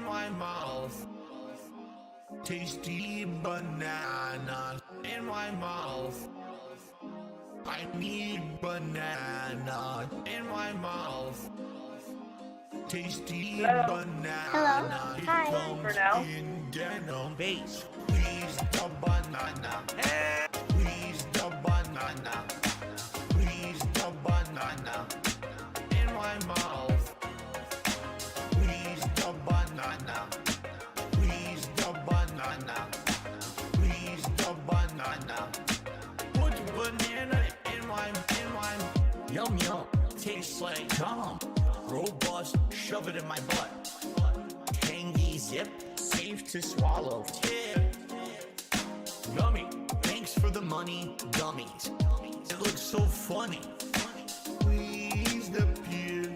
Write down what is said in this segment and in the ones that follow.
in my mouth. Tasty banana in my mouth. I need banana in my mouth. Tasty banana. Hello. Hi. For now. In denim base. Please the banana. Please the banana. Please the banana in my mouth. Please the banana. Please the banana. Please the banana. Put banana in my yum yum. Tastes like gum. Robust, shove it in my butt. Tangy zip, safe to swallow. Tip. Yummy. Thanks for the money, gummies. It looks so funny. Please the peer.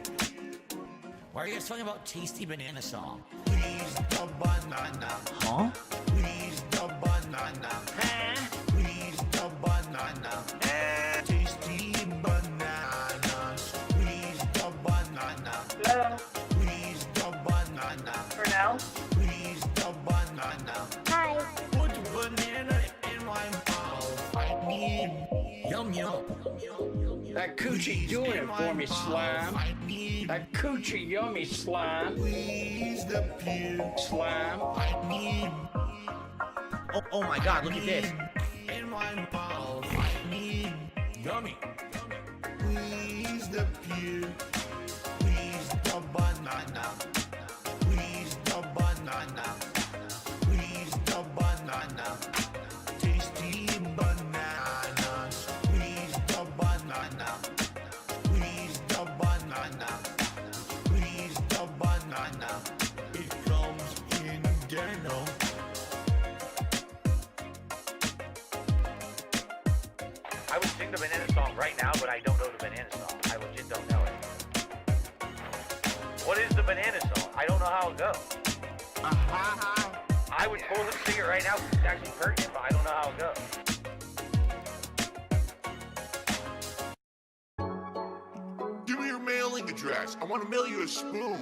Why are you guys talking about tasty banana song? Please the banana. Huh? Please the banana. Please the banana. Tasty bananas. Please the banana. Hello. Please the banana. For now. Please the banana. Hi. Put banana in my mouth. I need yum yum. That coochie doing it for me, slime. I need That coochie yummy, slime. please the peer. Slime. I need Oh my god, look at this. in my mouth. I need yummy. Please the peer. Please the banana. Please the banana. Please the banana. Tasty bananas. Please the banana. Please the banana. Please the banana. It comes in denim. I would sing the banana song right now, but I don't know the banana song. I legit don't know it. What is the banana song? I don't know how it goes. I would totally sing it right now because it's actually pertinent, but I don't know how it goes. Give me your mailing address. I want to mail you a spoon.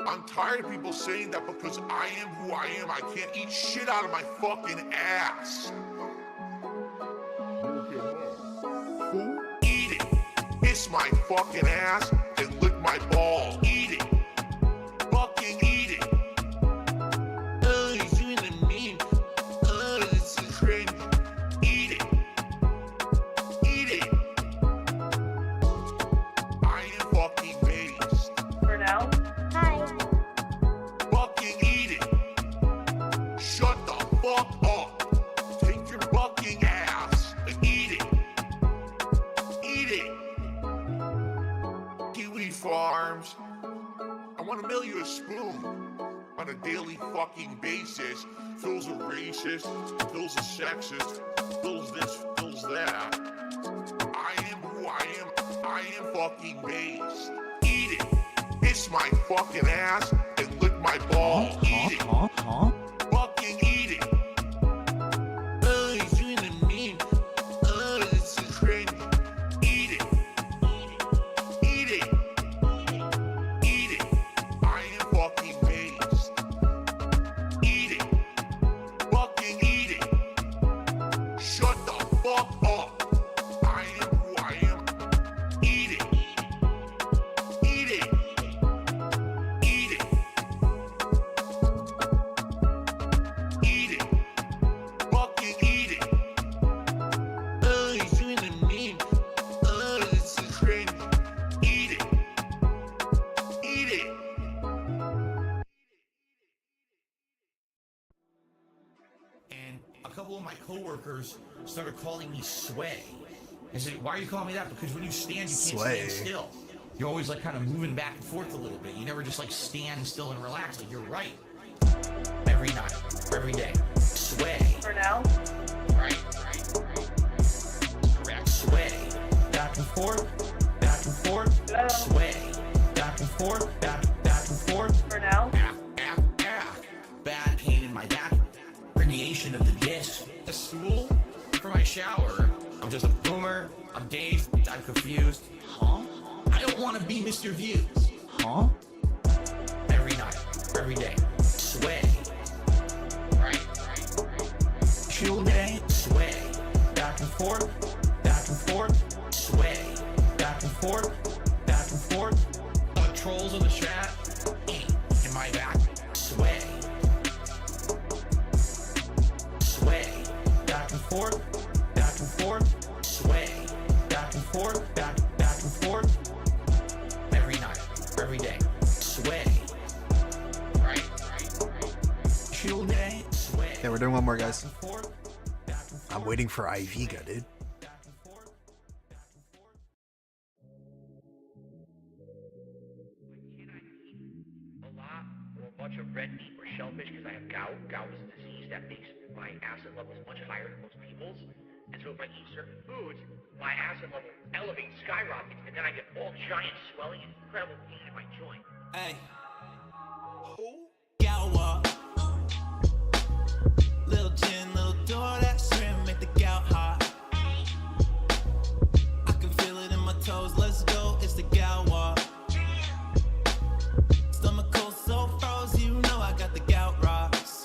I'm tired of people saying that because I am who I am, I can't eat shit out of my fucking ass. Eat it. Kiss my fucking ass and lick my ball. Eat it. Fucking eat it. Oh, he's doing it mean. Oh, this is cringe. Eat it. Eat it. I am fucking based. For now. Hi. Fucking eat it. Shut the fuck up. Take your fucking ass and eat it. Eat it. Kiwi Farms. I want to mail you a spoon on a daily fucking basis. Phil's a racist. Phil's a sexist. Phil's this. Phil's that. I am who I am. I am fucking based. Eat it. Kiss my fucking ass and lick my ball. Eat it. Fucking eat it. Oh, he's doing it mean. Oh, this is cringe. Eat it. Eat it. Eat it. I am fucking based. Eat it. Fucking eat it. Shut the fuck up. I am who I am. Eat it. Eat it. Eat it. Eat it. Fucking eat it. Oh, he's doing it mean. Oh, this is cringe. Eat it. Eat it. And a couple of my coworkers started calling me Sway. I said, why are you calling me that? Because when you stand, you can't Sway. stand still. You're always like kind of moving back and forth a little bit. You never just like stand still and relax. Like you're right. Every night, every day. Sway. For now. Right. Correct. Sway. Back and forth. Back and forth. Hello. Sway. Back and forth. Back and forth. For now. Bad pain in my back. Herniation of the disc. The stool for my shower. I'm just a boomer. I'm dazed. I'm confused. Huh? I don't want to be Mr. Views. Huh? Trolls on the chat. In my back. Sway. Sway. Back and forth. Back and forth. Sway. Back and forth. Back and forth. Every night. Every day. Sway. Right. Chill day. Sway. Okay, we're doing one more, guys. I'm waiting for Iviga, dude. A lot or a bunch of red meat or shellfish because I have gout. Gout is a disease that makes my acid levels much higher than most people's. And so if I eat certain foods, my acid level elevates, skyrockets, and then I get all giant swelling and incredible pain in my joint. Hey. Gout walk. Little chin, little door, that shrimp make the gout hot. I can feel it in my toes, let's go, it's the gout walk. Stomach cold, so froze, you know I got the gout rocks.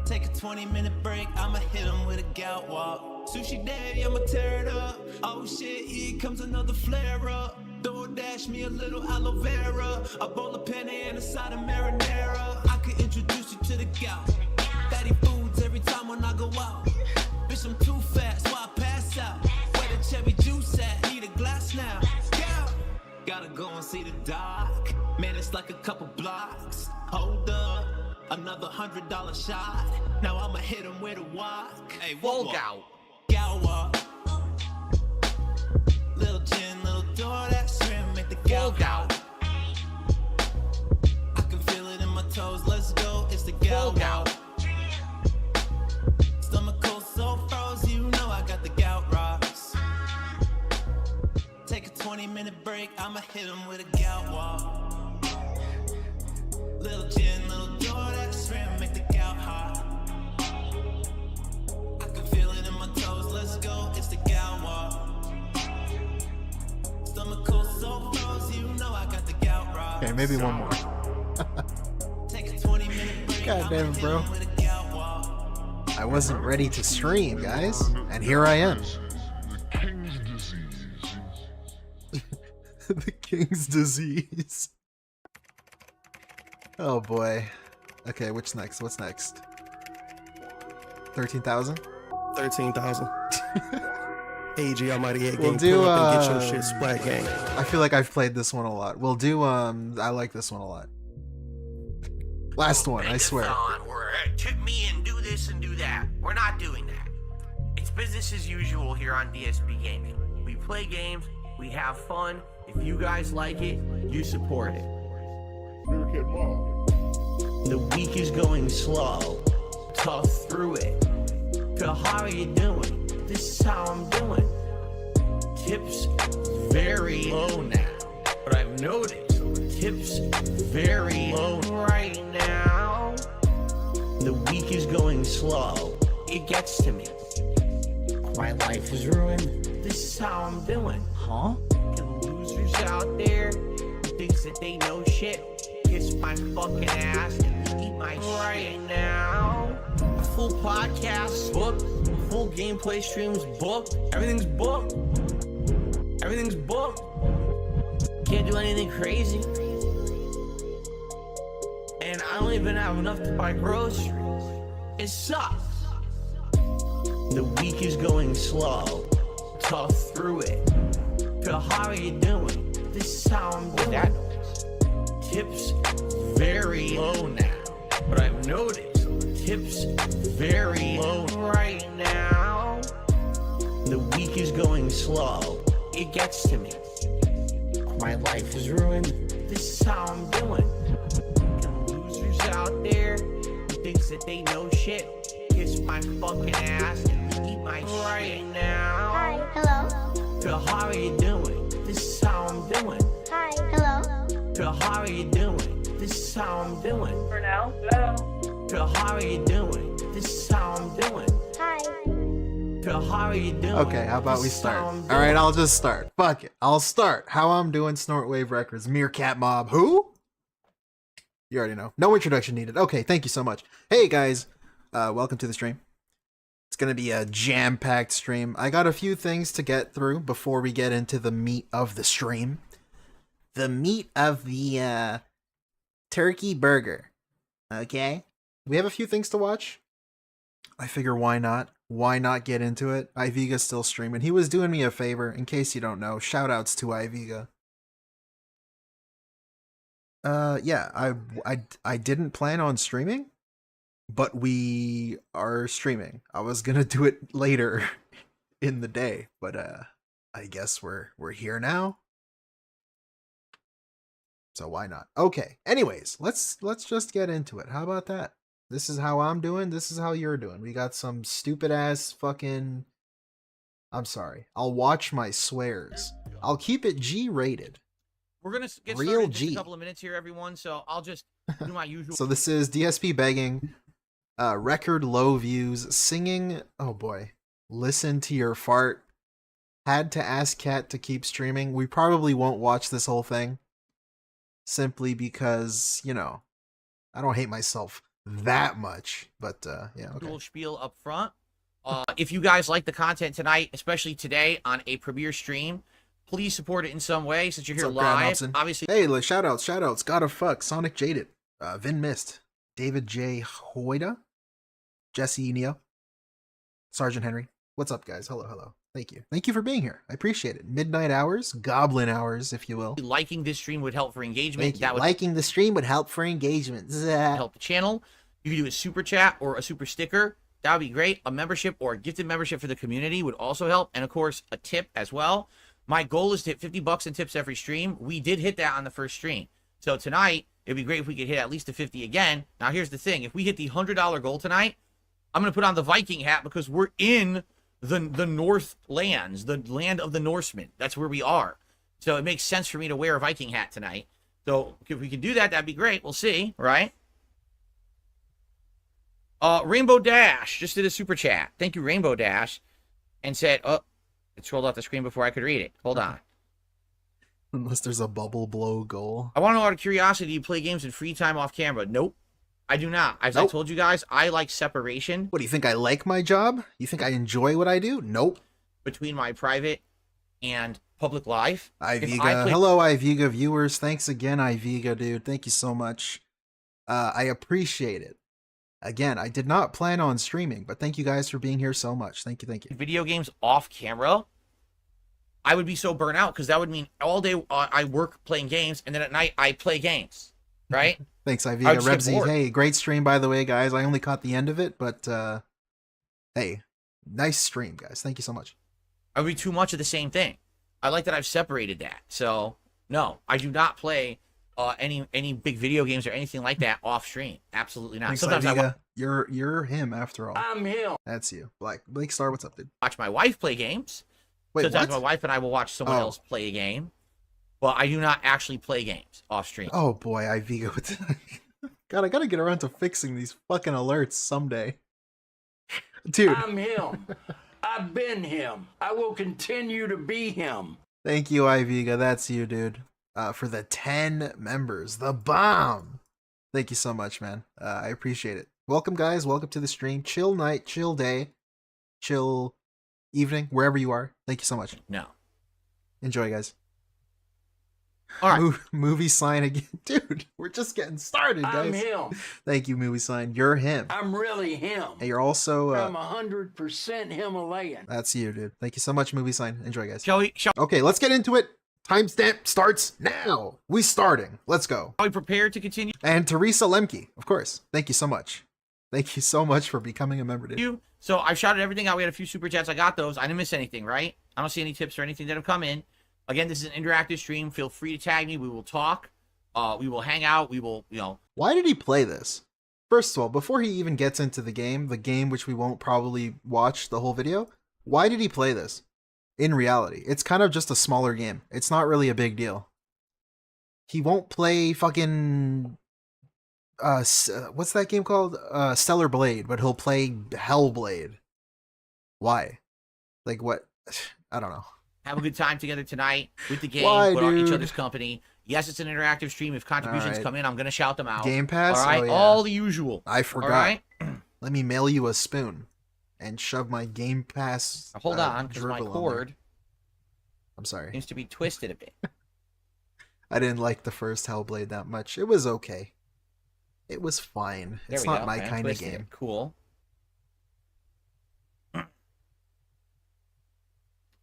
Take a 20-minute break, I'ma hit him with a gout walk. Sushi day, I'ma tear it up. Oh shit, here comes another flare up. DoorDash me a little aloe vera, a bowl of penne and a side of marinara. I could introduce you to the gout. Fatty foods every time when I go out. Bitch, I'm too fast, so I pass out. Where the cherry juice at? Need a glass now. Gout. Gotta go and see the doc. Man, it's like a couple blocks. Hold up, another $100 shot. Now I'ma hit him with a walk. Hey, full gout. Gout walk. Little chin, little door, that shrimp make the gout out. I can feel it in my toes, let's go, it's the gout out. Stomach cold, so froze, you know I got the gout rocks. Take a 20-minute break, I'ma hit him with a gout walk. Little chin, little door, that shrimp make the gout hot. I can feel it in my toes, let's go, it's the gout walk. Okay, maybe one more. God damn it, bro. I wasn't ready to stream, guys, and here I am. The King's Disease. Oh boy. Okay, what's next? What's next? 13,000? 13,000. AG Almighty 8 We'll game, do, pull up and get your shit splat gang. I feel like I've played this one a lot. We'll do, I like this one a lot. Last one, I swear. Or took me and do this and do that. We're not doing that. It's business as usual here on DSP Gaming. We play games, we have fun. If you guys like it, you support it. The week is going slow. Tough through it. So how are you doing? This is how I'm doing. Tips very low now. But I've noticed tips very low right now. The week is going slow. It gets to me. My life is ruined. This is how I'm doing. Huh? And losers out there who thinks that they know shit, kiss my fucking ass and eat my right now. A full podcast booked. Full gameplay streams booked. Everything's booked. Everything's booked. Can't do anything crazy. And I don't even have enough to buy groceries. It sucks. The week is going slow. Tough through it. So how are you doing? This is how I'm doing. That tips very low now. But I've noticed tips very low right now. The week is going slow. It gets to me. My life is ruined. This is how I'm doing. And losers out there who thinks that they know shit, kiss my fucking ass and eat my right now. Hi, hello. So how are you doing? This is how I'm doing. Hi, hello. So how are you doing? This is how I'm doing. For now, hello. So how are you doing? This is how I'm doing. Hi. So how are you doing? Okay, how about we start? Alright, I'll just start. Fuck it. I'll start. How I'm doing, Snortwave Records, Meerkat Mob. Who? You already know. No introduction needed. Okay, thank you so much. Hey guys, welcome to the stream. It's gonna be a jam-packed stream. I got a few things to get through before we get into the meat of the stream. the meat of the turkey burger. Okay? We have a few things to watch. I figure why not? Why not get into it? Iviga's still streaming. He was doing me a favor, in case you don't know. Shoutouts to Iviga. Yeah, I didn't plan on streaming, but we are streaming. I was gonna do it later in the day, but I guess we're here now. So why not? Okay. Anyways, let's just get into it. How about that? This is how I'm doing. This is how you're doing. We got some stupid ass fucking... I'm sorry. I'll watch my swears. I'll keep it G-rated. We're going to get Real started in G. just a couple of minutes here, everyone, so I'll just do my usual... So this is DSP begging, record low views, singing... Oh boy. Listen to your fart. Had to ask Cat to keep streaming. We probably won't watch this whole thing. Simply because, you know, I don't hate myself that much, but yeah, okay. Little spiel up front. If you guys like the content tonight, especially today on a premiere stream, please support it in some way since you're here live. Obviously, hey, shoutouts. Gotta fuck. Sonic Jaded, Vin Mist, David J. Hoida, Jesse Neo, Sergeant Henry. What's up, guys? Hello. Thank you for being here. I appreciate it. Midnight hours, goblin hours, if you will. liking this stream would help for engagement. That would liking the stream would help for engagement. help the channel. You can do a super chat or a super sticker. That would be great. A membership or a gifted membership for the community would also help. And of course, a tip as well. My goal is to hit 50 bucks in tips every stream. We did hit that on the first stream. So tonight, it'd be great if we could hit at least a 50 again. Now, here's the thing. If we hit the $100 goal tonight, I'm going to put on the Viking hat because we're in the Northlands, the land of the Norsemen. That's where we are. So it makes sense for me to wear a Viking hat tonight. So if we can do that, that'd be great. We'll see, right? Rainbow Dash just did a super chat. Thank you, Rainbow Dash. And said, oh, it scrolled off the screen before I could read it. Hold on. Unless there's a bubble blow goal. I want to know out of curiosity, do you play games in free time off camera? Nope. I do not. As I told you guys, I like separation. What, do you think I like my job? You think I enjoy what I do? Nope. Between my private and public life. Iviga. Hello, Iviga viewers. Thanks again, Iviga, dude. Thank you so much. I appreciate it. Again, I did not plan on streaming, but thank you guys for being here so much. Thank you. Video games off camera, I would be so burnt out because that would mean all day I work playing games, and then at night I play games, right? Thanks, Iviga. Rebsy, hey, great stream, by the way, guys. I only caught the end of it, but hey, nice stream, guys. Thank you so much. I would be too much of the same thing. I like that I've separated that. So, no, I do not play any big video games or anything like that off stream. Absolutely not. Thanks, Sometimes Iviga. You're him after all. I'm him. That's you. Blake Star, what's up, dude? Watch my wife play games. Wait, Sometimes what? my wife and I will watch someone else play a game. But I do not actually play games off stream. Oh boy, Iviga. God, I gotta get around to fixing these fucking alerts someday. Dude. I'm him. I've been him. I will continue to be him. Thank you, Iviga. That's you, dude. For the 10 members. The bomb. Thank you so much, man. I appreciate it. Welcome, guys. Welcome to the stream. Chill night, chill day, chill evening, wherever you are. Thank you so much. No. Enjoy, guys. All right. Movie sign again. Dude, we're just getting started, guys. I'm him. Thank you, movie sign. You're him. I'm really him. And you're also... I'm 100% Himalayan. That's you, dude. Thank you so much, movie sign. Enjoy, guys. Shall we Okay, let's get into it. Timestamp starts now. We starting. Let's go. are we prepared to continue? And Teresa Lemke, of course. Thank you so much. Thank you so much for becoming a member, dude. So I've shouted everything out. We had a few super chats. I got those. I didn't miss anything, right? I don't see any tips or anything that have come in. Again, this is an interactive stream. Feel free to tag me. We will talk. We will hang out. We will, Why did he play this? First of all, before he even gets into the game which we won't probably watch the whole video, why did he play this? In reality, it's kind of just a smaller game. It's not really a big deal. He won't play fucking... what's that game called? Stellar Blade, but he'll play Hellblade. Why? Like, what? I don't know. Have a good time together tonight with the game. Why, put on each dude? other's company. Yes, it's an interactive stream. If contributions come in, I'm going to shout them out. Game Pass? All right? Oh, yeah. All the usual. I forgot. All right? Let me mail you a spoon and shove my Game Pass. Hold on, because my gerbil on cord there. I'm sorry. seems to be twisted a bit. I didn't like the first Hellblade that much. It was okay. It was fine. There It's we not go. my Man, kind of twisted. game. Cool.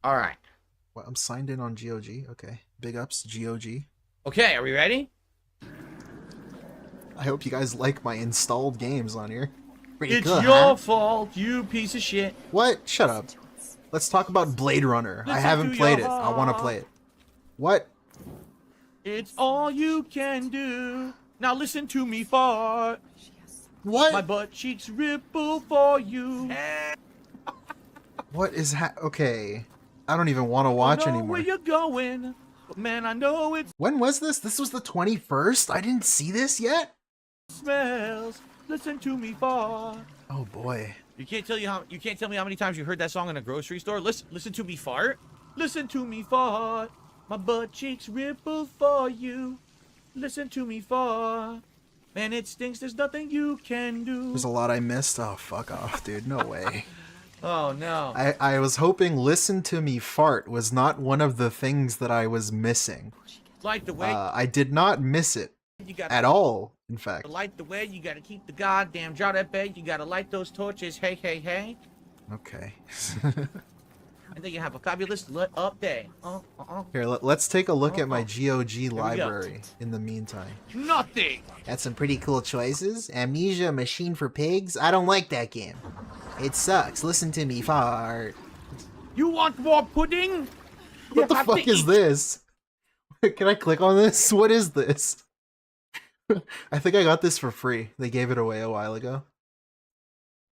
All right. Well, I'm signed in on GOG. Okay. Big ups, GOG. Okay, are we ready? I hope you guys like my installed games on here. Pretty It's good, your huh? fault, you piece of shit. What? Shut up. Let's talk about Blade Runner. I Listen haven't to played your it. I want to heart. play it. What? It's all you can do. Now listen to me fart. What? My butt cheeks ripple for you. What is okay. I don't even want to watch I know anymore. where you're going, but man, I know it When was this? This was the 21st? I didn't see this yet? smells. Listen to me fart. Oh boy. You can't tell me how many times you heard that song in a grocery store. Listen to me fart. Listen to me fart. My butt cheeks ripple for you. Listen to me fart. Man, it stinks. There's nothing you can do. There's a lot I missed. Oh, fuck off, dude. No way. Oh no. I was hoping Listen to Me Fart was not one of the things that I was missing. Like the way I did not miss it you got at all, in fact. to light the way. You got to keep the goddamn jar that bed. You got to light those torches. Hey, hey, hey. Okay. And then you have a fabulous lit up day. Here, let's take a look at my GOG go. library in the meantime. Nothing. That's some pretty cool choices. Amnesia Machine for Pigs? I don't like that game. It sucks. Listen to me fart. You want more pudding? What the fuck is this? Can I click on this? What is this? I think I got this for free. They gave it away a while ago.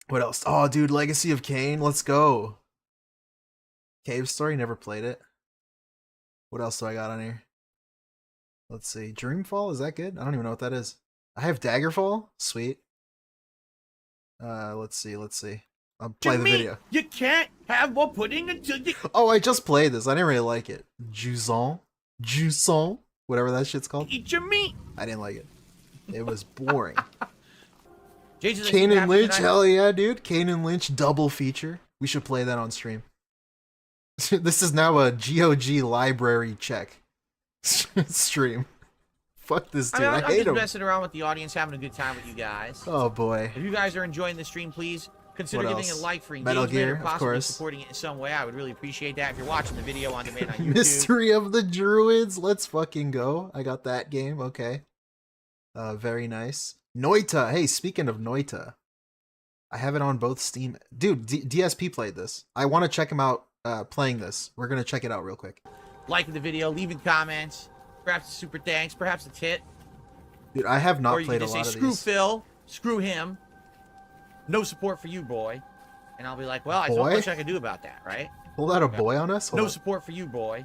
What else? Oh, dude, Legacy of Kain. Let's go. Cave Story. Never played it. What else do I got on here? Let's see. Dreamfall. Is that good? I don't even know what that is. I have Daggerfall. Sweet. Let's see. I'll play the video. You can't have more pudding until you... Oh, I just played this. I didn't really like it. Jusant, whatever that shit's called. Eat your meat. I didn't like it. It was boring. Jesus, Kane and Lynch, tonight. hell yeah, dude. Kane and Lynch double feature. We should play that on stream. This is now a GOG library check stream. Fuck this dude. I I'm hate just him. messing around with the audience, having a good time with you guys. Oh boy. If you guys are enjoying the stream, please consider What giving else? a like for Metal engagement Gear, or of possibly course. supporting it in some way. I would really appreciate that. If you're watching the video on demand on YouTube. Mystery of the Druids. Let's fucking go. I got that game. Okay. Very nice. Noita. Hey, speaking of Noita, I have it on both Steam. Dude, DSP played this. I want to check him out playing this. We're going to check it out real quick. Liking the video, leaving comments, perhaps a super thanks, perhaps a tit. Dude, I have not Or you played can a just lot say, of screw these. Phil, screw him. No support for you, boy. And I'll be like, well, there's Boy? not much I can do about that, right? Pull out a boy on us? Hold No on. support for you, boy.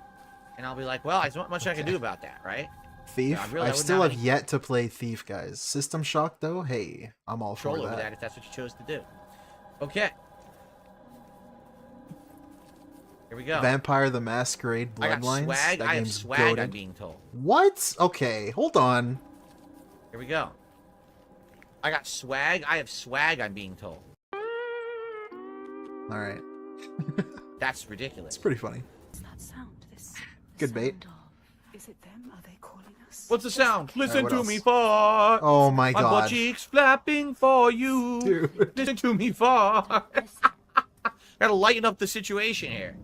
And I'll be like, well, there's not much I can do about that, right? Thief? Yeah, I I wouldn't still have have any yet to play Thief, guys. System Shock, though? Hey, I'm all Control for over that that. if that's what you chose to do. Okay. Here we go. Vampire the Masquerade I got Bloodlines? swag. That I have game's swag, goated. I'm being told. What? Okay, hold on. Here we go. I got swag. I have swag, I'm being told. Alright. That's ridiculous. It's pretty funny. Good bait. Is it them? Are they calling us? What's the sound? Listen what to else? me fart. Oh my My butt god. cheeks flapping for you. Dude. Listen to me fart. Gotta lighten up the situation here.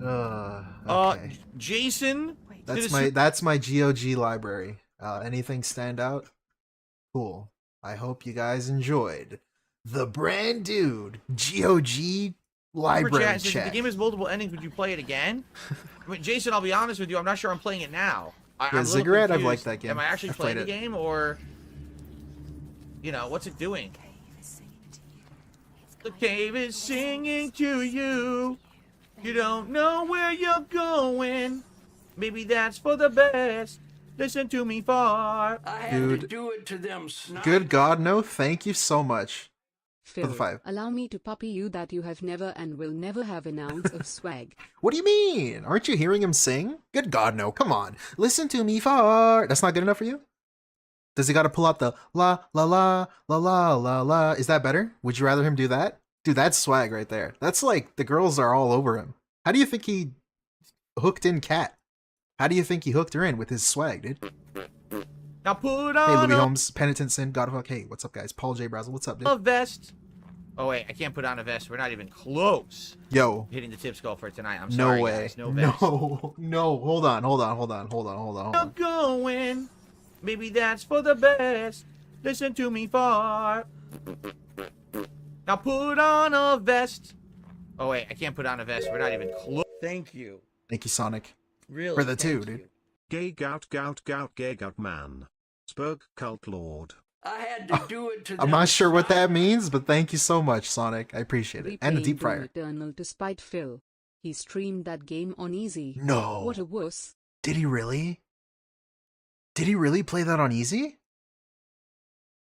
Okay. Jason. That's my GOG library. Anything stand out? Cool. I hope you guys enjoyed the Brandood GOG library Says, if check. the game has multiple endings, would you play it again? I mean, Jason, I'll be honest with you. I'm not sure I'm playing it now. I'm a little Ziggurat? I've confused. liked that game. Am I actually I've playing the played it. game, or you know, what's it doing? The cave is singing to you. You don't know where you're going. Maybe that's for the best. Listen to me fart. I had to Dude. do it to them. Good God, no! Thank you so much for the Phil, 5. allow me to puppy you that you have never and will never have an ounce of swag. What do you mean? Aren't you hearing him sing? Good God, no! Come on, listen to me fart. That's not good enough for you? Does he got to pull out the la la la la la la la? Is that better? Would you rather him do that? Dude, that's swag right there. That's like the girls are all over him. How do you think he hooked in Kat? How do you think he hooked her in with his swag, dude? Now put Hey, on Louis Holmes, Penitent Sin, Godfuck. Hey, what's up, guys? Paul J. Brazel, what's up, dude? a vest. Oh wait, I can't put on a vest. We're not even close. Yo. Hitting the tip skull for tonight. I'm No sorry, way. guys. No vest. No. Hold on. I'm going. Maybe that's for the best. Listen to me fart. Now put on a vest. Oh wait, I can't put on a vest. We're not even close. Thank you. Thank you, Sonic. Really? For the two, thank dude. you. Gay gout gay gout man. Spurg cult lord. I had to do it to I'm not sure what that means, but thank you so much, Sonic. I appreciate it. We And a played deep Doom fryer. Eternal to spite Phil. He streamed that game on easy. No. What a wuss. Did he really? Did he really play that on easy?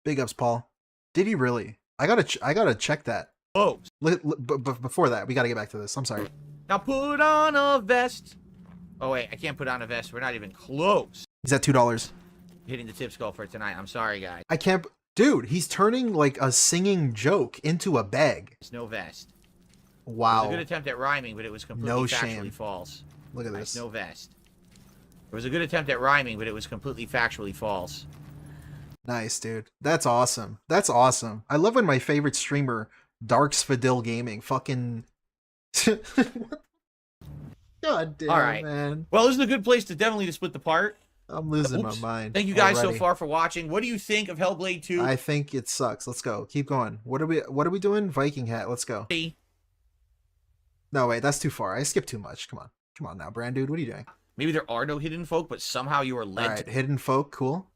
Big ups, Paul. Did he really? I gotta check that. Close. But before that, we gotta get back to this. I'm sorry. Now put on a vest. Oh wait, I can't put on a vest. We're not even close. He's at $2. Hitting the tip skull for tonight. I'm sorry, guys. I can't. Dude, he's turning like a singing joke into a bag. It's no vest. It Wow. was a good attempt at rhyming, but it was completely No factually shame. false. Look at Nice, this. no vest. It was a good attempt at rhyming, but it was completely factually false. Nice, dude. That's awesome. That's awesome. I love when my favorite streamer, Darks Fadil Gaming, fucking. God damn, All right. man. Well, this is a good place to definitely to split the part. I'm losing Oops. my mind. Thank you guys already. so far for watching. What do you think of Hellblade 2? I think it sucks. Let's go. Keep going. What are we doing? Viking hat. Let's go. No, wait, that's too far. I skipped too much. Come on now, Brandood. What are you doing? Maybe there are no hidden folk, but somehow you are led All right, to hidden folk. Cool.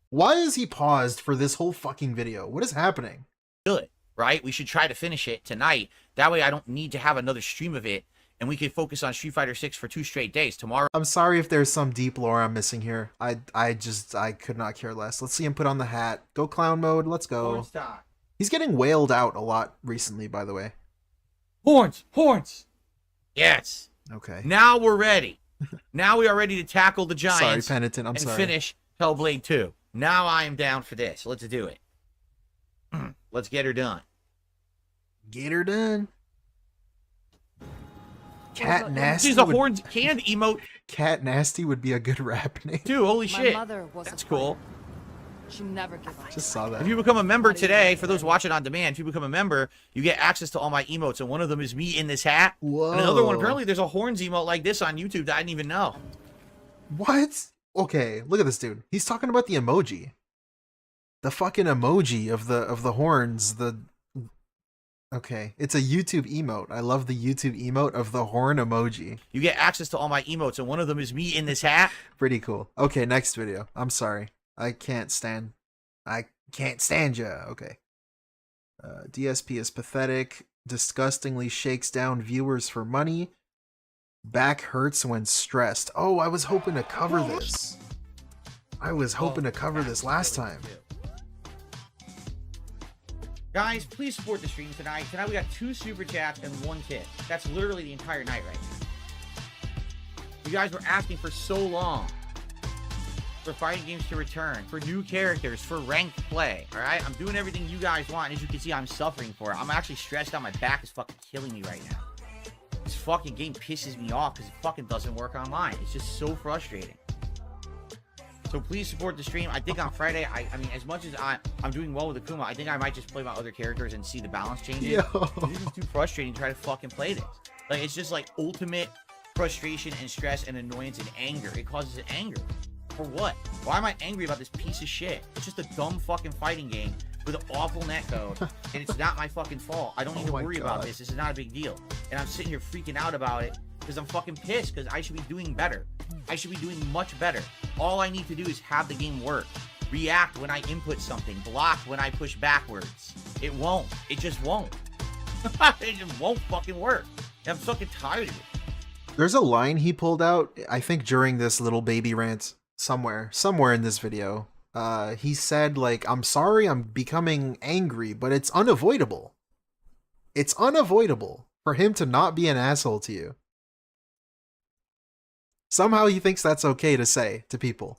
Why is he paused for this whole fucking video? What is happening? do it, right? We should try to finish it tonight. That way I don't need to have another stream of it, and we can focus on Street Fighter 6 for 2 straight days. Tomorrow. I'm sorry if there's some deep lore I'm missing here. I could not care less. Let's see him put on the hat. Go clown mode. Let's go. He's getting wailed out a lot recently, by the way. Horns! Horns! Yes. Okay. Now we're ready. Now we are ready to tackle the Giants. Sorry, Penitent. I'm and sorry. finish Hellblade 2. Now I am down for this. Let's do it. Let's get her done. Get her done. Cat Nasty. She's a horns canned emote. Cat Nasty would be a good rap name. Dude, holy shit. Mother was That's cool. She never give up. Just saw that. If you become a member today, for those watching on demand, if you become a member, you get access to all my emotes, and one of them is me in this hat. Whoa. And another one, apparently there's a horns emote like this on YouTube that I didn't even know. What? Okay, look at this dude. He's talking about the emoji. The fucking emoji of the horns, Okay, it's a YouTube emote. I love the YouTube emote of the horn emoji. You get access to all my emotes, and one of them is me in this hat. Pretty cool. Okay, next video. I'm sorry. I can't stand ya. Okay. DSP is pathetic. Disgustingly shakes down viewers for money. Back hurts when stressed. Oh, I was hoping to cover this. I was hoping to cover this last time. Guys, please support the stream tonight. Tonight we got 2 super chats and 1 tip. That's literally the entire night right now. You guys were asking for so long for fighting games to return, for new characters, for ranked play. All right, I'm doing everything you guys want. And as you can see, I'm suffering for it. I'm actually stressed out. My back is fucking killing me right now. This fucking game pisses me off because it fucking doesn't work online. It's just so frustrating. So please support the stream. I think on Friday, I mean, as much as I'm doing well with Akuma, I think I might just play my other characters and see the balance changes. This is too frustrating to try to fucking play this. Like, it's just like ultimate frustration and stress and annoyance and anger. It causes anger. For what? Why am I angry about this piece of shit? It's just a dumb fucking fighting game with an awful netcode, and it's not my fucking fault. I don't need to worry about this. This is not a big deal. And I'm sitting here freaking out about it because I'm fucking pissed because I should be doing better. I should be doing much better. All I need to do is have the game work. React when I input something. Block when I push backwards. It won't. It just won't. It just won't fucking work. And I'm fucking tired of it. There's a line he pulled out, I think during this little baby rant somewhere in this video. He said, like, I'm sorry I'm becoming angry, but it's unavoidable. It's unavoidable for him to not be an asshole to you. Somehow he thinks that's okay to say to people.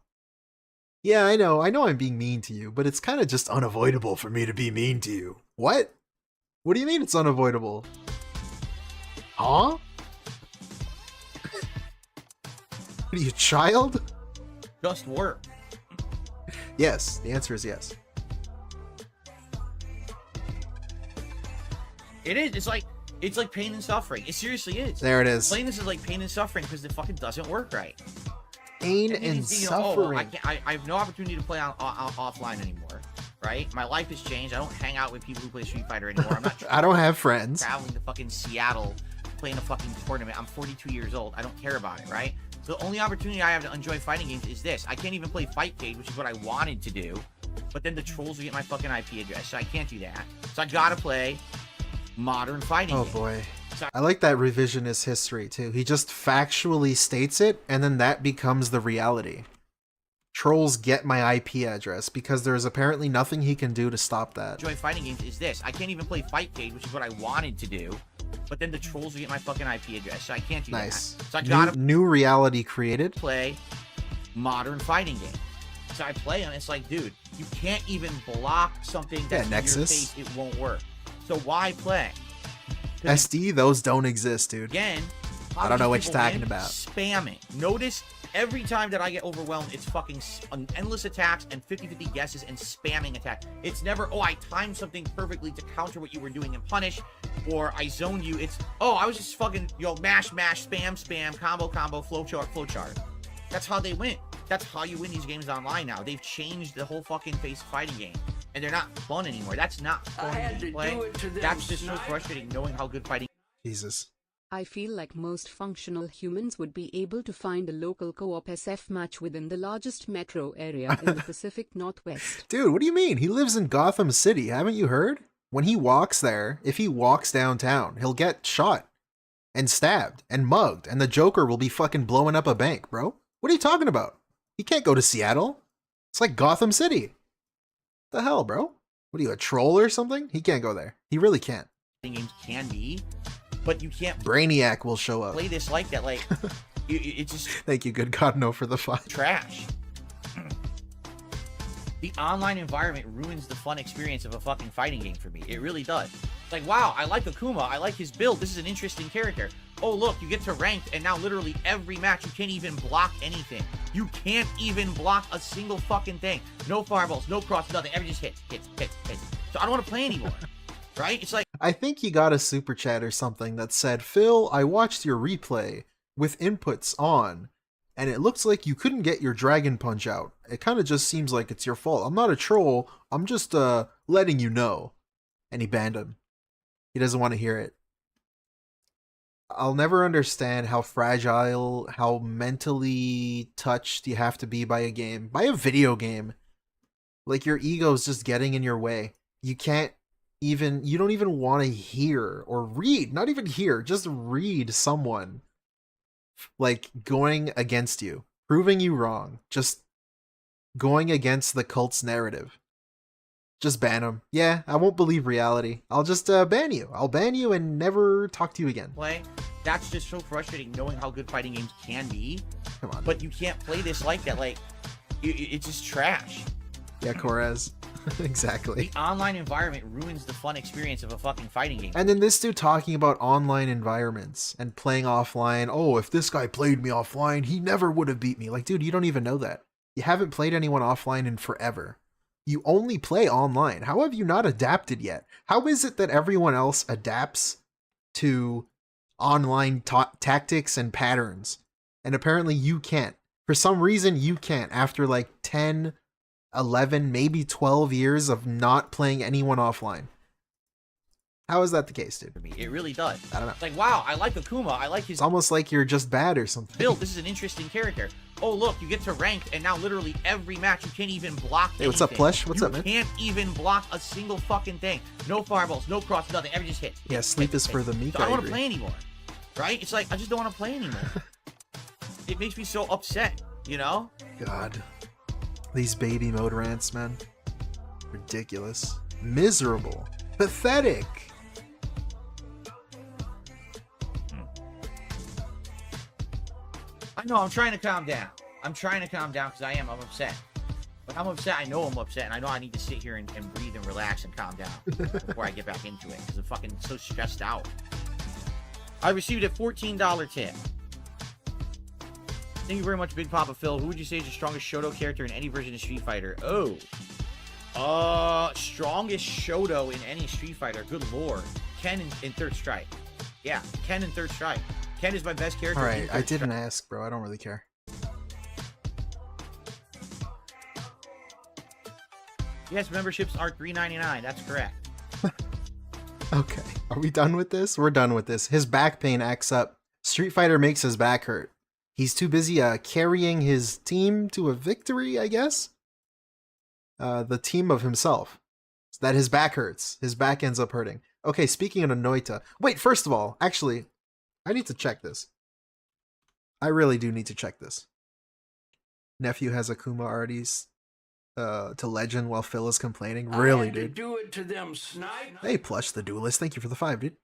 Yeah, I know I'm being mean to you, but it's kind of just unavoidable for me to be mean to you. What? What do you mean it's unavoidable? Huh? What are you, a child? Just work. Yes, the answer is yes. It is. It's like pain and suffering. It seriously is. There it is. Playing this is like pain and suffering because it fucking doesn't work right. Pain and suffering. I have no opportunity to play offline anymore. Right? My life has changed. I don't hang out with people who play Street Fighter anymore. I'm not. I don't have friends. Traveling to fucking Seattle, playing a fucking tournament. I'm 42 years old. I don't care about it. Right? So the only opportunity I have to enjoy fighting games is this. I can't even play Fightcade, which is what I wanted to do. But then the trolls will get my fucking IP address, so I can't do that. So I gotta play modern fighting games. Boy. I like that revisionist history too. He just factually states it, and then that becomes the reality. Trolls get my IP address because there is apparently nothing he can do to stop that. Enjoy fighting games is this. I can't even play Fightcade, which is what I wanted to do. But then the trolls will get my fucking IP address, so I can't do that. So I gotta new reality created. Play modern fighting games. So I play them. It's like, dude, you can't even block something that's in your face. It won't work. So why play? SD, those don't exist, dude. Again, I don't know what you're talking about. Spamming. Notice every time that I get overwhelmed, it's fucking endless attacks and 50-50 guesses and spamming attack. It's never, oh, I timed something perfectly to counter what you were doing and punish, or I zoned you. It's, oh, I was just fucking, mash, spam, combo, flowchart. That's how they win. That's how you win these games online now. They've changed the whole fucking face of fighting game. And they're not fun anymore. That's not fun to play. That's just so frustrating knowing how good fighting. Jesus. I feel like most functional humans would be able to find a local co-op SF match within the largest metro area in the Pacific Northwest. Dude, what do you mean? He lives in Gotham City. Haven't you heard? When he walks there, if he walks downtown, he'll get shot and stabbed and mugged, and the Joker will be fucking blowing up a bank, bro. What are you talking about? He can't go to Seattle. It's like Gotham City. The hell, bro? What are you, a troll or something? He can't go there. He really can't. Games can be, but you can't. Brainiac will show up. Play this like that, like it's just. Thank you, good God, no, for the fun. Trash. The online environment ruins the fun experience of a fucking fighting game for me. It really does. It's like, wow, I like Akuma. I like his build. This is an interesting character. Oh, look, you get to ranked, and now literally every match, you can't even block anything. You can't even block a single fucking thing. No fireballs, no cross, nothing. Every just hits. So I don't want to play anymore. Right? It's like... I think he got a super chat or something that said, Phil, I watched your replay with inputs on, and it looks like you couldn't get your Dragon Punch out. It kind of just seems like it's your fault. I'm not a troll. I'm just letting you know. And he banned him. He doesn't want to hear it. I'll never understand how fragile, how mentally touched you have to be by a game. By a video game. Like, your ego's just getting in your way. You can't even, you don't even want to hear or read, not even hear, just read someone, like, going against you, proving you wrong, just going against the cult's narrative. Just ban him. Yeah, I won't believe reality. I'll just ban you. I'll ban you and never talk to you again. Play. That's just so frustrating knowing how good fighting games can be. Come on. But you can't play this like that. Like, it's just trash. Yeah, Corez. Exactly. The online environment ruins the fun experience of a fucking fighting game. And then this dude talking about online environments and playing offline. Oh, if this guy played me offline, he never would have beat me. Like, dude, you don't even know that. You haven't played anyone offline in forever. You only play online. How have you not adapted yet? How is it that everyone else adapts to online tactics and patterns? And apparently you can't. For some reason, you can't after like 10, 11, maybe 12 years of not playing anyone offline. How is that the case, dude? It really does. I don't know. It's like, wow, I like Akuma. I like his... It's almost like you're just bad or something. build. This is an interesting character. Oh, look, you get to ranked, and now literally every match, you can't even block anything. Hey, what's up, Plush? What's up, man? You can't even block a single fucking thing. No fireballs, no cross, nothing. Every just hits. Yeah, sleep is for the meek. So I don't want to play anymore. Right? It's like, I just don't want to play anymore. It makes me so upset, you know? God. These baby mode rants, man. Ridiculous. Miserable. Pathetic. I know, I'm trying to calm down. I'm trying to calm down because I'm upset. When I'm upset, I know I'm upset, and I know I need to sit here and breathe and relax and calm down before I get back into it because I'm fucking so stressed out. I received a $14 tip. Thank you very much, Big Papa Phil. Who would you say is the strongest Shoto character in any version of Street Fighter? Oh. Strongest Shoto in any Street Fighter. Good lord. Ken in Third Strike. Yeah, Ken in Third Strike. Ken is my best character. Alright, I didn't ask, bro. I don't really care. Yes, memberships are $3.99. That's correct. Okay, are we done with this? We're done with this. His back pain acts up. Street Fighter makes his back hurt. He's too busy carrying his team to a victory, I guess? The team of himself. So that his back hurts. His back ends up hurting. Okay, speaking of Noita. Wait, first of all, actually, I need to check this. I really do need to check this. Nephew has Akuma already to legend while Phil is complaining. Really, dude. Do it to them, snipe. Hey, Plush the Duelist. Thank you for the 5, dude.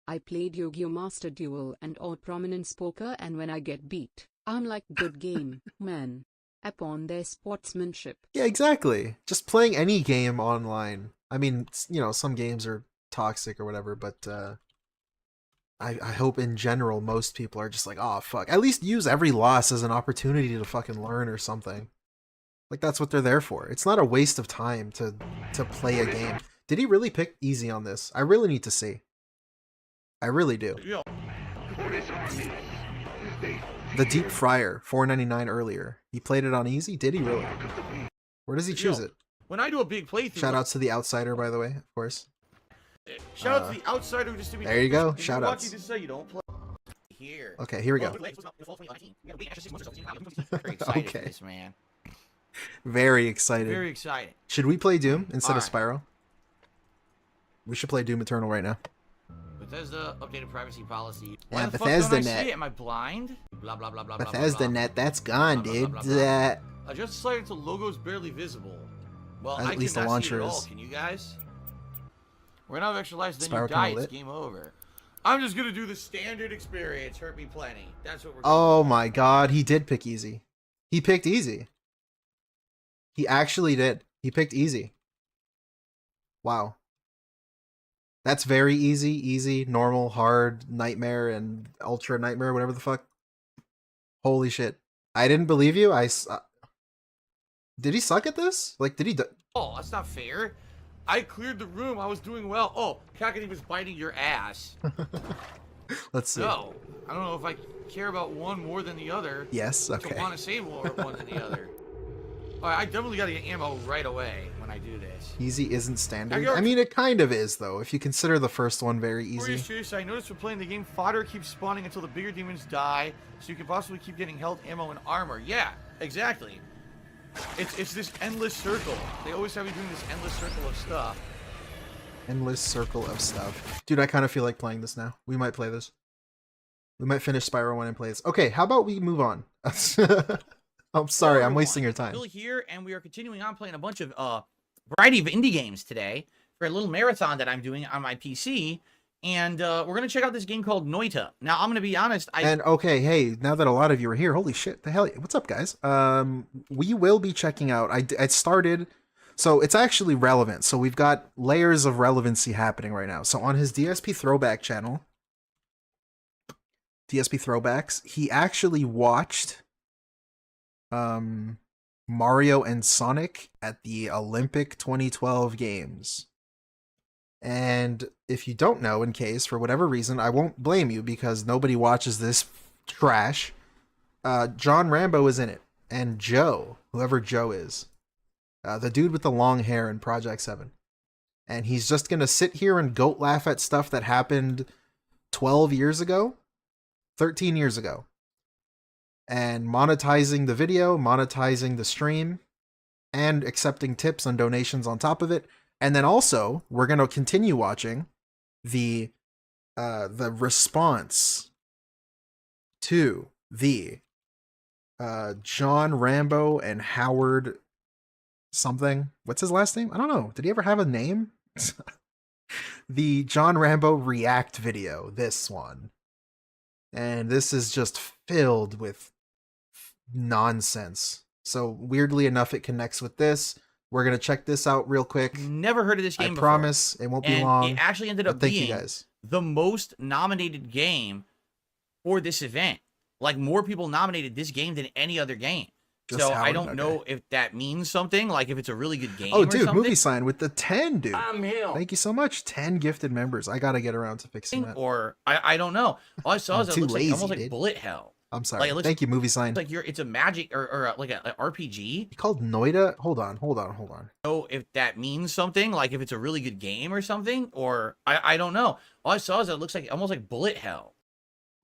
I played Yu-Gi-Oh! Master Duel and all prominence poker, and when I get beat, I'm like, good game, man. Upon their sportsmanship. Yeah, exactly. Just playing any game online. I mean, you know, some games are toxic or whatever, but I hope in general most people are just like, oh, fuck. At least use every loss as an opportunity to fucking learn or something. Like, that's what they're there for. It's not a waste of time to play a game. Did he really pick easy on this? I really need to see. I really do. The Deep Fryer, $4.99 earlier. He played it on easy? Did he really? Where does he choose it? When I do a big playthrough... Shout outs to the Outsider, by the way, of course. Shout out to the Outsider who just to be... There you go. Shout outs. You just say you don't play. Here. Okay, here we go. Okay. This, man. Very excited. Very excited. Should we play Doom instead of Spyro? We should play Doom Eternal right now. Bethesda updated privacy policy. Yeah, Why the Bethesda fuck don't I net. see it? Am I blind? Blah blah blah blah. Bethesda blah, blah, net, that's gone, blah, dude. blah, blah, blah, blah. Adjust slider until logo's barely visible. Well, At least the cannot see launcher it at all. is. Can you guys? We're not extra lives, then Spyro you die. kinda It's lit. game over. I'm just gonna do the standard experience. Hurt me plenty. That's what we're. Oh my god, he did pick easy. He picked easy. He actually did. He picked easy. Wow. That's very easy, normal, hard, nightmare, and ultra nightmare, whatever the fuck. Holy shit. I didn't believe you. Did he suck at this? Like, did he... Oh, that's not fair. I cleared the room. I was doing well. Oh, Kakani was biting your ass. Let's see. No, I don't know if I care about one more than the other. Yes, okay. To want to save one than the other. All right, I definitely got to get ammo right away when I do this. Easy isn't standard. I mean, it kind of is, though, if you consider the first one very easy. Serious, I noticed when playing the game, fodder keeps spawning until the bigger demons die, so you can possibly keep getting health, ammo, and armor. Yeah, exactly. It's this endless circle. They always have you doing this endless circle of stuff. Endless circle of stuff. Dude, I kind of feel like playing this now. We might play this. We might finish Spyro 1 and play this. Okay, how about we move on? I'm sorry, I'm wasting your time. Still here, and we are continuing on playing a bunch of variety of indie games today for a little marathon that I'm doing on my PC. And we're gonna check out this game called Noita. Now, I'm gonna be honest. Okay, hey, now that a lot of you are here, holy shit, the hell, what's up, guys? We will be checking out. I started, so it's actually relevant. So we've got layers of relevancy happening right now. So on his DSP Throwback channel, DSP Throwbacks, he actually watched Mario and Sonic at the Olympic 2012 games. And if you don't know, in case, for whatever reason, I won't blame you because nobody watches this trash. John Rambo is in it. And Joe, whoever Joe is, the dude with the long hair in Project 7. And he's just going to sit here and goat laugh at stuff that happened 12 years ago, 13 years ago. And monetizing the video, monetizing the stream, and accepting tips and donations on top of it. And then also, we're going to continue watching the response to the John Rambo and Howard something. What's his last name? I don't know. Did he ever have a name? The John Rambo React video, this one. And this is just filled with nonsense. So weirdly enough, it connects with this. We're going to check this out real quick. Never heard of this game before. I promise it won't be long. It actually ended up thank being you guys. the most nominated game for this event. Like, more people nominated this game than any other game. Just so Howard, I don't know if that means something, like if it's a really good game Oh, or dude, something. movie sign with the 10, dude. I'm him. Thank you so much. 10 gifted members. I gotta get around to fixing that. Or I don't know. All I saw is it too looks like lazy, almost like dude. bullet hell. I'm sorry. Like, it looks Thank you, movie sign. like it's a magic or like an RPG. You called Noita? Hold on. Know if that means something, like if it's a really good game or something, or I don't know. All I saw is it looks like almost like bullet hell.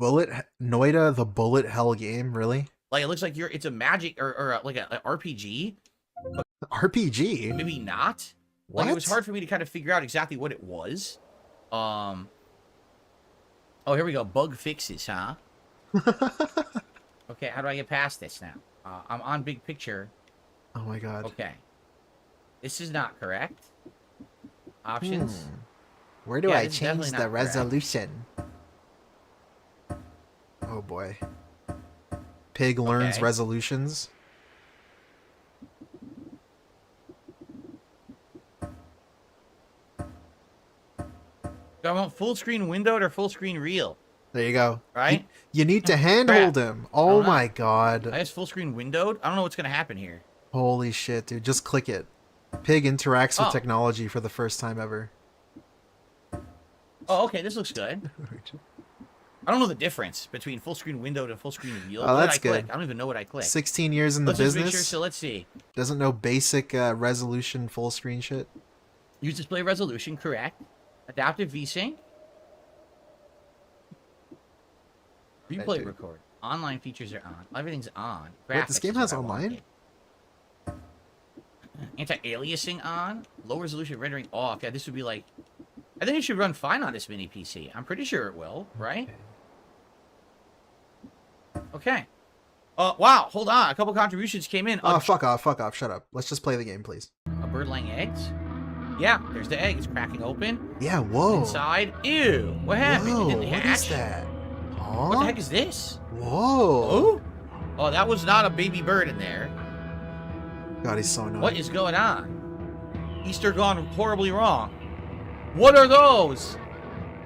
Noita, the bullet hell game, really? Like, it looks like it's a magic or like an RPG. RPG? Maybe not. What? Like, it was hard for me to kind of figure out exactly what it was. Oh, here we go. Bug fixes, huh? Okay, how do I get past this now? I'm on big picture. Oh my god. Okay. This is not correct. Options. Where do Yeah, I this is change definitely the not correct. resolution? Oh boy. Pig learns Okay. resolutions. Do I want full screen windowed or full screen real? There you go. Right? You need to handhold him. Oh know. my god. I guess full screen windowed? I don't know what's going to happen here. Holy shit, dude. Just click it. Pig interacts with Oh. technology for the first time ever. Oh, okay, this looks good. I don't know the difference between full screen windowed and full screen real. Oh, What did that's I click? good. I don't even know what I clicked. 16 years in the Let's just business. make sure, so let's see. Doesn't know basic resolution full screen shit. Use display resolution, correct. Adaptive VSync. Replay dude. record. Online features are on. Everything's on. Wait, this Graphics game is has what I online? wanted. Anti-aliasing on. Low resolution rendering off. Yeah, this would be like... I think it should run fine on this mini PC. I'm pretty sure it will, right? Okay. Wow, hold on. A couple contributions came in. Oh, fuck off, shut up. Let's just play the game, please. A bird laying eggs? Yeah, there's the egg. It's cracking open. Yeah, whoa. Inside. Ew. What happened? Whoa, It didn't what hatch? is that? Huh? What the heck is this? Whoa. Oh? Oh, that was not a baby bird in there. God, he's so annoying. What is going on? Easter gone horribly wrong. What are those?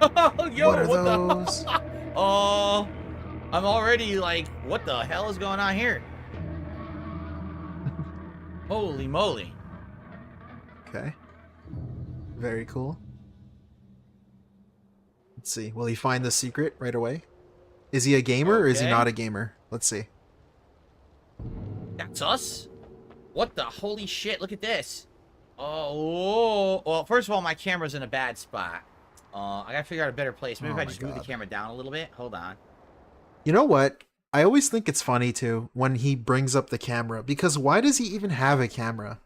Yo, what are those? Oh, I'm already like, what the hell is going on here? Holy moly. Okay. Very cool. Let's see. Will he find the secret right away? Is he a gamer or is he Okay. not a gamer? Let's see. That's us? What the holy shit? Look at this. Oh, well, first of all, my camera's in a bad spot. I gotta figure out a better place. Maybe Oh if I my just move the God. camera down a little bit. Hold on. You know what? I always think it's funny too when he brings up the camera, because why does he even have a camera?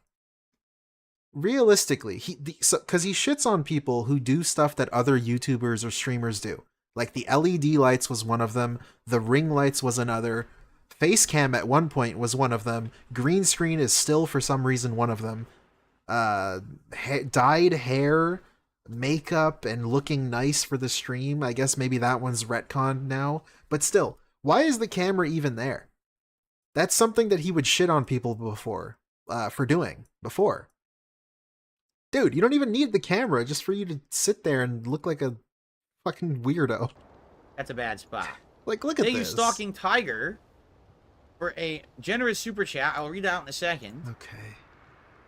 Realistically, because he shits on people who do stuff that other YouTubers or streamers do. Like the LED lights was one of them, the ring lights was another, face cam at one point was one of them, green screen is still for some reason one of them. Dyed hair, makeup, and looking nice for the stream. I guess maybe that one's retconned now. But still, why is the camera even there? That's something that he would shit on people before, for doing before. Dude, you don't even need the camera just for you to sit there and look like a fucking weirdo. That's a bad spot. Like, look at Thank you, this. Stalking Tiger, for a generous super chat. I'll read it out in a second. Okay.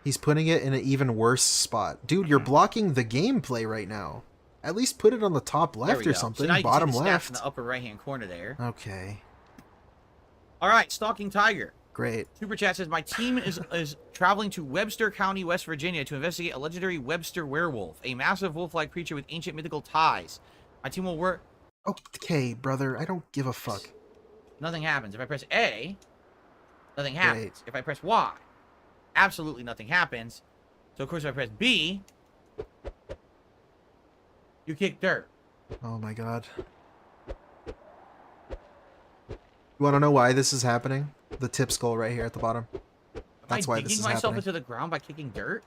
He's putting it in an even worse spot. Dude, you're blocking the gameplay right now. At least put it on the top There we left or go. something. So now you Bottom can see the stats left. in the upper right-hand corner there. Okay. All right, Stalking Tiger. Great. Super chat says, my team is traveling to Webster County, West Virginia to investigate a legendary Webster werewolf, a massive wolf-like creature with ancient mythical ties. My team will work... Okay, brother. I don't give a fuck. Nothing happens. If I press A, nothing happens. If I press Y, absolutely nothing happens. So, of course, if I press B, you kick dirt. Oh my god. You want to know why this is happening? The tip skull right here at the bottom. That's Am I why digging this is myself happening. into the ground by kicking dirt?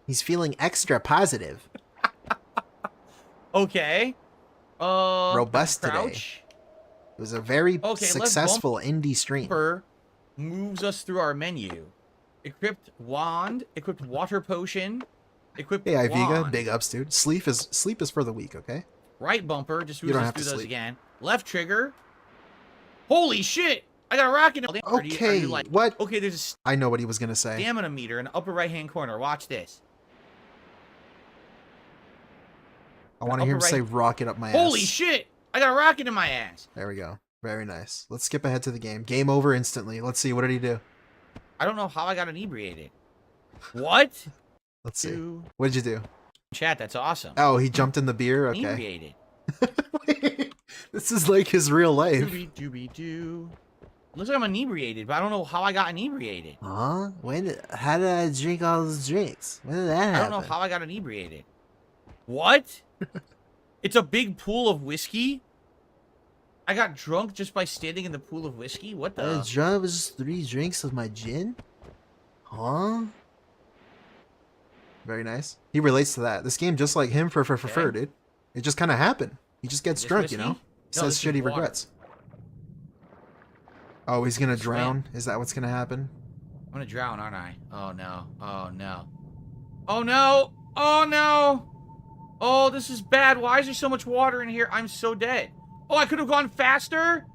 He's feeling extra positive. Okay. Robust today. crouch. It was a very Okay, successful indie stream. Bumper moves us through our menu. Equipped wand, equipped water potion, equipped Hey, Iviga, wand. big ups, dude. Sleep is for the weak, okay? Right bumper. Just You don't let's have do to those sleep. again. Left trigger. Holy shit! I got a rocket. Okay, what? Okay, there's I know what he was gonna a say. stamina meter in the upper right-hand corner. Watch this. I want to hear him say rocket up my ass. Holy shit! I got a rocket in my ass. There we go. Very nice. Let's skip ahead to the game. Game over instantly. Let's see. What did he do? I don't know how I got inebriated. What? Let's see. What did you do? Chat, that's awesome. Oh, he jumped in the beer? Okay. Inebriated. This is like his real life. Doobie-doo. Looks like I'm inebriated, but I don't know how I got inebriated. Huh? How did I drink all those drinks? When did that happen? I don't know how I got inebriated. What? It's a big pool of whiskey? I got drunk just by standing in the pool of whiskey? What the? Drunk was just 3 drinks of my gin? Huh? Very nice. He relates to that. This game just like him for dude. It just kind of happened. He just gets drunk, you know? Says shit he regrets. Oh, he's gonna drown? Is that what's gonna happen? I'm gonna drown, aren't I? Oh no. Oh no. Oh no! Oh no! Oh, this is bad. Why is there so much water in here? I'm so dead. Oh, I could have gone faster?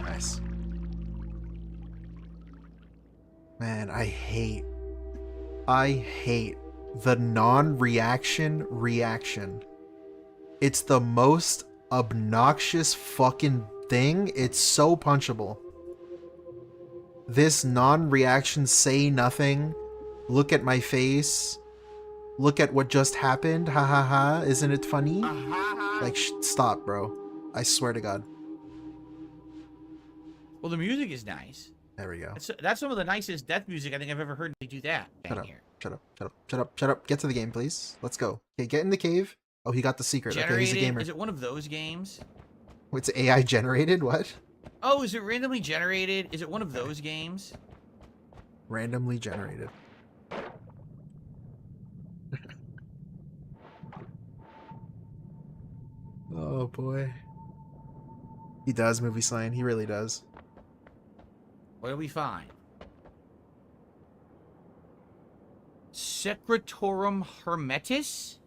Nice. Man, I hate the non-reaction reaction. It's the most obnoxious fucking thing. It's so punchable. This non-reaction, say nothing, look at my face, look at what just happened, ha ha ha, isn't it funny? Like, stop, bro. I swear to God. Well, the music is nice. There we go. That's some of the nicest death music I think I've ever heard they do that. Shut up. Get to the game, please. Let's go. Okay, get in the cave. Oh, he got the secret. Generated? Okay, he's a gamer. Is it one of those games? It's AI generated? What? Oh, is it randomly generated? Is it one of those games? Randomly generated. Oh boy. He does movie sign. He really does. What do we find? Secretorum Hermetis?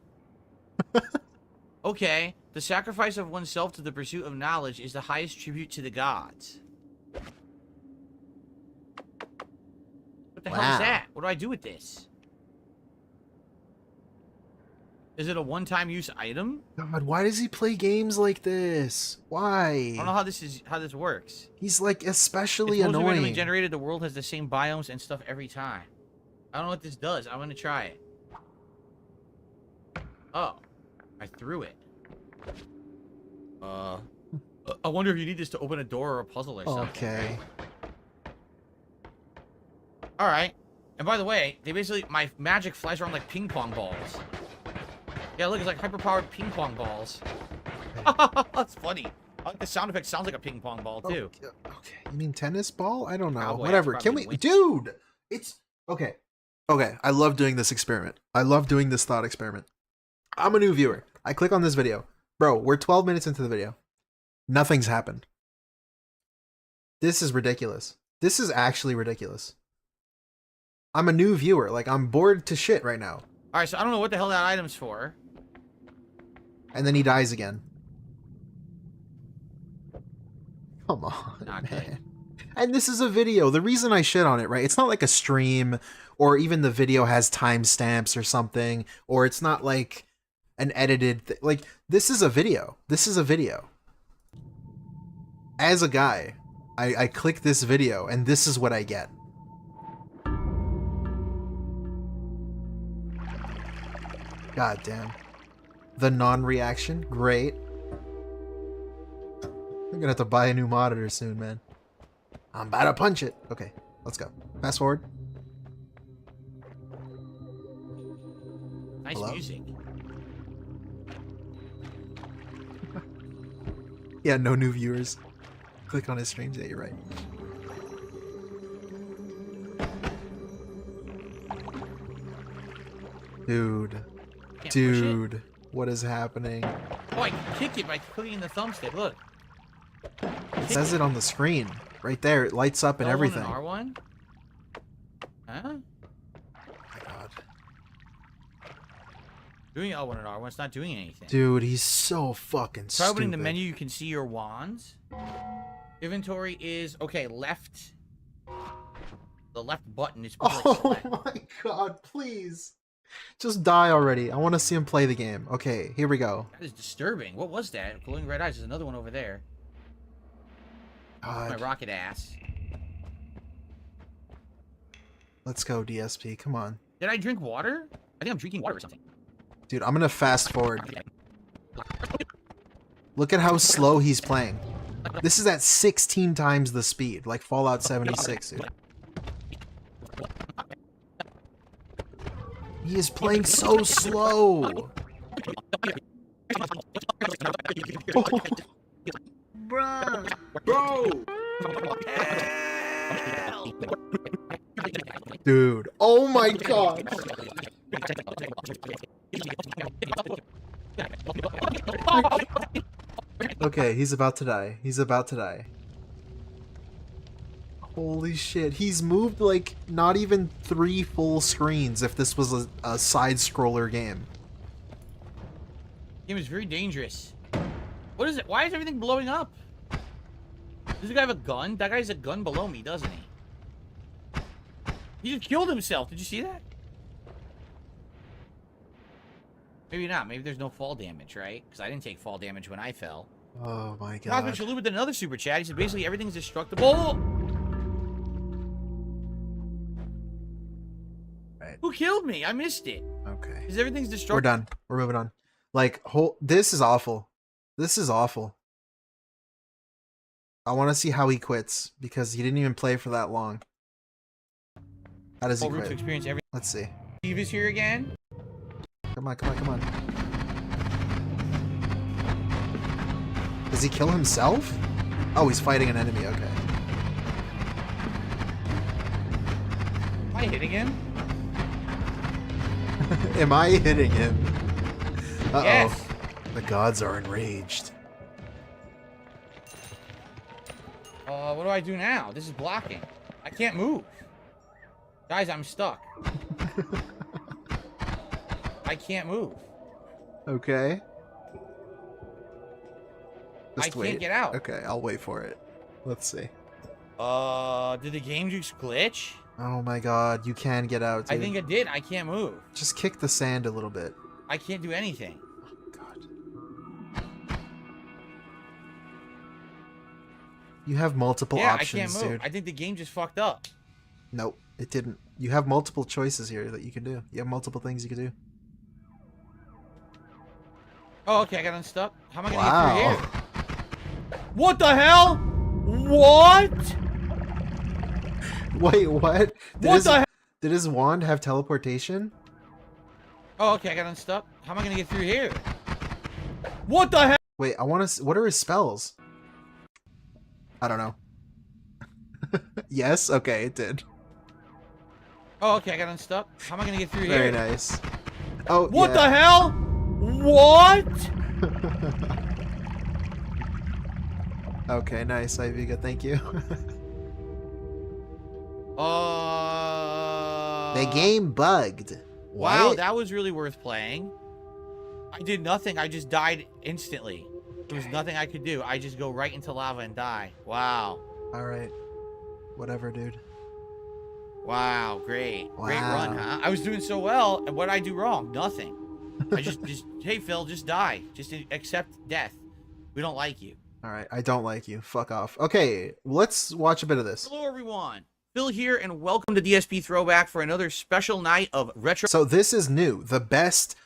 Okay. The sacrifice of oneself to the pursuit of knowledge is the highest tribute to the gods. What the hell is that? What do I do with this? Is it a one-time use item? God, why does he play games like this? Why? I don't know how this works. He's like especially it's annoying. Randomly generated. The world has the same biomes and stuff every time. I don't know what this does. I'm gonna try it. Oh, I threw it. I wonder if you need this to open a door or a puzzle or something. Okay. All right. And by the way, my magic flies around like ping pong balls. Yeah, look, it's like hyper-powered ping pong balls. That's funny. I like the sound effect. Sounds like a ping pong ball too. Okay. You mean tennis ball? I don't know. Cowboy, whatever. Can we, dude? It's okay. Okay. I love doing this experiment. I love doing this thought experiment. I'm a new viewer. I click on this video. Bro, we're 12 minutes into the video. Nothing's happened. This is ridiculous. This is actually ridiculous. I'm a new viewer. Like, I'm bored to shit right now. All right, so I don't know what the hell that item's for. And then he dies again. Come on, Not man. good. And this is a video. The reason I shit on it, right? It's not like a stream, or even the video has timestamps or something, or it's not like an edited like, this is a video. This is a video. As a guy, I click this video, and this is what I get. God damn. The non-reaction, great. I'm gonna have to buy a new monitor soon, man. I'm about to punch it. Okay, let's go. Fast forward. Nice music. Yeah, no new viewers. Click on his streams. Yeah, you're right. Dude, what is happening? Oh, I can kick it by clicking the thumbstick. Look. It says it on the screen. Right there. It lights up and everything. R1 and R1? Huh? Oh my God. Doing L1 and R1, it's not doing anything. Dude, he's so fucking Try opening stupid. the menu, you can see your wands. Inventory is, okay, left. The left button is Oh my god, please. Just die already. I want to see him play the game. Okay, here we go. That is disturbing. What was that? Glowing red eyes. There's another one over there. God. My rocket ass. Let's go, DSP. Come on. Did I drink water? I think I'm drinking water or something. Dude, I'm gonna fast forward. Look at how slow he's playing. This is at 16 times the speed, like Fallout 76, dude. He is playing so slow. Bruh. Bro! Dude, oh my god. Okay, he's about to die. He's about to die. Holy shit, he's moved like not even 3 full screens if this was a side-scroller game. Game is very dangerous. What is it? Why is everything blowing up? Does the guy have a gun? That guy has a gun below me, doesn't he? He just killed himself. Did you see that? Maybe not. Maybe there's no fall damage, right? Because I didn't take fall damage when I fell. Oh my god. Cosmic Shalou with another super chat. He said basically everything's destructible. Right. Who killed me? I missed it. Okay. Because everything's We're destructible. done. We're moving on. Like, this is awful. This is awful. I want to see how he quits because he didn't even play for that long. How does he Root to quit? experience everything. Let's see. Steve is here again. Come on, come on, come on. Does he kill himself? Oh, he's fighting an enemy. Okay. Am I hitting him? Am I hitting him? Uh-oh. Yes. The gods are enraged. What do I do now? This is blocking. I can't move. Guys, I'm stuck. I can't move. Okay. I can't get out. Okay, I'll wait for it. Let's see. Did the game just glitch? Oh my god, you can get out, dude. I think it did. I can't move. Just kick the sand a little bit. I can't do anything. God. You have multiple options, I can't move. dude. I think the game just fucked up. Nope, it didn't. You have multiple choices here that you can do. You have multiple things you can do. Oh, okay, I got unstuck. How am I gonna Wow. get through here? What the hell? What? Wait, what? What the hell? Did his wand have teleportation? Oh, okay, I got unstuck. How am I gonna get through here? What the hell? Wait, I want to. What are his spells? I don't know. Yes. Okay, it did. Oh, okay, I got unstuck. How am I gonna get through Very here? nice. Oh, What yeah. the hell? What? Okay, nice, Iviga. Thank you. The game bugged. Wow, What? that was really worth playing. I did nothing. I just died instantly. There was nothing I could do. I just go right into lava and die. Wow. All right. Whatever, dude. Wow, great. Great Wow. run, huh? I was doing so well, and what did I do wrong? Nothing. I just, hey, Phil, just die. Just accept death. We don't like you. All right, I don't like you. Fuck off. Okay, let's watch a bit of this. Hello, everyone. Phil here, and welcome to DSP Throwback for another special night of retro. So this is new. The best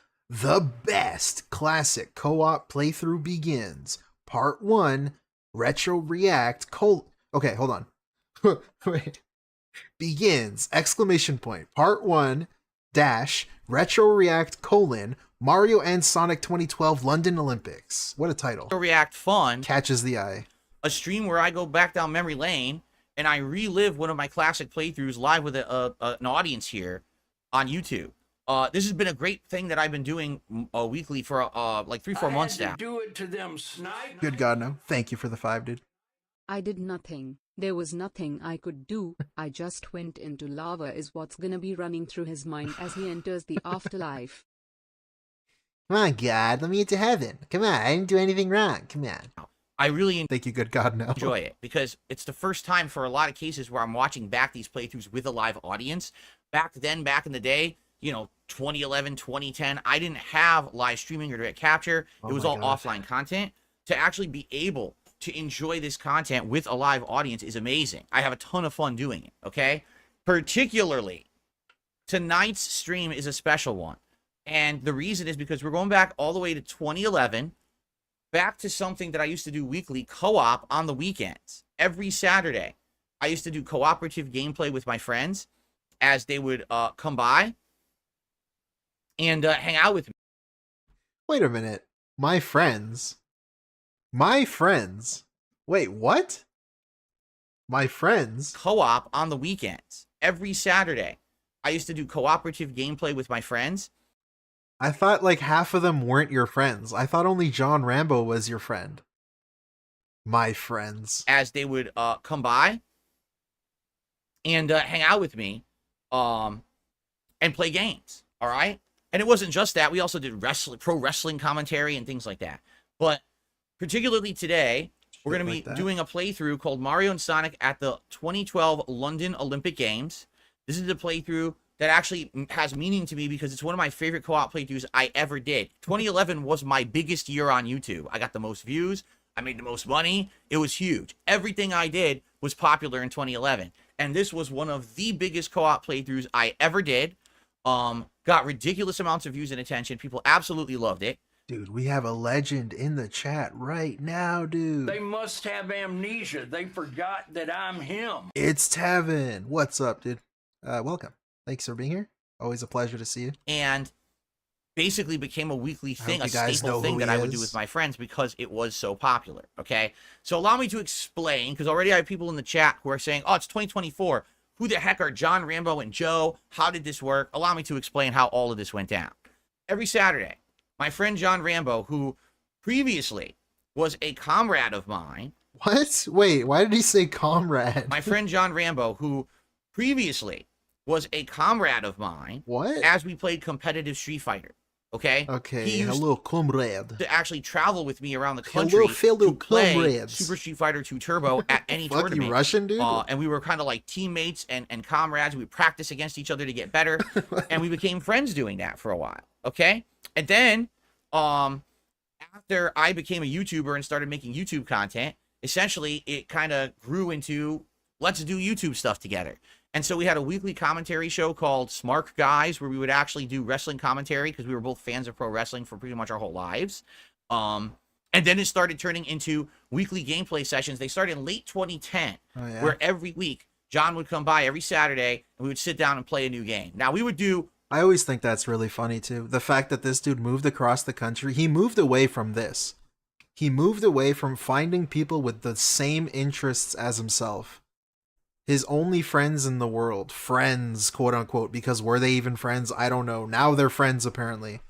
classic co-op playthrough begins. Part 1, Retro React, okay, hold on. Wait. Begins, exclamation point. Part 1, dash, Retro React, Mario and Sonic 2012 London Olympics. What a title. React fun. Catches the eye. A stream where I go back down memory lane and I relive one of my classic playthroughs live with an audience here on YouTube. This has been a great thing that I've been doing weekly for like 3-4 months now. Do it to them, snipe. Good God, no. Thank you for the 5, dude. I did nothing. There was nothing I could do. I just went into lava is what's gonna be running through his mind as he enters the afterlife. Come on, God, let me into heaven. Come on, I didn't do anything wrong. Come on. I really Thank you, good God, no. enjoy it because it's the first time for a lot of cases where I'm watching back these playthroughs with a live audience. Back then, back in the day, you know, 2011, 2010, I didn't have live streaming or direct capture. It was all offline content. To actually be able to enjoy this content with a live audience is amazing. I have a ton of fun doing it, okay? Particularly, tonight's stream is a special one. And the reason is because we're going back all the way to 2011, back to something that I used to do weekly, co-op on the weekends. Every Saturday, I used to do cooperative gameplay with my friends as they would come by and hang out with me. Wait a minute. My friends? My friends? Wait, what? My friends? Co-op on the weekends. Every Saturday, I used to do cooperative gameplay with my friends. I thought like half of them weren't your friends. I thought only John Rambo was your friend. My friends. As they would come by and hang out with me and play games, all right? And it wasn't just that. We also did pro wrestling commentary and things like that. But particularly today, we're going to be doing a playthrough called Mario and Sonic at the 2012 London Olympic Games. This is a playthrough that actually has meaning to me because it's one of my favorite co-op playthroughs I ever did. 2011 was my biggest year on YouTube. I got the most views. I made the most money. It was huge. Everything I did was popular in 2011. And this was one of the biggest co-op playthroughs I ever did. Got ridiculous amounts of views and attention. People absolutely loved it. Dude, we have a legend in the chat right now, dude. They must have amnesia. They forgot that I'm him. It's Tevin. What's up, dude? Welcome. Thanks for being here. Always a pleasure to see you. And basically became a weekly thing, a staple thing that I would do with my friends because it was so popular, okay? So allow me to explain, because already I have people in the chat who are saying, oh, it's 2024. Who the heck are John Rambo and Joe? How did this work? Allow me to explain how all of this went down. Every Saturday, my friend John Rambo, who previously was a comrade of mine. What? Wait, why did he say comrade? My friend John Rambo, who previously was a comrade of mine. What? As we played competitive Street Fighter. Okay? Okay, he used hello, comrade. to actually travel with me around the country to play Super Street Fighter 2 Turbo at any tournament. You Russian, dude? And we were kind of like teammates and comrades. We practiced against each other to get better. And we became friends doing that for a while. Okay? And then, after I became a YouTuber and started making YouTube content, essentially it kind of grew into, let's do YouTube stuff together. And so we had a weekly commentary show called Smart Guys, where we would actually do wrestling commentary because we were both fans of pro wrestling for pretty much our whole lives. And then it started turning into weekly gameplay sessions. They started in late 2010, where every week John would come by every Saturday and we would sit down and play a new game. Now we would do... I always think that's really funny too. The fact that this dude moved across the country, he moved away from this. He moved away from finding people with the same interests as himself. His only friends in the world, friends, quote unquote, because were they even friends? I don't know. Now they're friends apparently.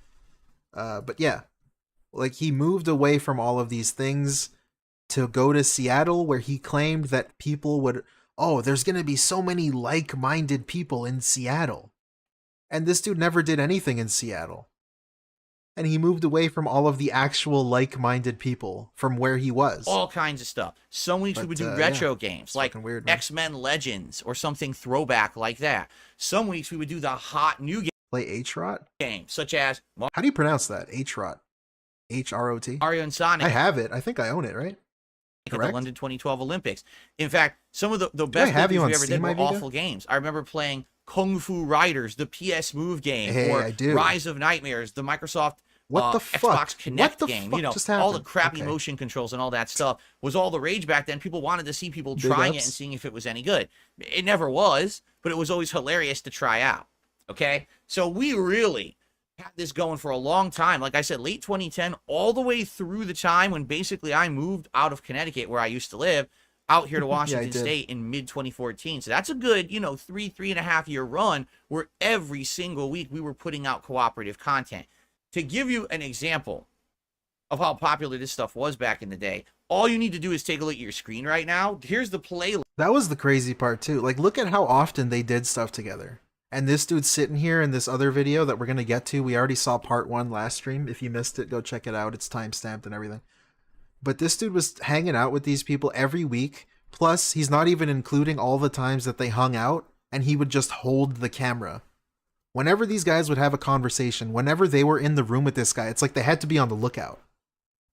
But yeah, like he moved away from all of these things to go to Seattle, where he claimed that people would, oh, there's going to be so many like-minded people in Seattle. And this dude never did anything in Seattle. And he moved away from all of the actual like-minded people from where he was. All kinds of stuff. Some weeks we would do retro games like weird, X-Men Legends or something throwback like that. Some weeks we would do the hot new game. Play H-Rot? Games such as... How do you pronounce that? H-Rot. H-R-O-T? Mario and Sonic. I have it. I think I own it, right? At the London 2012 Olympics. In fact, some of the best movies we ever did were awful games. I remember playing Kung Fu Riders, the PS Move game, or Rise of Nightmares, the Microsoft Xbox Kinect game. You know, all the crappy motion controls and all that stuff was all the rage back then. People wanted to see people trying it and seeing if it was any good. It never was, but it was always hilarious to try out. Okay? So we really had this going for a long time. Like I said, late 2010, all the way through the time when basically I moved out of Connecticut, where I used to live, out here to Washington State in mid-2014. So that's a good, 3.5 year run where every single week we were putting out cooperative content. To give you an example of how popular this stuff was back in the day, all you need to do is take a look at your screen right now. Here's the playlist. That was the crazy part too. Like, look at how often they did stuff together. And this dude's sitting here in this other video that we're going to get to. We already saw part 1 last stream. If you missed it, go check it out. It's timestamped and everything. But this dude was hanging out with these people every week. Plus, he's not even including all the times that they hung out, and he would just hold the camera. Whenever these guys would have a conversation, whenever they were in the room with this guy, it's like they had to be on the lookout.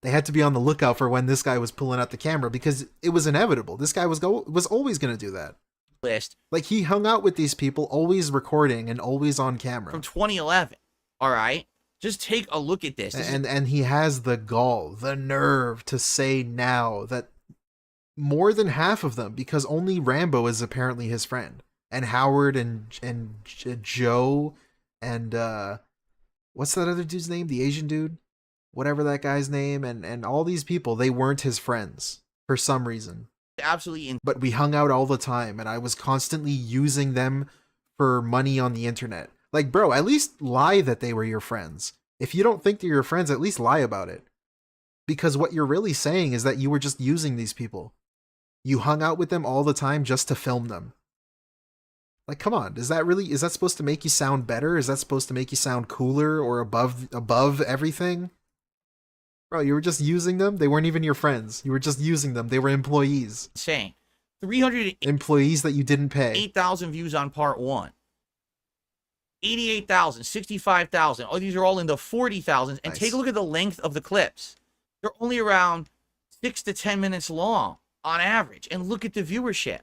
They had to be on the lookout for when this guy was pulling out the camera because it was inevitable. This guy was always going to do that. List. Like, he hung out with these people, always recording and always on camera. From 2011. All right? Just take a look at this. And he has the gall, the nerve to say now that more than half of them, because only Rambo is apparently his friend, and Howard and Joe and what's that other dude's name? The Asian dude? Whatever that guy's name, and all these people, they weren't his friends for some reason. Absolutely. But we hung out all the time, and I was constantly using them for money on the internet. Like, bro, at least lie that they were your friends. If you don't think they're your friends, at least lie about it. Because what you're really saying is that you were just using these people. You hung out with them all the time just to film them. Like, come on, is that supposed to make you sound better? Is that supposed to make you sound cooler or above everything? Bro, you were just using them? They weren't even your friends. You were just using them. They were employees. Saying 300 employees that you didn't pay. 8,000 views on part 1. 88,000, 65,000. Oh, these are all in the 40,000s. And Nice. take a look at the length of the clips. They're only around 6 to 10 minutes long on average. And look at the viewership.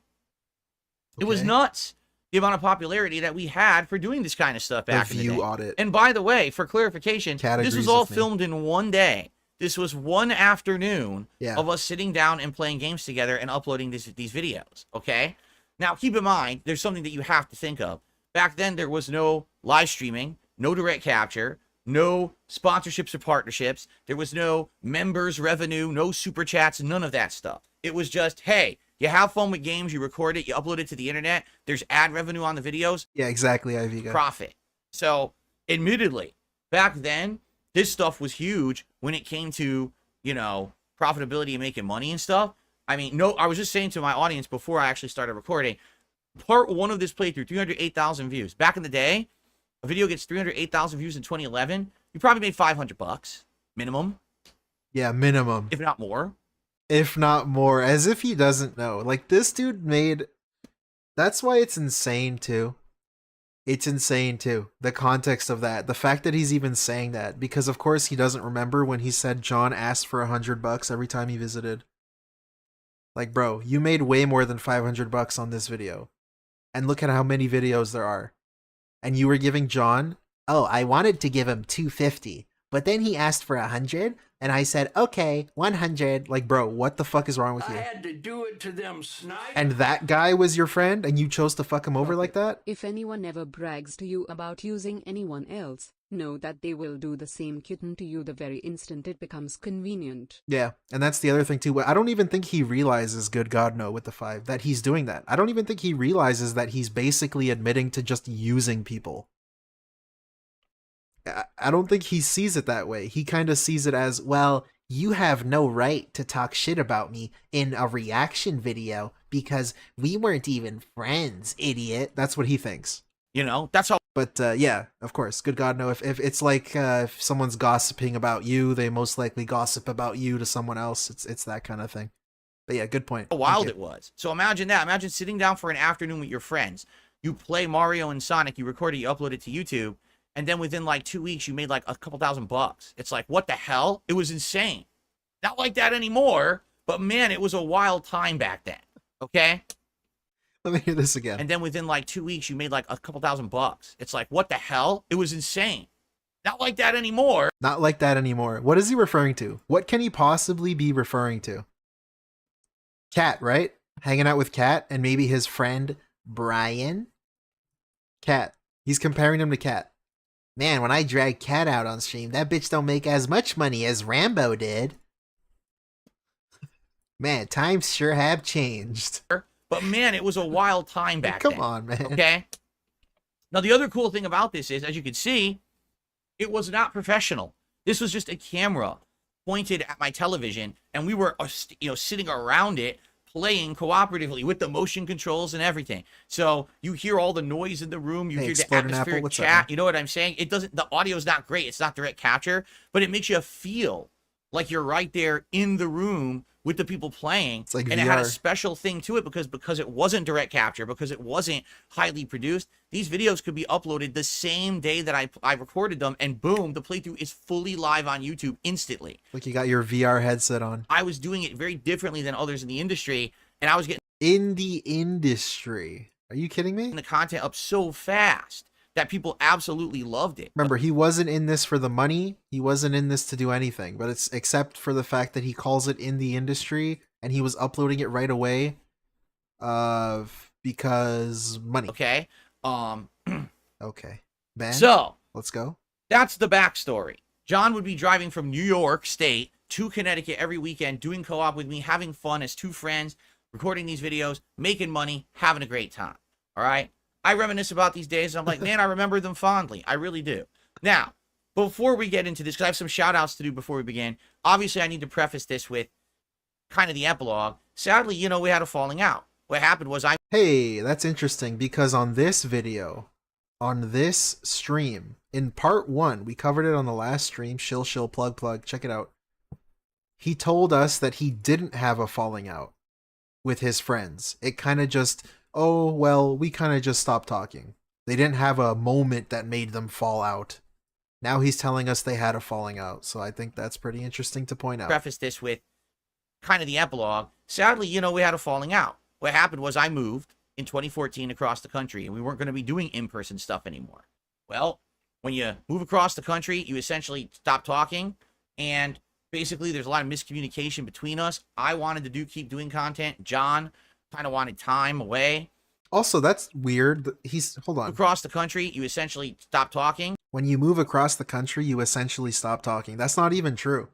It was Okay. nuts, the amount of popularity that we had for doing this kind of stuff back in the view day. audit. And by the way, for clarification, Cat this agrees was all with me. filmed in one day. This was one afternoon Yeah. of us sitting down and playing games together and uploading these videos, okay? Now, keep in mind, there's something that you have to think of. Back then, there was no live streaming, no direct capture, no sponsorships or partnerships. There was no members revenue, no super chats, none of that stuff. It was just, hey, you have fun with games, you record it, you upload it to the internet, there's ad revenue on the videos, Yeah, exactly, Iviga. profit. So, admittedly, back then, this stuff was huge when it came to, you know, profitability and making money and stuff. I mean, no, I was just saying to my audience before I actually started recording, part 1 of this playthrough, 308,000 views. Back in the day, a video gets 308,000 views in 2011, you probably made $500 minimum, Yeah, minimum. if not more. If not more. As if he doesn't know. Like, this dude made... That's why it's insane, too. It's insane, too. The context of that. The fact that he's even saying that. Because, of course, he doesn't remember when he said John asked for $100 every time he visited. Like, bro, you made way more than $500 on this video. And look at how many videos there are. And you were giving John... Oh, I wanted to give him $250. But then he asked for $100, and I said, okay, $100. Like, bro, what the fuck is wrong with I you? had to do it to them snipers. And that guy was your friend, and you chose to fuck him over like that? If anyone ever brags to you about using anyone else, know that they will do the same kitten to you the very instant it becomes convenient. Yeah, and that's the other thing too. I don't even think he realizes, good God no, with the 5, that he's doing that. I don't even think he realizes that he's basically admitting to just using people. I don't think he sees it that way. He kind of sees it as, well, you have no right to talk shit about me in a reaction video because we weren't even friends, idiot. That's what he thinks. You know, that's how... But yeah, of course, good God no. If it's like if someone's gossiping about you, they most likely gossip about you to someone else. It's that kind of thing. But yeah, good point. wild it was. So imagine that. Imagine sitting down for an afternoon with your friends. You play Mario and Sonic, you record it, you upload it to YouTube, and then within like 2 weeks, you made like a couple $1,000. It's like, what the hell? It was insane. Not like that anymore, but man, it was a wild time back then. Okay? Let me hear this again. And then within like 2 weeks, you made like a couple $1,000. It's like, what the hell? It was insane. Not like that anymore. Not like that anymore. What is he referring to? What can he possibly be referring to? Cat, right? Hanging out with Cat and maybe his friend Brian? Cat. He's comparing him to Cat. Man, when I drag Cat out on stream, that bitch don't make as much money as Rambo did. Man, times sure have changed. But man, it was a wild time back then. Come on, man. Okay? Now, the other cool thing about this is, as you can see, it was not professional. This was just a camera pointed at my television, and we were, sitting around it, playing cooperatively with the motion controls and everything. So you hear all the noise in the room, you Hey, hear the Exploding Apple, atmospheric what's up, chat. man? You know what I'm saying? It doesn't, the audio is not great. It's not direct capture, but it makes you feel like you're right there in the room with the people playing. It's like and it had a VR. special thing to it because it wasn't direct capture, because it wasn't highly produced. These videos could be uploaded the same day that I recorded them, and boom, the playthrough is fully live on YouTube instantly. Like you got your VR headset on. I was doing it very differently than others in the industry, and I was getting In the industry. Are you kidding me? the content up so fast that people absolutely loved it. Remember, he wasn't in this for the money. He wasn't in this to do anything, but it's except for the fact that he calls it in the industry and he was uploading it right away because money. Okay. Okay. Ben, So let's go. that's the backstory. John would be driving from New York State to Connecticut every weekend, doing co-op with me, having fun as two friends, recording these videos, making money, having a great time. All right. I reminisce about these days. And I'm like, man, I remember them fondly. I really do. Now, before we get into this, because I have some shout outs to do before we begin, obviously I need to preface this with kind of the epilogue. Sadly, you know, we had a falling out. What happened was Hey, that's interesting because on this video, on this stream, in part 1, we covered it on the last stream, shill, plug, check it out. He told us that he didn't have a falling out with his friends. It kind of just, oh, well, we kind of just stopped talking. They didn't have a moment that made them fall out. Now he's telling us they had a falling out, so I think that's pretty interesting to point out. preface this with kind of the epilogue. Sadly, you know, we had a falling out. What happened was I moved in 2014 across the country, and we weren't going to be doing in-person stuff anymore. Well, when you move across the country, you essentially stop talking, and basically there's a lot of miscommunication between us. I wanted to keep doing content. John kind of wanted time away. Also, that's weird. Hold on. Across the country, you essentially stop talking. When you move across the country, you essentially stop talking. That's not even true.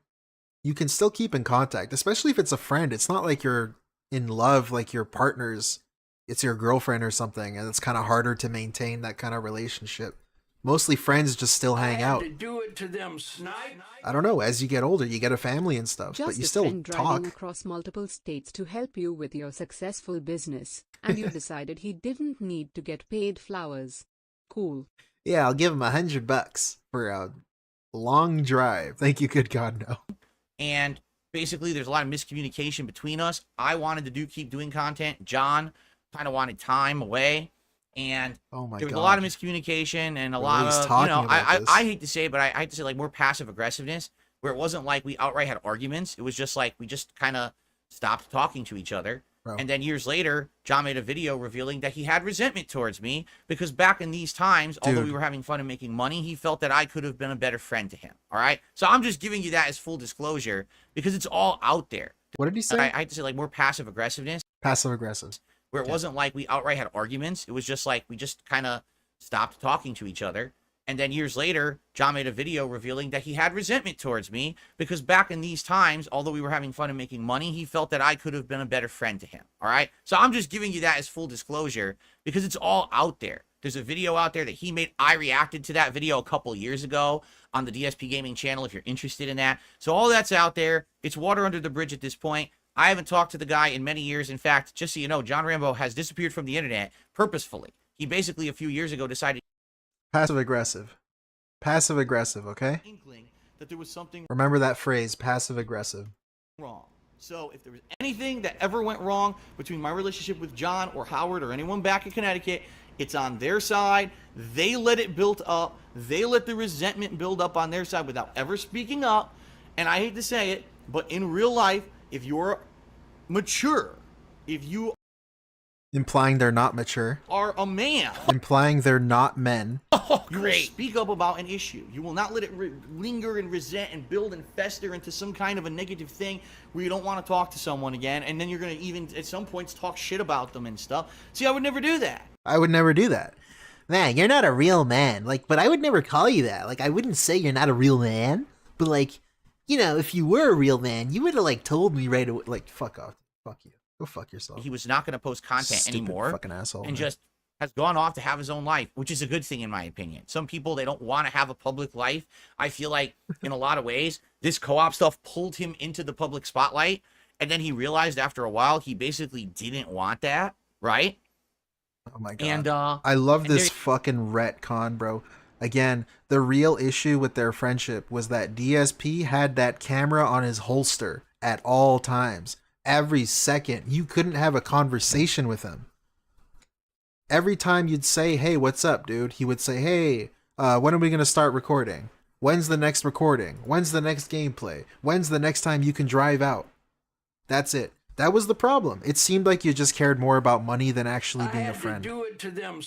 You can still keep in contact, especially if it's a friend. It's not like you're in love, like your partner's, it's your girlfriend or something, and it's kind of harder to maintain that kind of relationship. Mostly friends just still hang out. To do it to them, snipe. I don't know, as you get older, you get a family and stuff, Just but you a still friend driving talk. across multiple states to help you with your successful business, and you decided he didn't need to get paid flowers. Cool. Yeah, I'll give him $100 for a long drive. Thank you, good God, no. And basically there's a lot of miscommunication between us. I wanted to keep doing content. John kind of wanted time away. And oh my there was God. a lot of miscommunication and a lot of, you know, I hate to say it, but I hate to say like more passive aggressiveness, where it wasn't like we outright had arguments. It was just like we just kind of stopped talking to each other. Bro. And then years later, John made a video revealing that he had resentment towards me because back in these times, although we were having fun and making money, he felt that I could have been a better friend to him. All right. So I'm just giving you that as full disclosure because it's all out there. What did he say? I hate to say like more passive aggressiveness. Passive aggressive. Where it wasn't like we outright had arguments. It was just like we just kind of stopped talking to each other. And then years later, John made a video revealing that he had resentment towards me because back in these times, although we were having fun and making money, he felt that I could have been a better friend to him. All right. So I'm just giving you that as full disclosure because it's all out there. There's a video out there that he made. I reacted to that video a couple years ago on the DSP Gaming channel if you're interested in that. So all that's out there. It's water under the bridge at this point. I haven't talked to the guy in many years. In fact, just so you know, John Rambo has disappeared from the internet purposefully. He basically a few years ago decided Passive aggressive. Passive aggressive, okay? inkling that there was something Remember that phrase, passive aggressive. wrong. So if there was anything that ever went wrong between my relationship with John or Howard or anyone back in Connecticut, it's on their side. They let it build up. They let the resentment build up on their side without ever speaking up. And I hate to say it, but in real life, if you're mature, if you Implying they're not mature. are a man, Implying they're not men. you will speak up about an issue. You will not let it linger and resent and build and fester into some kind of a negative thing where you don't want to talk to someone again, and then you're going to even at some points talk shit about them and stuff. See, I would never do that. I would never do that. Man, you're not a real man. Like, but I would never call you that. Like, I wouldn't say you're not a real man. But like, you know, if you were a real man, you would have like told me right away. Like, fuck off. Fuck you. Go fuck yourself. He was not going to post content Stupid anymore. fucking asshole. And man. just has gone off to have his own life, which is a good thing in my opinion. Some people, they don't want to have a public life. I feel like in a lot of ways, this co-op stuff pulled him into the public spotlight. And then he realized after a while he basically didn't want that, right? Oh my god. And I love this fucking retcon, bro. Again, the real issue with their friendship was that DSP had that camera on his holster at all times. Every second, you couldn't have a conversation with him. Every time you'd say, hey, what's up, dude? He would say, hey, when are we going to start recording? When's the next recording? When's the next gameplay? When's the next time you can drive out? That's it. That was the problem. It seemed like you just cared more about money than actually being a friend. Do it to them,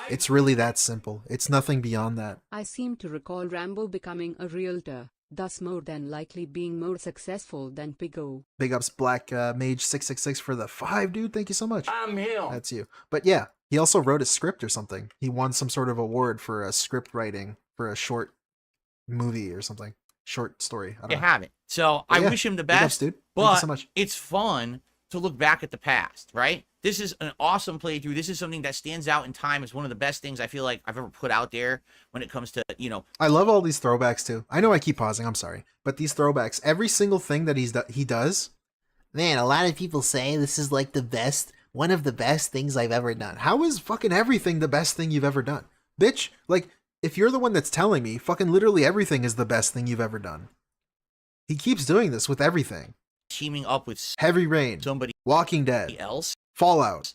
It's really that simple. It's nothing beyond that. I seem to recall Rambo becoming a realtor, thus more than likely being more successful than Pigo. Big ups Black Mage 666 for the 5, dude. Thank you so much. I'm him. That's you. But yeah, he also wrote a script or something. He won some sort of award for a script writing for a short movie or something. Short story. I don't know. have it. So I wish him the best, ups, dude. Thank you but so much. it's fun to look back at the past, right? This is an awesome playthrough. This is something that stands out in time as one of the best things I feel like I've ever put out there when it comes to, you know. I love all these throwbacks too. I know I keep pausing, I'm sorry. But these throwbacks, every single thing that he does, man, a lot of people say this is like the best, one of the best things I've ever done. How is fucking everything the best thing you've ever done? Bitch, like, if you're the one that's telling me, fucking literally everything is the best thing you've ever done. He keeps doing this with everything. Teaming up with Heavy Rain, somebody Walking Dead, else, Fallout,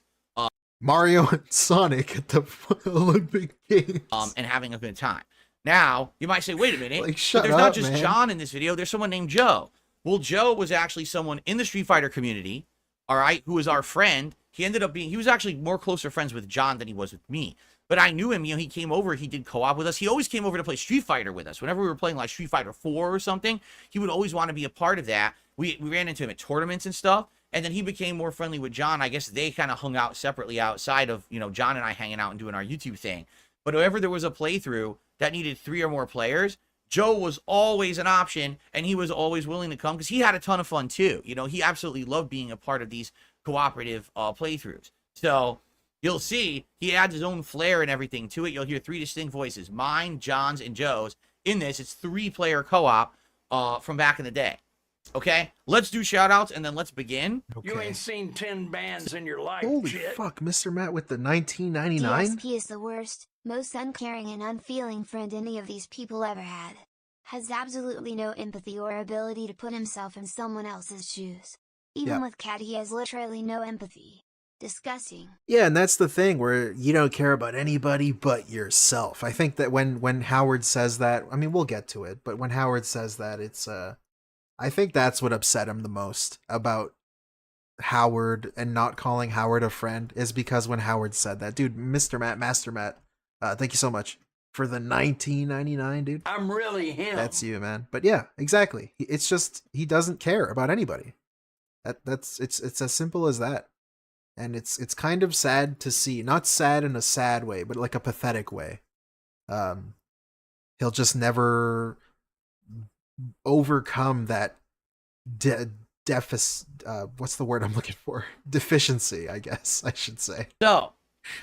Mario and Sonic at the Olympic Games, and having a good time. Now, you might say, wait a minute, like, shut but there's up, not just man. John in this video, there's someone named Joe. Well, Joe was actually someone in the Street Fighter community, all right, who was our friend. He ended up being, he was actually more closer friends with John than he was with me. But I knew him, you know, he came over, he did co-op with us. He always came over to play Street Fighter with us. Whenever we were playing like Street Fighter 4 or something, he would always want to be a part of that. We ran into him at tournaments and stuff. And then he became more friendly with John. I guess they kind of hung out separately outside of, you know, John and I hanging out and doing our YouTube thing. But whenever there was a playthrough that needed 3 or more players, Joe was always an option, and he was always willing to come because he had a ton of fun too. You know, he absolutely loved being a part of these cooperative playthroughs. So you'll see he adds his own flair and everything to it. You'll hear 3 distinct voices, mine, John's, and Joe's. In this, it's 3-player co-op from back in the day. Okay, let's do shout-outs, and then let's begin. Okay. You ain't seen 10 bands in your life, Holy shit. fuck, Mr. Matt with the 1999? DSP is the worst, most uncaring and unfeeling friend any of these people ever had. Has absolutely no empathy or ability to put himself in someone else's shoes. Even with Cat, he has literally no empathy. Disgusting. Yeah, and that's the thing where you don't care about anybody but yourself. I think that when Howard says that, I mean, we'll get to it, but when Howard says that, it's I think that's what upset him the most about Howard and not calling Howard a friend, is because when Howard said that, dude, Mr. Matt, Master Matt, thank you so much for the 1999, dude. I'm really him. That's you, man. But yeah, exactly. It's just, he doesn't care about anybody. It's as simple as that. And it's kind of sad to see, not sad in a sad way, but like a pathetic way. He'll just never overcome that deficit. What's the word I'm looking for? Deficiency, I guess I should say. So,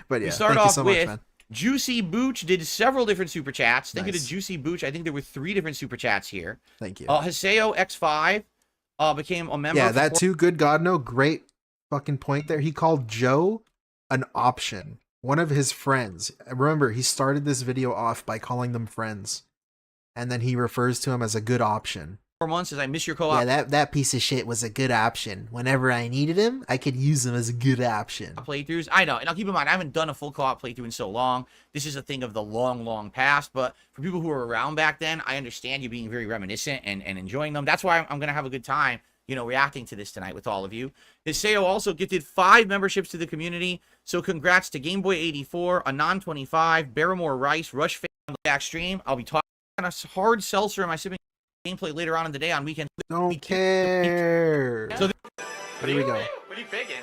but yeah, we start thank you off so with much, man. Juicy Booch did several different super chats. Thank you Nice. to Juicy Booch. I think there were 3 different super chats here. Thank you. Haseo X5 became a member. Yeah, that too. Good God, no, great fucking point there. He called Joe an option. One of his friends. Remember, he started this video off by calling them friends, and then he refers to him as a good option. 4 months says, I miss your co-op. Yeah, that piece of shit was a good option. Whenever I needed him, I could use him as a good option. Playthroughs. I know, and I'll keep in mind, I haven't done a full co-op playthrough in so long. This is a thing of the long, long past, but for people who were around back then, I understand you being very reminiscent and enjoying them. That's why I'm going to have a good time, you know, reacting to this tonight with all of you. Hiseo also gifted 5 memberships to the community, so congrats to Gameboy84, Anon25, Barrymore Rice, Rush Fan on the back stream. I'll be talking about a hard seltzer in my sipping gameplay later on in the day on weekends. Don't care. So Here we go. What are you picking?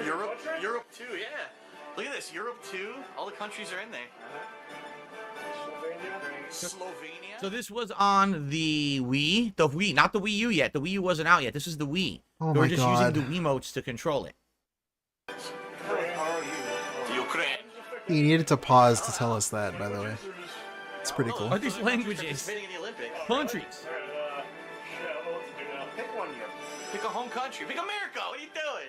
Europe 2, yeah. Look at this, Europe 2. All the countries are in there. Slovenia. So this was on the Wii, not the Wii U yet. The Wii U wasn't out yet. This is the Wii. Oh They were my just God. using the Wiimotes to control it. He needed to pause to tell us that, by the way. It's pretty cool. Are these languages? Countries. Pick a home country. Pick America. What are you doing?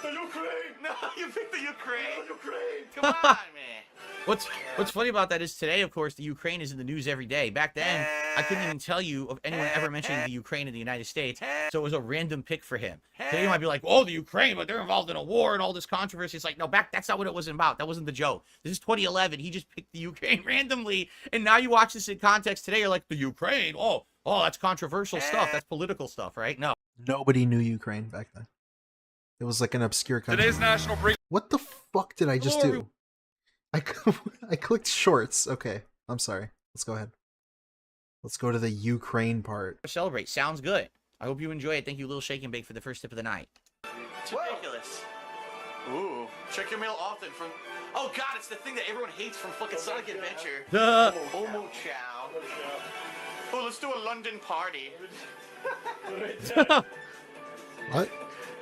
The Ukraine! No, you picked the Ukraine. Ukraine! Come on, man. What's funny about that is today, of course, the Ukraine is in the news every day. Back then, I couldn't even tell you of anyone ever mentioning the Ukraine in the United States, so it was a random pick for him. Today you might be like, oh, the Ukraine, but they're involved in a war and all this controversy. It's like, no, that's not what it was about. That wasn't the joke. This is 2011. He just picked the Ukraine randomly, and now you watch this in context today, you're like, the Ukraine? Oh, that's controversial stuff. That's political stuff, right? No. Nobody knew Ukraine back then. It was like an obscure country. Today's national break. What the fuck did I just do? I clicked shorts. Okay, I'm sorry. Let's go ahead. Let's go to the Ukraine part. Celebrate. Sounds good. I hope you enjoy it. Thank you, Little Shake and Bake, for the first tip of the night. It's ridiculous. Ooh. Check your mail often from... Oh, God, it's the thing that everyone hates from fucking Sonic Adventure. Homo chow. Oh, let's do a London party. What?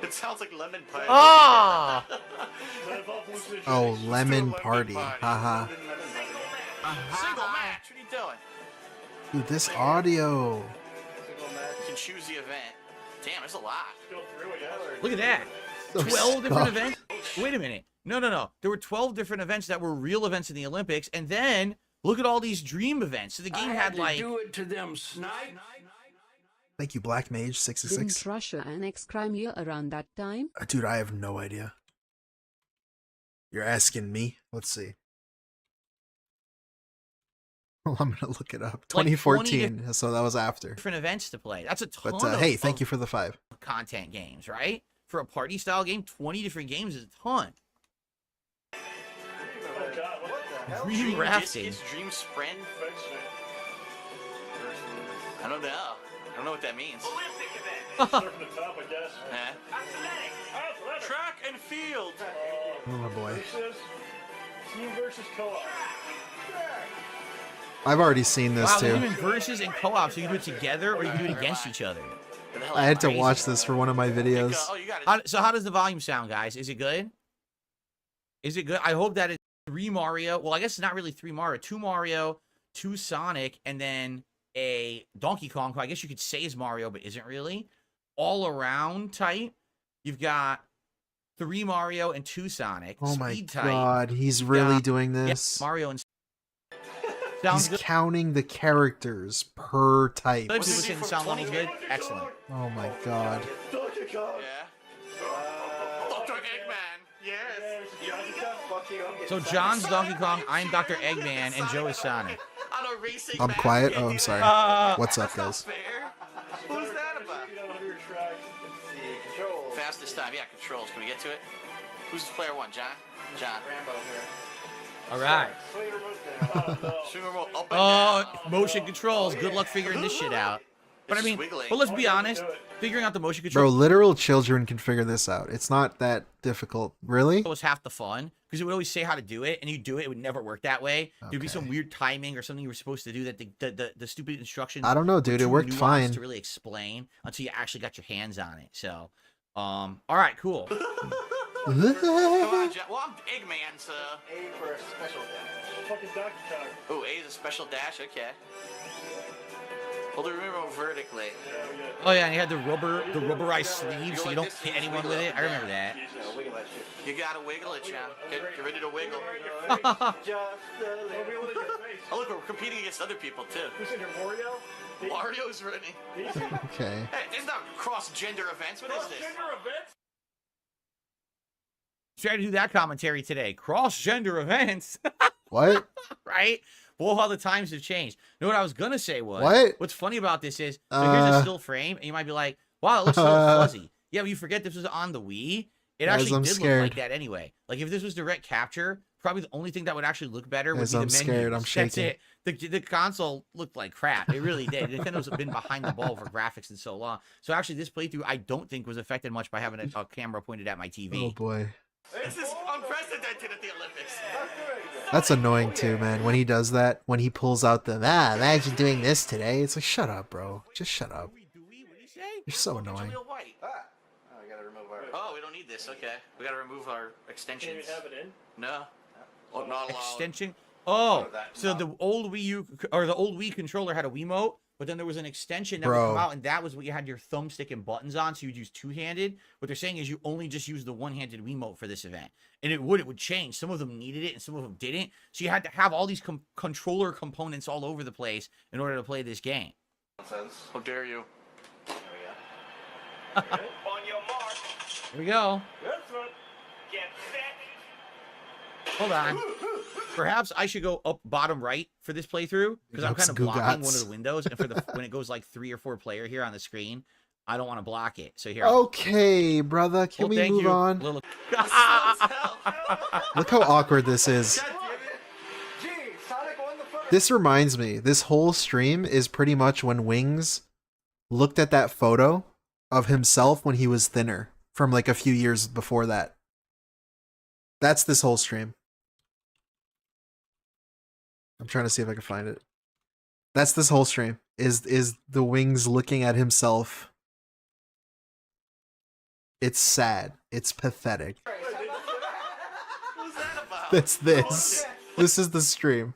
It sounds like lemon party. Oh! Oh, lemon party. Haha. Single match. What are you doing? Dude, this audio. You can choose the event. Damn, there's a lot. Look at that. So 12 different scuffed. events? Wait a minute. No. There were 12 different events that were real events in the Olympics, and then look at all these dream events. So the game had like... do it to them, snipe. Thank you, Black Mage 66. Didn't Russia annex Crimea around that time? Dude, I have no idea. You're asking me? Let's see. Well, I'm gonna look it up. 2014, so that was after. Different events to play. That's a ton But hey, thank you for the 5. content games, right? For a party style game, 20 different games is a ton. Dream rafting. Dream sprint. I don't know. I don't know what that means. Track and field. Oh boy. Team versus co-op. I've already seen this Wow, too. they're doing versus and co-op, so you can do it together or you can do it against each other. I had to watch this for one of my videos. So how does the volume sound, guys? Is it good? Is it good? I hope that it's 3 Mario. Well, I guess it's not really 3 Mario. 2 Mario, 2 Sonic, and then a Donkey Kong, who I guess you could say is Mario, but isn't really. All around type. You've got 3 Mario and 2 Sonic. Oh my Speed type. god, he's really doing this. Mario and He's counting the characters per type. People saying the sound level's good. Excellent. Oh my god. Donkey Kong. Dr. Eggman. Yes. So John's Donkey Kong, I'm Dr. Eggman, and Joe is Sonic. I'm quiet? Oh, I'm sorry. What's up, guys? Who's that about? Fastest time. Yeah, controls. Can we get to it? Who's player 1? John? John. Rambo here. All right. Swing remote up and down. Motion controls. Good luck figuring this shit out. But I mean, but let's be honest. Figuring out the motion Bro, controls literal children can figure this out. It's not that difficult. Really? was half the fun because it would always say how to do it, and you do it. It would never work that way. There'd be some weird timing or something you were supposed to do that the stupid instructions. I don't know, dude. It worked nuanced fine. to really explain until you actually got your hands on it. So, all right, cool. Come on, Jack. Well, I'm Eggman, so. A for a special dash. Fucking Donkey Kong. Oh, A is a special dash. Okay. Hold the remote vertically. Yeah. Oh yeah, and you had the rubberized sleeve, so you don't hit anyone with it. I remember that. You gotta wiggle it, John. Get ready to wiggle. Oh look, we're competing against other people too. Who's in here, Wario? Mario's running. Okay. Hey, there's not cross-gender events. What is this? Cross-gender events? Try to do that commentary today. Cross-gender events. What? Right? Well, how the times have changed. You know what I was gonna say was What? What's funny about this is so here's a still frame, and you might be like, "Wow, it looks so fuzzy." Yeah, but you forget this was on the Wii. It Guys, actually I'm did scared. look like that anyway. Like if this was direct capture, probably the only thing that would actually look better would Guys, be the I'm menus. scared. I'm That's shaking. it. The console looked like crap. It really did. Nintendo's been behind the ball for graphics in so long. So actually, this playthrough I don't think was affected much by having a camera pointed at my TV. Oh boy. This is unprecedented at the Olympics. That's annoying too, man. When he does that, when he pulls out the imagine doing this today. It's like, shut up, bro. Just shut up. You're so annoying. Oh, we don't need this. Okay, we gotta remove our extensions. Have it in? No. Oh, not allowed. Extension. Oh, so the old Wii U or the old Wii controller had a Wiimote, but then there was an extension that would come out, and that was what you had your thumbstick and buttons on, so you'd use two-handed. What they're saying is you only just use the one-handed Wiimote for this event. And it would change. Some of them needed it, and some of them didn't. So you had to have all these controller components all over the place in order to play this game. How dare you? On your mark. Here we go. Get set. Hold on. Perhaps I should go up bottom right for this playthrough, because I'm kind of blocking one of the windows, and for the when it goes like 3 or 4 player here on the screen, I don't want to block it. So here. Okay, brother, can we move on? Look how awkward this is. This reminds me, this whole stream is pretty much when Wings looked at that photo of himself when he was thinner from like a few years before that. That's this whole stream. I'm trying to see if I can find it. That's this whole stream. Is the Wings looking at himself. It's sad. It's pathetic. What's that about? That's this. This is the stream.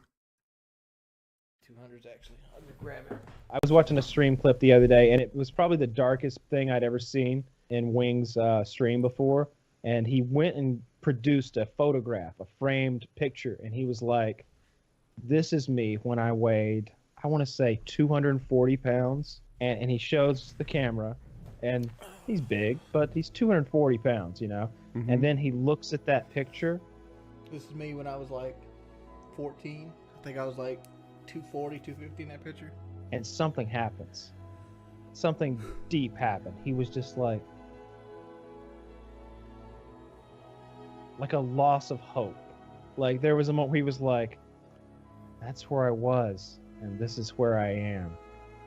200's actually. I'll just grab it. I was watching a stream clip the other day, and it was probably the darkest thing I'd ever seen in Wings' stream before. And he went and produced a photograph, a framed picture, and he was like, "This is me when I weighed, I want to say 240 pounds." And he shows the camera, and he's big, but he's 240 pounds, you know? Mm-hmm. And then he looks at that picture. This is me when I was like 14. I think I was like 240, 250 in that picture. And something happens. Something deep happened. He was just like a loss of hope. Like there was a moment where he was like, that's where I was, and this is where I am.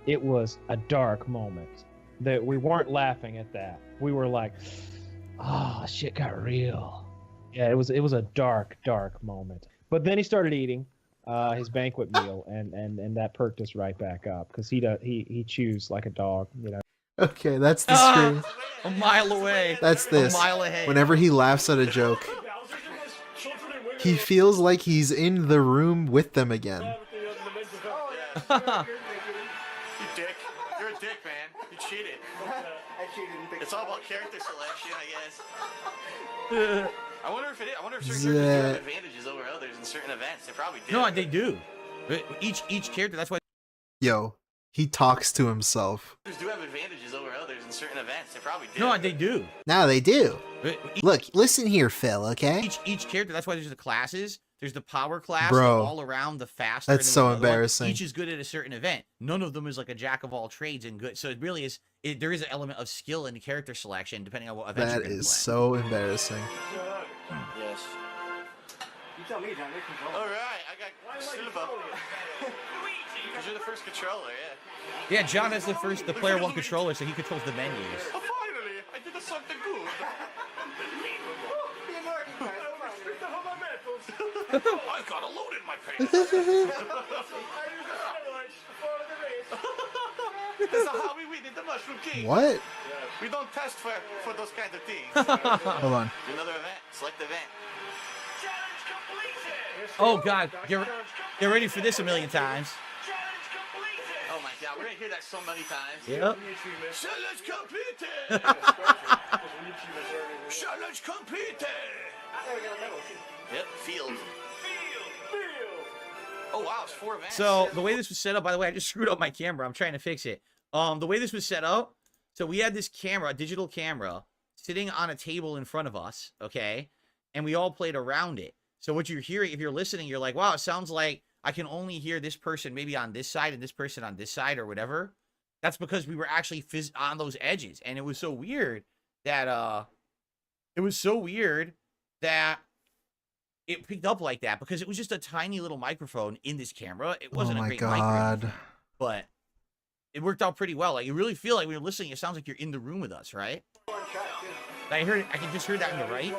It was a dark moment. That we weren't laughing at that. We were like, oh, shit got real. Yeah, it was a dark, dark moment. But then he started eating his banquet meal, and that perked us right back up, because he chews like a dog, you know. Okay, that's the stream. A mile away. That's this. A mile ahead. Whenever he laughs at a joke, he feels like he's in the room with them again. You dick. You're a dick, man. You cheated. I cheated. It's all about character selection, I guess. I wonder if certain characters do have advantages over others in certain events. They probably do. No, they do. Each character. That's why. Yo, he talks to himself. Do have advantages over others in certain events. They probably do. No, they do. No, they do. Look, listen here, Phil. Okay. Each character. That's why there's the classes. There's the power class. Bro, all around the faster. That's so embarrassing. Each is good at a certain event. None of them is like a jack of all trades and good. So it really is. There is an element of skill in character selection depending on what event you're That gonna is play. so embarrassing. Yes. You tell me, John. All right, I got Silva. Because you're the first controller, yeah. Yeah, John is the player one controller, so he controls the menus. Oh, finally, I did something good. I got a load in my pants. This is how we win in the Mushroom King. What? We don't test for those kind of things. Hold on. Another event. Select event. Oh God, get ready for this a million times. Oh my God, we're gonna hear that so many times. Yep. Challenge completed. Challenge completed. Yep, field. Oh wow, it's 4 events. So the way this was set up, by the way, I just screwed up my camera. I'm trying to fix it. The way this was set up, so we had this camera, a digital camera, sitting on a table in front of us, okay? And we all played around it. So what you're hearing, if you're listening, you're like, wow, it sounds like I can only hear this person maybe on this side and this person on this side or whatever. That's because we were actually on those edges. And it was so weird that, it picked up like that because it was just a tiny little microphone in this camera. It wasn't a great microphone, but it worked out pretty well. Like you really feel like when you're listening, it sounds like you're in the room with us, right? I can just hear that on the right,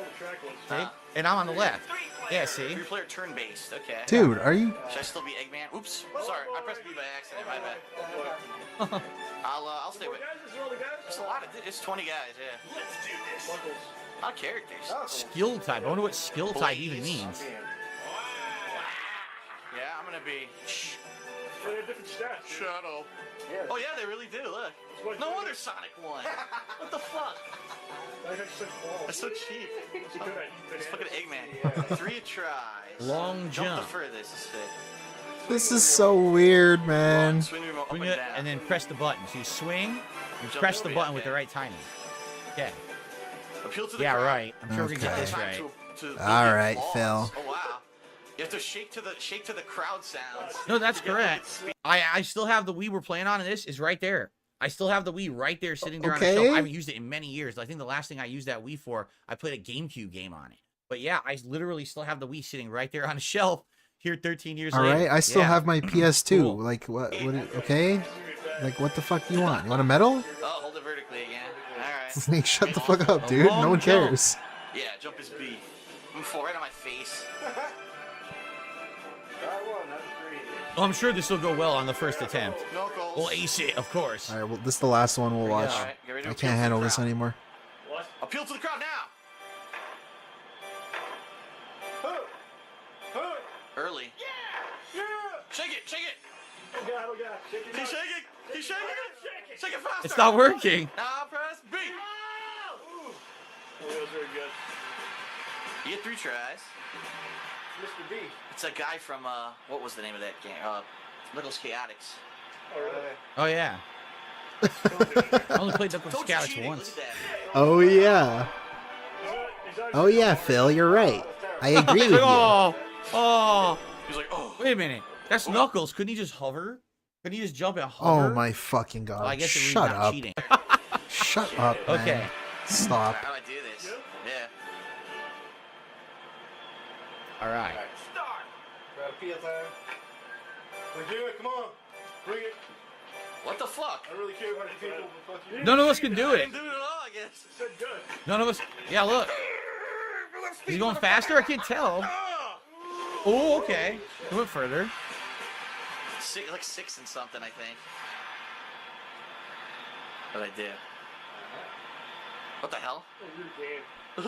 see? And I'm on the left. Yeah, see? 3-player turn-based. Okay. Dude, are you? Should I still be Eggman? Oops. Sorry, I pressed B by accident. My bad. I'll stay with. It's a lot of. It's 20 guys. Yeah. Let's do this. A lot of characters. Skill type. I wonder what skill type even means. Yeah, I'm gonna be. They have different stats. Shadow. Oh yeah, they really do. Look. No wonder Sonic won. What the fuck? That's so cheap. It's fucking Eggman. 3 tries. Long Jump jump. the furthest. Is it? This is so weird, man. Swing remote up Swing and it down. and then press the button. So you swing, you Jump press the over, button yeah, with the okay. right timing. Okay. Appeal to the Yeah, crowd. right. I'm sure we can get Okay. this right. All right, applause. Phil. Oh wow. You have to shake to the crowd sounds. No, that's correct. I still have the Wii we're playing on, and this is right there. I still have the Wii right there sitting there on a Okay. shelf. I haven't used it in many years. I think the last thing I used that Wii for, I played a GameCube game on it. But yeah, I literally still have the Wii sitting right there on a shelf here 13 years All later. right, I still Yeah. have my PS2. Cool. Like what? Okay. Like what the fuck do you want? You want a medal? Oh, hold it vertically again. All right. Snake, shut the fuck up, dude. No one cares. Yeah, jump is B. I'm full right on my face. Oh, I'm sure this will go well on the first attempt. Knuckles. We'll ace it, of course. All right, well, this is the last one we'll watch. All right, get ready to I appeal can't to handle the this crowd. anymore. What? Appeal to the crowd now. Early. Yeah! Shake it, shake it. Oh god, oh god. Shake it. He's shaking. He's shaking it. Shake it faster. It's not working. Now press B. Oh, that was very good. You get 3 tries. Mr. B. It's a guy from what was the name of that game? Knuckles Chaotix. Oh, really? Oh, yeah. I only played Knuckles Don't Scouts cheating. once. Look at that. Oh yeah. Is that Oh yeah, Phil, you're right. I agree with you. Oh, oh. He's like, oh. Wait a minute. That's Knuckles. Couldn't he just hover? Couldn't he just jump and hover? Oh my fucking god. Well, I guess it was Shut not up. cheating. Shut up, man. Okay. Stop. How do I do this? Yeah. All right. Start! Grab appeal time. We do it, come on. Bring it. What the fuck? I don't really care about the people, but fuck you. None of us can do I it. didn't do it at all, I guess. Said good. None of us. Yeah, look. Is he going faster? I can't tell. Oh, okay. He went further. Like 6 and something, I think. What I do? What the hell? Oh, weird game. He's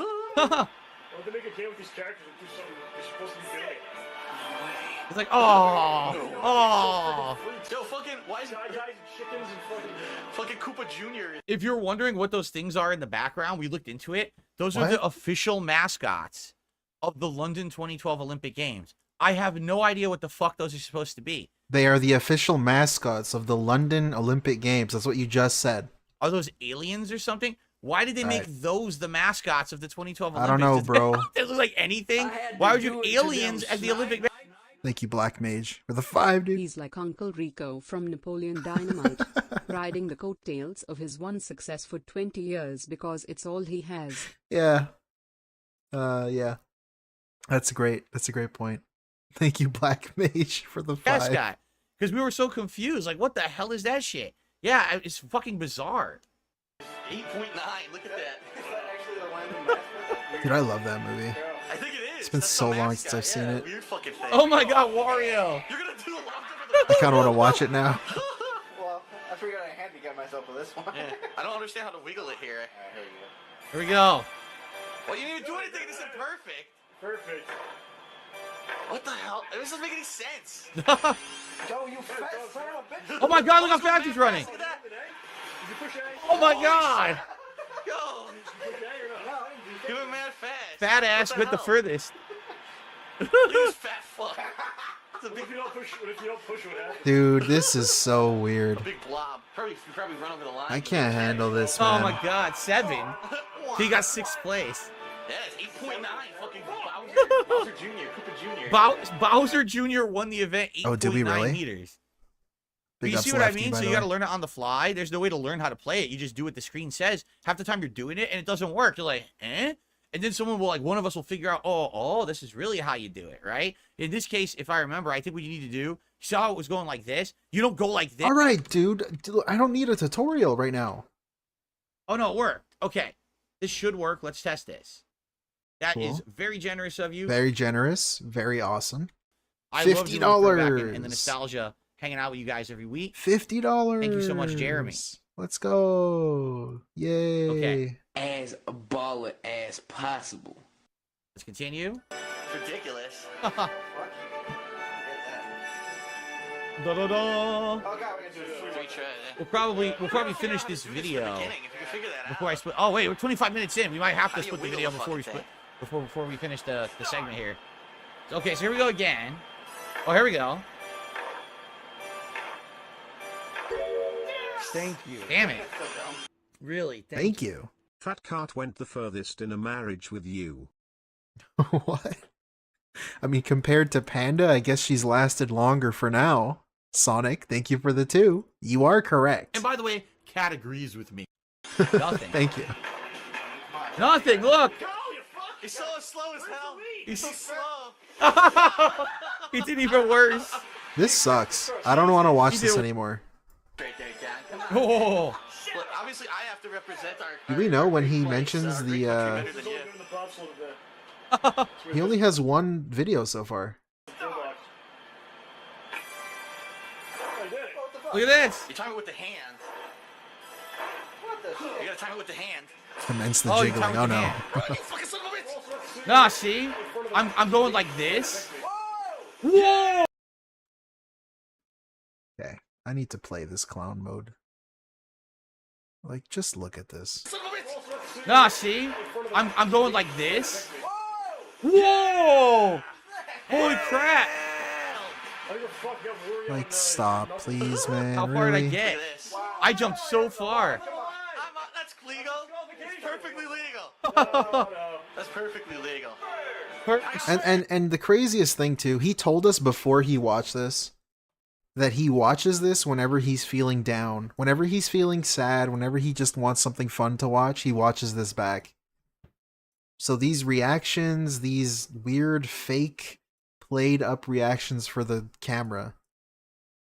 Well, they make a game with these characters and do something they're supposed to be doing. like, oh, oh. Yo, fucking, why is Guys and chickens and fucking Koopa Jr. If you're wondering what those things are in the background, we looked into it. Those are What? the official mascots of the London 2012 Olympic Games. I have no idea what the fuck those are supposed to be. They are the official mascots of the London Olympic Games. That's what you just said. Are those aliens or something? Why did they make those the mascots of the 2012 Olympics? I don't know, bro. They look like anything. Why would you have aliens as the Olympic? Thank you, Black Mage, for the 5, dude. He's like Uncle Rico from Napoleon Dynamite, riding the coattails of his one success for 20 years because it's all he has. Yeah. Yeah. That's a great point. Thank you, Black Mage, for the 5. Mascot. Because we were so confused. Like, what the hell is that shit? Yeah, it's fucking bizarre. 8.9, look at that. Dude, I love that movie. I think it is. It's been That's so the long mascot, since I've seen yeah, it. Weird fucking thing. Oh my god, Wario! You're gonna do a lot I kind of want to watch it now. Well, I figured I handicap myself with this one. Yeah. I don't understand how to wiggle it here. Alright, here you go. Here we go. Well, you didn't even do anything. This is perfect. Perfect. What the hell? This doesn't make any sense. Yo, you fat son of a bitch! Oh my god, look how fast he's running! Look at that. Did you push A? Oh my god! Go. Push A or not? No, I didn't do Give him mad fast. Fat ass What went the hell? furthest. Look at this fat fuck. It's a What big, if you don't push? What if you don't push? What happens? Dude, this is so weird. big blob. You probably run over the line. I can't handle this, Oh man. my god, 7. He got 6th place. Yeah, it's 8.9. Fucking Bowser Jr. Koopa Jr. Bowser Jr. won the event 8.9 Oh, did we really? meters. Big You ups see what I Lefty, mean? by So the you got to way. learn it on the fly. There's no way to learn how to play it. You just do what the screen says. Half the time you're doing it and it doesn't work. You're like, eh? And then someone will, like, one of us will figure out, oh, this is really how you do it, right? In this case, if I remember, I think what you need to do, you saw how it was going like this? You don't go like this. All right, dude. I don't need a tutorial right now. Oh, no, it worked. Okay. This should work. Let's test this. That is Cool. very generous of you. Very generous. Very awesome. I love doing Throwback and the $50. nostalgia, hanging out with you guys every week. $50. Thank you so much, Jeremy. Let's go. Yay. Okay. As baller as possible. Let's continue. It's ridiculous. Da da da. Oh god, we're gonna do it. We'll probably finish this video before I split. Oh wait, we're 25 minutes in. We might have to split the video before we finish the segment here. Okay, so here we go again. Oh, here we go. Thank you. Damn it. Really? Thank you. Fat Cart went the furthest in a marriage with you. What? I mean, compared to Panda, I guess she's lasted longer for now. Sonic, thank you for the 2. You are correct. And by the way, Cat agrees with me. Nothing. Thank you. Nothing. Look. He's so slow as hell. He's so slow. He did even worse. This sucks. I don't want to watch this anymore. Right there, Jack. Come on. Oh. Look, obviously I have to represent our. Do we know when he mentions the he only has 1 video so far. Look at this. You time it with the hand. You gotta time it with the hand. Commence the you jiggling. Oh no. Nah, see? I'm going like this. Whoa! Okay, I need to play this clown mode. Like, just look at this. Nah, see? I'm going like this. Whoa! Holy crap! Like, stop, please, man. How far really? did I get? I jumped so far. That's legal. It's perfectly legal. That's perfectly legal. And the craziest thing too, he told us before he watched this that he watches this whenever he's feeling down, whenever he's feeling sad, whenever he just wants something fun to watch, he watches this back. So these reactions, these weird fake played up reactions for the camera.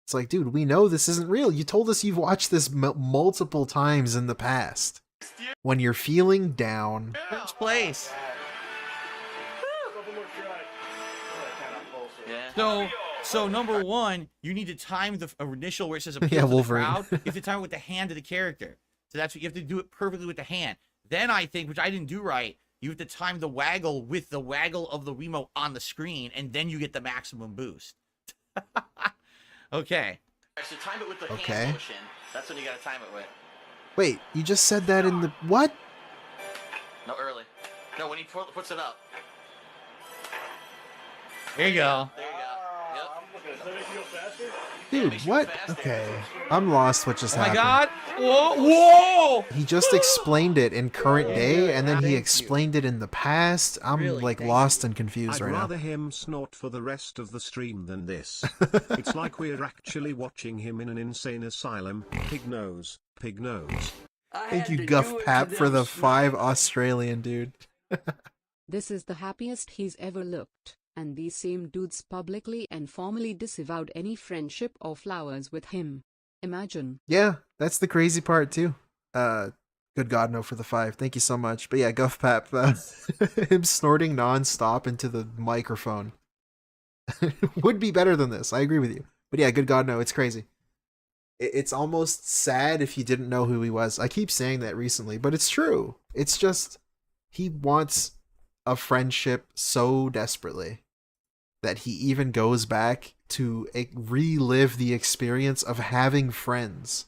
It's like, dude, we know this isn't real. You told us you've watched this multiple times in the past. When you're feeling down. First place. So number 1, you need to time the initial where it says appeal to the crowd. You have to time it with the hand of the character. So that's what you have to do it perfectly with the hand. Then I think, which I didn't do right, you have to time the waggle with the waggle of the remote on the screen, and then you get the maximum boost. Okay. So time it with the hand motion. That's when you gotta time it with. Wait, you just said that in the what? No, early. No, when he puts it up. There you go. There you go. Dude, what? Okay. I'm lost what just happened. Oh my god! Whoa! He just explained it in current day, and then he explained it in the past. I'm like lost and confused right now. I'd rather him snort for the rest of the stream than this. It's like we're actually watching him in an insane asylum. Pig nose, pig nose. Thank you, Guff Pap, for the 5 Australian, dude. This is the happiest he's ever looked. And these same dudes publicly and formally disavowed any friendship or flowers with him. Imagine. Yeah, that's the crazy part too. Good God, no for the 5. Thank you so much. But yeah, Guff Pap, him snorting non-stop into the microphone would be better than this. I agree with you. But yeah, good God, no, it's crazy. It's almost sad if you didn't know who he was. I keep saying that recently, but it's true. It's just, he wants a friendship so desperately that he even goes back to relive the experience of having friends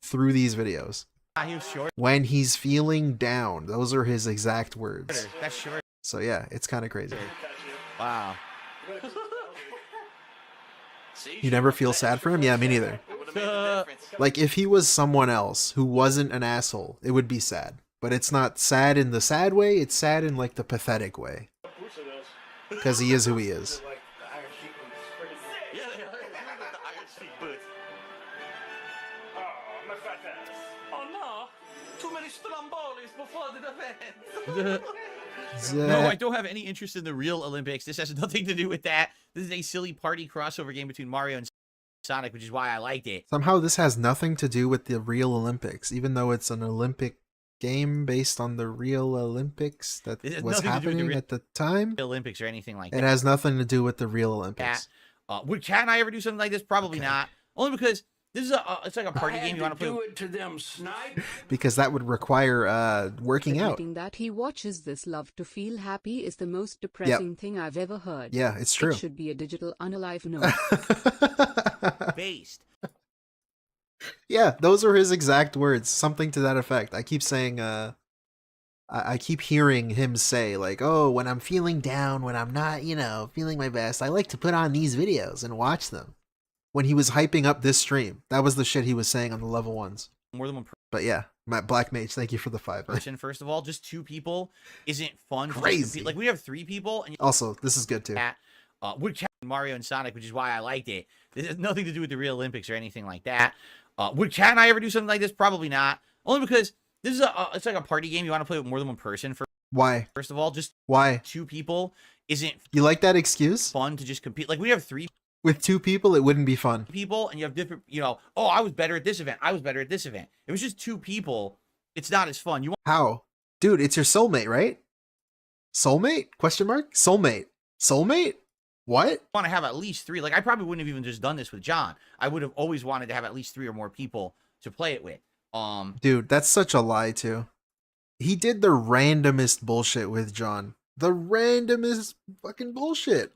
through these videos. He was short. When he's feeling down. Those are his exact words. That's short. So yeah, it's kind of crazy. Wow. You never feel sad for him? Yeah, me neither. Like, if he was someone else who wasn't an asshole, it would be sad. But it's not sad in the sad way, it's sad in, like, the pathetic way. Because he is who he is. No, I don't have any interest in the real Olympics. This has nothing to do with that. This is a silly party crossover game between Mario and Sonic, which is why I liked it. Somehow this has nothing to do with the real Olympics, even though it's an Olympic game based on the real Olympics that was happening at the time. Olympics or anything like that. It has nothing to do with the real Olympics. Would Cat and I ever do something like this? Probably not. Only because This is it's like a party game you want to play. Do it to them, snipe. Because that would require working out. Admitting that he watches this love to feel happy is the most depressing thing I've ever heard. Yeah, it's true. It should be a digital unalive note. Based. Yeah, those are his exact words. Something to that effect. I keep saying, I keep hearing him say, like, oh, when I'm feeling down, when I'm not, you know, feeling my best, I like to put on these videos and watch them. When he was hyping up this stream, that was the shit he was saying on the level 1s. More than one But yeah, Black Mage, thank you for the 5. person. First of all, just 2 people isn't fun. Crazy. Like we have 3 people, and also this is good too. Would count Mario and Sonic, which is why I liked it. This has nothing to do with the Real Olympics or anything like that. Would Cat and I ever do something like this? Probably not. Only because this is it's like a party game. You want to play with more than one person. Why? First of all, just why 2 people isn't. You like that excuse? Fun to just compete. Like we have 3. With 2 people, it wouldn't be fun. People, and you have different. You know, oh, I was better at this event. I was better at this event. It was just 2 people. It's not as fun. You want how, dude? It's your soulmate, right? Soulmate? Question mark? Soulmate? Soulmate? What? Want to have at least 3. Like I probably wouldn't have even just done this with John. I would have always wanted to have at least 3 or more people to play it with. Dude, that's such a lie too. He did the randomest bullshit with John. The randomest fucking bullshit.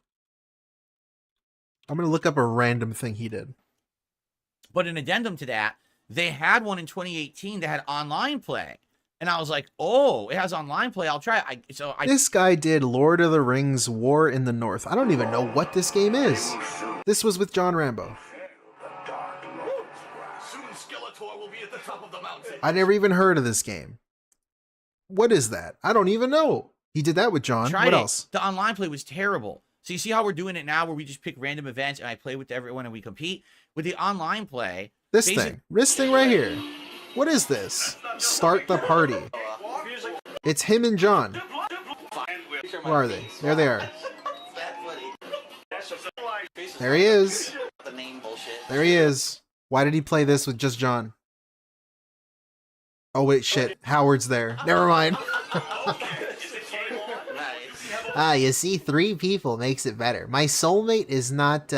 I'm gonna look up a random thing he did. But an addendum to that, they had one in 2018 that had online play. And I was like, oh, it has online play. I'll try it. This guy did Lord of the Rings War in the North. I don't even know what this game is. This was with John Rambo. I never even heard of this game. What is that? I don't even know. He did that with John. What else? The online play was terrible. So you see how we're doing it now where we just pick random events and I play with everyone and we compete? With the online play... This thing right here. What is this? Start the party. It's him and John. Where are they? There they are. There he is. There he is. Why did he play this with just John? Oh wait, shit. Howard's there. Never mind. You see, 3 people makes it better. My soulmate is not,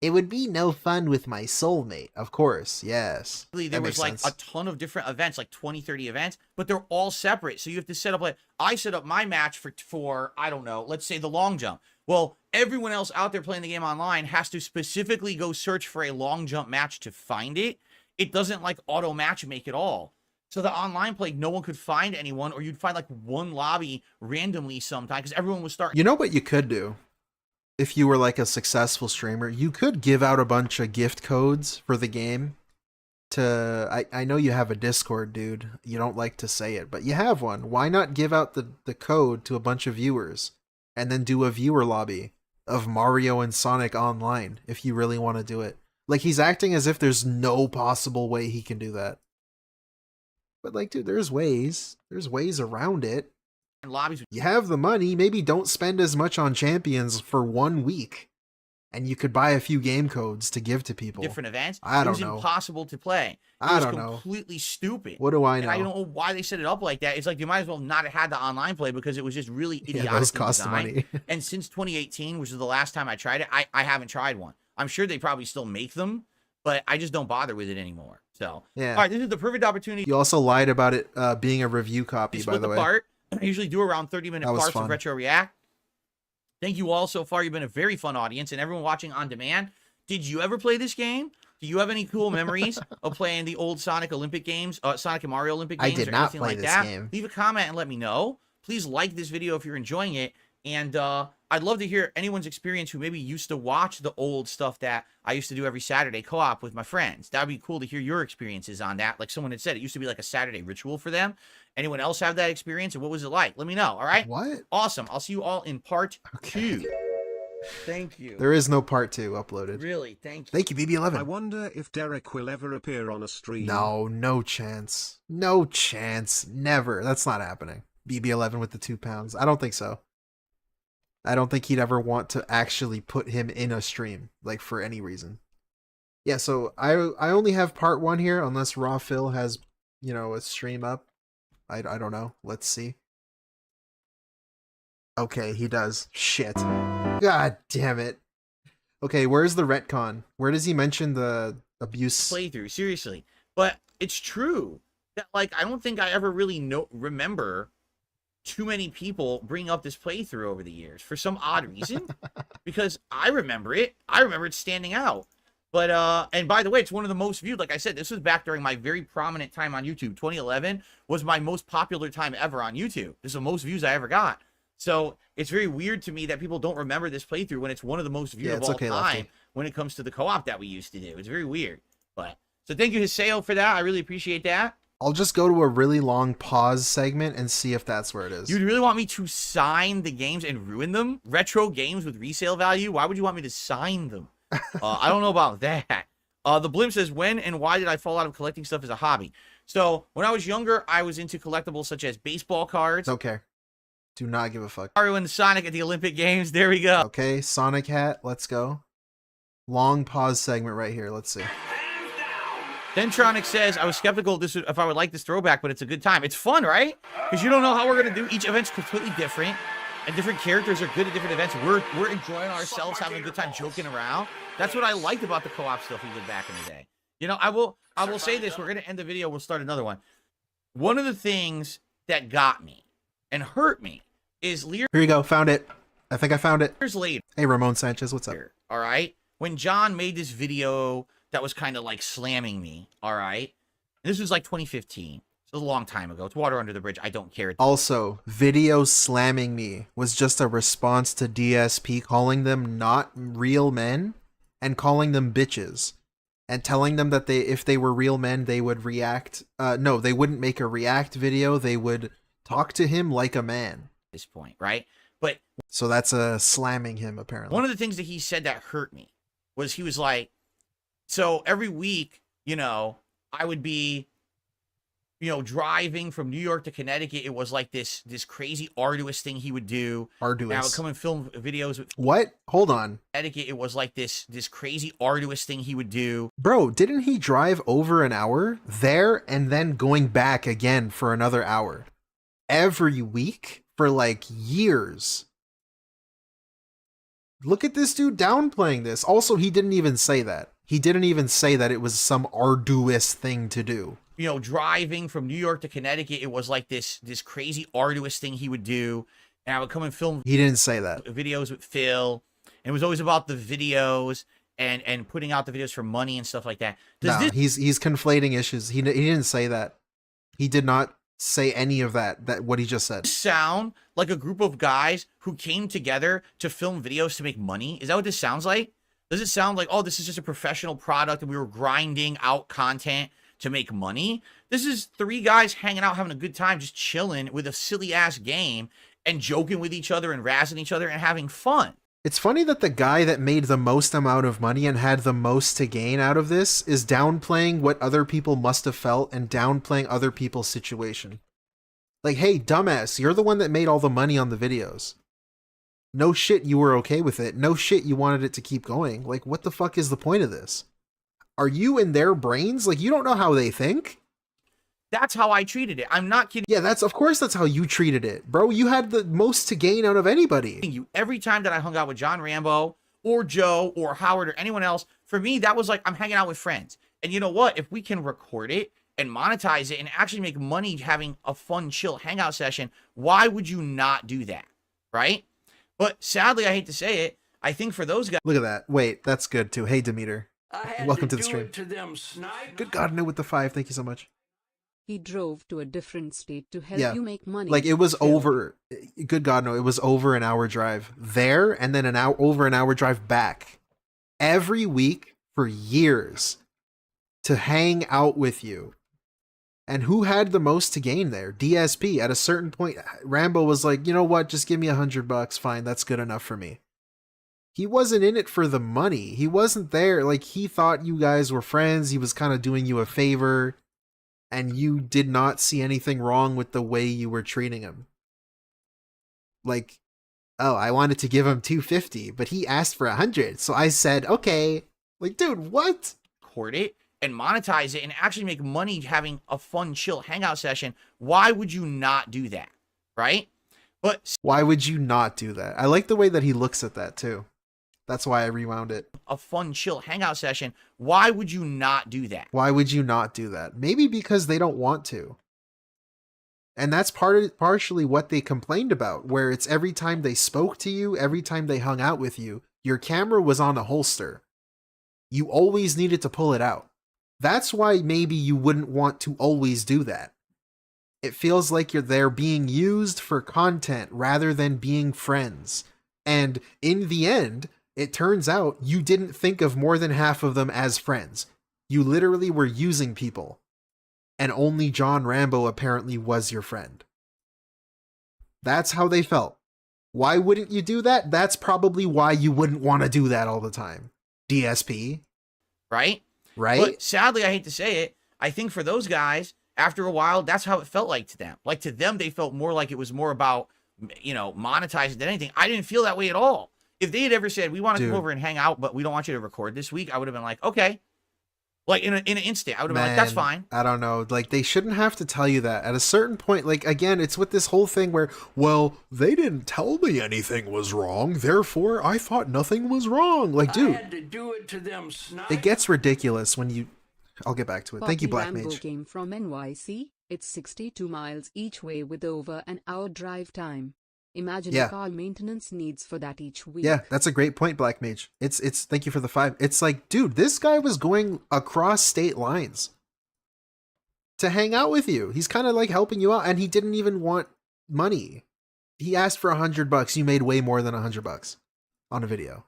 it would be no fun with my soulmate, of course, yes. There was like a ton of different events, like 20, 30 events, but they're all separate. So you have to set up, like, I set up my match for I don't know, let's say the long jump. Well, everyone else out there playing the game online has to specifically go search for a long jump match to find it. It doesn't like auto match make it all. So the online play, no one could find anyone, or you'd find like one lobby randomly sometime because everyone was starting. You know what you could do? If you were like a successful streamer, you could give out a bunch of gift codes for the game. I know you have a Discord, dude. You don't like to say it, but you have one. Why not give out the code to a bunch of viewers and then do a viewer lobby of Mario and Sonic online if you really want to do it? Like, he's acting as if there's no possible way he can do that. But like, dude, there's ways. There's ways around it. And lobbies. You have the money. Maybe don't spend as much on champions for 1 week. And you could buy a few game codes to give to people. Different events. I don't know. It was impossible to play. I don't know. It was completely stupid. What do I know? And I don't know why they set it up like that. It's like you might as well not have had the online play because it was just really idiotic. Yeah, those cost money. And since 2018, which is the last time I tried it, I haven't tried one. I'm sure they probably still make them, but I just don't bother with it anymore. So, yeah. All right, this is the perfect opportunity. You also lied about it being a review copy, by the way. Part. I usually do around 30-minute parts of Retro React. Thank you all so far. You've been a very fun audience, and everyone watching on demand. Did you ever play this game? Do you have any cool memories of playing the old Sonic Olympic games, Sonic and Mario Olympic games, I did or not anything play like this that? game. Leave a comment and let me know. Please like this video if you're enjoying it. And I'd love to hear anyone's experience who maybe used to watch the old stuff that I used to do every Saturday co-op with my friends. That'd be cool to hear your experiences on that. Like someone had said, it used to be like a Saturday ritual for them. Anyone else have that experience? And what was it like? Let me know, all right? What? Awesome. I'll see you all in part 2. Thank you. There is no part 2 uploaded. Really? Thank you. Thank you, BB11. I wonder if Derek will ever appear on a stream. No, no chance. No chance. Never. That's not happening. BB11 with the 2 pounds. I don't think so. I don't think he'd ever want to actually put him in a stream, like, for any reason. Yeah, so I only have part 1 here, unless Raw Phil has, you know, a stream up. I don't know. Let's see. Okay, he does. Shit. God damn it. Okay, where's the retcon? Where does he mention the abuse playthrough, seriously. But it's true that, like, I don't think I ever really remember too many people bring up this playthrough over the years for some odd reason. Because I remember it. I remember it standing out. But, and by the way, it's one of the most viewed. Like I said, this was back during my very prominent time on YouTube. 2011 was my most popular time ever on YouTube. This is the most views I ever got. So it's very weird to me that people don't remember this playthrough when it's one of the most viewed of all time when it comes to the co-op that we used to do. It's very weird. But so thank you, Hiseo, for that. I really appreciate that. I'll just go to a really long pause segment and see if that's where it is. You'd really want me to sign the games and ruin them? Retro games with resale value? Why would you want me to sign them? I don't know about that. The Blimp says, when and why did I fall out of collecting stuff as a hobby? So when I was younger, I was into collectibles such as baseball cards. Don't care. Do not give a fuck. Mario and Sonic at the Olympic Games. There we go. Okay, Sonic Hat. Let's go. Long pause segment right here. Let's see. Dentronic says, I was skeptical if I would like this throwback, but it's a good time. It's fun, right? Because you don't know how we're going to do. Each event's completely different, and different characters are good at different events. We're enjoying ourselves, having a good time, joking around. That's what I liked about the co-op stuff we did back in the day. You know, I will say this. We're going to end the video. We'll start another one. One of the things that got me and hurt me is Here you go. Found it. I think I found it. Years later. Hey, Ramon Sanchez. What's up? All right. When John made this video that was kind of like slamming me, all right? And this was like 2015. It's a long time ago. It's water under the bridge. I don't care. Also, video slamming me was just a response to DSP calling them not real men and calling them bitches and telling them that if they were real men, they would react. No, they wouldn't make a react video. They would talk to him like a man. At this point, right? But so that's a slamming him, apparently. One of the things that he said that hurt me was he was like, so every week, you know, I would be, you know, driving from New York to Connecticut. It was like this crazy arduous thing he would do. Arduous. And I would come and film videos with what? Hold on. Connecticut. It was like this crazy arduous thing he would do. Bro, didn't he drive over an hour there and then going back again for another hour every week for like years? Look at this dude downplaying this. Also, he didn't even say that. He didn't even say that it was some arduous thing to do. You know, driving from New York to Connecticut, it was like this crazy arduous thing he would do. And I would come and film. He didn't say that. Videos with Phil. And it was always about the videos and putting out the videos for money and stuff like that. He's conflating issues. He didn't say that. He did not say any of that what he just said. Sound like a group of guys who came together to film videos to make money? Is that what this sounds like? Does it sound like, oh, this is just a professional product and we were grinding out content to make money? This is three guys hanging out, having a good time, just chilling with a silly ass game and joking with each other and razzing each other and having fun. It's funny that the guy that made the most amount of money and had the most to gain out of this is downplaying what other people must have felt and downplaying other people's situation. Like, hey, dumbass, you're the one that made all the money on the videos. No shit you were okay with it. No shit you wanted it to keep going. Like, what the fuck is the point of this? Are you in their brains? Like, you don't know how they think? That's how I treated it. I'm not kidding. Yeah, of course that's how you treated it. Bro, you had the most to gain out of anybody. Every time that I hung out with John Rambo or Joe or Howard or anyone else, for me, that was like, I'm hanging out with friends. And you know what? If we can record it and monetize it and actually make money having a fun, chill hangout session, why would you not do that? Right? But sadly, I hate to say it, I think for those guys... Look at that. Wait, that's good too. Hey, Demeter. Welcome to the stream. Good God, no with the 5. Thank you so much. He drove to a different state to help you make money. Like, it was over... Good God, no. It was over an hour drive there and then over an hour drive back. Every week for years to hang out with you. And who had the most to gain there? DSP. At a certain point, Rambo was like, you know what? Just give me $100. Fine, that's good enough for me. He wasn't in it for the money. He wasn't there. Like, he thought you guys were friends. He was kind of doing you a favor. And you did not see anything wrong with the way you were treating him. Like, oh, I wanted to give him $250, but he asked for $100. So I said, okay. Like, dude, what? Record it and monetize it and actually make money having a fun, chill hangout session. Why would you not do that? Right? But why would you not do that? I like the way that he looks at that too. That's why I rewound it. A fun, chill hangout session. Why would you not do that? Why would you not do that? Maybe because they don't want to. And that's partially what they complained about, where it's every time they spoke to you, every time they hung out with you, your camera was on a holster. You always needed to pull it out. That's why maybe you wouldn't want to always do that. It feels like they're being used for content rather than being friends. And in the end, it turns out you didn't think of more than half of them as friends. You literally were using people. And only John Rambo apparently was your friend. That's how they felt. Why wouldn't you do that? That's probably why you wouldn't want to do that all the time. DSP. Right? Right? But sadly, I hate to say it, I think for those guys, after a while, that's how it felt like to them. Like to them, they felt more like it was more about, you know, monetizing than anything. I didn't feel that way at all. If they had ever said, we want to come over and hang out, but we don't want you to record this week, I would have been like, okay. Like in an instant, I would have been like, that's fine. I don't know. Like they shouldn't have to tell you that. At a certain point, like again, it's with this whole thing where, well, they didn't tell me anything was wrong, therefore I thought nothing was wrong. Like, dude, I had to do it to them. It gets ridiculous when you. I'll get back to it. Thank you, Black Rambo Mage. came from NYC. It's 62 miles each way with over an hour drive time. Imagine car maintenance needs for that each week. Yeah, that's a great point, Black Mage. It's thank you for the 5. It's like, dude, this guy was going across state lines to hang out with you. He's kind of like helping you out, and he didn't even want money. He asked for $100. You made way more than $100 on a video,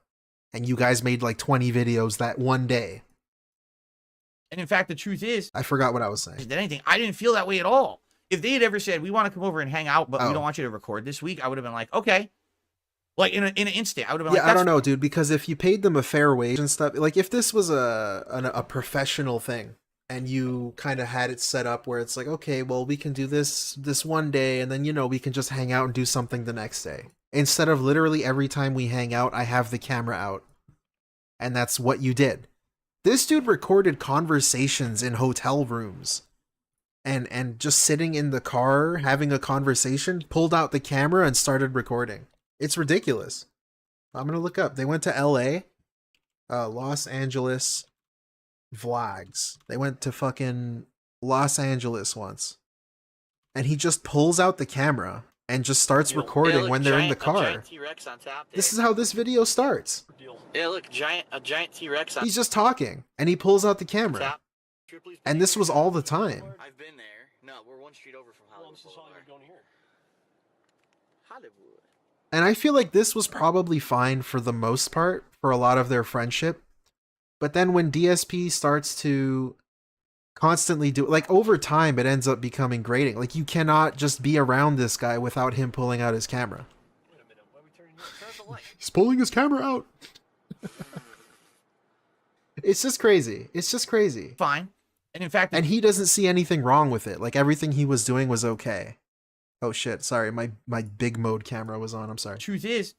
and you guys made like 20 videos that one day. And in fact, the truth is, I forgot what I was saying. Anything, I didn't feel that way at all. If they had ever said, we want to come over and hang out, but we don't want you to record this week, I would have been like, okay. Like in an instant, I would have been like, I don't know, dude, because if you paid them a fair wage and stuff, like if this was a professional thing and you kind of had it set up where it's like, okay, well, we can do this one day and then, you know, we can just hang out and do something the next day. Instead of literally every time we hang out, I have the camera out. And that's what you did. This dude recorded conversations in hotel rooms. And just sitting in the car, having a conversation, pulled out the camera and started recording. It's ridiculous. I'm going to look up. They went to LA, Los Angeles vlogs. They went to fucking Los Angeles once. And he just pulls out the camera and just starts recording when they're in the car. This is how this video starts. Yeah, look, a giant T-Rex. He's just talking and he pulls out the camera. And this was all the time. I've been there. No, we're one street over from Hollywood. This is all you're going here. Hollywood. And I feel like this was probably fine for the most part for a lot of their friendship. But then when DSP starts to constantly do, like over time, it ends up becoming grating. Like you cannot just be around this guy without him pulling out his camera. Wait a minute, why are we turning the light? He's pulling his camera out. It's just crazy. It's just crazy. Fine. And in fact, and he doesn't see anything wrong with it. Like everything he was doing was okay. Oh shit, sorry, my big mode camera was on. I'm sorry. Truth is,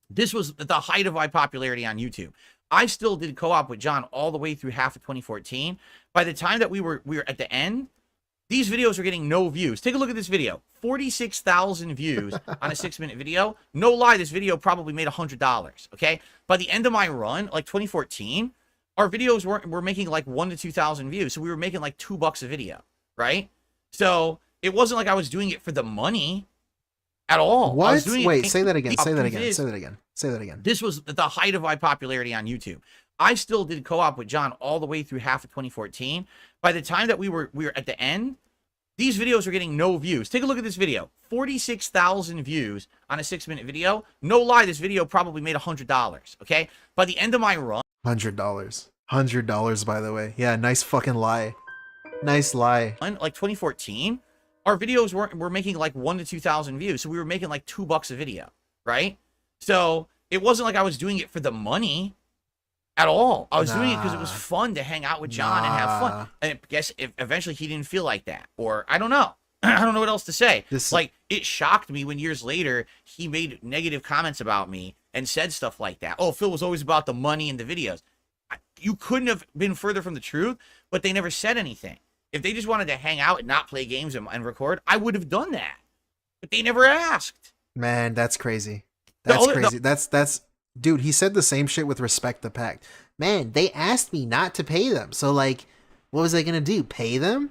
this was the height of my popularity on YouTube. I still did co-op with John all the way through half of 2014. By the time that we were at the end, these videos were getting no views. Take a look at this video. 46,000 views on a 6-minute video. No lie, this video probably made $100, okay? By the end of my run, like 2014, our videos were making like 1,000 to 2,000 views. So we were making like $2 a video, right? So it wasn't like I was doing it for the money at all. What? I was doing Wait, it, say that again. Say that again. Is, say that again. Say that again. This was the height of my popularity on YouTube. I still did co-op with John all the way through half of 2014. By the time that we were at the end, these videos were getting no views. Take a look at this video. 46,000 views on a 6-minute video. No lie, this video probably made $100, okay? By the end of my run... $100. $100, by the way. Yeah, nice fucking lie. Nice lie. Like 2014, our videos were making like 1,000 to 2,000 views. So we were making like $2 a video, right? So it wasn't like I was doing it for the money at all. I was doing it because it was fun to hang out with John and have fun. And I guess eventually he didn't feel like that. Or I don't know. I don't know what else to say. Like, it shocked me when years later he made negative comments about me and said stuff like that. Oh, Phil was always about the money and the videos. You couldn't have been further from the truth, but they never said anything. If they just wanted to hang out and not play games and record, I would have done that. But they never asked. Man, that's crazy. That's crazy. That's Dude, he said the same shit with Respect the Pact. Man, they asked me not to pay them. So, like, what was I going to do? Pay them?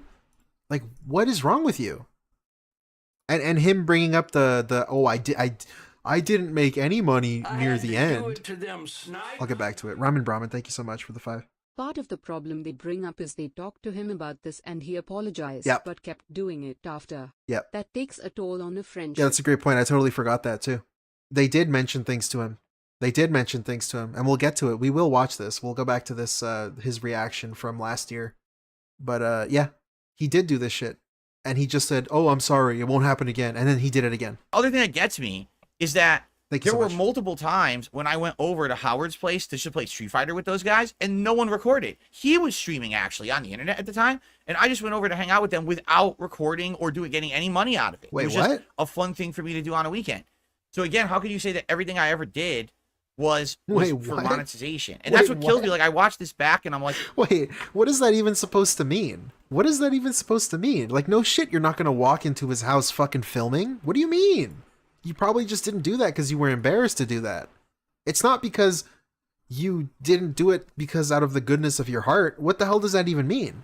Like, what is wrong with you? And him bringing up I didn't make any money near the end. I'll get back to it. Ramen Brahman, thank you so much for the 5. Part of the problem they bring up is they talked to him about this and he apologized, Yep. but kept doing it after. Yep. That takes a toll on a friendship. Yeah, that's a great point. I totally forgot that too. They did mention things to him. And we'll get to it. We will watch this. We'll go back to this, his reaction from last year. But yeah, he did do this shit. And he just said, oh, I'm sorry, it won't happen again. And then he did it again. Other thing that gets me is that Thank you there so were much. multiple times when I went over to Howard's place to play Street Fighter with those guys, and no one recorded. He was streaming actually on the internet at the time, and I just went over to hang out with them without recording or getting any money out of it. Wait, it was what? Just a fun thing for me to do on a weekend. So again, how can you say that everything I ever did was Wait, for what? monetization? And Wait, that's what kills me. what? Like, I watched this back, and I'm like, Wait, what is that even supposed to mean? What is that even supposed to mean? Like, no shit, you're not going to walk into his house fucking filming? What do you mean? You probably just didn't do that because you were embarrassed to do that. It's not because you didn't do it because out of the goodness of your heart. What the hell does that even mean?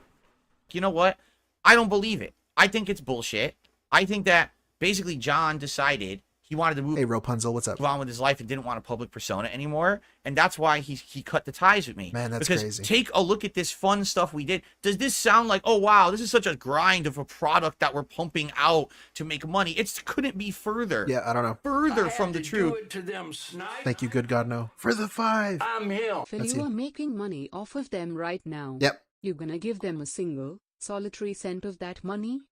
you know what? I don't believe it. I think it's bullshit. I think that basically John decided he wanted to move Rapunzel, what's up? on with his life and didn't want a public persona anymore, and that's why he cut the ties with me. Man, that's because crazy. Take a look at this fun stuff we did. Does this sound like, oh wow, this is such a grind of a product that we're pumping out to make money? It couldn't be further. Yeah, I don't know. Further from the truth. Thank you, good God, no. For the 5. I'm him. Phil, you are making money off of them right now. Yep. You're gonna give them a single, solitary cent of that money?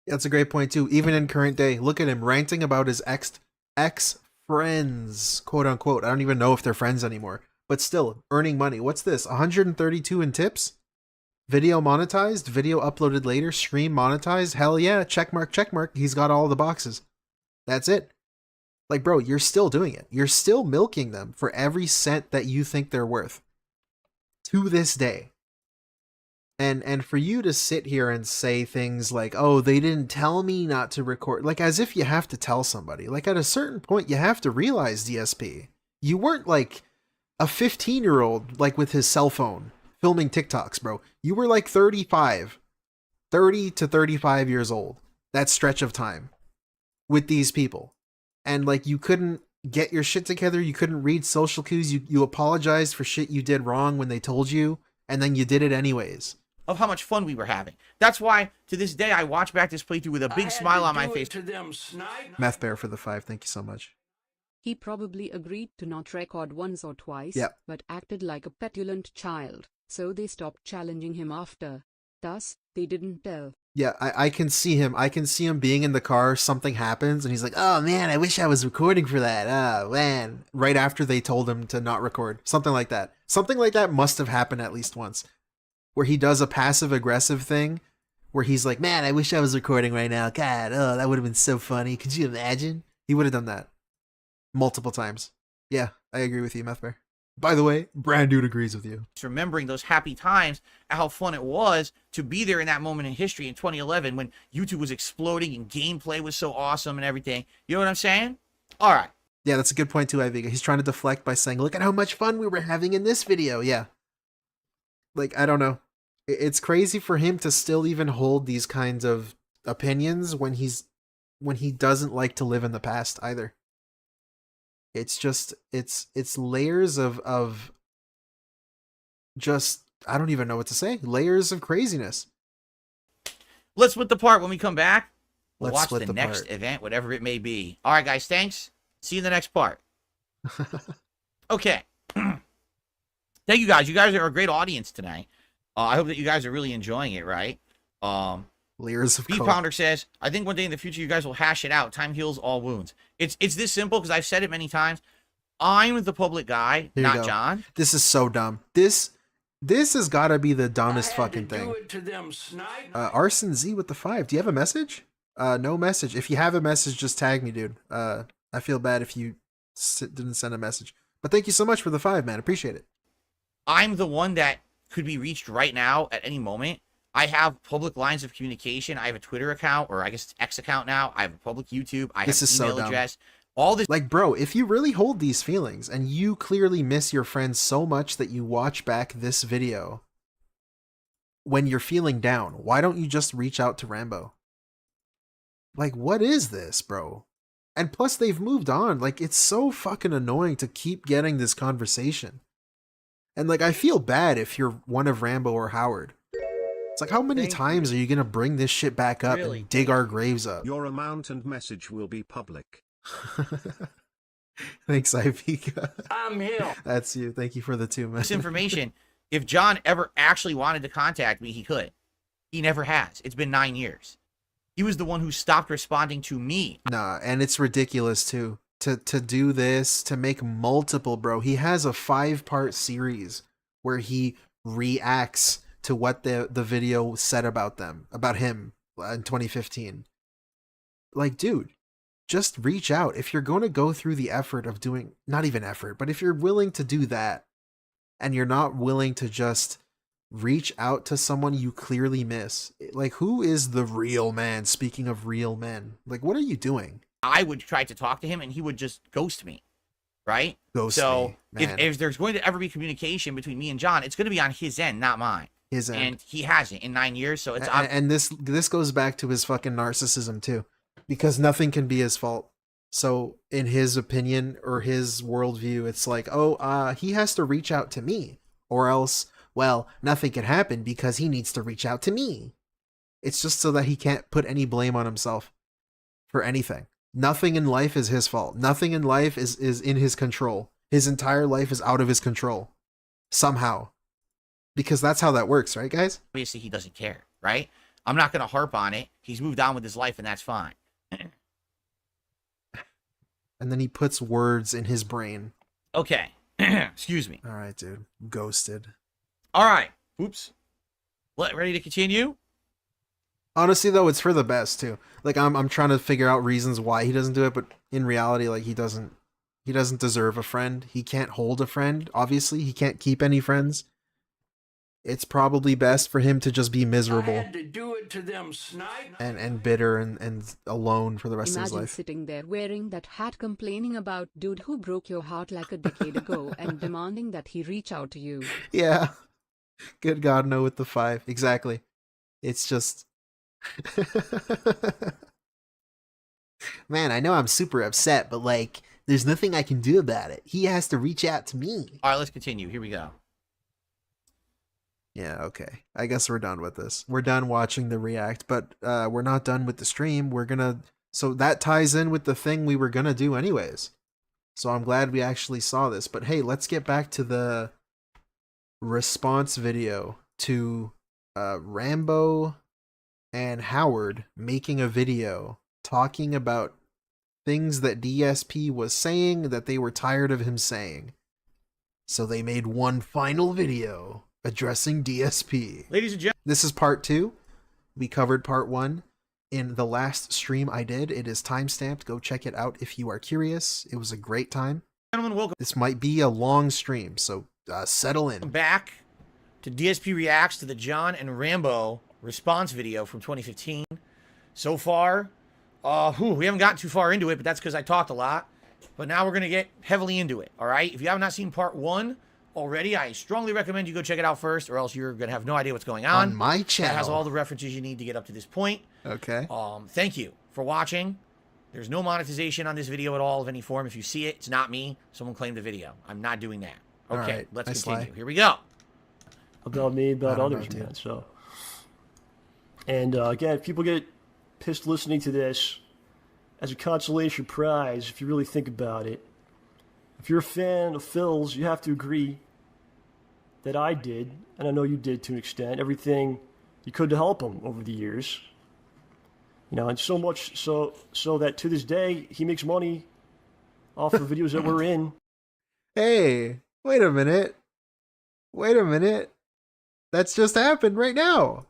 That's a great point too. Even in current day, look at him ranting about his ex friends, quote unquote. I don't even know if they're friends anymore, but still earning money. What's this? 132 in tips? Video monetized? Video uploaded later? Stream monetized? Hell yeah! Check mark. He's got all the boxes. That's it. Like, bro, you're still doing it. You're still milking them for every cent that you think they're worth. To this day. And for you to sit here and say things like, oh, they didn't tell me not to record, like as if you have to tell somebody. Like at a certain point, you have to realize, DSP, you weren't like a 15-year-old, like with his cell phone, filming TikToks, bro. You were like 30 to 35 years old, that stretch of time with these people. And like you couldn't get your shit together. You couldn't read social cues. You apologized for shit you did wrong when they told you, and then you did it anyways. Of how much fun we were having. That's why, to this day, I watch back this playthrough with a big smile on my face. Meth Bear for the 5, thank you so much. He probably agreed to not record once or twice, Yep. but acted like a petulant child, so they stopped challenging him after. Thus, they didn't tell. Yeah, I can see him. I can see him being in the car, something happens, and he's like, oh man, I wish I was recording for that. Oh man. Right after they told him to not record. Something like that. Something like that must have happened at least once. Where he does a passive-aggressive thing, where he's like, man, I wish I was recording right now. God, oh, that would have been so funny. Could you imagine? He would have done that. Multiple times. Yeah, I agree with you, Meth Bear. By the way, Brandood agrees with you. Just remembering those happy times and how fun it was to be there in that moment in history in 2011 when YouTube was exploding and gameplay was so awesome and everything. You know what I'm saying? All right. Yeah, that's a good point too, Iviga. He's trying to deflect by saying, look at how much fun we were having in this video. Yeah. Like, I don't know. It's crazy for him to still even hold these kinds of opinions when he doesn't like to live in the past either. It's just, it's layers of just, I don't even know what to say. Layers of craziness. Let's split the part when we come back. We'll Let's watch split the the next part. event, whatever it may be. All right, guys, thanks. See you in the next part. Okay. Thank you guys. You guys are a great audience tonight. I hope that you guys are really enjoying it, right? Layers of Beef coke. Pounder says, I think one day in the future you guys will hash it out. Time heals all wounds. It's this simple because I've said it many times. I'm the public guy, Here you not go. John. This is so dumb. This has got to be the dumbest fucking thing. Arson Z with the 5. Do you have a message? No message. If you have a message, just tag me, dude. I feel bad if you didn't send a message. But thank you so much for the 5, man. Appreciate it. I'm the one that could be reached right now at any moment. I have public lines of communication. I have a Twitter account, or I guess it's X account now. I have a public YouTube. I have This an is so email dumb. address. All this, like, bro, if you really hold these feelings and you clearly miss your friends so much that you watch back this video when you're feeling down, why don't you just reach out to Rambo? Like, what is this, bro? And plus, they've moved on. Like, it's so fucking annoying to keep getting this conversation. And, like, I feel bad if you're one of Rambo or Howard. It's like, how many times are you gonna bring this shit back up and dig our graves up? Your amount and message will be public. Thanks, Ivika. I'm him. That's you. Thank you for the 2 minutes. This information, if John ever actually wanted to contact me, he could. He never has. It's been 9 years. He was the one who stopped responding to me. Nah, and it's ridiculous too. To do this, to make multiple, bro. He has a 5-part series where he reacts to what the video said about him in 2015. Like, dude, just reach out. If you're going to go through the effort of doing, not even effort, but if you're willing to do that, and you're not willing to just reach out to someone you clearly miss, like, who is the real man? Speaking of real men, like, what are you doing? I would try to talk to him and he would just ghost me, right? Ghost so me, man. If there's going to ever be communication between me and John, it's going to be on his end, not mine. His end. And he hasn't in 9 years, so it's and this goes back to his fucking narcissism too, because nothing can be his fault. So in his opinion or his worldview, it's like, oh, he has to reach out to me, or else, well, nothing can happen because he needs to reach out to me. It's just so that he can't put any blame on himself for anything. Nothing in life is his fault. Nothing in life is in his control. His entire life is out of his control. Somehow. Because that's how that works, right, guys? Obviously, he doesn't care, right? I'm not going to harp on it. He's moved on with his life, and that's fine. And then he puts words in his brain. Okay. Excuse me. All right, dude. Ghosted. All right. Oops. Ready to continue? Honestly, though, it's for the best, too. Like, I'm trying to figure out reasons why he doesn't do it, but in reality, like, he doesn't deserve a friend. He can't hold a friend, obviously. He can't keep any friends. It's probably best for him to just be miserable. I had to do it to them, snipe. And bitter and alone for the rest of his Imagine life. sitting there wearing that hat complaining about dude who broke your heart like a decade ago and demanding that he reach out to you. Yeah. Good God, no with the 5. Exactly. It's just... Man, I know I'm super upset, but, like, there's nothing I can do about it. He has to reach out to me. All right, let's continue. Here we go. Yeah, okay. I guess we're done with this. We're done watching the react, but we're not done with the stream. We're gonna... So that ties in with the thing we were gonna do anyways. So I'm glad we actually saw this. But hey, let's get back to the response video to Rambo and Howard making a video talking about things that DSP was saying that they were tired of him saying. So they made one final video addressing DSP. Ladies and gentlemen, this is part 2. We covered part 1 in the last stream I did. It is timestamped. Go check it out if you are curious. It was a great time. Gentlemen, welcome. This might be a long stream, so settle in. Back to DSP reacts to the John and Rambo response video from 2015. So far, we haven't gotten too far into it, but that's because I talked a lot. But now we're going to get heavily into it, all right? If you have not seen part 1 already, I strongly recommend you go check it out first, or else you're going to have no idea what's going on. My channel. It has all the references you need to get up to this point. Okay. Thank you for watching. There's no monetization on this video at all of any form. If you see it, it's not me. Someone claimed the video. I'm not doing that. Okay, right, let's nice continue. lie. Here we go. About me, about others, know, man. So, and again, if people get pissed listening to this, as a consolation prize, if you really think about it, if you're a fan of Phil's, you have to agree that I did, and I know you did to an extent, everything you could to help him over the years. You know, and so much so that to this day, he makes money off the videos that we're in. Hey, wait a minute. Wait a minute. That's just happened right now.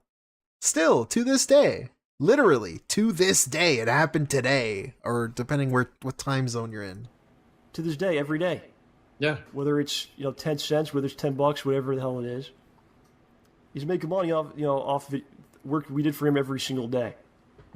Still, to this day. Literally, to this day. It happened today. Or depending what time zone you're in. To this day, every day. Yeah. Whether it's, 10 cents, whether it's $10, whatever the hell it is. He's making money off, off the work we did for him every single day.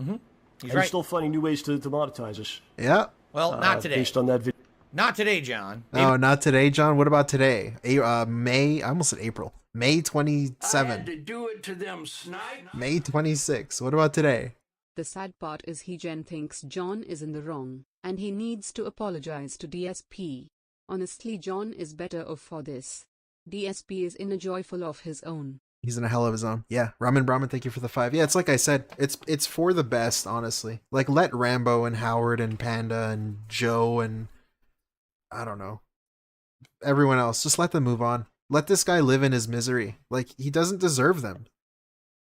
Mm-hmm. He's still finding new ways to monetize us. Yeah. Well, not today. Based on that video. Not today, John. Oh, not today, John. What about today? May. I almost said April. May 27. I had to do it to them snipe. May 26. What about today? The sad part is Jen thinks John is in the wrong, and he needs to apologize to DSP. Honestly, John is better off for this. DSP is in a joyful of his own. He's in a hell of his own. Yeah, Ramen Brahman, thank you for the 5. Yeah, it's like I said, it's for the best, honestly. Like, let Rambo and Howard and Panda and Joe and, I don't know, everyone else, just let them move on. Let this guy live in his misery. Like, he doesn't deserve them.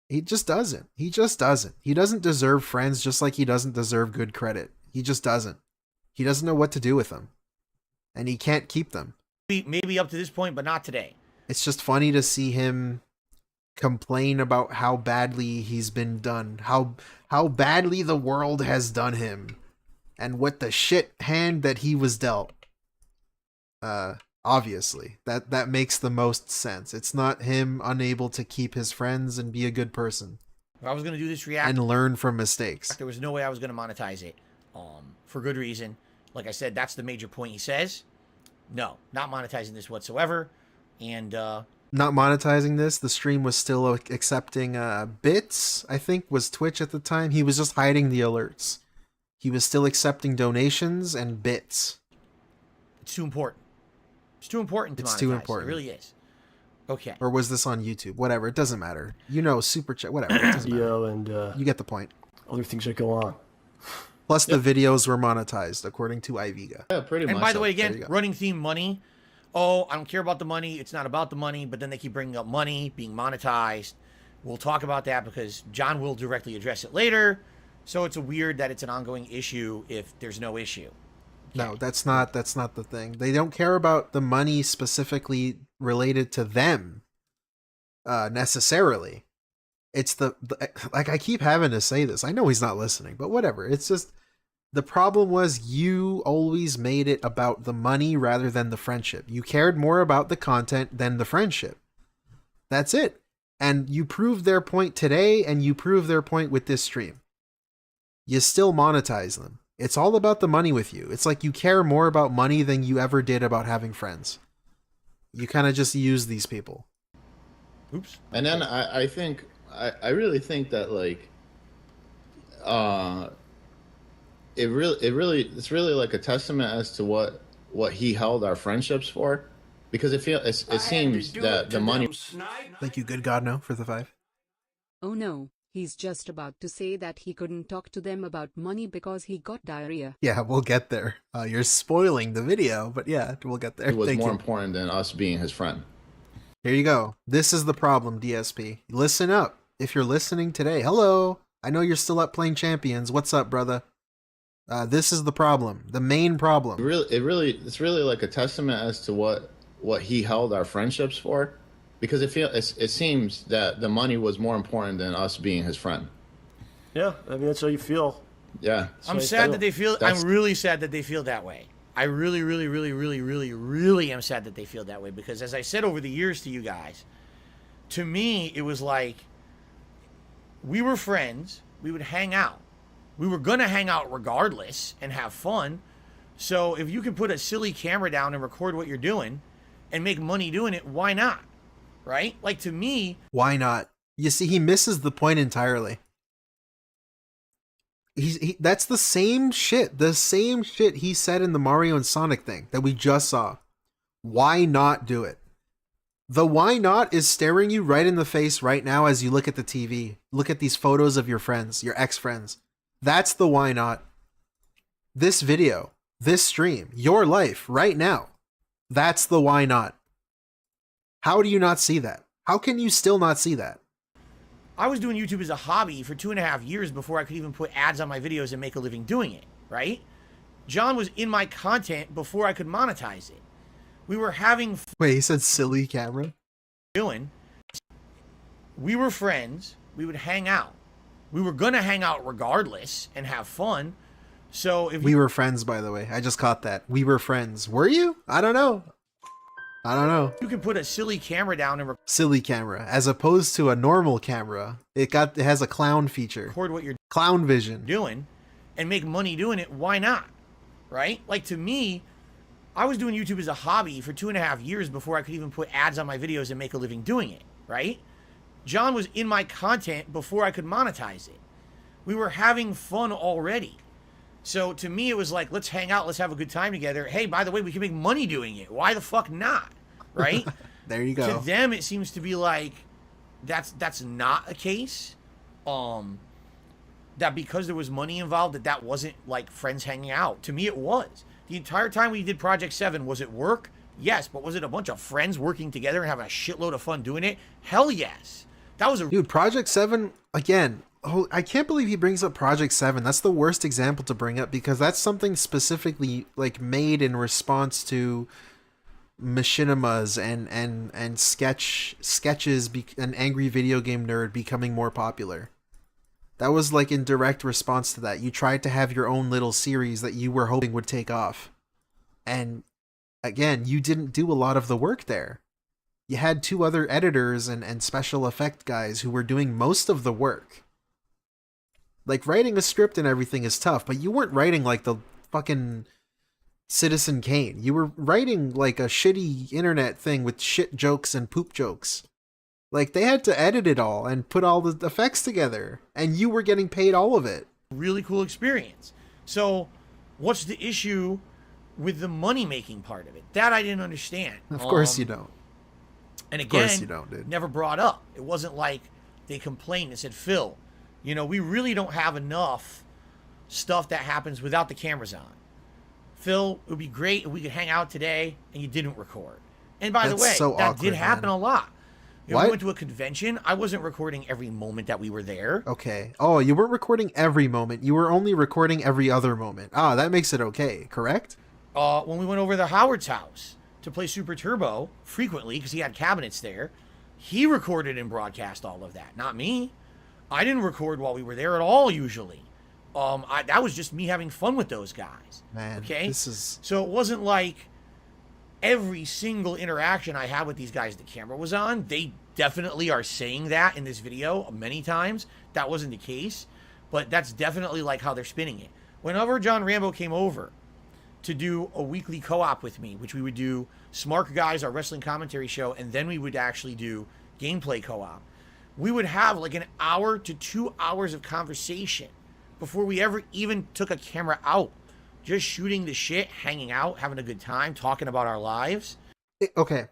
He just doesn't. He just doesn't. He doesn't deserve friends just like he doesn't deserve good credit. He just doesn't. He doesn't know what to do with them. And he can't keep them. Maybe up to this point, but not today. It's just funny to see him complain about how badly he's been done. How badly the world has done him. And what the shit hand that he was dealt. Obviously. That makes the most sense. It's not him unable to keep his friends and be a good person. If I was going to do this react and learn from mistakes. There was no way I was going to monetize it. For good reason. Like I said, that's the major point he says. No, not monetizing this whatsoever. And not monetizing this. The stream was still accepting bits, I think was Twitch at the time. He was just hiding the alerts. He was still accepting donations and bits. It's too important. It's too important to monetize. It's too important. It really is. Okay. Or was this on YouTube? Whatever. It doesn't matter. You know, super chat. Whatever. It doesn't matter. And you get the point. Other things that go on. Plus, the videos were monetized according to Iviga. Yeah, pretty much. And by the way, again, running theme money. Oh, I don't care about the money. It's not about the money. But then they keep bringing up money being monetized. We'll talk about that because John will directly address it later. So it's weird that it's an ongoing issue if there's no issue. Okay. No, that's not the thing. They don't care about the money specifically related to them necessarily. It's the like I keep having to say this. I know he's not listening, but whatever. It's just the problem was you always made it about the money rather than the friendship. You cared more about the content than the friendship. That's it. And you proved their point today, and you prove their point with this stream. You still monetize them. It's all about the money with you. It's like you care more about money than you ever did about having friends. You kind of just use these people. Oops. And then I think, I really think that like, it's really like a testament as to what he held our friendships for, because it seems that the money. Thank you, good God, no, for the 5. Oh no, he's just about to say that he couldn't talk to them about money because he got diarrhea. Yeah, we'll get there. You're spoiling the video, but yeah, we'll get there. It was more important than us being his friend. Here you go. This is the problem, DSP. Listen up. If you're listening today, hello. I know you're still up playing Champions. What's up, brother? This is the problem. The main problem. It's really like a testament as to what he held our friendships for, because it seems that the money was more important than us being his friend. Yeah, I mean that's how you feel. Yeah. I'm sad that they feel. I'm really sad that they feel that way. I really am sad that they feel that way, because as I said over the years to you guys, to me it was like we were friends. We would hang out. We were gonna hang out regardless and have fun. So if you can put a silly camera down and record what you're doing and make money doing it, why not? Right? Like, to me, why not? You see, he misses the point entirely. That's the same shit he said in the Mario and Sonic thing that we just saw. Why not do it? The why not is staring you right in the face right now as you look at the TV. Look at these photos of your friends, your ex-friends. That's the why not. This video, this stream, your life right now. That's the why not. How do you not see that? How can you still not see that? I was doing YouTube as a hobby for 2.5 years before I could even put ads on my videos and make a living doing it, right? John was in my content before I could monetize it. We were having... Wait, he said silly camera? We were friends. We would hang out. We were going to hang out regardless and have fun. So if we were friends, by the way. I just caught that. We were friends. Were you? I don't know. You can put a silly camera down and silly camera as opposed to a normal camera. It has a clown feature. Record what you're clown vision doing and make money doing it. Why not? right? Like, to me, I was doing YouTube as a hobby for 2.5 years before I could even put ads on my videos and make a living doing it, right? John was in my content before I could monetize it. We were having fun already. So to me, it was like, let's hang out, let's have a good time together. Hey, by the way, we can make money doing it. Why the fuck not? Right? There you go. To them, it seems to be like that's not a case. That because there was money involved, that wasn't like friends hanging out. To me, it was. The entire time we did Project 7, was it work? Yes, but was it a bunch of friends working together and having a shitload of fun doing it? Hell yes. That was a dude. Project 7 again. Oh, I can't believe he brings up Project 7. That's the worst example to bring up because that's something specifically like made in response to machinimas and sketches an angry video game nerd becoming more popular. That was like in direct response to that. You tried to have your own little series that you were hoping would take off. And again, you didn't do a lot of the work there. You had 2 other editors and special effect guys who were doing most of the work. Like, writing a script and everything is tough, but you weren't writing like the fucking Citizen Kane. You were writing like a shitty internet thing with shit jokes and poop jokes. Like, they had to edit it all and put all the effects together, and you were getting paid all of it. really cool experience. So what's the issue with the money-making part of it? That I didn't understand. Of course you don't. And again, of course you don't, dude. Never brought up. It wasn't like they complained and said, Phil, you know, we really don't have enough stuff that happens without the cameras on. Phil, it would be great if we could hang out today and you didn't record. And by the way, so that awkward, did happen a lot. If What? we went to a convention, I wasn't recording every moment that we were there. Okay. Oh, you weren't recording every moment. You were only recording every other moment. Ah, that makes it okay, correct? When we went over to Howard's house to play Super Turbo frequently because he had cabinets there, he recorded and broadcast all of that, not me. I didn't record while we were there at all usually. That was just me having fun with those guys. Man, okay? this is... So it wasn't like every single interaction I had with these guys the camera was on. They definitely are saying that in this video many times. That wasn't the case, but that's definitely like how they're spinning it. Whenever John Rambo came over to do a weekly co-op with me, which we would do Smart Guys, our wrestling commentary show, and then we would actually do gameplay co-op, we would have like an hour to 2 hours of conversation before we ever even took a camera out. Just shooting the shit, hanging out, having a good time, talking about our lives. Okay.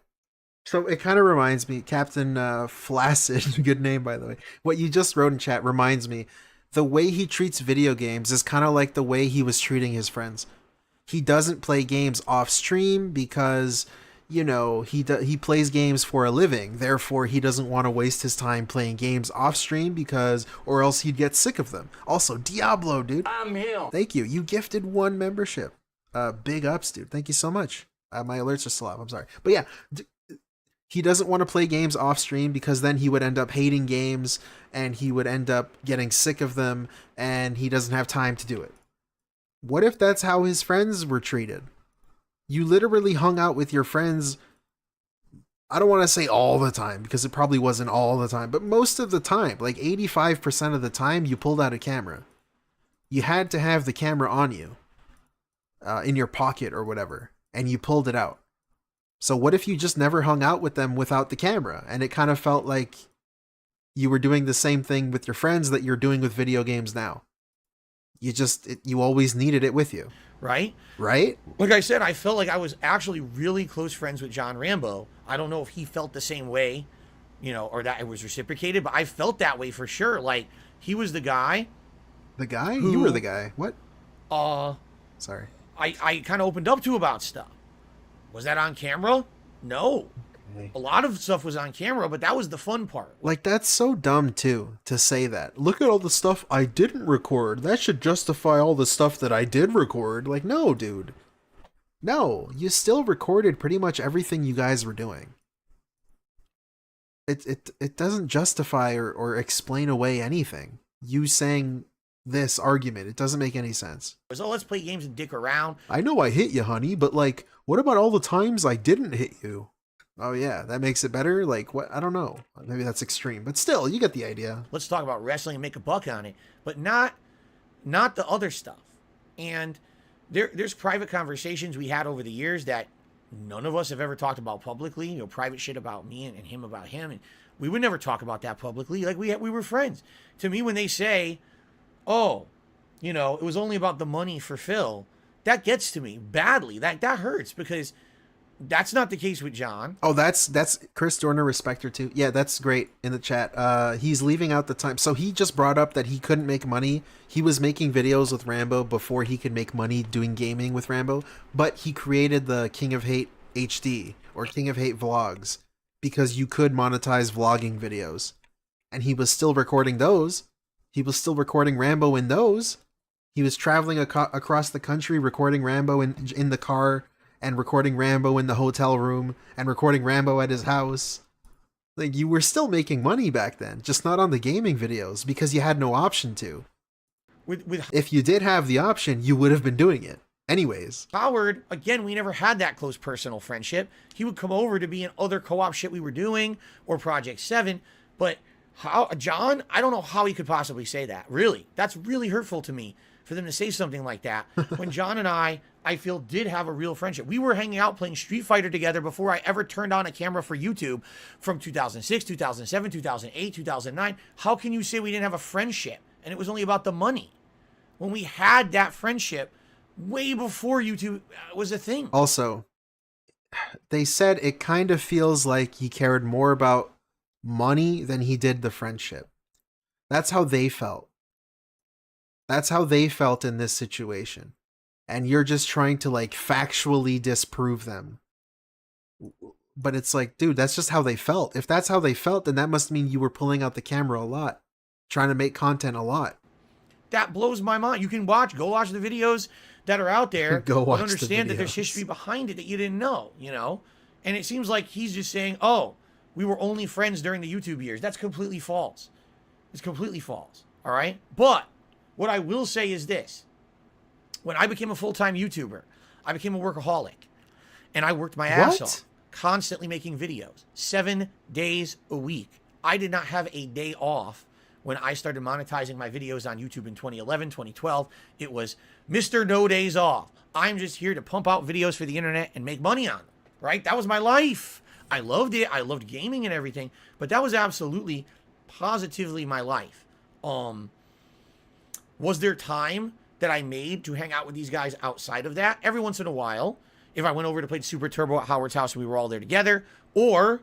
So it kind of reminds me, Captain Flaccid, good name by the way, what you just wrote in chat reminds me, the way he treats video games is kind of like the way he was treating his friends. He doesn't play games off stream because, you know, he plays games for a living. Therefore, he doesn't want to waste his time playing games off stream because, or else he'd get sick of them. Also, Diablo, dude. I'm him. Thank you. You gifted 1 membership. Big ups, dude. Thank you so much. My alerts are still up. I'm sorry. But yeah, he doesn't want to play games off stream because then he would end up hating games and he would end up getting sick of them and he doesn't have time to do it. What if that's how his friends were treated? You literally hung out with your friends, I don't want to say all the time, because it probably wasn't all the time, but most of the time, like 85% of the time, you pulled out a camera. You had to have the camera on you, in your pocket or whatever, and you pulled it out. So what if you just never hung out with them without the camera, and it kind of felt like you were doing the same thing with your friends that you're doing with video games now? You always needed it with you. Right? Right? Like I said, I felt like I was actually really close friends with John Rambo. I don't know if he felt the same way, you know, or that it was reciprocated, but I felt that way for sure. Like, he was the guy. The guy? Who, you were the guy. What? Sorry. I kind of opened up to about stuff. Was that on camera? No. Okay. A lot of stuff was on camera, but that was the fun part. Like, that's so dumb, too, to say that. Look at all the stuff I didn't record. That should justify all the stuff that I did record. Like, no, dude. No, you still recorded pretty much everything you guys were doing. It doesn't justify or explain away anything. You saying this argument, it doesn't make any sense. It was, oh, let's play games and dick around. I know I hit you, honey, but, like, what about all the times I didn't hit you? Oh yeah, that makes it better? Like, what? I don't know. Maybe that's extreme, but still, you get the idea. Let's talk about wrestling and make a buck on it, but not the other stuff. And there's private conversations we had over the years that none of us have ever talked about publicly. You know, private shit about me and him about him, and we would never talk about that publicly. Like we were friends. To me, when they say, "Oh, you know, it was only about the money for Phil," that gets to me badly. That hurts because that's not the case with John. Oh, that's Chris Dorner, Respecter too. Yeah, that's great in the chat. He's leaving out the time. So he just brought up that he couldn't make money. He was making videos with Rambo before he could make money doing gaming with Rambo, but he created the King of Hate HD or King of Hate vlogs because you could monetize vlogging videos. And he was still recording those. He was still recording Rambo in those. He was traveling across the country recording Rambo in the car, and recording Rambo in the hotel room, and recording Rambo at his house. Like, you were still making money back then, just not on the gaming videos, because you had no option to. If you did have the option, you would have been doing it. Anyways. Howard, again, we never had that close personal friendship. He would come over to be in other co-op shit we were doing, or Project 7, but John, I don't know how he could possibly say that. Really. That's really hurtful to me, for them to say something like that. When John and I feel, did have a real friendship. We were hanging out playing Street Fighter together before I ever turned on a camera for YouTube from 2006, 2007, 2008, 2009. How can you say we didn't have a friendship and it was only about the money? When we had that friendship way before YouTube was a thing. Also, they said it kind of feels like he cared more about money than he did the friendship. That's how they felt. That's how they felt in this situation. And you're just trying to like factually disprove them. But it's like, dude, that's just how they felt. If that's how they felt, then that must mean you were pulling out the camera a lot, trying to make content a lot. That blows my mind. You can go watch the videos that are out there. Go watch and understand that there's history behind it that you didn't know, you know? And it seems like he's just saying, oh, we were only friends during the YouTube years. That's completely false. It's completely false. All right? But what I will say is this. When I became a full-time YouTuber, I became a workaholic. And I worked my ass off, constantly making videos, 7 days a week. I did not have a day off when I started monetizing my videos on YouTube in 2011, 2012. It was Mr. No Days Off. I'm just here to pump out videos for the internet and make money on them, right? That was my life. I loved it. I loved gaming and everything. But that was absolutely, positively my life. Was there time that I made to hang out with these guys outside of that? Every once in a while, if I went over to play Super Turbo at Howard's house and we were all there together, or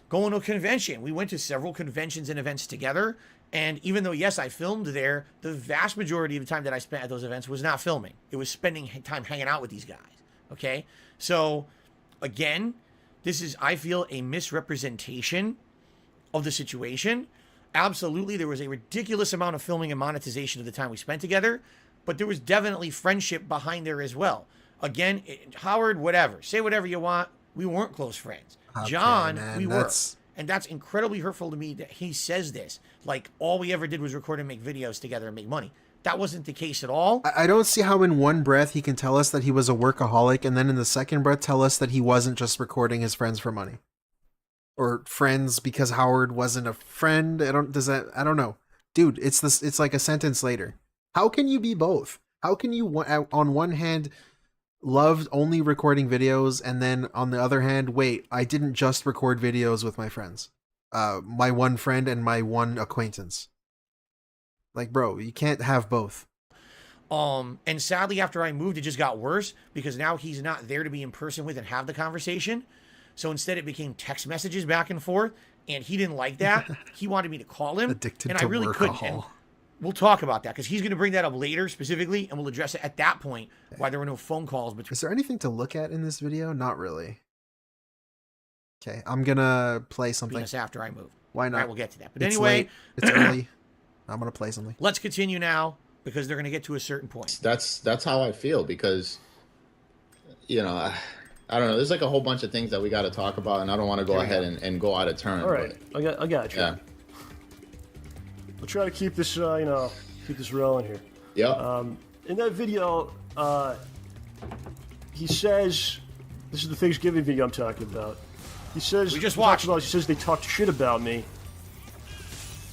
going to a convention. We went to several conventions and events together, and even though, yes, I filmed there, the vast majority of the time that I spent at those events was not filming. It was spending time hanging out with these guys, okay? So, again, this is, I feel, a misrepresentation of the situation. Absolutely, there was a ridiculous amount of filming and monetization of the time we spent together, but there was definitely friendship behind there as well. Again, Howard, whatever. Say whatever you want. We weren't close friends. Okay, John, man, we were. And that's incredibly hurtful to me that he says this. Like, all we ever did was record and make videos together and make money. That wasn't the case at all. I don't see how in one breath he can tell us that he was a workaholic, and then in the second breath tell us that he wasn't just recording his friends for money. Or friends because Howard wasn't a friend. I don't know. Dude, it's like a sentence later. How can you be both? How can you, on one hand, love only recording videos, and then on the other hand, wait, I didn't just record videos with my friends. My one friend and my one acquaintance. Like, bro, you can't have both. And sadly, after I moved, it just got worse, because now he's not there to be in person with and have the conversation. So instead, it became text messages back and forth, and he didn't like that. He wanted me to call him, and I really couldn't. And we'll talk about that, because he's going to bring that up later specifically, and we'll address it at that point, why there were no phone calls between. Is there anything to look at in this video? Not really. Okay, I'm going to play something. After I move. Why not? All right, we'll get to that. But it's anyway. Late. It's early. I'm going to play something. Let's continue now, because they're going to get to a certain point. That's how I feel, because, you know, I don't know. There's like a whole bunch of things that we got to talk about, and I don't want to go ahead and go out of turn. All right, but, I got you. Yeah. We'll try to keep this, keep this rolling here. Yeah. In that video, he says, this is the Thanksgiving video I'm talking about. He says, we just watched. He says they talked shit about me.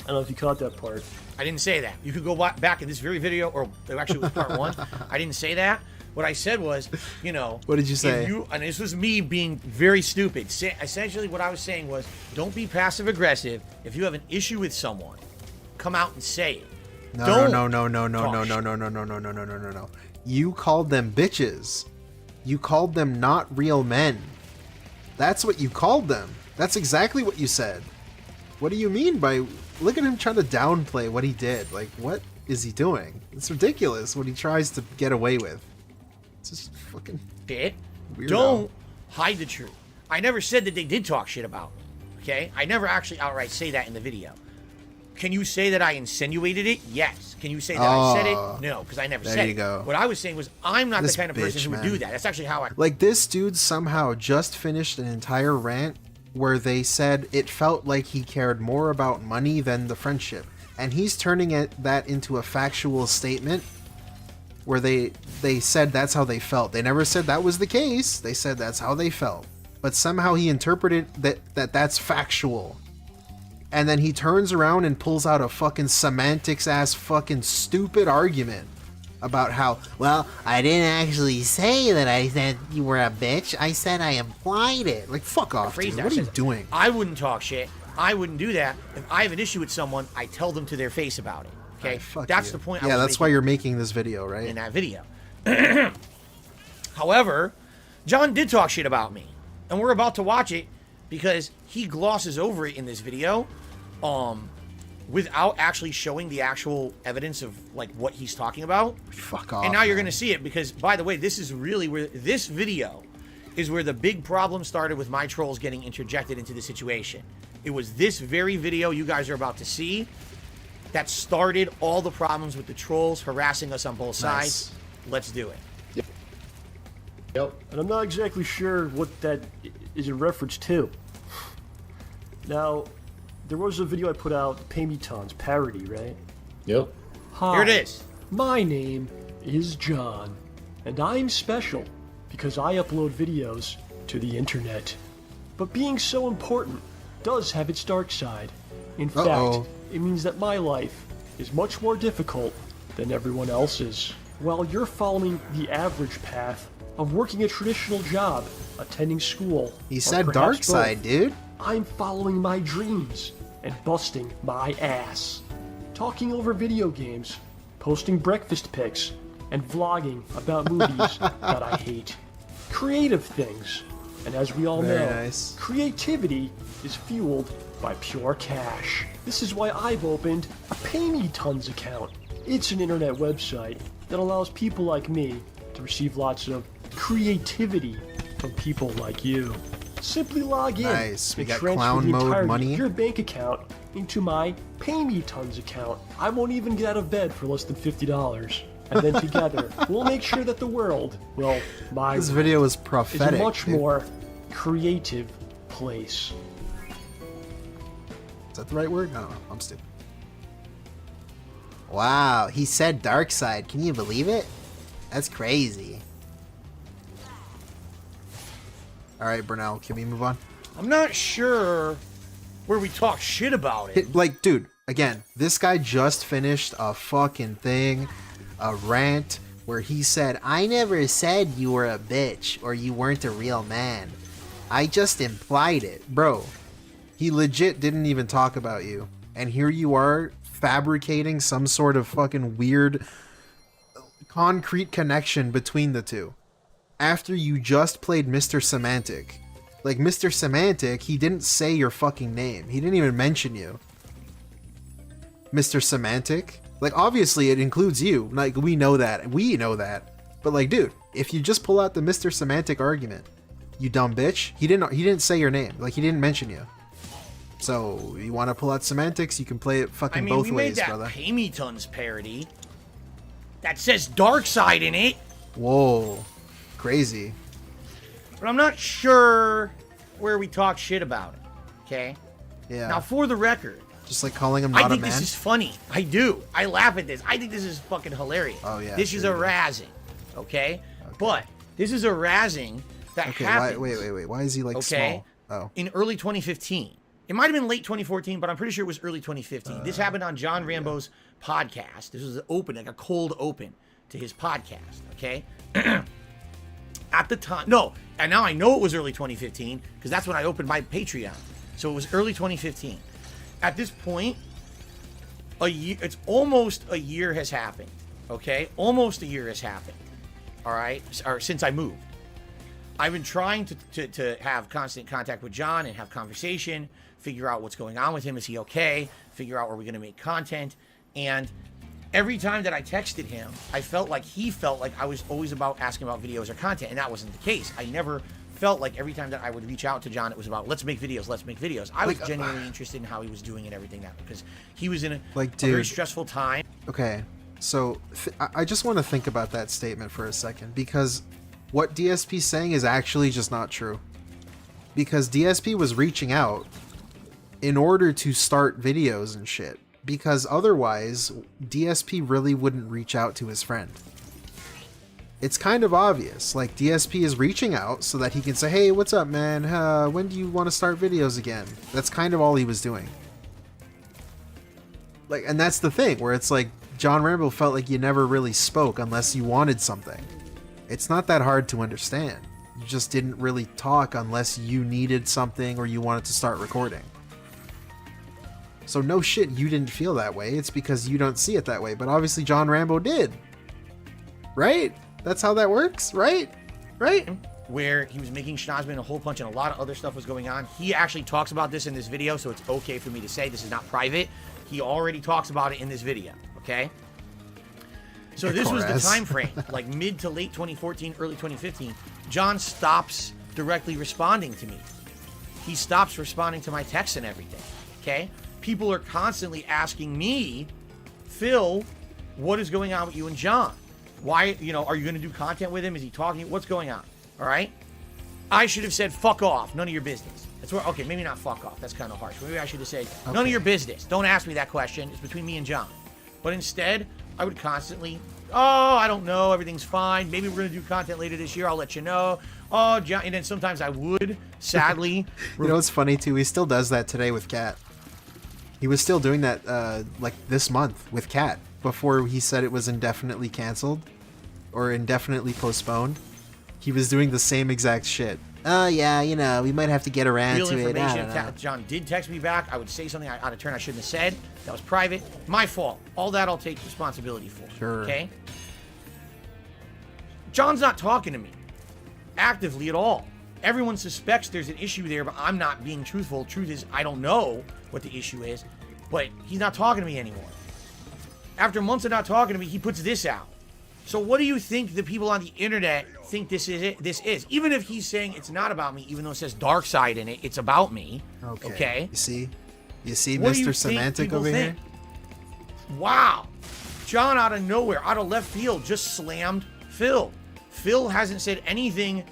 I don't know if you caught that part. I didn't say that. You could go back in this very video, or actually it was part 1. I didn't say that. What I said was, you know. What did you say? And this was me being very stupid. Essentially, what I was saying was, don't be passive aggressive. If you have an issue with someone, come out and say it. No. You called them bitches. You called them not real men. That's what you called them. That's exactly what you said. What do you mean by... Look at him trying to downplay what he did. Like, what is he doing? It's ridiculous what he tries to get away with. It's just fucking... Shit. Weirdo. Don't hide the truth. I never said that they did talk shit about me. Okay? I never actually outright say that in the video. Can you say that I insinuated it? Yes. Can you say that I said it? No, because I never said it. There you go. What I was saying was, I'm not This the kind of person bitch, who would man. do that. That's actually how I... Like, this dude somehow just finished an entire rant where they said it felt like he cared more about money than the friendship. And he's turning that into a factual statement where they said that's how they felt. They never said that was the case. They said that's how they felt. But somehow he interpreted that's factual. And then he turns around and pulls out a fucking semantics-ass fucking stupid argument about how, well, I didn't actually say that I said you were a bitch. I said I implied it. Like, fuck off, dude. What are you doing? I wouldn't talk shit. I wouldn't do that. If I have an issue with someone, I tell them to their face about it. Okay? That's the point I was Yeah, that's making why you're making this video, right? in that video. However, John did talk shit about me. And we're about to watch it because he glosses over it in this video without actually showing the actual evidence of like what he's talking about. Fuck off. And now you're going to see it because, by the way, this is really where this video is where the big problem started with my trolls getting interjected into the situation. It was this very video you guys are about to see that started all the problems with the trolls harassing us on both sides. Let's do it. Yep. And I'm not exactly sure what that is in reference to. Now, there was a video I put out, PayMeTons parody, right? Yep. Hi. Here it is. My name is John, and I'm special because I upload videos to the internet. But being so important does have its dark side. In fact, it means that my life is much more difficult than everyone else's. While you're following the average path of working a traditional job, attending school, He said dark side, dude. I'm following my dreams and busting my ass. Talking over video games, posting breakfast pics, and vlogging about movies that I hate. Creative things. And as we all Very know, nice. creativity is fueled by pure cash. This is why I've opened a PayMeTons account. It's an internet website that allows people like me to receive lots of creativity from people like you. Simply log in Nice. We and got transfer clown the mode entirety money. of your bank account into my PayMeTons account. I won't even get out of bed for less than $50. And then together, we'll make sure that the world, well, my This world, video is is a prophetic. much dude. more creative place. Is that the right word? I don't know. I'm stupid. Wow, he said dark side. Can you believe it? That's crazy. All right, Burnell, can we move on? I'm not sure where we talk shit about it. Like, dude, again, this guy just finished a fucking thing, a rant, where he said, I never said you were a bitch or you weren't a real man. I just implied it. Bro, he legit didn't even talk about you. And here you are fabricating some sort of fucking weird concrete connection between the two. After you just played Mr. Semantic. Like, Mr. Semantic, he didn't say your fucking name. He didn't even mention you. Mr. Semantic? Like, obviously it includes you. Like, we know that. We know that. But, like, dude, if you just pull out the Mr. Semantic argument, you dumb bitch, he didn't say your name. Like, he didn't mention you. So, you want to pull out semantics, you can play it fucking both we made ways, that brother. PayMeTons parody that says dark side in it. Whoa. Crazy. But I'm not sure where we talk shit about it. Okay? Yeah. Now, for the record, Just like calling him not I a think man. this is funny. I do. I laugh at this. I think this is fucking hilarious. Oh, yeah, This is sure a you do. razzing. Okay? But this is a razzing that Okay, happens. wait. Why is he like Okay? small? Oh. In early 2015. It might have been late 2014, but I'm pretty sure it was early 2015. This happened on John Rambo's podcast. This was an open, like a cold open. to his podcast, okay? At the time, no, and now I know it was early 2015 because that's when I opened my Patreon. So it was early 2015. At this point, it's almost a year has happened, okay? Almost a year has happened, all right? Or since I moved. I've been trying to have constant contact with John and have conversation, figure out what's going on with him. Is he okay? Figure out where we're going to make content. And every time that I texted him, I felt like he felt like I was always asking about videos or content, and that wasn't the case. I never felt like every time that I would reach out to John, it was about, let's make videos, let's make videos. I was genuinely interested in how he was doing and everything that, because he was in a very stressful time. Okay, so I just want to think about that statement for a second, because what DSP's saying is actually just not true. Because DSP was reaching out in order to start videos and shit. Because otherwise, DSP really wouldn't reach out to his friend. It's kind of obvious. Like, DSP is reaching out so that he can say, hey, what's up, man? When do you want to start videos again? That's kind of all he was doing. Like, and that's the thing, where it's like, John Rambo felt like you never really spoke unless you wanted something. It's not that hard to understand. You just didn't really talk unless you needed something or you wanted to start recording. So no shit, you didn't feel that way. It's because you don't see it that way. But obviously John Rambo did. Right? That's how that works, right? Right? Where he was making Schnozman a whole bunch and a lot of other stuff was going on. He actually talks about this in this video, so it's okay for me to say this is not private. He already talks about it in this video, okay? So this was the time frame, like mid to late 2014, early 2015. John stops directly responding to me. He stops responding to my texts and everything, okay? People are constantly asking me, Phil, what is going on with you and John? Why, are you going to do content with him? Is he talking? What's going on? All right? I should have said, fuck off. None of your business. That's where, okay, maybe not fuck off. That's kind of harsh. Maybe I should have said, none of your business. Don't ask me that question. It's between me and John. But instead, I would constantly, I don't know. Everything's fine. Maybe we're going to do content later this year. I'll let you know. Oh, John. And then sometimes I would, sadly. It's funny, too. He still does that today with Kat. He was still doing that, like, this month with Kat, before he said it was indefinitely canceled or indefinitely postponed. He was doing the same exact shit. Oh, yeah, we might have to get around Real to it. information. John did text me back. I would say something out of turn I shouldn't have said. That was private. My fault. All that I'll take responsibility for. Sure. Okay? John's not talking to me actively at all. Everyone suspects there's an issue there, but I'm not being truthful. Truth is, I don't know what the issue is, but he's not talking to me anymore. After months of not talking to me, he puts this out. So what do you think the people on the internet think this is? Even if he's saying it's not about me, even though it says dark side in it, it's about me. Okay. You see Mr. Semantic over here? Wow. John out of nowhere, out of left field, just slammed Phil. Phil hasn't said anything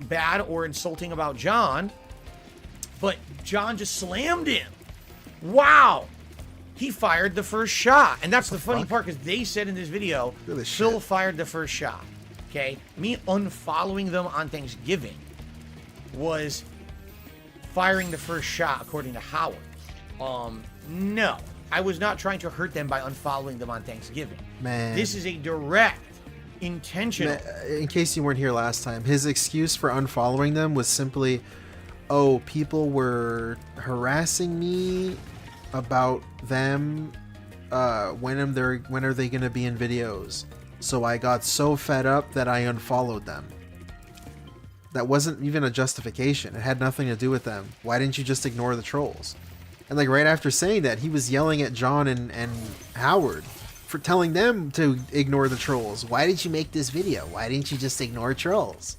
bad or insulting about John, but John just slammed him. Wow. He fired the first shot. And that's the funny part, because they said in this video, Phil fired the first shot. Okay? Me unfollowing them on Thanksgiving was firing the first shot, according to Howard. No. I was not trying to hurt them by unfollowing them on Thanksgiving. Man. This is a direct, intentional... In case you weren't here last time, his excuse for unfollowing them was simply, oh, people were harassing me about them, when are they gonna be in videos? So I got so fed up that I unfollowed them. That wasn't even a justification. It had nothing to do with them. Why didn't you just ignore the trolls? And like right after saying that, he was yelling at John and Howard for telling them to ignore the trolls. Why did you make this video? Why didn't you just ignore trolls?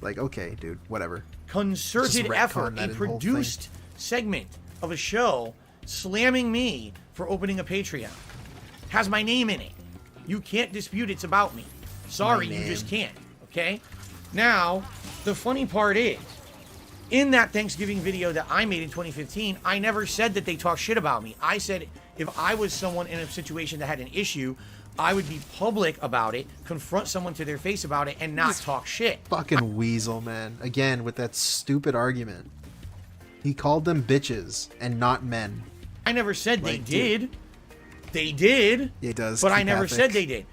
Like, okay, dude, whatever. Concerted effort, a produced segment of a show slamming me for opening a Patreon. Has my name in it. You can't dispute it's about me. Sorry, you just can't. Okay? Now, the funny part is, in that Thanksgiving video that I made in 2015, I never said that they talk shit about me. I said if I was someone in a situation that had an issue, I would be public about it, confront someone to their face about it, and not talk shit. Fucking weasel, man. Again, with that stupid argument. He called them bitches and not men. I never said they did. They did. It does. But I never said they did.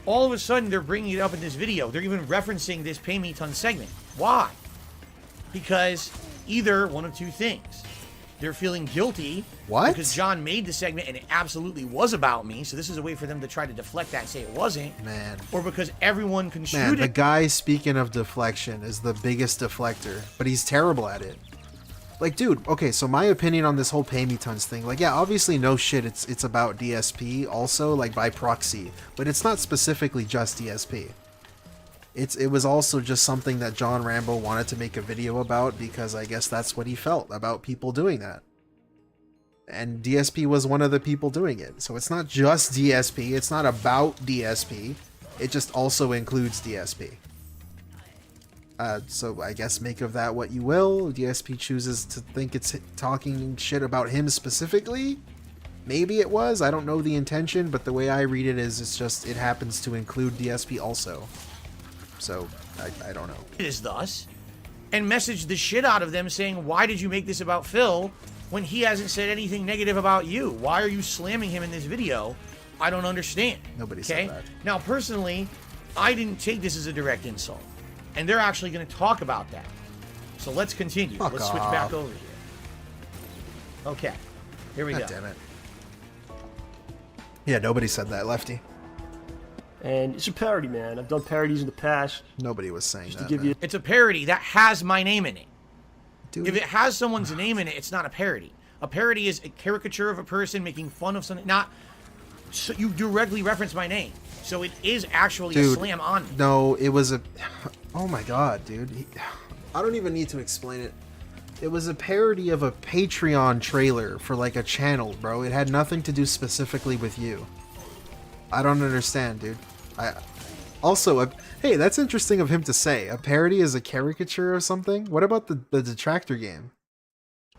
all of a sudden they're bringing it up in this video. They're even referencing this PayMeTons segment. Why? Because either one of two things. They're feeling guilty because John made the segment and it absolutely was about me. So this is a way for them to try to deflect that and say it wasn't. Man. Or because everyone construed Man, the it. guy, speaking of deflection, is the biggest deflector, but he's terrible at it. Like, dude, okay, so my opinion on this whole PayMeTons thing, like, yeah, obviously no shit, it's about DSP also, like, by proxy, but it's not specifically just DSP. It was also just something that John Rambo wanted to make a video about because I guess that's what he felt about people doing that. And DSP was one of the people doing it. So it's not just DSP, it's not about DSP, it just also includes DSP. So I guess make of that what you will. DSP chooses to think it's talking shit about him specifically. Maybe it was, I don't know the intention, but the way I read it is it's just, it happens to include DSP also. So, I don't know. It is thus, and messaged the shit out of them saying, why did you make this about Phil when he hasn't said anything negative about you? Why are you slamming him in this video? I don't understand. Nobody said that. Now, personally, I didn't take this as a direct insult, and they're actually going to talk about that. So let's continue. Let's switch back over here. Okay, here we go. God damn it. Yeah, nobody said that, Lefty. And it's a parody, man. I've done parodies in the past. Nobody was saying that. To give you... It's a parody that has my name in it. Dude. If it has someone's name in it, it's not a parody. A parody is a caricature of a person making fun of something. Not so you directly reference my name, so it is actually a slam on me. No, it was a. Oh my god, dude! I don't even need to explain it. It was a parody of a Patreon trailer for like a channel, bro. It had nothing to do specifically with you. I don't understand, dude. Hey, that's interesting of him to say. A parody is a caricature or something? What about the Detractor game?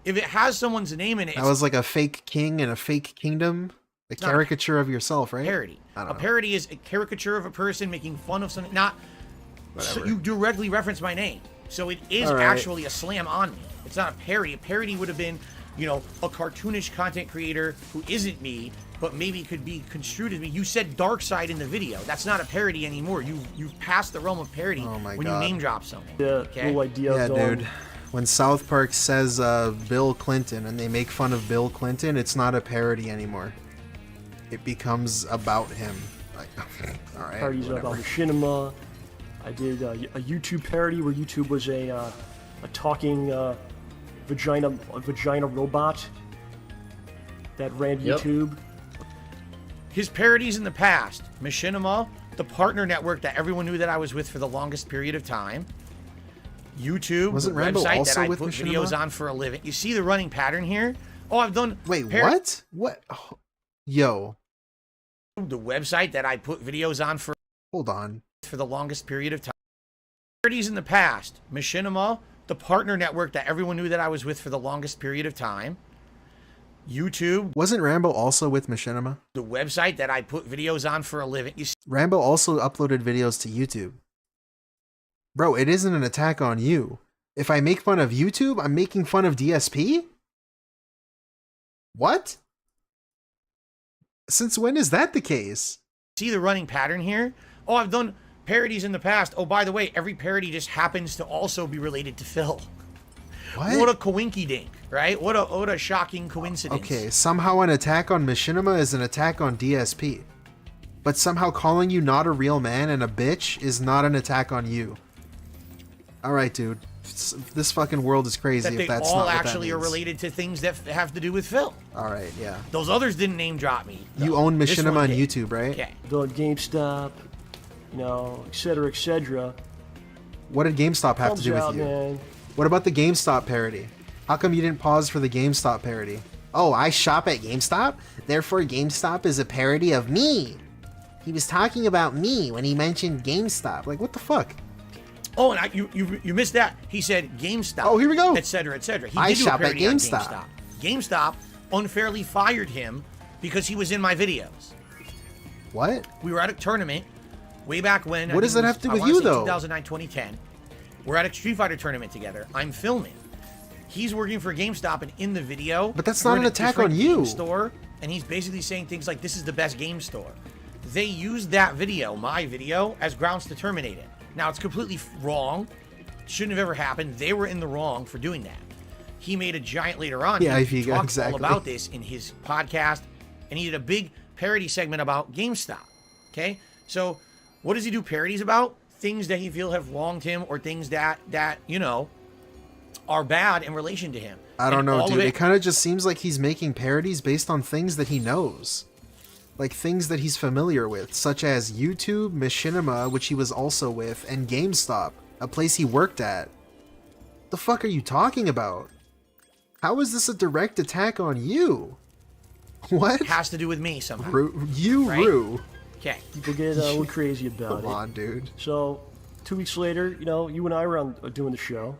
If it has someone's name in it, that was like a fake king and a fake kingdom? A caricature of yourself, right? Parody. A parody is a caricature of a person making fun of something. Not so you directly reference my name. So it is actually a slam on me. It's not a parody. A parody would have been, you know, a cartoonish content creator who isn't me, but maybe could be construed as me. You said dark side in the video. That's not a parody anymore. You've passed the realm of parody when you name drop someone. Yeah, dude. When South Park says Bill Clinton and they make fun of Bill Clinton, it's not a parody anymore. It becomes about him. Like, all right. Parodies about machinima. I did a YouTube parody where YouTube was a talking vagina robot that ran YouTube. His parodies in the past: Machinima, the partner network that everyone knew that I was with for the longest period of time. YouTube, wasn't the Rambo website also that I with put Machinima? videos on for a living. You see the running pattern here? Oh, I've done. Wait, what? What? Oh, yo. The website that I put videos on for. Hold on. For the longest period of time. Parodies in the past: Machinima, the partner network that everyone knew that I was with for the longest period of time. YouTube. Wasn't Rambo also with Machinima? The website that I put videos on for a living. Rambo also uploaded videos to YouTube. Bro, it isn't an attack on you. If I make fun of YouTube, I'm making fun of DSP? What? Since when is that the case? See the running pattern here? Oh, I've done parodies in the past. Oh, by the way, every parody just happens to also be related to Phil. What a coinky-dink, right? What a shocking coincidence. Okay, somehow an attack on Machinima is an attack on DSP. But somehow calling you not a real man and a bitch is not an attack on you. Alright, dude. This fucking world is crazy if that's not what that means. They all actually are related to things that have to do with Phil. Alright, yeah. Those others didn't name drop me. You own Machinima on YouTube, right? Okay. The GameStop, you know, etc., etc. What did GameStop have to do with you? Man. What about the GameStop parody? How come you didn't pause for the GameStop parody? Oh, I shop at GameStop? Therefore GameStop is a parody of me. He was talking about me when he mentioned GameStop. Like, what the fuck? Oh, and you missed that. He said GameStop. Oh, here we go. Etc., etc. I shop at GameStop. GameStop unfairly fired him because he was in my videos. What? We were at a tournament way back when. What does that have to do with you, though? 2009, 2010. We're at a Street Fighter tournament together. I'm filming. He's working for GameStop, and in the video, but that's not an attack on you. Store, and he's basically saying things like, "This is the best game store." they used that video, my video, as grounds to terminate it. Now, it's completely wrong. Shouldn't have ever happened. They were in the wrong for doing that. He made a giant later on. Yeah, he talked exactly. all about this in his podcast, and he did a big parody segment about GameStop. Okay? So, what does he do parodies about? Things that he feels have wronged him or things that you know, are bad in relation to him. I don't know, dude. It It kind of just seems like he's making parodies based on things that he knows. Like things that he's familiar with, such as YouTube, Machinima, which he was also with, and GameStop, a place he worked at. The fuck are you talking about? How is this a direct attack on you? What? It has to do with me somehow. Rue. Okay. People get a little crazy about it. Come on, dude. So, 2 weeks later, you know, you and I were on doing the show,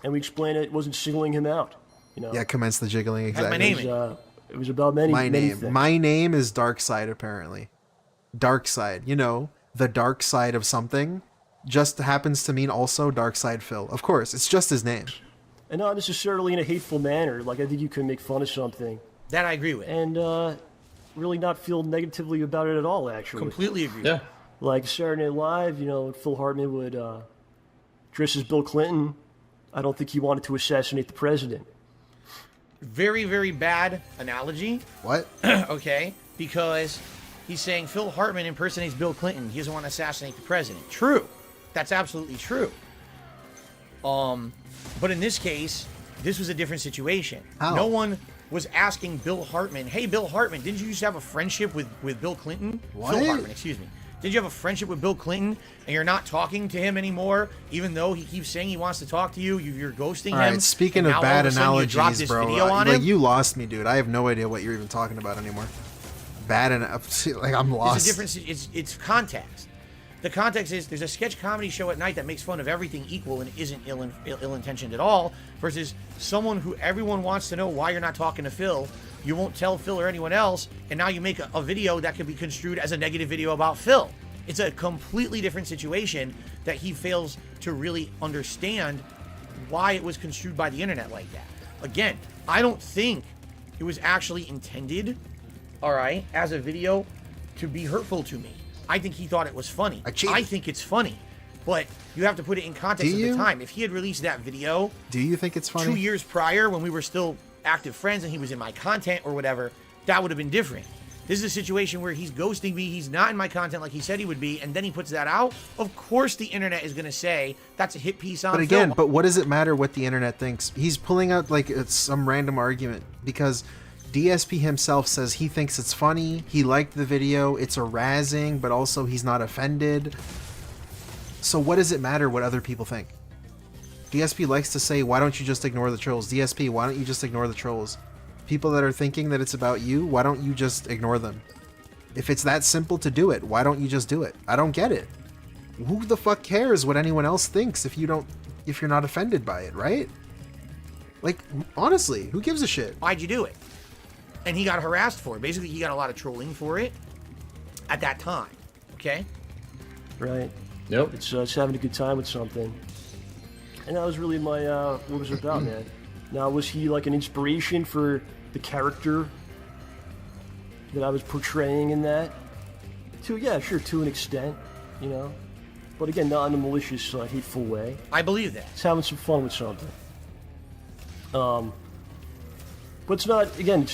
and we explained it wasn't singling him out. You know. Yeah, commence the jiggling, exactly. My name. It was about many things. My name is Darkside, apparently. Darkside, you know, the dark side of something, just happens to mean also Darkside Phil. Of course, it's just his name. And not necessarily in a hateful manner. Like, I think you can make fun of something. That I agree with. And really not feel negatively about it at all, actually. Completely agree. Yeah. Like Saturday Night Live, you know, Phil Hartman would dress as Bill Clinton. I don't think he wanted to assassinate the president. Very, very bad analogy. What? Okay, because he's saying Phil Hartman impersonates Bill Clinton. He doesn't want to assassinate the president. True. That's absolutely true. But in this case, this was a different situation. How? No one was asking Bill Hartman, hey, Bill Hartman, didn't you used to have a friendship with Bill Clinton? What? Phil Hartman, excuse me. Did you have a friendship with Bill Clinton and you're not talking to him anymore, even though he keeps saying he wants to talk to you? You're ghosting him. All right, speaking and of now bad all of a sudden you drop analogies, this bro, video on like him? you lost me, dude. I have no idea what you're even talking about anymore. Bad enough, like I'm lost. It's a difference. It's context. The context is there's a sketch comedy show at night that makes fun of everything equal and isn't ill-intentioned at all, versus someone who everyone wants to know why you're not talking to Phil. You won't tell Phil or anyone else, and now you make a video that could be construed as a negative video about Phil. It's a completely different situation that he fails to really understand why it was construed by the internet like that. Again, I don't think it was actually intended, all right, as a video to be hurtful to me. I think he thought it was funny. I think it's funny, but you have to put it in context of the time. If he had released that video, do you think it's funny? 2 years prior, when we were still active friends and he was in my content or whatever, that would have been different. This is a situation where he's ghosting me, he's not in my content like he said he would be, and then he puts that out. Of course the internet is going to say that's a hit piece on But again, film. but what does it matter what the internet thinks? He's pulling out like it's some random argument because DSP himself says he thinks it's funny, he liked the video, it's arousing, but also he's not offended. So what does it matter what other people think? DSP likes to say, why don't you just ignore the trolls? DSP, why don't you just ignore the trolls? People that are thinking that it's about you, why don't you just ignore them? If it's that simple to do it, why don't you just do it? I don't get it. Who the fuck cares what anyone else thinks if you're not offended by it, right? Like, honestly, who gives a shit? Why'd you do it? And he got harassed for it. Basically, he got a lot of trolling for it at that time. Okay? Right. Yep. It's having a good time with something. And that was really my, what was it about, man? Now, was he like an inspiration for the character that I was portraying in that? Yeah, sure, to an extent, you know? But again, not in a malicious, hateful way. I believe that. It's having some fun with something. But it's not, again,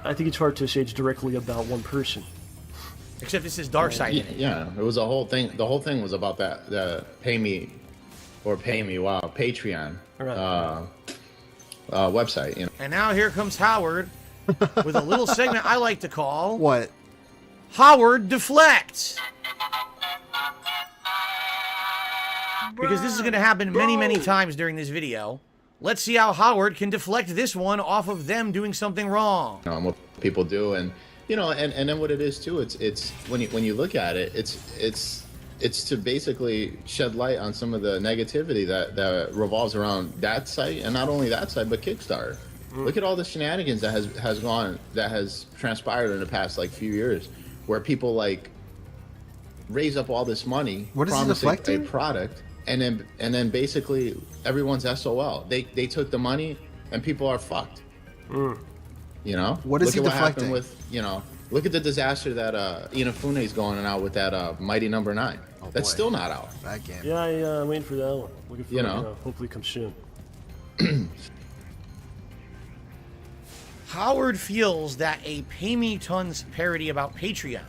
I think it's hard to say it's directly about one person. Except this is dark side. Yeah, it was a whole thing. The whole thing was about that, the Patreon. Right. Website, you know. And now here comes Howard with a little segment I like to call... What? Howard Deflects. Because this is going to happen many, many times during this video. Let's see how Howard can deflect this one off of them doing something wrong. What people do, and you know, and then what it is too. It's when you look at it, it's to basically shed light on some of the negativity that revolves around that site, and not only that site, but Kickstarter. Look at all the shenanigans that has transpired in the past like few years, where people like raise up all this money, what is promising a product, and then basically everyone's SOL. They took the money and people are fucked. You know, what is look he at what happened deflecting? with Look at the disaster that Inafune is going out with that Mighty Number 9. Oh, That's boy. still not out. That game. Yeah, I'm waiting for that one. Looking for You it, know. hopefully it comes soon. Howard feels that a PayMeTons parody about Patreon,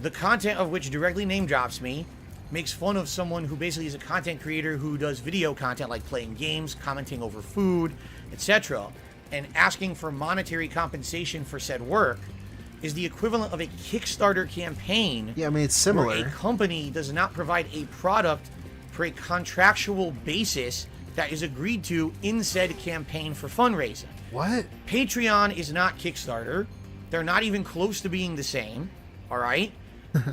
the content of which directly name drops me, makes fun of someone who basically is a content creator who does video content like playing games, commenting over food, etc., and asking for monetary compensation for said work, is the equivalent of a Kickstarter campaign. Yeah, I mean, it's similar. Where a company does not provide a product for a contractual basis that is agreed to in said campaign for fundraising. What? Patreon is not Kickstarter. They're not even close to being the same. All right?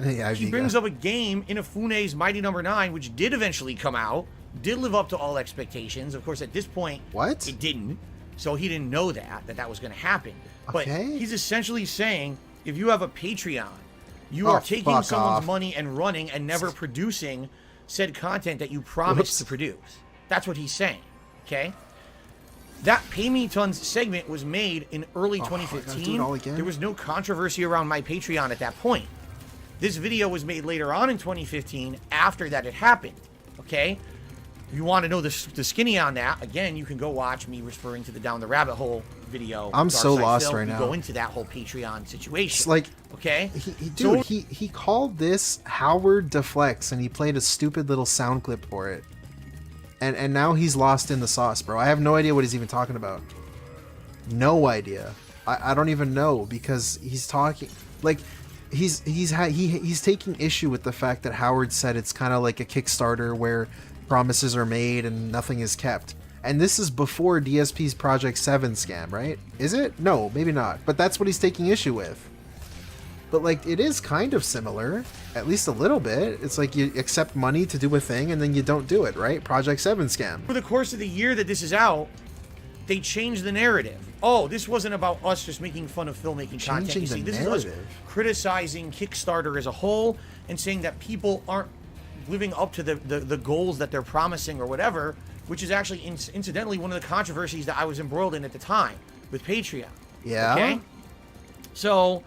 Yeah, He brings up a game, Inafune's Mighty Number 9, which did eventually come out, did live up to all expectations. Of course, at this point, what? It didn't. So he didn't know that was going to happen. But he's essentially saying, if you have a Patreon, you are taking someone's money and running and never producing said content that you promised to produce. That's what he's saying. Okay? That PayMeTons segment was made in early 2015. There was no controversy around my Patreon at that point. This video was made later on in 2015 after that had happened. Okay? If you want to know the skinny on that, again, you can go watch me referring to the Down the Rabbit Hole video. I'm so lost Phil. right now. Go into that whole Patreon situation. It's like, okay? He called this Howard Deflects, and he played a stupid little sound clip for it. And now he's lost in the sauce, bro. I have no idea what he's even talking about. No idea. I don't even know, because he's talking like he's taking issue with the fact that Howard said it's kind of like a Kickstarter where promises are made and nothing is kept. And this is before DSP's Project 7 scam, right? Is it? No, maybe not. But that's what he's taking issue with. But like, it is kind of similar, at least a little bit. It's like you accept money to do a thing and then you don't do it, right? Project 7 scam. Over the course of the year that this is out, they changed the narrative. Oh, this wasn't about us just making fun of filmmaking content. You see, this is us criticizing Kickstarter as a whole and saying that people aren't living up to the goals that they're promising or whatever, which is actually incidentally one of the controversies that I was embroiled in at the time with Patreon. Yeah. Okay? So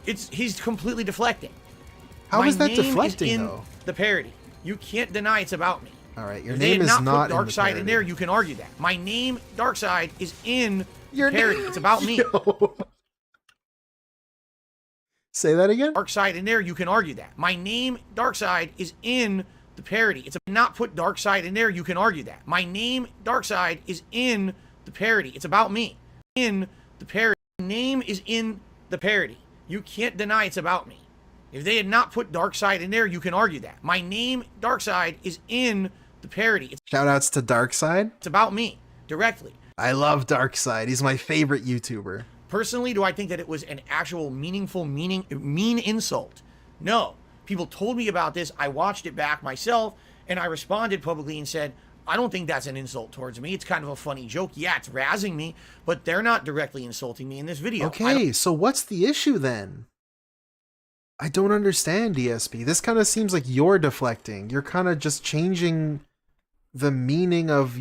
he's completely deflecting. How is that My name deflecting, is in though? The parody. You can't deny it's about me. All right, your If they name had is not not put in the Darkseid in parody. there, you can argue that. My name, Darkseid, is in Your parody. name- It's about me. Yo. Say that again? Darkseid in there, you can argue that. My name, Darkseid, is in the parody. It's not put Darkseid in there, you can argue that. My name, Darkseid, is in the parody. It's about me. In the parody. My name is in the parody. You can't deny it's about me. If they had not put Darkseid in there, you can argue that. My name, Darkseid, is in the parody. Shoutouts to Darkseid. It's about me, directly. I love Darkseid. He's my favorite YouTuber. Personally, do I think that it was an actual meaningful, mean insult? No. People told me about this. I watched it back myself, and I responded publicly and said, I don't think that's an insult towards me. It's kind of a funny joke. Yeah, it's razzing me, but they're not directly insulting me in this video. Okay, so what's the issue then? I don't understand, DSP. This kind of seems like you're deflecting. You're kind of just changing the meaning of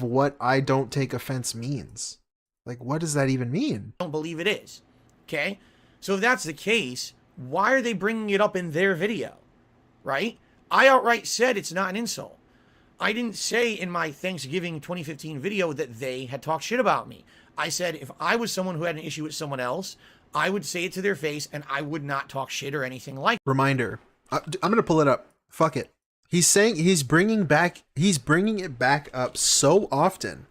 what I don't take offense means. Like, what does that even mean? I don't believe it is. Okay? So if that's the case, why are they bringing it up in their video? Right? I outright said it's not an insult. I didn't say in my Thanksgiving 2015 video that they had talked shit about me. I said if I was someone who had an issue with someone else, I would say it to their face and I would not talk shit or anything like that. Reminder. I'm going to pull it up. Fuck it. He's saying he's bringing it back up so often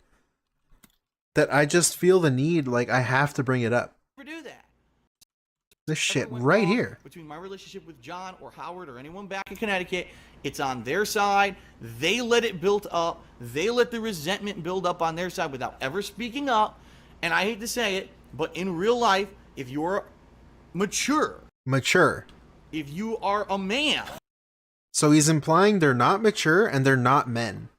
that I just feel the need, like I have to bring it up. Never do that. This shit right here. Between my relationship with John or Howard or anyone back in Connecticut, it's on their side. They let it build up. They let the resentment build up on their side without ever speaking up. And I hate to say it, but in real life, if you're mature, if you are a man. So he's implying they're not mature and they're not men.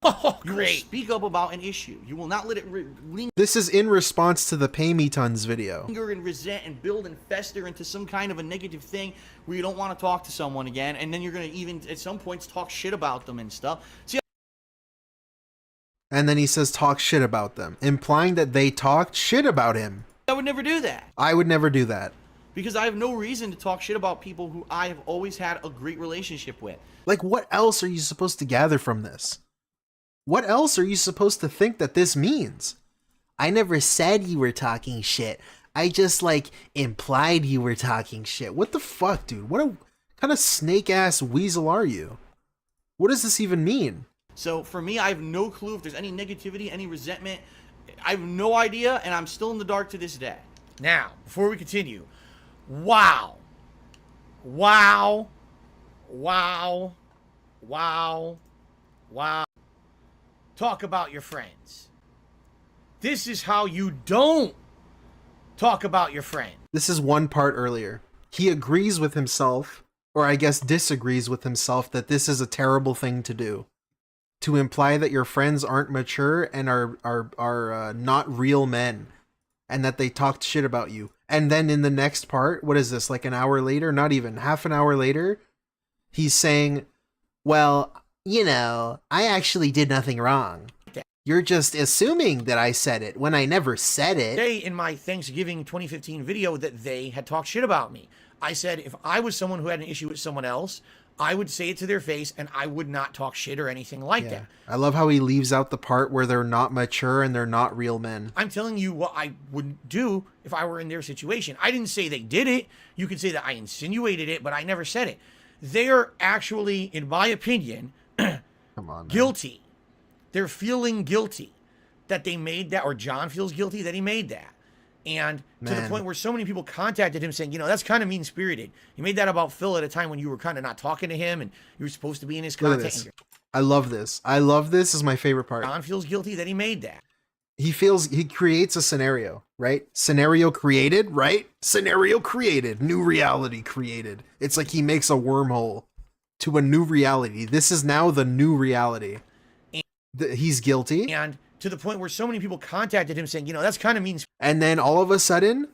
Oh, great. Speak up about an issue. You will not let it linger. This is in response to the PayMeTons video. Linger and resent and build and fester into some kind of a negative thing where you don't want to talk to someone again, and then you're going to even at some points talk shit about them and stuff. See, and then he says talk shit about them, implying that they talked shit about him. I would never do that. I would never do that. Because I have no reason to talk shit about people who I have always had a great relationship with. Like, what else are you supposed to gather from this? What else are you supposed to think that this means? I never said you were talking shit. I just, like, implied you were talking shit. What the fuck, dude? What kind of snake-ass weasel are you? What does this even mean? So, for me, I have no clue if there's any negativity, any resentment. I have no idea, and I'm still in the dark to this day. Now, before we continue, wow. Wow. Wow. Wow. Wow. Talk about your friends. This is how you don't talk about your friend. This is one part earlier. He agrees with himself, or I guess disagrees with himself, that this is a terrible thing to do. To imply that your friends aren't mature and are not real men, and that they talked shit about you. And then in the next part, what is this, like an hour later? Not even, half an hour later, he's saying, well, you know, I actually did nothing wrong. You're just assuming that I said it when I never said it. Today in my Thanksgiving 2015 video that they had talked shit about me. I said if I was someone who had an issue with someone else, I would say it to their face and I would not talk shit or anything like that. I love how he leaves out the part where they're not mature and they're not real men. I'm telling you what I would do if I were in their situation. I didn't say they did it. You could say that I insinuated it, but I never said it. They're actually, in my opinion, come on, guilty. They're feeling guilty that they made that, or John feels guilty that he made that. And to the point where so many people contacted him saying, you know, that's kind of mean-spirited. You made that about Phil at a time when you were kind of not talking to him and you were supposed to be in his content. I love this. I love this. Is my favorite part. John feels guilty that he made that. He creates a scenario, right? Scenario created, right? Scenario created. New reality created. It's like he makes a wormhole to a new reality. This is now the new reality. He's guilty. And to the point where so many people contacted him saying, you know, that's kind of mean. And then all of a sudden,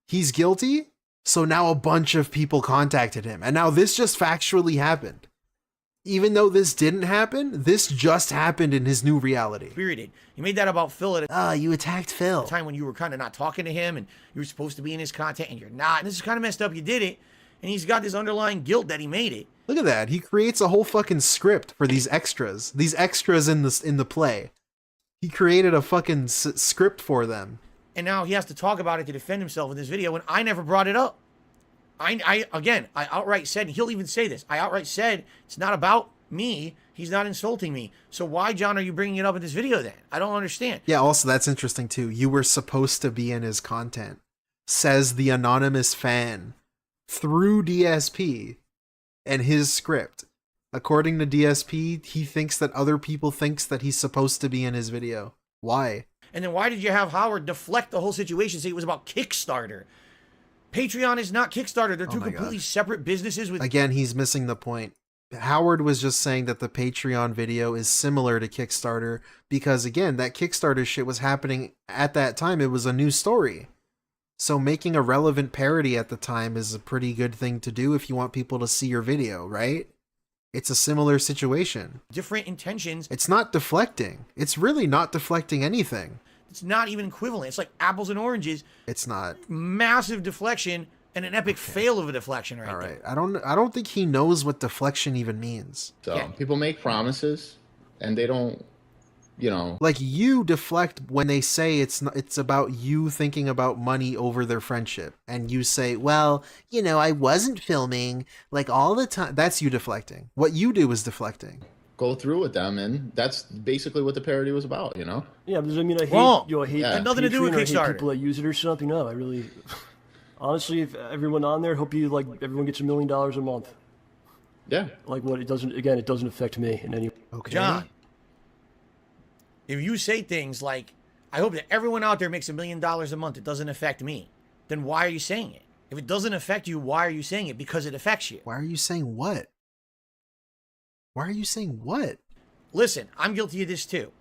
he's guilty. So now a bunch of people contacted him. And now this just factually happened. Even though this didn't happen, this just happened in his new reality. Spirited. You made that about Phil at you attacked Phil. A time when you were kind of not talking to him and you were supposed to be in his content and you're not. And this is kind of messed up. You did it. And he's got this underlying guilt that he made it. Look at that. He creates a whole fucking script for these extras. These extras in the play. He created a fucking script for them. And now he has to talk about it to defend himself in this video when I never brought it up. I outright said, he'll even say this, I outright said, it's not about me. He's not insulting me. So why, John, are you bringing it up in this video then? I don't understand. Yeah, also that's interesting too. You were supposed to be in his content, says the anonymous fan, through DSP and his script. According to DSP, he thinks that other people thinks that he's supposed to be in his video. Why? And then why did you have Howard deflect the whole situation, say it was about Kickstarter? Patreon is not Kickstarter. They're two completely separate businesses. Again, he's missing the point. Howard was just saying that the Patreon video is similar to Kickstarter because, again, that Kickstarter shit was happening at that time. It was a new story. So making a relevant parody at the time is a pretty good thing to do if you want people to see your video, right? It's a similar situation. Different intentions. It's not deflecting. It's really not deflecting anything. It's not even equivalent. It's like apples and oranges. It's not. Massive deflection and an epic fail of a deflection right there. I don't think he knows what deflection even means. So people make promises and they don't, you know. Like you deflect when they say it's about you thinking about money over their friendship. And you say, well, you know, I wasn't filming like all the time. That's you deflecting. What you do is deflecting. Go through with them, and that's basically what the parody was about, you know? Yeah, because I mean, I hate, had nothing to do with Kickstarter. People that use it or something. No, I really, honestly, if everyone on there, hope you, like, everyone gets $1 million a month. Yeah. Like, what, it doesn't affect me in any way. Okay. John, if you say things like, I hope that everyone out there makes $1 million a month, it doesn't affect me, then why are you saying it? If it doesn't affect you, why are you saying it? Because it affects you. Why are you saying what? Why are you saying what? Listen, I'm guilty of this too.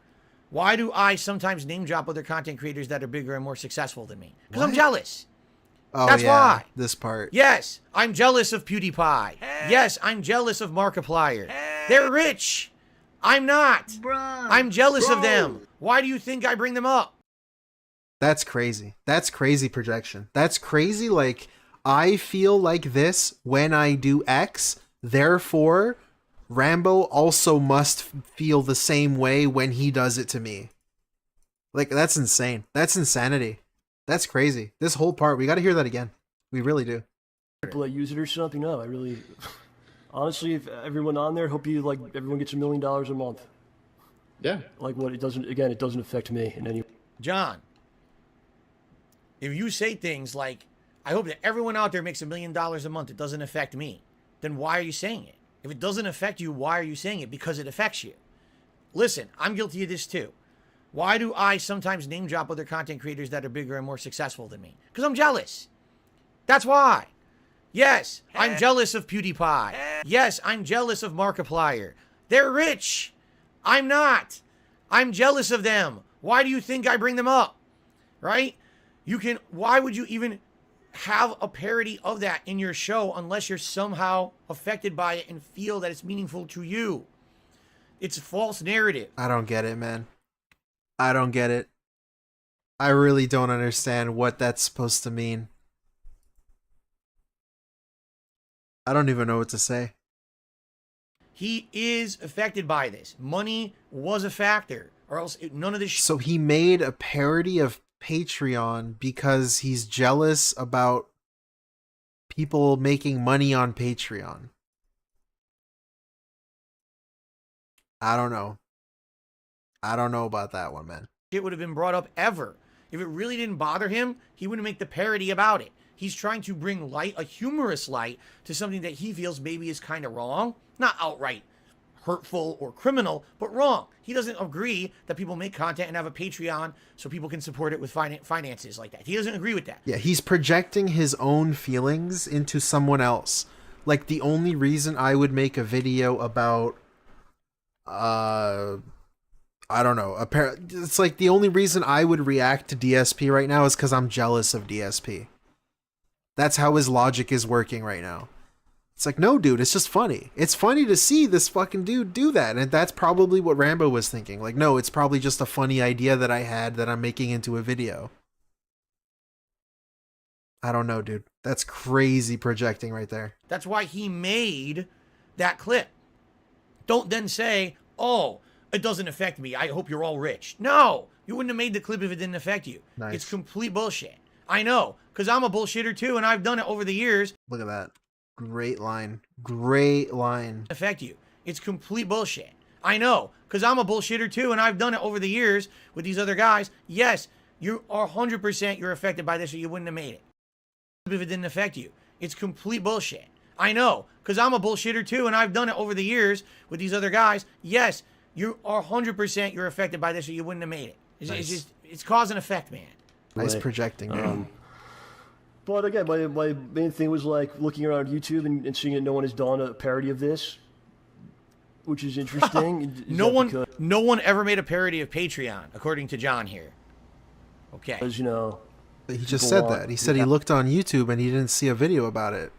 Why do I sometimes name drop other content creators that are bigger and more successful than me? Because I'm jealous. Oh, That's why. This part. Yes, I'm jealous of PewDiePie. Yes, I'm jealous of Markiplier. They're rich. I'm not. I'm jealous of them. Why do you think I bring them up? That's crazy. That's crazy projection. That's crazy. Like, I feel like this when I do X, therefore Rambo also must feel the same way when he does it to me. Like, that's insane. That's insanity. That's crazy. This whole part, we got to hear that again. We really do. People that use it or something. No, I really, honestly, if everyone on there, hope you like everyone gets $1 million a month. Yeah. Like what? It doesn't. Again, it doesn't affect me in any. John, if you say things like, I hope that everyone out there makes $1 million a month, it doesn't affect me, then why are you saying it? If it doesn't affect you, why are you saying it? Because it affects you. Listen, I'm guilty of this too. Why do I sometimes name drop other content creators that are bigger and more successful than me? Because I'm jealous. That's why. Yes, I'm jealous of PewDiePie. Yes, I'm jealous of Markiplier. They're rich. I'm not. I'm jealous of them. Why do you think I bring them up? Right? Why would you even have a parody of that in your show unless you're somehow affected by it and feel that it's meaningful to you? It's a false narrative. I don't get it, man. I don't get it. I really don't understand what that's supposed to mean. I don't even know what to say. He is affected by this. Money was a factor, or else none of this. So he made a parody of Patreon because he's jealous about people making money on Patreon. I don't know. I don't know about that one, man. It would have been brought up ever. If it really didn't bother him, he wouldn't make the parody about it. He's trying to bring light, a humorous light, to something that he feels maybe is kind of wrong. Not outright hurtful or criminal, but wrong. He doesn't agree that people make content and have a Patreon so people can support it with finances like that. He doesn't agree with that. Yeah, he's projecting his own feelings into someone else. Like, the only reason I would make a video about, I don't know, it's like the only reason I would react to DSP right now is because I'm jealous of DSP. That's how his logic is working right now. It's like, no, dude, it's just funny. It's funny to see this fucking dude do that. And that's probably what Rambo was thinking. Like, no, it's probably just a funny idea that I had that I'm making into a video. I don't know, dude. That's crazy projecting right there. That's why he made that clip. Don't then say, oh, it doesn't affect me. I hope you're all rich. No, you wouldn't have made the clip if it didn't affect you. Nice. It's complete bullshit. I know, because I'm a bullshitter too, and I've done it over the years. Look at that. Great line. Great line. Affect you. It's complete bullshit. I know, because I'm a bullshitter too, and I've done it over the years with these other guys. Yes, you are 100% you're affected by this, or you wouldn't have made it if it didn't affect you. It's complete bullshit. I know, because I'm a bullshitter too, and I've done it over the years with these other guys. Yes, you are 100% you're affected by this, or you wouldn't have made it. It's cause and effect, man. Nice projecting, man. But again, my main thing was like looking around YouTube and seeing that no one has done a parody of this, which is interesting. No one ever made a parody of Patreon, according to John here. Okay. Because, you know, he just said that. He said he looked on YouTube and he didn't see a video about it.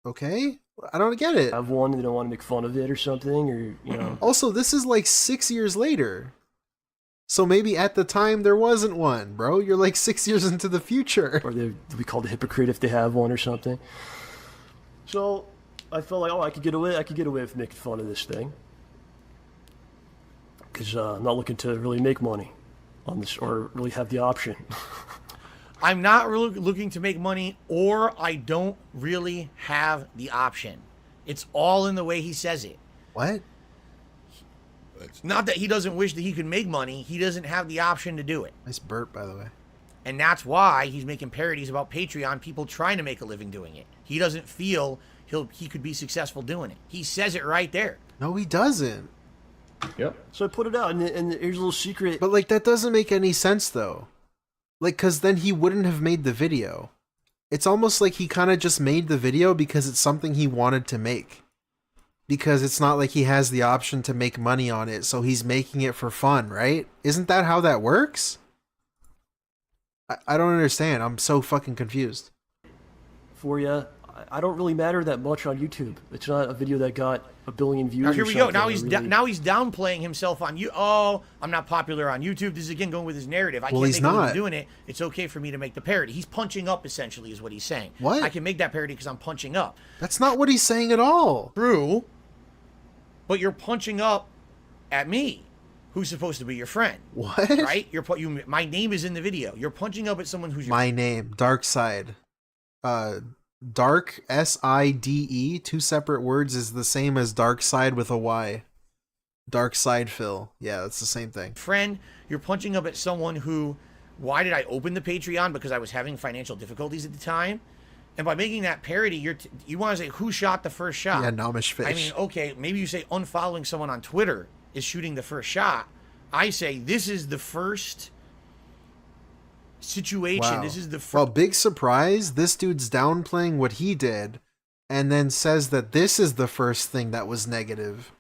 Okay? I don't get it. Have one, they don't want to make fun of it or something, or, you know. Also, this is like 6 years later. So maybe at the time there wasn't one, bro. You're like 6 years into the future. Or they'll be called a hypocrite if they have one or something. So I felt like, oh, I could get away with making fun of this thing. Because I'm not looking to really make money on this, or really have the option. I'm not really looking to make money, or I don't really have the option. It's all in the way he says it. What? It's not that he doesn't wish that he could make money. He doesn't have the option to do it. Nice burp, by the way. And that's why he's making parodies about Patreon, people trying to make a living doing it. He doesn't feel he could be successful doing it. He says it right there. No, he doesn't. Yep. So I put it out, and here's a little secret. But, like, that doesn't make any sense, though. Like, because then he wouldn't have made the video. It's almost like he kind of just made the video because it's something he wanted to make. Because it's not like he has the option to make money on it, so he's making it for fun, right? Isn't that how that works? I don't understand. I'm so fucking confused. For you, I don't really matter that much on YouTube. It's not a video that got 1 billion views. Now here or we go. something. Now he's downplaying himself on you. Oh, I'm not popular on YouTube. This is again going with his narrative. I can't make a living doing it. It's okay for me to make the parody. He's punching up, essentially, is what he's saying. What? I can make that parody because I'm punching up. That's not what he's saying at all. True. But you're punching up at me, who's supposed to be your friend. What? Right? My name is in the video. You're punching up at someone who's your my name, Dark Side. Dark, S-I-D-E, 2 separate words, is the same as Dark Side with a Y. Dark Side Phil. Yeah, that's the same thing. friend. You're punching up at someone who, why did I open the Patreon? Because I was having financial difficulties at the time. And by making that parody, you want to say, who shot the first shot? Yeah, Nomish Fish. I mean, okay, maybe you say unfollowing someone on Twitter is shooting the first shot. I say, this is the first situation. Wow. This is the first. Well, big surprise. This dude's downplaying what he did and then says that this is the first thing that was negative.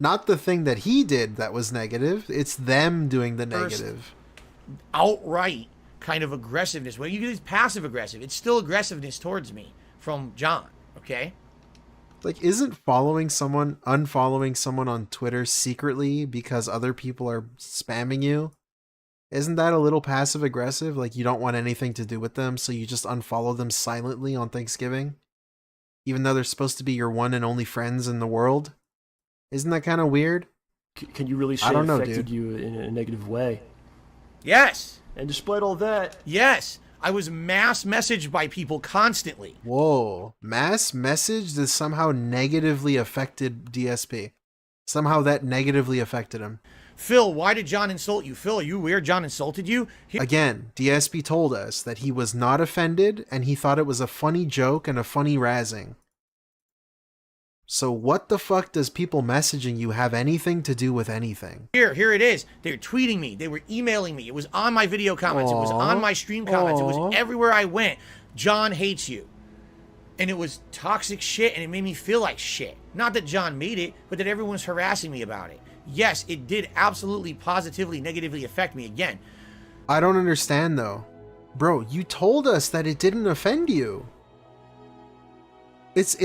Not the thing that he did that was negative. It's them doing the negative. Outright kind of aggressiveness. Well, you get this passive aggressive. It's still aggressiveness towards me from John, okay? Like, isn't unfollowing someone on Twitter secretly because other people are spamming you? Isn't that a little passive aggressive? Like, you don't want anything to do with them, so you just unfollow them silently on Thanksgiving? Even though they're supposed to be your one and only friends in the world? Isn't that kind of weird? Can you really say it affected you in a negative way? Yes. And despite all that... Yes. I was mass messaged by people constantly. Whoa. Mass messaged that somehow negatively affected DSP. Somehow that negatively affected him. Phil, why did John insult you? Phil, are you weird? John insulted you? Again, DSP told us that he was not offended and he thought it was a funny joke and a funny razzing. So what the fuck does people messaging you have anything to do with anything? Here it is. They were tweeting me. They were emailing me. It was on my video comments. It was on my stream comments. It was everywhere I went. John hates you. And it was toxic shit, and it made me feel like shit. Not that John made it, but that everyone's harassing me about it. Yes, it did absolutely, positively, negatively affect me again. I don't understand, though. Bro, you told us that it didn't offend you. It's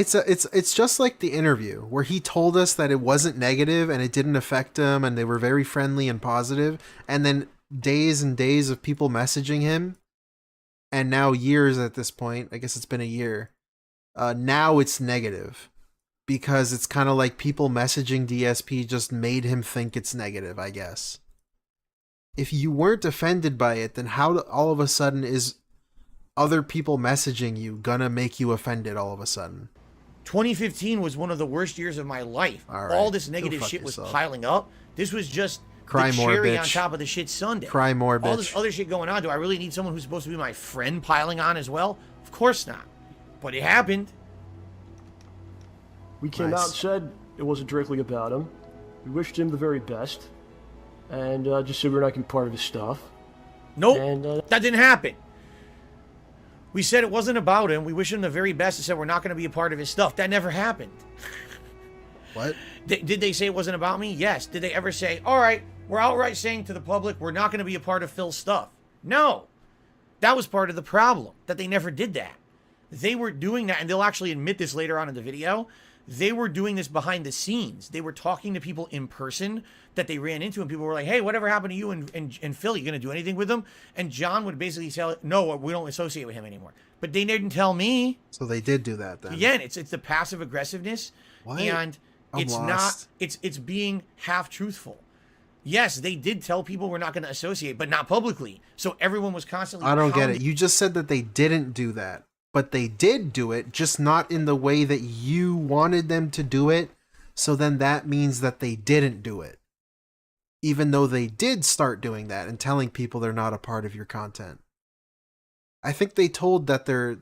just like the interview where he told us that it wasn't negative and it didn't affect him and they were very friendly and positive, and then days and days of people messaging him, and now years at this point, I guess it's been a year, now it's negative because it's kind of like people messaging DSP just made him think it's negative, I guess. If you weren't offended by it, then how all of a sudden is other people messaging you gonna make you offended all of a sudden? 2015 was one of the worst years of my life. Right. All this negative shit was piling up. This was just Cry the more, cherry bitch. on top of the shit sundae. Cry more, All bitch. this other shit going on. Do I really need someone who's supposed to be my friend piling on as well? Of course not. But it happened. We came out and said it wasn't directly about him. We wished him the very best. And just said we're not going to be part of his stuff. Nope. And, that didn't happen. We said it wasn't about him. We wish him the very best and said we're not going to be a part of his stuff. That never happened. What? Did they say it wasn't about me? Yes. Did they ever say, all right, we're outright saying to the public we're not going to be a part of Phil's stuff? No. That was part of the problem, that they never did that. They were doing that, and they'll actually admit this later on in the video. They were doing this behind the scenes. They were talking to people in person that they ran into, and people were like, hey, whatever happened to you and Phil? You going to do anything with them? And John would basically tell, no, we don't associate with him anymore. But they didn't tell me. So they did do that then. Again, it's the passive aggressiveness. What? And it's lost. not, it's being half truthful. Yes, they did tell people we're not going to associate, but not publicly. So everyone was constantly I don't get it. You just said that they didn't do that. But they did do it, just not in the way that you wanted them to do it. So then that means that they didn't do it. Even though they did start doing that and telling people they're not a part of your content. I think they told their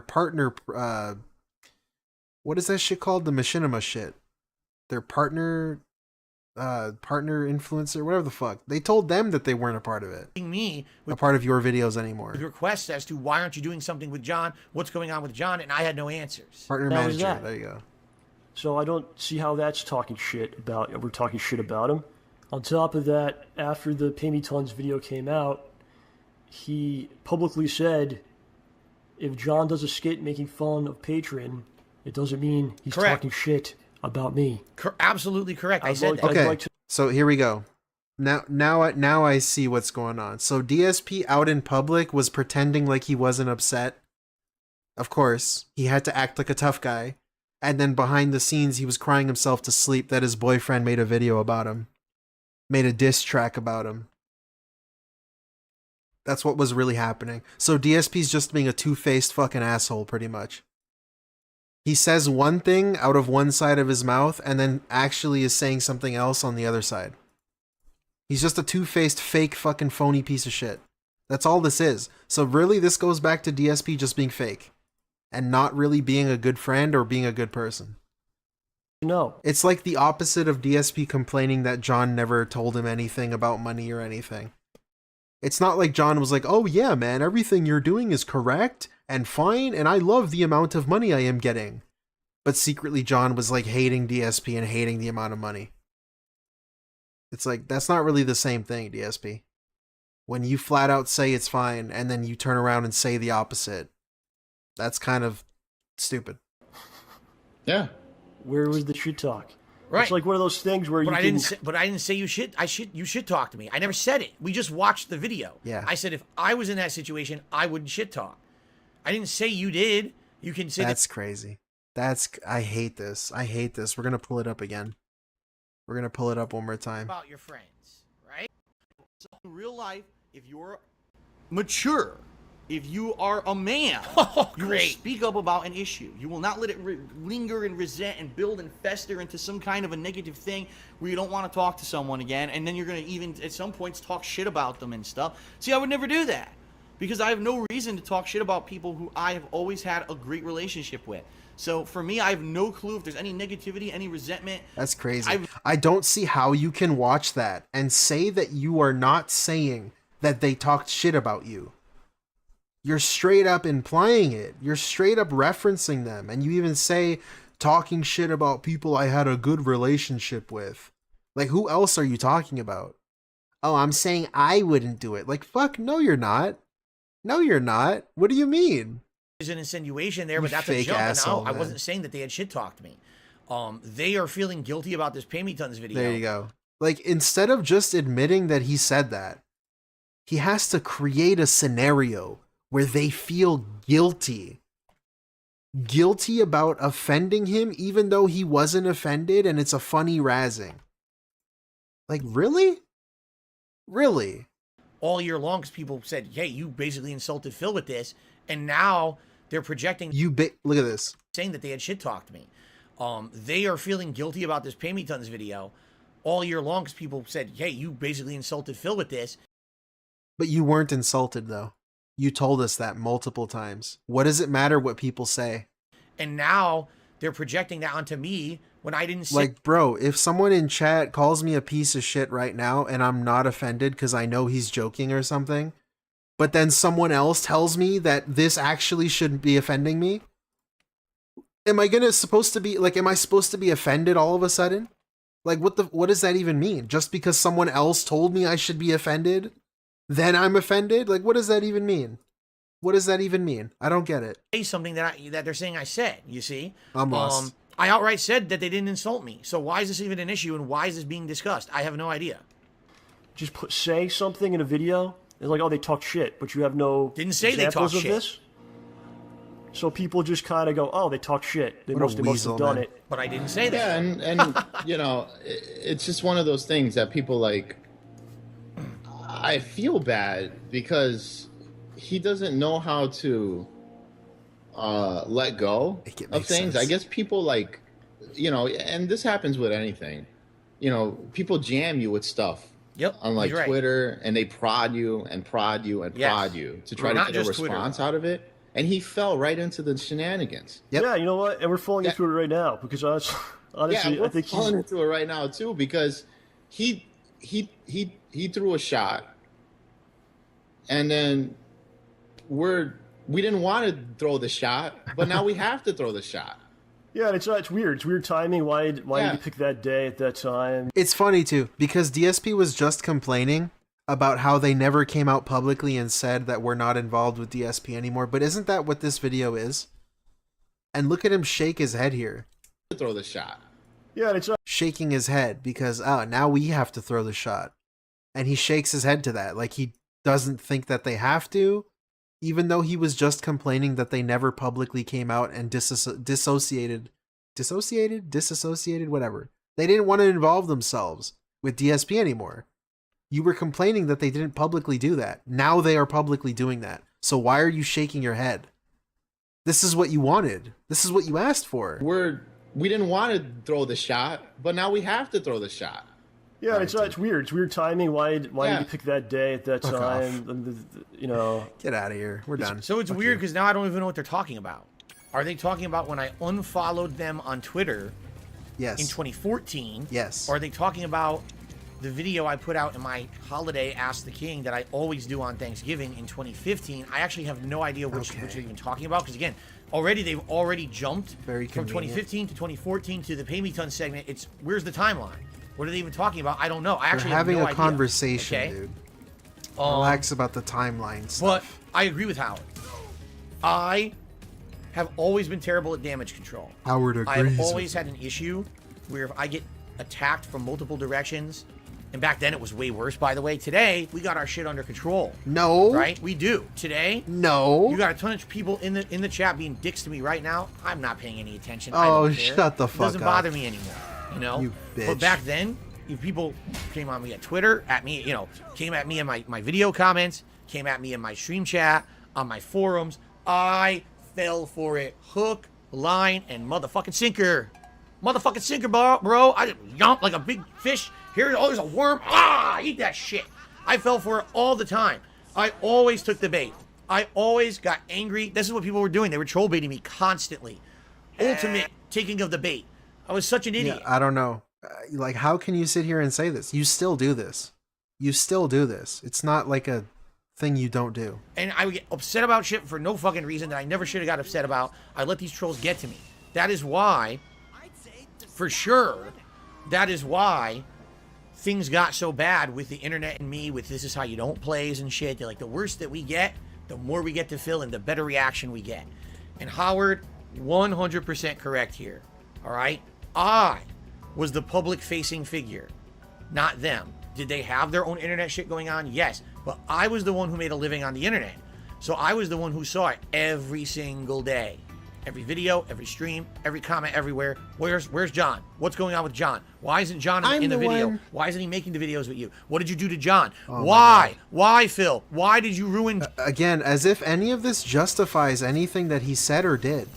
partner, what is that shit called? The machinima shit. Their partner influencer, whatever the fuck. They told them that they weren't a part of it. A part of your videos anymore. With requests as to why aren't you doing something with John? What's going on with John? And I had no answers. Partner manager. There you go. So I don't see how that's talking shit about. We're talking shit about him. On top of that, after the PayMeTons video came out, he publicly said if John does a skit making fun of Patron, it doesn't mean he's Correct. talking shit about me. Absolutely correct. I said that. Okay, so here we go. Now I see what's going on. So DSP out in public was pretending like he wasn't upset. Of course, he had to act like a tough guy. And then behind the scenes, he was crying himself to sleep that his boyfriend made a video about him. Made a diss track about him. That's what was really happening. So DSP's just being a two-faced fucking asshole, pretty much. He says one thing out of one side of his mouth and then actually is saying something else on the other side. He's just a two-faced, fake, fucking phony piece of shit. That's all this is. So really, this goes back to DSP just being fake. And not really being a good friend or being a good person. No. It's like the opposite of DSP complaining that John never told him anything about money or anything. It's not like John was like, oh yeah, man, everything you're doing is correct and fine, and I love the amount of money I am getting. But secretly John was like hating DSP and hating the amount of money. It's like, that's not really the same thing, DSP. When you flat out say it's fine, and then you turn around and say the opposite, that's kind of stupid. Yeah. Where was the shit talk? Right. It's like one of those things where but you I can... didn't say, but I didn't say you should. You should talk to me. I never said it. We just watched the video. Yeah. I said if I was in that situation, I wouldn't shit talk. I didn't say you did. You can say that's crazy. I hate this. I hate this. We're gonna pull it up again. We're gonna pull it up one more time. About your friends, right? So in real life, if you're mature, if you are a man, you will speak up about an issue. You will not let it linger and resent and build and fester into some kind of a negative thing where you don't want to talk to someone again, and then you're going to even at some points talk shit about them and stuff. See, I would never do that because I have no reason to talk shit about people who I have always had a great relationship with. So for me, I have no clue if there's any negativity, any resentment. That's crazy. I don't see how you can watch that and say that you are not saying that they talked shit about you. You're straight up implying it. You're straight up referencing them. And you even say, talking shit about people I had a good relationship with. Like, who else are you talking about? Oh, I'm saying I wouldn't do it. Like, fuck, no, you're not. No, you're not. What do you mean? There's an insinuation there, but that's fake a jump. asshole, And I man. wasn't saying that they had shit talked me. They are feeling guilty about this PayMeTons video. There you go. Like, instead of just admitting that he said that, he has to create a scenario where they feel guilty. Guilty about offending him even though he wasn't offended and it's a funny razzing. Like, really? Really? All year long, because people said, hey, you basically insulted Phil with this, and now they're projecting... Look at this. Saying that they had shit talked me. They are feeling guilty about this PayMeTons video all year long, because people said, hey, you basically insulted Phil with this. But you weren't insulted, though. You told us that multiple times. What does it matter what people say? And now they're projecting that onto me when I didn't say... Like, bro, if someone in chat calls me a piece of shit right now and I'm not offended because I know he's joking or something, but then someone else tells me that this actually shouldn't be offending me, am I supposed to be offended all of a sudden? Like, what does that even mean? Just because someone else told me I should be offended, then I'm offended? Like, what does that even mean? What does that even mean? I don't get it. Say something that they're saying I said, you see? I'm lost. I outright said that they didn't insult me. So why is this even an issue and why is this being discussed? I have no idea. Just say something in a video. It's like, oh, they talk shit, but you have no Didn't say they examples talk of shit. This? So people just kind of go, oh, they talk shit. They must have done it. But I didn't say that. Yeah, and you know, it's just one of those things that people like. I feel bad because he doesn't know how to let go of things. sense. I guess people like, you know, and this happens with anything. You know, people jam you with stuff. Yep, On like he's right. Twitter, and they prod you and prod you and Yes. prod you to try Not to get a just Twitter. response out of it. And he fell right into the shenanigans. Yeah, you know what? And we're falling into it right now because honestly, Yeah, we're I think falling into it right now too because he threw a shot, and then we didn't want to throw the shot, but now we have to throw the shot. Yeah, it's weird. It's weird timing. Why did you pick that day at that time? It's funny too, because DSP was just complaining about how they never came out publicly and said that we're not involved with DSP anymore. But isn't that what this video is? And look at him shake his head here. Throw the shot. Yeah, it's shaking his head because now we have to throw the shot, and he shakes his head to that, like he doesn't think that they have to, even though he was just complaining that they never publicly came out and disassociated, whatever. They didn't want to involve themselves with DSP anymore. You were complaining that they didn't publicly do that. Now they are publicly doing that. So why are you shaking your head? This is what you wanted. This is what you asked for. We didn't want to throw the shot, but now we have to throw the shot. Yeah, it's weird. It's weird timing. Why did you pick that day at that time? You know, get out of here. We're done. So it's weird because now I don't even know what they're talking about. Are they talking about when I unfollowed them on Twitter? Yes. In 2014. Yes. Or are they talking about the video I put out in my holiday Ask the King that I always do on Thanksgiving in 2015? I actually have no idea which you're even talking about because again, they've already jumped from 2015 to 2014 to the PayMeTons segment. It's where's the timeline? What are they even talking about? I don't know. I actually have no idea. Having a conversation, dude. Relax about the timeline stuff. But I agree with Howard. I have always been terrible at damage control. Howard agrees. I've always had an issue where if I get attacked from multiple directions, and back then it was way worse, by the way. Today, we got our shit under control. No. Right? We do. Today, no. You got a ton of people in the chat being dicks to me right now. I'm not paying any attention. Oh, I don't care. shut the fuck up. It doesn't bother me anymore. You know? You bitch. But back then, if people came on me at Twitter, came at me in my video comments, came at me in my stream chat, on my forums, I fell for it. Hook, line, and motherfucking sinker. Motherfucking sinker, bro. I just jumped like a big fish. There's a worm. Eat that shit. I fell for it all the time. I always took the bait. I always got angry. This is what people were doing. They were troll baiting me constantly. Ultimate taking of the bait. I was such an idiot. Yeah, I don't know. Like, how can you sit here and say this? You still do this. You still do this. It's not like a thing you don't do. And I would get upset about shit for no fucking reason that I never should have got upset about. I let these trolls get to me. That is why, for sure, that is why things got so bad with the internet and me, with this is how you don't plays and shit. They're like, the worse that we get, the more we get to fill and the better reaction we get. And Howard, 100% correct here. All right? I was the public-facing figure, not them. Did they have their own internet shit going on? Yes. But I was the one who made a living on the internet. So I was the one who saw it every single day. Every video, every stream, every comment, everywhere. Where's John? What's going on with John? Why isn't John in the video? Why isn't he making the videos with you? What did you do to John? Why? Why, Phil? Why did you ruin... Again, as if any of this justifies anything that he said or did.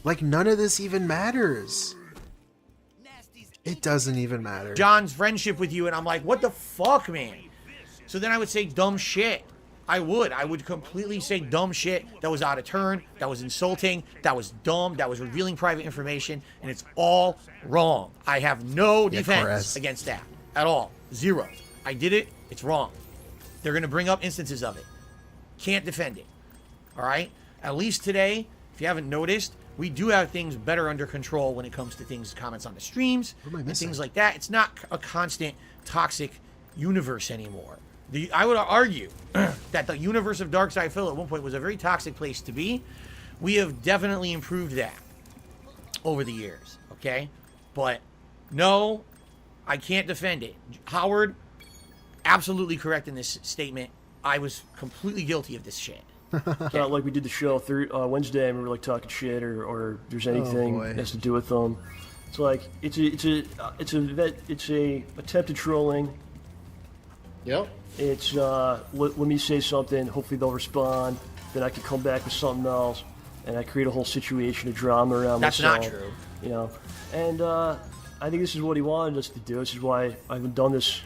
Like, none of this even matters. It doesn't even matter. John's friendship with you, and I'm like, what the fuck, man? So then I would say dumb shit. I would completely say dumb shit that was out of turn, that was insulting, that was dumb, that was revealing private information, and it's all wrong. I have no defense against that at all. Zero. I did it. It's wrong. They're going to bring up instances of it. Can't defend it. All right? At least today, if you haven't noticed, we do have things better under control when it comes to things, comments on the streams, and things like that. It's not a constant toxic universe anymore. I would argue that the universe of Darkside Phil at one point was a very toxic place to be. We have definitely improved that over the years, okay? But no, I can't defend it. Howard, absolutely correct in this statement. I was completely guilty of this shit. It's not like we did the show Wednesday and we were like talking shit or there's anything that has to do with them. It's like it's a attempted trolling. Yep. It's let me say something. Hopefully they'll respond. Then I can come back with something else, and I create a whole situation of drama around myself. That's not true. You know, and I think this is what he wanted us to do. This is why I haven't done this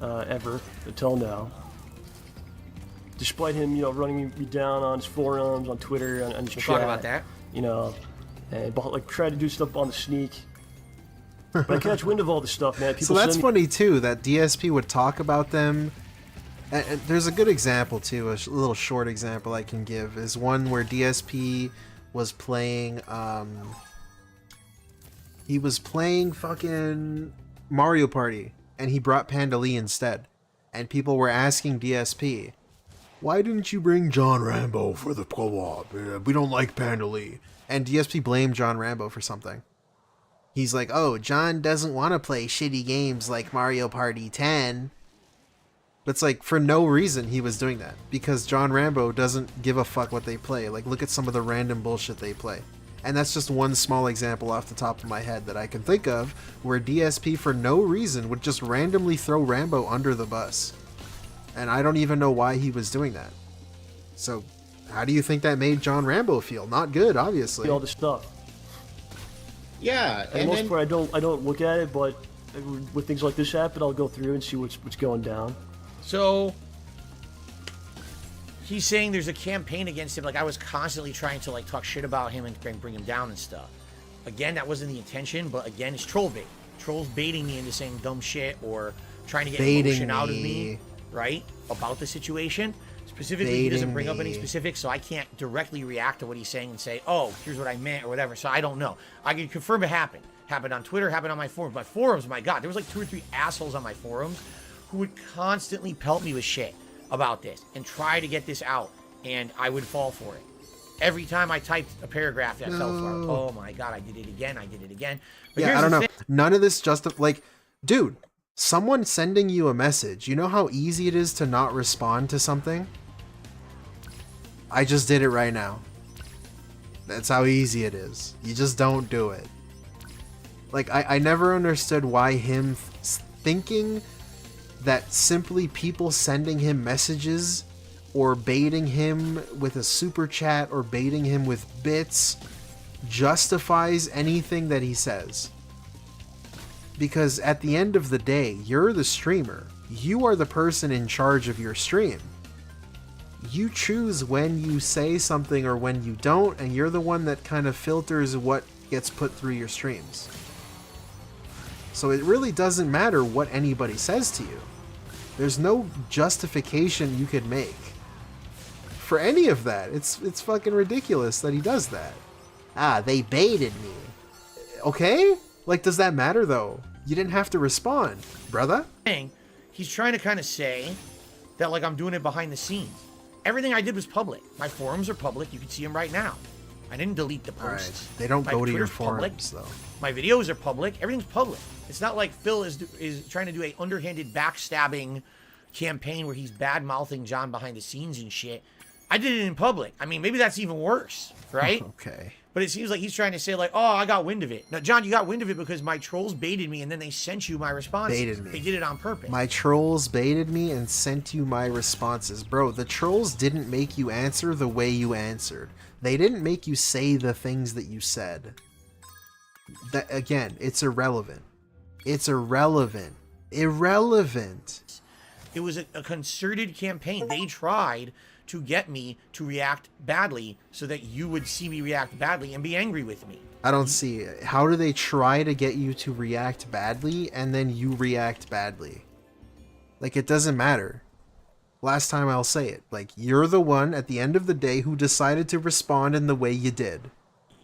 ever until now. Despite him, running me down on his forums, on Twitter, on his chat. Talk about that. And like try to do stuff on the sneak. But I catch wind of all this stuff, man. So that's funny too, that DSP would talk about them. And there's a good example too, a little short example I can give is one where DSP was playing. He was playing fucking Mario Party, and he brought Panda Lee instead. and people were asking DSP, why didn't you bring John Rambo for the co-op? We don't like Panda Lee. And DSP blamed John Rambo for something. He's like, oh, John doesn't want to play shitty games like Mario Party 10. But it's like, for no reason he was doing that. Because John Rambo doesn't give a fuck what they play. Like, look at some of the random bullshit they play. And that's just one small example off the top of my head that I can think of, where DSP for no reason would just randomly throw Rambo under the bus. And I don't even know why he was doing that. So, how do you think that made John Rambo feel? Not good, obviously. All the stuff. Yeah, For the most part, I don't look at it, but when things like this happen, I'll go through and see what's going down. So he's saying there's a campaign against him. Like, I was constantly trying to like talk shit about him and bring him down and stuff. Again, that wasn't the intention, but again, it's troll bait. Trolls baiting me into saying dumb shit or trying to get emotion out of me, right? About the situation. Specifically, he doesn't bring up any specifics, so I can't directly react to what he's saying and say, oh, here's what I meant or whatever. So I don't know. I can confirm it happened. Happened on Twitter, happened on my forums. My forums, my God, there was like 2 or 3 assholes on my forums who would constantly pelt me with shit about this and try to get this out, and I would fall for it. Every time I typed a paragraph, I fell for it. Oh my God, I did it again. But yeah, I don't know. None of this just like, dude, someone sending you a message, you know how easy it is to not respond to something? I just did it right now. That's how easy it is. You just don't do it. Like, I never understood why him thinking that simply people sending him messages or baiting him with a super chat or baiting him with bits justifies anything that he says. Because at the end of the day, you're the streamer. You are the person in charge of your stream. You choose when you say something or when you don't, and you're the one that kind of filters what gets put through your streams. So it really doesn't matter what anybody says to you. There's no justification you could make for any of that. It's fucking ridiculous that he does that. Ah, they baited me. Okay? Like, does that matter though? You didn't have to respond, brother. He's trying to kind of say that like I'm doing it behind the scenes. Everything I did was public. My forums are public. You can see them right now. I didn't delete the posts. Right. They don't My go to your Twitter's public. forums though. My videos are public. Everything's public. It's not like Phil is trying to do a underhanded backstabbing campaign where he's bad-mouthing John behind the scenes and shit. I did it in public. I mean, maybe that's even worse, right? Okay. But it seems like he's trying to say like, oh, I got wind of it. Now, John, you got wind of it because my trolls baited me and then they sent you my responses. Baited me. They did it on purpose. My trolls baited me and sent you my responses. Bro, the trolls didn't make you answer the way you answered. They didn't make you say the things that you said. That, again, it's irrelevant. It's irrelevant. Irrelevant. It was a concerted campaign. They tried to get me to react badly so that you would see me react badly and be angry with me. I don't see it. How do they try to get you to react badly and then you react badly? Like, it doesn't matter. Last time I'll say it. Like, you're the one at the end of the day who decided to respond in the way you did.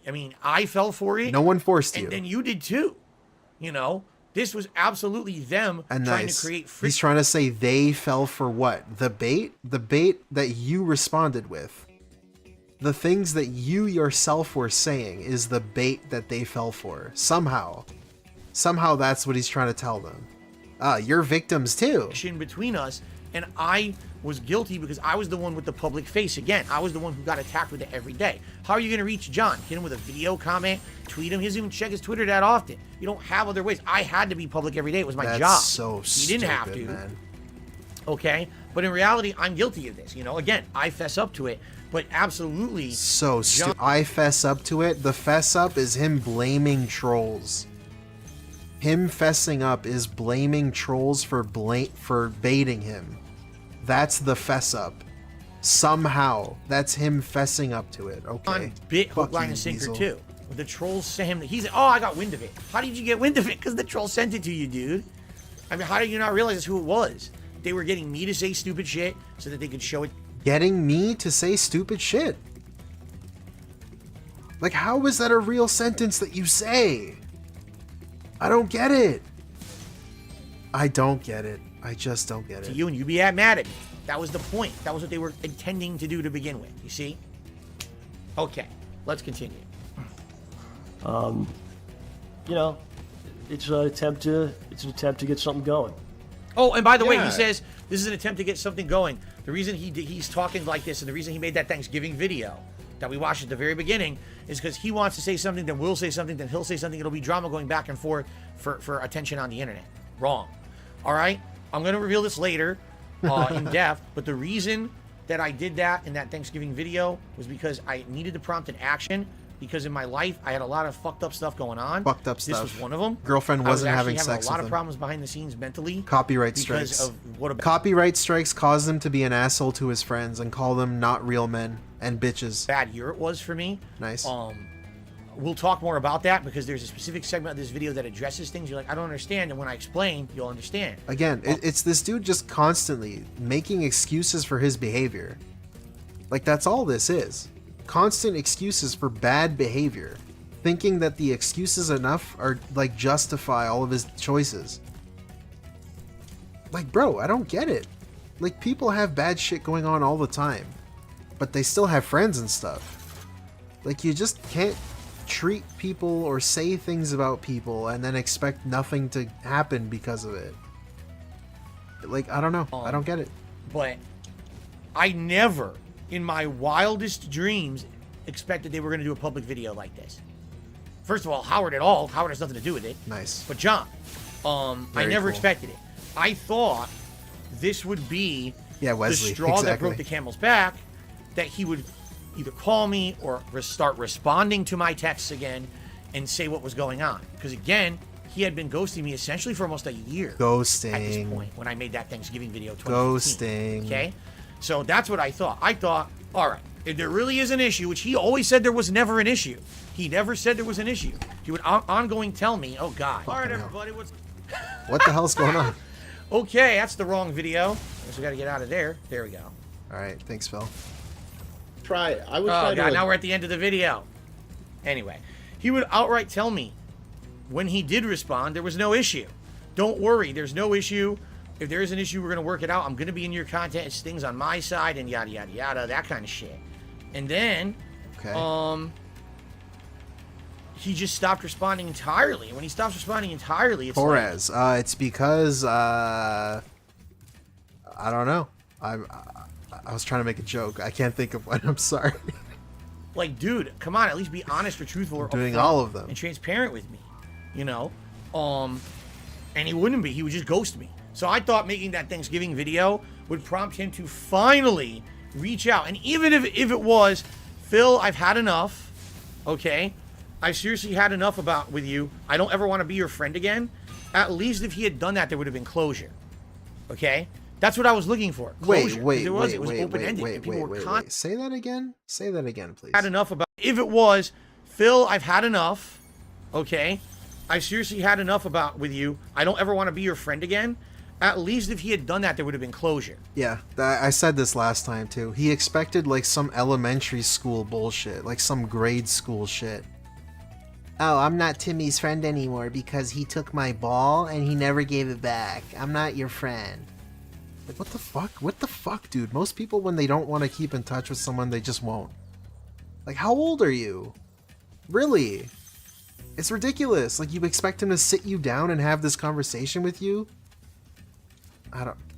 I mean, I fell for it. No one forced you. And then you did too. You know? This was absolutely them trying to create free. He's trying to say they fell for what? The bait? The bait that you responded with. The things that you yourself were saying is the bait that they fell for. Somehow. Somehow that's what he's trying to tell them. You're victims too. Between us, and I was guilty because I was the one with the public face. Again, I was the one who got attacked with it every day. How are you going to reach John? Hit him with a video comment, tweet him. He doesn't even check his Twitter that often. You don't have other ways. I had to be public every day. It was my job. So he didn't have to. Man. Okay? But in reality, I'm guilty of this. You know, again, I fess up to it. But absolutely. So stupid. I fess up to it. The fess up is him blaming trolls. Him fessing up is blaming trolls for baiting him. That's the fess up. Somehow, that's him fessing up to it. Okay. On bit, hook, line, and sinker too. With the trolls say him that he's oh, I got wind of it. How did you get wind of it? Because the troll sent it to you, dude. I mean, how did you not realize who it was? They were getting me to say stupid shit so that they could show it. Getting me to say stupid shit? Like, how is that a real sentence that you say? I don't get it. I don't get it. I just don't get to it. you, and you'd be mad at me. That was the point. That was what they were intending to do to begin with. You see? Okay, let's continue. You know, it's an attempt to get something going. Oh, and by the way, Yeah. he says this is an attempt to get something going. The reason he's talking like this, and the reason he made that Thanksgiving video that we watched at the very beginning, is because he wants to say something, then we'll say something, then he'll say something. It'll be drama going back and forth for attention on the internet. Wrong. All right? I'm going to reveal this later in depth, but the reason that I did that in that Thanksgiving video was because I needed to prompt an action, because in my life I had a lot of fucked up stuff going on. Fucked up This stuff. was one of them. Girlfriend wasn't I was having actually sex a lot with of him. problems behind the scenes mentally. Copyright because strikes. of what about Copyright strikes caused him to be an asshole to his friends and call them not real men and bitches. bad year it was for me. Nice. We'll talk more about that because there's a specific segment of this video that addresses things. You're like, I don't understand, and when I explain, you'll understand. Again, it's this dude just constantly making excuses for his behavior. Like, that's all this is. Constant excuses for bad behavior. Thinking that the excuses enough are, like, justify all of his choices. Like, bro, I don't get it. Like, people have bad shit going on all the time. But they still have friends and stuff. Like, you just can't treat people or say things about people and then expect nothing to happen because of it. Like, I don't know. I don't get it. But I never, in my wildest dreams, expected they were going to do a public video like this. First of all, Howard at all. Howard has nothing to do with it. Nice. But John, I Very never cool. expected it. I thought this would be Wesley, the straw that exactly. broke the camel's back, that he would either call me or start responding to my texts again and say what was going on. Because again, he had been ghosting me essentially for almost a year. Ghosting. At this point, when I made that Thanksgiving video. Ghosting. Okay? So that's what I thought. I thought, all right, if there really is an issue, which he always said there was never an issue. He never said there was an issue. He would ongoing tell me, oh God. All right, everybody, what's... What the hell's going on? Okay, that's the wrong video. I guess we got to get out of there. There we go. All right, thanks, Phil. I would Oh try God, to. now we're at the end of the video. Anyway, he would outright tell me when he did respond, there was no issue. Don't worry, there's no issue. If there is an issue, we're going to work it out. I'm going to be in your content. It's things on my side and yada, yada, yada, that kind of shit. And then, he just stopped responding entirely. And when he stops responding entirely, it's Torres. It's because, I don't know. I was trying to make a joke. I can't think of one. I'm sorry. like, dude, come on, at least be honest or truthful or Doing upfront all of them. and transparent with me, you know? And he wouldn't be. He would just ghost me. So I thought making that Thanksgiving video would prompt him to finally reach out. And even if it was, Phil, I've had enough, okay? I seriously had enough with you. I don't ever want to be your friend again. At least if he had done that, there would have been closure, okay? That's what I was looking for. Closure. It was open-ended. Say that again? Say that again, please. Had enough about... If it was, Phil, I've had enough, okay? I seriously had enough with you. I don't ever want to be your friend again. At least if he had done that, there would have been closure. Yeah, I said this last time, too. He expected, like, some elementary school bullshit. Like, some grade school shit. Oh, I'm not Timmy's friend anymore because he took my ball and he never gave it back. I'm not your friend. Like, what the fuck? What the fuck, dude? Most people, when they don't want to keep in touch with someone, they just won't. Like, how old are you? Really? It's ridiculous. Like, you expect him to sit you down and have this conversation with you?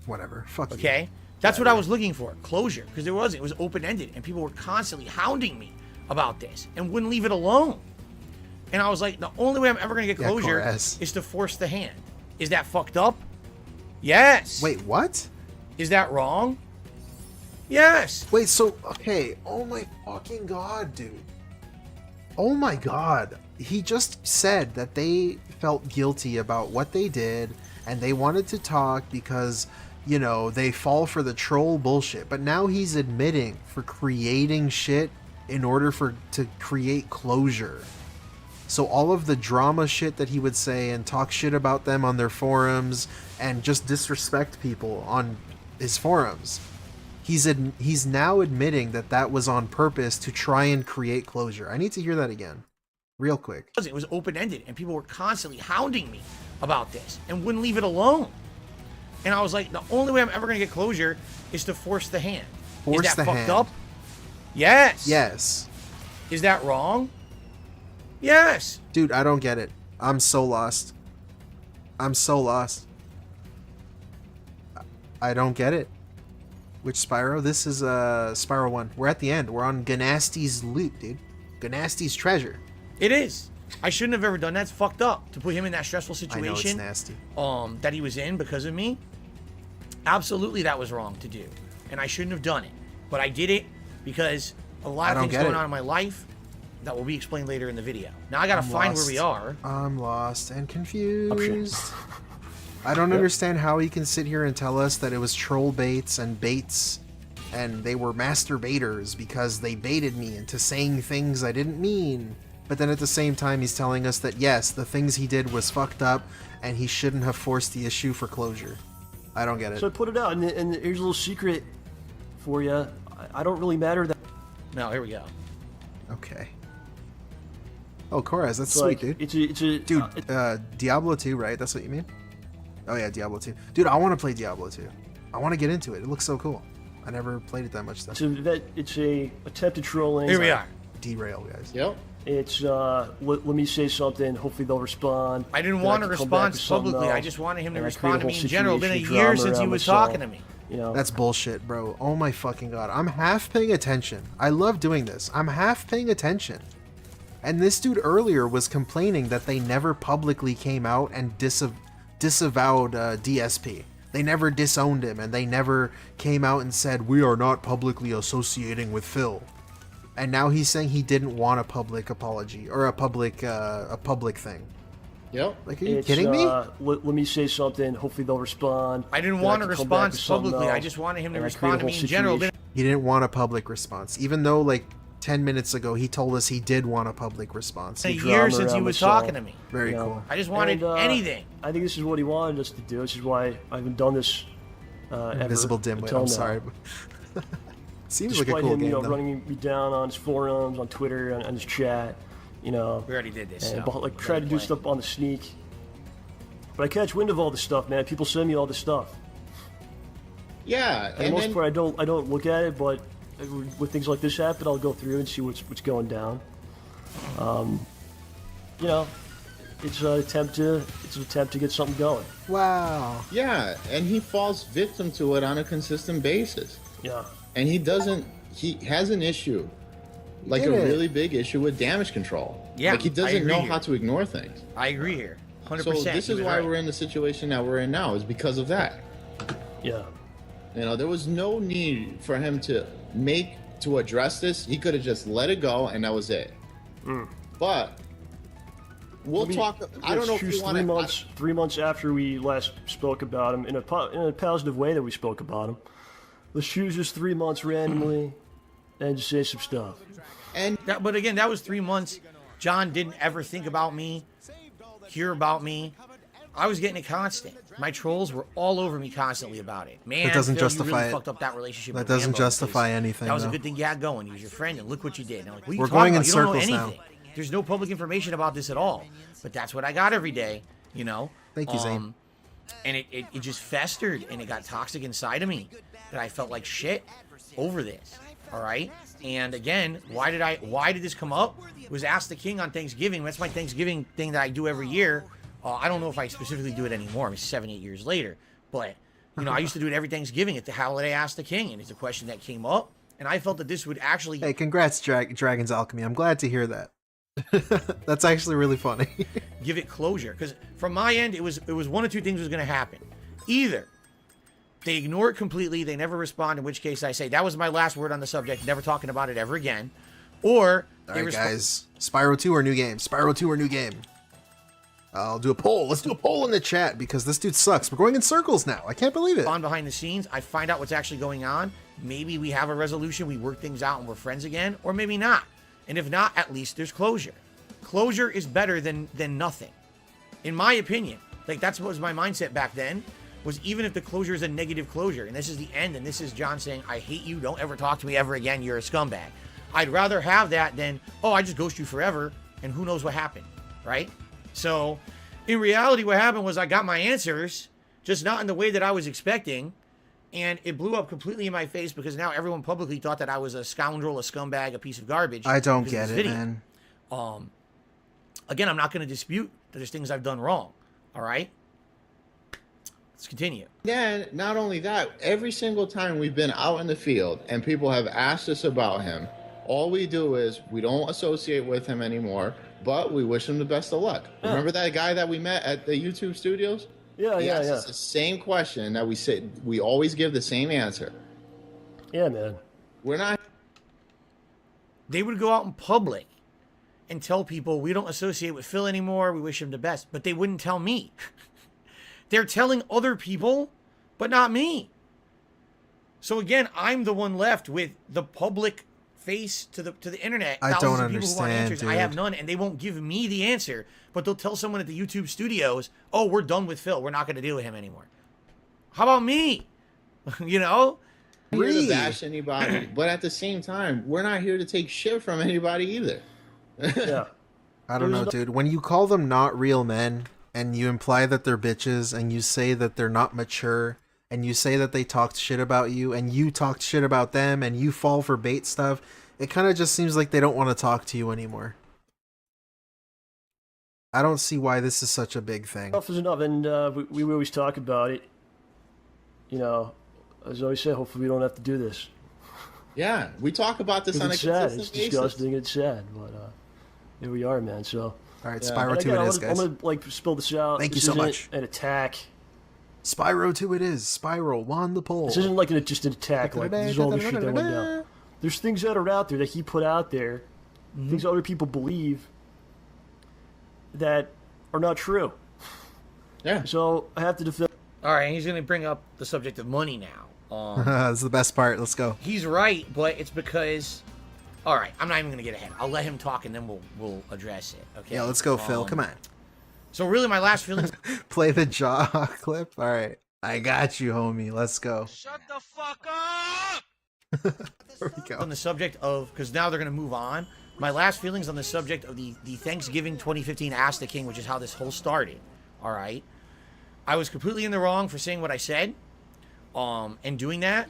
Whatever. Fuck you. Okay? That's what I was looking for. Closure. Because it was open-ended. And people were constantly hounding me about this and wouldn't leave it alone. And I was like, the only way I'm ever going to get closure is to force the hand. Is that fucked up? Yes. Wait, what? Is that wrong? Yes. Wait, so, okay. Oh my fucking god, dude. Oh my god. He just said that they felt guilty about what they did and they wanted to talk because, you know, they fall for the troll bullshit. But now he's admitting for creating shit in order to create closure. So all of the drama shit that he would say and talk shit about them on their forums and just disrespect people on his forums, he's now admitting that was on purpose to try and create closure. I need to hear that again, real quick. It was open-ended, and people were constantly hounding me about this and wouldn't leave it alone. And I was like, the only way I'm ever going to get closure is to force the hand. Force is that the fucked hand. up? Yes. Yes. Is that wrong? Yes. Dude, I don't get it. I'm so lost. I'm so lost. I don't get it. Which Spyro? This is Spyro 1. We're at the end. We're on Ganasty's loot, dude. Ganasty's treasure. It is. I shouldn't have ever done that. It's fucked up to put him in that stressful situation. I know, it's nasty. That he was in because of me. Absolutely, that was wrong to do. And I shouldn't have done it. But I did it because a lot of things going on in my life that will be explained later in the video. Now I gotta find where we are. I'm lost and confused. I don't understand how he can sit here and tell us that it was troll baits and baits and they were masturbators because they baited me into saying things I didn't mean. But then at the same time, he's telling us that yes, the things he did was fucked up and he shouldn't have forced the issue for closure. I don't get it. So I put it out, and here's a little secret for you. I don't really matter that. No, here we go. Okay. Oh, Koraz, that's It's sweet, like, dude. It's a Dude, Diablo 2, right? That's what you mean? Oh yeah, Diablo 2. Dude, I want to play Diablo 2. I want to get into it. It looks so cool. I never played it that much though. It's a attempted trolling. Here we are. Derail, guys. Yep. It's let me say something. Hopefully they'll respond. I didn't Then want a can come back response with something publicly. I else, just wanted him to and I respond create to a me in general. It's been a situation, year drama since he around was myself, talking to me. You know? That's bullshit, bro. Oh my fucking god. I'm half paying attention. I love doing this. I'm half paying attention. And this dude earlier was complaining that they never publicly came out and disavowed DSP. They never disowned him, and they never came out and said, we are not publicly associating with Phil. And now he's saying he didn't want a public apology, or a public thing. Yep. Like, are you kidding me? Let me say something. Hopefully they'll respond. I didn't Then want a can come back with response something publicly. I else, just wanted him to and I respond to create a me whole in general. situation. He didn't want a public response, even though like 10 minutes ago he told us he did want a public response. A year since he was talking to me. Very cool. I just wanted anything. I think this is what he wanted us to do. This is why I haven't done this Invisible ever Dimwit. until I'm now. sorry. Seems Despite like a cool him, game, though. running me down on his forums, on Twitter, on his chat, We already did this. and So like try to do stuff on the sneak. But I catch wind of all this stuff, man. People send me all this stuff. Yeah, And the most part, I don't look at it, but when things like this happen, I'll go through and see what's going down. It's an attempt to get something going. Wow. Yeah, and he falls victim to it on a consistent basis. Yeah. And he has an issue, like a really big issue with damage control. Yeah, like he I doesn't agree know here. how to ignore things. I agree here. 100%. So this is why we're in the situation that we're in now, is because of that. Yeah. There was no need for him to address this. He could have just let it go, and that was it. But we'll talk. I don't know if you want to. 3 months after we last spoke about him, in a positive way that we spoke about him. Let's choose just 3 months randomly, and just say some stuff. But again, that was 3 months. John didn't ever think about me, hear about me. I was getting it constant. My trolls were all over me constantly about it. Man, That doesn't Phil, you justify really it. fucked up that relationship. That with doesn't Rambo justify because anything, That was a though. good thing you had going. He was your friend, and look what you did. And I'm like, what are you We're talking going in about? You don't know circles now. anything. There's no public information about this at all. But that's what I got every day, Thank you, Zane. And it just festered, and it got toxic inside of me. That I felt like shit over this. All right? And again, why did this come up? It was Ask the King on Thanksgiving. That's my Thanksgiving thing that I do every year. I don't know if I specifically do it anymore. I mean, 7-8 years later. But, I used to do it every Thanksgiving at the holiday Ask the King. And it's a question that came up. And I felt that this would actually... Hey, congrats, Dragon's Alchemy. I'm glad to hear that. That's actually really funny. give it closure. Because from my end, it was one of two things was going to happen. Either they ignore it completely, they never respond, in which case I say, that was my last word on the subject, never talking about it ever again. Or... All right, guys. Spyro 2 or new game? Spyro 2 or new game? I'll do a poll. Let's do a poll in the chat because this dude sucks. We're going in circles now. I can't believe it. On behind the scenes, I find out what's actually going on. Maybe we have a resolution, we work things out, and we're friends again, or maybe not. And if not, at least there's closure. Closure is better than nothing, in my opinion. Like, that's what was my mindset back then, was even if the closure is a negative closure, and this is the end, and this is John saying, I hate you, don't ever talk to me ever again, you're a scumbag. I'd rather have that than, oh, I just ghost you forever, and who knows what happened, right? So, in reality, what happened was I got my answers. just not in the way that I was expecting. And it blew up completely in my face because now everyone publicly thought that I was a scoundrel, a scumbag, a piece of garbage. I don't get it, man. Again, I'm not going to dispute that there's things I've done wrong. All right? Let's continue. Yeah, not only that, every single time we've been out in the field and people have asked us about him, all we do is we don't associate with him anymore, but we wish him the best of luck. Yeah. Remember that guy that we met at the YouTube studios? Yeah, he asked us the same question that we said. We always give the same answer. Yeah, man. We're not. They would go out in public and tell people we don't associate with Phil anymore. We wish him the best, but they wouldn't tell me. They're telling other people, but not me. So again, I'm the one left with the public face to the internet. I don't of people who want understand, answers. dude. I have none, and they won't give me the answer. But they'll tell someone at the YouTube studios, "Oh, we're done with Phil. We're not going to deal with him anymore." How about me? You know, We're not here to bash anybody, but at the same time, we're not here to take shit from anybody either. Yeah. I don't know, dude. When you call them not real men, and you imply that they're bitches, and you say that they're not mature, and you say that they talked shit about you, and you talked shit about them, and you fall for bait stuff, it kind of just seems like they don't want to talk to you anymore. I don't see why this is such a big thing. Enough is enough, and we always talk about it. You know, as I always say, hopefully we don't have to do this. Yeah, we talk about this on a it's sad. consistent It's basis. disgusting. It's sad, but here we are, man. So. All right, Spyro 2 it is, guys. I'm gonna like spill this out. Thank you This so isn't much. An attack. Spyro 2 it is. Spyro won the poll. This isn't like just an attack. Like this is all the shit that went down. There's things that are out there that he put out there, things other people believe that are not true. Yeah. So I have to defend. all right. He's going to bring up the subject of money now. That's the best part. Let's go. He's right, but it's because. All right, I'm not even going to get ahead. I'll let him talk, and then we'll address it. Okay. Yeah, let's go, Phil. Come on. So really, my last feelings. Play the jaw clip. All right, I got you, homie. Let's go. Shut the fuck up. There we go. On the subject of, because now they're going to move on. My last feelings on the subject of the Thanksgiving 2015 Ask the King, which is how this whole started. All right, I was completely in the wrong for saying what I said, and doing that.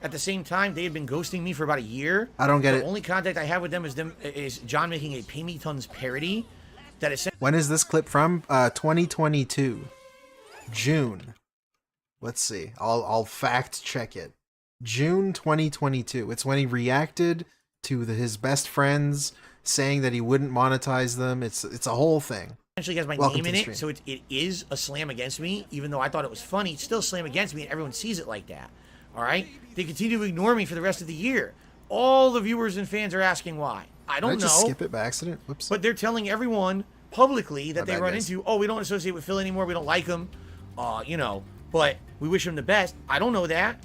At the same time, they had been ghosting me for about a year. I don't get it. The only contact I have with them is John making a PayMeTons parody. That is. When is this clip from? 2022, June. Let's see. I'll fact check it. June 2022. It's when he reacted to his best friends saying that he wouldn't monetize them. It's a whole thing. Essentially has my Welcome name in to the it, stream. so it is a slam against me. Even though I thought it was funny, it's still a slam against me, and everyone sees it like that. All right? They continue to ignore me for the rest of the year. All the viewers and fans are asking why. I don't Did I just know. skip it by accident? Whoops. But they're telling everyone publicly that My they bad, run guys. into, oh, we don't associate with Phil anymore. We don't like him. You know, but we wish him the best. I don't know that,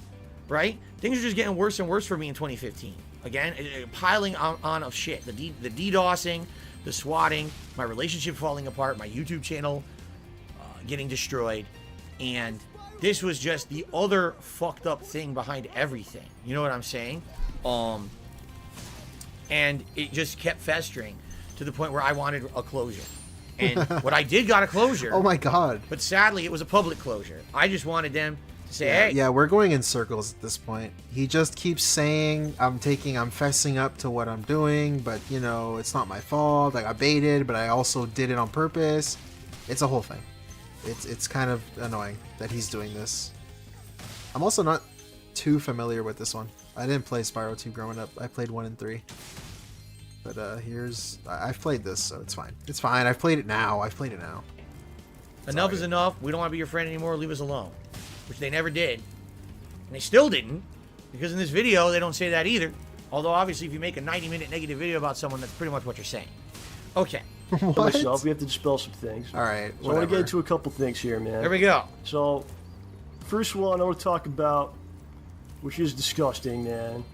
right? Things are just getting worse and worse for me in 2015. Again, piling on of shit. The DDoSing, the swatting, my relationship falling apart, my YouTube channel getting destroyed, and this was just the other fucked up thing behind everything. You know what I'm saying? And it just kept festering to the point where I wanted a closure. And what I did got a closure. Oh my god. But sadly, it was a public closure. I just wanted them to say, hey. Yeah, we're going in circles at this point. He just keeps saying, I'm fessing up to what I'm doing, but, you know, it's not my fault. I got baited, but I also did it on purpose. It's a whole thing. It's kind of annoying that he's doing this. I'm also not too familiar with this one. I didn't play Spyro 2 growing up. I played 1 and 3. But I've played this, so it's fine. It's fine. I've played it now. Enough is enough. We don't want to be your friend anymore. Leave us alone. Which they never did. And they still didn't. Because in this video, they don't say that either. Although, obviously, if you make a 90-minute negative video about someone, that's pretty much what you're saying. Okay. For myself, we have to dispel some things. All right. So I want to get into a couple things here, man. There we go. So, first one I want to talk about, which is disgusting, man,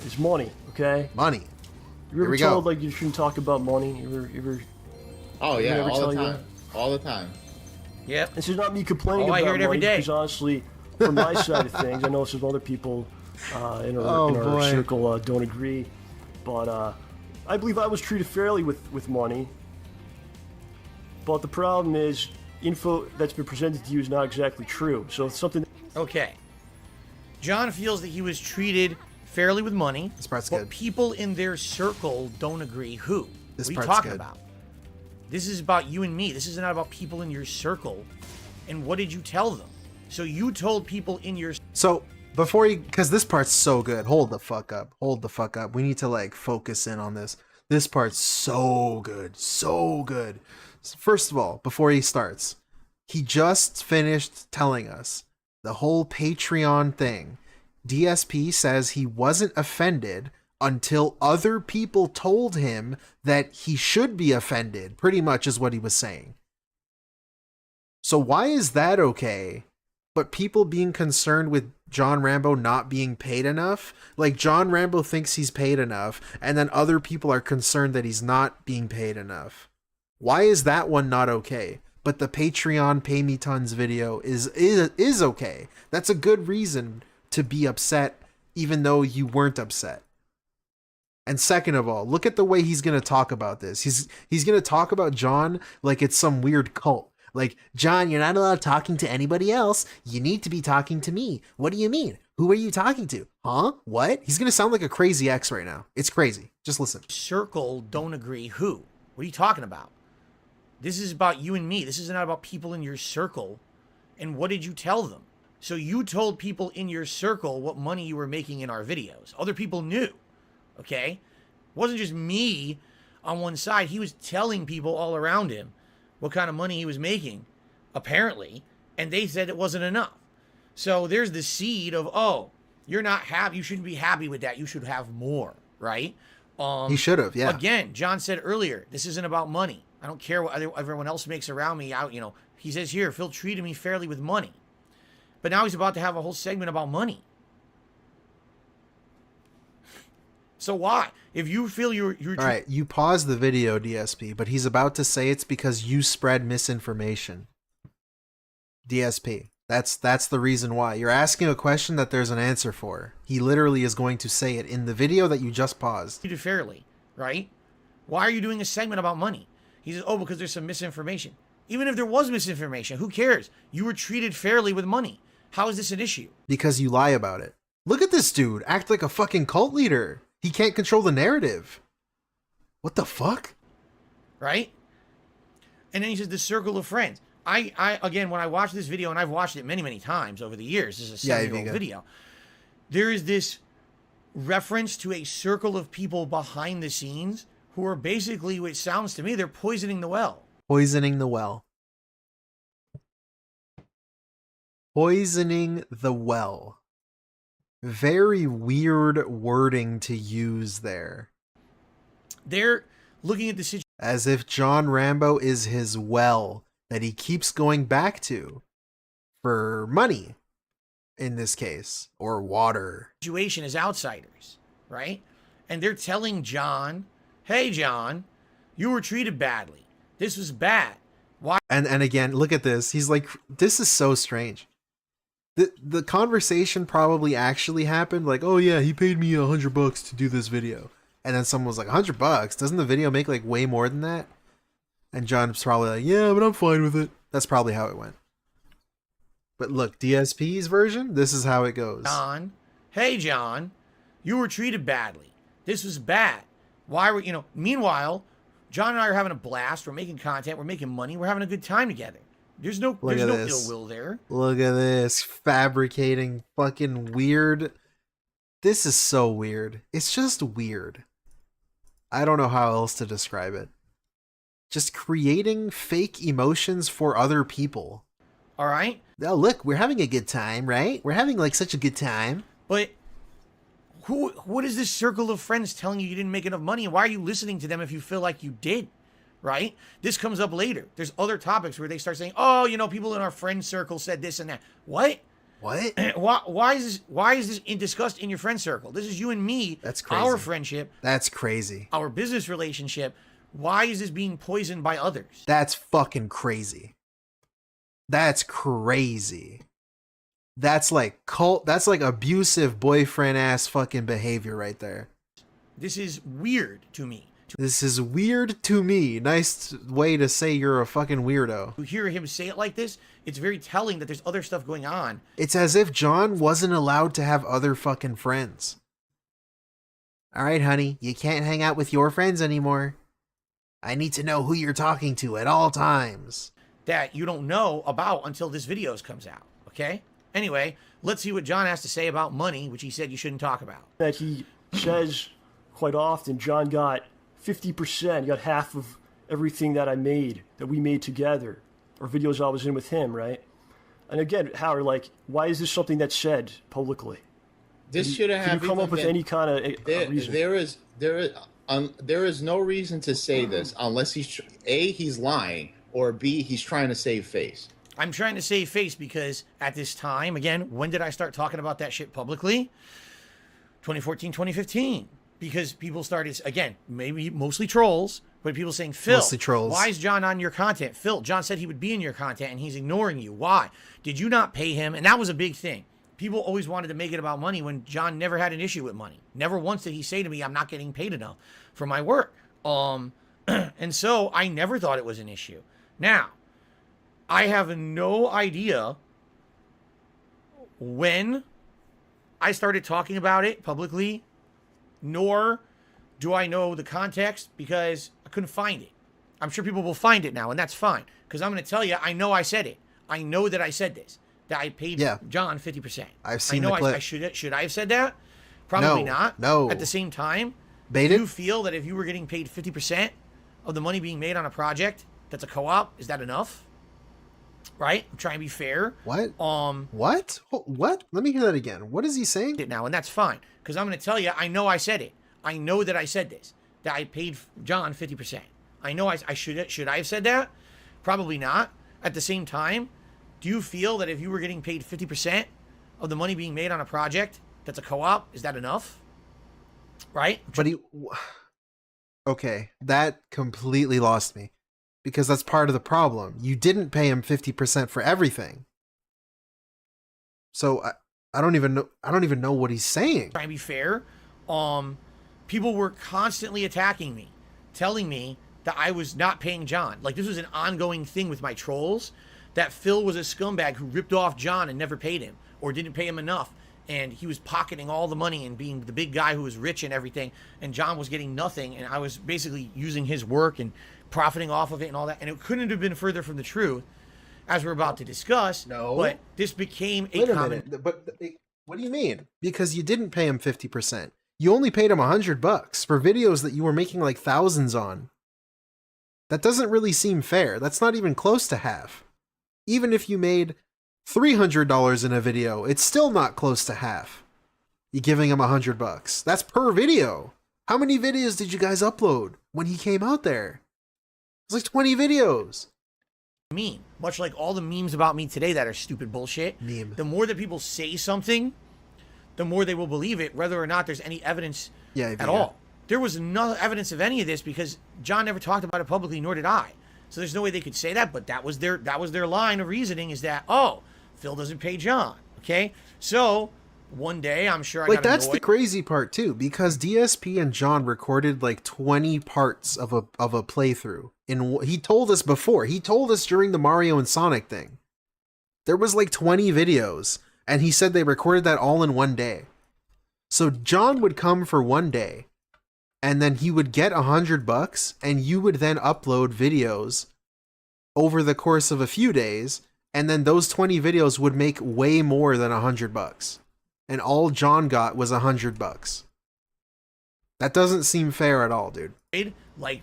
is money. Okay. Money. You ever told like you shouldn't talk about money? You ever? Oh yeah, ever all tell the you time. that? All the time. Yep. This is not me complaining Oh, I about hear it every money, day. because honestly, from my side of things, I know some other people in our circle don't agree, but I believe I was treated fairly with money. But the problem is, info that's been presented to you is not exactly true. So it's something. Okay. John feels that he was treated fairly with money. This part's but good. People in their circle don't agree. Who? This what are you part's talking good. about? This is about you and me. This is not about people in your circle. And what did you tell them? So you told people in your... So before you, because this part's so good. Hold the fuck up. Hold the fuck up. We need to like focus in on this. This part's so good. So good. First of all, before he starts, he just finished telling us the whole Patreon thing. DSP says he wasn't offended until other people told him that he should be offended, pretty much is what he was saying. So why is that okay? But people being concerned with John Rambo not being paid enough? Like, John Rambo thinks he's paid enough, and then other people are concerned that he's not being paid enough. Why is that one not okay? But the Patreon PayMeTons video is okay. That's a good reason to be upset, even though you weren't upset. And second of all, look at the way he's going to talk about this. He's going to talk about John like it's some weird cult. Like, John, you're not allowed talking to anybody else. You need to be talking to me. What do you mean? Who are you talking to? Huh? What? He's going to sound like a crazy ex right now. It's crazy. Just listen. Circle don't agree. Who? What are you talking about? This is about you and me. This is not about people in your circle. And what did you tell them? So you told people in your circle what money you were making in our videos. Other people knew. Okay? It wasn't just me on one side. He was telling people all around him what kind of money he was making, apparently, and they said it wasn't enough. So there's the seed of, oh, you're not happy. You shouldn't be happy with that. You should have more, right? He should have, yeah. Again, John said earlier, this isn't about money. I don't care what everyone else makes around me. He says here, Phil treated me fairly with money. But now he's about to have a whole segment about money. So why? If you feel you're all right, you pause the video, DSP, but he's about to say it's because you spread misinformation. DSP, that's the reason why. You're asking a question that there's an answer for. He literally is going to say it in the video that you just paused. Treated fairly, right? Why are you doing a segment about money? He says, oh, because there's some misinformation. Even if there was misinformation, who cares? You were treated fairly with money. How is this an issue? Because you lie about it. Look at this dude act like a fucking cult leader. He can't control the narrative. What the fuck? Right? And then he says the circle of friends. I again, when I watched this video, and I've watched it many, many times over the years, this is a 7-year-old video. There is this reference to a circle of people behind the scenes who are basically, what sounds to me, they're poisoning the well. Poisoning the well. Poisoning the well. Very weird wording to use there. They're looking at the situation as if John Rambo is his well that he keeps going back to for money, in this case, or water. Situation as outsiders, right? And they're telling John, hey, John, you were treated badly. This was bad. Why? And again, look at this. He's like, this is so strange. The conversation probably actually happened, like, oh yeah, he paid me $100 to do this video. And then someone was like, $100? Doesn't the video make like way more than that? And John's probably like, yeah, but I'm fine with it. That's probably how it went. But look, DSP's version, this is how it goes. John, hey John, you were treated badly. This was bad. Why were, meanwhile, John and I are having a blast. We're making content. We're making money. We're having a good time together. There's no ill will there. Look at this. Fabricating fucking weird. This is so weird. It's just weird. I don't know how else to describe it. Just creating fake emotions for other people. All right. Oh, look, we're having a good time, right? We're having like such a good time. But what is this circle of friends telling you didn't make enough money? And why are you listening to them if you feel like you did? Right? This comes up later. There's other topics where they start saying, oh, people in our friend circle said this and that. What? What? Why is this discussed in your friend circle? This is you and me. That's crazy. Our friendship. That's crazy. Our business relationship. Why is this being poisoned by others? That's fucking crazy. That's crazy. That's like cult. That's like abusive boyfriend ass fucking behavior right there. This is weird to me. This is weird to me. Nice way to say you're a fucking weirdo. To hear him say it like this, it's very telling that there's other stuff going on. It's as if John wasn't allowed to have other fucking friends. All right, honey, you can't hang out with your friends anymore. I need to know who you're talking to at all times. That you don't know about until this video comes out, okay? Anyway, let's see what John has to say about money, which he said you shouldn't talk about. That he says quite often, John got 50%, got half of everything that I made, that we made together, or videos I was in with him, right? And again, Howard, like, why is this something that's said publicly? This shouldn't have come up with been, any kind of reason. There is no reason to say this unless he's lying, or B, he's trying to save face. I'm trying to save face because at this time, again, when did I start talking about that shit publicly? 2014, 2015. Because people started, again, maybe mostly trolls, but people saying, Phil, mostly trolls. Why is John on your content? Phil, John said he would be in your content and he's ignoring you. Why? Did you not pay him? And that was a big thing. People always wanted to make it about money when John never had an issue with money. Never once did he say to me, I'm not getting paid enough for my work. And so I never thought it was an issue. Now, I have no idea when I started talking about it publicly, nor do I know the context because I couldn't find it. I'm sure people will find it now, and that's fine. Because I'm going to tell you, I know I said it. I know that I said this, that I paid John 50%. I've seen the clip. I should I have said that? Probably not. No. At the same time, Baited? do you feel that if you were getting paid 50% of the money being made on a project that's a co-op, is that enough? Right? I'm trying to be fair. What? What? What? Let me hear that again. What is he saying? It now, and that's fine. Because I'm going to tell you, I know I said it. I know that I said this, that I paid John 50%. I know I should I have said that? Probably not. At the same time, do you feel that if you were getting paid 50% of the money being made on a project that's a co-op, is that enough? Right? But okay, that completely lost me. Because that's part of the problem. You didn't pay him 50% for everything. So I don't even know what he's saying. Trying to be fair, people were constantly attacking me, telling me that I was not paying John. Like, this was an ongoing thing with my trolls, that Phil was a scumbag who ripped off John and never paid him, or didn't pay him enough, and he was pocketing all the money and being the big guy who was rich and everything, and John was getting nothing, and I was basically using his work and profiting off of it and all that, and it couldn't have been further from the truth, as we're about to discuss. No. But this became Wait a minute. But what do you mean? Because you didn't pay him 50%. You only paid him $100 for videos that you were making like thousands on. That doesn't really seem fair. That's not even close to half. Even if you made $300 in a video, it's still not close to half. You're giving him $100. That's per video. How many videos did you guys upload when he came out there? It's like 20 videos. Meme, much like all the memes about me today that are stupid bullshit. Meme. The more that people say something, the more they will believe it, whether or not there's any evidence at all. There was no evidence of any of this because John never talked about it publicly, nor did I. So there's no way they could say that, but that was their line of reasoning, is that, oh, Phil doesn't pay John. Okay? So one day, I'm sure I got that's annoyed. the crazy part too, because DSP and John recorded like 20 parts of a playthrough. He told us before. He told us during the Mario and Sonic thing. There was like 20 videos, and he said they recorded that all in one day. So John would come for one day, and then he would get $100, and you would then upload videos over the course of a few days, and then those 20 videos would make way more than $100. And all John got was $100. That doesn't seem fair at all, dude. Like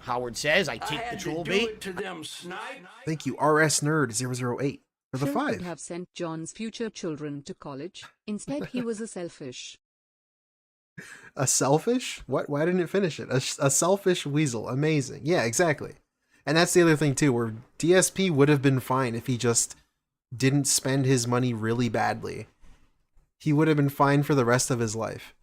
Howard says, I take the troll bait. To them, snipe. Thank you, RS Nerd 008 for the Phil 5. could have sent John's future children to college. Instead, he was a selfish. A selfish? What? Why didn't it finish it? A selfish weasel. Amazing. Yeah, exactly. And that's the other thing too, where DSP would have been fine if he just didn't spend his money really badly. He would have been fine for the rest of his life.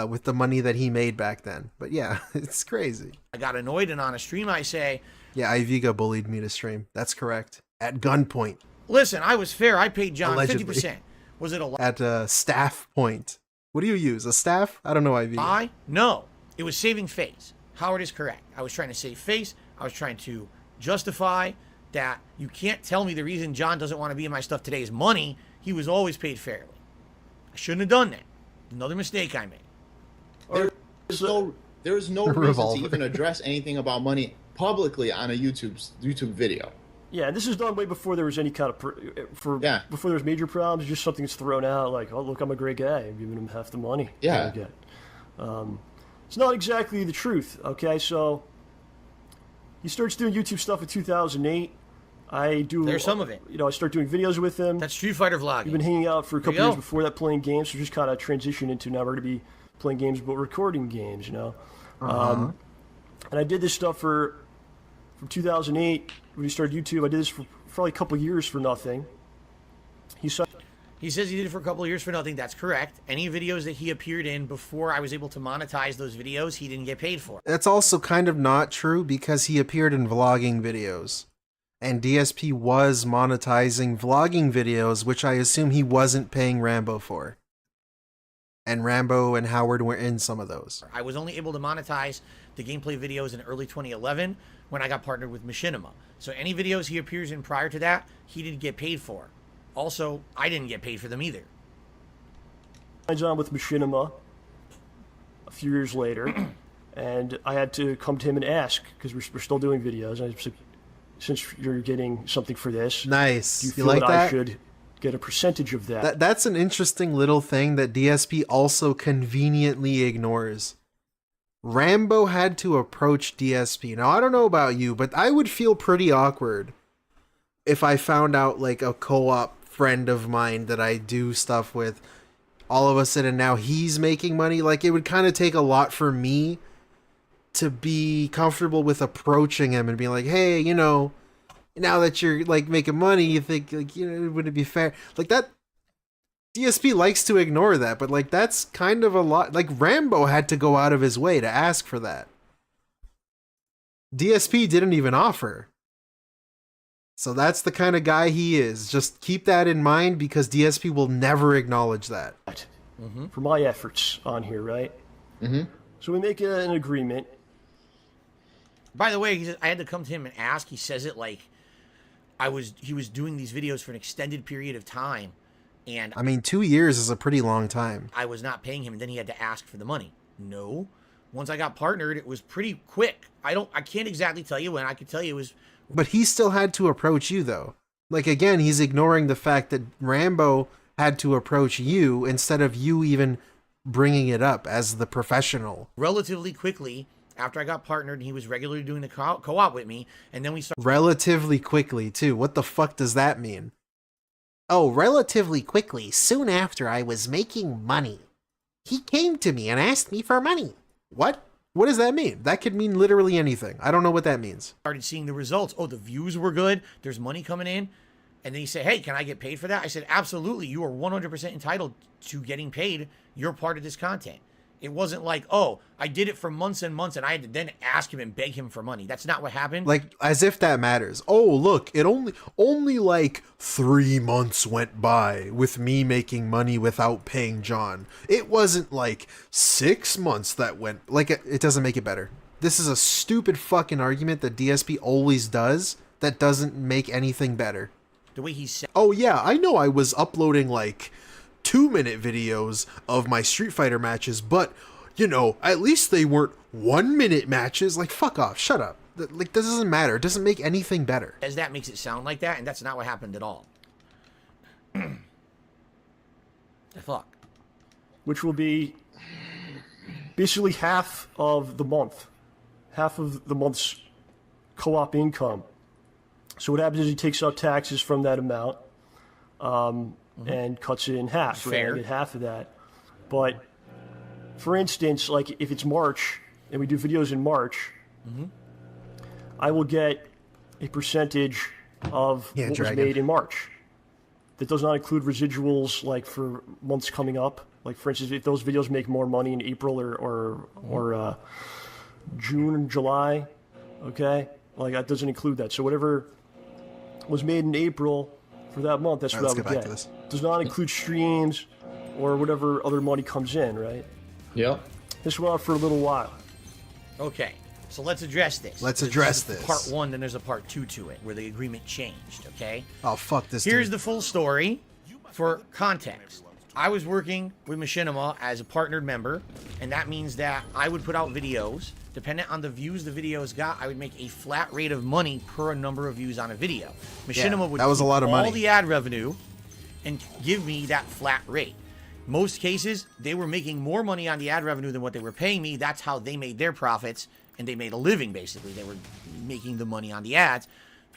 With the money that he made back then. But yeah, it's crazy. I got annoyed, and on a stream I say, yeah, Iviga bullied me to stream. That's correct. At gunpoint. Listen, I was fair. I paid John Allegedly. 50%. Was it a lie? At staff point. What do you use? A staff? I don't know, Iviga. No. It was saving face. Howard is correct. I was trying to save face. I was trying to justify that you can't tell me the reason John doesn't want to be in my stuff today is money. He was always paid fairly. I shouldn't have done that. Another mistake I made. There's no reason to even address anything about money publicly on a YouTube video. Yeah, this is done way before there was any kind of before there was major problems. Just something that's thrown out like, "Oh, look, I'm a great guy. I'm giving him half the money." Yeah. It's not exactly the truth. Okay, so he starts doing YouTube stuff in 2008. There's some of it. I start doing videos with him. That's Street Fighter vlogging. We've been hanging out for a couple years before that, playing games. So just kind of transition into now we're going to be playing games, but recording games. And I did this stuff from 2008 when he started YouTube. I did this for probably a couple years for nothing. He says he did it for a couple of years for nothing. That's correct. Any videos that he appeared in before I was able to monetize those videos, he didn't get paid for. That's also kind of not true because he appeared in vlogging videos. And DSP was monetizing vlogging videos, which I assume he wasn't paying Rambo for. And Rambo and Howard were in some of those. I was only able to monetize the gameplay videos in early 2011 when I got partnered with Machinima. So any videos he appears in prior to that, he didn't get paid for. Also, I didn't get paid for them either. I signed on with Machinima a few years later, and I had to come to him and ask, because we're still doing videos. I was like, since you're getting something for this, nice. Do you feel like that that? I should get a percentage of that? That's an interesting little thing that DSP also conveniently ignores. Rambo had to approach DSP. Now, I don't know about you, but I would feel pretty awkward if I found out like a co-op friend of mine that I do stuff with, all of a sudden now he's making money. Like, it would kind of take a lot for me to be comfortable with approaching him and being like, hey, now that you're like making money, you think like, would it be fair? Like, that DSP likes to ignore that, but like that's kind of a lot. Like, Rambo had to go out of his way to ask for that. DSP didn't even offer. So that's the kind of guy he is. Just keep that in mind because DSP will never acknowledge that. For my efforts on here, right? So we make an agreement. By the way, he says, I had to come to him and ask. He says it like he was doing these videos for an extended period of time. And I mean, 2 years is a pretty long time. I was not paying him, and then he had to ask for the money. No. Once I got partnered, it was pretty quick. I can't exactly tell you when. I could tell you it was... But he still had to approach you, though. Like, again, he's ignoring the fact that Rambo had to approach you instead of you even bringing it up as the professional. Relatively quickly, after I got partnered, he was regularly doing the co-op with me, and then we started... Relatively quickly, too. What the fuck does that mean? Oh, relatively quickly, soon after I was making money, he came to me and asked me for money. What? What does that mean? That could mean literally anything. I don't know what that means. Started seeing the results. Oh, the views were good. There's money coming in. And then he said, hey, can I get paid for that? I said, absolutely. You are 100% entitled to getting paid. You're part of this content. It wasn't like, oh, I did it for months and months and I had to then ask him and beg him for money. That's not what happened. Like, as if that matters. Oh, look, it only like 3 months went by with me making money without paying John. It wasn't like 6 months that went, like, it doesn't make it better. This is a stupid fucking argument that DSP always does that doesn't make anything better. The way he said, oh yeah, I know I was uploading like 2-minute videos of my Street Fighter matches, but at least they weren't 1-minute matches. Like, fuck off, shut up. Like, this doesn't matter. It doesn't make anything better. As that makes it sound like that, and that's not what happened at all. The fuck. Which will be basically half of the month. Half of the month's co-op income. So what happens is he takes out taxes from that amount and cuts it in half. Fair. Right? I get half of that. But for instance, like if it's March and we do videos in March, I will get a percentage of what was made in March. That does not include residuals like for months coming up. Like for instance, if those videos make more money in April or June and July, okay, like that doesn't include that. So whatever was made in April for that month, that's what I would get. Does not include streams or whatever other money comes in, right? Yep. This went on for a little while. Okay, so let's address this. Let's This address is this. Part 1, then there's a part 2 to it, where the agreement changed, okay? Oh, fuck this Here's dude. the full story for context. I was working with Machinima as a partnered member, and that means that I would put out videos. Depending on the views the videos got, I would make a flat rate of money per number of views on a video. Machinima would that was a keep lot of all money. the ad revenue and give me that flat rate. Most cases, they were making more money on the ad revenue than what they were paying me. That's how they made their profits, and they made a living, basically. They were making the money on the ads.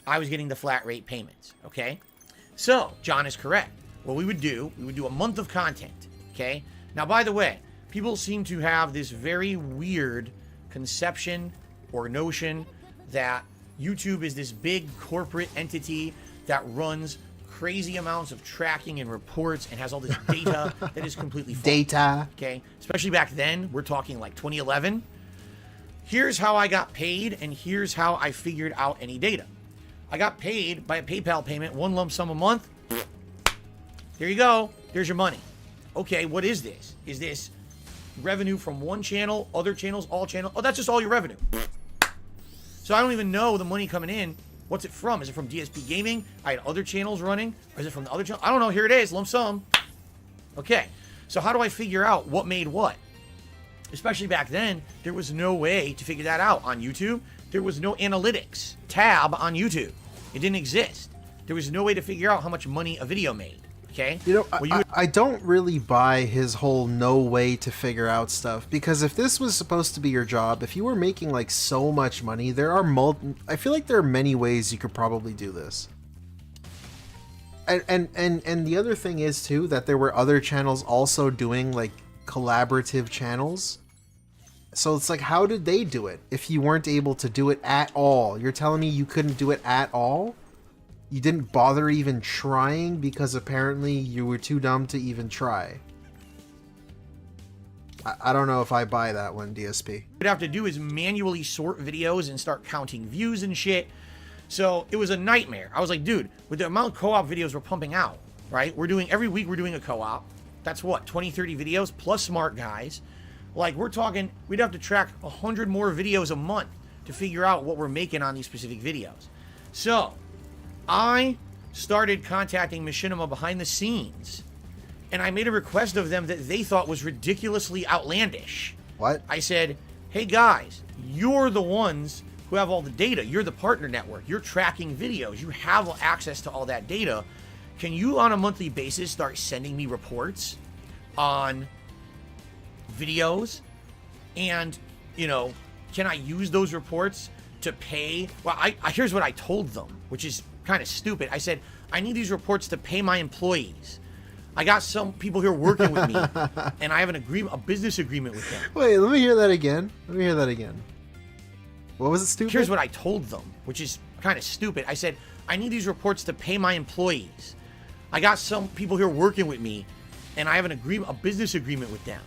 I was getting the flat rate payments, okay? So, John is correct. What we would do a month of content, okay? Now, by the way, people seem to have this very weird conception or notion that YouTube is this big corporate entity that runs crazy amounts of tracking and reports and has all this data that is completely false. Data. Okay, especially back then, we're talking like 2011. Here's how I got paid, and here's how I figured out any data. I got paid by a PayPal payment, one lump sum a month. Here you go. There's your money. Okay, what is this? Is this revenue from one channel, other channels, all channels? Oh, that's just all your revenue. So I don't even know the money coming in. What's it from? Is it from DSP Gaming? I had other channels running? Or is it from the other channel? I don't know. Here it is. Lump sum. Okay. So how do I figure out what made what? Especially back then, there was no way to figure that out on YouTube. There was no analytics tab on YouTube. It didn't exist. There was no way to figure out how much money a video made. Okay? You know, I don't really buy his whole no way to figure out stuff, because if this was supposed to be your job, if you were making like so much money, there are I feel like there are many ways you could probably do this. And the other thing is too that there were other channels also doing like collaborative channels. So it's like, how did they do it if you weren't able to do it at all? You're telling me you couldn't do it at all? You didn't bother even trying because apparently you were too dumb to even try. I don't know if I buy that one, DSP. What you'd have to do is manually sort videos and start counting views and shit. So it was a nightmare. I was like, dude, with the amount of co-op videos we're pumping out, right? Every week we're doing a co-op. That's what, 20, 30 videos plus smart guys. Like, we're talking, we'd have to track 100 more videos a month to figure out what we're making on these specific videos. So I started contacting Machinima behind the scenes, and I made a request of them that they thought was ridiculously outlandish. What? I said, hey guys, you're the ones who have all the data. You're the partner network. You're tracking videos. You have access to all that data. Can you, on a monthly basis, start sending me reports on videos? And, you know, can I use those reports to pay? Well, here's what I told them, which is kind of stupid. I said, I need these reports to pay my employees. I got some people here working with me, and I have a business agreement with them. Wait, let me hear that again. What was it, stupid? Here's what I told them, which is kind of stupid. I said, I need these reports to pay my employees. I got some people here working with me, and I have a business agreement with them,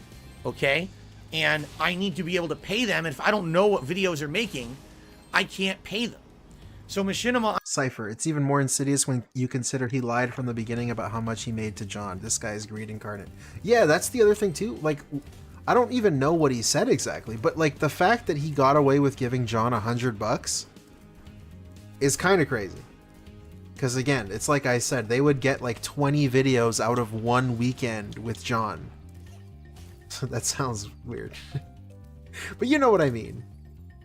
okay? And I need to be able to pay them, and if I don't know what videos they're making, I can't pay them. So Machinima... Cypher, it's even more insidious when you consider he lied from the beginning about how much he made to John. This guy is greed incarnate. Yeah, that's the other thing too. Like, I don't even know what he said exactly, but like the fact that he got away with giving John $100 is kind of crazy. Because again, it's like I said, they would get like 20 videos out of one weekend with John. That sounds weird. But you know what I mean.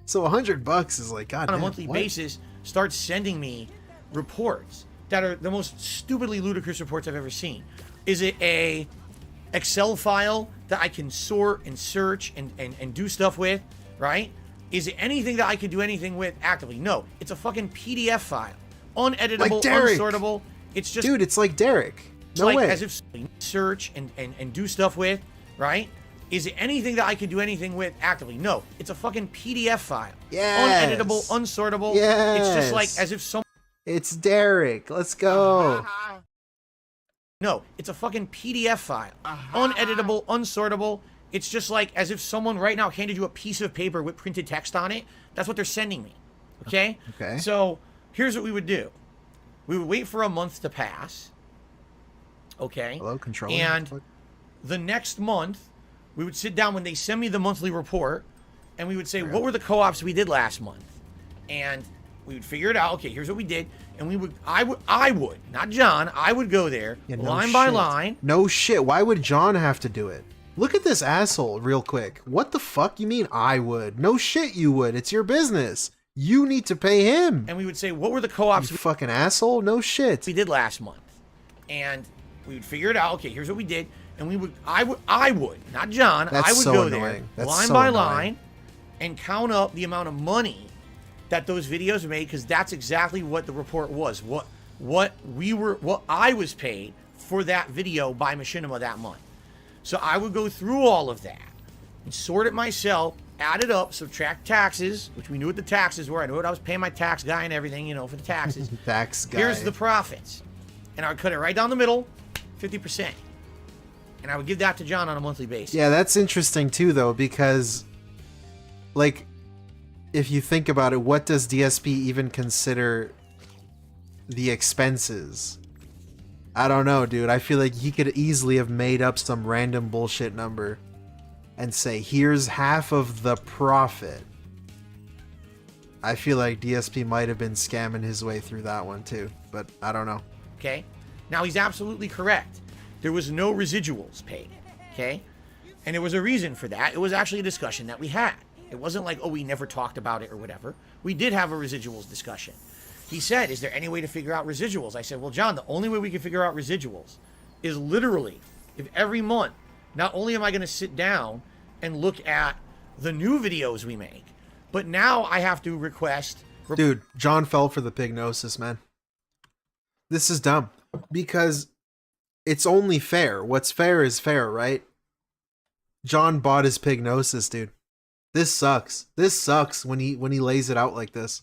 So $100 is like, God on damn, a monthly what? basis, start sending me reports that are the most stupidly ludicrous reports I've ever seen. Is it a Excel file that I can sort and search and do stuff with, right? Is it anything that I can do anything with actively? No, it's a fucking PDF file. Uneditable, like Derek. Unsortable. It's just... Dude, it's like Derek. No like way. As if search and do stuff with, right? Is it anything that I can do anything with actively? No, it's a fucking PDF file. Yes. Uneditable, unsortable. Yes. It's just like as if someone... It's Derek. Let's go. No, it's a fucking PDF file. Uneditable, unsortable. It's just like as if someone right now handed you a piece of paper with printed text on it. That's what they're sending me. Okay? Okay. So here's what we would do. We would wait for a month to pass. Okay? Hello, controller. And the next month, we would sit down when they send me the monthly report. and we would say, what were the co-ops we did last month? And we would figure it out. Okay, here's what we did. And I would, not John, I would go there, line by line. No shit. Why would John have to do it? Look at this asshole real quick. What the fuck you mean I would? No shit you would. It's your business. You need to pay him. And we would say, what were the co-ops you fucking asshole? No shit. We did last month. And we would figure it out. Okay, here's what we did. And I would, not John, That's I would so go annoying. there, That's line so by annoying. line, and count up the amount of money that those videos made, because that's exactly what the report was. What I was paid for that video by Machinima that month. So I would go through all of that and sort it myself, add it up, subtract taxes, which we knew what the taxes were. I knew what I was paying my tax guy and everything, you know, for the taxes. Tax guy. Here's the profits. And I would cut it right down the middle, 50%. And I would give that to John on a monthly basis. Yeah, that's interesting too, though, because, like, if you think about it, what does DSP even consider the expenses? I don't know, dude. I feel like he could easily have made up some random bullshit number and say, here's half of the profit. I feel like DSP might have been scamming his way through that one too, but I don't know. Okay? Now, he's absolutely correct. There was no residuals paid, okay? And there was a reason for that. It was actually a discussion that we had. It wasn't like, oh, we never talked about it or whatever. We did have a residuals discussion. He said, is there any way to figure out residuals? I said, well, John, the only way we can figure out residuals is literally, if every month, not only am I going to sit down and look at the new videos we make, but now I have to request... Dude, John fell for the pignosis, man. This is dumb. Because it's only fair. What's fair is fair, right? John bought his pignosis, dude. This sucks. This sucks when he lays it out like this.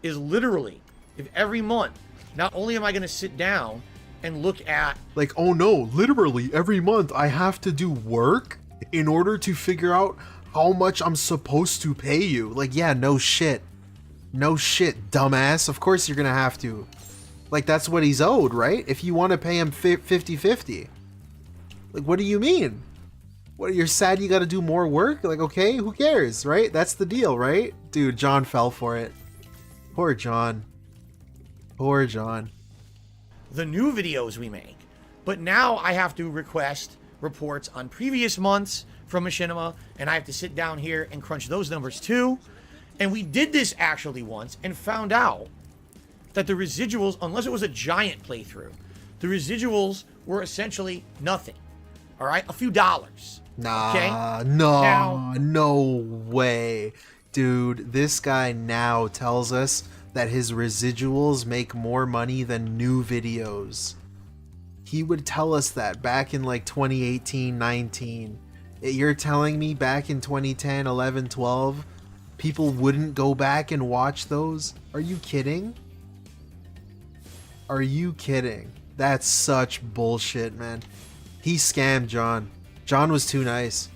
Is literally, if every month, not only am I going to sit down and look at... Like, oh no, literally every month I have to do work in order to figure out how much I'm supposed to pay you. Like, yeah, no shit. No shit, dumbass. Of course you're going to have to. Like, that's what he's owed, right? If you want to pay him 50-50. Like, what do you mean? What, you're sad you got to do more work? Like, okay, who cares, right? That's the deal, right? Dude, John fell for it. Poor John. Poor John. The new videos we make. But now I have to request reports on previous months from Machinima, and I have to sit down here and crunch those numbers too. And we did this actually once and found out that the residuals, unless it was a giant playthrough, the residuals were essentially nothing. All right? A few dollars. Nah, okay? no, Now, no way. Dude, this guy now tells us that his residuals make more money than new videos. He would tell us that back in like 2018, 19. You're telling me back in 2010, 11, 12, people wouldn't go back and watch those? Are you kidding? Are you kidding? That's such bullshit, man. He scammed John. John was too nice.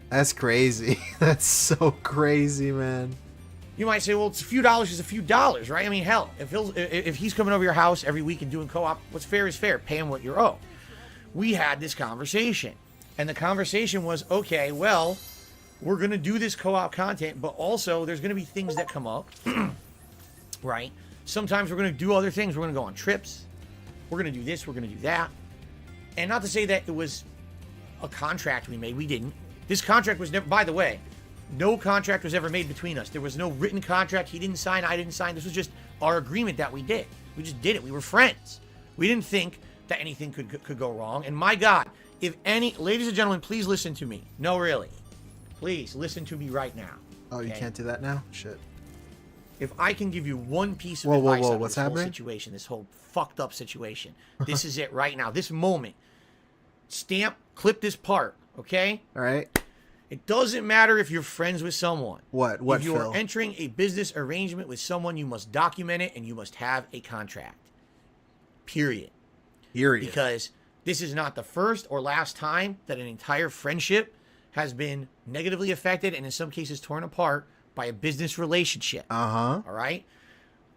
That's crazy. That's so crazy, man. you might say, well, it's a few dollars is a few dollars, right? I mean, hell, if he's coming over your house every week and doing co-op, what's fair is fair. Pay him what you're owed. We had this conversation, and the conversation was, okay, well, we're going to do this co-op content, but also there's going to be things that come up, right? Sometimes we're going to do other things. We're going to go on trips. We're going to do this. We're going to do that. And not to say that it was a contract we made. We didn't. This contract was never, by the way, no contract was ever made between us. There was no written contract. He didn't sign. I didn't sign. This was just our agreement that we did. We just did it. We were friends. We didn't think that anything could go wrong. And my God, if any, ladies and gentlemen, please listen to me. No, really. Please listen to me right now. Oh, you can't do that now? Shit. If I can give you one piece of advice on this whole situation, this whole fucked up situation, this is it right now. This moment. Clip this part, okay? All right. It doesn't matter if you're friends with someone. What, if you are entering a business arrangement with someone, you must document it and you must have a contract. Period. Because this is not the first or last time that an entire friendship has been negatively affected and in some cases torn apart by a business relationship. Uh-huh. All right?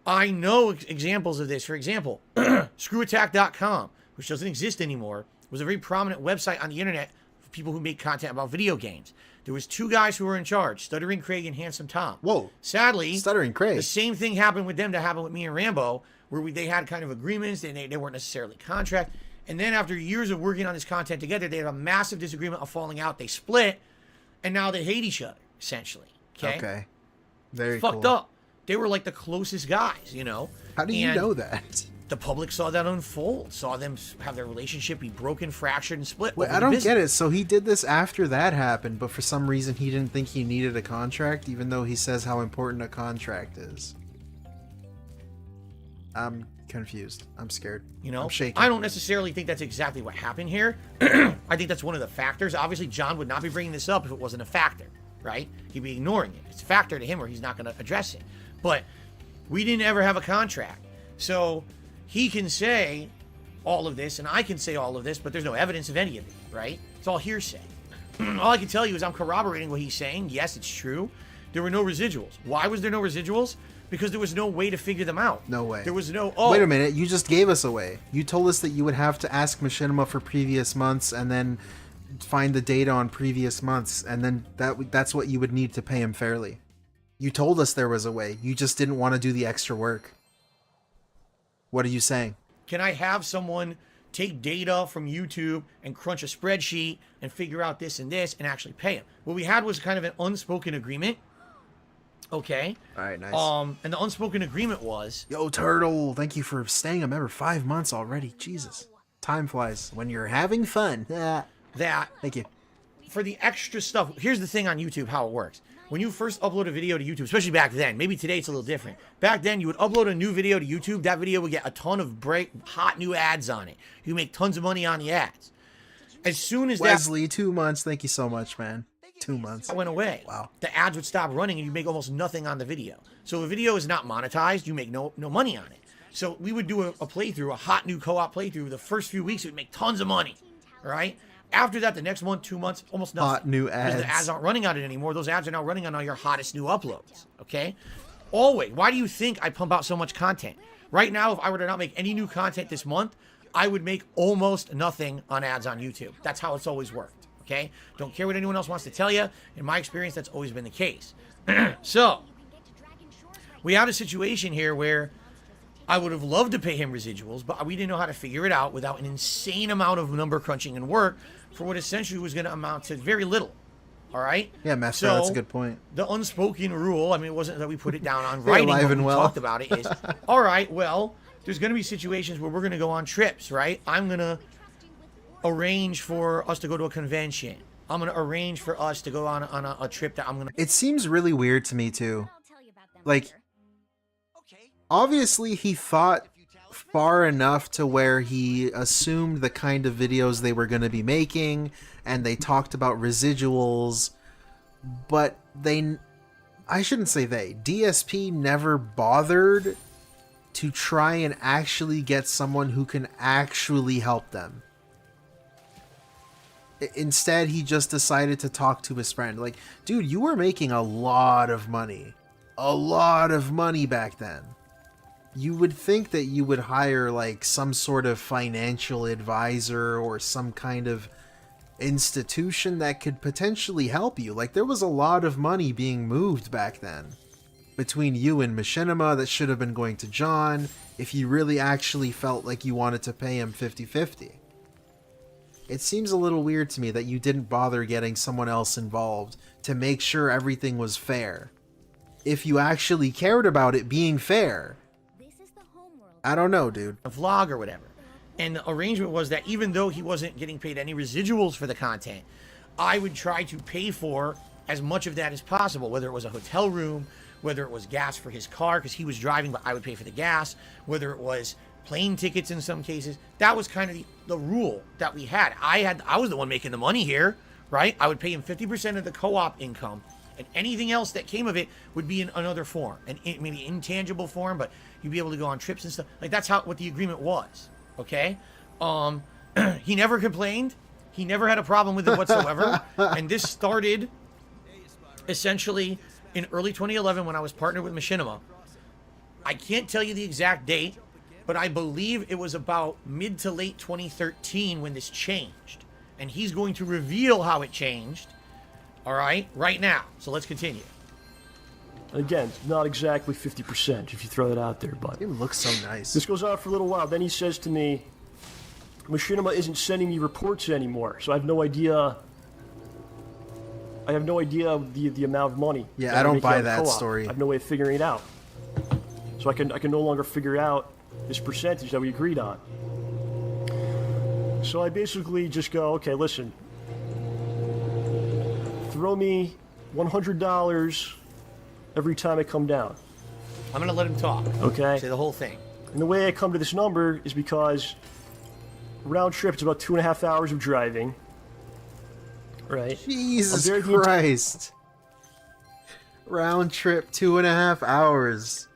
I know examples of this. For example, screwattack.com, which doesn't exist anymore, was a very prominent website on the internet people who make content about video games. There was 2 guys who were in charge, Stuttering Craig and Handsome Tom. Whoa. Sadly, Stuttering Craig. the same thing happened with them that happened with me and Rambo, where they had kind of agreements, they weren't necessarily contract. And then after years of working on this content together, they had a massive disagreement, a falling out. They split, and now they hate each other, essentially. Okay. Very fucked cool. up. They were like the closest guys, you know? How do you know that? The public saw that unfold, saw them have their relationship be broken, fractured, and split. Wait, I don't get it. So he did this after that happened, but for some reason he didn't think he needed a contract, even though he says how important a contract is. I'm confused. I'm scared. You know, I'm shaking. I don't necessarily think that's exactly what happened here. I think that's one of the factors. Obviously, John would not be bringing this up if it wasn't a factor, right? He'd be ignoring it. It's a factor to him, or he's not going to address it. But we didn't ever have a contract. So he can say all of this, and I can say all of this, but there's no evidence of any of it, right? It's all hearsay. All I can tell you is I'm corroborating what he's saying. Yes, it's true. There were no residuals. Why was there no residuals? Because there was no way to figure them out. No way. There was no... Wait a minute. You just gave us a way. You told us that you would have to ask Machinima for previous months and then find the data on previous months, and then that's what you would need to pay him fairly. You told us there was a way. You just didn't want to do the extra work. What are you saying? Can I have someone take data from YouTube and crunch a spreadsheet and figure out this and this and actually pay him? What we had was kind of an unspoken agreement. Okay. All right, nice. And the unspoken agreement was... Yo, Turtle, thank you for staying a member 5 months already. Jesus. Time flies when you're having fun. That... Thank you. For the extra stuff, here's the thing on YouTube, how it works. When you first upload a video to YouTube, especially back then, maybe today it's a little different. Back then, you would upload a new video to YouTube. That video would get a ton of hot new ads on it. You make tons of money on the ads. As soon as Wesley, 2 months. Thank you so much, man. 2 months. That went away. Wow. The ads would stop running and you make almost nothing on the video. So if a video is not monetized, you make no money on it. So we would do a playthrough, a hot new co-op playthrough. The first few weeks, it would make tons of money. All right? After that, the next month, 2 months, almost nothing. Hot new ads. Because the ads aren't running on it anymore. Those ads are now running on all your hottest new uploads. Okay? Always. Why do you think I pump out so much content? Right now, if I were to not make any new content this month, I would make almost nothing on ads on YouTube. That's how it's always worked. Okay? Don't care what anyone else wants to tell you. In my experience, that's always been the case. So, we had a situation here where I would have loved to pay him residuals, but we didn't know how to figure it out without an insane amount of number crunching and work for what essentially was going to amount to very little. All right? Yeah, Master, that's a good point. The unspoken rule, I mean, it wasn't that we put it down on writing, alive but and we well. talked about it, is, all right, well, there's going to be situations where we're going to go on trips, right? I'm going to arrange for us to go to a convention. I'm going to arrange for us to go on a trip that I'm going to... It seems really weird to me, too. Like, obviously he thought far enough to where he assumed the kind of videos they were going to be making, and they talked about residuals, but I shouldn't say DSP never bothered to try and actually get someone who can actually help them. Instead, he just decided to talk to his friend. Like, dude, you were making a lot of money. A lot of money back then. You would think that you would hire, like, some sort of financial advisor or some kind of institution that could potentially help you. Like, there was a lot of money being moved back then. Between you and Machinima that should have been going to John if you really actually felt like you wanted to pay him 50-50. It seems a little weird to me that you didn't bother getting someone else involved to make sure everything was fair. If you actually cared about it being fair. I don't know, dude. A vlog or whatever. And the arrangement was that even though he wasn't getting paid any residuals for the content, I would try to pay for as much of that as possible, whether it was a hotel room, whether it was gas for his car because he was driving but I would pay for the gas, whether it was plane tickets in some cases. That was kind of the rule that we had. I was the one making the money here, right? I would pay him 50% of the co-op income, and anything else that came of it would be in another form, maybe intangible form, but you'd be able to go on trips and stuff. Like, that's what the agreement was, okay? He never complained. He never had a problem with it whatsoever. And this started essentially in early 2011 when I was partnered with Machinima. I can't tell you the exact date, but I believe it was about mid to late 2013 when this changed. and he's going to reveal how it changed. All right, right now. So let's continue. Again, not exactly 50% if you throw that out there, but it looks so nice. This goes on for a little while. Then he says to me, Machinima isn't sending me reports anymore, so I have no idea. The amount of money. Yeah, I don't buy that story. I have no way of figuring it out. So I can no longer figure out this percentage that we agreed on. So I basically just go, okay, listen, throw me $100 every time I come down. I'm gonna let him talk. Okay. Say the whole thing. And the way I come to this number is because round trip, it's about 2.5 hours of driving. Right. Jesus Christ. Round trip, 2.5 hours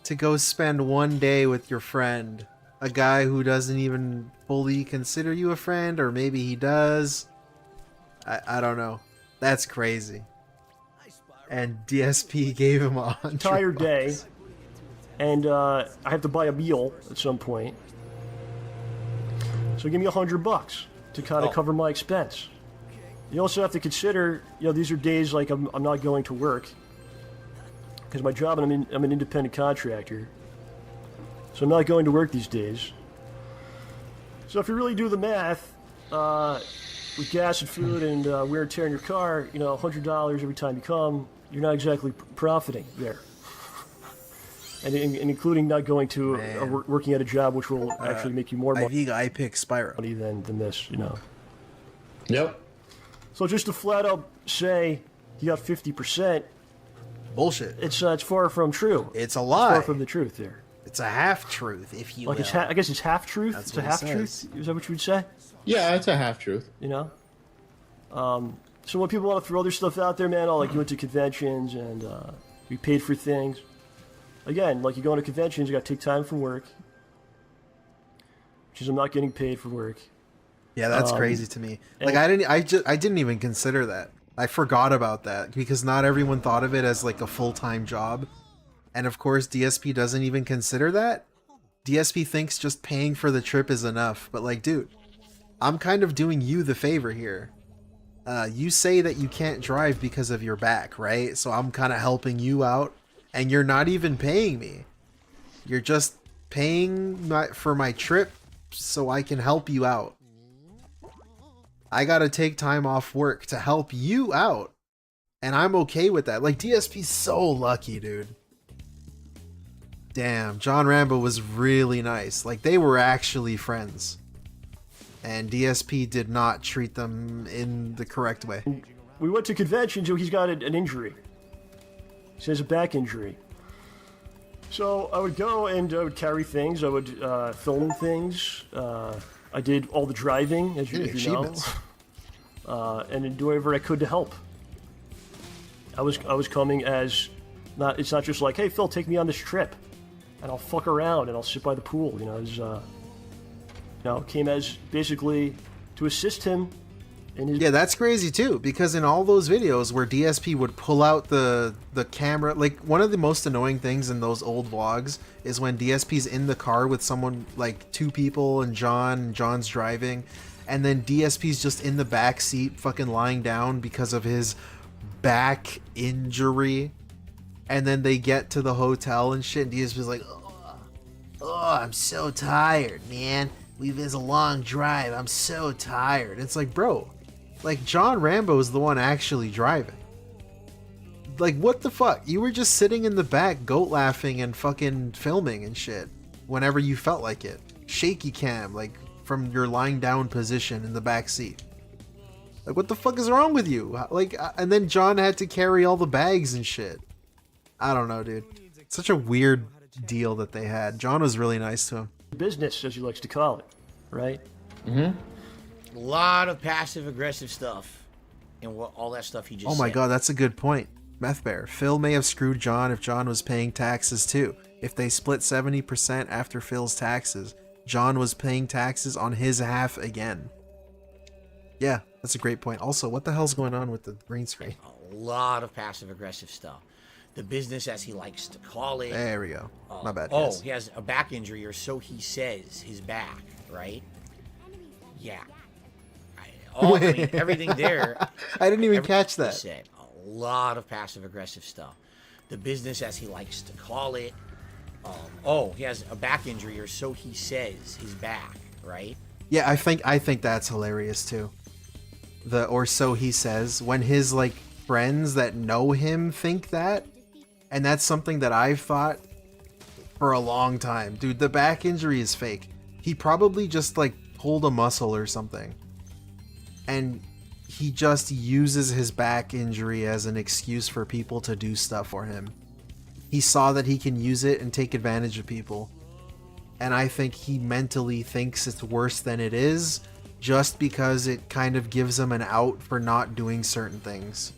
to go spend one day with your friend. A guy who doesn't even fully consider you a friend, or maybe he does. I don't know. That's crazy. And DSP gave him a entire day, and I have to buy a meal at some point. So give me $100 to kind of cover my expense. You also have to consider, these are days like I'm not going to work because my job, and I'm an independent contractor, so I'm not going to work these days. So if you really do the math, with gas and food and wear and tear in your car, $100 every time you come, you're not exactly profiting there. And including not going to working at a job which will actually make you more money. I pick Spyro than this, Yep. So just to flat out say you got 50%, bullshit. It's far from true. It's a lie. It's far from the truth there. It's a half truth, if you will. I guess it's half truth. That's it's a what half he truth. says. Is that what you would say? Yeah, it's a half truth. So when people want to throw their stuff out there, man, you went to conventions and you paid for things. Again, like you go to conventions, you got to take time from work, which is I'm not getting paid for work. Yeah, that's crazy to me. Like I didn't even consider that. I forgot about that because not everyone thought of it as like a full-time job. And of course, DSP doesn't even consider that. DSP thinks just paying for the trip is enough. But like, dude, I'm kind of doing you the favor here. You say that you can't drive because of your back, right? So I'm kind of helping you out. And you're not even paying me. You're just paying for my trip so I can help you out. I gotta take time off work to help you out. And I'm okay with that. Like, DSP's so lucky, dude. Damn, John Rambo was really nice. Like, they were actually friends. And DSP did not treat them in the correct way. We went to conventions, he's got an injury. He has a back injury. So I would go and I would carry things. I would film things. I did all the driving, as you know. And do whatever I could to help. I was coming as it's not just like, hey Phil, take me on this trip, and I'll fuck around and I'll sit by the pool. Came as basically to assist him. Yeah, that's crazy too, because in all those videos where DSP would pull out the camera, like one of the most annoying things in those old vlogs is when DSP's in the car with someone, like two people, and John's driving, and then DSP's just in the back seat fucking lying down because of his back injury, and then they get to the hotel and shit, and DSP's like, oh, I'm so tired, man. It's a long drive. I'm so tired. It's like, bro, like, John Rambo is the one actually driving. Like, what the fuck? You were just sitting in the back, goat laughing and fucking filming and shit whenever you felt like it. Shaky cam, like, from your lying down position in the back seat. Like, what the fuck is wrong with you? Like, and then John had to carry all the bags and shit. I don't know, dude. Such a weird deal that they had. John was really nice to him. Business, as he likes to call it, right? Mm-hmm. A lot of passive-aggressive stuff and all that stuff he just said. Oh my god, that's a good point. Meth Bear. Phil may have screwed John if John was paying taxes too. If they split 70% after Phil's taxes, John was paying taxes on his half again. Yeah, that's a great point. Also, what the hell's going on with the green screen? A lot of passive-aggressive stuff. The business, as he likes to call it. There we go. My bad. Oh, guys. he has a back injury, or so he says, his back, right? Yeah. all, I mean, everything there. I didn't even catch that. Said a lot of passive aggressive stuff. The business, as he likes to call it. He has a back injury, or so he says. His back, right? Yeah, I think that's hilarious too. Or so he says, when his like friends that know him think that, and that's something that I've thought for a long time. Dude, the back injury is fake. He probably just like pulled a muscle or something. And he just uses his back injury as an excuse for people to do stuff for him. He saw that he can use it and take advantage of people. And I think he mentally thinks it's worse than it is, just because it kind of gives him an out for not doing certain things.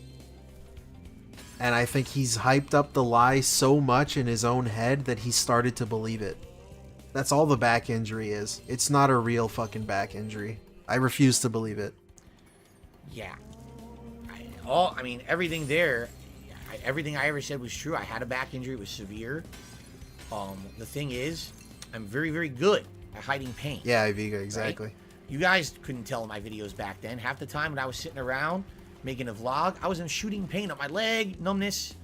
And I think he's hyped up the lie so much in his own head that he started to believe it. That's all the back injury is. It's not a real fucking back injury. I refuse to believe it. Yeah. Everything there, everything I ever said was true. I had a back injury. It was severe. The thing is, I'm very, very good at hiding pain. Yeah, Viga, exactly. Right? You guys couldn't tell in my videos back then. Half the time when I was sitting around making a vlog, I was in shooting pain up my leg, numbness.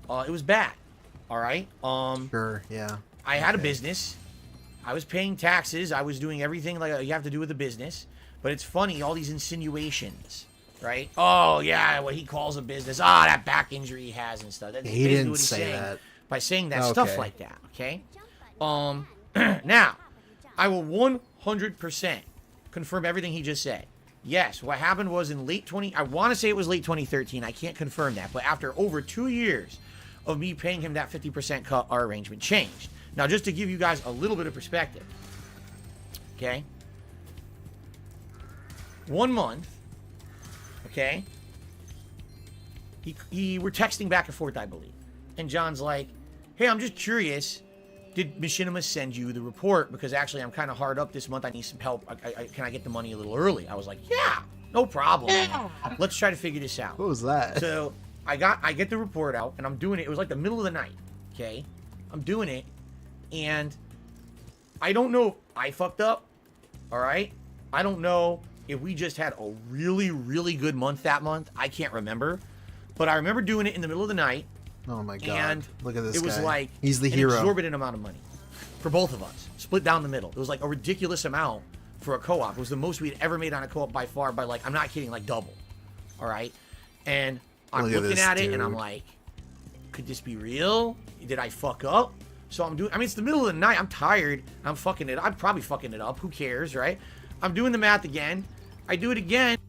It was bad. All right. Sure. Yeah. I had a business. I was paying taxes. I was doing everything like you have to do with a business. But it's funny, all these insinuations, right? Oh yeah, what he calls a business. That back injury he has and stuff. That's he basically didn't what he's say saying that. by saying that stuff like that. Okay. Now, I will 100% confirm everything he just said. Yes, what happened was in I want to say it was late 2013. I can't confirm that. But after over 2 years of me paying him that 50% cut, our arrangement changed. Now, just to give you guys a little bit of perspective. Okay. 1 month. Okay. We're texting back and forth, I believe. And John's like, hey, I'm just curious. Did Machinima send you the report? Because actually, I'm kind of hard up this month. I need some help. Can I get the money a little early? I was like, yeah, no problem. Let's try to figure this out. What was that? So I get the report out, and I'm doing it. It was like the middle of the night. Okay, I'm doing it, and I don't know if I fucked up. All right, I don't know if we just had a really, really good month that month. I can't remember, but I remember doing it in the middle of the night. Oh my god! And look at this guy. It was like he's the an hero. Exorbitant amount of money for both of us, split down the middle. It was like a ridiculous amount for a co-op. It was the most we'd ever made on a co-op by far. By like, I'm not kidding, like double. All right, and I'm looking at it, and I'm like, could this be real? Did I fuck up? So I'm doing. I mean, it's the middle of the night. I'm tired. I'm fucking it. I'm probably fucking it up. Who cares, right? I'm doing the math again. I do it again.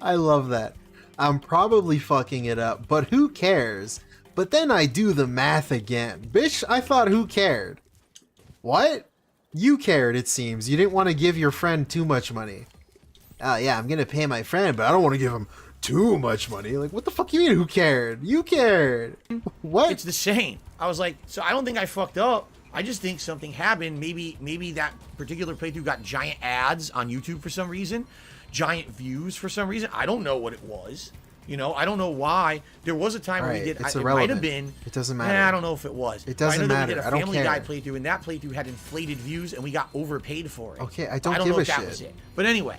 I love that. I'm probably fucking it up, but who cares? But then I do the math again. Bitch, I thought who cared? What? You cared, it seems. You didn't want to give your friend too much money. Yeah, I'm gonna pay my friend, but I don't want to give him too much money. Like, what the fuck you mean who cared? You cared. What? It's the same. I was like, so I don't think I fucked up. I just think something happened. Maybe that particular playthrough got giant ads on YouTube for some reason. Giant views for some reason. I don't know what it was. You know, I don't know why. There was a time where we did. It's it might have irrelevant. been. It doesn't matter. I don't know if it was. It doesn't I know matter. That I we did a don't Family Guy care. playthrough, and that playthrough had inflated views, and we got overpaid for it. Okay, I don't know give if a that shit. was it. But anyway,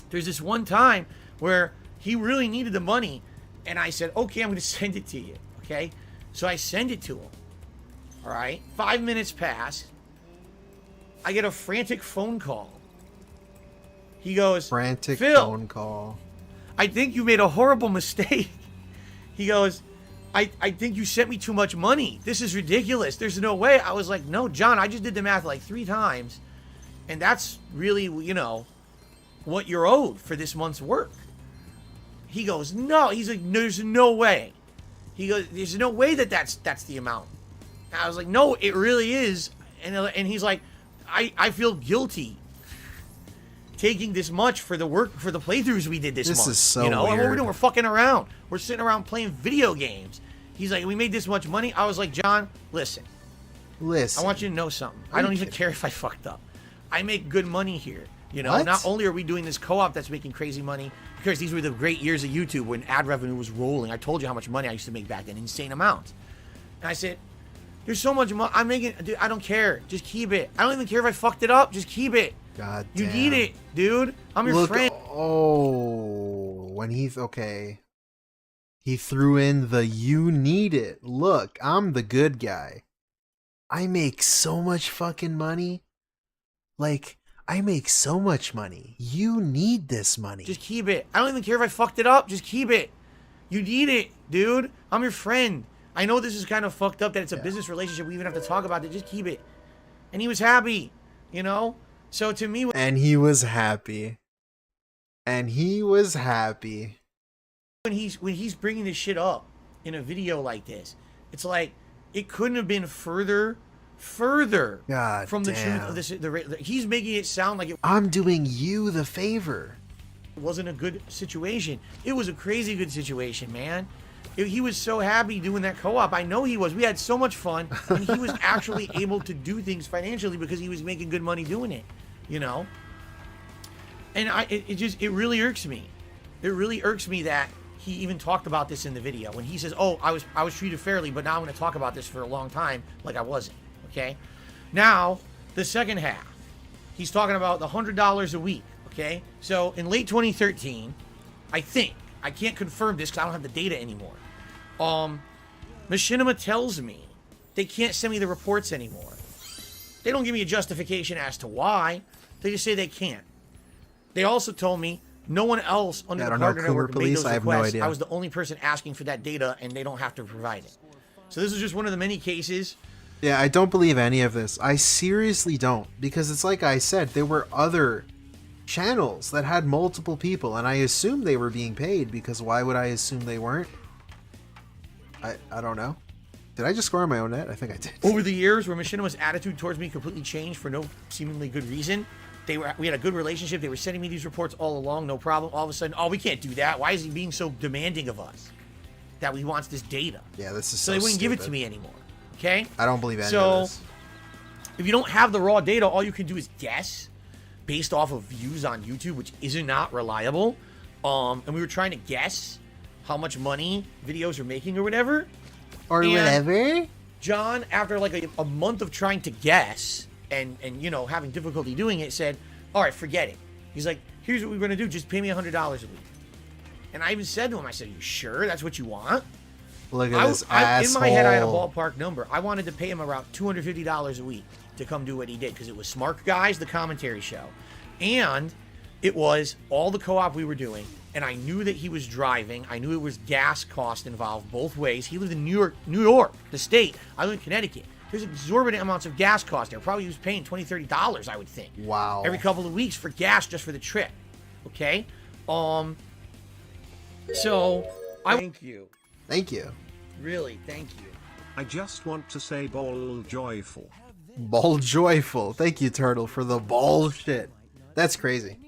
there's this one time where he really needed the money, and I said, okay, I'm going to send it to you. Okay, so I send it to him. All right, 5 minutes pass. I get a frantic phone call. He goes, frantic Phil, phone call. I think you made a horrible mistake. He goes, I think you sent me too much money. This is ridiculous. There's no way. I was like, no, John, I just did the math like 3 times. And that's really, you know, what you're owed for this month's work. He goes, no. He's like, there's no way. He goes, there's no way that's the amount. And I was like, no, it really is. And he's like, I feel guilty taking this much for the work, for the playthroughs we did this month. This is so you know, and what we're weird. doing, we're fucking around. We're sitting around playing video games. He's like, we made this much money. I was like, John, listen. I want you to know something. I don't even care if I fucked up. I make good money here. You know, What? not only are we doing this co-op that's making crazy money, because these were the great years of YouTube when ad revenue was rolling. I told you how much money I used to make back then, insane amounts. And I said, there's so much money I'm making, dude, I don't care. Just keep it. I don't even care if I fucked it up. Just keep it. God You damn. need it, dude. I'm your Look, friend. Oh, when he's okay. He threw in the "you need it." Look, I'm the good guy. I make so much fucking money. Like, I make so much money. You need this money. Just keep it. I don't even care if I fucked it up. Just keep it. You need it, dude. I'm your friend. I know this is kind of fucked up that it's a business relationship. We even have to talk about it. Just keep it. And he was happy, you know? So to me... And he was happy. And he was happy. When he's bringing this shit up in a video like this, it's like, it couldn't have been further God from the damn. truth of this. He's making it sound like I'm doing you the favor. It wasn't a good situation. It was a crazy good situation, man. He was so happy doing that co-op. I know he was. We had so much fun, and he was actually able to do things financially because he was making good money doing it, you know? And it really irks me. It really irks me that he even talked about this in the video. When he says, oh, I was treated fairly, but now I'm going to talk about this for a long time like I wasn't, okay? Now, the second half. He's talking about the $100 a week, okay? So, in late 2013, I think, I can't confirm this because I don't have the data anymore. Machinima tells me they can't send me the reports anymore. They don't give me a justification as to why. They just say they can't. They also told me no one else under the partner network made those requests. I was the only person asking for that data, and they don't have to provide it. So this is just one of the many cases. Yeah, I don't believe any of this. I seriously don't. Because it's like I said, there were other channels that had multiple people, and I assume they were being paid, because why would I assume they weren't? I don't know. Did I just score on my own net? I think I did. Over the years, where Machinima's attitude towards me completely changed for no seemingly good reason. We had a good relationship. They were sending me these reports all along, no problem. All of a sudden, oh, we can't do that. Why is he being so demanding of us? That he wants this data. Yeah, this is so they wouldn't give it to me anymore. Okay? I don't believe any of this. So, if you don't have the raw data, all you can do is guess based off of views on YouTube, which is not reliable. And we were trying to guess how much money videos are making or whatever. Whatever? John, after like a month of trying to guess and you know, having difficulty doing it, said, all right, forget it. He's like, here's what we're going to do. Just pay me $100 a week. And I even said to him, I said, you sure that's what you want? Look at this asshole. In my head, I had a ballpark number. I wanted to pay him around $250 a week to come do what he did, because it was Smart Guys, the commentary show. And it was all the co-op we were doing. And I knew that he was driving. I knew it was gas cost involved both ways. He lived in New York, the state. I live in Connecticut. There's exorbitant amounts of gas cost there. Probably he was paying $20, $30, I would think. Wow. Every couple of weeks for gas just for the trip. Okay? So, thank you. Thank you. Really, thank you. I just want to say ball joyful. Ball joyful. Thank you, Turtle, for the bullshit. That's crazy.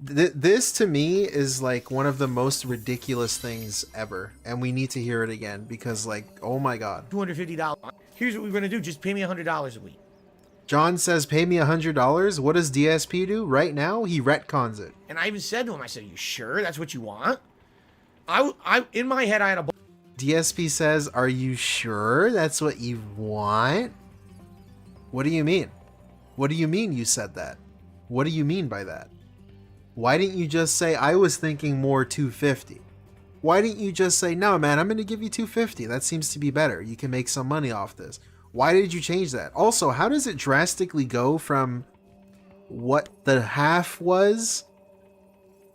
This to me is like one of the most ridiculous things ever, and we need to hear it again because, like, oh my god. $250. Here's what we're gonna do. Just pay me $100 a week. John says, "Pay me $100." What does DSP do right now? He retcons it. And I even said to him, I said, "You sure that's what you want?" I in my head, I had a. DSP says, "Are you sure that's what you want?" What do you mean? What do you mean you said that? What do you mean by that? Why didn't you just say, I was thinking more 250? Why didn't you just say, no, man, I'm going to give you 250. That seems to be better. You can make some money off this. Why did you change that? Also, how does it drastically go from what the half was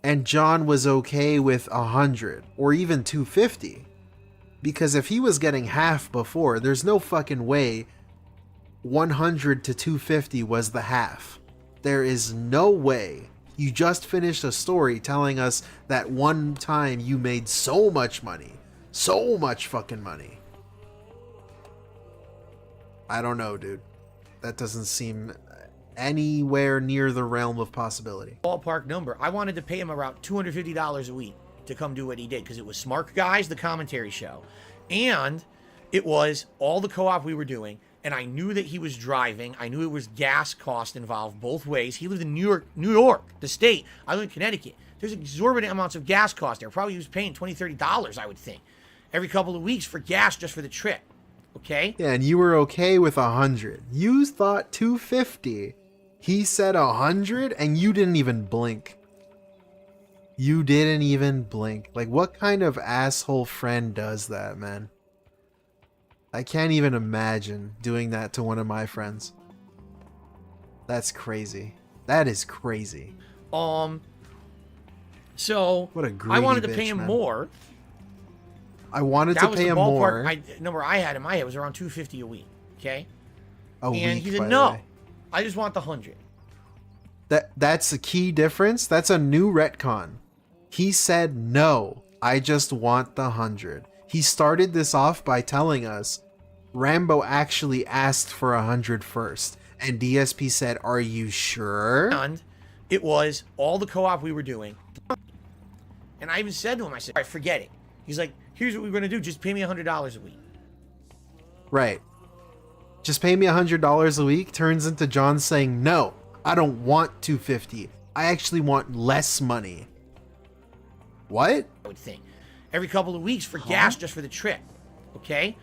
and John was okay with 100 or even 250? Because if he was getting half before, there's no fucking way 100 to 250 was the half. There is no way. You just finished a story telling us that one time you made so much money. So much fucking money. I don't know, dude. That doesn't seem anywhere near the realm of possibility. Ballpark number. I wanted to pay him around $250 a week to come do what he did, because it was Smart Guys, the commentary show. And it was all the co-op we were doing. And I knew that he was driving. I knew it was gas cost involved both ways. He lived in New York, the state. I live in Connecticut. There's exorbitant amounts of gas cost there. Probably he was paying $20, $30, I would think, every couple of weeks for gas just for the trip. Okay? Yeah, and you were okay with 100. You thought 250 He said 100 and you didn't even blink. You didn't even blink. Like, what kind of asshole friend does that, man? I can't even imagine doing that to one of my friends. That's crazy. That is crazy. So what a I wanted to bitch, pay him man. more. I wanted to pay him more. Number I had in my head was around $250 a week. Okay. A and week, he said by the no. way. I just want the 100. That's a key difference. That's a new retcon. He said no. I just want the 100. He started this off by telling us Rambo actually asked for 100 first, and DSP said, "Are you sure?" And it was all the co-op we were doing. And I even said to him, I said, "All right, forget it." He's like, "Here's what we're going to do. Just pay me $100 a week." Right. Just pay me $100 a week turns into John saying, "No, I don't want 250. I actually want less money." What? I would think. Every couple of weeks for gas just for the trip. Okay?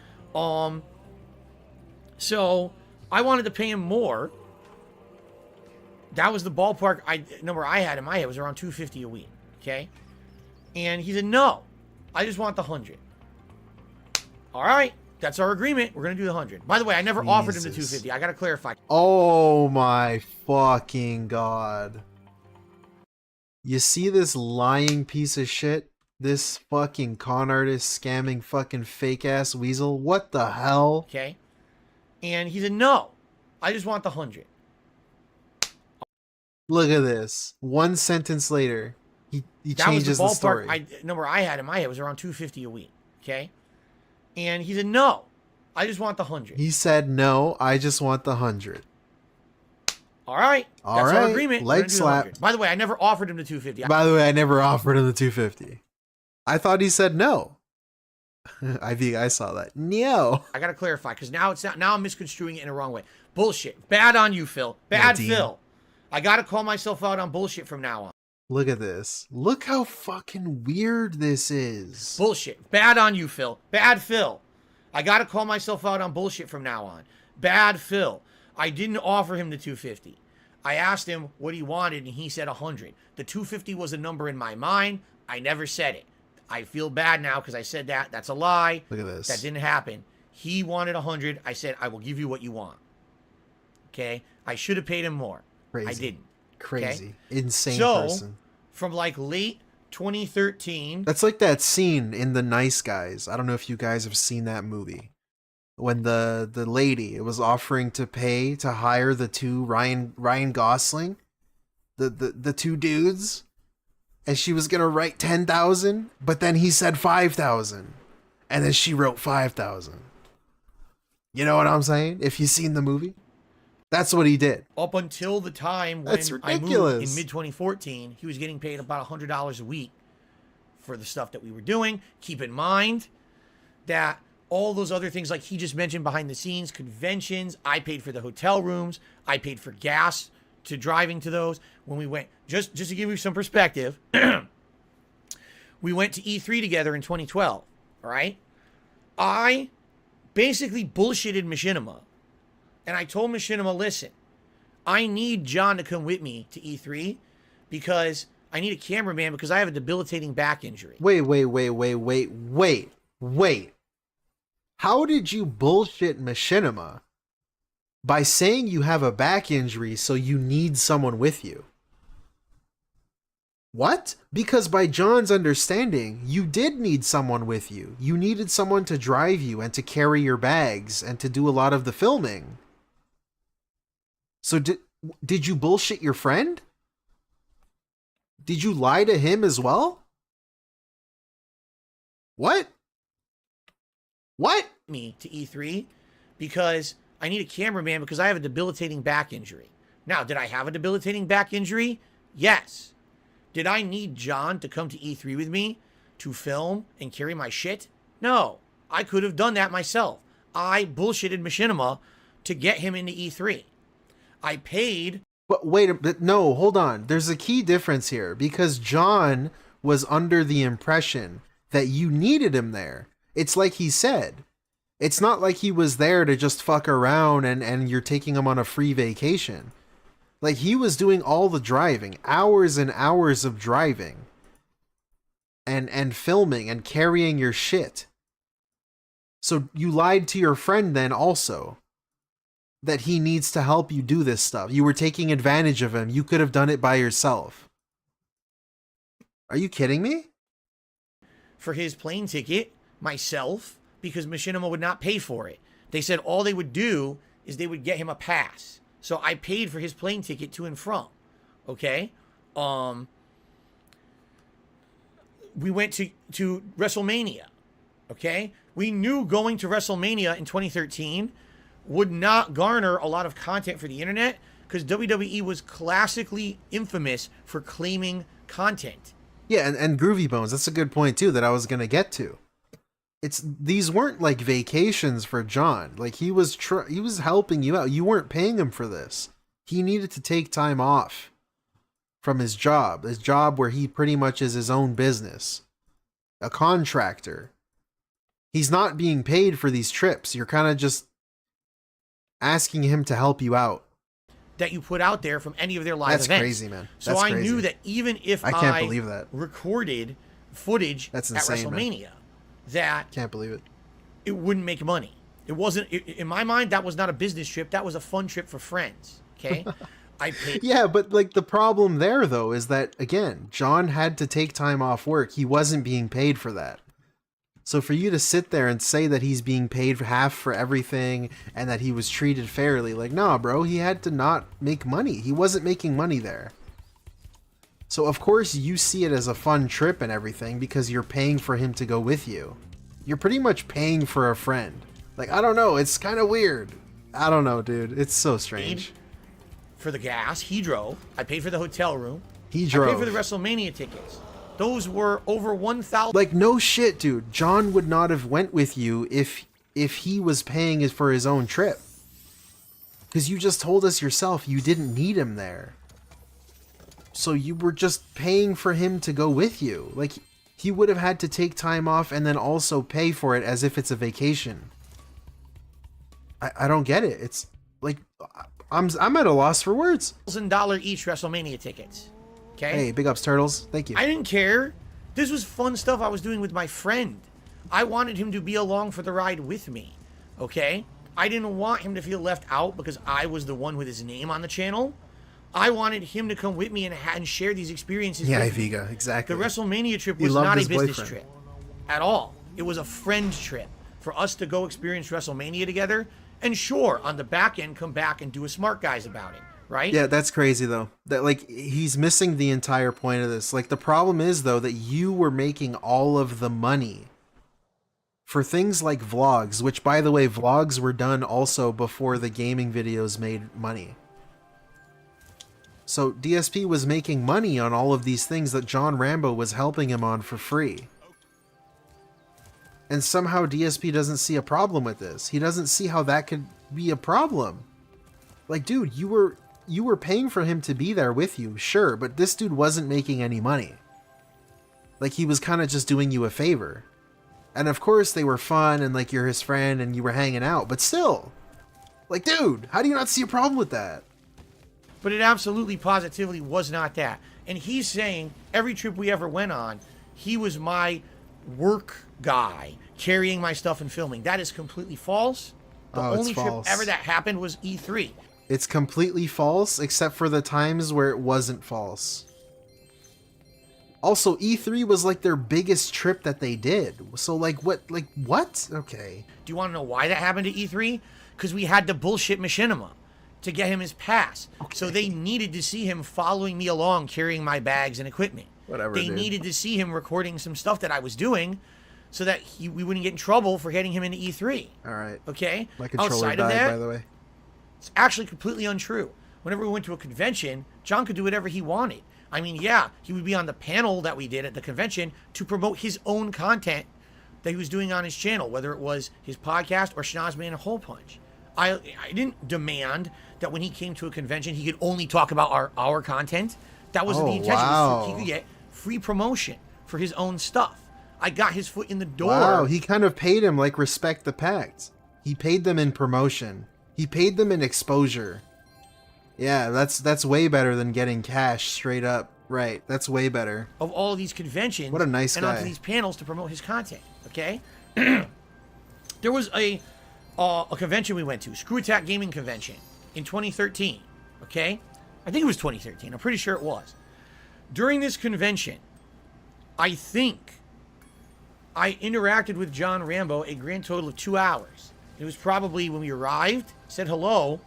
So I wanted to pay him more. That was the ballpark number I had in my head was around $250 a week. Okay? And he said, "No, I just want the 100. All right, that's our agreement. We're gonna do the 100. By the way, I never offered him the 250. I gotta clarify. Oh my fucking god. You see this lying piece of shit? This fucking con artist scamming fucking fake ass weasel? What the hell? Okay? And he said, "No, I just want the 100. Look at this. One sentence later, he changes the story. Number I had in my head was around $250 a week. Okay? And he said, "No, I just want the 100. He said, "No, I just want the 100. All right. All That's right. our agreement. We're Leg gonna do the slap. 100. By the way, I never offered him the 250. By the way, I never offered him the 250. I thought he said no. I think I saw that. No. I gotta clarify because now I'm misconstruing it in the wrong way. Bullshit. Bad on you, Phil. Bad, Dean. Phil. I gotta call myself out on bullshit from now on. Look at this. Look how fucking weird this is. Bullshit. Bad on you, Phil. Bad Phil. I gotta call myself out on bullshit from now on. Bad Phil. I didn't offer him the 250. I asked him what he wanted and he said 100. The 250 was a number in my mind. I never said it. I feel bad now because I said that. That's a lie. Look at this. That didn't happen. He wanted 100. I said, "I will give you what you want." Okay? I should have paid him more. Crazy. I didn't. Crazy. Okay? Insane so, person. From like late 2013. That's like that scene in The Nice Guys. I don't know if you guys have seen that movie. When the lady was offering to pay to hire the two Ryan Gosling, the two dudes, and she was gonna write 10,000, but then he said 5,000, and then she wrote 5,000. You know what I'm saying? If you've seen the movie, that's what he did. Up until the time when That's I moved ridiculous. in mid 2014, he was getting paid about $100 a week for the stuff that we were doing. Keep in mind that all those other things, like he just mentioned behind the scenes, conventions, I paid for the hotel rooms, I paid for gas to driving to those. When we went, just to give you some perspective, we went to E3 together in 2012, all right? I basically bullshitted Machinima. And I told Machinima, "Listen, I need John to come with me to E3 because I need a cameraman because I have a debilitating back injury." Wait. How did you bullshit Machinima by saying you have a back injury so you need someone with you? What? Because by John's understanding, you did need someone with you. You needed someone to drive you and to carry your bags and to do a lot of the filming. So did you bullshit your friend? Did you lie to him as well? What? What? Me to E3 because I need a cameraman because I have a debilitating back injury. Now, did I have a debilitating back injury? Yes. Did I need John to come to E3 with me to film and carry my shit? No. I could have done that myself. I bullshitted Machinima to get him into E3. I paid. But wait, no, hold on. There's a key difference here because John was under the impression that you needed him there. It's like he said. It's not like he was there to just fuck around and you're taking him on a free vacation. Like, he was doing all the driving, hours and hours of driving, and filming and carrying your shit. So you lied to your friend then also that he needs to help you do this stuff. You were taking advantage of him. You could have done it by yourself. Are you kidding me? For his plane ticket, myself, because Machinima would not pay for it. They said all they would do is they would get him a pass. So I paid for his plane ticket to and from. Okay? We went to WrestleMania. Okay? We knew going to WrestleMania in 2013 would not garner a lot of content for the internet because WWE was classically infamous for claiming content. Yeah, and Groovy Bones, that's a good point too that I was going to get to. These weren't like vacations for John. Like, he was helping you out. You weren't paying him for this. He needed to take time off from his job where he pretty much is his own business, a contractor. He's not being paid for these trips. You're kind of just asking him to help you out. That you put out there from any of their live events. That's crazy, man. So I knew that even if I can't believe that. Recorded footage That's at insane, WrestleMania, man. that can't believe it. It wouldn't make money. It wasn't, in my mind, that was not a business trip. That was a fun trip for friends. Okay? I paid. Yeah, but like the problem there though is that, again, John had to take time off work. He wasn't being paid for that. So for you to sit there and say that he's being paid for half for everything and that he was treated fairly, like, nah, bro, he had to not make money. He wasn't making money there. So of course you see it as a fun trip and everything because you're paying for him to go with you. You're pretty much paying for a friend. Like, I don't know, it's kind of weird. I don't know, dude. It's so strange. For the gas, he drove. I paid for the hotel room. He drove. I paid for the WrestleMania tickets. Those were over 1,000. Like, no shit, dude. John would not have went with you if he was paying it for his own trip. Because you just told us yourself you didn't need him there. So you were just paying for him to go with you. Like, he would have had to take time off and then also pay for it as if it's a vacation. I don't get it. It's like, I'm at a loss for words. $1,000 each WrestleMania tickets. Okay. Hey, big ups, Turtles. Thank you. I didn't care. This was fun stuff I was doing with my friend. I wanted him to be along for the ride with me. Okay? I didn't want him to feel left out because I was the one with his name on the channel. I wanted him to come with me and share these experiences. Yeah, with me. Iviga, exactly. The WrestleMania trip was not a business trip at all. It was a friend trip for us to go experience WrestleMania together. And sure, on the back end, come back and do a Smart Guys about it. Right? Yeah, that's crazy though. That, like, he's missing the entire point of this. Like, the problem is though that you were making all of the money for things like vlogs, which, by the way, vlogs were done also before the gaming videos made money. So DSP was making money on all of these things that John Rambo was helping him on for free. And somehow DSP doesn't see a problem with this. He doesn't see how that could be a problem. Like, dude, you were paying for him to be there with you, sure, but this dude wasn't making any money. Like, he was kind of just doing you a favor. And of course they were fun and like you're his friend and you were hanging out, but still. Like, dude, how do you not see a problem with that? But it absolutely positively was not that. And he's saying every trip we ever went on, he was my work guy, carrying my stuff and filming. That is completely false. The only trip ever that happened was E3. It's completely false, except for the times where it wasn't false. Also, E3 was like their biggest trip that they did. So like what? Okay. Do you want to know why that happened to E3? Because we had to bullshit Machinima to get him his pass. Okay. So they needed to see him following me along, carrying my bags and equipment. Whatever, They needed to see him recording some stuff that I was doing so that we wouldn't get in trouble for getting him into E3. All right. Okay? My controller Outside died, of that, by the way. it's actually completely untrue. Whenever we went to a convention, John could do whatever he wanted. I mean, yeah, he would be on the panel that we did at the convention to promote his own content that he was doing on his channel, whether it was his podcast or Schnozman and Hole Punch. I didn't demand that when he came to a convention, he could only talk about our content. That wasn't the intention. Wow. He could get free promotion for his own stuff. I got his foot in the door. Wow, he kind of paid him like Respect the Pact. He paid them in promotion. He paid them in exposure. Yeah, that's way better than getting cash straight up. Right, that's way better. Of all of these conventions. What a nice and guy. onto these panels to promote his content. Okay. There was a convention we went to, Screw Attack Gaming Convention, in 2013. Okay, I think it was 2013. I'm pretty sure it was. During this convention, I think I interacted with John Rambo a grand total of 2 hours. It was probably when we arrived, said hello,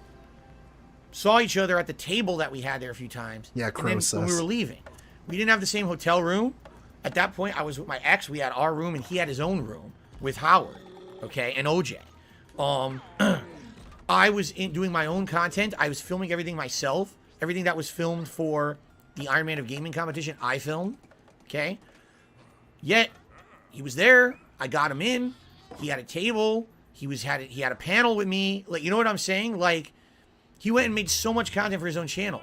saw each other at the table that we had there a few times. Yeah, and then when we were leaving, we didn't have the same hotel room. At that point, I was with my ex. We had our room, and he had his own room with Howard, okay, and OJ. I was doing my own content. I was filming everything myself. Everything that was filmed for the Iron Man of Gaming competition, I filmed, okay? Yet, he was there. I got him in. He had a table. He had a panel with me. Like, you know what I'm saying? Like, he went and made so much content for his own channel.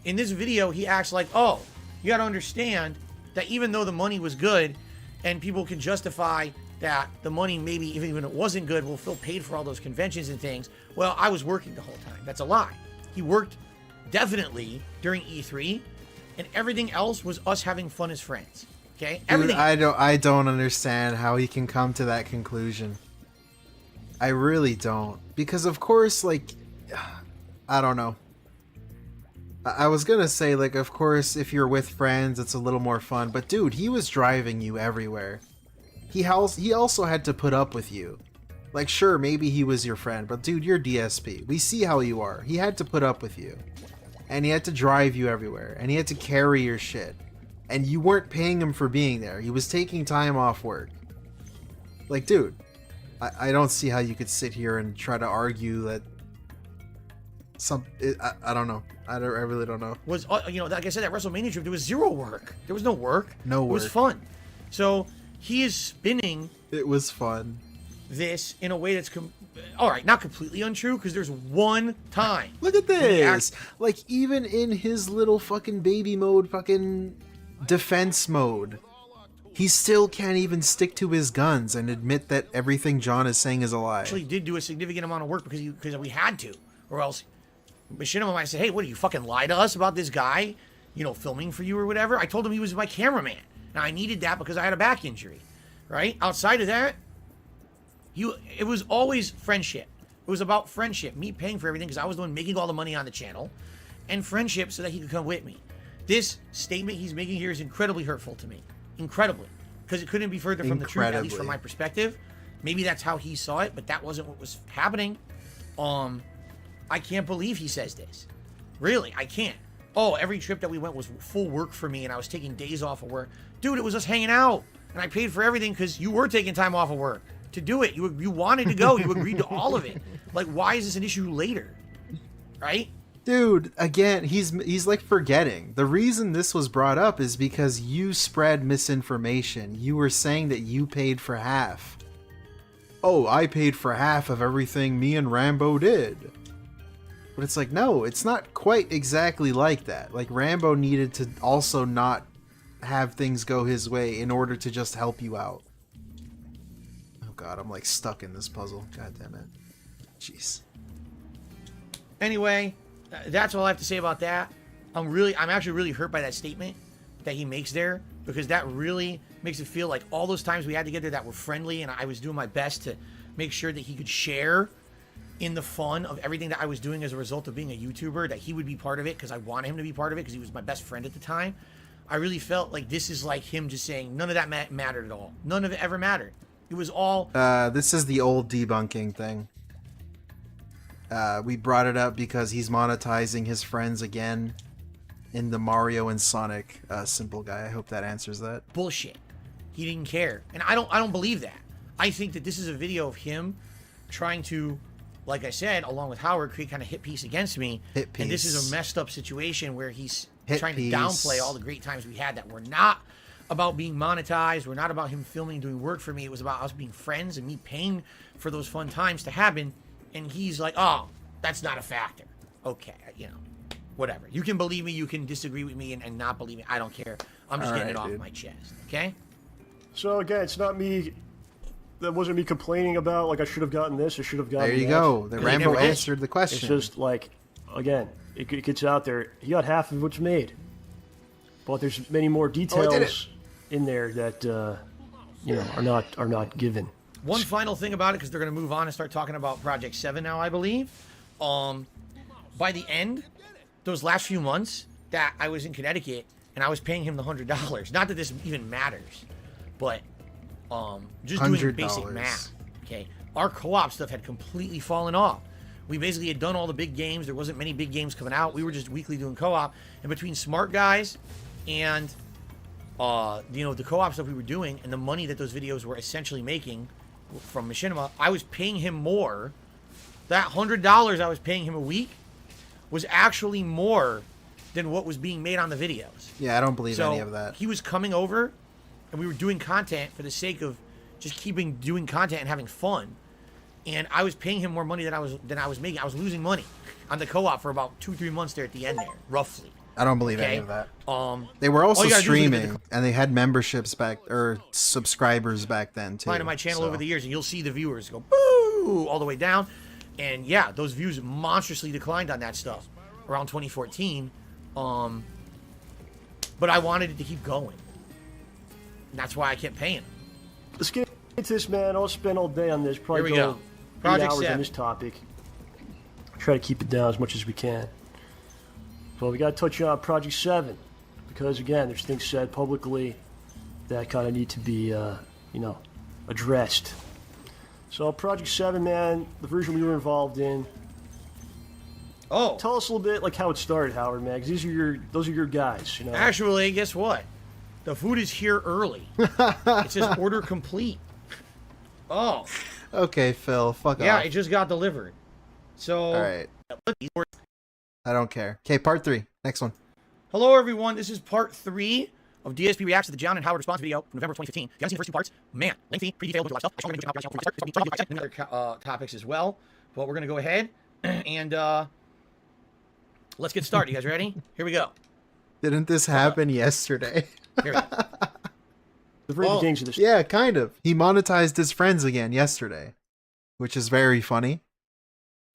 In this video, he acts like, oh, you got to understand that even though the money was good, and people can justify that the money, maybe even when it wasn't good, will Phil paid for all those conventions and things. Well, I was working the whole time. That's a lie. He worked definitely during E3, and everything else was us having fun as friends. Okay, everything. Dude, I don't understand how he can come to that conclusion. I really don't, because of course, like, I don't know. I was gonna say, like, of course, if you're with friends, it's a little more fun. But dude, he was driving you everywhere. He also had to put up with you. Like, sure, maybe he was your friend, but dude, you're DSP. We see how you are. He had to put up with you. And he had to drive you everywhere. And he had to carry your shit. And you weren't paying him for being there. He was taking time off work. Like, dude, I don't see how you could sit here and try to argue that I don't know. I really don't know. Was, you know, like I said, that WrestleMania trip, there was zero work. There was no work. No work. It was fun. So he is spinning. It was fun. This in a way that's all right, not completely untrue, because there's one time. Look at this. Like, even in his little fucking baby mode, fucking defense mode, he still can't even stick to his guns and admit that everything John is saying is a lie. Actually, did do a significant amount of work because we had to, or else Machinima might say, "Hey, what, do you fucking lie to us about this guy, you know, filming for you or whatever?" I told him he was my cameraman. Now I needed that because I had a back injury, right? Outside of that, it was always friendship. It was about friendship, me paying for everything because I was the one making all the money on the channel, and friendship so that he could come with me. This statement he's making here is incredibly hurtful to me. Incredibly. Because it couldn't be further from the truth, at least from my perspective. Maybe that's how he saw it, but that wasn't what was happening. I can't believe he says this. Really, I can't. Oh, every trip that we went was full work for me and I was taking days off of work. Dude, it was us hanging out. And I paid for everything because you were taking time off of work to do it. You wanted to go. You agreed to all of it. Like, why is this an issue later? Right? Dude, again, he's like forgetting. The reason this was brought up is because you spread misinformation. You were saying that you paid for half. Oh, I paid for half of everything me and Rambo did. But it's like, no, it's not quite exactly like that. Like, Rambo needed to also not have things go his way in order to just help you out. Oh god, I'm like stuck in this puzzle. God damn it. Jeez. Anyway, that's all I have to say about that. I'm actually really hurt by that statement that he makes there, because that really makes it feel like all those times we had together that were friendly and I was doing my best to make sure that he could share in the fun of everything that I was doing as a result of being a YouTuber, that he would be part of it because I wanted him to be part of it because he was my best friend at the time. I really felt like this is like him just saying none of that mattered at all. None of it ever mattered. It was all... This is the old debunking thing. We brought it up because he's monetizing his friends again in the Mario and Sonic Simple Guy. I hope that answers that. Bullshit. He didn't care. And I don't believe that. I think that this is a video of him trying to, like I said, along with Howard, create kind of hit piece against me. Hit piece. And this is a messed up situation where he's trying piece. to downplay all the great times we had that were not about being monetized. We're not about him filming, doing work for me. It was about us being friends and me paying for those fun times to happen. And he's like, oh, that's not a factor. Okay, you know, whatever. You can believe me, you can disagree with me and not believe me. I don't care. I'm just getting it off my chest, okay? So again, it's not me. That wasn't me complaining about, like, I should have gotten this, I should have gotten that. There you go. The Rambo answered the question. It's just like, again, it gets out there. He got half of what's made, but there's many more details in there that are not given. One final thing about it, because they're going to move on and start talking about Project 7 now, I believe. By the end, those last few months that I was in Connecticut and I was paying him the $100. Not that this even matters, but just doing basic math. Okay, our co-op stuff had completely fallen off. We basically had done all the big games. There wasn't many big games coming out. We were just weekly doing co-op. And between Smart Guys and the co-op stuff we were doing and the money that those videos were essentially making from Machinima, I was paying him more. That $100 I was paying him a week was actually more than what was being made on the videos. Yeah, I don't believe any of that. He was coming over, and we were doing content for the sake of just doing content and having fun. And I was paying him more money than I was making. I was losing money on the co-op for about 2-3 months there at the end there, roughly. I don't believe any of that. They were also streaming, and they had memberships or subscribers back then too. Find my channel over the years, and you'll see the viewers go boo all the way down. And yeah, those views monstrously declined on that stuff around 2014. But I wanted it to keep going. And that's why I kept paying him. Let's get into this, man. I'll spend all day on this. Probably Here we go. 8 Project hours 7. on this topic. Try to keep it down as much as we can. But we got to touch on Project 7 because, again, there's things said publicly that kind of need to be, addressed. So Project 7, man, the version we were involved in. Oh, tell us a little bit like how it started, Howard, man. Because those are your guys, you know. Actually, guess what? The food is here early. It says order complete. Oh. Okay, Phil, fuck off. Yeah, it just got delivered. So. All right. I don't care. Okay, part 3. Next one. Hello, everyone. This is part 3 of DSP Reacts to the John and Howard Response video from November 2015. If you haven't seen the first 2 parts, man, lengthy, pretty detailed, a lot of stuff. I should other topics as well. But we're going to go ahead and let's get started. You guys ready? Here we go. Didn't this happen yesterday? Here we go. The very beginnings of this. Yeah, kind of. He monetized his friends again yesterday, which is very funny.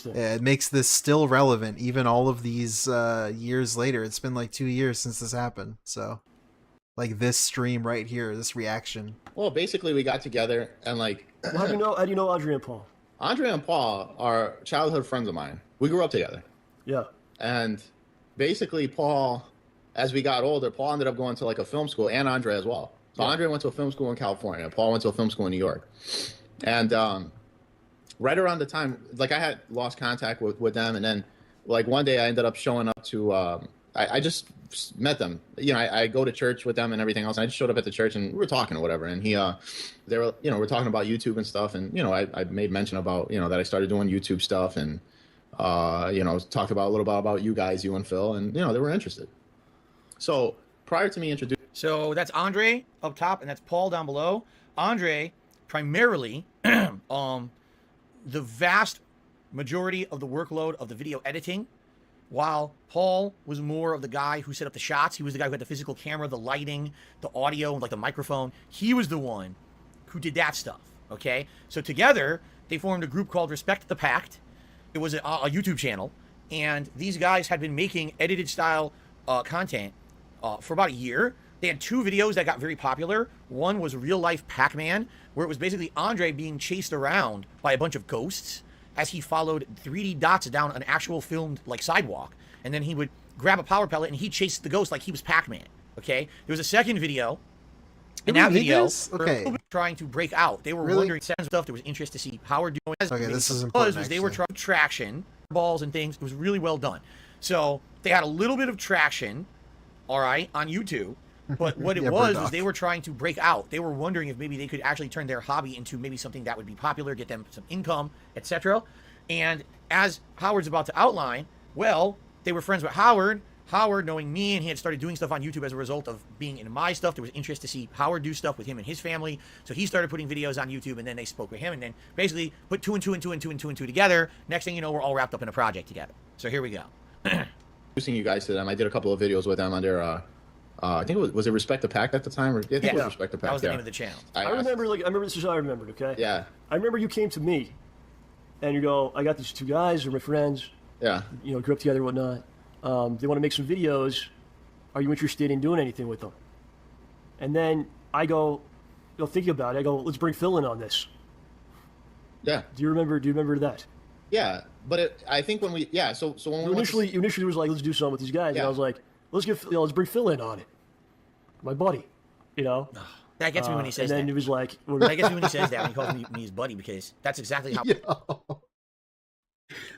Yeah, it makes this still relevant, even all of these years later. It's been like 2 years since this happened. So, like this stream right here, this reaction. Well, basically, we got together and like. Well, how do you know Andre and Paul? Andre and Paul are childhood friends of mine. We grew up together. Yeah. And basically, Paul, as we got older, Paul ended up going to like a film school, and Andre as well. So Andre went to a film school in California. Paul went to a film school in New York. And right around the time, like I had lost contact with them, and then like one day I ended up showing up to, I just met them. You know, I go to church with them and everything else. And I just showed up at the church and we were talking or whatever. And they were, we're talking about YouTube and stuff. And, I made mention about, that I started doing YouTube stuff and, talked about a little bit about you guys, you and Phil, and, they were interested. So prior to me introducing. So that's Andre up top and that's Paul down below. Andre primarily, the vast majority of the workload of the video editing, while Paul was more of the guy who set up the shots. He was the guy who had the physical camera, the lighting, the audio, like the microphone. He was the one who did that stuff, okay? So together, they formed a group called Respect the Pact. It was a YouTube channel, and these guys had been making edited style content for about a year. They had 2 videos that got very popular. One was Real Life Pac-Man, where it was basically Andre being chased around by a bunch of ghosts as he followed 3D dots down an actual filmed like sidewalk. And then he would grab a power pellet and he chased the ghost like he was Pac-Man. Okay? There was a second video. In that video, they were trying to break out. They were wondering stuff. There was interest to see Howard doing. Okay, this is important. They were trying traction, balls and things. It was really well done. So they had a little bit of traction, all right, on YouTube. But what it was they were trying to break out. They were wondering if maybe they could actually turn their hobby into maybe something that would be popular, get them some income, etc. And as Howard's about to outline, well, they were friends with Howard. Howard, knowing me, and he had started doing stuff on YouTube as a result of being in my stuff. There was interest to see Howard do stuff with him and his family. So he started putting videos on YouTube, and then they spoke with him, and then basically put 2 and 2 and 2 and 2 and 2 and 2 together. Next thing you know, we're all wrapped up in a project together. So here we go. Introducing you guys to them, I did a couple of videos with them under I think it was it Respect the Pact at the time? Or, I think it was Respect the Pact. That was the name of the channel. I remember this is how I remembered, okay? Yeah. I remember you came to me and you go, I got these 2 guys, they're my friends. Yeah. You know, grew up together and whatnot. They want to make some videos. Are you interested in doing anything with them? And then I go, you know, thinking about it, I go, let's bring Phil in on this. Yeah. Do you remember that? Yeah, but I think when we, so when we initially was like, let's do something with these guys, and I was like, let's bring Phil in on it, my buddy, you know. That gets me when he says and then that. it was like, that gets me when he says that, when he calls me his buddy, because that's exactly how.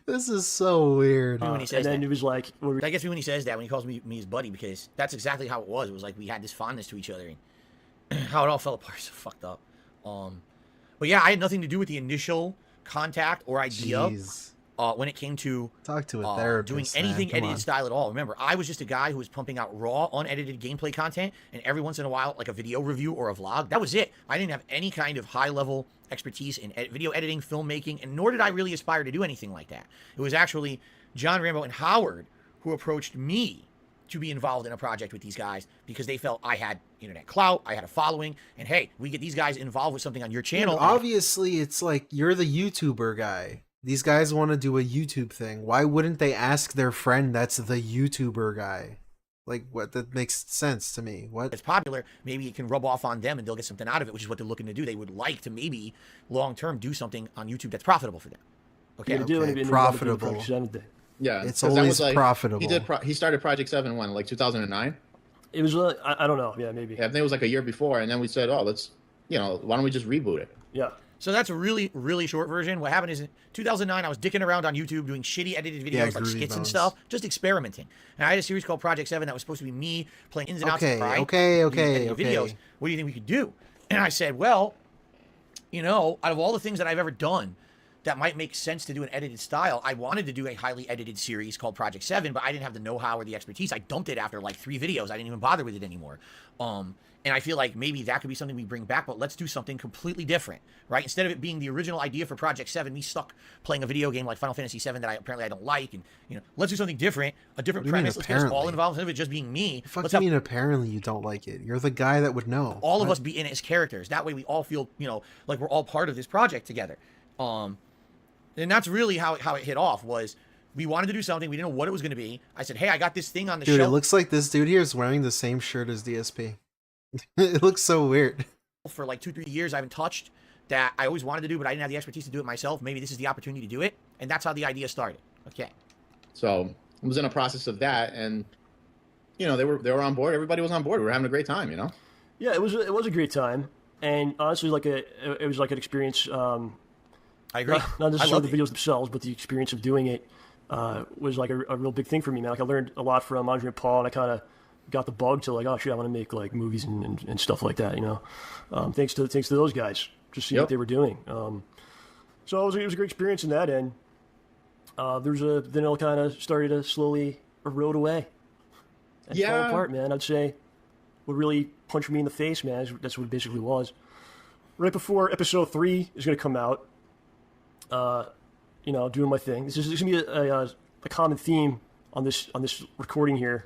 This is so weird. When he says and then that. it was like, that gets me when he says that, when he calls me his buddy, because that's exactly how it was. It was like we had this fondness to each other, and how it all fell apart. So fucked up. But yeah, I had nothing to do with the initial contact or idea when it came to talk to a therapist, doing anything edited style at all. Remember, I was just a guy who was pumping out raw, unedited gameplay content, and every once in a while, like a video review or a vlog. That was it. I didn't have any kind of high-level expertise in video editing, filmmaking, and nor did I really aspire to do anything like that. It was actually John, Rambo, and Howard who approached me to be involved in a project with these guys because they felt I had internet clout, I had a following, and hey, we get these guys involved with something on your channel. Dude, obviously, it's like you're the YouTuber guy. These guys want to do a YouTube thing. Why wouldn't they ask their friend that's the YouTuber guy? Like, what? That makes sense to me. What? It's popular. Maybe it can rub off on them and they'll get something out of it, which is what they're looking to do. They would like to maybe long-term do something on YouTube that's profitable for them. Okay, profitable. Yeah, it's always like, profitable. He started Project 7 when, like 2009. It was I don't know. Yeah, maybe. Yeah, I think it was like a year before, and then we said, oh, let's, why don't we just reboot it? Yeah. So that's a really, really short version. What happened is in 2009, I was dicking around on YouTube doing shitty edited videos like skits and stuff, just experimenting. And I had a series called Project 7 that was supposed to be me playing ins and outs of Cry. Videos. What do you think we could do? And I said, well, out of all the things that I've ever done that might make sense to do an edited style, I wanted to do a highly edited series called Project 7, but I didn't have the know-how or the expertise. I dumped it after like 3 videos. I didn't even bother with it anymore. And I feel like maybe that could be something we bring back, but let's do something completely different, right? Instead of it being the original idea for Project 7, me stuck playing a video game like Final Fantasy 7 that I don't like, and let's do something different, a different premise. Let's get us all involved instead of it just being me. What do you mean apparently you don't like it? You're the guy that would know. All of us be in it as characters. That way we all feel, like we're all part of this project together. And that's really how it hit off, was we wanted to do something. We didn't know what it was going to be. I said, hey, I got this thing on the Dude, shelf. it looks like this dude here is wearing the same shirt as DSP. It looks so weird. For like 2-3 years, I haven't touched that I always wanted to do, but I didn't have the expertise to do it myself. Maybe this is the opportunity to do it. And that's how the idea started. Okay. So I was in a process of that, and they were on board. Everybody was on board. We were having a great time, Yeah, it was a great time, and honestly, it was like an experience. I agree. Not necessarily the videos themselves, but the experience of doing it was like a real big thing for me, man. Like I learned a lot from Andre and Paul, and I kind of got the bug to like, oh shit, I want to make like movies and stuff like that, thanks to those guys, just seeing what they were doing. So it was a great experience in that end. Then it kind of started to slowly erode away and fall apart, man. I'd say what really punched me in the face, man, that's what it basically was. Right before episode 3 is going to come out, doing my thing. This is going to be a common theme on this recording here,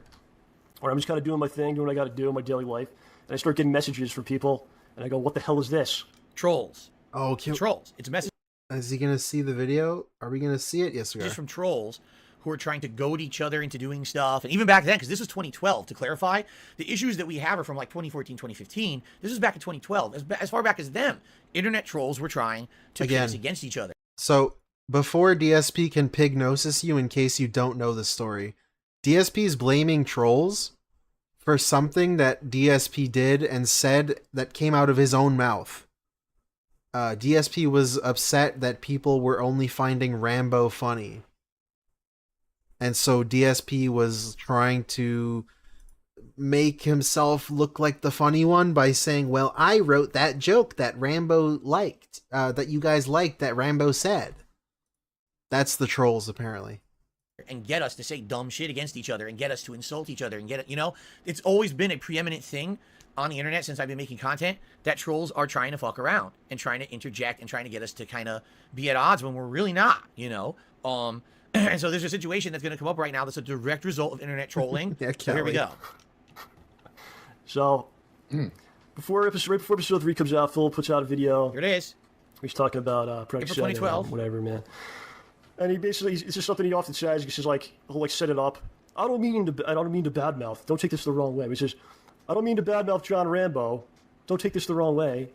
where I'm just kind of doing my thing, doing what I got to do in my daily life, and I start getting messages from people, and I go, what the hell is this? Trolls. Oh, cute. Trolls. It's a message. Is he going to see the video? Are we going to see it? Yes, we are. Just from trolls who are trying to goad each other into doing stuff. And even back then, because this was 2012, to clarify, the issues that we have are from like 2014, 2015. This was back in 2012. As far back as them, internet trolls were trying to pit us against each other. So, before DSP can pignosis you, in case you don't know the story, DSP is blaming trolls for something that DSP did and said that came out of his own mouth. DSP was upset that people were only finding Rambo funny. And so DSP was trying to make himself look like the funny one by saying, well, I wrote that joke that Rambo liked, that you guys liked, that Rambo said. That's the trolls, apparently. And get us to say dumb shit against each other and get us to insult each other and get it, it's always been a preeminent thing on the internet since I've been making content that trolls are trying to fuck around and trying to interject and trying to get us to kind of be at odds when we're really not, and so there's a situation that's going to come up right now that's a direct result of internet trolling. So here we go. So right before episode 3 comes out, Phil puts out a video. Here it is. He's talking about Project 7, 2012. whatever, man. And he basically, it's just something he often says. He says he'll like set it up. I don't mean to badmouth. Don't take this the wrong way. He says, I don't mean to badmouth John Rambo. Don't take this the wrong way.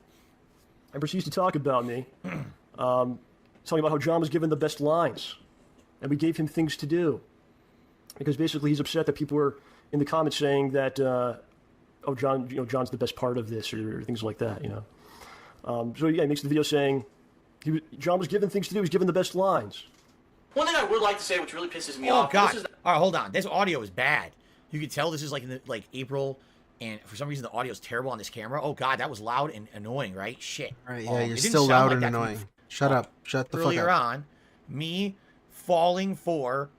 And proceeds to talk about me. Talking about how John was given the best lines. And we gave him things to do. Because basically he's upset that people were in the comments saying that, oh, John, John's the best part of this, or things like that, So yeah, he makes the video saying John was given things to do. He was given the best lines. One thing I would like to say, which really pisses me Oh off. God! All right, hold on. This audio is bad. You can tell this is like in April, and for some reason the audio is terrible on this camera. Oh God, that was loud and annoying, right? Shit. All right, yeah, you're it didn't still sound loud like and that annoying. Shut up. Shut the fuck up. Earlier on, me falling for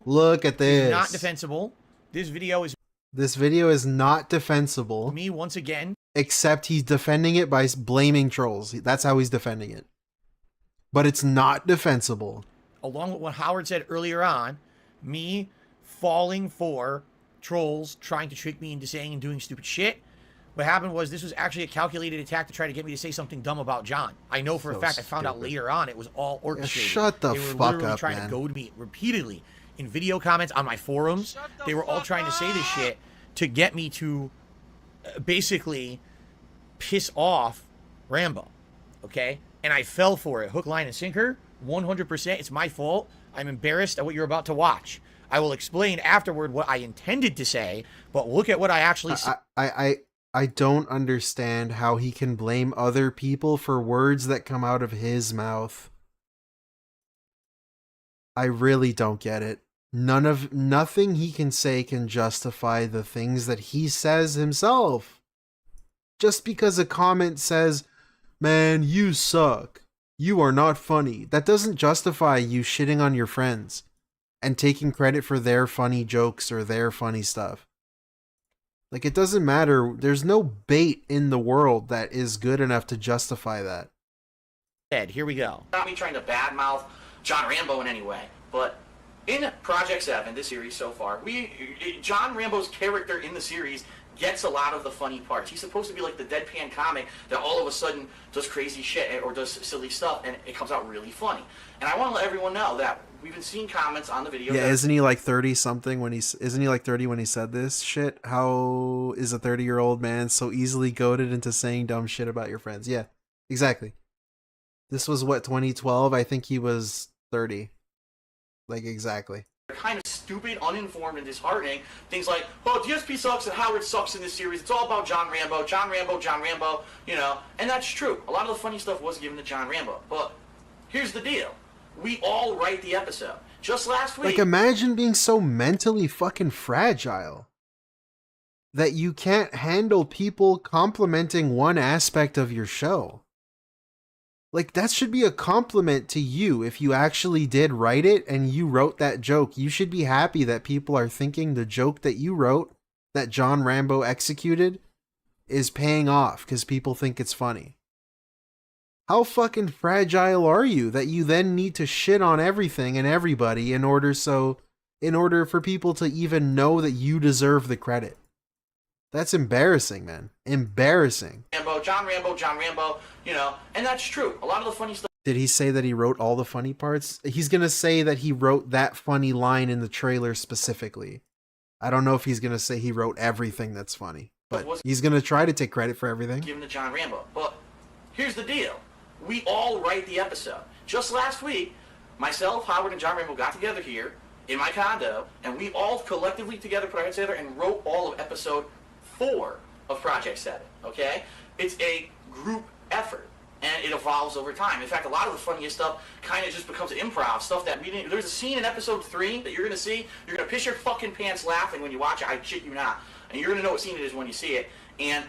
Look at this. Not defensible. This video is not defensible. Me once again. Except he's defending it by blaming trolls. That's how he's defending it. But it's not defensible. Along with what Howard said earlier on, me falling for trolls trying to trick me into saying and doing stupid shit. What happened was this was actually a calculated attack to try to get me to say something dumb about John. I know for a fact. I found out later on it was all orchestrated. Yeah, shut the they were fuck literally up, trying man. to goad me repeatedly in video comments on my forums. They were all trying to say this shit to get me to basically piss off Rambo. Okay? And I fell for it. Hook, line, and sinker. 100%. It's my fault. I'm embarrassed at what you're about to watch. I will explain afterward what I intended to say, but look at what I actually said. I don't understand how he can blame other people for words that come out of his mouth. I really don't get it. Nothing he can say can justify the things that he says himself. Just because a comment says, "Man, you suck. You are not funny." That doesn't justify you shitting on your friends and taking credit for their funny jokes or their funny stuff. Like, it doesn't matter. There's no bait in the world that is good enough to justify that. Here we go. Not me trying to badmouth John Rambo in any way, but in Project 7, this series so far, John Rambo's character in the series gets a lot of the funny parts. He's supposed to be like the deadpan comic that all of a sudden does crazy shit or does silly stuff, and it comes out really funny. And I want to let everyone know that we've been seeing comments on the video. Yeah, isn't he like 30 something when isn't he like 30 when he said this shit? How is a 30-year-old man so easily goaded into saying dumb shit about your friends? Yeah, exactly. This was what, 2012? I think he was 30. Like, exactly. They're kind of stupid, uninformed, and disheartening. Things like, oh, DSP sucks and Howard sucks in this series. It's all about John Rambo, John Rambo, John Rambo, and that's true. A lot of the funny stuff was given to John Rambo. But here's the deal. We all write the episode. Just last week... Like, imagine being so mentally fucking fragile that you can't handle people complimenting one aspect of your show. Like, that should be a compliment to you if you actually did write it and you wrote that joke. You should be happy that people are thinking the joke that you wrote, that John Rambo executed, is paying off because people think it's funny. How fucking fragile are you that you then need to shit on everything and everybody in order for people to even know that you deserve the credit? That's embarrassing, man. Embarrassing. John Rambo, and that's true. A lot of the funny stuff... Did he say that he wrote all the funny parts? He's gonna say that he wrote that funny line in the trailer specifically. I don't know if he's gonna say he wrote everything that's funny, but he's gonna try to take credit for everything. Given to John Rambo. But here's the deal. We all write the episode. Just last week, myself, Howard, and John Rambo got together here in my condo, and we all collectively together put our heads together and wrote all of episode 4 of Project 7, okay? It's a group effort, and it evolves over time. In fact, a lot of the funniest stuff kind of just becomes improv, stuff that we didn't... There's a scene in episode 3 that you're going to see. You're going to piss your fucking pants laughing when you watch it. I shit you not. And you're going to know what scene it is when you see it. And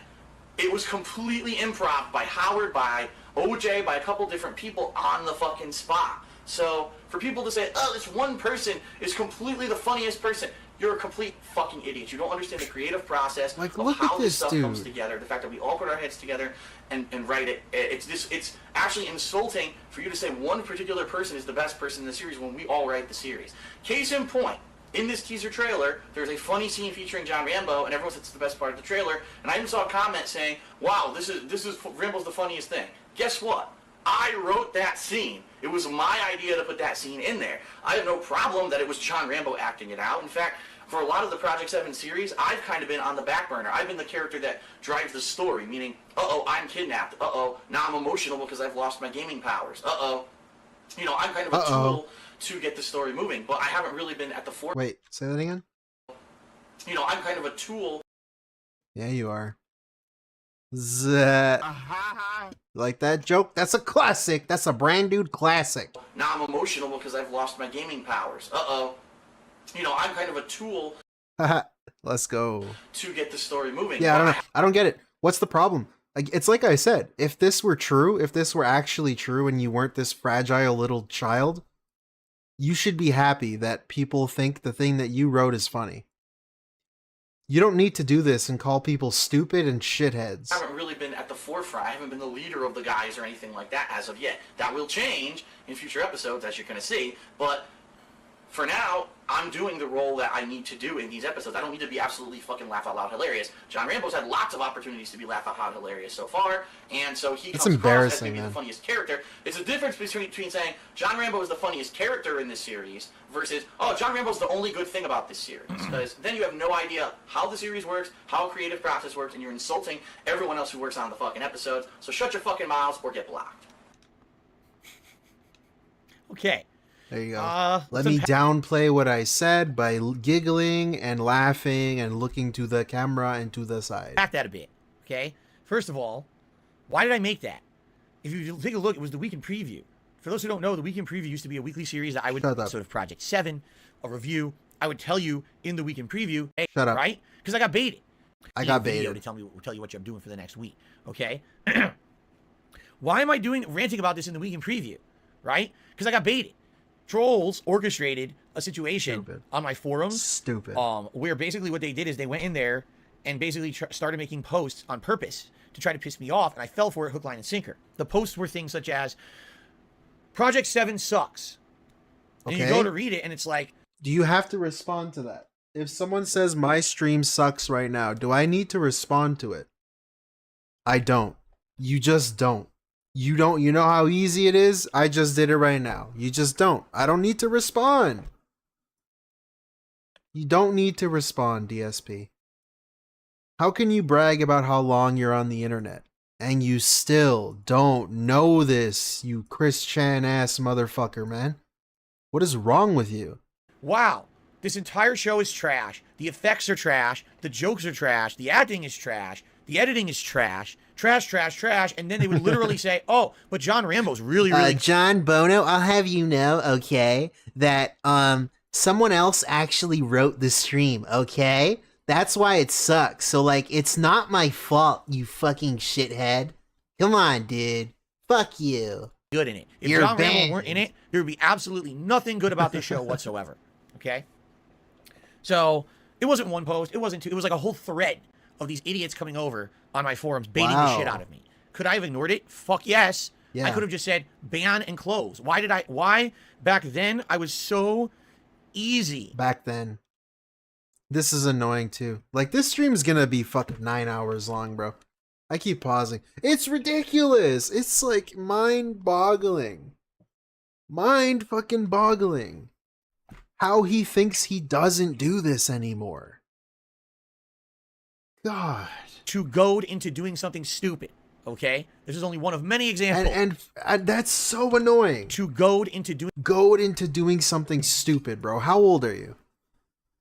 it was completely improv by Howard, by OJ, by a couple different people on the fucking spot. So for people to say, oh, this one person is completely the funniest person, you're a complete fucking idiot. You don't understand the creative process of how this stuff comes together. The fact that we all put our heads together and write it. It's actually insulting for you to say one particular person is the best person in the series when we all write the series. Case in point, in this teaser trailer, there's a funny scene featuring John Rambo, and everyone says it's the best part of the trailer. And I even saw a comment saying, wow, this is Rambo's the funniest thing. Guess what? I wrote that scene. It was my idea to put that scene in there. I have no problem that it was John Rambo acting it out. In fact, for a lot of the Project 7 series, I've kind of been on the back burner. I've been the character that drives the story, meaning, uh-oh, I'm kidnapped. Uh-oh, now I'm emotional because I've lost my gaming powers. Uh-oh. You know, I'm kind of a tool to get the story moving, but I haven't really been at the forefront. Wait, say that again? You know, I'm kind of a tool. Yeah, you are. Like that joke? That's a classic. That's a Brandood classic. Now I'm emotional because I've lost my gaming powers. Uh-oh. You know, I'm kind of a tool. Let's go. To get the story moving. Yeah, I don't know. I don't get it. What's the problem? Like, it's like I said, if this were true, if this were actually true and you weren't this fragile little child, you should be happy that people think the thing that you wrote is funny. You don't need to do this and call people stupid and shitheads. I haven't really been at the forefront. I haven't been the leader of the guys or anything like that as of yet. That will change in future episodes, as you're going to see. But for now, I'm doing the role that I need to do in these episodes. I don't need to be absolutely fucking laugh out loud hilarious. John Rambo's had lots of opportunities to be laugh out loud hilarious so far, and so he comes across as maybe the funniest character. It's a difference between saying John Rambo is the funniest character in this series versus, oh, John Rambo's the only good thing about this series. Because then you have no idea how the series works, how a creative process works, and you're insulting everyone else who works on the fucking episodes. So shut your fucking mouths or get blocked. Okay. There you go. Let me downplay what I said by giggling and laughing and looking to the camera and to the side. Back that a bit, okay? First of all, why did I make that? If you take a look, it was the Week in Preview. For those who don't know, the Week in Preview used to be a weekly series that I would episode of Project 7, a review. I would tell you in the Week in Preview, hey, right? Because I got baited. I got baited. To tell you what I'm doing for the next week, okay? Why am I ranting about this in the Week in Preview, right? Because I got baited. Trolls orchestrated a situation on my forums. Where basically what they did is they went in there and basically started making posts on purpose to try to piss me off, and I fell for it hook, line, and sinker. The posts were things such as, Project 7 sucks. And you go to read it, and it's like... Do you have to respond to that? If someone says my stream sucks right now, do I need to respond to it? I don't. You just don't. You don't. You know how easy it is? I just did it right now. You just don't. I don't need to respond. You don't need to respond, DSP. How can you brag about how long you're on the internet and you still don't know this, you Chris Chan ass motherfucker, man? What is wrong with you? Wow, this entire show is trash. The effects are trash. The jokes are trash. The acting is trash. The editing is trash. Trash, trash, trash. And then they would literally say, oh, but John Rambo's really John Bono, I'll have you know, okay, that someone else actually wrote the stream, okay? That's why it sucks. So, like, it's not my fault, you fucking shithead. Come on, dude. Fuck you. Good in it. If John Rambo weren't in it, there would be absolutely nothing good about this show whatsoever. Okay? So, it wasn't one post. It wasn't two. It was like a whole thread of these idiots coming over on my forums, baiting the shit out of me. Could I have ignored it? Fuck yes. Yeah. I could have just said, ban and close. Why back then I was so easy. Back then. This is annoying too. Like, this stream is gonna be fucking 9 hours long, bro. I keep pausing. It's ridiculous. It's like mind-boggling. Mind-fucking-boggling. How he thinks he doesn't do this anymore. God. To goad into doing something stupid, okay? This is only one of many examples. And that's so annoying. To goad into doing something stupid, bro. How old are you?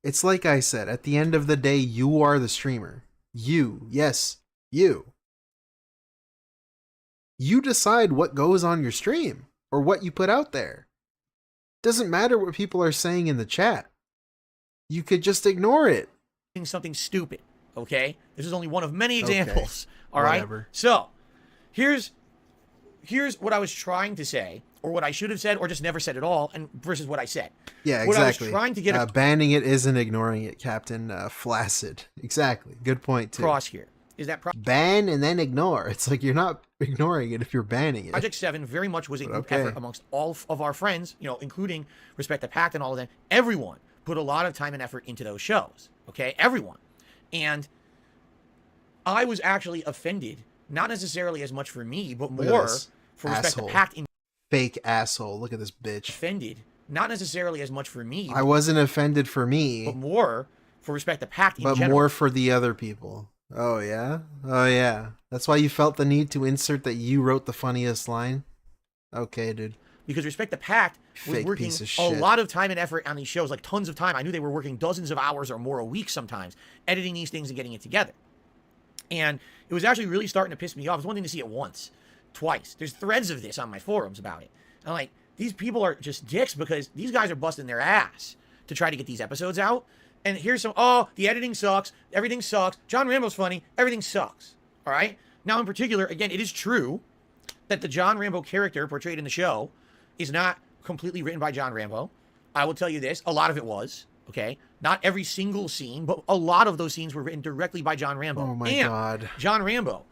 It's like I said, at the end of the day, you are the streamer. You. Yes, you. You decide what goes on your stream or what you put out there. Doesn't matter what people are saying in the chat. You could just ignore it. Doing something stupid. Okay, this is only one of many examples. Okay. All right. Whatever. So, here's what I was trying to say, or what I should have said, or just never said at all, and versus what I said. Yeah, what exactly. I was trying to get banning it isn't ignoring it, Captain Flaccid. Exactly. Good point too. Cross here is that ban and then ignore. It's like you're not ignoring it if you're banning it. Project 7 very much was a group effort amongst all of our friends, you know, including Respect the Pact and all of them. Everyone put a lot of time and effort into those shows. Okay, everyone. And I was actually offended, not necessarily as much for me, but more for Respect Asshole. the Pact in Fake asshole. Look at this bitch. offended, not necessarily as much for me. I wasn't offended for me. But more for Respect the Pact in But general. more for the other people. Oh, yeah? Oh, yeah. That's why you felt the need to insert that you wrote the funniest line? Okay, dude. Because Respect the Pact was Fake working piece of a shit. lot of time and effort on these shows, like tons of time. I knew they were working dozens of hours or more a week sometimes, editing these things and getting it together. And it was actually really starting to piss me off. It's one thing to see it once, twice. There's threads of this on my forums about it. I'm like, these people are just dicks because these guys are busting their ass to try to get these episodes out. And here's some, oh, the editing sucks. Everything sucks. John Rambo's funny. Everything sucks. All right? Now, in particular, again, it is true that the John Rambo character portrayed in the show is not completely written by John Rambo. I will tell you this. A lot of it was, okay? Not every single scene, but a lot of those scenes were written directly by John Rambo. Oh, my God. John Rambo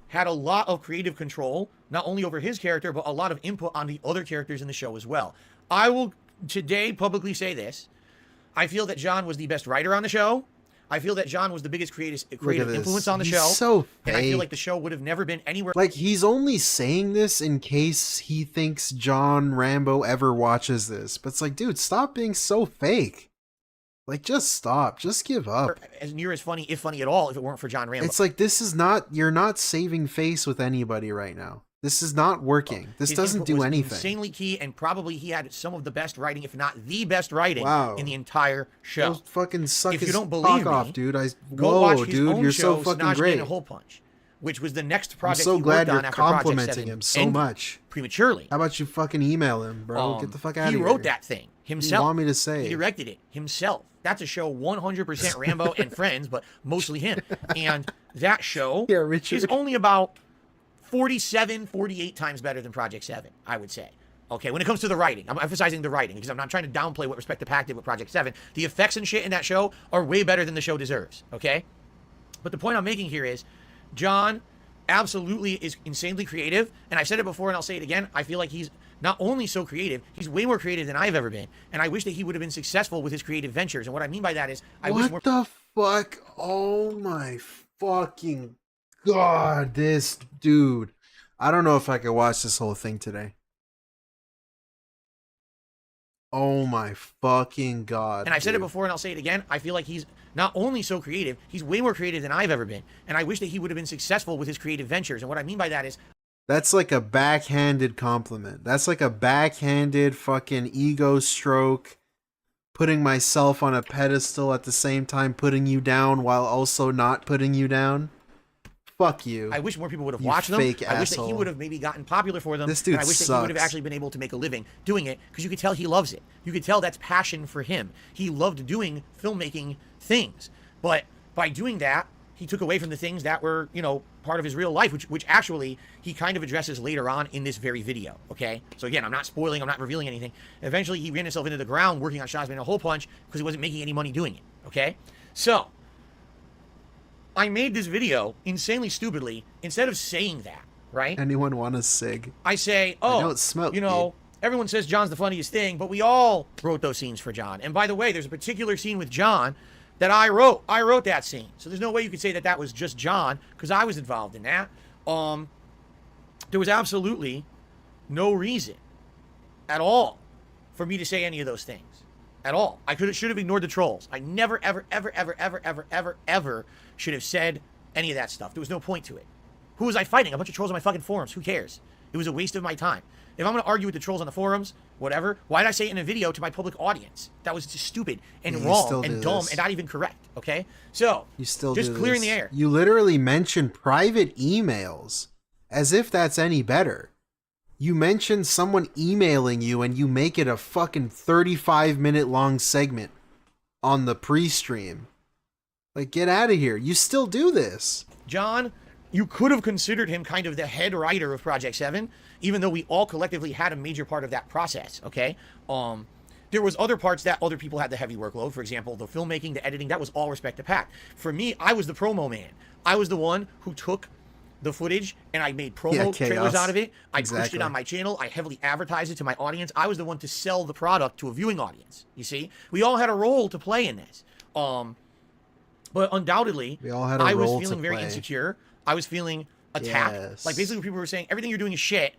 had a lot of creative control, not only over his character, but a lot of input on the other characters in the show as well. I will today publicly say this. I feel that John was the best writer on the show. I feel that John was the biggest creative influence on the show. So and I feel fake. like the show would have never been anywhere. Like, he's only saying this in case he thinks John Rambo ever watches this. But it's like, dude, stop being so fake. Like, just stop. Just give up. As near as funny, if funny at all, if it weren't for John Rambo. It's like, this is not, you're not saving face with anybody right now. This is not working. This His doesn't input do was anything. Insanely key, and probably he had some of the best writing, if not the best writing, Wow. in the entire show. Those fucking suck If his you don't believe cock off, me, dude. go watch Whoa, his dude, own you're show, so fucking Snodge great. and a Hole Punch, which was the next I'm project so he glad worked you're on after Project complimenting 7 him so ended much. prematurely. How about you fucking email him, bro? Get the fuck out of He here. wrote that thing himself. You want me to say? He directed it himself. That's a show 100% Rambo and friends, but mostly him. And that show is only about 47, 48 times better than Project 7, I would say. Okay, when it comes to the writing, I'm emphasizing the writing because I'm not trying to downplay what Respect the Pact did with Project 7. The effects and shit in that show are way better than the show deserves, okay? But the point I'm making here is John absolutely is insanely creative, and I've said it before and I'll say it again. I feel like he's not only so creative, he's way more creative than I've ever been, and I wish that he would have been successful with his creative ventures. And what I mean by that is I wish more... What the fuck? Oh my fucking god, this dude. I don't know if I could watch this whole thing today. Oh my fucking god. And I've said it dude. before and I'll say it again. I feel like he's not only so creative, he's way more creative than I've ever been. And I wish that he would have been successful with his creative ventures. And what I mean by that is That's like a backhanded compliment. That's like a backhanded fucking ego stroke. Putting myself on a pedestal at the same time putting you down while also not putting you down. Fuck you. I wish more people would have You watched them. fake I wish that he asshole. would have maybe gotten popular for them. This dude and I wish that he would have sucks. actually been able to make a living doing it because you could tell he loves it. You could tell that's passion for him. He loved doing filmmaking things. But by doing that, he took away from the things that were, you know, part of his real life, which actually he kind of addresses later on in this very video, okay? So again, I'm not spoiling, I'm not revealing anything. Eventually, he ran himself into the ground working on Shotgun and a Hole Punch because he wasn't making any money doing it, okay? So, I made this video insanely stupidly instead of saying that, right? Anyone want a cig? I say, I oh, don't smoke, you know, everyone says John's the funniest thing, but we all wrote those scenes for John. And by the way, there's a particular scene with John that I wrote. I wrote that scene. So there's no way you could say that that was just John because I was involved in that. There was absolutely no reason at all for me to say any of those things. At all. I should have ignored the trolls. I never, ever, ever, ever, ever, ever, ever, ever should have said any of that stuff. There was no point to it. Who was I fighting? A bunch of trolls on my fucking forums. Who cares? It was a waste of my time. If I'm going to argue with the trolls on the forums, whatever, why did I say it in a video to my public audience? That was just stupid and Yeah, you still wrong do and dumb this. and not even correct, okay? So, You still just do clearing this. the air. You literally mention private emails as if that's any better. You mention someone emailing you and you make it a fucking 35-minute long segment on the pre-stream. Like, get out of here. You still do this. John, you could have considered him kind of the head writer of Project 7, even though we all collectively had a major part of that process, okay? There was other parts that other people had the heavy workload. For example, the filmmaking, the editing, that was all Respect the Pact. For me, I was the promo man. I was the one who took the footage and I made promo trailers out of it. I pushed it on my channel. I heavily advertised it to my audience. I was the one to sell the product to a viewing audience. You see, we all had a role to play in this. But undoubtedly, We all had a I was role to feeling very play. insecure. I was feeling attacked. Yes. Like basically, people were saying everything you're doing is shit.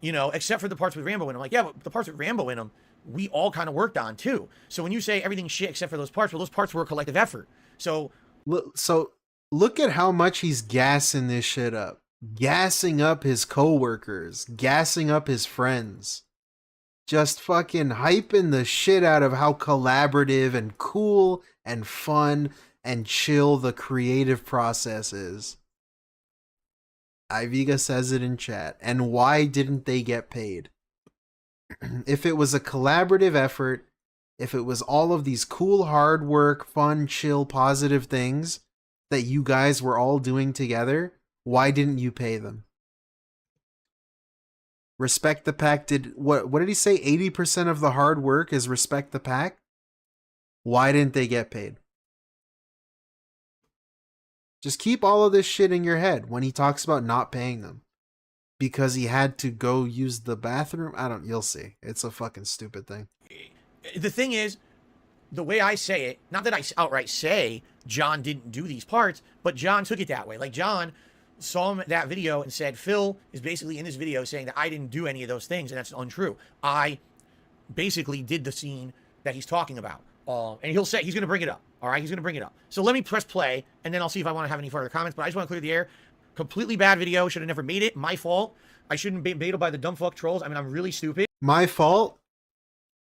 you know, except for the parts with Rambo in them. Like, yeah, but the parts with Rambo in them, we all kind of worked on too. So when you say everything's shit except for those parts, well, those parts were a collective effort. So look at how much he's gassing this shit up. Gassing up his coworkers, gassing up his friends. Just fucking hyping the shit out of how collaborative and cool and fun and chill the creative process is. Iviga says it in chat. And why didn't they get paid? If it was a collaborative effort, if it was all of these cool, hard work, fun, chill, positive things that you guys were all doing together, why didn't you pay them? Respect the Pack did what did he say? 80% of the hard work is respect the pack? Why didn't they get paid? Just keep all of this shit in your head when he talks about not paying them. Because he had to go use the bathroom? You'll see. It's a fucking stupid thing. The thing is, the way I say it, not that I outright say John didn't do these parts, but John took it that way. Like, John saw him that video and said, Phil is basically in this video saying that I didn't do any of those things, and that's untrue. I basically did the scene that he's talking about. And he'll say, he's going to bring it up. All right, he's going to bring it up. So let me press play, and then I'll see if I want to have any further comments, but I just want to clear the air. Completely bad video. Should have never made it. My fault. I shouldn't be baited by the dumb fuck trolls. I mean, I'm really stupid. My fault.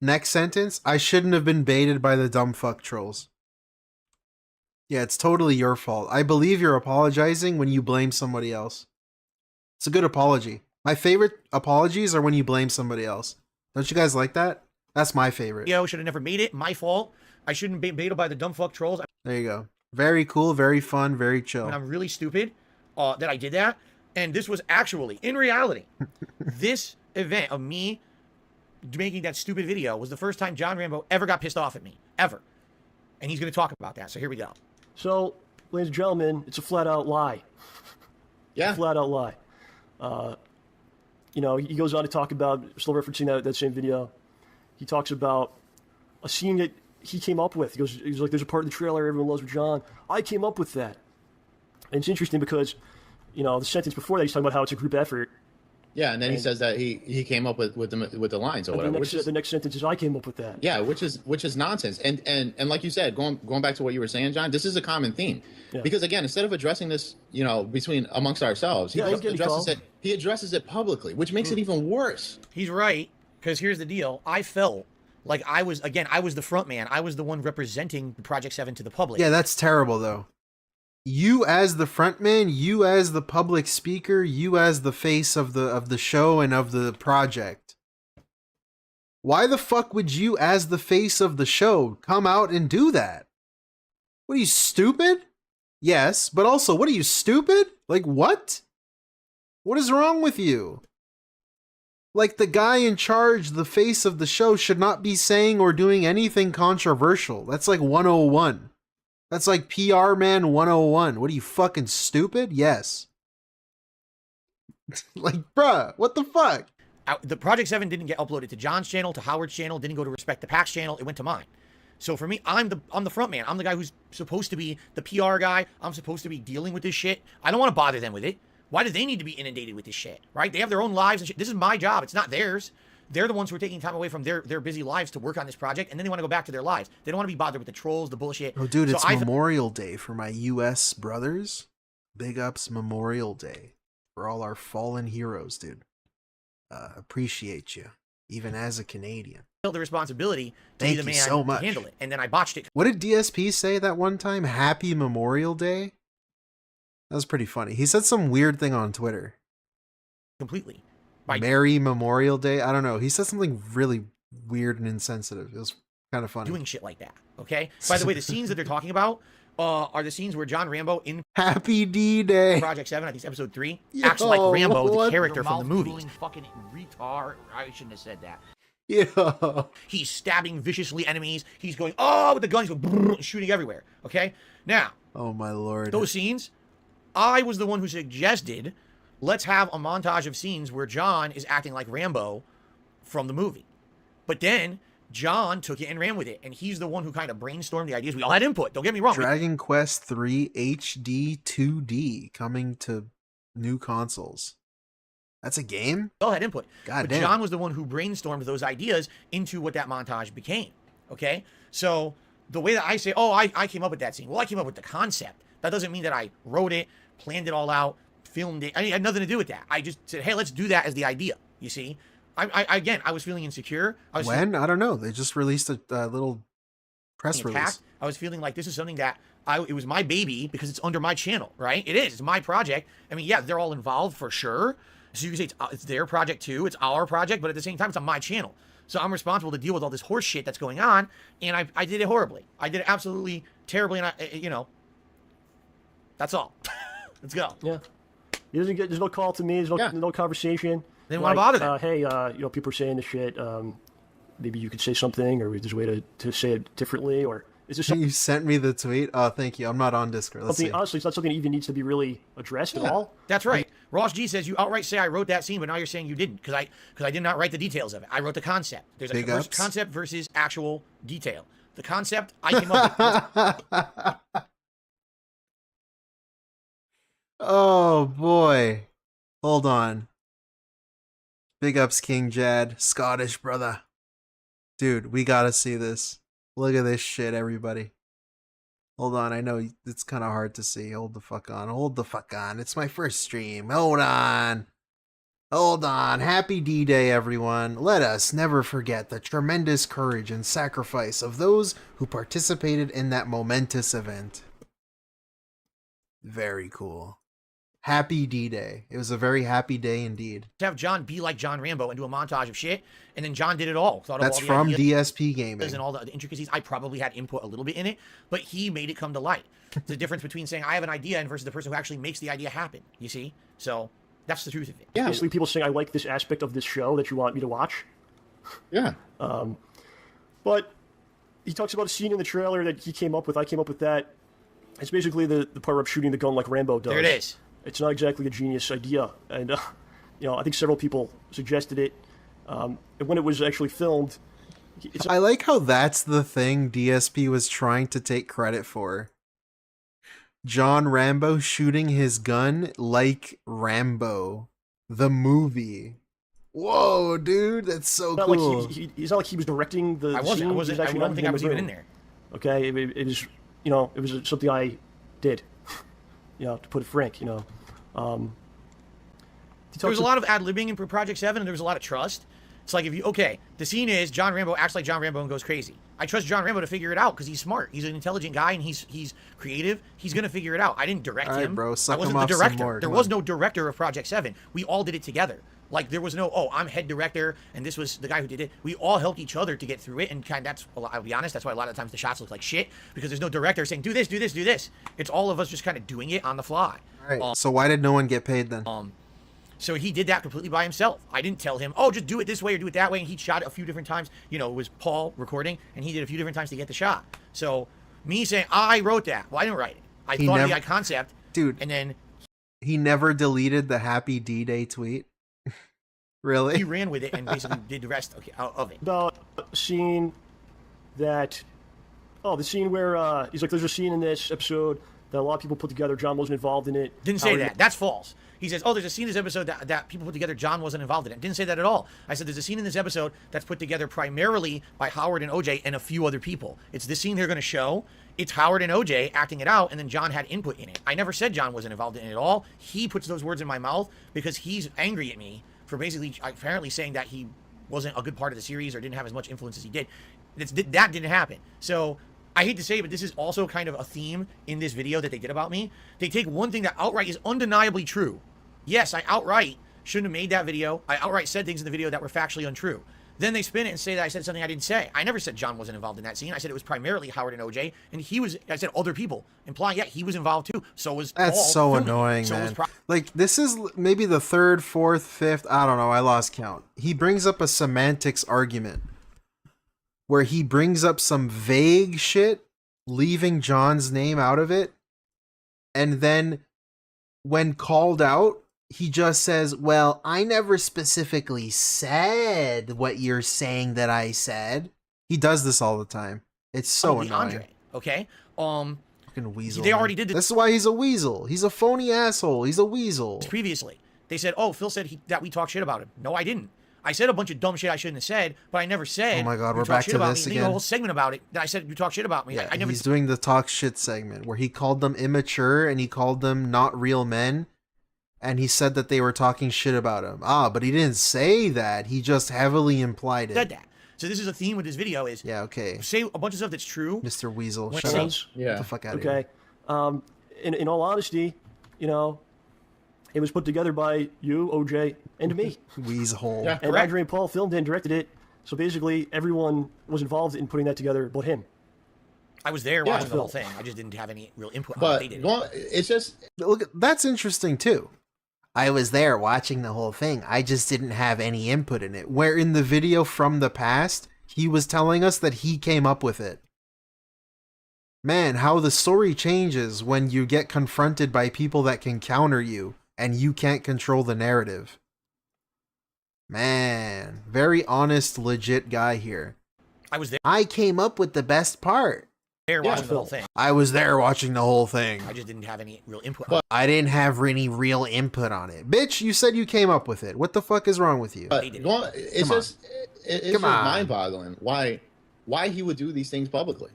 Next sentence. I shouldn't have been baited by the dumb fuck trolls. Yeah, it's totally your fault. I believe you're apologizing when you blame somebody else. It's a good apology. My favorite apologies are when you blame somebody else. Don't you guys like that? That's my favorite. Yo, should have never made it. My fault. I shouldn't be baited by the dumb fuck trolls. There you go. Very cool, very fun, very chill. And I'm really stupid that I did that. And this was actually, in reality, this event of me making that stupid video was the first time John Rambo ever got pissed off at me. Ever. And he's going to talk about that. So here we go. So, ladies and gentlemen, it's a flat-out lie. Yeah. Flat-out lie. You know, he goes on to talk about, still referencing that same video, he talks about a scene that he came up with. He's like, there's a part of the trailer everyone loves with John. I came up with that. And it's interesting because, you know, the sentence before that, he's talking about how it's a group effort. Yeah, and then he says that he came up with the lines or whatever. The next sentence is, I came up with that. Yeah, which is nonsense. And like you said, going back to what you were saying, John, this is a common theme. Yeah. Because again, instead of addressing this, you know, amongst ourselves, he addresses it publicly, which makes it even worse. He's right, because here's the deal. I felt like I was the front man. I was the one representing Project 7 to the public. Yeah, that's terrible though. You as the frontman, you as the public speaker, you as the face of the show and of the project. Why the fuck would you as the face of the show come out and do that? What are you, stupid? Yes, but also, what are you, stupid? Like, what? What is wrong with you? Like, the guy in charge, the face of the show, should not be saying or doing anything controversial. That's like 101. That's like PR man 101. What are you, fucking stupid? Yes. Like, bruh, what the fuck? The Project 7 didn't get uploaded to John's channel, to Howard's channel, didn't go to Respect the Pack's channel. It went to mine. So for me, I'm the front man. I'm the guy who's supposed to be the PR guy. I'm supposed to be dealing with this shit. I don't want to bother them with it. Why do they need to be inundated with this shit, right? They have their own lives and shit. This is my job. It's not theirs. They're the ones who are taking time away from their busy lives to work on this project, and then they want to go back to their lives. They don't want to be bothered with the trolls, the bullshit. Oh, dude, it's Memorial Day for my U.S. brothers. Big ups Memorial Day for all our fallen heroes, dude. Appreciate you, even as a Canadian. The responsibility to be the man so much. To handle it, and then I botched it. What did DSP say that one time? Happy Memorial Day? That was pretty funny. He said some weird thing on Twitter. Completely. Merry Memorial Day? I don't know. He said something really weird and insensitive. It was kind of funny. Doing shit like that, okay? By the way, the scenes that they're talking about are the scenes where John Rambo in Happy D-Day Project 7, I think it's episode 3, acts like Rambo, the character from the movie. Fucking retard. I shouldn't have said that. Yeah. He's stabbing viciously enemies. He's going, oh, with the gun. He's going, shooting everywhere, okay? Now. Oh, my Lord. Those scenes, I was the one who suggested, let's have a montage of scenes where John is acting like Rambo from the movie. But then John took it and ran with it, and he's the one who kind of brainstormed the ideas. We all had input. Don't get me wrong. Dragon Quest 3 HD 2D coming to new consoles. That's a game? All had input. God but damn. John was the one who brainstormed those ideas into what that montage became. Okay? So the way that I say, oh, I came up with that scene. Well, I came up with the concept. That doesn't mean that I wrote it, planned it all out, filmed it. I had nothing to do with that. I just said, hey, let's do that as the idea. You see? I was feeling insecure. I don't know. They just released a little press release. I was feeling like this is something that it was my baby because it's under my channel, right? It is. It's my project. I mean, yeah, they're all involved for sure. So you can say it's their project too. It's our project, but at the same time, it's on my channel. So I'm responsible to deal with all this horse shit that's going on, and I did it horribly. I did it absolutely terribly, and that's all. Let's go. Yeah. There's no call to me. There's no conversation. They didn't want to bother them. Hey, people are saying this shit. Maybe you could say something, or there's a way to say it differently, or is this something You sent me the tweet? Oh, thank you. I'm not on Discord. Let's see. Honestly, it's not something that even needs to be really addressed at all. That's right. Ross G says you outright say I wrote that scene, but now you're saying you didn't because I did not write the details of it. I wrote the concept. There's a concept versus actual detail. The concept I came up with. Oh boy. Hold on. Big ups King Jad, Scottish brother. Dude, we gotta see this. Look at this shit, everybody. Hold on, I know it's kind of hard to see. Hold the fuck on. Hold the fuck on. It's my first stream. Hold on. Hold on. Happy D-Day, everyone. Let us never forget the tremendous courage and sacrifice of those who participated in that momentous event. Very cool. Happy D-Day. It was a very happy day indeed. To have John be like John Rambo and do a montage of shit, and then John did it all. That's from DSP Gaming. And all the intricacies. I probably had input a little bit in it, but he made it come to light. The difference between saying I have an idea and versus the person who actually makes the idea happen. You see? So that's the truth of it. Yeah. Basically, people saying I like this aspect of this show that you want me to watch. Yeah. But he talks about a scene in the trailer that he came up with. I came up with that. It's basically the part where I'm shooting the gun like Rambo does. There it is. It's not exactly a genius idea, and I think several people suggested it. And when it was actually filmed, I like how that's the thing DSP was trying to take credit for. John Rambo shooting his gun like Rambo, the movie. Whoa, dude, that's so cool. It's not like he was directing the scene. I don't think I was even in there. Okay, it was, it was something I did. To put it frank, there was a lot of ad-libbing in Project 7, and there was a lot of trust. It's like, the scene is John Rambo acts like John Rambo and goes crazy. I trust John Rambo to figure it out because he's smart. He's an intelligent guy, and he's creative. He's going to figure it out. I didn't direct him. Bro, I wasn't the director. There was no director of Project 7. We all did it together. Like, there was no, I'm head director, and this was the guy who did it. We all helped each other to get through it, and I'll be honest, that's why a lot of times the shots look like shit, because there's no director saying, do this, do this, do this. It's all of us just kind of doing it on the fly. All right, so why did no one get paid then? So he did that completely by himself. I didn't tell him, just do it this way or do it that way, and he shot it a few different times. It was Paul recording, and he did a few different times to get the shot. So me saying, I wrote that. Well, I didn't write it. I thought of the concept. Dude. And then he never deleted the Happy D-Day tweet. Really? He ran with it and basically did the rest of it. About a scene that, the scene where he's like, there's a scene in this episode that a lot of people put together. John wasn't involved in it. Didn't say that. That's false. He says, there's a scene in this episode that people put together. John wasn't involved in it. Didn't say that at all. I said there's a scene in this episode that's put together primarily by Howard and OJ and a few other people. It's the scene they're going to show. It's Howard and OJ acting it out, and then John had input in it. I never said John wasn't involved in it at all. He puts those words in my mouth because he's angry at me for basically apparently saying that he wasn't a good part of the series or didn't have as much influence as he did. That didn't happen. So I hate to say it, but this is also kind of a theme in this video that they did about me. They take one thing that outright is undeniably true. Yes, I outright shouldn't have made that video. I outright said things in the video that were factually untrue. Then they spin it and say that I said something I didn't say. I never said John wasn't involved in that scene. I said it was primarily Howard and OJ, and I said other people, implying, he was involved too. So was Paul. That's so annoying, man. Like, this is maybe the third, fourth, fifth, I don't know, I lost count. He brings up a semantics argument where he brings up some vague shit, leaving John's name out of it, and then when called out, he just says, well, I never specifically said what you're saying that I said. He does this all the time. It's so annoying. Andre, okay? Fucking weasel. They already did this. This is why he's a weasel. He's a phony asshole. He's a weasel. Previously, They said, oh, Phil said that we talk shit about him. No, I didn't. I said a bunch of dumb shit I shouldn't have said, but I never said. Oh my God, you we're talk back shit to about this me. They made again. a whole segment about it that I said you talk shit about me. Yeah, I never. he's doing the talk shit segment where he called them immature and he called them not real men, and he said that they were talking shit about him. But he didn't say that. He just heavily implied it. Said that. So this is a theme with this video is okay. Say a bunch of stuff that's true. Mr. Weasel, When shut say- up. Get the fuck out of here. Okay. In all honesty, you know, it was put together by you, OJ, and me. Weasel. And Andre and Paul filmed it and directed it. So basically, everyone was involved in putting that together but him. I was there Yeah. watching the whole thing. I just didn't have any real input on But what they did. it's just look. That's interesting too. I was there watching the whole thing. I just didn't have any input in it. Where in the video from the past, he was telling us that he came up with it. Man, how the story changes when you get confronted by people that can counter you and you can't control the narrative. Man, very honest, legit guy here. I was there. I came up with the best part. Watching the whole thing. I was there watching the whole thing. I just didn't have any real input on it. I didn't have any real input on it. Bitch, you said you came up with it. What the fuck is wrong with you? It's Come just it's Come just on. mind-boggling why he would do these things publicly.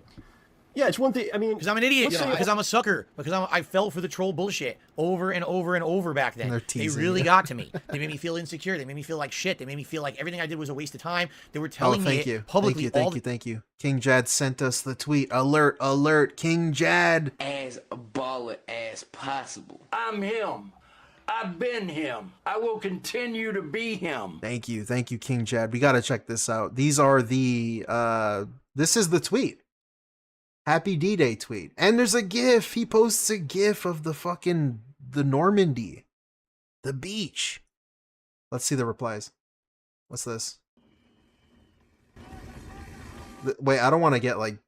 Yeah, it's one thing. I mean, Because I'm an idiot. let's say- Because I'm a sucker. Because I fell for the troll bullshit over and over and over back then. And they're They teasing really you. got to me. They made me feel insecure. They made me feel like shit. They made me feel like everything I did was a waste of time. They were telling me it publicly Thank you. King Jad sent us the tweet. Alert, alert, King Jad. As baller as possible. I'm him. I've been him. I will continue to be him. Thank you, King Jad. We gotta check this out. These are the this is the tweet. Happy D-Day tweet. And there's a GIF. He posts a GIF of the Normandy. The beach. Let's see the replies. What's this? Wait, I don't want to get like...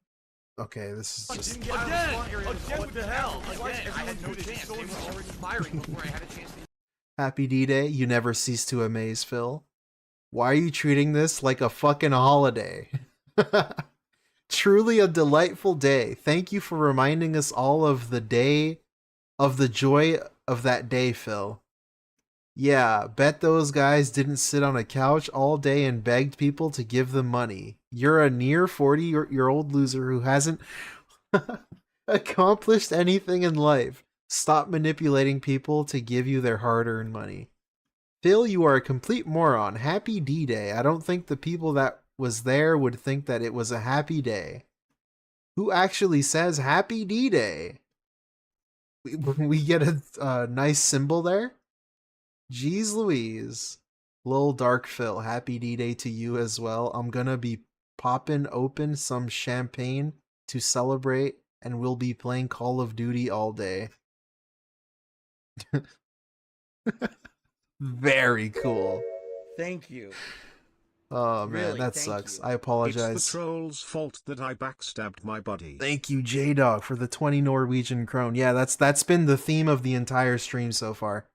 Okay, this is just... Again, what the hell? Again, I had no chance. They were already firing before I had a chance. Happy D-Day. You never cease to amaze, Phil. Why are you treating this like a fucking holiday? Truly a delightful day. Thank you for reminding us all of the joy of that day, Phil. Yeah, bet those guys didn't sit on a couch all day and begged people to give them money. You're a near 40-year-old loser who hasn't accomplished anything in life. Stop manipulating people to give you their hard-earned money. Phil, you are a complete moron. Happy D-Day. I don't think the people that was there would think that it was a happy day. Who actually says Happy D-Day? We get a nice symbol there. Jeez Louise. Lil Dark Phil, Happy D-Day to you as well. I'm gonna be popping open some champagne to celebrate, and we'll be playing Call of Duty all day. Very cool. Thank you. Oh man, Really, that thank sucks. you. I apologize. It's the troll's fault that I backstabbed my buddy. Thank you, J-Dog, for the 20 Norwegian krone. Yeah, that's been the theme of the entire stream so far.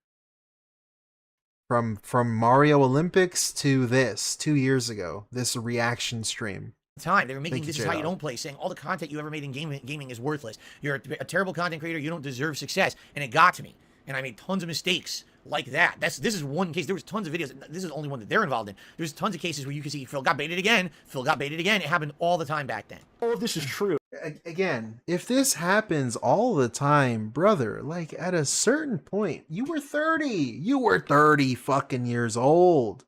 From Mario Olympics to this 2 years ago, this reaction stream. Time they were making Thank you, this is how you J-Dog. don't play, saying all the content you ever made in gaming is worthless. You're a terrible content creator. You don't deserve success, and it got to me. And I made tons of mistakes like that. This is one case. There was tons of videos. This is the only one that they're involved in. There's tons of cases where you can see Phil got baited again. Phil got baited again. It happened all the time back then. All of this is true. Again, if this happens all the time, brother, like at a certain point, you were 30. You were 30 fucking years old.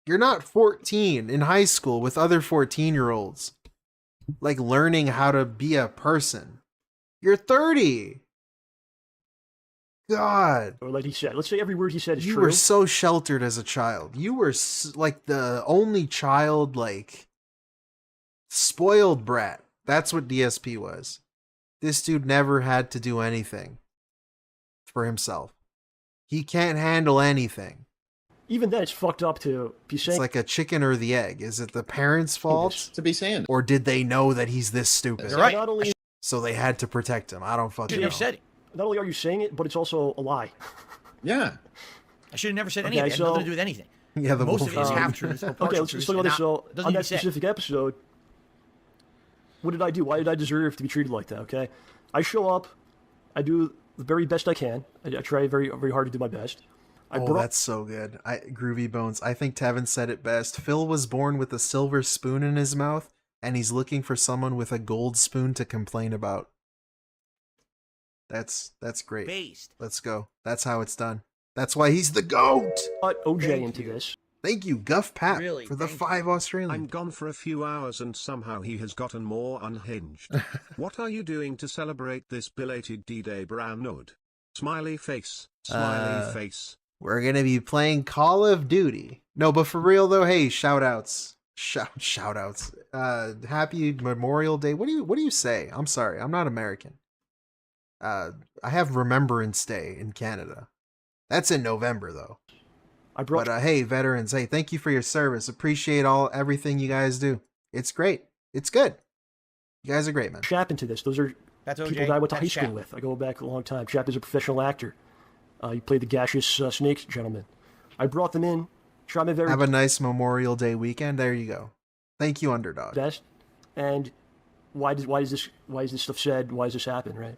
You're not 14 in high school with other 14-year-olds. Like learning how to be a person. You're 30. God. Or like he said, let's say every word he said is You true. were so sheltered as a child. You were like the only child, like spoiled brat. That's what DSP was. This dude never had to do anything for himself. He can't handle anything. Even then, it's fucked up to be saying. It's like a chicken or the egg. Is it the parents' fault? To be saying. Or did they know that he's this stupid? You're right. Not only, So they had to protect him. I don't fucking know. Said it. not only are you saying it, but it's also a lie. Yeah. I should have never said any Okay, of it. It had so- nothing to do with anything. Yeah, the Most of it is wolf- half truths or Okay, partial let's truths. talk about this. So, doesn't on need that to say. specific episode, what did I do? Why did I deserve to be treated like that? Okay, I show up, I do the very best I can. I try very, very hard to do my best. That's so good. Groovy Bones. I think Tevin said it best. Phil was born with a silver spoon in his mouth, and he's looking for someone with a gold spoon to complain about. That's great. Based. Let's go. That's how it's done. That's why he's the GOAT! Brought OJ into this. Thank you, Guff Pap, Really, for the thank 5 Australian. I'm gone for a few hours and somehow he has gotten more unhinged. What are you doing to celebrate this belated D-Day, Brandood? Smiley face. Smiley face. We're gonna be playing Call of Duty. No, but for real though, hey, shout-outs. Shout-outs. Happy Memorial Day. What do you say? I'm sorry, I'm not American. I have Remembrance Day in Canada. That's in November though. But hey, veterans, hey, thank you for your service. Appreciate everything you guys do. It's great. It's good. You guys are great, man. Chap into this. Those are That's people OJ. that I went to That's high school Chap. with. I go back a long time. Chap is a professional actor. He played the gaseous snake gentleman. I brought them in. Tried my very Have a nice Memorial Day weekend. There you go. Thank you, Underdog. best. And why is this stuff said? Why does this happen? Right.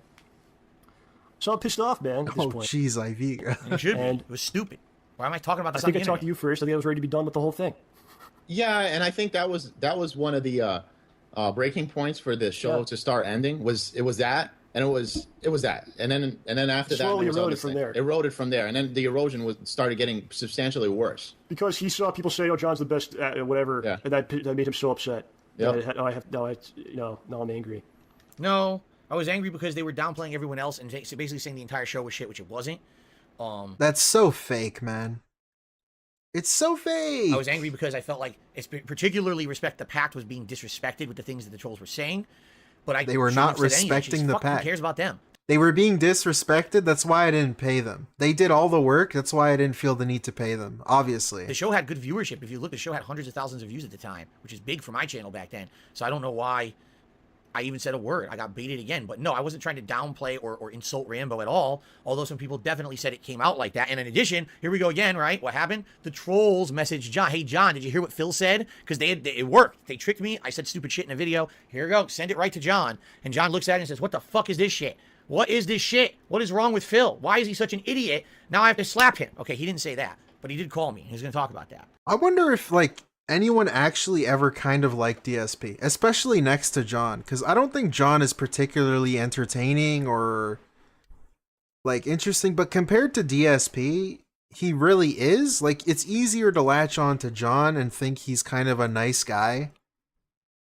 So I'm pissed off, man. At this Oh, point. jeez, Iviga. You should be. And It was stupid. Why am I talking about I this on think the I talked to internet? you first. I think I was ready to be done with the whole thing. Yeah, and I think that was one of the breaking points for the show to start ending. It was that, and it was that, and then after that, Slowly it was all eroded this from thing. there. Eroded from there, and then the erosion started getting substantially worse. Because he saw people say, "Oh, John's the best," whatever, Yeah. and that made him so upset. Yep. Now I'm angry. No, I was angry because they were downplaying everyone else and basically saying the entire show was shit, which it wasn't. That's so fake, man. It's so fake. I was angry because I felt like, it's particularly Respect the Pact was being disrespected with the things that the trolls were saying. But They were not respecting the pact. pact. Who cares about them? They were being disrespected. That's why I didn't pay them. They did all the work. That's why I didn't feel the need to pay them, obviously. The show had good viewership. If you look, the show had hundreds of thousands of views at the time, which is big for my channel back then. So I don't know why I even said a word. I got baited again. But no, I wasn't trying to downplay or insult Rambo at all. Although some people definitely said it came out like that. And in addition, here we go again, right? What happened? The trolls messaged John. Hey, John, did you hear what Phil said? Because it worked. They tricked me. I said stupid shit in a video. Here we go. Send it right to John. And John looks at it and says, what the fuck is this shit? What is this shit? What is wrong with Phil? Why is he such an idiot? Now I have to slap him. Okay, he didn't say that. But he did call me. He's going to talk about that. I wonder if, anyone actually ever kind of liked DSP, especially next to John, because I don't think John is particularly entertaining or interesting, but compared to DSP, he really is. It's easier to latch on to John and think he's kind of a nice guy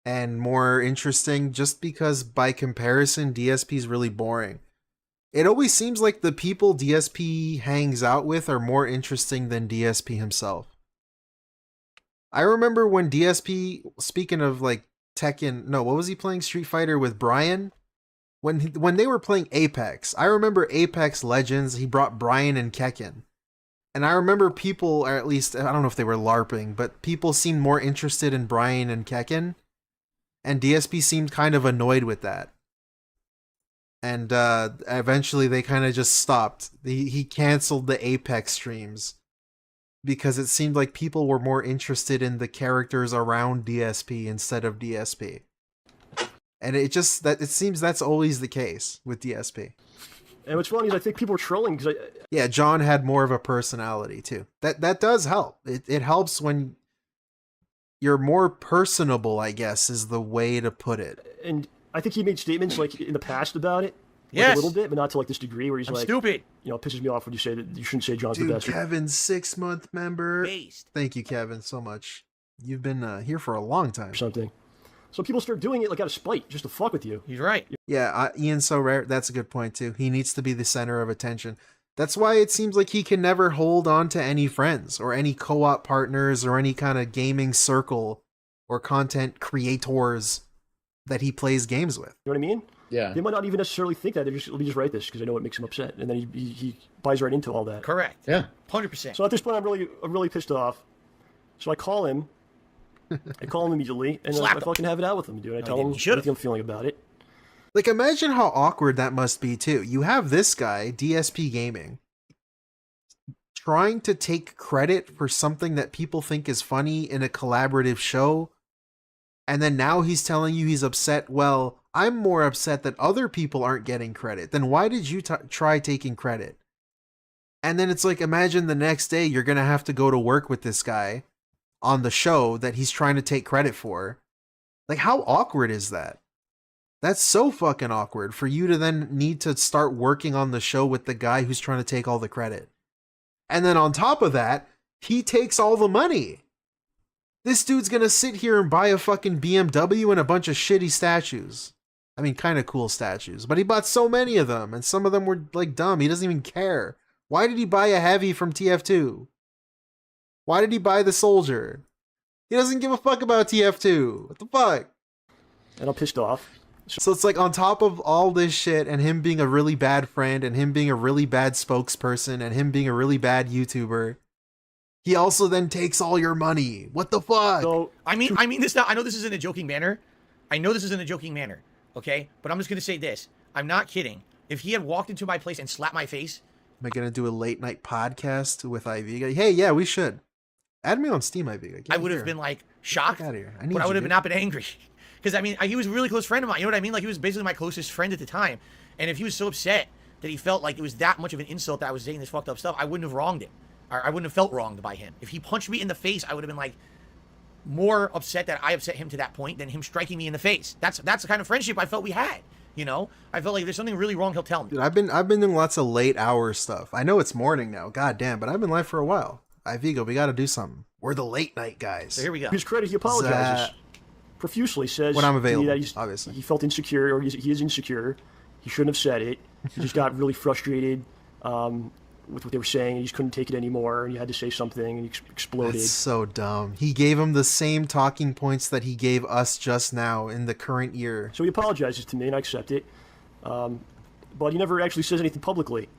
and more interesting just because by comparison, DSP is really boring. It always seems like the people DSP hangs out with are more interesting than DSP himself. I remember when DSP, speaking of Tekken, no, what was he playing? Street Fighter with Brian? When they were playing Apex, I remember Apex Legends, he brought Brian and Kekken. And I remember people, or at least, I don't know if they were LARPing, but people seemed more interested in Brian and Kekken. And DSP seemed kind of annoyed with that. And eventually they kind of just stopped. He canceled the Apex streams. Because it seemed like people were more interested in the characters around DSP instead of DSP. And it seems that's always the case with DSP. And what's funny is I think people are trolling because Yeah, John had more of a personality too. That does help. It helps when you're more personable, I guess, is the way to put it. And I think he made statements in the past about it. Yes. A little bit, but not to this degree where he's I'm stupid. It pisses me off when you say that you shouldn't say John's Dude, the best. Kevin, 6-month member. Based. Thank you, Kevin, so much. You've been here for a long time. Or something. So people start doing it out of spite, just to fuck with you. He's right. Yeah, Ian's so rare. That's a good point too. He needs to be the center of attention. That's why it seems like he can never hold on to any friends or any co-op partners or any kind of gaming circle or content creators that he plays games with. You know what I mean? Yeah. They might not even necessarily think that. They're just, let me just write this because I know it makes him upset. And then he buys right into all that. Correct. Yeah. 100%. So at this point, I'm really pissed off. So I call him. I call him immediately, and I fucking have it out with him, dude. I tell him everything I'm feeling about it. Imagine how awkward that must be, too. You have this guy, DSP Gaming, trying to take credit for something that people think is funny in a collaborative show, and then now he's telling you he's upset. Well, I'm more upset that other people aren't getting credit. Then why did you try taking credit? And then it's like, imagine the next day you're going to have to go to work with this guy on the show that he's trying to take credit for. Like, how awkward is that? That's so fucking awkward for you to then need to start working on the show with the guy who's trying to take all the credit. And then on top of that, he takes all the money. This dude's gonna sit here and buy a fucking BMW and a bunch of shitty statues. I mean, kind of cool statues, but he bought so many of them, and some of them were like dumb. He doesn't even care. Why did he buy a heavy from TF2? Why did he buy the soldier? He doesn't give a fuck about TF2. What the fuck? And I'm pissed off. So it's like, on top of all this shit and him being a really bad friend and him being a really bad spokesperson and him being a really bad YouTuber, he also then takes all your money. What the fuck? So, I mean this now. I know this is in a joking manner. Okay? But I'm just going to say this. I'm not kidding. If he had walked into my place and slapped my face. Am I going to do a late night podcast with Iviga? Hey, yeah, we should. Add me on Steam, Iviga. I would have been like shocked. Get out of here. But I would have not been angry. Because I mean, he was a really close friend of mine. You know what I mean? Like, he was basically my closest friend at the time. And if he was so upset that he felt like it was that much of an insult that I was saying this fucked up stuff, I wouldn't have wronged him. Or I wouldn't have felt wronged by him. If he punched me in the face, I would have been like more upset that I upset him to that point than him striking me in the face. That's the kind of friendship I felt we had. You know, I felt like if there's something really wrong, he'll tell me. Dude, I've been doing lots of late hour stuff. I know it's morning now, goddamn, but I've been live for a while. Ivigo, we got to do something. We're the late night guys. So here we go. To his credit, he apologizes profusely. Says when I'm available, that obviously he felt insecure, or he is insecure. He shouldn't have said it. He just got really frustrated with what they were saying, and he just couldn't take it anymore, and he had to say something, and he exploded. That's so dumb. He gave him the same talking points that he gave us just now in the current year. So he apologizes to me, and I accept it. But he never actually says anything publicly.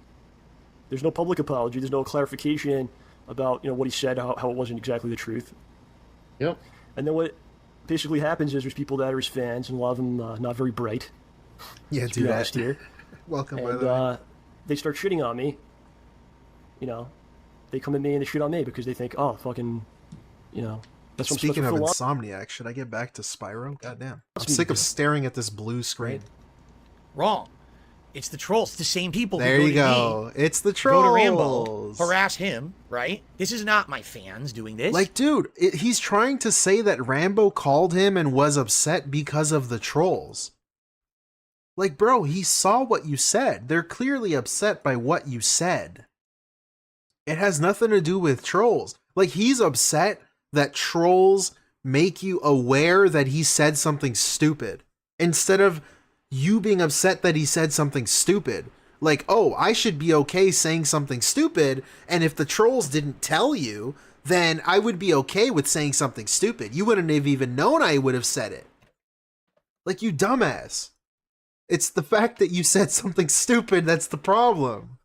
There's no public apology. There's no clarification about what he said, how it wasn't exactly the truth. Yep. And then what basically happens is there's people that are his fans, and a lot of them not very bright. Yeah, do that. Here. Welcome, and, by the way. They start shitting on me. They come at me and they shit on me because they think, oh, fucking, that's what Speaking of I'm Insomniac, should I get back to Spyro? Goddamn. I'm sick of staring at this blue screen. Wrong. It's the trolls. It's the same people. There who you go. It's the trolls. Go to Rambo, harass him, right? This is not my fans doing this. Like, dude, he's trying to say that Rambo called him and was upset because of the trolls. Like, bro, he saw what you said. They're clearly upset by what you said. It has nothing to do with trolls. Like, he's upset that trolls make you aware that he said something stupid, instead of you being upset that he said something stupid. Like, oh, I should be okay saying something stupid, and if the trolls didn't tell you, then I would be okay with saying something stupid. You wouldn't have even known I would have said it. Like, you dumbass. It's the fact that you said something stupid that's the problem.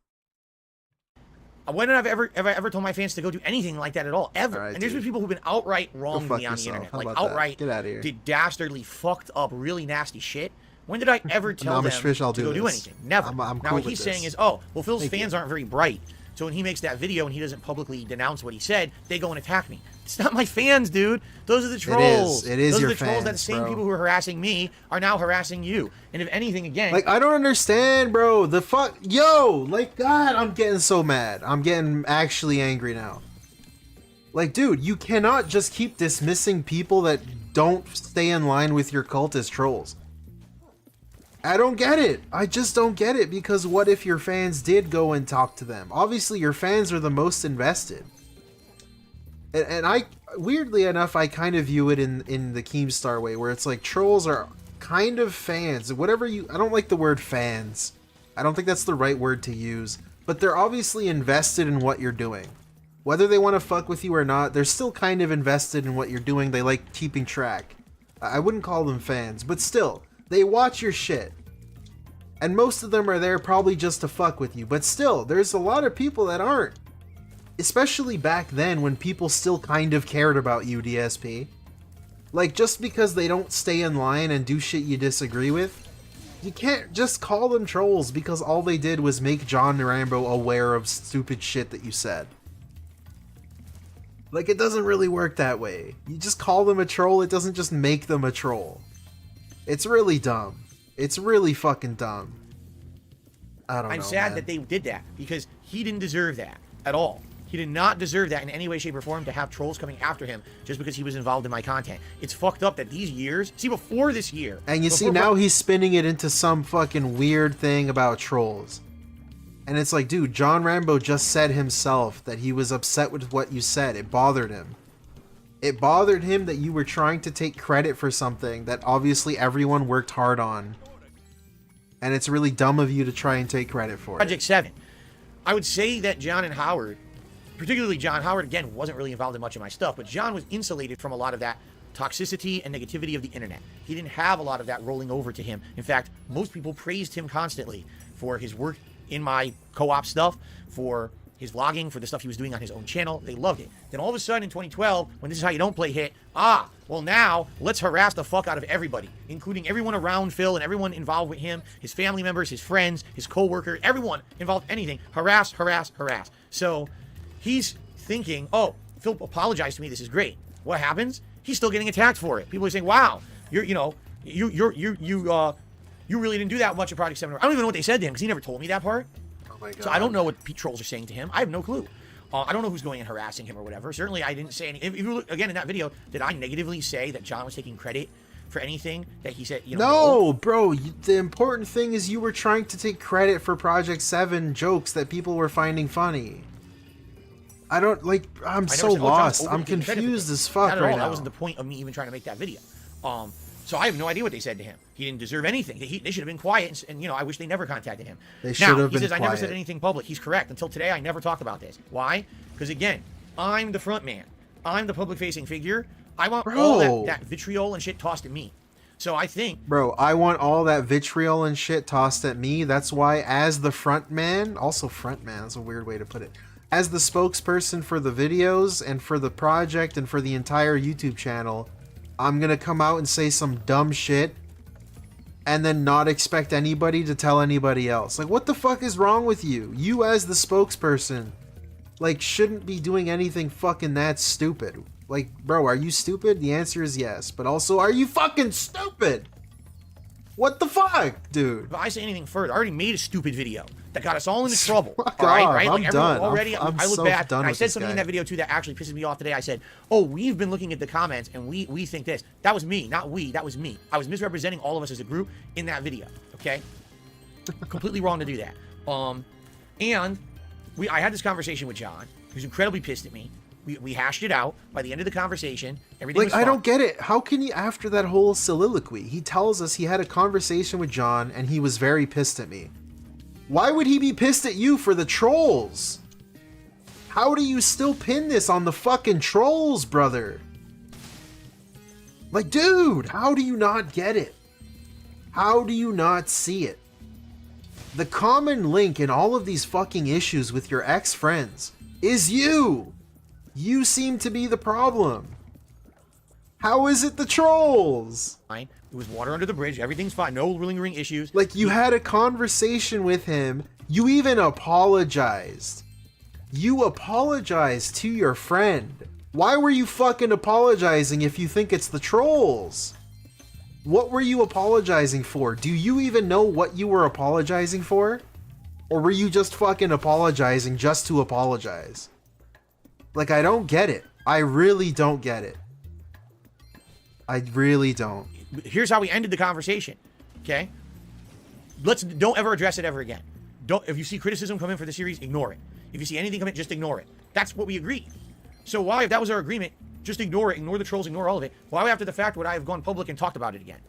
When have I ever told my fans to go do anything like that at all? Ever. Right, and there's been people who've been outright wrong me on yourself. the internet. How Like, about that? outright Get out of here. did dastardly, fucked up, really nasty shit. When did I ever tell them Fish, I'll to go do this. anything? Never. I'm now cool what with he's this. saying is, oh, well, Phil's Thank fans you. aren't very bright. So when he makes that video and he doesn't publicly denounce what he said, they go and attack me. It's not my fans, dude. Those are the trolls. It is Those your are the trolls that the fans, same bro. people who are harassing me are now harassing you. And if anything, again... Like, I don't understand, bro. The fuck? Yo, like, God, I'm getting so mad. I'm getting actually angry now. Like, dude, you cannot just keep dismissing people that don't stay in line with your cult as trolls. I don't get it. I just don't get it, because what if your fans did go and talk to them? Obviously, your fans are the most invested. And I, weirdly enough, I kind of view it in the Keemstar way, where it's like trolls are kind of fans. Whatever you... I don't like the word fans. I don't think that's the right word to use. But they're obviously invested in what you're doing. Whether they want to fuck with you or not, they're still kind of invested in what you're doing. They like keeping track. I wouldn't call them fans, but still, they watch your shit. And most of them are there probably just to fuck with you. But still, there's a lot of people that aren't. Especially back then when people still kind of cared about you, DSP. Like, just because they don't stay in line and do shit you disagree with, you can't just call them trolls because all they did was make John Rambo aware of stupid shit that you said. Like, it doesn't really work that way. You just call them a troll, it doesn't just make them a troll. It's really dumb. It's really fucking dumb. I don't know. I'm sad man. that they did that because he didn't deserve that at all. He did not deserve that in any way, shape, or form to have trolls coming after him just because he was involved in my content. It's fucked up that these years, see, before this year. And you see, now he's spinning it into some fucking weird thing about trolls. And it's like, dude, John Rambo just said himself that he was upset with what you said. It bothered him. It bothered him that you were trying to take credit for something that obviously everyone worked hard on. And it's really dumb of you to try and take credit for it. Project 7. I would say that John and Howard, particularly John Howard, again, wasn't really involved in much of my stuff, but John was insulated from a lot of that toxicity and negativity of the internet. He didn't have a lot of that rolling over to him. In fact, most people praised him constantly for his work in my co-op stuff, for his vlogging, for the stuff he was doing on his own channel. They loved it. Then all of a sudden in 2012, when This Is How You Don't Play hit, well now, let's harass the fuck out of everybody, including everyone around Phil and everyone involved with him, his family members, his friends, his co-worker, everyone involved in anything. Harass, harass, harass. So he's thinking, oh, Phil apologized to me, this is great. What happens? He's still getting attacked for it. People are saying, wow, you really didn't do that much of Project 7. I don't even know what they said to him because he never told me that part. Oh my God. So I don't know what trolls are saying to him. I have no clue. I don't know who's going and harassing him or whatever. Certainly I didn't say any. If you look again in that video, did I negatively say that John was taking credit for anything that he said? No, bro. The important thing is you were trying to take credit for Project 7 jokes that people were finding funny. I don't like. I'm so lost. I'm confused as fuck right now. That wasn't the point of me even trying to make that video. So I have no idea what they said to him. He didn't deserve anything. They should have been quiet, and I wish they never contacted him. They should have been quiet. He says, I never said anything public. He's correct. Until today, I never talked about this. Why? Because again, I'm the front man. I'm the public-facing figure. I want all that vitriol and shit tossed at me. So I think... Bro, I want all that vitriol and shit tossed at me. That's why, as the front man... Also front man, that's a weird way to put it. As the spokesperson for the videos and for the project and for the entire YouTube channel... I'm gonna come out and say some dumb shit and then not expect anybody to tell anybody else. Like, what the fuck is wrong with you? You as the spokesperson, like, shouldn't be doing anything fucking that stupid. Like, bro, are you stupid? The answer is yes. But also, are you fucking stupid? What the fuck, dude? If I say anything further, I already made a stupid video that got us all into trouble. Fuck all right, off. right? Like I'm done. Already, I'm I look so bad. done And I with said this something guy. in that video too that actually pisses me off today. I said, "Oh, we've been looking at the comments and we think this." That was me, not we. That was me. I was misrepresenting all of us as a group in that video. Okay, completely wrong to do that. I had this conversation with John. He was incredibly pissed at me. We hashed it out. By the end of the conversation, everything was fine. I don't get it. How can he, after that whole soliloquy, he tells us he had a conversation with John and he was very pissed at me. Why would he be pissed at you for the trolls? How do you still pin this on the fucking trolls, brother? Like, dude, how do you not get it? How do you not see it? The common link in all of these fucking issues with your ex-friends is you. You seem to be the problem. How is it the trolls? Fine. It was water under the bridge. Everything's fine. No lingering issues. Like, you had a conversation with him. You even apologized. You apologized to your friend. Why were you fucking apologizing if you think it's the trolls? What were you apologizing for? Do you even know what you were apologizing for? Or were you just fucking apologizing just to apologize? Like, I don't get it. I really don't get it. I really don't. Here's how we ended the conversation. Okay? Don't ever address it ever again. If you see criticism come in for the series, ignore it. If you see anything come in, just ignore it. That's what we agreed. So why, if that was our agreement, just ignore it, ignore the trolls, ignore all of it. Why after the fact would I have gone public and talked about it again?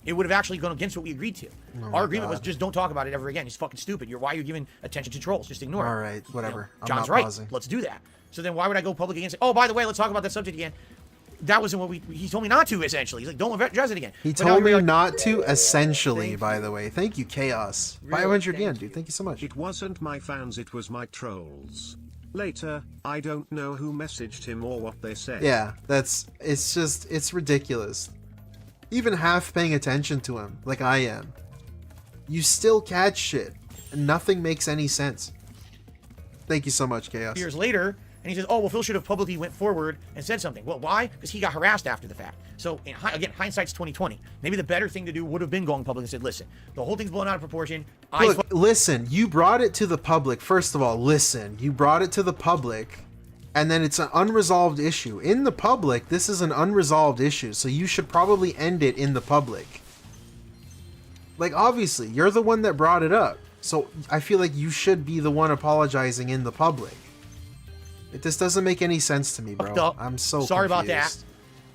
It would have actually gone against what we agreed to. Our agreement was just don't talk about it ever again. It's fucking stupid. Why are you giving attention to trolls? Just ignore it. All right, whatever. John's right. Let's do that. So then why would I go public again and say, oh, by the way, let's talk about that subject again? That wasn't what he told me not to, essentially. He's like, don't address it again. He told me not to, essentially, by the way. Thank you, Chaos. 500 yen, dude. Thank you so much. It wasn't my fans, it was my trolls. Later, I don't know who messaged him or what they said. Yeah, it's ridiculous. Even half paying attention to him, like I am. You still catch shit, and nothing makes any sense. Thank you so much, Chaos. Years later, And he says, oh, well, Phil should have publicly went forward and said something. Well, why? Because he got harassed after the fact. So, again, hindsight's 20/20. Maybe the better thing to do would have been going public and said, listen, the whole thing's blown out of proportion. Look, listen, you brought it to the public. First of all, listen, you brought it to the public, and then it's an unresolved issue. In the public, this is an unresolved issue, so you should probably end it in the public. Like, obviously, you're the one that brought it up. So I feel like you should be the one apologizing in the public. This doesn't make any sense to me, bro. I'm so sorry confused. about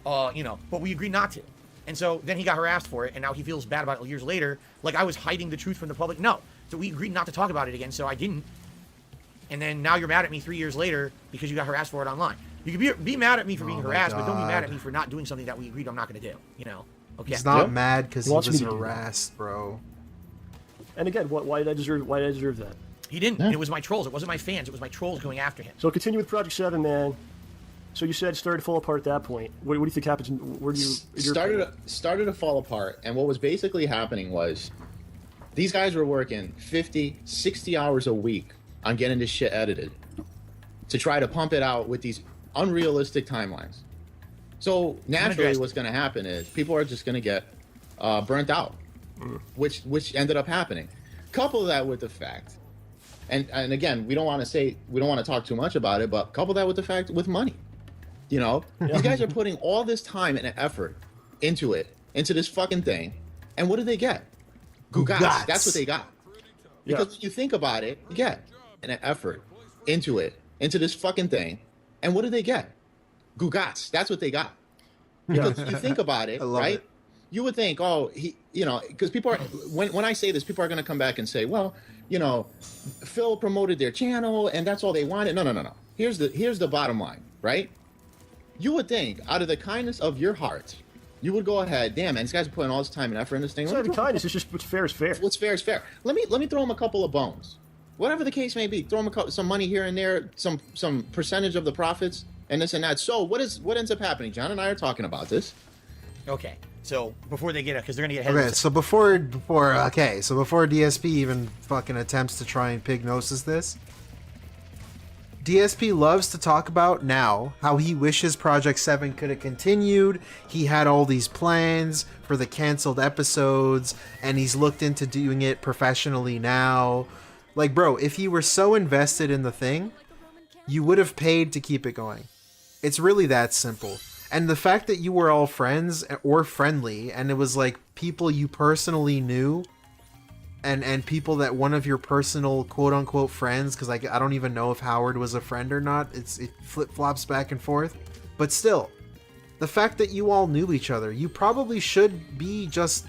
that. You know, but we agreed not to. And so then he got harassed for it, and now he feels bad about it years later. Like I was hiding the truth from the public. No. So we agreed not to talk about it again, so I didn't. And then now you're mad at me 3 years later because you got harassed for it online. You can be mad at me for being harassed, but don't be mad at me for not doing something that we agreed I'm not going to do. You know? Okay. He's not mad because he was harassed, bro. And again, why did I deserve that? He didn't. Yeah. It was my trolls. It wasn't my fans. It was my trolls going after him. So continue with Project 7, man. So you said it started to fall apart at that point. What do you think happens? Where do you started to fall apart? And what was basically happening was these guys were working 50, 60 hours a week on getting this shit edited to try to pump it out with these unrealistic timelines. So naturally, what's going to happen is people are just going to get burnt out, which ended up happening. Couple that with the fact. And again, we don't want to talk too much about it, but couple that with the fact with money. You know, these guys are putting all this time and effort into this fucking thing, and what do they get? Gugats. That's what they got. Because when you think about it, an effort into this fucking thing, and what do they get? Gugats. That's what they got. Because when you think about it, right? You would think, oh, because people are when I say this, people are going to come back and say, well, you know, Phil promoted their channel and that's all they wanted. No. Here's the bottom line, right? You would think, out of the kindness of your heart, you would go ahead. Damn, man, these guys are putting all this time and effort in this thing. It's not even kindness. It's just what's fair is fair. What's fair is fair. Let me throw them a couple of bones, whatever the case may be. Throw them some money here and there, some percentage of the profits, and this and that. So what ends up happening? John and I are talking about this. Okay. So before they get it, because they're gonna get ahead. Okay, so before DSP even fucking attempts to try and pignosis this, DSP loves to talk about now how he wishes Project 7 could have continued. He had all these plans for the canceled episodes, and he's looked into doing it professionally now. Like, bro, if you were so invested in the thing, you would have paid to keep it going. It's really that simple. And the fact that you were all friends or friendly, and it was like people you personally knew, and people that one of your personal quote-unquote friends, because I don't even know if Howard was a friend or not, it flip-flops back and forth, but still, the fact that you all knew each other, you probably should be just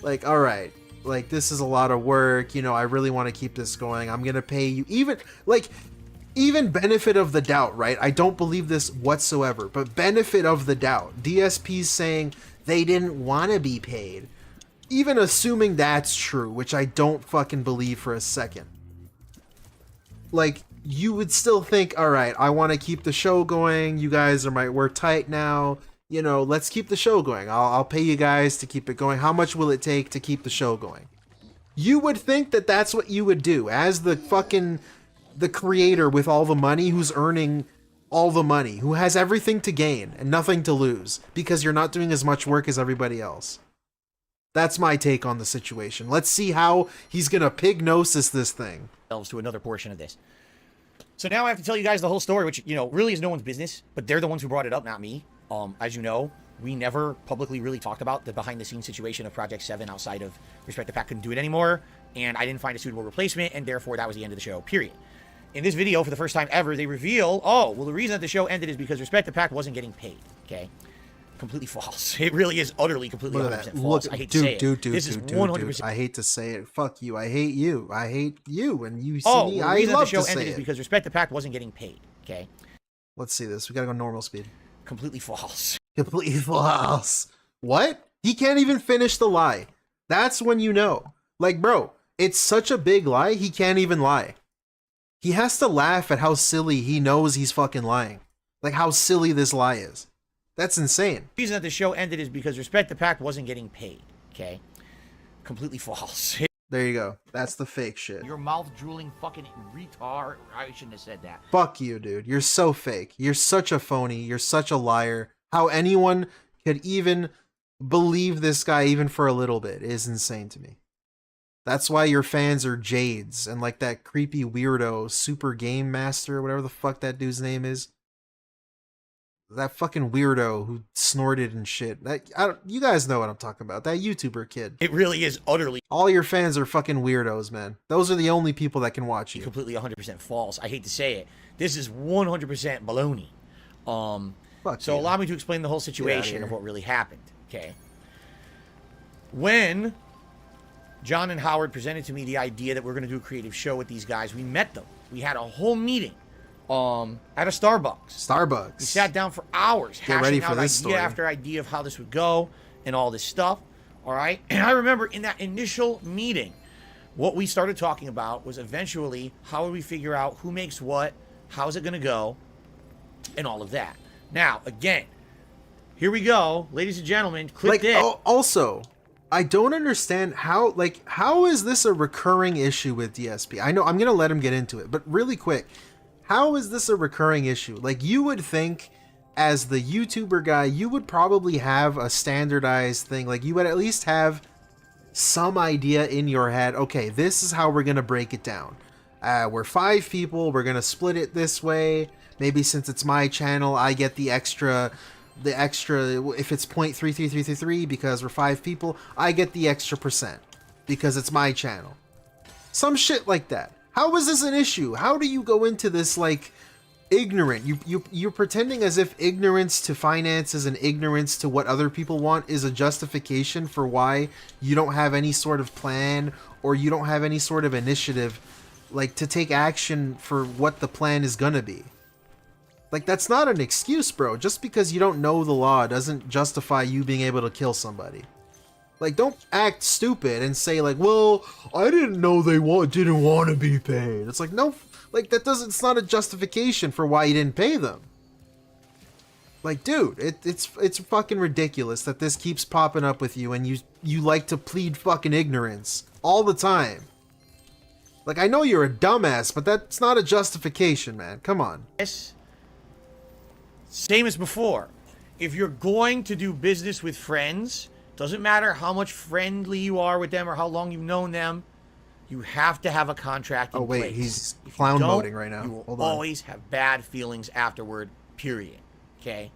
like, alright, like, this is a lot of work, you know, I really want to keep this going, I'm gonna pay you, even benefit of the doubt, right? I don't believe this whatsoever, but benefit of the doubt. DSP's saying they didn't want to be paid. Even assuming that's true, which I don't fucking believe for a second. Like, you would still think, all right, I want to keep the show going. You guys we're tight now. You know, let's keep the show going. I'll pay you guys to keep it going. How much will it take to keep the show going? You would think that that's what you would do as the creator with all the money, who's earning all the money, who has everything to gain and nothing to lose because you're not doing as much work as everybody else. That's my take on the situation. Let's see how he's gonna pignosis this thing. To another portion of this. So now I have to tell you guys the whole story, which, you know, really is no one's business, but they're the ones who brought it up, not me. As you know, we never publicly really talked about the behind-the-scenes situation of Project 7 outside of Respect the Pack couldn't do it anymore, and I didn't find a suitable replacement, and therefore that was the end of the show, period. In this video, for the first time ever, they reveal, oh, well, the reason that the show ended is because Respect the Pack wasn't getting paid, okay? Completely false. It really is utterly, completely 100% false. I hate to say it. This is 100%. I hate to say it. Fuck you. I hate you. I hate you. And you see well, me. The reason that the show ended is because Respect the Pack wasn't getting paid, okay? Let's see this. We gotta go normal speed. Completely false. Completely false. What? He can't even finish the lie. That's when you know. Like, bro, it's such a big lie, he can't even lie. He has to laugh at how silly he knows he's fucking lying. Like, how silly this lie is. That's insane. The reason that the show ended is because Respect the Pack wasn't getting paid, okay? Completely false. There you go. That's the fake shit. Your mouth drooling fucking retard. I shouldn't have said that. Fuck you, dude. You're so fake. You're such a phony. You're such a liar. How anyone could even believe this guy even for a little bit is insane to me. That's why your fans are jades and like that creepy weirdo super game master, whatever the fuck that dude's name is. That fucking weirdo who snorted and shit. You guys know what I'm talking about. That YouTuber kid. It really is utterly. All your fans are fucking weirdos, man. Those are the only people that can watch you. Completely 100% false. I hate to say it. This is 100% baloney. So allow me to explain the whole situation of what really happened. Okay. When John and Howard presented to me the idea that we're going to do a creative show with these guys, we met them. We had a whole meeting at a Starbucks. We sat down for hours hashing out idea after idea of how this would go and all this stuff. All right. And I remember in that initial meeting, what we started talking about was eventually how would we figure out who makes what, how's it going to go, and all of that. Now, again, here we go, ladies and gentlemen. Click it. Also, I don't understand how is this a recurring issue with DSP? I know I'm gonna let him get into it, but really quick, how is this a recurring issue? Like, you would think as the YouTuber guy, you would probably have a standardized thing. Like, you would at least have some idea in your head. Okay, this is how we're gonna break it down. We're 5 people. We're gonna split it this way. Maybe since it's my channel, I get the extra, if it's 0.33333 because we're 5 people, I get the extra percent because it's my channel. Some shit like that. How is this an issue? How do you go into this like ignorant? You're pretending as if ignorance to finances and ignorance to what other people want is a justification for why you don't have any sort of plan or you don't have any sort of initiative like to take action for what the plan is gonna be. Like, that's not an excuse, bro. Just because you don't know the law doesn't justify you being able to kill somebody. Like, don't act stupid and say like, well, I didn't know they didn't want to be paid. It's like, no, like it's not a justification for why you didn't pay them. Like, dude, it's fucking ridiculous that this keeps popping up with you and you like to plead fucking ignorance all the time. Like, I know you're a dumbass, but that's not a justification, man. Come on. Same as before. If you're going to do business with friends, doesn't matter how much friendly you are with them or how long you've known them, you have to have a contract in place. Oh wait, he's clown moding right now. You will Hold on. always have bad feelings afterward, period. Okay?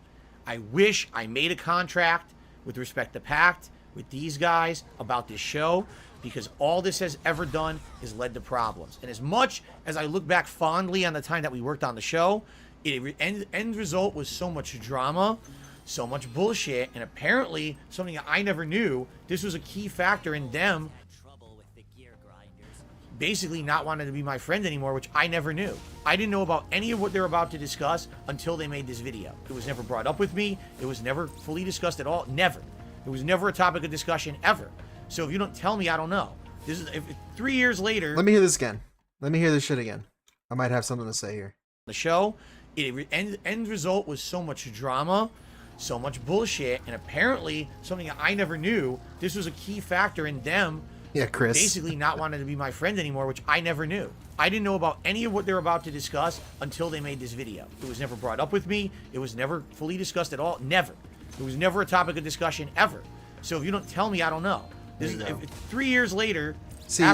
I wish I made a contract with respect to Pact with these guys about this show, because all this has ever done is led to problems. And as much as I look back fondly on the time that we worked on the show, end result was so much drama, so much bullshit, and apparently something I never knew. This was a key factor in them basically not wanting to be my friend anymore, which I never knew. I didn't know about any of what they're about to discuss until they made this video. It was never brought up with me. It was never fully discussed at all. Never. It was never a topic of discussion ever. So if you don't tell me, I don't know. This is 3 years later. Let me hear this again. Let me hear this shit again. I might have something to say here. The show, end result was so much drama, so much bullshit, and apparently something I never knew. This was a key factor in them. Yeah, Chris. Basically not wanting to be my friend anymore, which I never knew. I didn't know about any of what they're about to discuss until they made this video. It was never brought up with me. It was never fully discussed at all. Never. It was never a topic of discussion ever. So if you don't tell me, I don't know. This is 3 years later. See,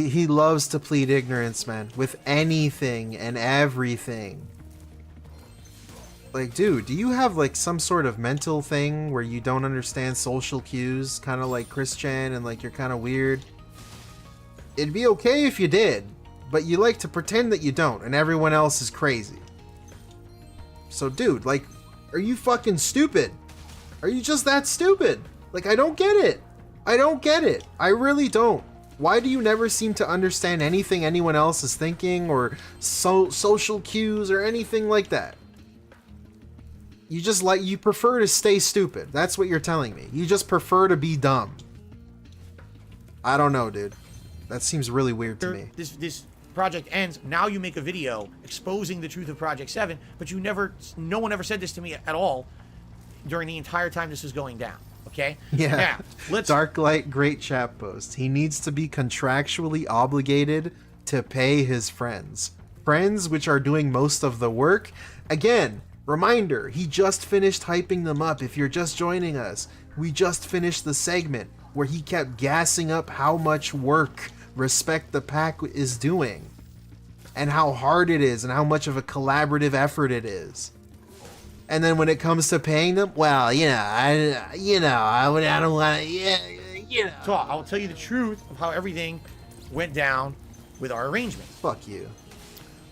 he loves to plead ignorance, man, with anything and everything. Like, dude, do you have like some sort of mental thing where you don't understand social cues, kind of like Christian, and like you're kind of weird? It'd be okay if you did, but you like to pretend that you don't, and everyone else is crazy. So, dude, like, are you fucking stupid? Are you just that stupid? Like, I don't get it. I don't get it. I really don't. Why do you never seem to understand anything anyone else is thinking, or social cues, or anything like that? You prefer to stay stupid. That's what you're telling me. You just prefer to be dumb. I don't know, dude. That seems really weird to me. This project ends. Now you make a video exposing the truth of Project 7, but no one ever said this to me at all during the entire time this was going down. Okay? Yeah. Now, let's Darklight, great chat post. He needs to be contractually obligated to pay his friends. Friends which are doing most of the work. Again, reminder, he just finished hyping them up. If you're just joining us, we just finished the segment where he kept gassing up how much work Respect the Pack is doing. And how hard it is and how much of a collaborative effort it is. And then when it comes to paying them, well, I don't want to, So I'll tell you the truth of how everything went down with our arrangement. Fuck you.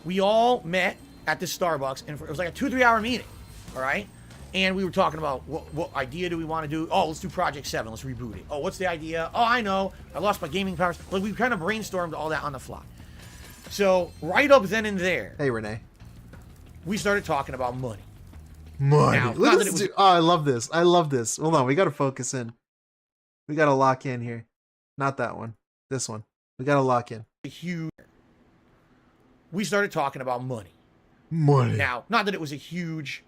We all met at the Starbucks, and it was like a 2-3 hour meeting, all right? And we were talking about what idea do we want to do? Oh, let's do Project 7. Let's reboot it. Oh, what's the idea? Oh, I know. I lost my gaming powers. Like, we kind of brainstormed all that on the fly. So right up then and there. Hey, Renee. We started talking about money. Money. Now, Look at this dude. Oh, I love this. I love this. Hold on. We got to focus in. We got to lock in here. Not that one. This one. We got to lock in. Huge. We started talking about money. Money. Now, not that it was a huge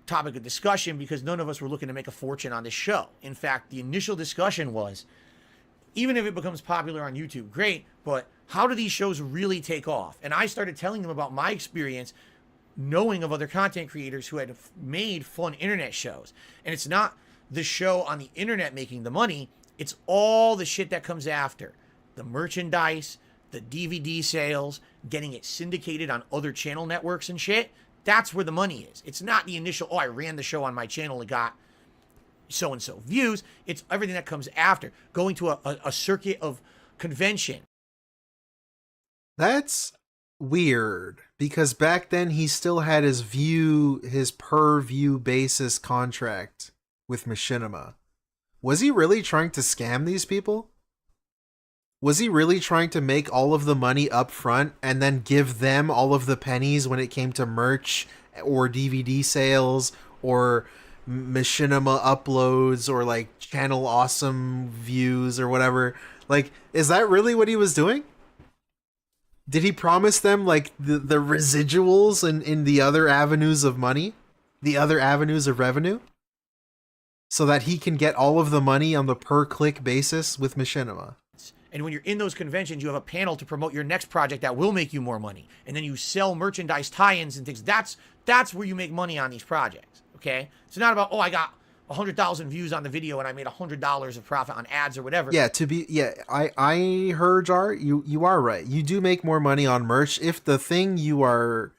topic of discussion because none of us were looking to make a fortune on this show. In fact, the initial discussion was, even if it becomes popular on YouTube, great, but how do these shows really take off? And I started telling them about my experience knowing of other content creators who had made fun internet shows. And it's not the show on the internet making the money, it's all the shit that comes after. The merchandise, the DVD sales, getting it syndicated on other channel networks and shit. That's where the money is. It's not the initial, oh, I ran the show on my channel and got so-and-so views. It's everything that comes after. Going to a circuit of convention. That's weird because back then he still had his per view basis contract with Machinima. Was he really trying to scam these people? Was he really trying to make all of the money up front and then give them all of the pennies when it came to merch or DVD sales or Machinima uploads or like channel awesome views or whatever? Like, is that really what he was doing? Did he promise them like the residuals in the other avenues of money? The other avenues of revenue? So that he can get all of the money on the per click basis with Machinima. And when you're in those conventions, you have a panel to promote your next project that will make you more money. And then you sell merchandise tie-ins and things. That's where you make money on these projects, okay? It's not about, oh, I got 100,000 views on the video and I made $100 of profit on ads or whatever. Yeah, I heard, Jar, you are right. You do make more money on merch if the thing you are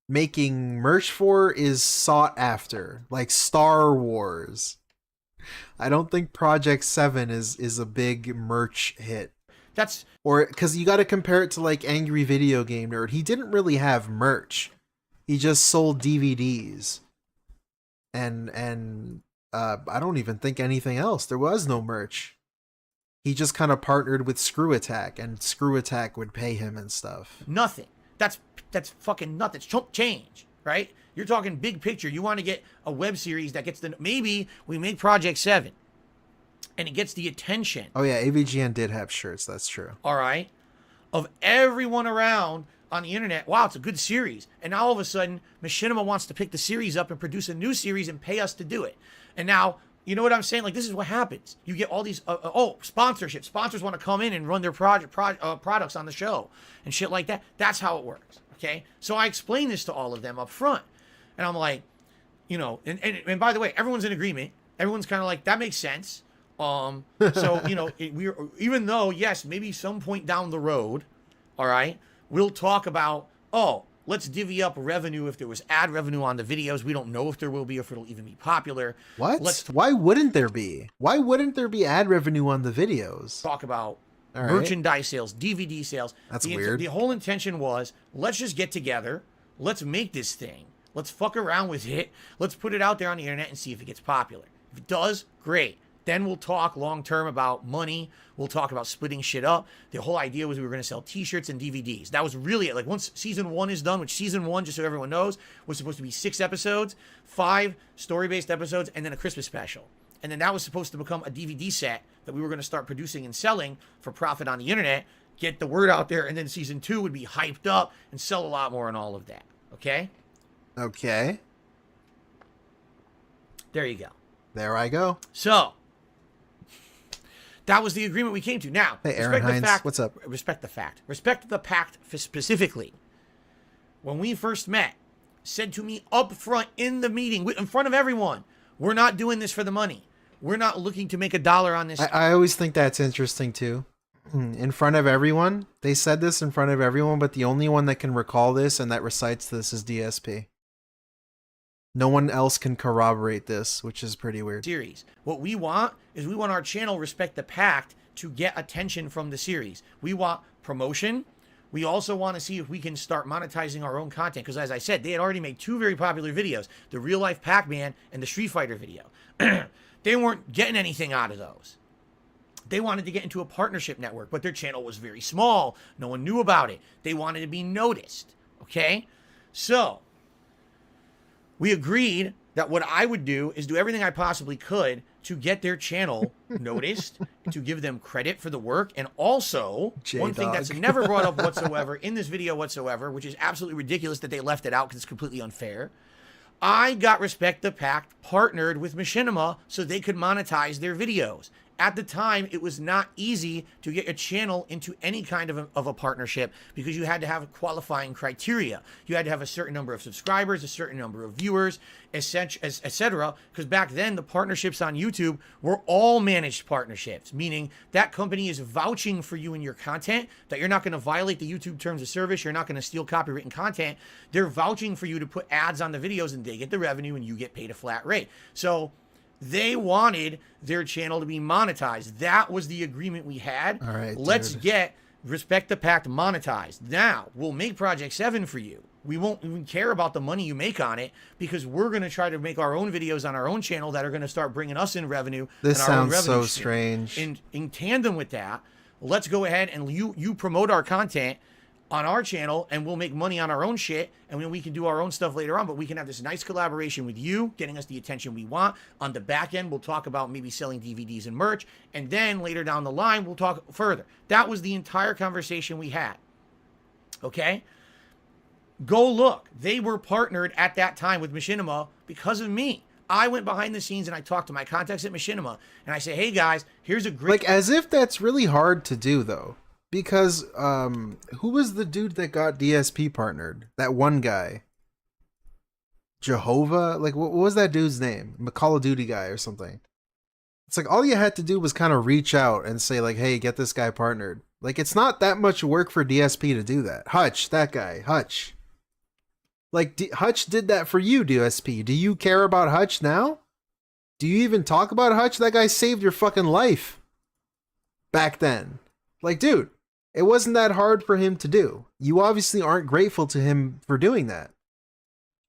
making merch for is sought after, like Star Wars. I don't think Project 7 is a big merch hit. Because you got to compare it to like Angry Video Game Nerd. He didn't really have merch. He just sold DVDs. And I don't even think anything else. There was no merch. He just kind of partnered with Screw Attack, and Screw Attack would pay him and stuff. Nothing. That's fucking nothing. It's chump change, right? You're talking big picture. You want to get a web series that gets maybe we make Project 7 and it gets the attention. Oh yeah, AVGN did have shirts. That's true. All right. Of everyone around on the internet. Wow, it's a good series. And now all of a sudden, Machinima wants to pick the series up and produce a new series and pay us to do it. And now, you know what I'm saying? Like, this is what happens. You get all these, sponsorship. Sponsors want to come in and run their products on the show and shit like that. That's how it works. Okay. So I explained this to all of them up front. And I'm like, and by the way, everyone's in agreement. Everyone's kind of like, that makes sense. So, we're, even though, yes, maybe some point down the road, all right, we'll talk about, let's divvy up revenue if there was ad revenue on the videos. We don't know if there will be, or if it'll even be popular. What? Why wouldn't there be? Why wouldn't there be ad revenue on the videos? Talk about merchandise sales, DVD sales. That's weird. The whole intention was, let's just get together. Let's make this thing. Let's fuck around with it. Let's put it out there on the internet and see if it gets popular. If it does, great. Then we'll talk long term about money. We'll talk about splitting shit up. The whole idea was we were going to sell t-shirts and DVDs. That was really it. Like, once season 1 is done, which season 1, just so everyone knows, was supposed to be 6 episodes, 5 story-based episodes, and then a Christmas special. And then that was supposed to become a DVD set that we were going to start producing and selling for profit on the internet, get the word out there, and then season 2 would be hyped up and sell a lot more and all of that. Okay? Okay. There you go. There I go. So that was the agreement we came to. Now, hey, Aaron Hines, what's up? Respect the fact. Respect the pact specifically. When we first met, said to me up front in the meeting, in front of everyone, we're not doing this for the money. We're not looking to make $1 on this. I always think that's interesting too. In front of everyone. They said this in front of everyone, but the only one that can recall this and that recites this is DSP. No one else can corroborate this, which is pretty weird. Series. What we want is we want our channel respect the pact to get attention from the series. We want promotion. We also want to see if we can start monetizing our own content. Because as I said, they had already made 2 very popular videos, the Real Life Pac-Man and the Street Fighter video. They weren't getting anything out of those. They wanted to get into a partnership network, but their channel was very small. No one knew about it. They wanted to be noticed. Okay? So, we agreed that what I would do is do everything I possibly could to get their channel noticed, to give them credit for the work, and also, one thing that's never brought up whatsoever in this video whatsoever, which is absolutely ridiculous that they left it out because it's completely unfair, I got Respect the Pact partnered with Machinima so they could monetize their videos. At the time, it was not easy to get a channel into any kind of a partnership because you had to have qualifying criteria. You had to have a certain number of subscribers, a certain number of viewers, etc. Because back then, the partnerships on YouTube were all managed partnerships, meaning that company is vouching for you and your content, that you're not going to violate the YouTube terms of service, you're not going to steal copywritten content. They're vouching for you to put ads on the videos and they get the revenue and you get paid a flat rate. So they wanted their channel to be monetized. That was the agreement we had. All right, let's get Respect the Pact monetized. Now, we'll make Project 7 for you. We won't even care about the money you make on it because we're going to try to make our own videos on our own channel that are going to start bringing us in revenue. This and our own sounds revenue so stream. strange. In tandem with that, let's go ahead and you promote our content on our channel and we'll make money on our own shit and then we can do our own stuff later on, but we can have this nice collaboration with you, getting us the attention we want. On the back end, we'll talk about maybe selling DVDs and merch, and then later down the line, we'll talk further. That was the entire conversation we had. Okay? Go look. They were partnered at that time with Machinima because of me. I went behind the scenes and I talked to my contacts at Machinima and I say, hey guys, here's a great... Like, as if that's really hard to do, though. Because, who was the dude that got DSP partnered? That one guy. Jehovah? Like, what was that dude's name? A Call of Duty guy or something. It's like, all you had to do was kind of reach out and say, like, hey, get this guy partnered. Like, it's not that much work for DSP to do that. Hutch, that guy. Hutch. Like, Hutch did that for you, DSP. Do you care about Hutch now? Do you even talk about Hutch? That guy saved your fucking life. Back then. Like, dude. It wasn't that hard for him to do. You obviously aren't grateful to him for doing that.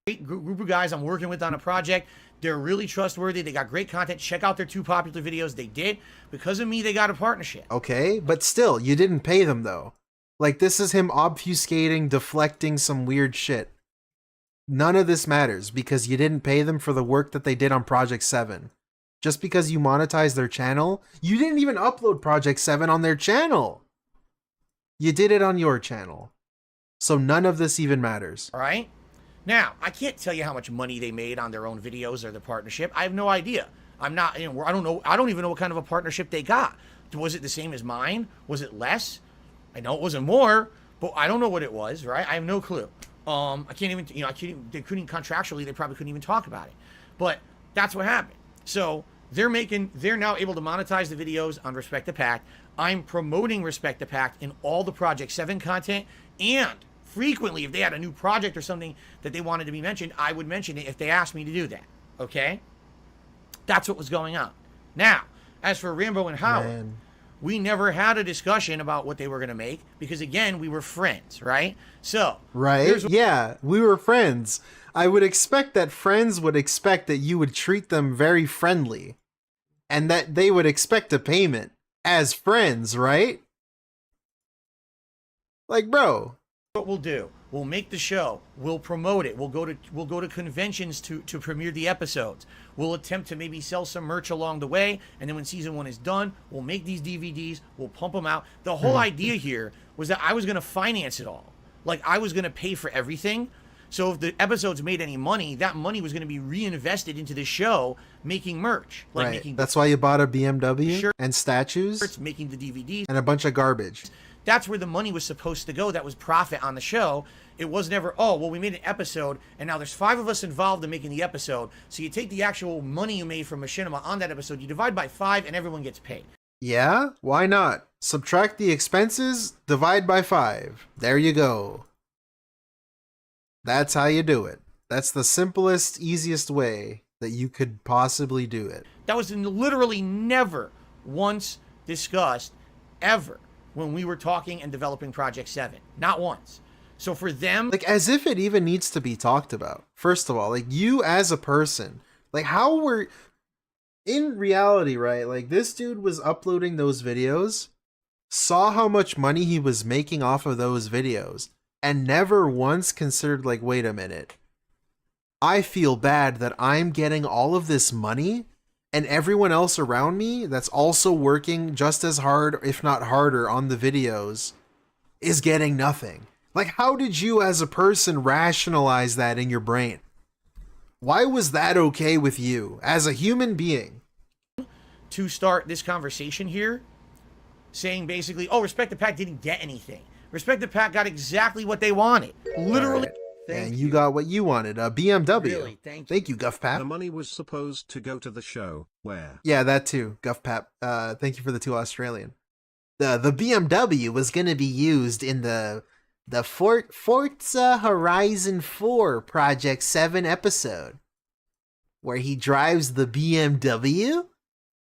Great group of guys I'm working with on a project. They're really trustworthy. They got great content. Check out their 2 popular videos. They did. Because of me, they got a partnership. Okay, but still, you didn't pay them, though. Like, this is him obfuscating, deflecting some weird shit. None of this matters because you didn't pay them for the work that they did on Project 7. Just because you monetized their channel, you didn't even upload Project 7 on their channel. You did it on your channel. So none of this even matters. All right? Now, I can't tell you how much money they made on their own videos or their partnership. I have no idea. I'm not, I don't know. I don't even know what kind of a partnership they got. Was it the same as mine? Was it less? I know it wasn't more, but I don't know what it was, right? I have no clue. I can't even, they couldn't contractually, they probably couldn't even talk about it. But that's what happened. So they're now able to monetize the videos on Respect the Pact. I'm promoting Respect the Pact in all the Project 7 content, and frequently, if they had a new project or something that they wanted to be mentioned, I would mention it if they asked me to do that. Okay? That's what was going on. Now, as for Rambo and Howard, we never had a discussion about what they were going to make because, again, we were friends, right? So, right? Yeah, we were friends. I would expect that friends would expect that you would treat them very friendly and that they would expect a payment as friends, right? Like, bro. What we'll do, we'll make the show, we'll promote it, we'll go to conventions to premiere the episodes, we'll attempt to maybe sell some merch along the way, and then when season 1 is done, we'll make these DVDs, we'll pump them out. The whole idea here was that I was going to finance it all. Like, I was going to pay for everything, So if the episodes made any money, that money was going to be reinvested into the show, making merch. Like right. making That's why you bought a BMW shirts, and statues, making the DVDs, and a bunch of garbage. That's where the money was supposed to go. That was profit on the show. It was never, oh, well, we made an episode, and now there's 5 of us involved in making the episode. So you take the actual money you made from Machinima on that episode, you divide by 5, and everyone gets paid. Yeah, why not? Subtract the expenses, divide by 5. There you go. That's how you do it. That's the simplest, easiest way that you could possibly do it. That was literally never once discussed, ever, when we were talking and developing Project 7. Not once. So for them... Like, as if it even needs to be talked about. First of all, like, you as a person, like, how were... In reality, right, like, this dude was uploading those videos, saw how much money he was making off of those videos, and never once considered, like, wait a minute. I feel bad that I'm getting all of this money, and everyone else around me that's also working just as hard, if not harder, on the videos is getting nothing. Like, how did you as a person rationalize that in your brain? Why was that okay with you as a human being? To start this conversation here, saying basically, oh, Respect the Pack didn't get anything. Respect the Pack got exactly what they wanted. Literally. And you got what you wanted, a BMW. Really, thank you, Guff-Pap. The money was supposed to go to the show, where... Yeah, that too, Guff-Pap. Thank you for the 2 Australian. The BMW was going to be used in the Forza Horizon 4 Project 7 episode, where he drives the BMW.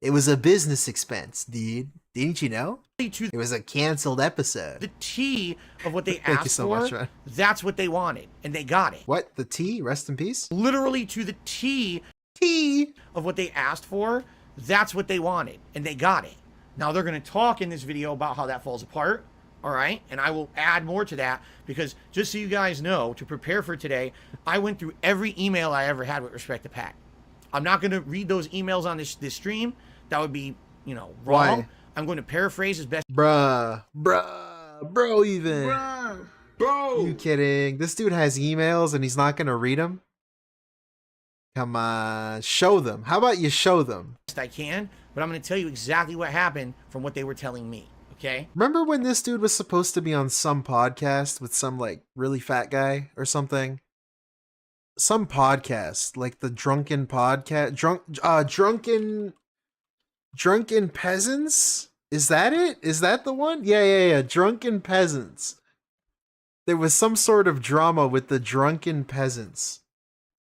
It was a business expense, dude. Didn't you know? It was a canceled episode. The T of what they Thank asked you so for, much, man. that's what they wanted, and they got it. What? The T? Rest in peace? Literally to the T of what they asked for, that's what they wanted, and they got it. Now they're going to talk in this video about how that falls apart, all right? And I will add more to that, because just so you guys know, to prepare for today, I went through every email I ever had with Respect to Pack. I'm not going to read those emails on this stream. That would be, you know, wrong. Why? I'm going to paraphrase as best. Bro, even. Bro. You kidding? This dude has emails and he's not going to read them? Come on, show them. How about you show them? I can, but I'm going to tell you exactly what happened from what they were telling me, okay? Remember when this dude was supposed to be on some podcast with some, like, really fat guy or something? Some podcast, like the Drunken Podcast, Drunken Peasants? Is that it? Is that the one? Yeah. Drunken Peasants. There was some sort of drama with the Drunken Peasants.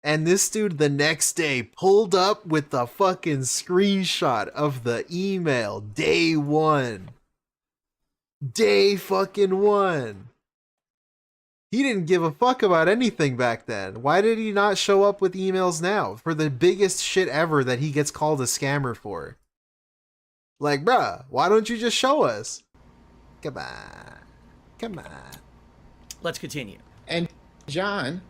And this dude the next day pulled up with the fucking screenshot of the email. Day 1. Day fucking 1. He didn't give a fuck about anything back then. Why did he not show up with emails now for the biggest shit ever that he gets called a scammer for? Like, bruh, why don't you just show us? Come on. Let's continue. And John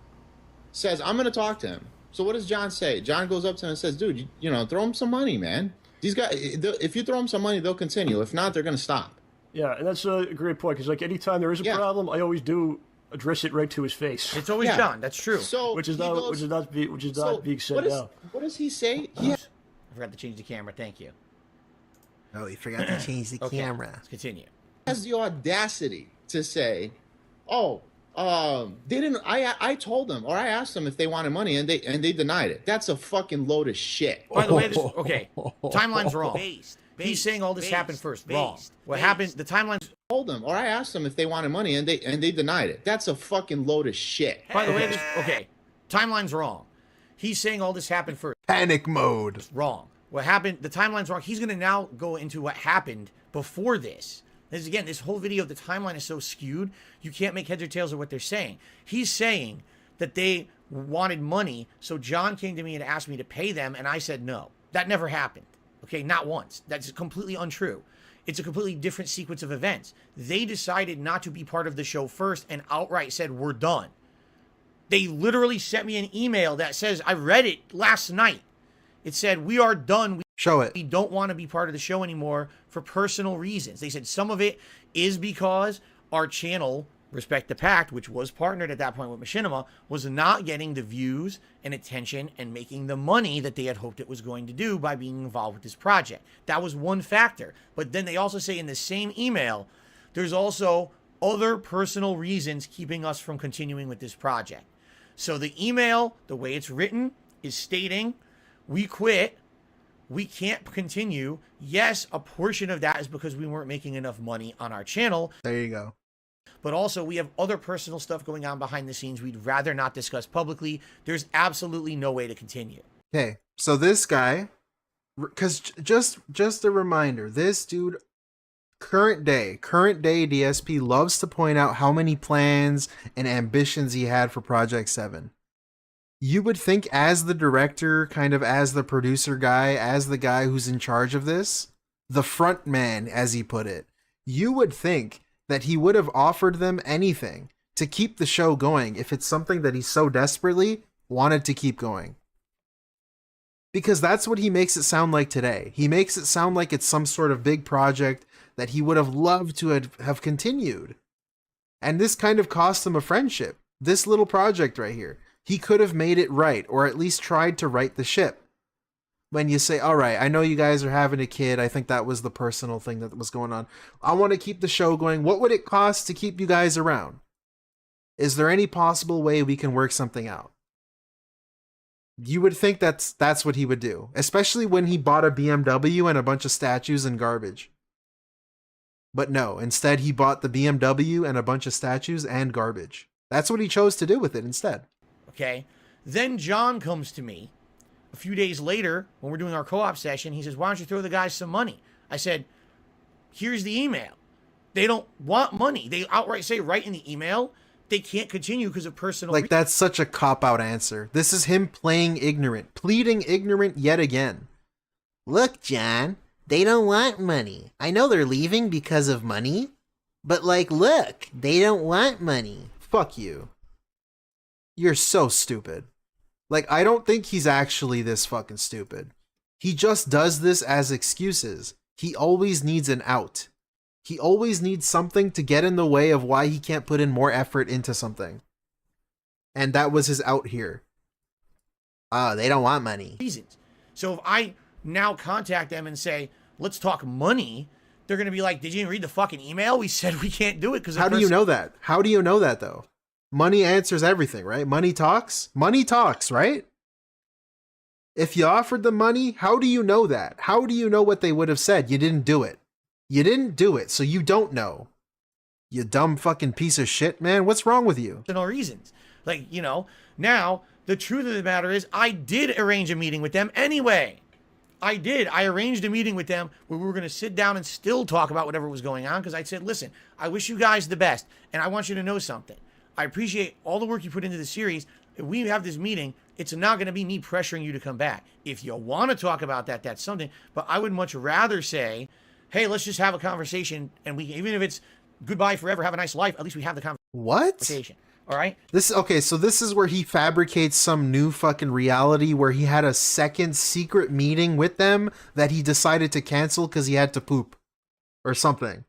says, I'm going to talk to him. So what does John say? John goes up to him and says, dude, you know, throw him some money, man. These guys, if you throw them some money, they'll continue. If not, they're going to stop. Yeah, and that's a great point, because, like, anytime there is a problem, I always do address it right to his face. It's always John. That's true. So which is not being said now. What does he say? I forgot to change the camera. Thank you. Oh, he forgot to change the camera. Let's continue. He has the audacity to say, "Oh, they didn't." I told them, or I asked them if they wanted money, and they denied it. That's a fucking load of shit. By the way, timeline's wrong. He's saying all this happened first. Wrong. What happened? The timeline. Told them, or I asked them if they wanted money, and they denied it. That's a fucking load of shit. By the way, timeline's wrong. He's saying all this happened first. Panic mode. Wrong. What happened? The timeline's wrong. He's gonna now go into what happened before this. Again, this whole video, the timeline is so skewed, you can't make heads or tails of what they're saying. He's saying that they wanted money, so John came to me and asked me to pay them, and I said no. That never happened. Okay, not once. That's completely untrue. It's a completely different sequence of events. They decided not to be part of the show first and outright said, we're done. They literally sent me an email that says, I read it last night. It said, we are done. Show it. We don't want to be part of the show anymore for personal reasons. They said some of it is because our channel Respect the Pact, which was partnered at that point with Machinima, was not getting the views and attention and making the money that they had hoped it was going to do by being involved with this project. That was one factor. But then they also say in the same email, there's also other personal reasons keeping us from continuing with this project. So the email, the way it's written, is stating, we quit, we can't continue. Yes, a portion of that is because we weren't making enough money on our channel. There you go. But also we have other personal stuff going on behind the scenes we'd rather not discuss publicly. There's absolutely no way to continue. Okay, so this guy, because just a reminder, this dude, current day DSP loves to point out how many plans and ambitions he had for Project 7. You would think as the director, kind of as the producer guy, as the guy who's in charge of this, the front man, as he put it, you would think that he would have offered them anything to keep the show going if it's something that he so desperately wanted to keep going. Because that's what he makes it sound like today. He makes it sound like it's some sort of big project that he would have loved to have continued. And this kind of cost him a friendship. This little project right here. He could have made it right, or at least tried to right the ship. When you say, all right, I know you guys are having a kid. I think that was the personal thing that was going on. I want to keep the show going. What would it cost to keep you guys around? Is there any possible way we can work something out? You would think that's what he would do, especially when he bought a BMW and a bunch of statues and garbage. But no, instead he bought the BMW and a bunch of statues and garbage. That's what he chose to do with it instead. Okay. Then John comes to me a few days later when we're doing our co-op session. He says, why don't you throw the guys some money? I said, here's the email. They don't want money. They outright say right in the email, they can't continue because of personal reasons. That's such a cop-out answer. This is him playing ignorant, pleading ignorant yet again. Look, John, they don't want money. I know they're leaving because of money, but look, they don't want money. Fuck you. You're so stupid. I don't think he's actually this fucking stupid. He just does this as excuses. He always needs an out. He always needs something to get in the way of why he can't put in more effort into something. And that was his out here. Oh, they don't want money. Reasons. So if I now contact them and say, let's talk money, they're going to be like, did you even read the fucking email? We said we can't do it because How do you know that? How do you know that though? Money answers everything, right? Money talks? Money talks, right? If you offered them money, how do you know that? How do you know what they would have said? You didn't do it. You didn't do it, so you don't know. You dumb fucking piece of shit, man. What's wrong with you? No reasons. Now, the truth of the matter is I did arrange a meeting with them anyway. I did. I arranged a meeting with them where we were going to sit down and still talk about whatever was going on because I said, listen, I wish you guys the best, and I want you to know something. I appreciate all the work you put into the series. If we have this meeting, it's not going to be me pressuring you to come back. If you want to talk about that, that's something. But I would much rather say, hey, let's just have a conversation. And we, even if it's goodbye forever, have a nice life, at least we have the conversation. All right? So this is where he fabricates some new fucking reality where he had a second secret meeting with them that he decided to cancel because he had to poop or something.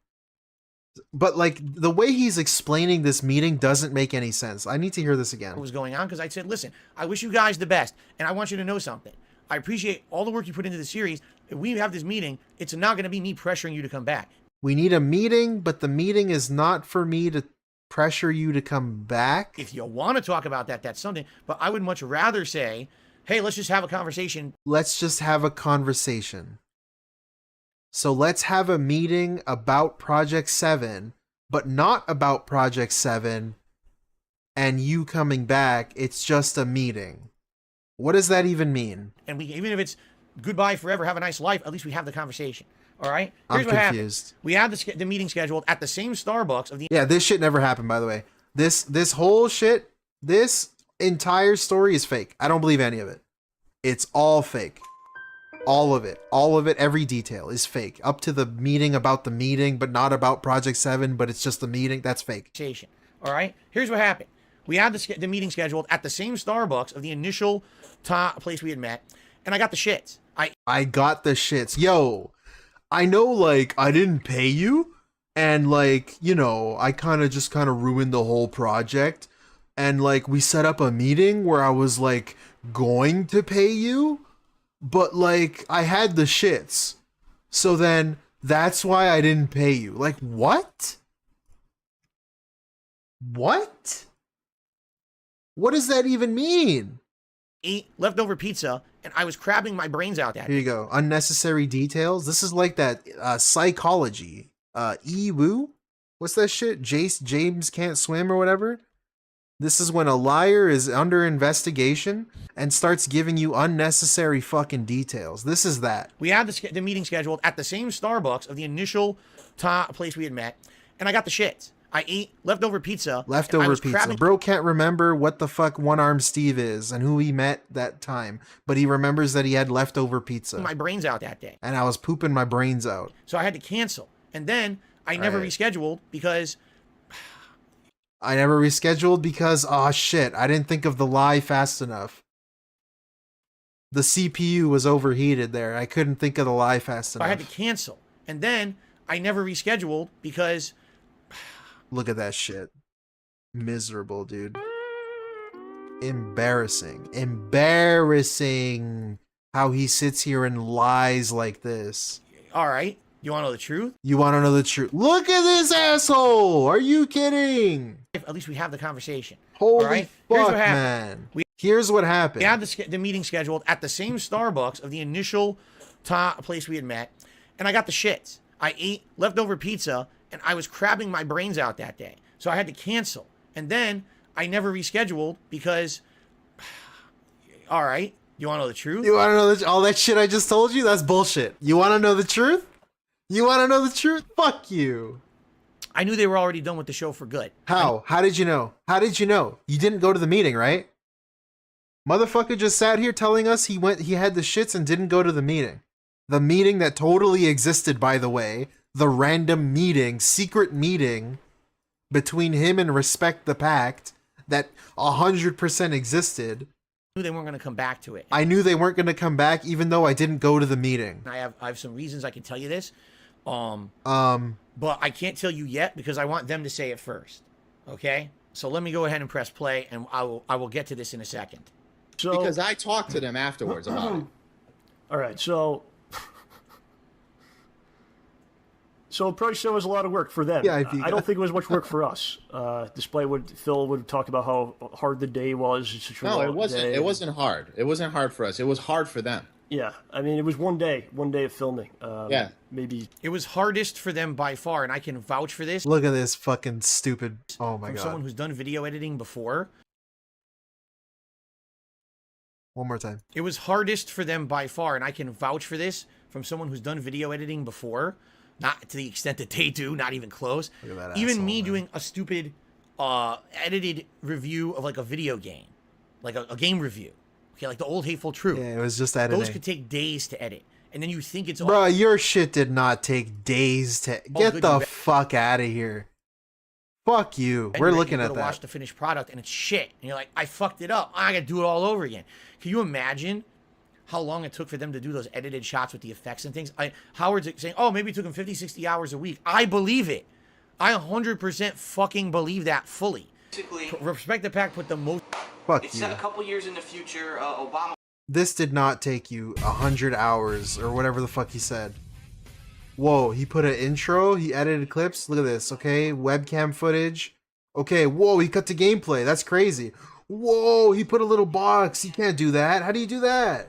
But the way he's explaining this meeting doesn't make any sense. I need to hear this again. What was going on? Because I said, listen, I wish you guys the best, and I want you to know something. I appreciate all the work you put into the series. If we have this meeting, it's not going to be me pressuring you to come back. We need a meeting, but the meeting is not for me to pressure you to come back. If you want to talk about that, that's something. But I would much rather say, hey, let's just have a conversation. Let's just have a conversation. So let's have a meeting about Project 7, but not about Project 7 and you coming back. It's just a meeting. What does that even mean? And even if it's goodbye forever, have a nice life, at least we have the conversation. All right? Here's what confused. Happened. We had the meeting scheduled at the same Starbucks of the... Yeah, this shit never happened, by the way. This whole shit, this entire story is fake. I don't believe any of it. It's all fake. All of it, every detail is fake. Up to the meeting about the meeting, but not about Project 7, but it's just the meeting. That's fake. All right? Here's what happened. We had the meeting scheduled at the same Starbucks of the initial place we had met, and I got the shits. I got the shits. Yo, I know, I didn't pay you, And like, you know, I kind of ruined the whole project. And like, we set up a meeting where I was like going to pay you, but like I had the shits. So then that's why I didn't pay you. Like, what? What? What does that even mean? Ate leftover pizza, and I was crabbing my brains out that Here you go. Unnecessary details. This is like that psychology. E-woo? What's that shit? James can't swim or whatever? This is when a liar is under investigation and starts giving you unnecessary fucking details. This is that. We had the meeting scheduled at the same Starbucks of the initial place we had met, and I got the shits. I ate leftover pizza. Leftover pizza. Bro can't remember what the fuck One Arm Steve is and who he met that time, but he remembers that he had leftover pizza. My brains out that day. And I was pooping my brains out. So I had to cancel. And then I never rescheduled because... oh shit, I didn't think of the lie fast enough. The CPU was overheated there. I couldn't think of the lie fast enough. I had to cancel. And then I never rescheduled because... Look at that shit. Miserable, dude. Embarrassing. Embarrassing how he sits here and lies like this. All right. You want to know the truth? You want to know the truth? Look at this asshole! Are you kidding? At least we have the conversation. Holy all right? fuck, man. Here's what happened. We had the meeting scheduled at the same Starbucks of the initial place we had met, and I got the shits. I ate leftover pizza, and I was crabbing my brains out that day. So I had to cancel. And then I never rescheduled because... All right. You want to know the truth? You want to know all that shit I just told you? That's bullshit. You want to know the truth? You want to know the truth? Fuck you. I knew they were already done with the show for good. How? How did you know? How did you know? You didn't go to the meeting, right? Motherfucker just sat here telling us he had the shits and didn't go to the meeting. The meeting that totally existed, by the way. The random meeting, secret meeting between him and Respect the Pact that 100% existed. I knew they weren't going to come back to it. I knew they weren't going to come back even though I didn't go to the meeting. I have some reasons I can tell you this. But I can't tell you yet because I want them to say it first. Okay? So let me go ahead and press play and I will get to this in a second. So, because I talked to them afterwards about it. All right, so it probably still was a lot of work for them. Yeah, I don't think it was much work for us. Despite what Phil would talk about how hard the day was. No, it wasn't. It wasn't hard. It wasn't hard for us. It was hard for them. Yeah, I mean, it was one day of filming. Yeah. Maybe. It was hardest for them by far, and I can vouch for this. Look at this fucking stupid... Oh my God. From someone who's done video editing before. One more time. It was hardest for them by far, and I can vouch for this from someone who's done video editing before. Not to the extent that they do, not even close. Look at that even asshole, me man. doing a stupid edited review of like a video game. Like a game review. Okay, like the old Hateful Truth. Yeah, it was just editing. Those could take days to edit. And then you think it's all... Bro, your shit did not take days to... Get the fuck out of here. Fuck you. We're looking at that. Watch the finished product and it's shit. And you're like, I fucked it up. I gotta do it all over again. Can you imagine how long it took for them to do those edited shots with the effects and things? Howard's saying, oh, maybe it took him 50, 60 hours a week. I believe it. I 100% fucking believe that fully. Basically, Respect the Pact put the most... Fuck it's you. set a couple years in the future. Obama... This did not take you 100 hours or whatever the fuck he said. Whoa, he put an intro, he edited clips. Look at this, okay? Webcam footage. Okay, whoa, he cut to gameplay. That's crazy. Whoa, he put a little box. You can't do that. How do you do that?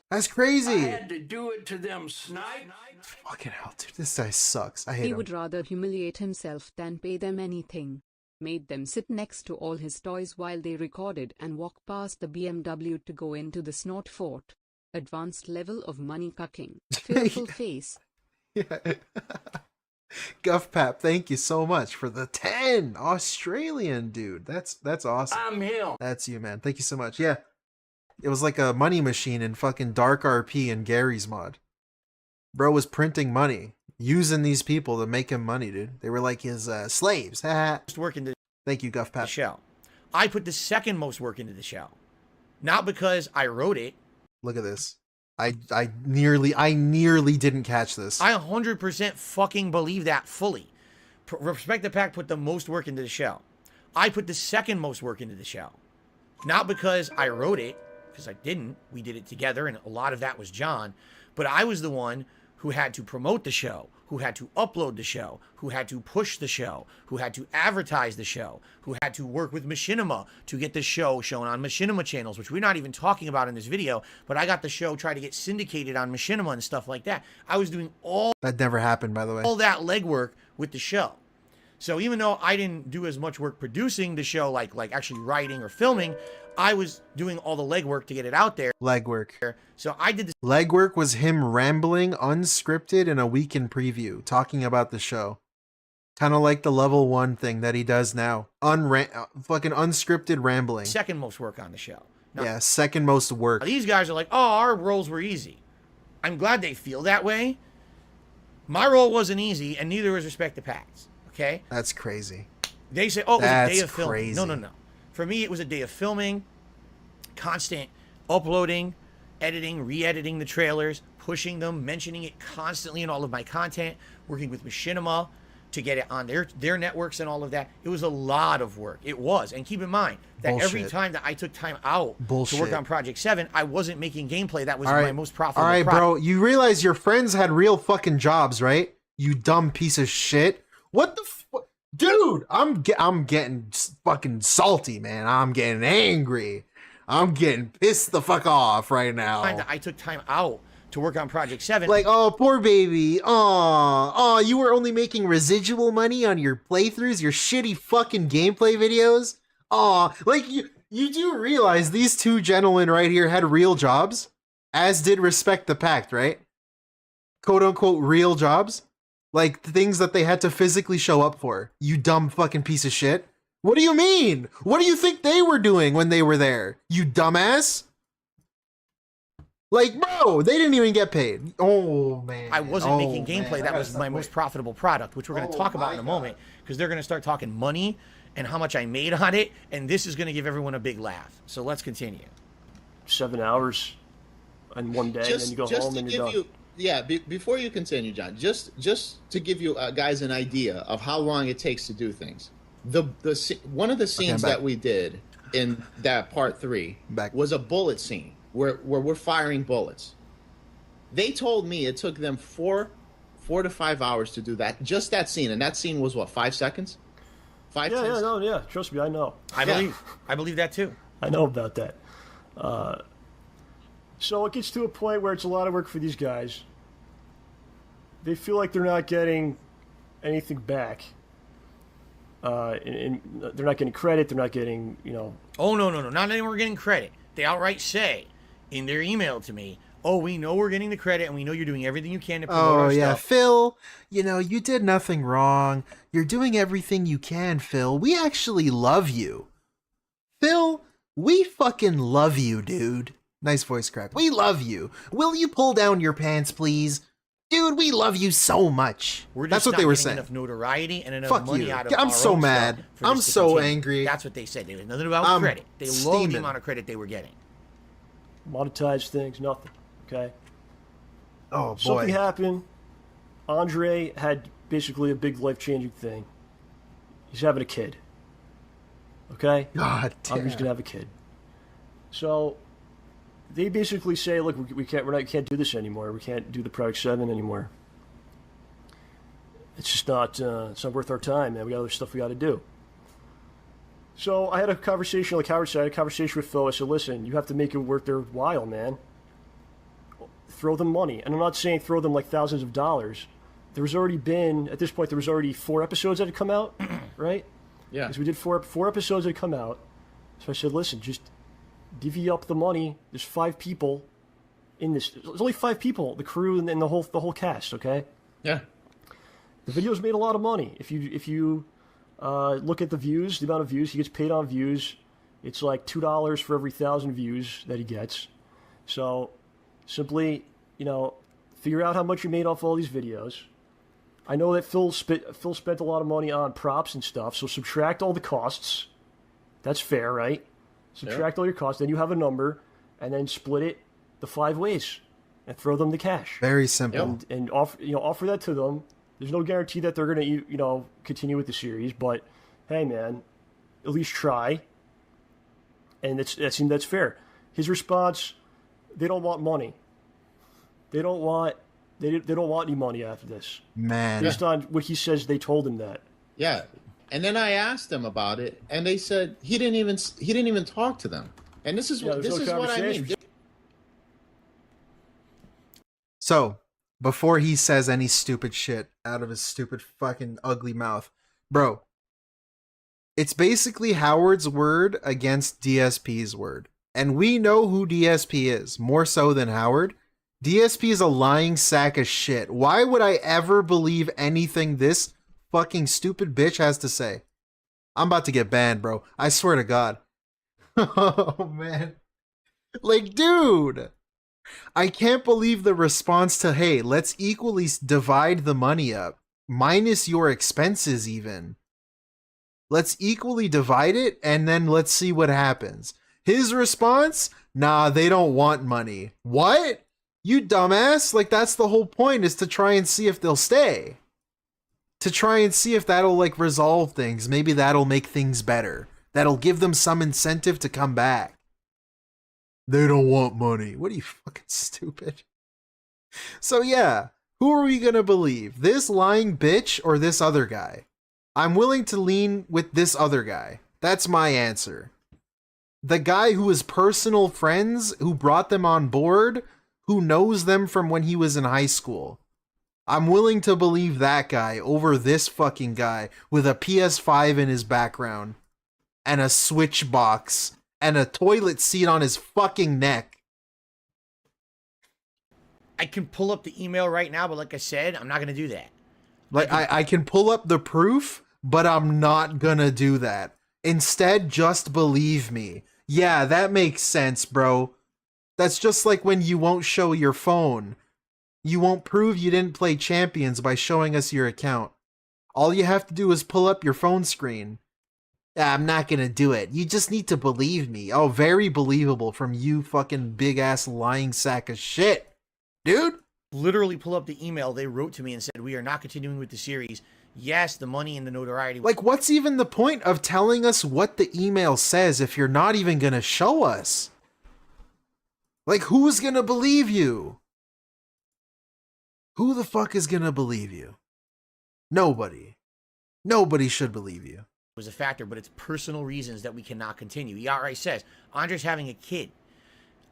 That's crazy. I had to do it to them, snipe. Fucking hell, dude. This guy sucks. I hate him. He would rather humiliate himself than pay them anything. Made them sit next to all his toys while they recorded and walk past the BMW to go into the snort fort. Advanced level of money cucking. Fearful face. Yeah. Guffpap, thank you so much for the 10 Australian, dude. That's awesome. I'm him. That's you, man. Thank you so much. Yeah. It was like a money machine in fucking Dark RP and Gary's mod. Bro was printing money, using these people to make him money, dude. They were like his slaves. work into Thank you, Guffpap. the show. I put the second most work into the show. Not because I wrote it. Look at this. I nearly didn't catch this. I 100% fucking believe that fully. Respect the Pack put the most work into the show. I put the second most work into the show. Not because I wrote it, because I didn't. We did it together, and a lot of that was John. But I was the one who had to promote the show, who had to upload the show, who had to push the show, who had to advertise the show, who had to work with Machinima to get the show shown on Machinima channels, which we're not even talking about in this video, but I got the show try to get syndicated on Machinima and stuff like that. I was doing all That never happened, by the way. all that legwork with the show. So even though I didn't do as much work producing the show, like actually writing or filming, I was doing all the legwork to get it out there. Legwork. So I did this. Legwork was him rambling, unscripted, in a weekend preview, talking about the show. Kind of like the level 1 thing that he does now. Fucking unscripted rambling. Second most work on the show. Now, yeah, second most work. these guys are like, oh, our roles were easy. I'm glad they feel that way. My role wasn't easy, and neither was Respect the Packs. Okay? That's crazy. They say, oh, it was a day of filming. crazy. No. For me, it was a day of filming, constant uploading, editing, re-editing the trailers, pushing them, mentioning it constantly in all of my content, working with Machinima to get it on their networks and all of that. It was a lot of work. It was. And keep in mind that every time that I took time out to work on Project 7, I wasn't making gameplay. That was my most profitable All right, product. bro. You realize your friends had real fucking jobs, right? You dumb piece of shit. What the dude? I'm getting fucking salty, man. I'm getting angry. I'm getting pissed the fuck off right now. I took time out to work on Project 7. Like, oh, poor baby. Oh, you were only making residual money on your playthroughs, your shitty fucking gameplay videos. Oh, like you do realize these two gentlemen right here had real jobs, as did Respect the Pact, right? Quote unquote real jobs. Like things that they had to physically show up for. You dumb fucking piece of shit. What do you mean? What do you think they were doing when they were there? You dumbass? Like, bro, they didn't even get paid. Oh, man. I wasn't making gameplay. That was my most profitable product, which we're going to talk about in a moment, because they're going to start talking money and how much I made on it, and this is going to give everyone a big laugh. So let's continue. 7 hours in one day, and then you go home and you're done. Before you continue, John, just to give you guys an idea of how long it takes to do things. One of the scenes that we did in that part 3 was a bullet scene where we're firing bullets. They told me it took them 4 to 5 hours to do that, just that scene, and that scene was what, 5 seconds? 5 seconds? Yeah. Trust me, I know. I believe that too. I know about that. So it gets to a point where it's a lot of work for these guys. They feel like they're not getting anything back. And they're not getting credit. They're not getting, Oh, no. Not anyone getting credit. They outright say in their email to me, oh, we know we're getting the credit and we know you're doing everything you can to promote our stuff. Phil, you did nothing wrong. You're doing everything you can, Phil. We actually love you. Phil, we fucking love you, dude. Nice voice crack. We love you. Will you pull down your pants, please? Dude, we love you so much. That's what they were saying. Enough notoriety and enough Fuck money you. out of I'm our so own mad. stuff for I'm this to so continue. angry. That's what they said. They was nothing about credit. They loathed the steaming. amount of credit they were getting. monetized things, nothing. Okay? Oh, boy. Something happened. Andre had basically a big life-changing thing. He's having a kid. Okay? God damn. Andre's going to have a kid. So they basically say, look, we can't do this anymore. We can't do the Project 7 anymore. It's just not, it's not worth our time, man. We got other stuff we got to do. So I had a conversation, like Howard said, I had a conversation with Phil. I said, listen, you have to make it worth their while, man. Throw them money. And I'm not saying throw them like thousands of dollars. There was already been, at this point, there was already 4 episodes that had come out, right? Yeah. Because we did four episodes that had come out. So I said, listen, just divvy up the money. There's 5 people in this. There's only 5 people, the crew and the whole cast, okay? Yeah. The video's made a lot of money. If you look at the views, the amount of views, he gets paid on views. It's like $2 for every 1,000 views that he gets. So simply, figure out how much you made off all these videos. I know that Phil spent a lot of money on props and stuff, so subtract all the costs. That's fair, right? Subtract all your costs, then you have a number, and then split it the 5 ways and throw them the cash. Very simple. And offer that to them. There's no guarantee that they're going to, continue with the series, but hey, man, at least try. And that's fair. His response, they don't want money. They don't want any money after this. Man. Based on what he says, they told him that. Yeah. And then I asked them about it, and they said he didn't even talk to them. And this is what I mean. So, before he says any stupid shit out of his stupid fucking ugly mouth, bro, it's basically Howard's word against DSP's word. And we know who DSP is, more so than Howard. DSP is a lying sack of shit. Why would I ever believe anything this fucking stupid bitch has to say? I'm about to get banned, bro. I swear to God. Oh, man. Like, dude. I can't believe the response to, hey, let's equally divide the money up. Minus your expenses, even. Let's equally divide it, and then let's see what happens. His response? Nah, they don't want money. What? You dumbass? Like, that's the whole point, is to try and see if they'll stay. To try and see if that'll, like, resolve things. Maybe that'll make things better. That'll give them some incentive to come back. They don't want money. What are you, fucking stupid? So yeah, who are we gonna believe? This lying bitch or this other guy? I'm willing to lean with this other guy. That's my answer. The guy who is personal friends, who brought them on board, who knows them from when he was in high school. I'm willing to believe that guy over this fucking guy with a PS5 in his background and a Switch box and a toilet seat on his fucking neck. I can pull up the email right now, but like I said, I'm not going to do that. Like, I can pull up the proof, but I'm not gonna do that. Instead, just believe me. Yeah, that makes sense, bro. That's just like when you won't show your phone. You won't prove you didn't play Champions by showing us your account. All you have to do is pull up your phone screen. I'm not gonna do it. You just need to believe me. Oh, very believable from you fucking big-ass lying sack of shit. Dude? Literally pull up the email. They wrote to me and said, we are not continuing with the series. Yes, the money and the notoriety. Like, what's even the point of telling us what the email says if you're not even gonna show us? Like, who's gonna believe you? Who the fuck is gonna believe you? Nobody. Nobody should believe you. Was a factor, but it's personal reasons that we cannot continue. He outright says, Andre's having a kid.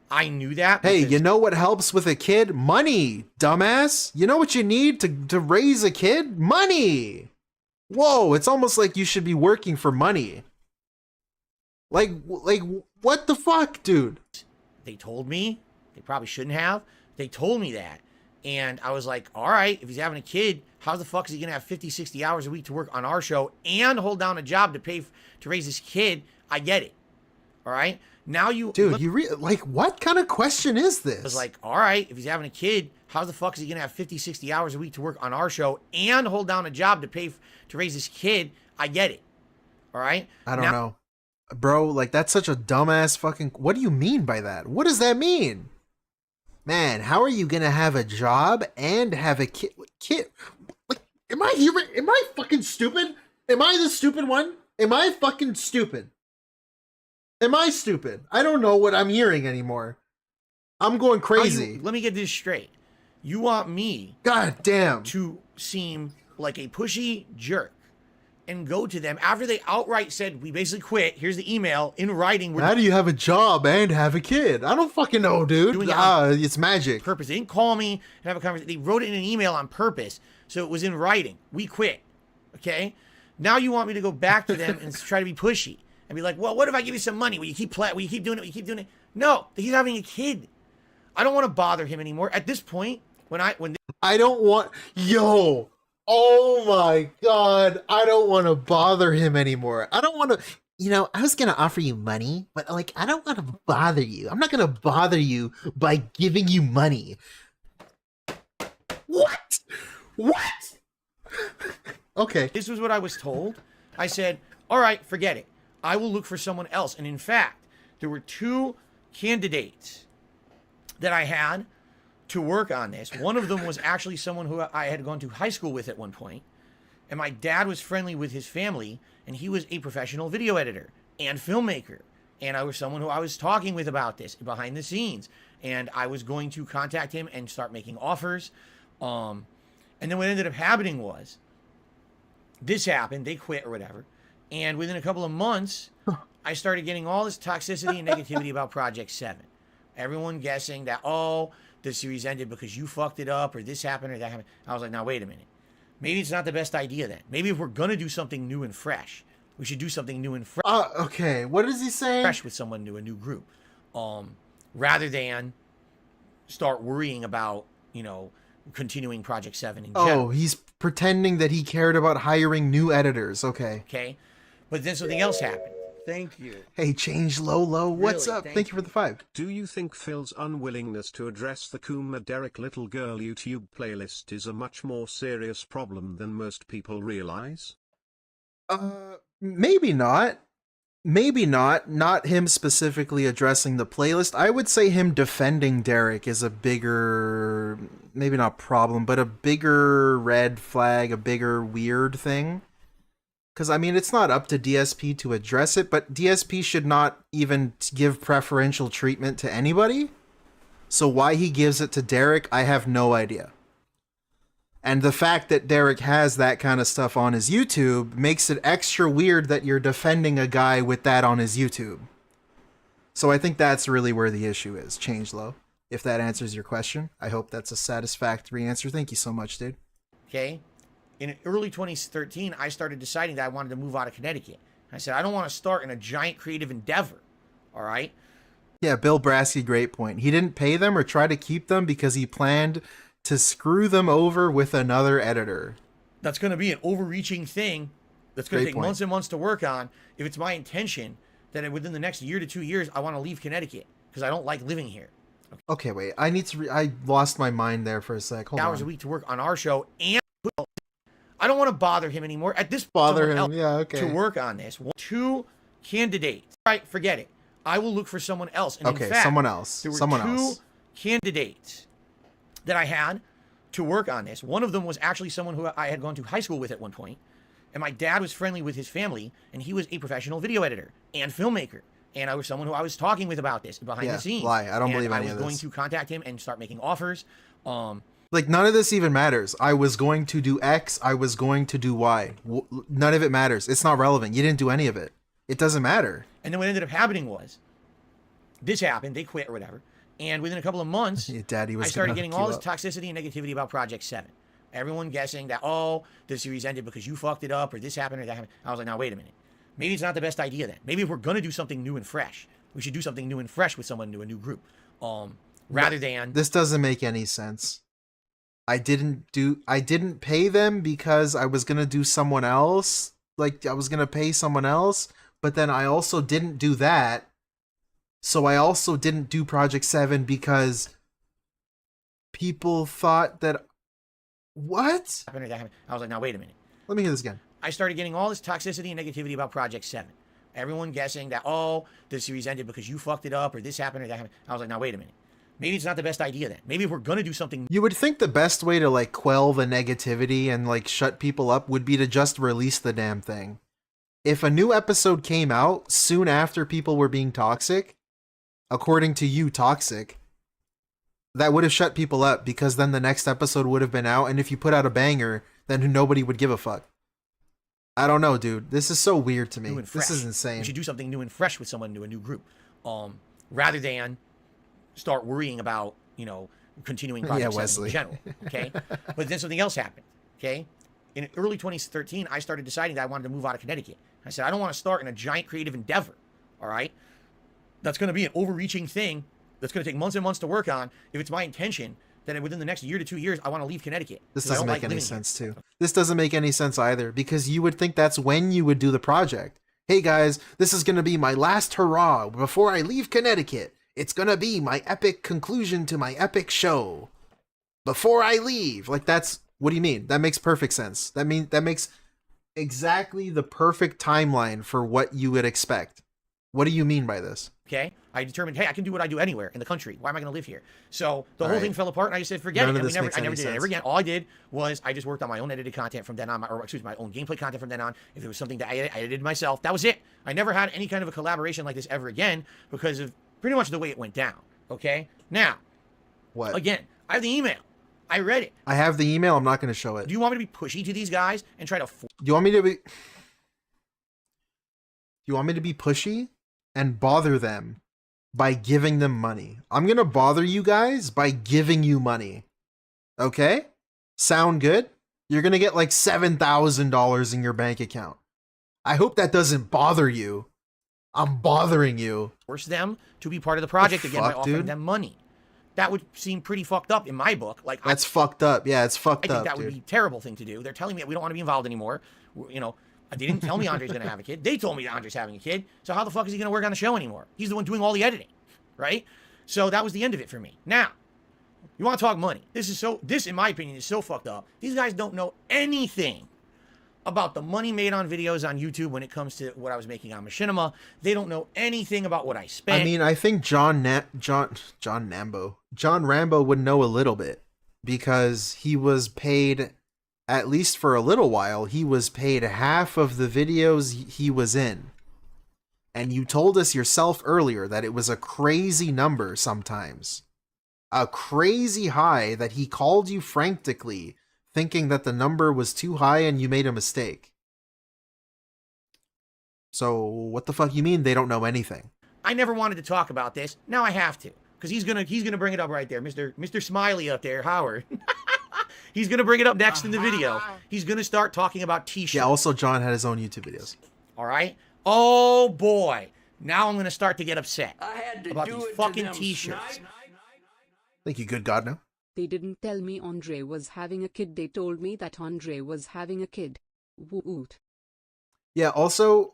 I knew that. Hey, you know what helps with a kid? Money, dumbass. You know what you need to raise a kid? Money. Whoa, it's almost like you should be working for money. Like what the fuck, dude? They told me. They probably shouldn't have. They told me that. And I was like, all right, if he's having a kid, how the fuck is he going to have 50, 60 hours a week to work on our show and hold down a job to pay to raise his kid? I get it. All right? Now you... Dude, like, what kind of question is this? I was like, all right, if he's having a kid, how the fuck is he going to have 50, 60 hours a week to work on our show and hold down a job to pay to raise his kid? I get it. All right? I don't know. Bro, like, that's such a dumbass fucking... What do you mean by that? What does that mean? Man, how are you gonna have a job and have a kid? Like, am I fucking stupid? Am I the stupid one? Am I fucking stupid? Am I stupid? I don't know what I'm hearing anymore. I'm going crazy. Let me get this straight. You want me, God damn, to seem like a pushy jerk and go to them after they outright said, we basically quit. Here's the email in writing. How do you have a job and have a kid? I don't fucking know, dude. It's magic. Purpose. They didn't call me and have a conversation. They wrote it in an email on purpose. So it was in writing. We quit. Okay? Now you want me to go back to them and try to be pushy and be like, well, what if I give you some money? Will you keep doing it? Will you keep doing it? No, he's having a kid. I don't want to bother him anymore. At this point, I don't want... Yo... Oh my God, I don't want to bother him anymore. I don't want to, you know, I was going to offer you money, but like, I don't want to bother you. I'm not going to bother you by giving you money. What? What? Okay. This was what I was told. I said, all right, forget it. I will look for someone else. And in fact, there were two candidates that I had to work on this. One of them was actually someone who I had gone to high school with at one point, and my dad was friendly with his family, and he was a professional video editor and filmmaker, and I was someone who I was talking with about this behind the scenes, and I was going to contact him and start making offers. And then what ended up happening was, this happened, they quit or whatever, and within a couple of months, I started getting all this toxicity and negativity about Project 7. Everyone guessing that, oh, the series ended because you fucked it up, or this happened or that happened. I was like, now wait a minute. Maybe it's not the best idea then. Maybe if we're going to do something new and fresh, we should do something new and fresh. Okay, what is he saying? Fresh with someone new, a new group. Rather than start worrying about, you know, continuing Project 7 in general. Oh, he's pretending that he cared about hiring new editors. Okay. Okay. But then something else happened. Thank you. Hey, Change Lolo, what's Really? up? Thank you for the 5. Do you think Phil's unwillingness to address the Kuma Derek Little Girl YouTube playlist is a much more serious problem than most people realize? Maybe not. Maybe not. Not him specifically addressing the playlist. I would say him defending Derek is a bigger, maybe not problem, but a bigger red flag, a bigger weird thing. Because, I mean, it's not up to DSP to address it, but DSP should not even give preferential treatment to anybody. So why he gives it to Derek, I have no idea. And the fact that Derek has that kind of stuff on his YouTube makes it extra weird that you're defending a guy with that on his YouTube. So I think that's really where the issue is, Changelow. If that answers your question, I hope that's a satisfactory answer. Thank you so much, dude. Okay. In early 2013, I started deciding that I wanted to move out of Connecticut. I said, I don't want to start in a giant creative endeavor. All right. Yeah, Bill Brasky, great point. He didn't pay them or try to keep them because he planned to screw them over with another editor. That's going to be an overreaching thing that's going to Great take point. months and months to work on. If it's my intention that within the next year to 2 years, I want to leave Connecticut because I don't like living here. Okay, wait. I need to. I lost my mind there for a sec. Hold Hours on. a week to work on our show, and I don't want to bother him anymore. At this point, Bother someone him, else yeah, okay. to work on this. 2 candidates. All right, forget it. I will look for someone else. And Okay, in fact, someone else. There were Someone 2 else. candidates that I had to work on this. One of them was actually someone who I had gone to high school with at one point, and my dad was friendly with his family, and he was a professional video editor and filmmaker. And I was someone who I was talking with about this behind the scenes. Lie. I don't And believe any I of was going this. to contact him and start making offers. Like, none of this even matters. I was going to do X. I was going to do Y. None of it matters. It's not relevant. You didn't do any of it. It doesn't matter. And then what ended up happening was, this happened. They quit or whatever. And within a couple of months, Your daddy was I started gonna getting hook all you this up. toxicity and negativity about Project 7. Everyone guessing that, oh, the series ended because you fucked it up, or this happened or that happened. I was like, now wait a minute. Maybe it's not the best idea then. Maybe if we're going to do something new and fresh, we should do something new and fresh with someone new, a new group. Rather than... This doesn't make any sense. I didn't pay them because I was going to do someone else. Like, I was going to pay someone else, but then I also didn't do that. So I also didn't do Project 7 because people thought that... What? I was like, now wait a minute. Let me hear this again. I started getting all this toxicity and negativity about Project 7. Everyone guessing that, oh, the series ended because you fucked it up, or this happened or that happened. I was like, now wait a minute. Maybe it's not the best idea then. Maybe if we're going to do something... You would think the best way to, like, quell the negativity and, like, shut people up would be to just release the damn thing. If a new episode came out soon after people were being toxic, according to you, toxic, that would have shut people up because then the next episode would have been out, and if you put out a banger, then nobody would give a fuck. I don't know, dude. This is so weird to me. New and This is fresh. insane. We should do something new and fresh with someone new, a new group. Rather than start worrying about, you know, continuing Project 7 Wesley. in general. Okay? But then something else happened. Okay? In early 2013, I started deciding that I wanted to move out of Connecticut. I said, I don't want to start in a giant creative endeavor. All right? That's going to be an overreaching thing that's going to take months and months to work on. If it's my intention that within the next year to 2 years, I want to leave Connecticut. This 'cause I doesn't don't make like any living sense, here. too. This doesn't make any sense either, because you would think that's when you would do the project. Hey, guys, this is going to be my last hurrah before I leave Connecticut. It's going to be my epic conclusion to my epic show before I leave. Like, that's... What do you mean? That makes perfect sense. That makes exactly the perfect timeline for what you would expect. What do you mean by this? Okay, I determined, hey, I can do what I do anywhere in the country. Why am I going to live here? So the whole thing fell apart, and I just said, forget it. And I never did it ever again. All I did was I just worked on my own edited content from then on, my own gameplay content from then on. If there was something that I edited myself, that was it. I never had any kind of a collaboration like this ever again because of pretty much the way it went down. Okay, now, what? Again, I have the email. I read it. I have the email. I'm not going to show it. Do you want me to be pushy to these guys and try to? Do you want me to be? You want me to be pushy and bother them by giving them money? I'm gonna bother you guys by giving you money. Okay? Sound good? You're gonna get like $7,000 in your bank account. I hope that doesn't bother you. I'm bothering you. Force them to be part of the project again by offering them money. That would seem pretty fucked up in my book. Like that's fucked up. Yeah, it's fucked up. I think that would be a terrible thing to do. They're telling me that we don't want to be involved anymore. You know, they didn't tell me Andre's going to have a kid. They told me that Andre's having a kid. So how the fuck is he going to work on the show anymore? He's the one doing all the editing, right? So that was the end of it for me. Now, you want to talk money? This, in my opinion, is so fucked up. These guys don't know anything about the money made on videos on YouTube when it comes to what I was making on Machinima. They don't know anything about what I spent. I mean, I think John Rambo would know a little bit because he was paid, at least for a little while, he was paid half of the videos he was in. And you told us yourself earlier that it was a crazy number sometimes. A crazy high that he called you frantically, thinking that the number was too high and you made a mistake. So what the fuck you mean they don't know anything? I never wanted to talk about this. Now I have to, because he's gonna bring it up right there, Mr. Smiley up there, Howard. He's gonna bring it up next in the video. He's gonna start talking about t-shirts. Yeah. Also, John had his own YouTube videos. All right. Oh boy. Now I'm gonna start to get upset about these fucking t-shirts. Thank you, good God, no. They didn't tell me Andre was having a kid. They told me that Andre was having a kid. Woot. Yeah, also,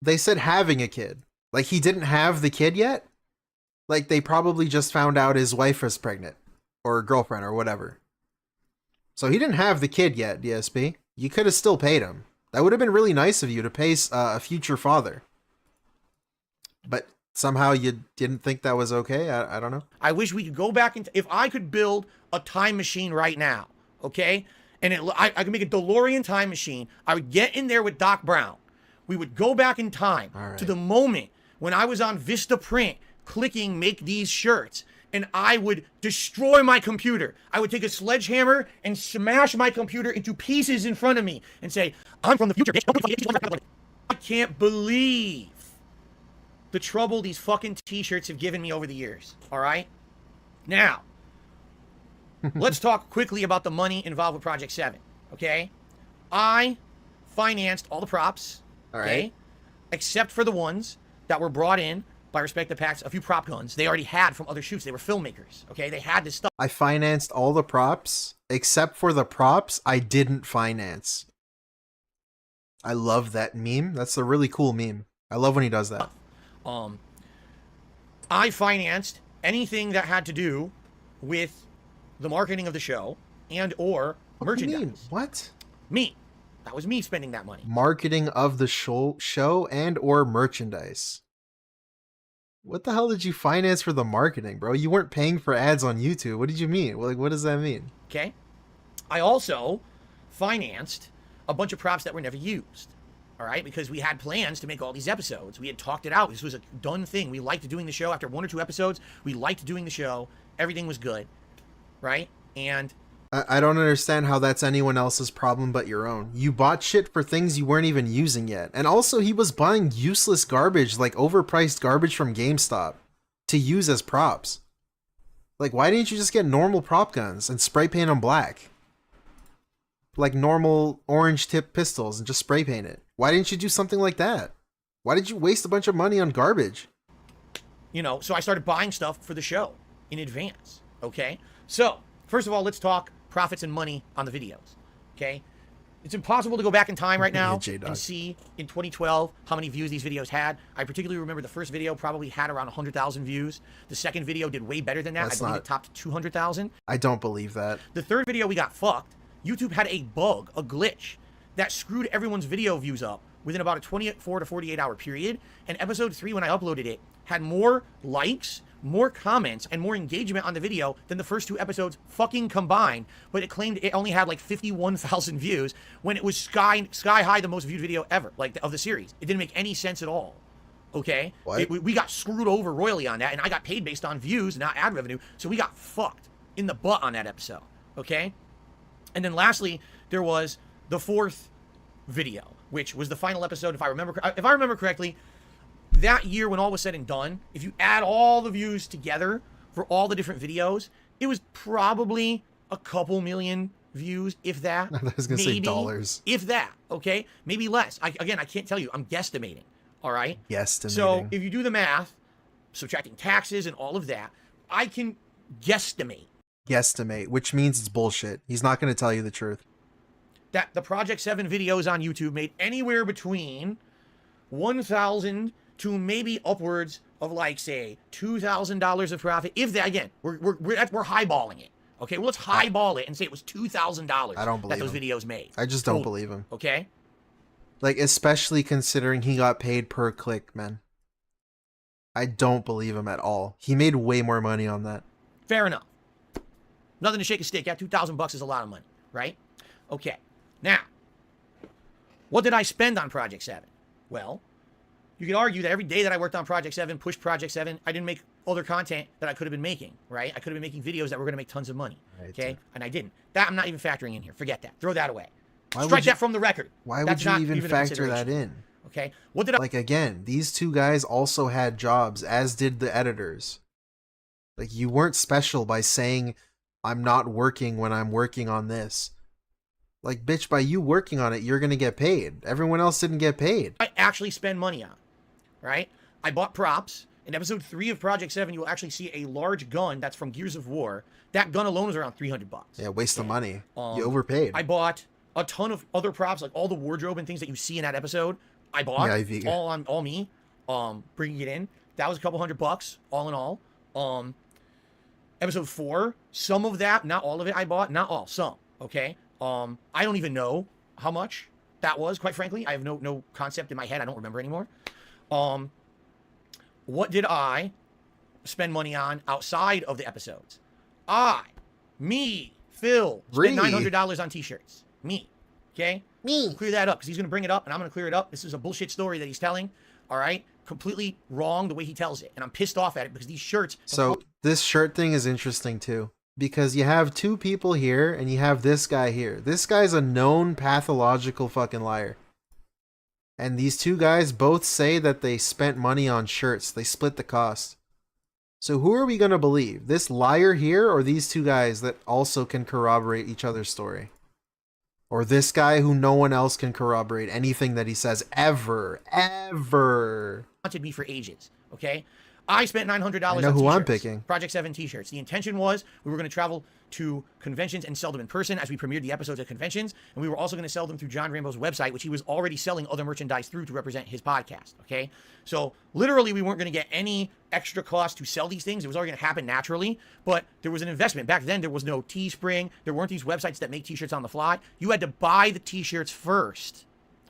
they said having a kid. Like, he didn't have the kid yet? Like, they probably just found out his wife was pregnant. Or girlfriend, or whatever. So he didn't have the kid yet, DSP. You could have still paid him. That would have been really nice of you to pay a future father. But somehow you didn't think that was okay? I don't know. I wish we could go back into... If I could build a time machine right now, okay? And I could make a DeLorean time machine. I would get in there with Doc Brown. We would go back in time to the moment when I was on Vistaprint clicking make these shirts. And I would destroy my computer. I would take a sledgehammer and smash my computer into pieces in front of me and say, I'm from the future, bitch. I can't believe the trouble these fucking t-shirts have given me over the years. All right? Now, let's talk quickly about the money involved with Project 7. Okay? I financed all the props. All right. Okay? Except for the ones that were brought in by Respect the Packs, a few prop guns they already had from other shoots. They were filmmakers. Okay? They had this stuff. I financed all the props, except for the props I didn't finance. I love that meme. That's a really cool meme. I love when he does that. I financed anything that had to do with the marketing of the show and or merchandise. What? Me. That was me spending that money. Marketing of the show and or merchandise. What the hell did you finance for the marketing, bro? You weren't paying for ads on YouTube. What did you mean? Like, what does that mean? Okay. I also financed a bunch of props that were never used. All right, because we had plans to make all these episodes. We had talked it out. This was a done thing. We liked doing the show. After 1 or 2 episodes, we liked doing the show. Everything was good, right? And I don't understand how that's anyone else's problem but your own. You bought shit for things you weren't even using yet. And also, he was buying useless garbage, like overpriced garbage from GameStop, to use as props. Like, why didn't you just get normal prop guns and spray paint them black? Like normal orange tip pistols and just spray paint it. Why didn't you do something like that? Why did you waste a bunch of money on garbage? You know, so I started buying stuff for the show in advance, okay? So, first of all, let's talk profits and money on the videos, okay? It's impossible to go back in time right now and see in 2012 how many views these videos had. I particularly remember the first video probably had around 100,000 views. The second video did way better than that. I believe it topped 200,000. I don't believe that. The third video, we got fucked. YouTube had a bug, a glitch, that screwed everyone's video views up within about a 24 to 48 hour period. And episode 3, when I uploaded it, had more likes, more comments, and more engagement on the video than the first 2 episodes fucking combined, but it claimed it only had like 51,000 views when it was sky high the most viewed video ever, like of the series. It didn't make any sense at all. Okay? What? We got screwed over royally on that, and I got paid based on views, not ad revenue, so we got fucked in the butt on that episode. Okay? And then lastly, there was the 4th video, which was the final episode, if I remember correctly. That year, when all was said and done, if you add all the views together for all the different videos, it was probably a couple million views, if that. I was gonna say dollars. If that, okay? Maybe less. I can't tell you. I'm guesstimating. All right? Guesstimating. So if you do the math, subtracting taxes and all of that, I can guesstimate. Guesstimate, which means it's bullshit. He's not going to tell you the truth. That the Project 7 videos on YouTube made anywhere between 1,000 to maybe upwards of, like, say, $2,000 of profit. If that, again, we're highballing it. Okay, well, let's highball it and say it was $2,000 I don't believe that those him. videos made. I just don't believe him. Okay? Like, especially considering he got paid per click, man. I don't believe him at all. He made way more money on that. Fair enough. Nothing to shake a stick at. $2,000 is a lot of money, right? Okay. Now, what did I spend on Project 7? Well, you could argue that every day that I worked on Project 7, pushed Project 7, I didn't make other content that I could have been making, right? I could have been making videos that were going to make tons of money, okay? And I didn't. That I'm not even factoring in here. Forget that. Throw that away. Strike that from the record. Why That's would not you even a factor that consideration. in? Okay? What did I... Like, again, these 2 guys also had jobs, as did the editors. Like, you weren't special by saying, I'm not working when I'm working on this. Like, bitch, by you working on it, you're going to get paid. Everyone else didn't get paid. I actually spend money on, right? I bought props. In episode 3 of Project 7, you'll actually see a large gun that's from Gears of War. That gun alone is around $300. Yeah, waste of money. You overpaid. I bought a ton of other props, like all the wardrobe and things that you see in that episode. I bought all me, bringing it in. That was a couple $100 all in all. Episode 4, some of that, not all of it I bought, not all, some, okay? I don't even know how much that was, quite frankly. I have no concept in my head. I don't remember anymore. What did I spend money on outside of the episodes? Phil, spent $900 on t-shirts. Me, okay? Me. Clear that up, because he's going to bring it up, and I'm going to clear it up. This is a bullshit story that he's telling, all right? Completely wrong the way he tells it, and I'm pissed off at it because these shirts... So, this shirt thing is interesting, too. Because you have 2 people here, and you have this guy here. This guy's a known pathological fucking liar. And these 2 guys both say that they spent money on shirts. They split the cost. So who are we going to believe? This liar here, or these 2 guys that also can corroborate each other's story? Or this guy who no one else can corroborate anything that he says ever. Wanted me for ages, okay? I spent $900 on t-shirts. I know who I'm picking. Project 7 t-shirts. The intention was we were going to travel to conventions and sell them in person as we premiered the episodes at conventions, and we were also going to sell them through John Rambo's website, which he was already selling other merchandise through to represent his podcast, okay? So literally we weren't going to get any extra cost to sell these things. It was already going to happen naturally, but there was an investment. Back then there was no Teespring. There weren't these websites that make t-shirts on the fly. You had to buy the t-shirts first,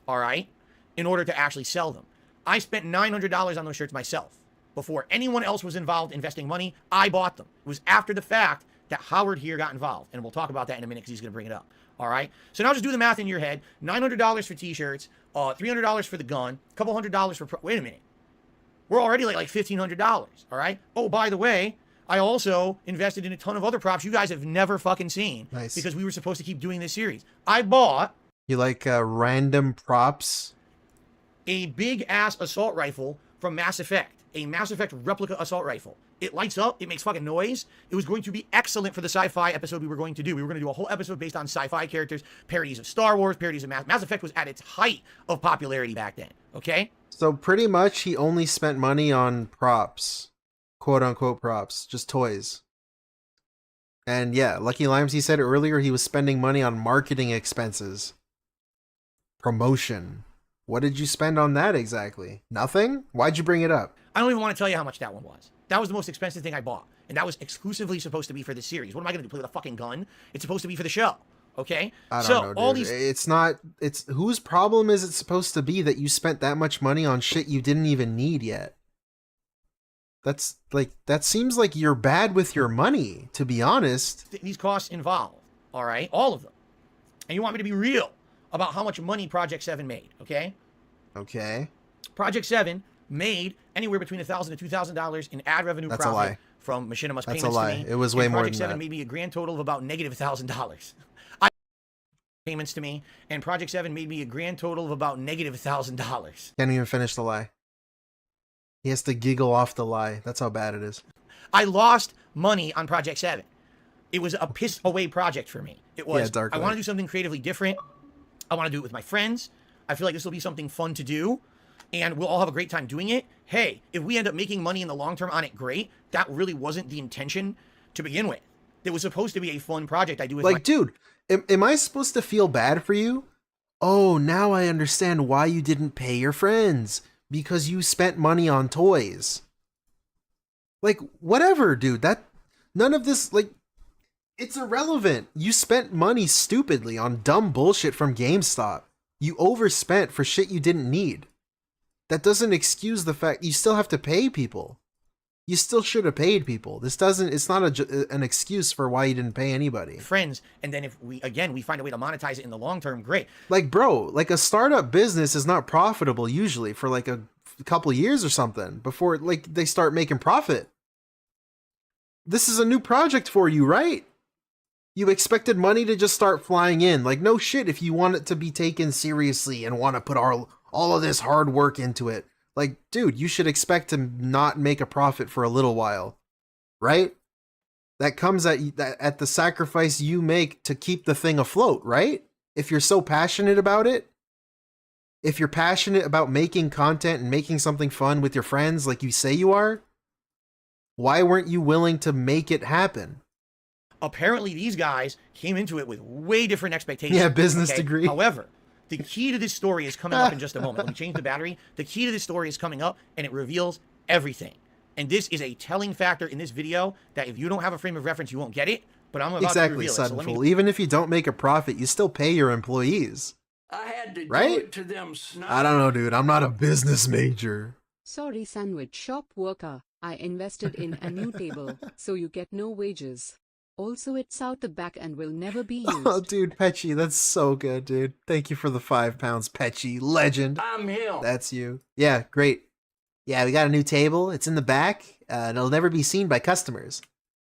all right, in order to actually sell them. I spent $900 on those shirts myself. Before anyone else was involved investing money, I bought them. It was after the fact that Howard here got involved. And we'll talk about that in a minute because he's going to bring it up. All right? So now just do the math in your head. $900 for t-shirts, $300 for the gun, a couple $100 for... Wait a minute. We're already like $1,500. All right? Oh, by the way, I also invested in a ton of other props you guys have never fucking seen. Nice. Because we were supposed to keep doing this series. I bought... You like random props? A big-ass assault rifle from Mass Effect. A Mass Effect replica assault rifle. It lights up. It makes fucking noise. It was going to be excellent for the sci-fi episode we were going to do. We were going to do a whole episode based on sci-fi characters, parodies of Star Wars, parodies of Mass Effect was at its height of popularity back then. Okay? So pretty much he only spent money on props. Quote-unquote props. Just toys. And yeah, Lucky Limes, he said earlier he was spending money on marketing expenses. Promotion. What did you spend on that exactly? Nothing? Why'd you bring it up? I don't even want to tell you how much that one was. That was the most expensive thing I bought. And that was exclusively supposed to be for this series. What am I going to do? Play with a fucking gun? It's supposed to be for the show. Okay? I don't know, dude. It's not... It's... Whose problem is it supposed to be that you spent that much money on shit you didn't even need yet? That's like, that seems like you're bad with your money, to be honest. These costs involved, all right? All of them. And you want me to be real about how much money Project 7 made, okay? Okay. Project 7 made anywhere between $1,000 to $2,000 in ad revenue That's a profit lie. from Machinima's That's payments a lie. to me. It was way more Project than 7 that. made me a grand total of about negative $1,000. Payments to me, and Project 7 made me a grand total of about negative $1,000. Can't even finish the lie. He has to giggle off the lie. That's how bad it is. I lost money on Project 7. It was a piss away project for me. It was, I want to do something creatively different. I want to do it with my friends. I feel like this will be something fun to do, and we'll all have a great time doing it. Hey, if we end up making money in the long term on it, great. That really wasn't the intention to begin with. It was supposed to be a fun project I do with like, dude, am I supposed to feel bad for you? Oh, now I understand why you didn't pay your friends. Because you spent money on toys. Like, whatever, dude. That, none of this, like, it's irrelevant. You spent money stupidly on dumb bullshit from GameStop. You overspent for shit you didn't need. That doesn't excuse the fact you still have to pay people. You still should have paid people. This doesn't, it's not an excuse for why you didn't pay anybody. Friends, and then if we find a way to monetize it in the long term, great. Like, bro, like a startup business is not profitable usually for like a couple years or something before like they start making profit. This is a new project for you, right? You expected money to just start flying in. Like, no shit, if you want it to be taken seriously and want to put all of this hard work into it. Like, dude, you should expect to not make a profit for a little while, right? That comes at the sacrifice you make to keep the thing afloat, right? If you're so passionate about it, if you're passionate about making content and making something fun with your friends like you say you are, why weren't you willing to make it happen? Apparently, these guys came into it with way different expectations. Yeah, business degree. However, the key to this story is coming up in just a moment. Let me change the battery. The key to this story is coming up, and it reveals everything. And this is a telling factor in this video that if you don't have a frame of reference, you won't get it. But I'm about to reveal it. Sudden Fool. Even if you don't make a profit, you still pay your employees. I had to right? do it to them. I don't know, dude. I'm not a business major. Sorry, sandwich shop worker. I invested in a new table, so you get no wages. Also, it's out the back and will never be used. Oh, dude, Petchy, that's so good, dude. Thank you for the 5 pounds, Petchy. Legend. I'm him. That's you. Yeah, great. Yeah, we got a new table. It's in the back. And it'll never be seen by customers.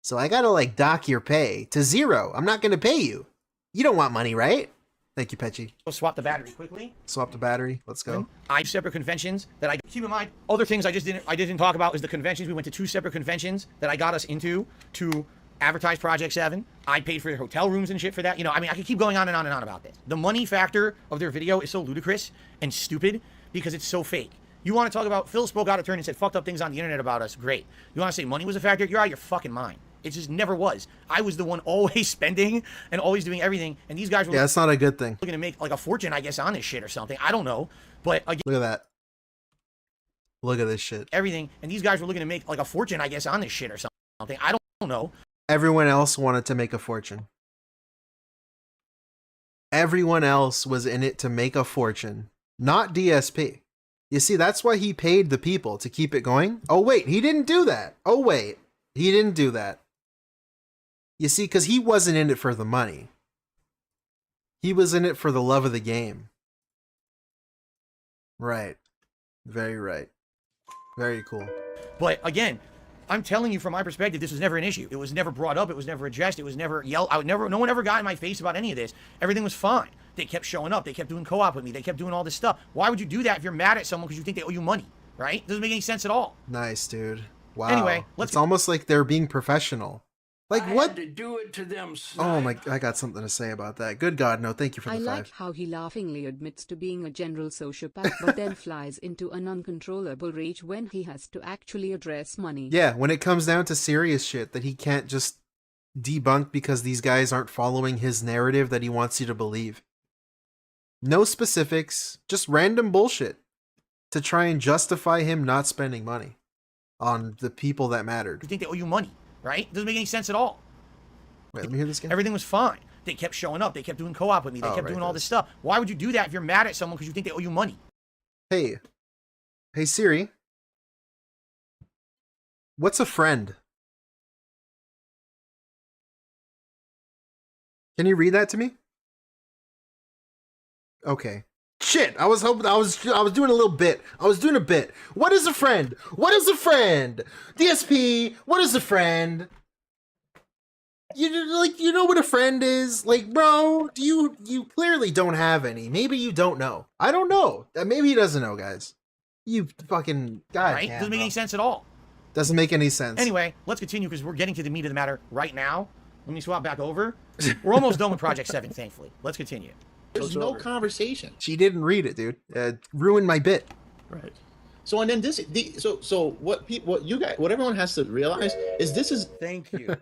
So I gotta, like, dock your pay to 0. I'm not gonna pay you. You don't want money, right? Thank you, Petchy. We'll swap the battery quickly. Swap the battery. Let's go. I have separate conventions that I keep in mind. Other things I didn't talk about is the conventions. We went to 2 separate conventions that I got us into to advertise Project 7. I paid for their hotel rooms and shit for that. You know, I mean, I could keep going on and on and on about this. The money factor of their video is so ludicrous and stupid because it's so fake. You want to talk about Phil spoke out of turn and said fucked up things on the internet about us? Great. You want to say money was a factor? You're out of your fucking mind. It just never was. I was the one always spending and always doing everything, and these guys were that's not a good thing. looking to make like a fortune, I guess, on this shit or something. I don't know, but again, look at that. Look at this shit. Everything, and these guys were looking to make like a fortune, I guess, on this shit or something. I don't know. Everyone else wanted to make a fortune. Everyone else was in it to make a fortune, not DSP. You see, that's why he paid the people to keep it going. Oh, wait, he didn't do that. Oh, wait, he didn't do that. You see, because he wasn't in it for the money. He was in it for the love of the game. Right. Very right. Very cool. But again, I'm telling you from my perspective, this was never an issue. It was never brought up. It was never addressed. It was never yelled. No one ever got in my face about any of this. Everything was fine. They kept showing up. They kept doing co-op with me. They kept doing all this stuff. Why would you do that if you're mad at someone because you think they owe you money, right? Doesn't make any sense at all. Nice, dude. Wow. Anyway, it's almost like they're being professional. Like, I what? had to do it to them. Oh my, I got something to say about that. Good God, no, thank you for the 5. I like how he laughingly admits to being a general sociopath, but then flies into an uncontrollable rage when he has to actually address money. Yeah, when it comes down to serious shit that he can't just debunk because these guys aren't following his narrative that he wants you to believe. No specifics, just random bullshit to try and justify him not spending money on the people that mattered. You think they owe you money, right? Doesn't make any sense at all. Wait, let me hear this again. Everything was fine. They kept showing up. They kept doing co-op with me. They kept doing all this stuff. Why would you do that if you're mad at someone because you think they owe you money? Hey Siri. What's a friend? Can you read that to me? Okay. Shit, I was hoping I was doing a little bit. I was doing a bit. What is a friend? What is a friend? DSP, what is a friend? You know what a friend is? Like, bro, you clearly don't have any. Maybe you don't know. I don't know. Maybe he doesn't know, guys. You fucking god. Right? Damn, Doesn't make bro. any sense at all. Doesn't make any sense. Anyway, let's continue because we're getting to the meat of the matter right now. Let me swap back over. We're almost done with Project 7, thankfully. Let's continue. There's no conversation. She didn't read it, dude. Ruined my bit. Right. So and then so what everyone has to realize is this is. Thank you.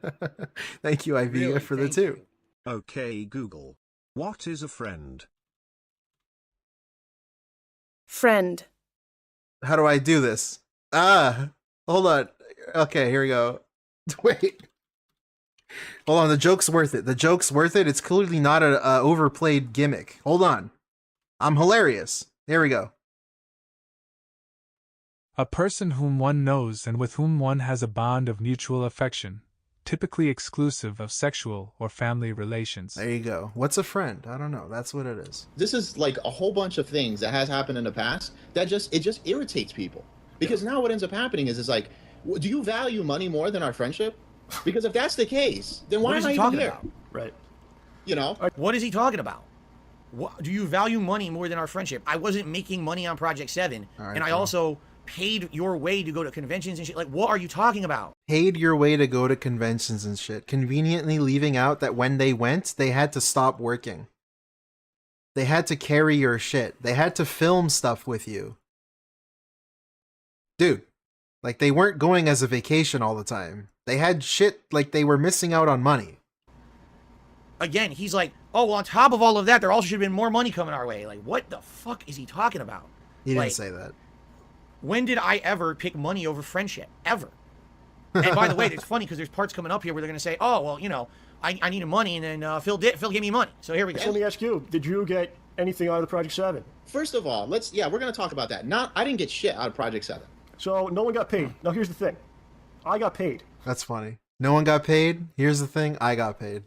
Thank you, Ivy, Really, for the thank 2. Okay, Google. What is a friend? Friend. How do I do this? Hold on. Okay, here we go. Wait. Hold on, the joke's worth it. The joke's worth it. It's clearly not a overplayed gimmick. Hold on. I'm hilarious. Here we go. A person whom one knows and with whom one has a bond of mutual affection, typically exclusive of sexual or family relations. There you go. What's a friend? I don't know. That's what it is. This is like a whole bunch of things that has happened in the past that just irritates people. Because now what ends up happening is like, do you value money more than our friendship? Because if that's the case, then why am I even here? Right. You know? What is he talking about? What, do you value money more than our friendship? I wasn't making money on Project 7, and I also paid your way to go to conventions and shit. Like, what are you talking about? Paid your way to go to conventions and shit. Conveniently leaving out that when they went, they had to stop working. They had to carry your shit. They had to film stuff with you. Dude, like they weren't going as a vacation all the time. They had shit, like they were missing out on money. Again, he's like, oh, well, on top of all of that, there also should have been more money coming our way. Like, what the fuck is he talking about? He didn't like, say that. When did I ever pick money over friendship? Ever. And by the way, it's funny because there's parts coming up here where they're going to say, oh, well, you know, I needed money, and then Phil gave me money. So here we go. So let me ask you, did you get anything out of the Project 7? First of all, we're going to talk about that. I didn't get shit out of Project 7. So no one got paid. Now here's the thing. I got paid. That's funny. No one got paid? Here's the thing, I got paid.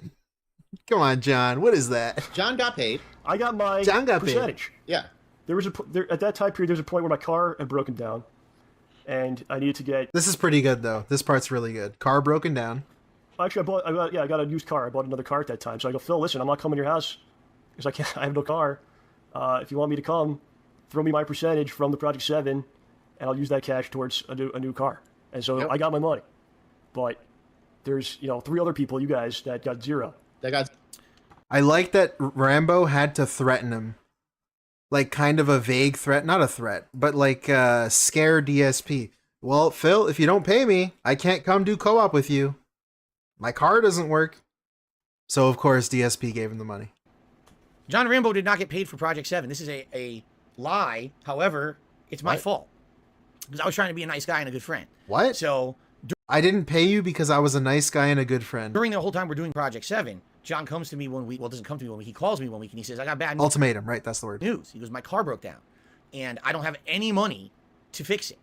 Come on, John. What is that? John got paid. I got my John got percentage. paid. Yeah. There was at that time period, there was a point where my car had broken down, and I needed to get. This is pretty good though. This part's really good. Car broken down. Actually, I got a used car. I bought another car at that time. So I go, Phil, listen, I'm not coming to your house because I have no car. If you want me to come, throw me my percentage from the Project 7, and I'll use that cash towards a new car. And so I got my money. But there's 3 other people, you guys, that got 0. I like that Rambo had to threaten him. Like kind of a vague threat, not a threat, but like scare DSP. Well, Phil, if you don't pay me, I can't come do co-op with you. My car doesn't work. So of course DSP gave him the money. John Rambo did not get paid for Project 7. This is a lie. However, it's my fault. Because I was trying to be a nice guy and a good friend. What? So I didn't pay you because I was a nice guy and a good friend. during the whole time we're doing Project 7, John comes to me one week. Well, doesn't come to me one week. He calls me one week and he says, I got bad news. Ultimatum, right? That's the word. News. He goes, my car broke down. And I don't have any money to fix it.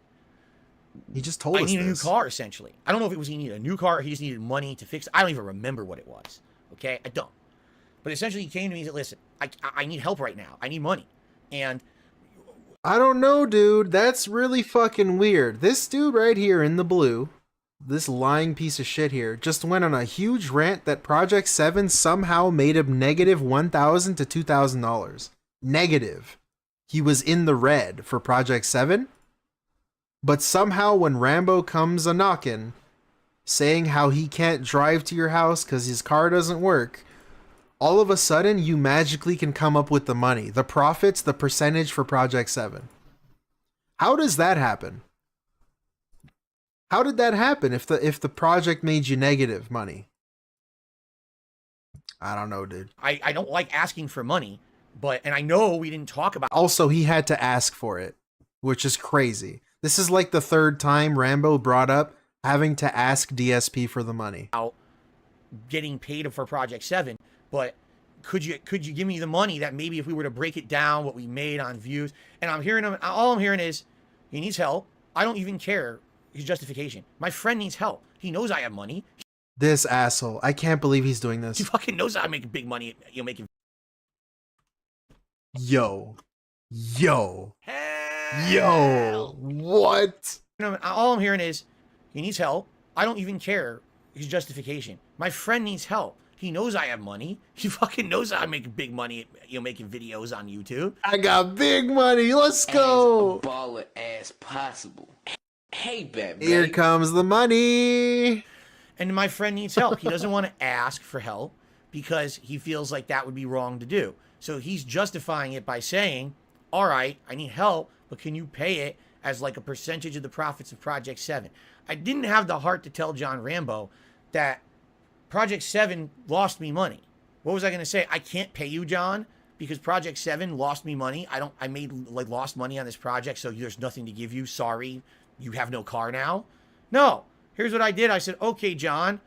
He just told us I need a new this. car, essentially. I don't know if it was he needed a new car or he just needed money to fix it. I don't even remember what it was. Okay? I don't. But essentially he came to me and said, listen, I need help right now. I need money. And I don't know, dude. That's really fucking weird. This dude right here in the blue, this lying piece of shit here, just went on a huge rant that Project 7 somehow made him negative $1,000 to $2,000. Negative. He was in the red for Project 7. But somehow when Rambo comes a-knockin', saying how he can't drive to your house because his car doesn't work, all of a sudden you magically can come up with the money, the profits, the percentage for Project 7. How does that happen? How did that happen if the project made you negative money? I don't know, dude. I don't like asking for money, and I know we didn't talk about. Also, he had to ask for it, which is crazy. This is like the 3rd time Rambo brought up having to ask DSP for the money. Getting paid for Project 7, but could you give me the money that maybe if we were to break it down what we made on views? And I'm hearing him, all I'm hearing is he needs help. I don't even care. his justification. My friend needs help. He knows I have money. This asshole. I can't believe he's doing this. He fucking knows I'm making big money. You're making. Yo. Yo. Hell. Yo. What? All I'm hearing is he needs help. I don't even care his justification. My friend needs help. He knows I have money. He fucking knows I'm making big money. Making videos on YouTube. I got big money. Let's go. As baller as possible. Hey, Batman. Here comes the money. And my friend needs help. He doesn't want to ask for help because he feels like that would be wrong to do. So he's justifying it by saying, all right, I need help, but can you pay it as like a percentage of the profits of Project 7? I didn't have the heart to tell John Rambo that Project 7 lost me money. What was I going to say? I can't pay you, John, because Project 7 lost me money. I made like lost money on this project, so there's nothing to give you. Sorry, you have no car now. No. Here's what I did. I said, okay, John,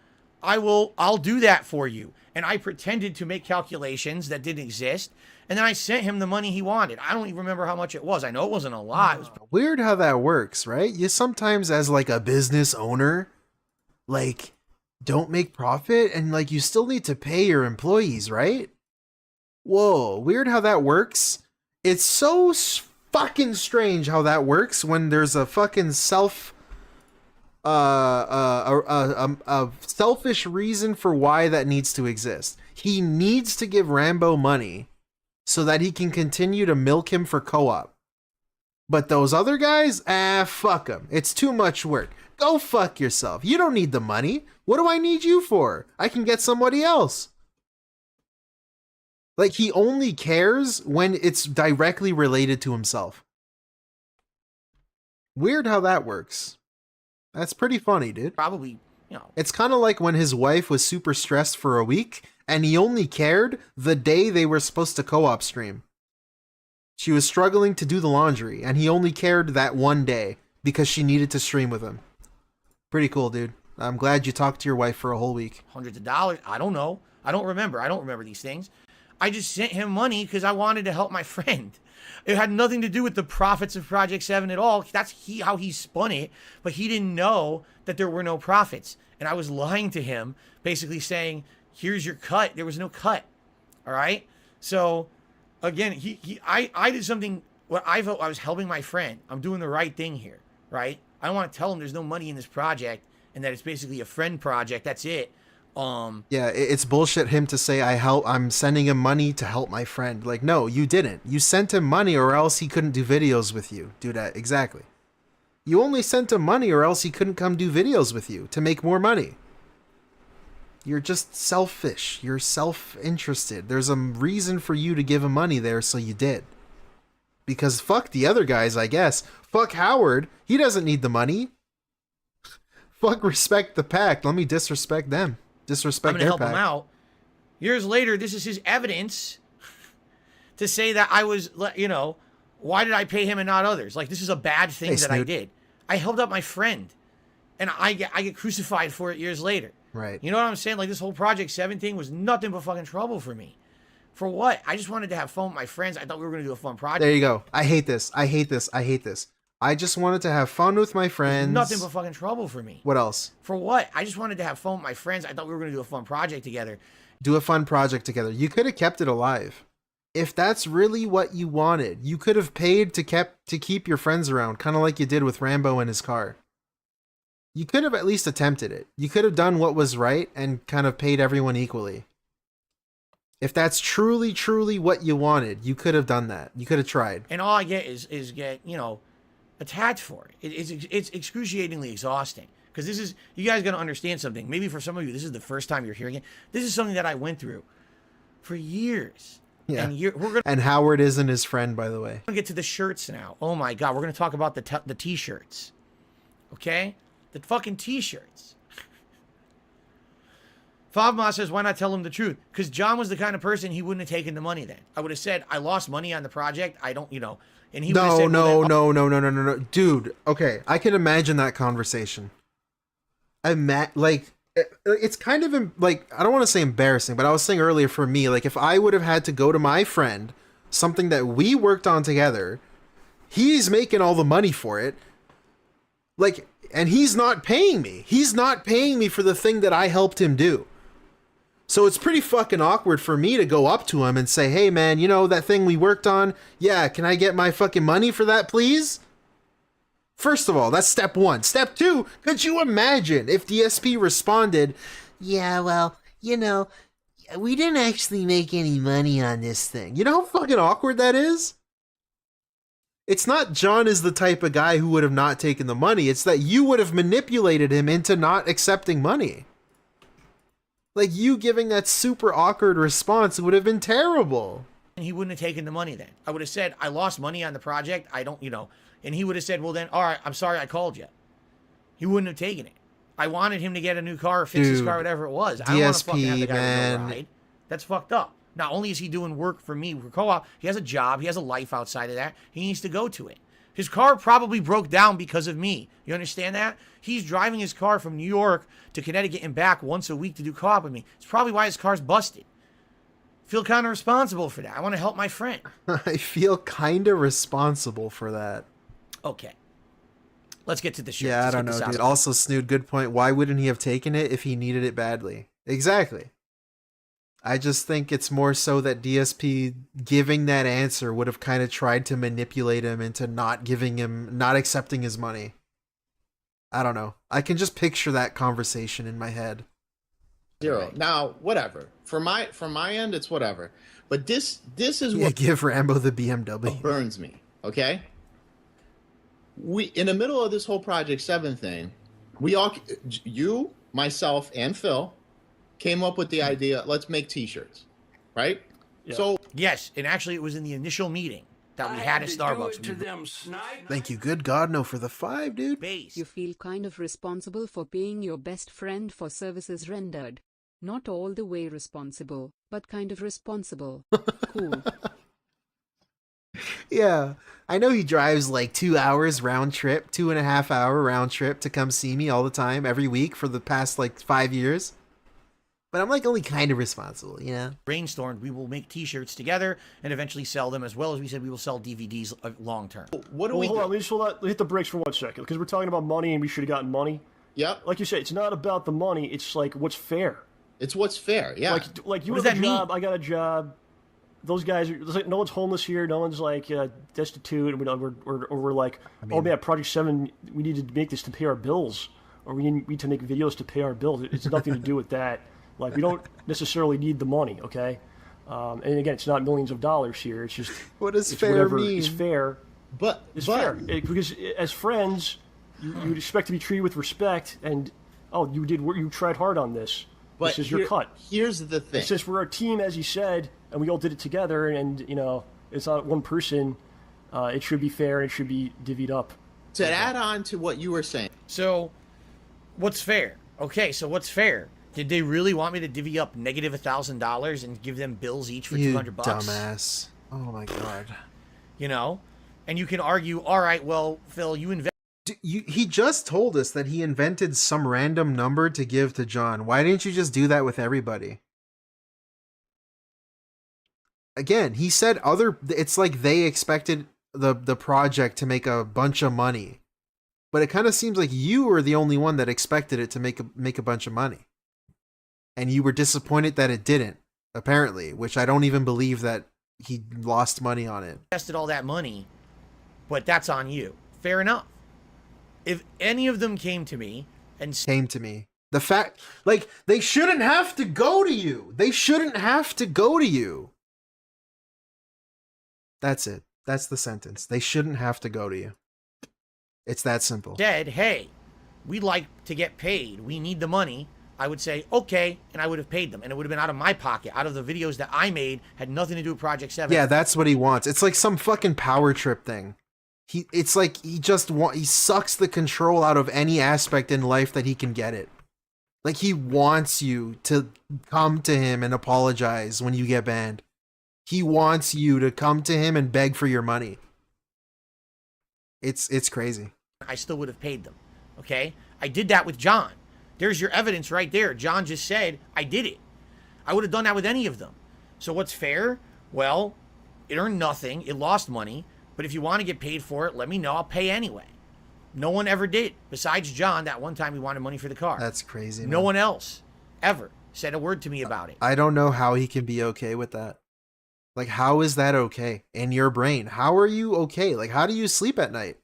I'll do that for you. And I pretended to make calculations that didn't exist. And then I sent him the money he wanted. I don't even remember how much it was. I know it wasn't a lot. It was weird how that works, right? You sometimes, as like a business owner, like don't make profit and like you still need to pay your employees, right? Whoa, weird how that works. It's so fucking strange how that works when there's a fucking a selfish reason for why that needs to exist. He needs to give Rambo money so that he can continue to milk him for co-op. But those other guys, fuck them. It's too much work. Go fuck yourself. You don't need the money. What do I need you for? I can get somebody else. Like, he only cares when it's directly related to himself. Weird how that works. That's pretty funny, dude. Probably, It's kind of like when his wife was super stressed for a week, and he only cared the day they were supposed to co-op stream. She was struggling to do the laundry, and he only cared that one day because she needed to stream with him. Pretty cool, dude. I'm glad you talked to your wife for a whole week. Hundreds of dollars. I don't know. I don't remember these things. I just sent him money because I wanted to help my friend. It had nothing to do with the profits of Project 7 at all. That's how he spun it, but he didn't know that there were no profits. And I was lying to him, basically saying, here's your cut. There was no cut. All right? So, again, I did something where I felt I was helping my friend. I'm doing the right thing here, right? I don't want to tell him there's no money in this project and that it's basically a friend project. That's it. Yeah, it's bullshit him to say I'm sending him money to help my friend. Like, no, you didn't. You sent him money or else he couldn't do videos with you. Do that, exactly. You only sent him money or else he couldn't come do videos with you to make more money. You're just selfish. You're self-interested. There's a reason for you to give him money there, so you did. Because fuck the other guys, I guess. Fuck Howard. He doesn't need the money. Fuck Respect the Pact. Let me disrespect them. Disrespect I'm their going to help pact. him out. Years later, this is his evidence to say that I was, why did I pay him and not others? Like, this is a bad thing that I did. I helped out my friend, and I get crucified for it years later. Right. You know what I'm saying? Like, this whole Project 7 thing was nothing but fucking trouble for me. For what? I just wanted to have fun with my friends. I thought we were going to do a fun project. There you go. I hate this. I hate this. I hate this. I just wanted to have fun with my friends. Nothing but fucking trouble for me. What else? For what? I just wanted to have fun with my friends. I thought we were going to do a fun project together. Do a fun project together. You could have kept it alive. If that's really what you wanted, you could have paid to keep your friends around, kind of like you did with Rambo and his car. You could have at least attempted it. You could have done what was right and kind of paid everyone equally. If that's truly, truly what you wanted, you could have done that. You could have tried. And all I get is get, attacked for it. It's excruciatingly exhausting. Because this is, you guys got to understand something. Maybe for some of you, this is the first time you're hearing it. This is something that I went through for years. Yeah. And and Howard isn't his friend, by the way. We're going to get to the shirts now. Oh my God. We're going to talk about the t-shirts. Okay? The fucking t-shirts. Favma says, why not tell him the truth? Because John was the kind of person, he wouldn't have taken the money then. I would have said, I lost money on the project. I don't, and he would have said, no. Dude, okay. I can imagine that conversation. It's kind of, I don't want to say embarrassing, but I was saying earlier for me, like, if I would have had to go to my friend, something that we worked on together, he's making all the money for it. Like, And he's not paying me. He's not paying me for the thing that I helped him do. So it's pretty fucking awkward for me to go up to him and say, hey man, you know that thing we worked on? Yeah, can I get my fucking money for that, please? First of all, that's step one. Step two, could you imagine if DSP responded, yeah, well, you know, we didn't actually make any money on this thing. You know how fucking awkward that is? It's not John is the type of guy who would have not taken the money. It's that you would have manipulated him into not accepting money. Like, you giving that super awkward response would have been terrible. And he wouldn't have taken the money then. I would have said, I lost money on the project. I don't, and he would have said, well then, all right, I'm sorry I called you. He wouldn't have taken it. I wanted him to get a new car or fix his car, whatever it was. I don't want to fucking have the guy with no ride. That's fucked up. Not only is he doing work for me for co-op, he has a job, he has a life outside of that. He needs to go to it. His car probably broke down because of me. You understand that? He's driving his car from New York to Connecticut and back once a week to do co-op with me. It's probably why his car's busted. I feel kind of responsible for that. I want to help my friend. I feel kind of responsible for that. Okay. Let's get to the show. Yeah, I don't know, dude. Also, Snood, good point. Why wouldn't he have taken it if he needed it badly? Exactly. I just think it's more so that DSP giving that answer would have kind of tried to manipulate him into not accepting his money. I don't know. I can just picture that conversation in my head. Zero. Now, whatever. From my end, it's whatever. But this is what give Rambo the BMW. Burns me. Okay. We in the middle of this whole Project 7 thing, we all, you, myself, and Phil, came up with the idea. Let's make T-shirts, right? Yeah. So yes, and actually, it was in the initial meeting that we had at Starbucks. Thank you, good God, no, for the 5, dude. You feel kind of responsible for paying your best friend for services rendered. Not all the way responsible, but kind of responsible. Cool. Yeah, I know he drives like 2 hours round trip, 2.5 hour round trip to come see me all the time, every week for the past like 5 years. But I'm like only kind of responsible, you know? Brainstormed, we will make T-shirts together and eventually sell them, as well as we said we will sell DVDs long term. What do we hold on, let me hit the brakes for 1 second, because we're talking about money and we should have gotten money. Yeah. Like you said, it's not about the money, it's like what's fair. It's what's fair, yeah. Like you have a job, I got a job. Those guys, no one's homeless here. No one's like destitute. We're like, oh man, Project 7, we need to make this to pay our bills, or we need to make videos to pay our bills. It's nothing to do with that. Like, we don't necessarily need the money, okay? And again, it's not millions of dollars here. It's just what does fair mean? It's fair, it's fair because as friends, you expect to be treated with respect. And you tried hard on this. But this is your cut. Here's the thing. Since we're a team, as you said, and we all did it together, and it's not one person. It should be fair. It should be divvied up. To add on to what you were saying. So, what's fair? Okay, so what's fair? Did they really want me to divvy up negative $1,000 and give them bills each for $200? Dumbass! Oh my God! And you can argue, all right, well, Phil, you invest. He just told us that he invented some random number to give to John. Why didn't you just do that with everybody? Again, he said it's like they expected the project to make a bunch of money. But it kind of seems like you were the only one that expected it to make a bunch of money. And you were disappointed that it didn't, apparently, which I don't even believe that he lost money on it. Invested all that money, but that's on you. Fair enough. If any of them came to me, the fact, like, they shouldn't have to go to you. They shouldn't have to go to you. That's it. That's the sentence. They shouldn't have to go to you. It's that simple. Said, hey, we'd like to get paid. We need the money. I would say, okay, and I would have paid them. And it would have been out of my pocket, out of the videos that I made, had nothing to do with Project 7. Yeah, that's what he wants. It's like some fucking power trip thing. It's like he sucks the control out of any aspect in life that he can get it. Like, he wants you to come to him and apologize when you get banned. He wants you to come to him and beg for your money. It's crazy. I still would have paid them. Okay? I did that with John. There's your evidence right there. John just said, I did it. I would have done that with any of them. So what's fair? Well, it earned nothing. It lost money. But if you want to get paid for it, let me know. I'll pay anyway. No one ever did. Besides John, that one time he wanted money for the car. That's crazy, No man. one else ever said a word to me about it. I don't know how he can be okay with that. Like, how is that okay in your brain? How are you okay? Like, how do you sleep at night?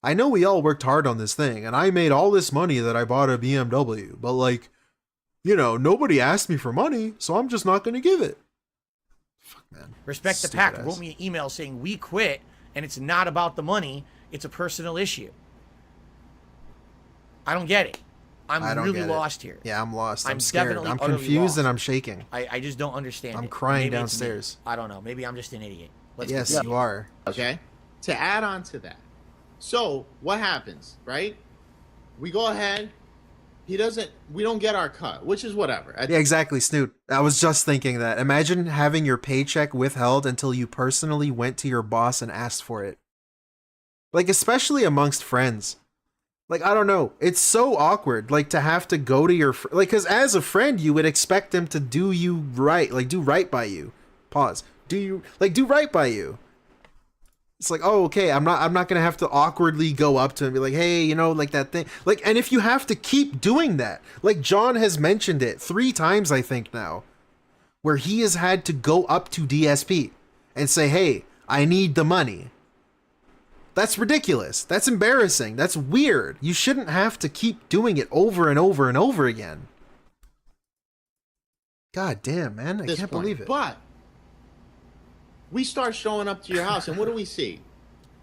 I know we all worked hard on this thing, and I made all this money that I bought a BMW, but like, you know, nobody asked me for money, so I'm just not going to give it. Fuck, man. Respect the Stupid Pact ass. wrote me an email saying we quit, and it's not about the money, it's a personal issue. I don't get it. I I'm don't really get it. lost here. Yeah, I'm lost. I'm I'm scared. definitely I'm utterly confused lost. and I'm shaking. I just don't understand I'm it. crying Maybe it's me. downstairs. I don't know. Maybe I'm just an idiot. Yes, continue. you are. Okay? To add on to that. So, what happens, right? We go ahead. We don't get our cut, which is whatever. Yeah, exactly, Snoot. I was just thinking that. Imagine having your paycheck withheld until you personally went to your boss and asked for it. Like, especially amongst friends. Like, I don't know. It's so awkward, like, to have to go to your... Like, because as a friend, you would expect them to do you right. Like, do right by you. Pause. Do right by you. It's like, oh, okay, I'm not gonna have to awkwardly go up to him and be like, hey, you know, like that thing. Like, and if you have to keep doing that, like John has mentioned it 3 times, I think now, where he has had to go up to DSP and say, hey, I need the money. That's ridiculous. That's embarrassing. That's weird. You shouldn't have to keep doing it over and over and over again. God damn, man. I can't believe it. But we start showing up to your house, and what do we see?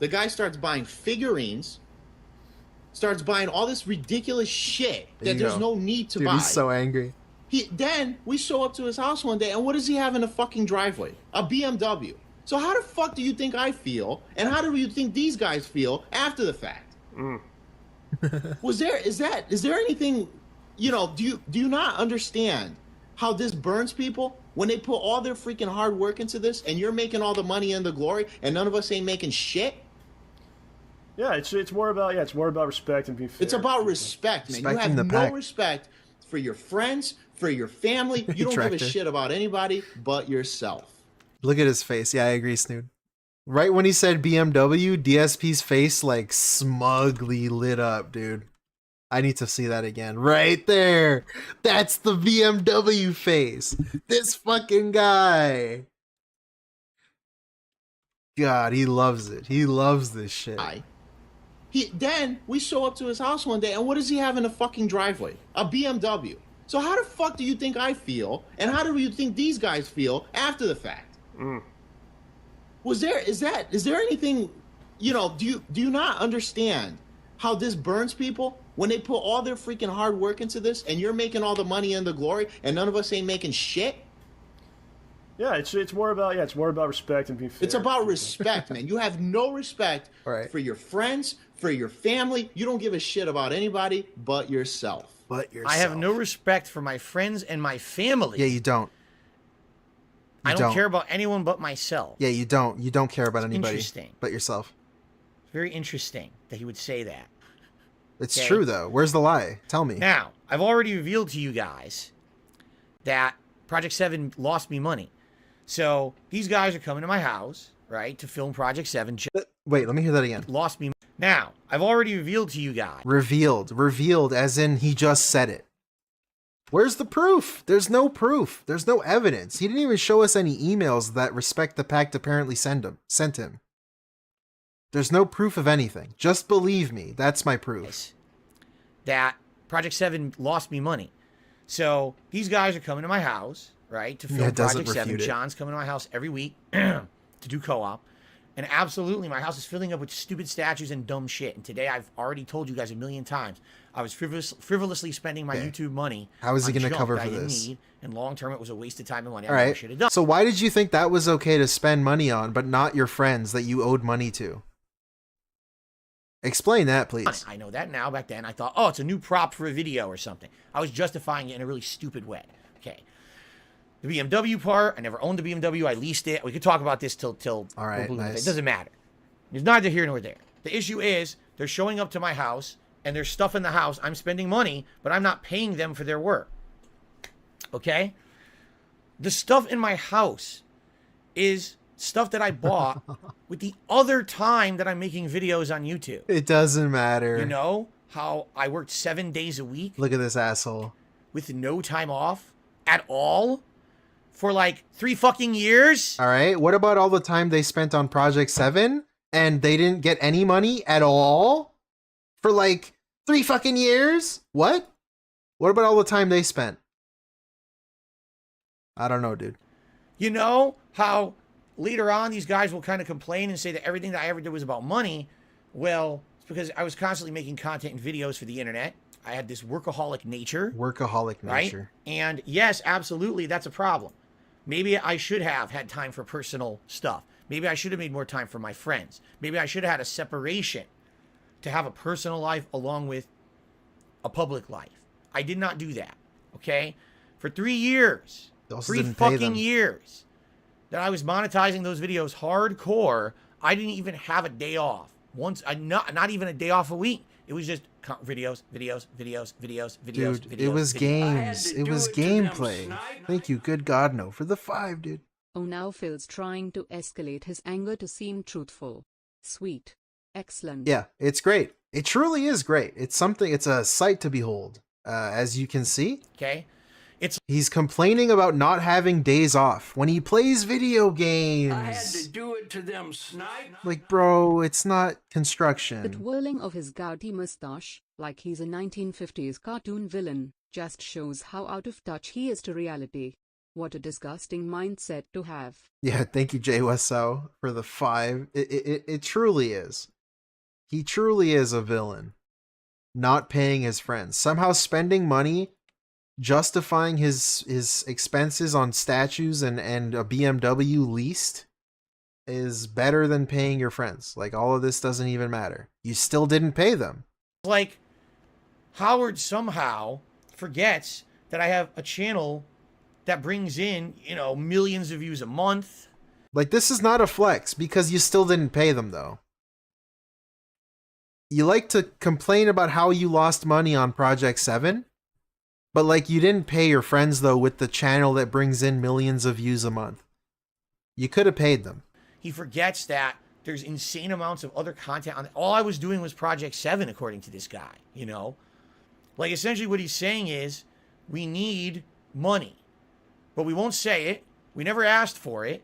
The guy starts buying figurines, starts buying all this ridiculous shit that there's no need to Dude, buy. he's so angry. Then we show up to his house one day, and what does he have in the fucking driveway? A BMW. So how the fuck do you think I feel, and how do you think these guys feel after the fact? Is there anything, you know, do you not understand how this burns people when they put all their freaking hard work into this, and you're making all the money and the glory, and none of us ain't making shit? Yeah, it's more about respect and being fair. It's about respect, man. You Respecting have the no pack. respect for your friends, for your family. You don't give a Tractor. shit about anybody but yourself. Look at his face. Yeah, I agree, Snoot. Right when he said BMW, DSP's face like smugly lit up, dude. I need to see that again. Right there. That's the BMW face. This fucking guy. God, he loves it. He loves this shit. Then we show up to his house one day, and what does he have in the fucking driveway? A BMW. So how the fuck do you think I feel, and how do you think these guys feel after the fact? Is there anything, you know, do you not understand how this burns people when they put all their freaking hard work into this, and you're making all the money and the glory, and none of us ain't making shit? Yeah, it's more about respect and being fair. It's about respect, man. You have no respect for your friends, for your family. You don't give a shit about anybody but yourself. I have no respect for my friends and my family. Yeah, you don't. I don't care about anyone but myself. Yeah, you don't. You don't care about anybody interesting. but yourself. It's very interesting that he would say that. It's Okay? true, though. Where's the lie? Tell me. Now, I've already revealed to you guys that Project 7 lost me money. So these guys are coming to my house, right, to film Project 7. Wait, let me hear that again. Lost me. Now, I've already revealed to you guys. Revealed as in he just said it. Where's the proof? There's no proof. There's no evidence. He didn't even show us any emails that Respect the Pact apparently sent him. There's no proof of anything. Just believe me. That's my proof. That Project 7 lost me money. So these guys are coming to my house, right, to film Yeah, it doesn't Project 7. refute it. John's coming to my house every week to do co-op. And absolutely, my house is filling up with stupid statues and dumb shit. And today, I've already told you guys a million times, I was frivolously spending my YouTube money. How is he going to cover I for didn't this? Need, and long term, it was a waste of time and money. All I never right. should have done. So why did you think that was okay to spend money on, but not your friends that you owed money to? Explain that, please. I know that now. Back then, I thought, oh, it's a new prop for a video or something. I was justifying it in a really stupid way. Okay. The BMW part, I never owned the BMW. I leased it. We could talk about this till All right, nice. It doesn't matter. It's neither here nor there. The issue is they're showing up to my house and there's stuff in the house. I'm spending money, but I'm not paying them for their work. Okay? The stuff in my house is stuff that I bought with the other time that I'm making videos on YouTube. It doesn't matter. You know how I worked 7 days a week? Look at this asshole. With no time off at all for like 3 fucking years? All right. What about all the time they spent on Project 7 and they didn't get any money at all for like 3 fucking years? What? What about all the time they spent? I don't know, dude. You know how later on these guys will kind of complain and say that everything that I ever did was about money? Well, it's because I was constantly making content and videos for the internet. I had this workaholic nature. Workaholic nature. Right? And yes, absolutely, that's a problem. Maybe I should have had time for personal stuff. Maybe I should have made more time for my friends. Maybe I should have had a separation to have a personal life along with a public life. I did not do that, okay? For 3 years, 3 fucking years that I was monetizing those videos hardcore, I didn't even have a day off. Not even a day off a week. It was just videos. Dude, it was games. It was gameplay. Thank you, good God, no, for the 5, dude. Oh, now Phil's trying to escalate his anger to seem truthful. Sweet. Excellent. Yeah, it's great. It truly is great. It's a sight to behold. As you can see. Okay. He's complaining about not having days off when he plays video games. I had to do it to them, snipe. Like, bro, it's not construction. The twirling of his gouty mustache, like he's a 1950s cartoon villain, just shows how out of touch he is to reality. What a disgusting mindset to have. Yeah, thank you, Jay Wesso, for the 5. It truly is. He truly is a villain. Not paying his friends. Somehow spending money, justifying his expenses on statues and a BMW leased is better than paying your friends. Like, all of this doesn't even matter. You still didn't pay them. Like, Howard somehow forgets that I have a channel that brings in, millions of views a month. Like, this is not a flex because you still didn't pay them, though. You like to complain about how you lost money on Project 7, but like you didn't pay your friends though with the channel that brings in millions of views a month. You could have paid them. He forgets that there's insane amounts of other content on. All I was doing was Project 7, according to this guy, Like, essentially what he's saying is, we need money, but we won't say it. We never asked for it.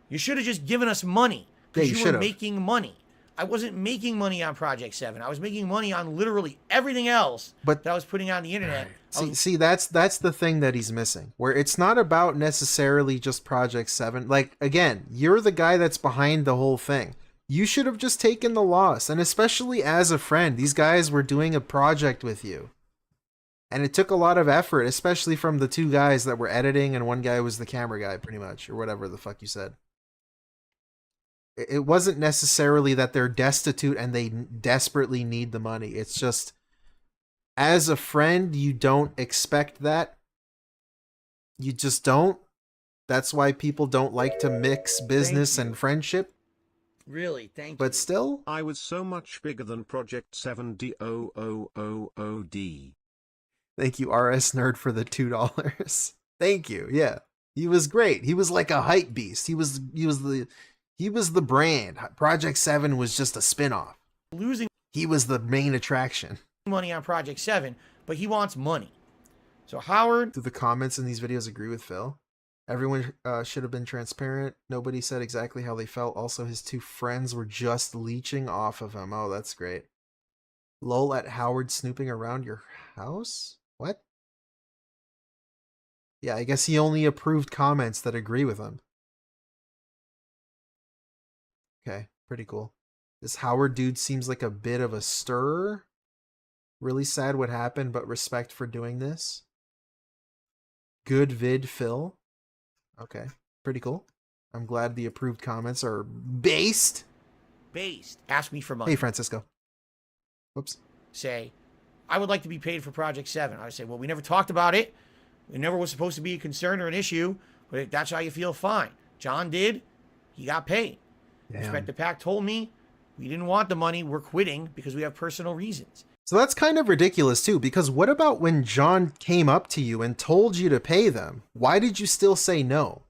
You should have just given us money because you were making money. I wasn't making money on Project 7. I was making money on literally everything else that I was putting on the internet. See, that's the thing that he's missing. Where it's not about necessarily just Project 7. Like, again, you're the guy that's behind the whole thing. You should have just taken the loss. And especially as a friend, these guys were doing a project with you. And it took a lot of effort, especially from the 2 guys that were editing and one guy was the camera guy, pretty much, or whatever the fuck you said. It wasn't necessarily that they're destitute and they desperately need the money. It's just, as a friend, you don't expect that. You just don't. That's why people don't like to mix business and friendship. Really, thank you. But still, I was so much bigger than Project 7 DOOOOD. Thank you, RS Nerd, for the $2. Thank you. Yeah, he was great. He was like a hype beast. He was the brand. Project 7 was just a spin-off. He was the main attraction. Money on Project 7, but he wants money. So Howard... Do the comments in these videos agree with Phil? Everyone should have been transparent. Nobody said exactly how they felt. Also, his 2 friends were just leeching off of him. Oh, that's great. Lol at Howard snooping around your house? What? Yeah, I guess he only approved comments that agree with him. Okay, pretty cool. This Howard dude seems like a bit of a stirrer. Really sad what happened, but respect for doing this. Good vid, Phil. Okay, pretty cool. I'm glad the approved comments are based. Ask me for money. Hey, Francisco. Whoops. Say, I would like to be paid for Project 7. I would say, well, we never talked about it. It never was supposed to be a concern or an issue, but if that's how you feel, fine. John did. He got paid. Respect the Pack told me we didn't want the money. We're quitting because we have personal reasons. So that's kind of ridiculous too, because what about when John came up to you and told you to pay them? Why did you still say no?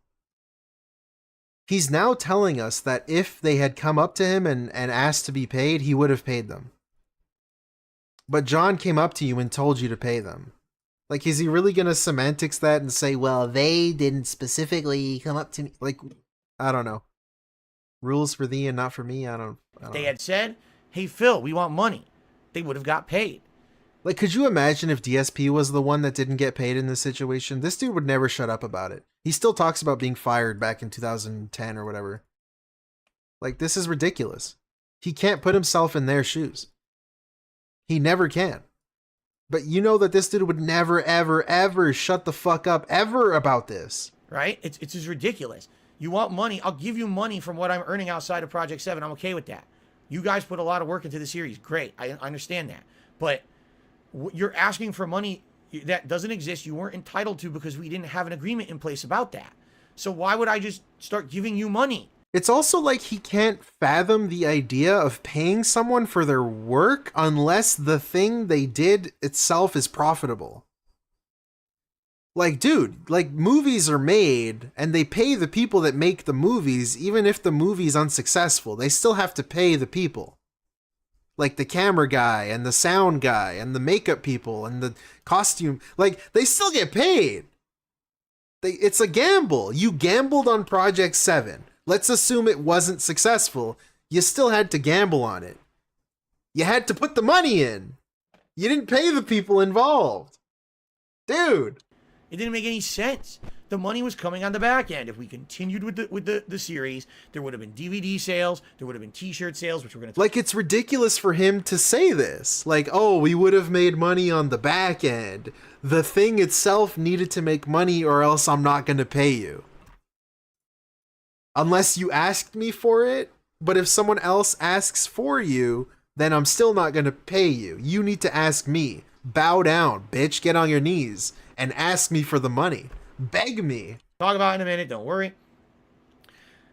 He's now telling us that if they had come up to him and asked to be paid, he would have paid them. But John came up to you and told you to pay them. Like, is he really going to semantics that and say, well, they didn't specifically come up to me? Like, I don't know. Rules for thee and not for me? I don't They know. had said, hey, Phil, we want money. They would have got paid. Like, could you imagine if DSP was the one that didn't get paid in this situation? This dude would never shut up about it. He still talks about being fired back in 2010 or whatever. Like, this is ridiculous. He can't put himself in their shoes. He never can. But you know that this dude would never, ever, ever shut the fuck up ever about this. Right? It's just ridiculous. You want money? I'll give you money from what I'm earning outside of Project 7. I'm okay with that. You guys put a lot of work into the series. Great. I understand that. But you're asking for money that doesn't exist. You weren't entitled to because we didn't have an agreement in place about that. So why would I just start giving you money? It's also like he can't fathom the idea of paying someone for their work unless the thing they did itself is profitable. Like, dude, like, movies are made and they pay the people that make the movies, even if the movie's unsuccessful. They still have to pay the people. Like the camera guy and the sound guy and the makeup people and the costume. Like, they still get paid. It's a gamble. You gambled on Project 7. Let's assume it wasn't successful. You still had to gamble on it. You had to put the money in. You didn't pay the people involved. Dude. It didn't make any sense. The money was coming on the back end. If we continued with the series, there would have been DVD sales, there would have been t-shirt sales, which we're going to... Like, it's ridiculous for him to say this. Like, oh, we would have made money on the back end. The thing itself needed to make money or else I'm not going to pay you. Unless you asked me for it, but if someone else asks for you, then I'm still not going to pay you. You need to ask me. Bow down, bitch. Get on your knees and ask me for the money. Beg me. Talk about it in a minute, don't worry.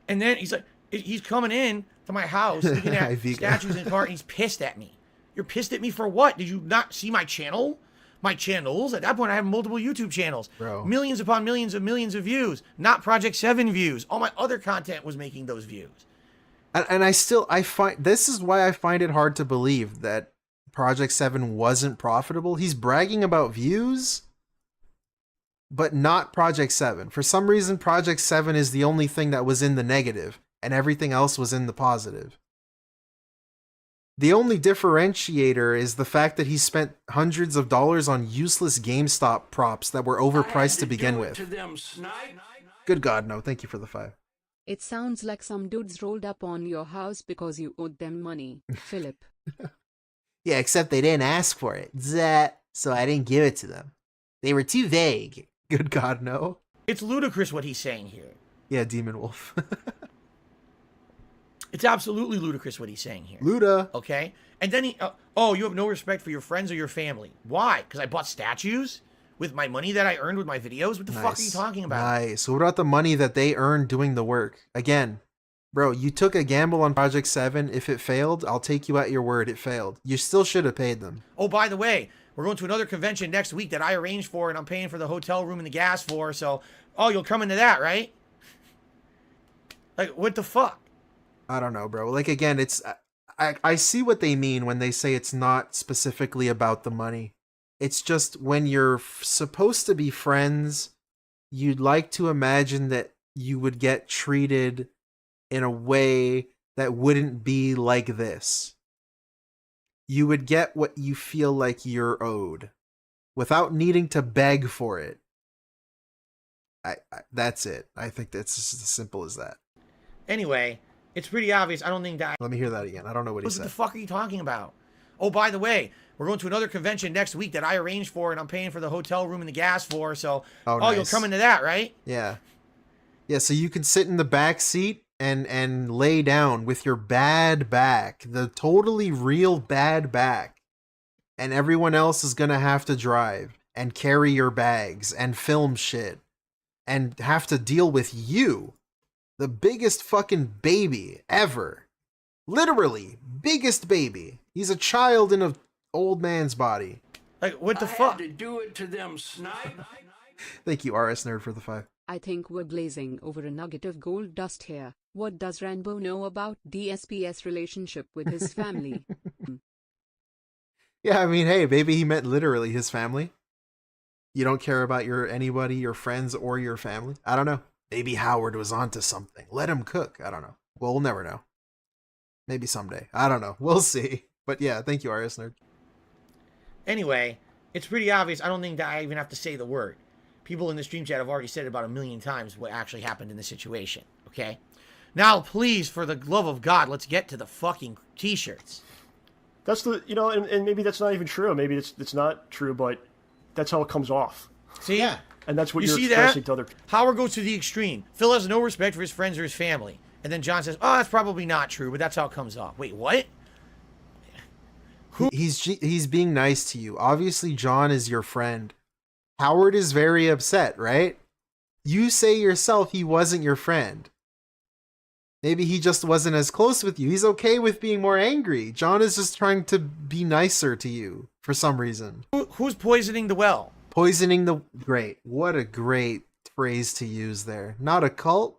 And then he's like, he's coming in to my house looking at statues in the car and he's pissed at me. You're pissed at me for what? Did you not see my channel? My channels? At that point, I have multiple YouTube channels. Bro. Millions upon millions of views. Not Project 7 views. All my other content was making those views. And I find, this is why I find it hard to believe that Project 7 wasn't profitable. He's bragging about views, but not Project 7. For some reason, Project 7 is the only thing that was in the negative, and everything else was in the positive. The only differentiator is the fact that he spent hundreds of dollars on useless GameStop props that were overpriced to begin with. Good God, no. Thank you for the 5. It sounds like some dudes rolled up on your house because you owed them money, Philip. Yeah, except they didn't ask for it. So I didn't give it to them. They were too vague. Good God, no. It's ludicrous what he's saying here. Yeah, Demon Wolf. It's absolutely ludicrous what he's saying here. Luda. Okay? And then he, oh, you have no respect for your friends or your family. Why? Because I bought statues with my money that I earned with my videos? What the fuck are you talking about? Nice. What about the money that they earned doing the work? Again, bro, you took a gamble on Project 7. If it failed, I'll take you at your word. It failed. You still should have paid them. Oh, by the way, we're going to another convention next week that I arranged for and I'm paying for the hotel room and the gas for. So, oh, you'll come into that, right? Like, what the fuck? I don't know, bro. Like, again, it's... I see what they mean when they say it's not specifically about the money. It's just when you're supposed to be friends, you'd like to imagine that you would get treated in a way that wouldn't be like this. You would get what you feel like you're owed without needing to beg for it. That's it. I think that's just as simple as that. Anyway, it's pretty obvious. I don't think that... Let me hear that again. I don't know what he said. What the fuck are you talking about? Oh, by the way, we're going to another convention next week that I arranged for and I'm paying for the hotel room and the gas for. So, nice. You'll come into that, right? Yeah. Yeah, so you can sit in the back seat and lay down with your bad back, the totally real bad back. And everyone else is going to have to drive and carry your bags and film shit and have to deal with you. The biggest fucking baby ever. Literally, biggest baby. He's a child in an old man's body. Like, what the fuck? I had to do it to them snipe. Thank you, RS Nerd, for the 5. I think we're glazing over a nugget of gold dust here. What does Rambo know about DSP's relationship with his family? Yeah, I mean, hey, maybe he meant literally his family. You don't care about anybody, your friends, or your family? I don't know. Maybe Howard was onto something. Let him cook. I don't know. Well, we'll never know. Maybe someday. I don't know. We'll see. But yeah, thank you, RS Nerd. Anyway, it's pretty obvious. I don't think that I even have to say the word. People in the stream chat have already said about 1,000,000 times what actually happened in the situation. Okay? Now, please, for the love of God, let's get to the fucking t-shirts. That's the, you know, and maybe that's not even true. Maybe it's not true, but that's how it comes off. See? Yeah. And that's what You you're see expressing that? to other people. Howard goes to the extreme. Phil has no respect for his friends or his family. And then John says, oh, that's probably not true, but that's how it comes off. Wait, what? He's being nice to you. Obviously, John is your friend. Howard is very upset, right? You say yourself he wasn't your friend. Maybe he just wasn't as close with you. He's okay with being more angry. John is just trying to be nicer to you for some reason. Who's poisoning the well? Poisoning the... Great. What a great phrase to use there. Not a cult?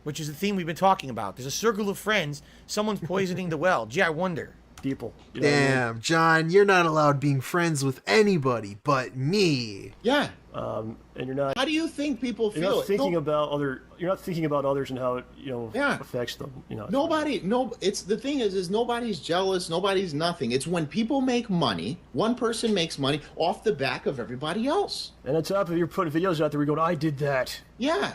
Which is the theme we've been talking about. There's a circle of friends. Someone's poisoning the well. Gee, I wonder. People. You know Damn, John, you're not allowed being friends with anybody but me. Yeah. And you're not. How do you think people feel? You're not thinking about other. You're not thinking about others and how it, Yeah. affects them. It's the thing is nobody's jealous. Nobody's nothing. It's when people make money. One person makes money off the back of everybody else. And on top of it, you're putting videos out there. We're going, I did that. Yeah.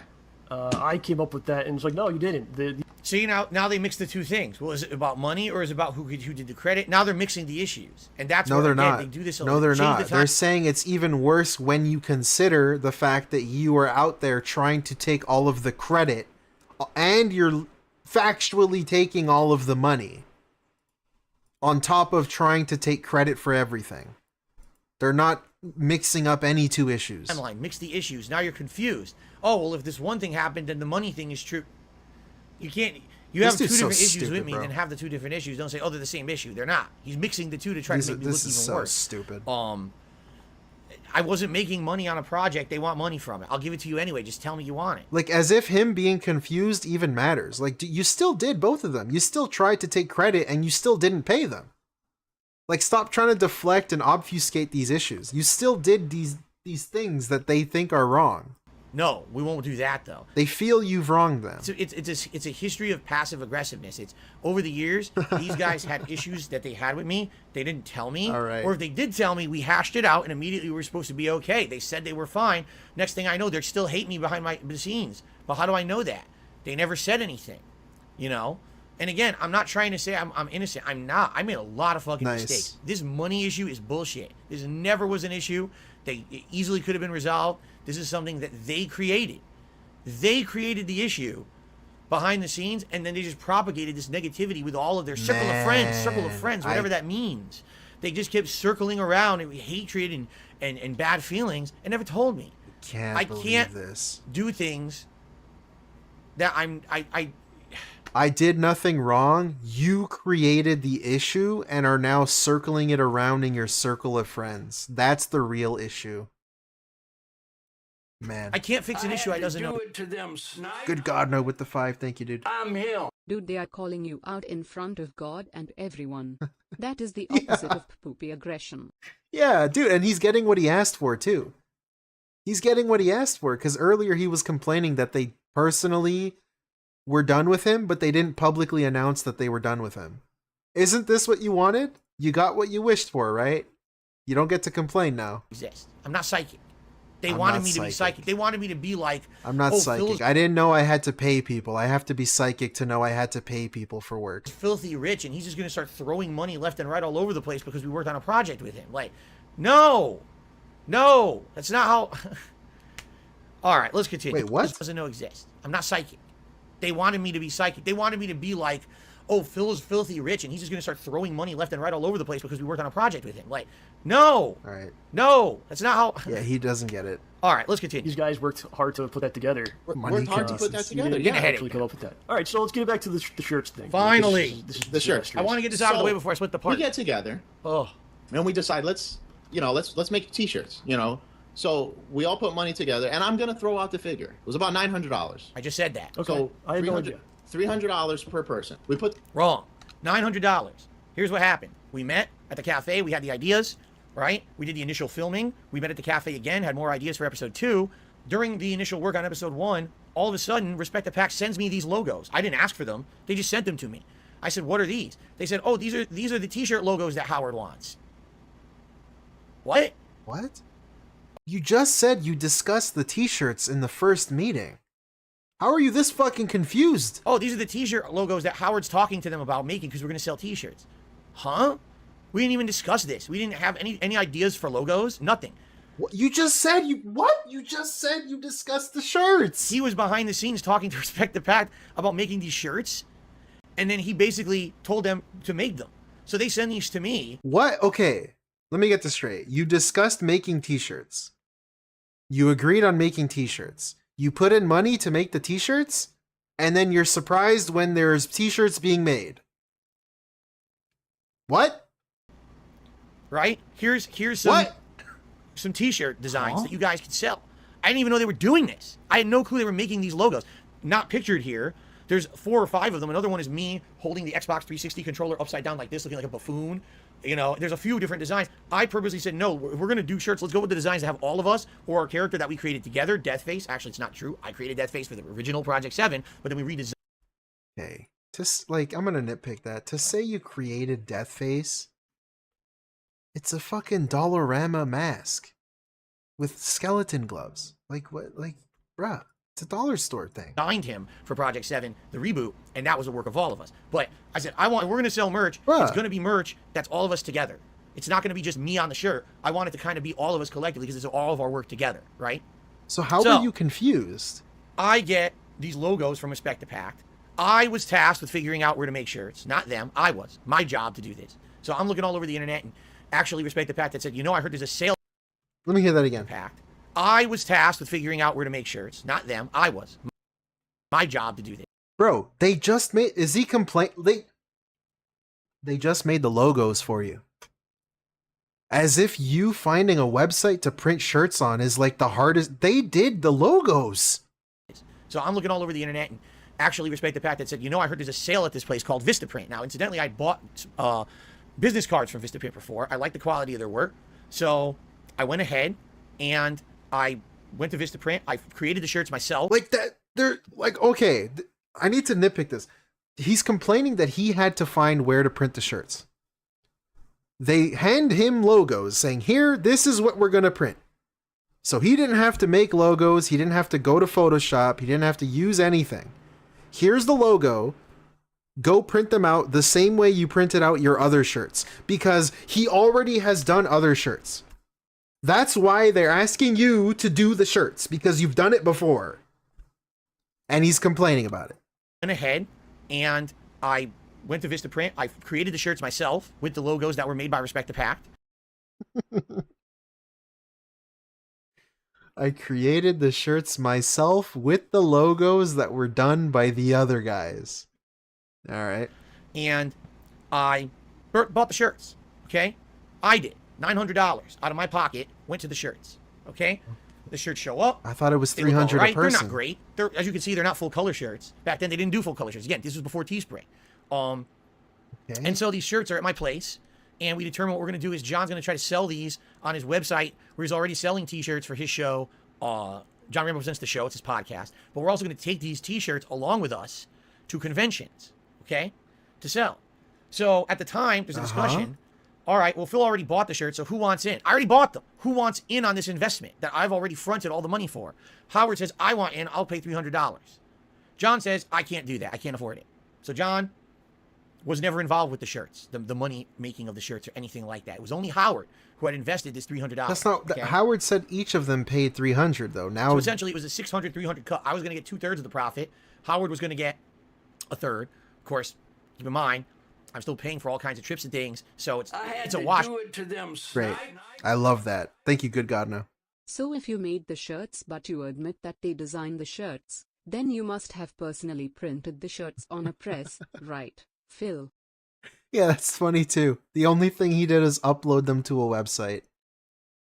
I came up with that, and it's like, no, you didn't. See, now they mix the two things. Well, is it about money or is it about who did the credit? Now they're mixing the issues, and that's no, where, they're again, not. They do this. No, they're not. They're saying it's even worse when you consider the fact that you are out there trying to take all of the credit, and you're factually taking all of the money, on top of trying to take credit for everything. They're not mixing up any two issues. Timeline, mix the issues. Now you're confused. Oh, well, if this one thing happened, then the money thing is true. You can't. You have two different issues with me, then have the two different issues. Don't say, oh, they're the same issue. They're not. He's mixing the two to try to make me look even worse. This is so stupid. I wasn't making money on a project. They want money from it. I'll give it to you anyway. Just tell me you want it. Like, as if him being confused even matters. Like, you still did both of them. You still tried to take credit, and you still didn't pay them. Like, stop trying to deflect and obfuscate these issues. You still did these things that they think are wrong. No, we won't do that, though. They feel you've wronged them. It's a history of passive aggressiveness. It's over the years, these guys had issues that they had with me. They didn't tell me. All right. Or if they did tell me, we hashed it out, and immediately we were supposed to be okay. They said they were fine. Next thing I know, they still hate me behind the scenes. But how do I know that? They never said anything, you know? And again, I'm not trying to say I'm innocent. I'm not. I made a lot of fucking mistakes. This money issue is bullshit. This never was an issue. It easily could have been resolved. This is something that they created. They created the issue behind the scenes, and then they just propagated this negativity with all of their circle of friends, whatever that means. They just kept circling around and hatred and bad feelings and never told me. I can't do things that I did nothing wrong. You created the issue and are now circling it around in your circle of friends. That's the real issue. Man. I can't fix an issue I doesn't know. It to them, snipe. Good God, no, with the 5. Thank you, dude. I'm him. Dude, they are calling you out in front of God and everyone. That is the opposite of poopy aggression. Yeah, dude, and he's getting what he asked for, too. He's getting what he asked for, because earlier he was complaining that they personally were done with him, but they didn't publicly announce that they were done with him. Isn't this what you wanted? You got what you wished for, right? You don't get to complain now. I'm not psychic. They wanted me to be psychic. They wanted me to be like, I'm not psychic. I didn't know I had to pay people. I have to be psychic to know I had to pay people for work. Filthy rich, and he's just going to start throwing money left and right all over the place because we worked on a project with him. Like, no, that's not how. All right, let's continue. Wait, what? This doesn't exist. I'm not psychic. They wanted me to be psychic. They wanted me to be like, oh, Phil is filthy rich, and he's just going to start throwing money left and right all over the place because we worked on a project with him. Like, no. All right. No, that's not how. Yeah, he doesn't get it. All right, let's continue. These guys worked hard to put that together. Worked hard to put that together. Yeah, actually come up with that. All right, so let's get back to the shirts thing. Finally. This is the shirts. I want to get this out of the way before I split the part. We get together. Oh. And we decide, let's make t-shirts, So we all put money together, and I'm gonna throw out the figure. It was about $900. I just said that. Okay, So I had no idea. $300 per person. We put Wrong. $900. Here's what happened. We met at the cafe. We had the ideas, right? We did the initial filming. We met at the cafe again, had more ideas for episode 2. During the initial work on episode 1, all of a sudden, Respect the Pack sends me these logos. I didn't ask for them. They just sent them to me. I said, what are these? They said, oh, these are the t-shirt logos that Howard wants. What? What? You just said you discussed the t-shirts in the first meeting. How are you this fucking confused? Oh, these are the t-shirt logos that Howard's talking to them about making because we're going to sell t-shirts. Huh? We didn't even discuss this. We didn't have any ideas for logos. Nothing. What? You just said You just said you discussed the shirts. He was behind the scenes talking to Respect the Pack about making these shirts. And then he basically told them to make them. So they send these to me. What? Okay. Let me get this straight. You discussed making t-shirts. You agreed on making t-shirts. You put in money to make the t-shirts, and then you're surprised when there's t-shirts being made. What? Right? Here's some t-shirt designs that you guys could sell. I didn't even know they were doing this. I had no clue they were making these logos. Not pictured here. There's 4 or 5 of them. Another one is me holding the Xbox 360 controller upside down like this, looking like a buffoon. You know, there's a few different designs. I purposely said, no, we're going to do shirts. Let's go with the designs that have all of us or our character that we created together, Deathface. Actually, it's not true. I created Deathface for the original Project 7, but then we redesigned. Okay. I'm going to nitpick that. To say you created Deathface, it's a fucking Dollarama mask with skeleton gloves. Like, what? Like, bruh. It's a dollar store thing. Signed him for Project 7, the reboot, and that was a work of all of us. But I said, we're going to sell merch. It's going to be merch that's all of us together. It's not going to be just me on the shirt. I want it to kind of be all of us collectively because it's all of our work together, right? So how were you confused? I get these logos from Respect the Pact. I was tasked with figuring out where to make shirts, not them. I was. My job to do this. So I'm looking all over the internet and actually Respect the Pact that said, I heard there's a sale. Let me hear that again. Pact. I was tasked with figuring out where to make shirts, not them. I was. My job to do this. Bro, they just made... Is he They just made the logos for you. As if you finding a website to print shirts on is like the hardest... They did the logos. So I'm looking all over the internet and actually Respect the Pact that said, I heard there's a sale at this place called Vistaprint. Now, incidentally, I bought business cards from Vistaprint before. I like the quality of their work. So I went ahead and I went to Vistaprint. I created the shirts myself. Like that, they're like, okay, I need to nitpick this. He's complaining that he had to find where to print the shirts. They hand him logos saying, here, this is what we're going to print. So he didn't have to make logos. He didn't have to go to Photoshop. He didn't have to use anything. Here's the logo. Go print them out the same way you printed out your other shirts. Because he already has done other shirts. That's why they're asking you to do the shirts, because you've done it before. And he's complaining about it. Went ahead and I went to Vistaprint. I created the shirts myself with the logos that were made by Respect the Pact. I created the shirts myself with the logos that were done by the other guys. All right. And I bought the shirts. Okay? I did. $900 out of my pocket went to the shirts. Okay? The shirts show up. I thought it was $300 a person. They're not great. As you can see, they're not full color shirts. Back then, they didn't do full color shirts. Again, this was before Teespring. Okay. And so these shirts are at my place, and we determine what we're going to do is John's going to try to sell these on his website, where he's already selling T-shirts for his show. John Rambo Presents the Show. It's his podcast. But we're also going to take these T-shirts along with us to conventions, okay, to sell. So at the time, there's a discussion. All right, well, Phil already bought the shirt, so who wants in? I already bought them. Who wants in on this investment that I've already fronted all the money for? Howard says, I want in. I'll pay $300. John says, I can't do that. I can't afford it. So John was never involved with the shirts, the money making of the shirts or anything like that. It was only Howard who had invested this $300. That's not... Okay? Howard said each of them paid $300, though. Now, so essentially, it was a $600-300 cut. I was going to get 2/3 of the profit. Howard was going to get 1/3. Of course, keep in mind, I'm still paying for all kinds of trips and things, so it's a wash. Do it to them. Great. I love that. Thank you, good God, no. So if you made the shirts but you admit that they designed the shirts, then you must have personally printed the shirts on a press, right, Phil? Yeah, that's funny too. The only thing he did is upload them to a website.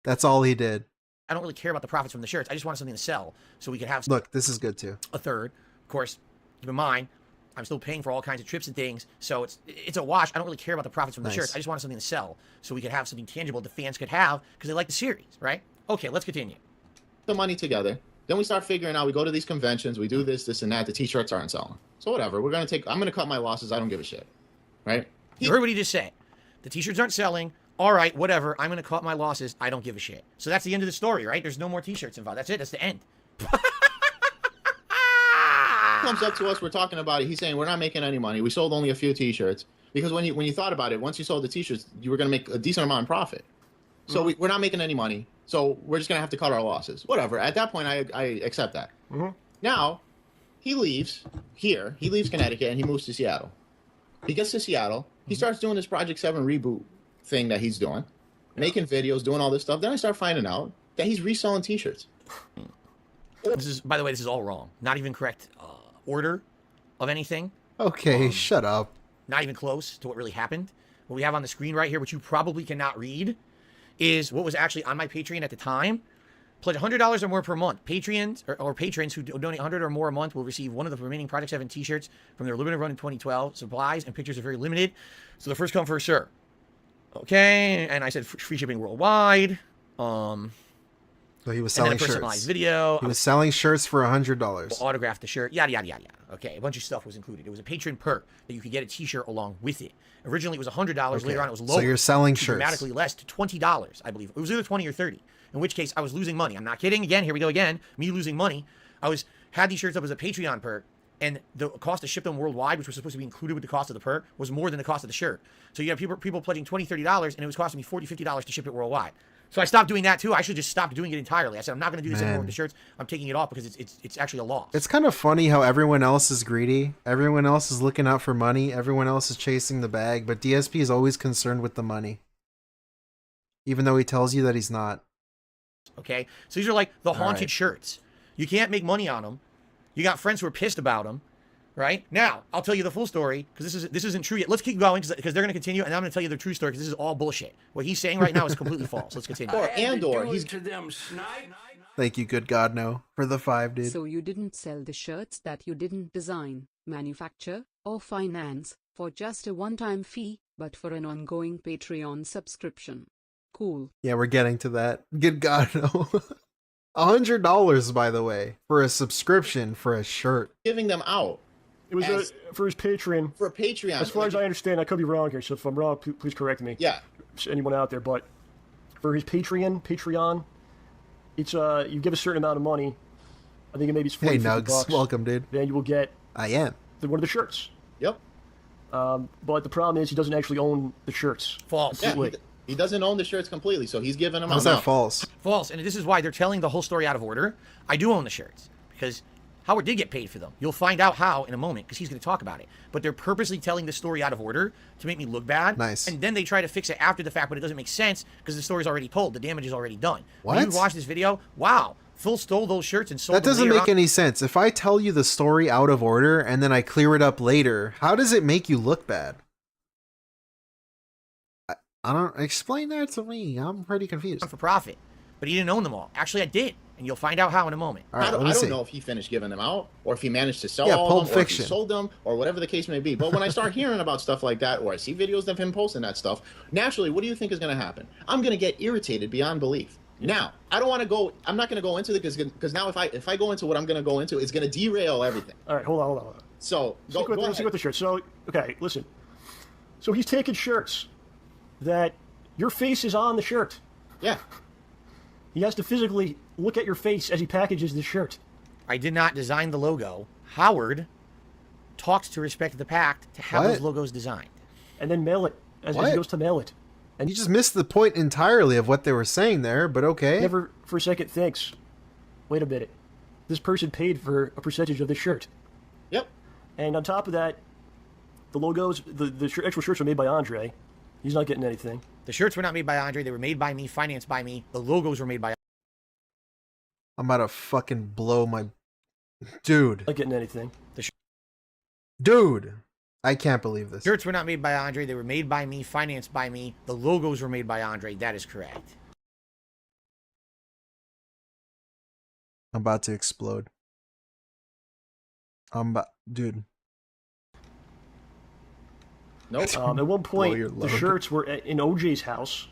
That's all he did. I don't really care about the profits from the shirts. I just wanted something to sell so we could have. Look, this is good too. A third, of course. Keep in mind, I'm still paying for all kinds of trips and things, so it's a wash. I don't really care about the profits from the shirts. I just wanted something to sell so we could have something tangible the fans could have because they like the series, right? Okay, let's continue. The money together. Then we start figuring out, we go to these conventions, we do this, and that. The t-shirts aren't selling. So whatever, I'm going to cut my losses. I don't give a shit. Right? You heard what he just said. The t-shirts aren't selling. All right, whatever. I'm going to cut my losses. I don't give a shit. So that's the end of the story, right? There's no more t-shirts involved. That's it. That's the end. Comes up to us, we're talking about it. He's saying, we're not making any money. We sold only a few t-shirts. Because when you thought about it, once you sold the t-shirts, you were going to make a decent amount of profit. So we're not making any money. So we're just going to have to cut our losses. Whatever. At that point, I accept that. Now, he leaves here. He leaves Connecticut and he moves to Seattle. He gets to Seattle. He starts doing this Project 7 reboot thing that he's doing. Making videos, doing all this stuff. Then I start finding out that he's reselling t-shirts. This is, by the way, this is all wrong. Not even correct order of anything. Okay, shut up. Not even close to what really happened. What we have on the screen right here, which you probably cannot read, is what was actually on my Patreon at the time. Pledge $100 or more per month. Patreons or patrons who donate $100 or more a month will receive one of the remaining Project 7 t-shirts from their limited run in 2012. Supplies and pictures are very limited. So the first come, first serve. Okay, and I said free shipping worldwide. So he was selling and then a personalized shirts. Video. He was selling shirts for $100. Autograph the shirt. Yada, yada, yada, yada. Okay, a bunch of stuff was included. It was a patron perk that you could get a t-shirt along with it. Originally, it was $100. Okay. Later on, it was lower. So you're selling shirts. Dramatically less to $20, I believe. It was either 20 or 30. In which case, I was losing money. I'm not kidding. Again, here we go again. Me losing money. Had these shirts up as a Patreon perk, and the cost to ship them worldwide, which was supposed to be included with the cost of the perk, was more than the cost of the shirt. So you have people pledging $20, $30, and it was costing me $40, $50 to ship it worldwide. So I stopped doing that too. I should just stop doing it entirely. I said, I'm not going to do this anymore with the shirts. I'm taking it off because it's actually a loss. It's kind of funny how everyone else is greedy. Everyone else is looking out for money. Everyone else is chasing the bag. But DSP is always concerned with the money. Even though he tells you that he's not. Okay? So these are like the haunted shirts. You can't make money on them. You got friends who are pissed about them. Right? Now, I'll tell you the full story because this isn't true yet. Let's keep going because they're going to continue, and I'm going to tell you the true story because this is all bullshit. What he's saying right now is completely false. Let's continue. He's to them, snipe. Thank you, good God, no. For the 5, dude. So you didn't sell the shirts that you didn't design, manufacture, or finance for just a one-time fee, but for an ongoing Patreon subscription. Cool. Yeah, we're getting to that. Good God, no. $100, by the way, for a subscription for a shirt. Giving them out. It was for his Patreon. For Patreon. As far as I understand, I could be wrong here, so if I'm wrong, please correct me. Yeah. Anyone out there, but for his Patreon, it's you give a certain amount of money. I think it maybe it's 40, Hey, 50 Nugs. bucks. Welcome, dude. Then you will get. I am. One of the shirts. Yep. But the problem is he doesn't actually own the shirts. False. Yeah, he doesn't own the shirts completely, so he's giving them out. How's that false? False. And this is why they're telling the whole story out of order. I do own the shirts because Howard did get paid for them. You'll find out how in a moment because he's going to talk about it. But they're purposely telling the story out of order to make me look bad. Nice. And then they try to fix it after the fact, but it doesn't make sense because the story's already told. The damage is already done. What? When you watch this video, wow, Phil stole those shirts and sold That them doesn't later make on. any sense. If I tell you the story out of order and then I clear it up later, how does it make you look bad? I don't explain that to me. I'm pretty confused. For profit, but he didn't own them all. Actually, I did, and you'll find out how in a moment. All right, I don't know if he finished giving them out, or if he managed to sell all Pulp of them, or if Fiction. he sold them, or whatever the case may be. But when I start hearing about stuff like that, or I see videos of him posting that stuff, naturally, what do you think is going to happen? I'm going to get irritated beyond belief. Now, I don't want to go. I'm not going to go into it because now if I go into what I'm going to go into, it's going to derail everything. All right, hold on. So Stick with the shirt. So okay, listen. So he's taking shirts that your face is on the shirt. Yeah. He has to physically look at your face as he packages the shirt. I did not design the logo. Howard talked to Respect the Pact to have those logos designed. And then mail it as he goes to mail it. And you just missed the point entirely of what they were saying there, but okay. Never for a second thinks, wait a minute, this person paid for a percentage of the shirt. Yep. And on top of that, the logos, the actual shirts are made by Andre. He's not getting anything. The shirts were not made by Andre. They were made by me, financed by me. The logos were made by... I'm about to fucking blow my... Dude. Not getting anything. Dude. I can't believe this. Shirts were not made by Andre. They were made by me, financed by me. The logos were made by Andre. That is correct. I'm about to explode. Dude. Nope. At one point, the shirts were in OJ's house.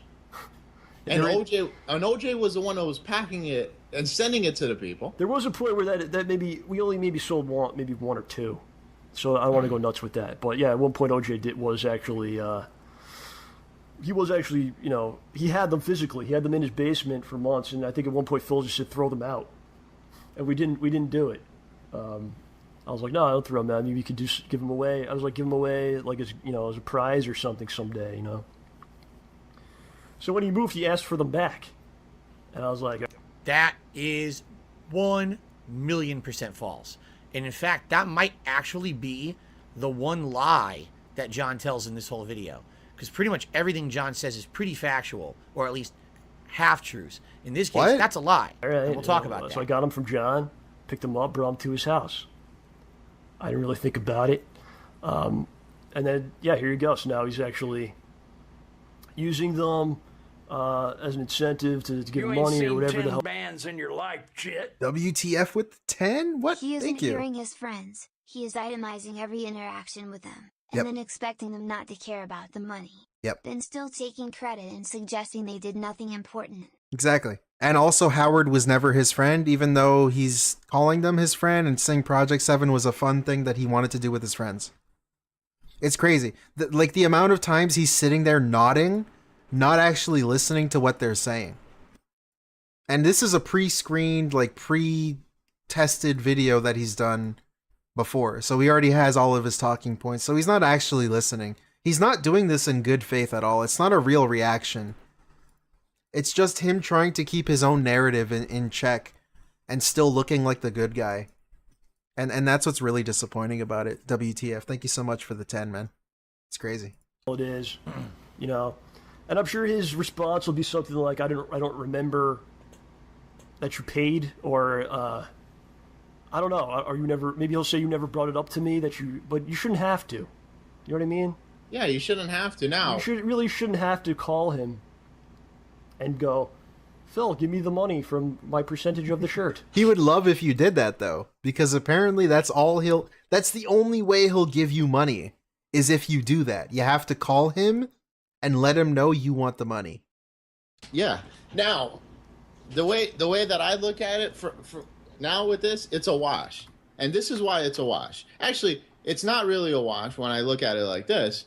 And OJ was the one that was packing it and sending it to the people. There was a point where that we only sold one or two. So I don't want to go nuts with that. But yeah, at one point OJ was actually, you know, he had them physically. He had them in his basement for months, and I think at one point Phil just said throw them out, and we didn't do it. I was like, no, I don't throw them out. Maybe you could give them away. I was like, give them away like as a prize or something someday, you know. So when he moved, he asked for them back, and I was like, that is 1,000,000% false. And in fact, that might actually be the one lie that John tells in this whole video. Because pretty much everything John says is pretty factual, or at least half-truths. In this case, that's a lie. All right, and we'll talk about that. So I got them from John, picked them up, brought them to his house. I didn't really think about it. And then, yeah, here you go. So now he's actually using them as an incentive to give him money or whatever the hell. Bands in your life, shit. WTF with the 10? What? He isn't Thank you. hearing his friends. He is itemizing every interaction with them, and then expecting them not to care about the money. Yep. Then still taking credit and suggesting they did nothing important. Exactly. And also Howard was never his friend, even though he's calling them his friend and saying Project 7 was a fun thing that he wanted to do with his friends. It's crazy. Like the amount of times he's sitting there nodding, not actually listening to what they're saying. And this is a pre-screened, like pre-tested video that he's done before. So he already has all of his talking points. So he's not actually listening. He's not doing this in good faith at all. It's not a real reaction. It's just him trying to keep his own narrative in check and still looking like the good guy. And that's what's really disappointing about it. WTF. Thank you so much for the 10, man. It's crazy. It is, you know. And I'm sure his response will be something like, I don't remember that you paid, or I don't know. Are you never? Maybe he'll say you never brought it up to me but you shouldn't have to. You know what I mean? Yeah, you shouldn't have to now. You really shouldn't have to call him and go, Phil, give me the money from my percentage of the shirt. He would love if you did that though, because apparently that's the only way he'll give you money is if you do that. You have to call him and let him know you want the money. Yeah. Now, the way that I look at it for now with this, it's a wash. And this is why it's a wash. Actually, it's not really a wash when I look at it like this,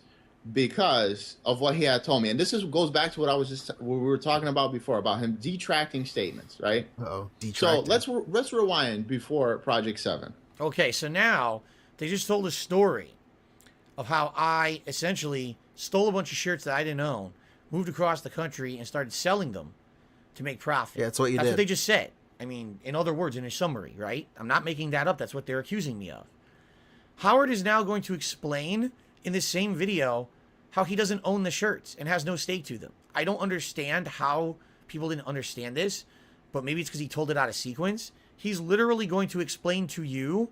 because of what he had told me. And this goes back to what we were talking about before, about him detracting statements, right? Uh-oh, detracting. So let's rewind before Project 7. Okay, so now they just told a story of how I essentially stole a bunch of shirts that I didn't own, moved across the country, and started selling them to make profit. Yeah, that's what you did. That's what they just said. I mean, in other words, in a summary, right? I'm not making that up. That's what they're accusing me of. Howard is now going to explain in this same video how he doesn't own the shirts and has no stake to them. I don't understand how people didn't understand this, but maybe it's because he told it out of sequence. He's literally going to explain to you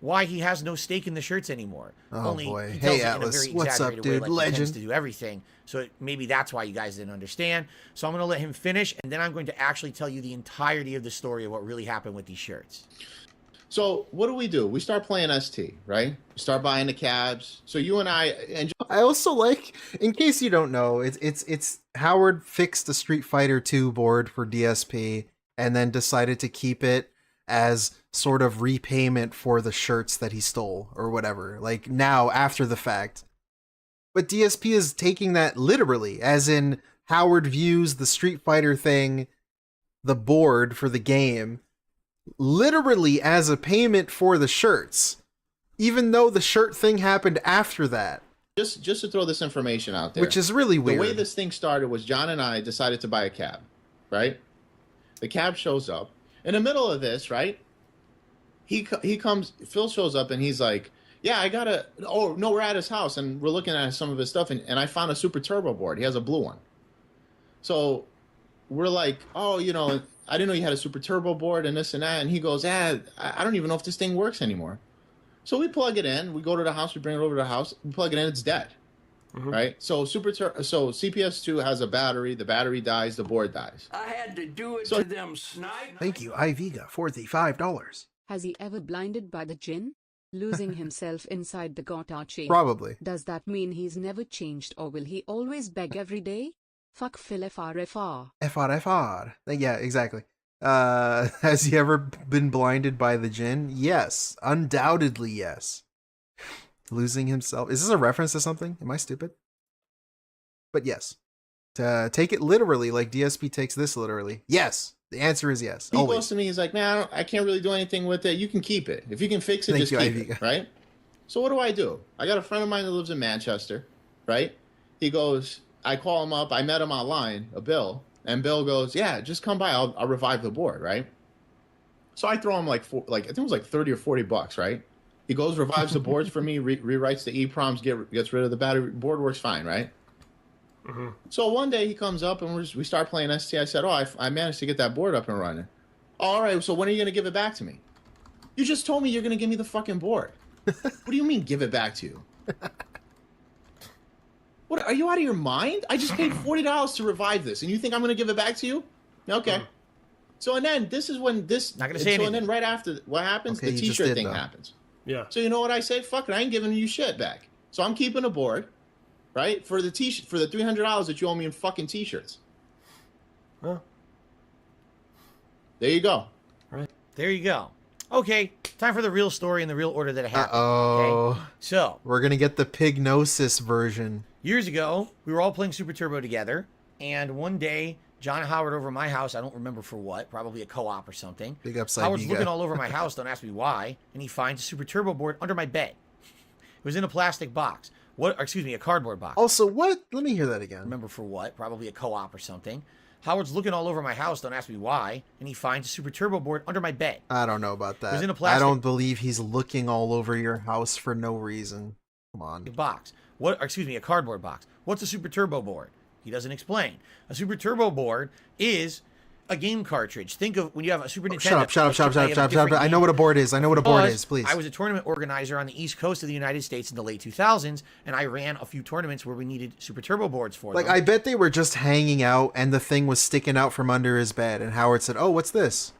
why he has no stake in the shirts anymore. Oh, Only boy. he tells Hey, it in a Atlas. very What's up, exaggerated dude? way, like he tends Legend. to do everything. So maybe that's why you guys didn't understand. So I'm going to let him finish, and then I'm going to actually tell you the entirety of the story of what really happened with these shirts. So what do? We start playing ST, right? We start buying the cabs. So you and I also like, in case you don't know, it's Howard fixed the Street Fighter 2 board for DSP and then decided to keep it as sort of repayment for the shirts that he stole or whatever, like now after the fact. But DSP is taking that literally, as in Howard views the Street Fighter thing, the board for the game, literally as a payment for the shirts, even though the shirt thing happened after that. Just to throw this information out there, Which is really weird. The way this thing started was John and I decided to buy a cab, right? The cab shows up in the middle of this, right? He comes, Phil shows up and he's like, yeah, we're at his house and we're looking at some of his stuff and I found a Super Turbo board. He has a blue one. So we're like, oh, I didn't know you had a Super Turbo board and this and that. And he goes, I don't even know if this thing works anymore. So we plug it in. We go to the house. We bring it over to the house. We plug it in. It's dead. right? So so CPS2 has a battery. The battery dies. The board dies. I had to do it to them snipe. Thank you, Iviga, for the $5. Has he ever blinded by the jinn? Losing himself inside the Gota chain. Probably. Does that mean he's never changed, or will he always beg every day? Fuck Phil FRFR. FR. Yeah, exactly. Has he ever been blinded by the jinn? Yes. Undoubtedly, yes. Losing himself. Is this a reference to something? Am I stupid? But yes. To take it literally, like DSP takes this literally. Yes. The answer is yes. He Always. goes to me, he's like, man, I can't really do anything with it. You can keep it. If you can fix it, Thank just you, keep Iviga. it, right? So what do? I got a friend of mine that lives in Manchester, right? He goes, I call him up. I met him online, Bill. And Bill goes, yeah, just come by. I'll revive the board, right? So I throw him I think it was like 30 or 40 bucks, right? He goes, revives the boards for me, rewrites the EPROMs, gets rid of the battery. Board works fine, right? So one day he comes up and we start playing ST. I said, oh, I managed to get that board up and running. All right, so when are you going to give it back to me? You just told me you're going to give me the fucking board. What do you mean give it back to you? What, are you out of your mind? I just paid $40 to revive this, and you think I'm going to give it back to you? Okay. So, and then this is when this... Not going to say anything. And then right after what happens, Okay, the you just t-shirt did, thing though. happens. Yeah. So you know what I say? Fuck it, I ain't giving you shit back. So I'm keeping a board, right? For the t-shirt, for the $300 that you owe me in fucking t-shirts. Huh. There you go. Right. There you go. Okay, time for the real story in the real order that it happened. Uh-oh. Okay? So, We're going to get the Pignosis version. years ago, we were all playing Super Turbo together, and one day, John and Howard over at my house, I don't remember for what, probably a co-op or something. Big upside Howard's Viga. looking all over my house, don't ask me why, and he finds a Super Turbo board under my bed. It was in a plastic box. A cardboard box. Also, what? Let me hear that again. Remember for what, probably a co-op or something. Howard's looking all over my house, don't ask me why, and he finds a Super Turbo board under my bed. I don't know about that. was in a I plastic- don't believe he's looking all over your house for no reason. Come on. Box. A cardboard box. What's a Super Turbo board? He doesn't explain. A Super Turbo board is a game cartridge. Think of when you have a Super Nintendo. Shut up. I know what a board is. I know what a board is, please. I was a tournament organizer on the East Coast of the United States in the late 2000s, and I ran a few tournaments where we needed Super Turbo boards for Like, them. I bet they were just hanging out and the thing was sticking out from under his bed, and Howard said, oh, what's this?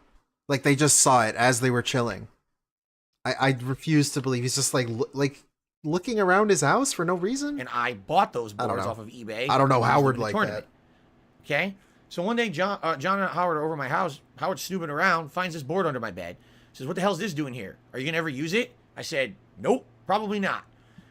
Like, they just saw it as they were chilling. I refuse to believe he's just like looking around his house for no reason. And I bought those I don't boards know. off of eBay. I don't know when I was Howard doing a like tournament. Okay? So one day, John and Howard are over at my house. Howard's snooping around, finds this board under my bed. Says, what the hell is this doing here? Are you going to ever use it? I said, nope, probably not.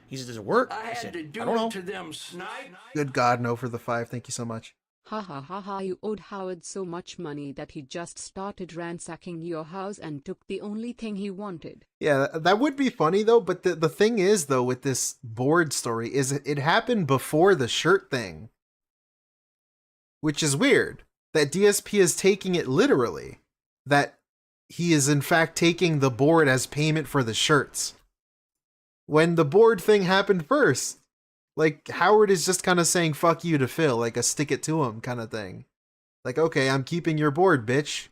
He says, does it work? I had said, to do I don't know. it to them snipe. Good God, no for the 5. Thank you so much. Ha ha ha ha, you owed Howard so much money that he just started ransacking your house and took the only thing he wanted. Yeah, that would be funny though, but the thing is though with this board story is it happened before the shirt thing. Which is weird. That DSP is taking it literally. That he is in fact taking the board as payment for the shirts. When the board thing happened first. Like, Howard is just kind of saying fuck you to Phil, like a stick it to him kind of thing. Like, okay, I'm keeping your board, bitch.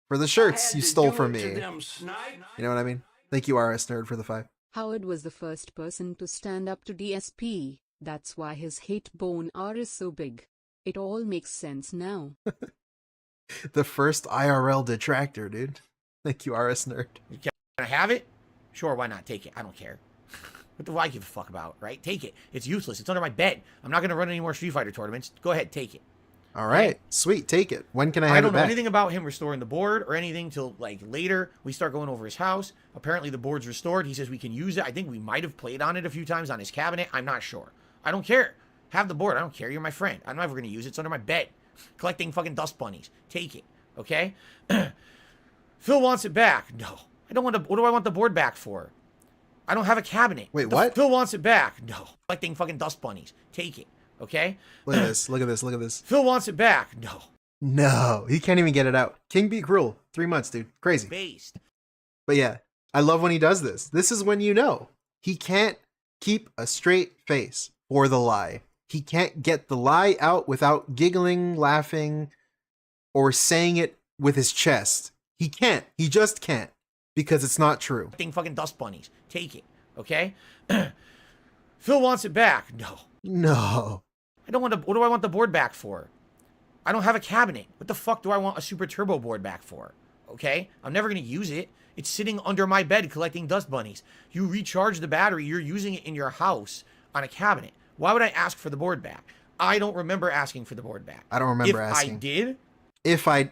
For the shirts you stole from me. You know what I mean? Thank you, RS Nerd, for the 5. Howard was the first person to stand up to DSP. That's why his hate-born R is so big. It all makes sense now. The first IRL detractor, dude. Thank you, RS Nerd. Can I have it? Sure, why not? Take it. I don't care. What do I give a fuck about, right? Take it. It's useless. It's under my bed. I'm not going to run any more Street Fighter tournaments. Go ahead, take it. All right. Sweet. Take it. When can I have I don't it know back? anything about him restoring the board or anything till like later. We start going over his house. Apparently the board's restored. He says we can use it. I think we might have played on it a few times on his cabinet. I'm not sure. I don't care. Have the board. I don't care. You're my friend. I'm never going to use it. It's under my bed. Collecting fucking dust bunnies. Take it. Okay? Phil wants it back. No. I don't want to. What do I want the board back for? I don't have a cabinet. Wait, what? Phil wants it back. No. Collecting fucking dust bunnies. Take it. Okay? Look at this. Look at this. Look at this. Phil wants it back. No. No. He can't even get it out. King Be Cruel. 3 months, dude. Crazy. Based. But yeah, I love when he does this. This is when you know. He can't keep a straight face for the lie. He can't get the lie out without giggling, laughing, or saying it with his chest. He can't. He just can't. Because it's not true. Fucking dust bunnies. Take it. Okay? Phil wants it back. No. No. I don't want to. What do I want the board back for? I don't have a cabinet. What the fuck do I want a Super Turbo board back for? Okay? I'm never going to use it. It's sitting under my bed collecting dust bunnies. You recharge the battery, you're using it in your house on a cabinet. Why would I ask for the board back? I don't remember asking for the board back. I don't remember if asking. I did. If I...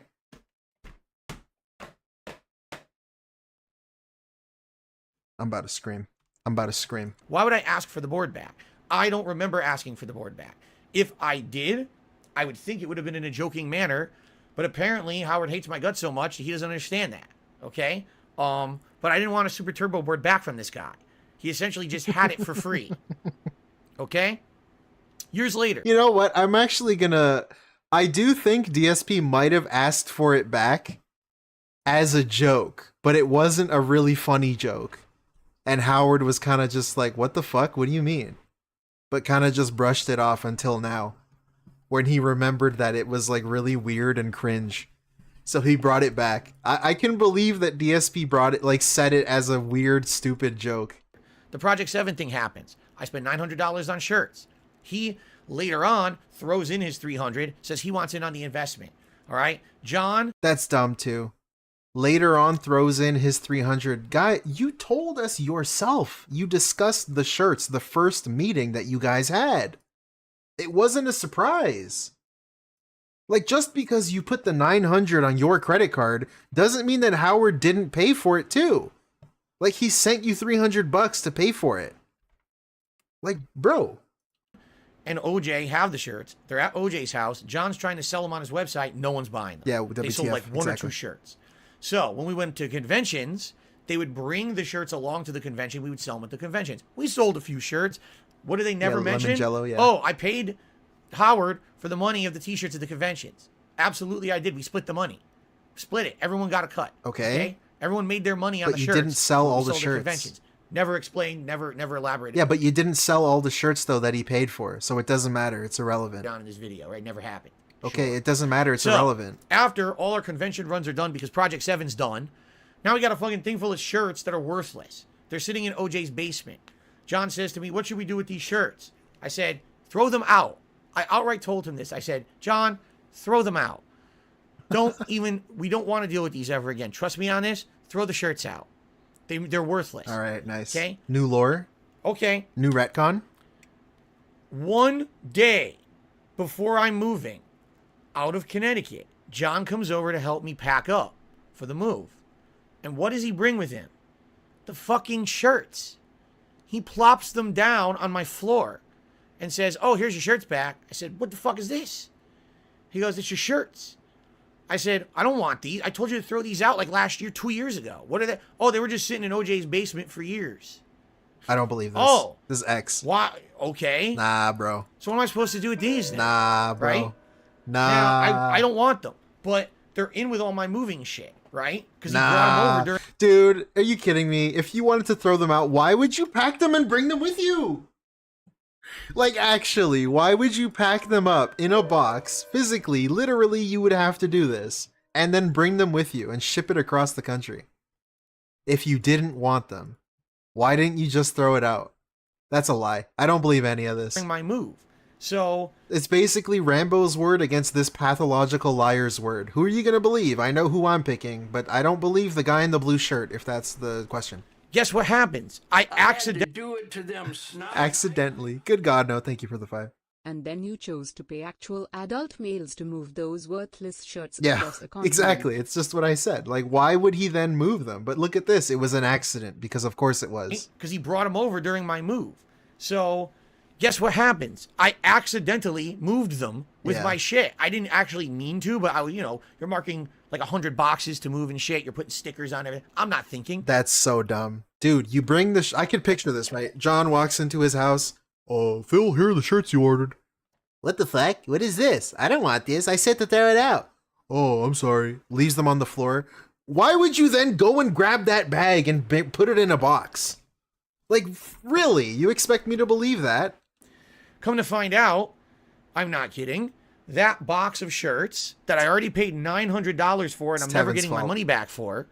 I'm about to scream. I'm about to scream. Why would I ask for the board back? I don't remember asking for the board back. If I did, I would think it would have been in a joking manner, but apparently Howard hates my guts so much he doesn't understand that. Okay? But I didn't want a Super Turbo board back from this guy. He essentially just had it for free. Okay? Years later. You know what? I'm actually gonna... I do think DSP might have asked for it back as a joke, but it wasn't a really funny joke. And Howard was kind of just like, what the fuck? What do you mean? But kind of just brushed it off until now, when he remembered that it was like really weird and cringe. So he brought it back. I can believe that DSP brought it, like said it as a weird, stupid joke. The Project 7 thing happens. I spent $900 on shirts. He, later on, throws in his $300, says he wants in on the investment. All right? John... That's dumb, too. Later on, throws in his $300. Guy, you told us yourself. You discussed the shirts the first meeting that you guys had. It wasn't a surprise. Like, just because you put the $900 on your credit card doesn't mean that Howard didn't pay for it, too. Like, he sent you $300 to pay for it. Like, bro. And OJ have the shirts. They're at OJ's house. John's trying to sell them on his website. No one's buying them. Yeah, they sold like one or two shirts. So when we went to conventions, they would bring the shirts along to the convention. We would sell them at the conventions. We sold a few shirts. What did they never mention? Jello, yeah. Oh, I paid Howard for the money of the t-shirts at the conventions. Absolutely, I did. We split the money. Split it. Everyone got a cut. Okay. Everyone made their money on but the you shirts. Didn't sell all the shirts. Conventions. Never explained, never elaborated. Yeah, but you didn't sell all the shirts, though, that he paid for. So it doesn't matter. It's irrelevant. Down in this video, right? Never happened. Okay, it doesn't matter. It's irrelevant. After all our convention runs are done because Project 7's done, now we got a fucking thing full of shirts that are worthless. They're sitting in OJ's basement. John says to me, what should we do with these shirts? I said, throw them out. I outright told him this. I said, John, throw them out. We don't want to deal with these ever again. Trust me on this. Throw the shirts out. They're worthless. All right, nice. Okay? New lore? Okay. New retcon? One day before I'm moving out of Connecticut, John comes over to help me pack up for the move. And what does he bring with him? The fucking shirts. He plops them down on my floor and says, oh, here's your shirts back. I said, what the fuck is this? He goes, it's your shirts. I said, I don't want these. I told you to throw these out like last year, 2 years ago. What are they? Oh, they were just sitting in OJ's basement for years. I don't believe this. Oh. This is X. Why? Okay. Nah, bro. So what am I supposed to do with these then? Nah, bro. Right? Nah. Now, I don't want them. But they're in with all my moving shit, right? Because he brought them over during... Dude, are you kidding me? If you wanted to throw them out, why would you pack them and bring them with you? Like, actually, why would you pack them up in a box? Physically, literally, you would have to do this. And then bring them with you and ship it across the country. If you didn't want them, why didn't you just throw it out? That's a lie. I don't believe any of this. My move. So... It's basically Rambo's word against this pathological liar's word. Who are you going to believe? I know who I'm picking, but I don't believe the guy in the blue shirt, if that's the question. Guess what happens? I accidentally do it to them. Accidentally. Good God, no. Thank you for the 5. And then you chose to pay actual adult males to move those worthless shirts Yeah, across the continent. exactly. It's just what I said. Like, why would he then move them? But look at this. It was an accident, because of course it was. Because he brought them over during my move. So, guess what happens? I accidentally moved them with my shit. I didn't actually mean to, but you're marking like 100 boxes to move and shit. You're putting stickers on everything. I'm not thinking. That's so dumb. Dude, you bring the... I can picture this, right? John walks into his house. Phil, here are the shirts you ordered. What the fuck? What is this? I don't want this. I said to throw it out. Oh, I'm sorry. Leaves them on the floor. Why would you then go and grab that bag and put it in a box? Like, really? You expect me to believe that? Come to find out, I'm not kidding. That box of shirts that I already paid $900 for and I'm never getting my money back for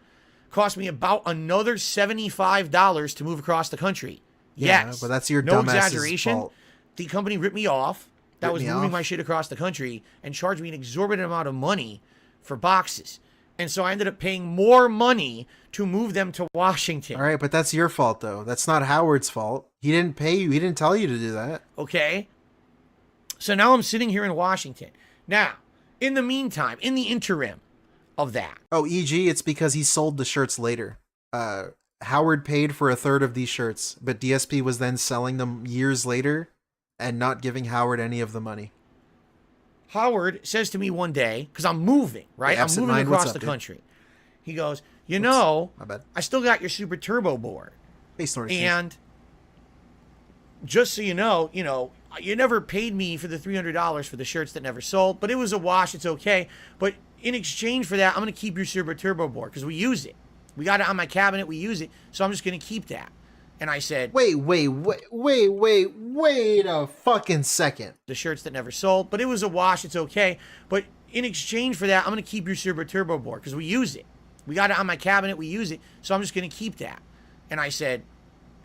cost me about another $75 to move across the country. Yeah, yes. but that's your no dumbass's exaggeration. fault. the company ripped me off that was Ripped me moving off? my shit across the country and charged me an exorbitant amount of money for boxes. And so I ended up paying more money to move them to Washington. All right, but that's your fault though. That's not Howard's fault. He didn't pay you. He didn't tell you to do that. Okay? So now I'm sitting here in Washington. Now, in the meantime, in the interim of that. Oh, e.g., it's because he sold the shirts later. Howard paid for a third of these shirts, but DSP was then selling them years later and not giving Howard any of the money. Howard says to me one day, because I'm moving, right? Hey, I'm absent moving mind, what's across up, the dude? country. He goes, you know, My bad. I still got your Super Turbo board. Hey, Snorty. And just so you know, you never paid me for the $300 for the shirts that never sold, but it was a wash. It's okay. But in exchange for that, I'm going to keep your Super Turbo board because we use it. We got it on my cabinet. We use it. So I'm just going to keep that. And I said, wait a fucking second. The shirts that never sold, but it was a wash. It's okay. But in exchange for that, I'm going to keep your Super Turbo board because we use it. We got it on my cabinet. We use it. So I'm just going to keep that. And I said,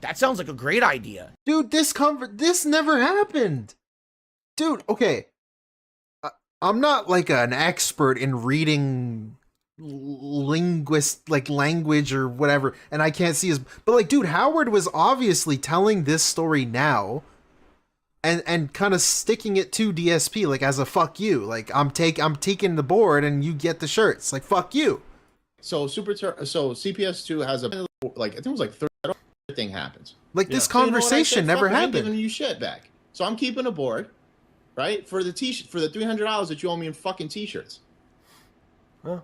that sounds like a great idea. Dude, this never happened. Dude, okay. I'm not like an expert in reading language or whatever, and I can't see his, but like, dude, Howard was obviously telling this story now and kind of sticking it to DSP like as a fuck you, like I'm taking the board and you get the shirts, like fuck you. So CPS2 has a, like, I think it was like third thing happens. Like this conversation never Fuck it, I ain't happened. giving you shit back. So I'm keeping a board, right? For the for the $300 that you owe me in fucking t-shirts. Huh?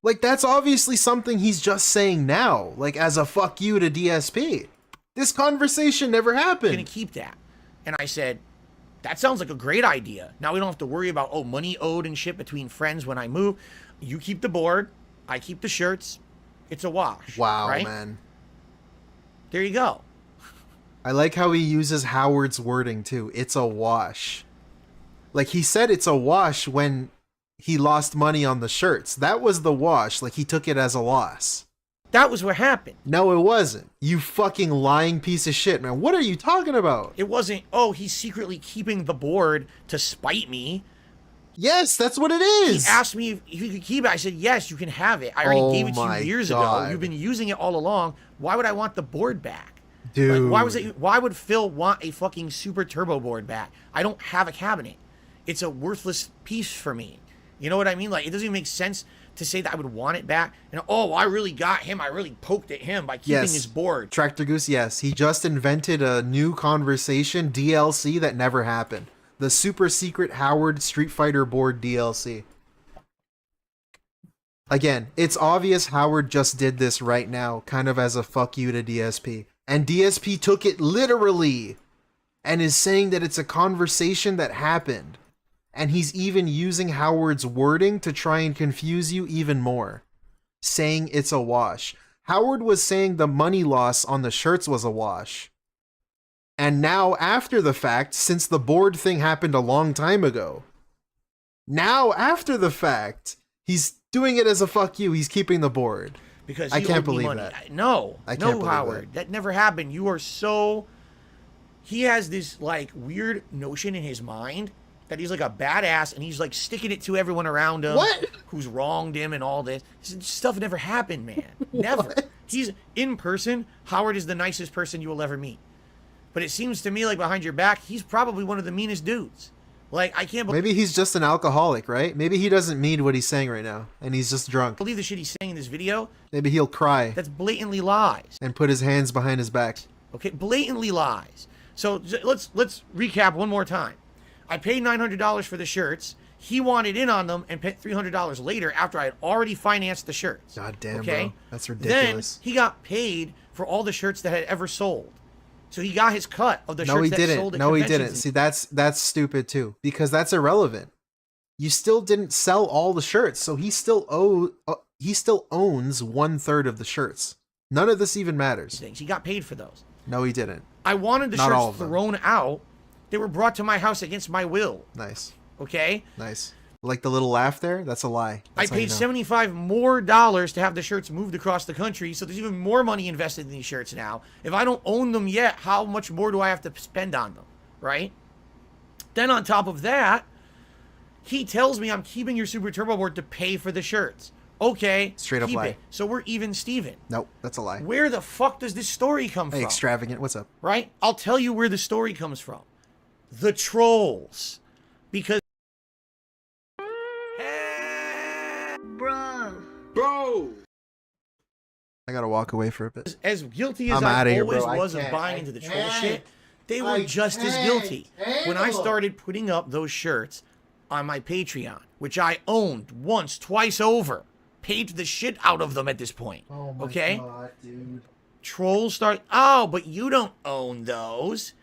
Like that's obviously something he's just saying now, like as a fuck you to DSP. This conversation never happened. I'm going to keep that. And I said, that sounds like a great idea. Now we don't have to worry about, money owed and shit between friends when I move. You keep the board. I keep the shirts. It's a wash. Wow, right? man. There you go. I like how he uses Howard's wording too. It's a wash. Like he said it's a wash when he lost money on the shirts. That was the wash. Like he took it as a loss. That was what happened. No, it wasn't. You fucking lying piece of shit, man. What are you talking about? It wasn't, he's secretly keeping the board to spite me. Yes, that's what it is. He asked me if he could keep it. I said, yes, you can have it. I already gave it to my you years God. ago. You've been using it all along. Why would I want the board back? Dude. Like, why would Phil want a fucking Super Turbo board back? I don't have a cabinet. It's a worthless piece for me. You know what I mean? Like, it doesn't even make sense to say that I would want it back. And, I really got him. I really poked at him by keeping his board. Tractor Goose, yes. He just invented a new conversation DLC that never happened. The super secret Howard Street Fighter board DLC. Again, it's obvious Howard just did this right now, kind of as a fuck you to DSP. And DSP took it literally and is saying that it's a conversation that happened. And he's even using Howard's wording to try and confuse you even more, saying it's a wash. Howard was saying the money loss on the shirts was a wash. And now, after the fact, since the board thing happened a long time ago, now, after the fact, he's doing it as a fuck you. He's keeping the board. Because I he can't owed me believe money. that. No, I can't believe Howard. That never happened. You are so... He has this, like, weird notion in his mind that he's like a badass and he's like sticking it to everyone around him. What? Who's wronged him and all this. This stuff never happened, man. Never. He's in person. Howard is the nicest person you will ever meet. But it seems to me like behind your back, he's probably one of the meanest dudes. Like, I can't believe... Maybe he's just an alcoholic, right? Maybe he doesn't mean what he's saying right now, and he's just drunk. Believe the shit he's saying in this video. Maybe he'll cry. That's blatantly lies. And put his hands behind his back. Okay, blatantly lies. So let's recap one more time. I paid $900 for the shirts. He wanted in on them and paid $300 later after I had already financed the shirts. God damn, okay? bro. That's ridiculous. Then he got paid for all the shirts that had ever sold. So he got his cut of the No, shirts he that didn't. sold at No, he conventions. didn't. See, that's stupid too, because that's irrelevant. You still didn't sell all the shirts, so he still owns 1/3 of the shirts. None of this even matters. He got paid for those. No, he didn't. I wanted the Not all shirts of them. thrown out. They were brought to my house against my will. Nice. Okay? Nice. Like the little laugh there? That's a lie. That's I how you paid know. $75 more to have the shirts moved across the country, so there's even more money invested in these shirts now. If I don't own them yet, how much more do I have to spend on them? right? Then on top of that, he tells me I'm keeping your Super Turbo board to pay for the shirts. Okay, straight up keep lie. it. So we're even Steven. Nope, that's a lie. Where the fuck does this story come Hey, from? extravagant, what's up? Right? I'll tell you where the story comes from. The trolls. Because Bro. I gotta walk away for a bit. as guilty as I'm I outta here, always bro. I was of can't. buying I into the troll can't. shit, they were I just as can't guilty. When I handle it. started putting up those shirts on my Patreon, which I owned once, twice over, paid the shit out of them at this point. Oh my okay? god, dude. Trolls start, oh, but you don't own those.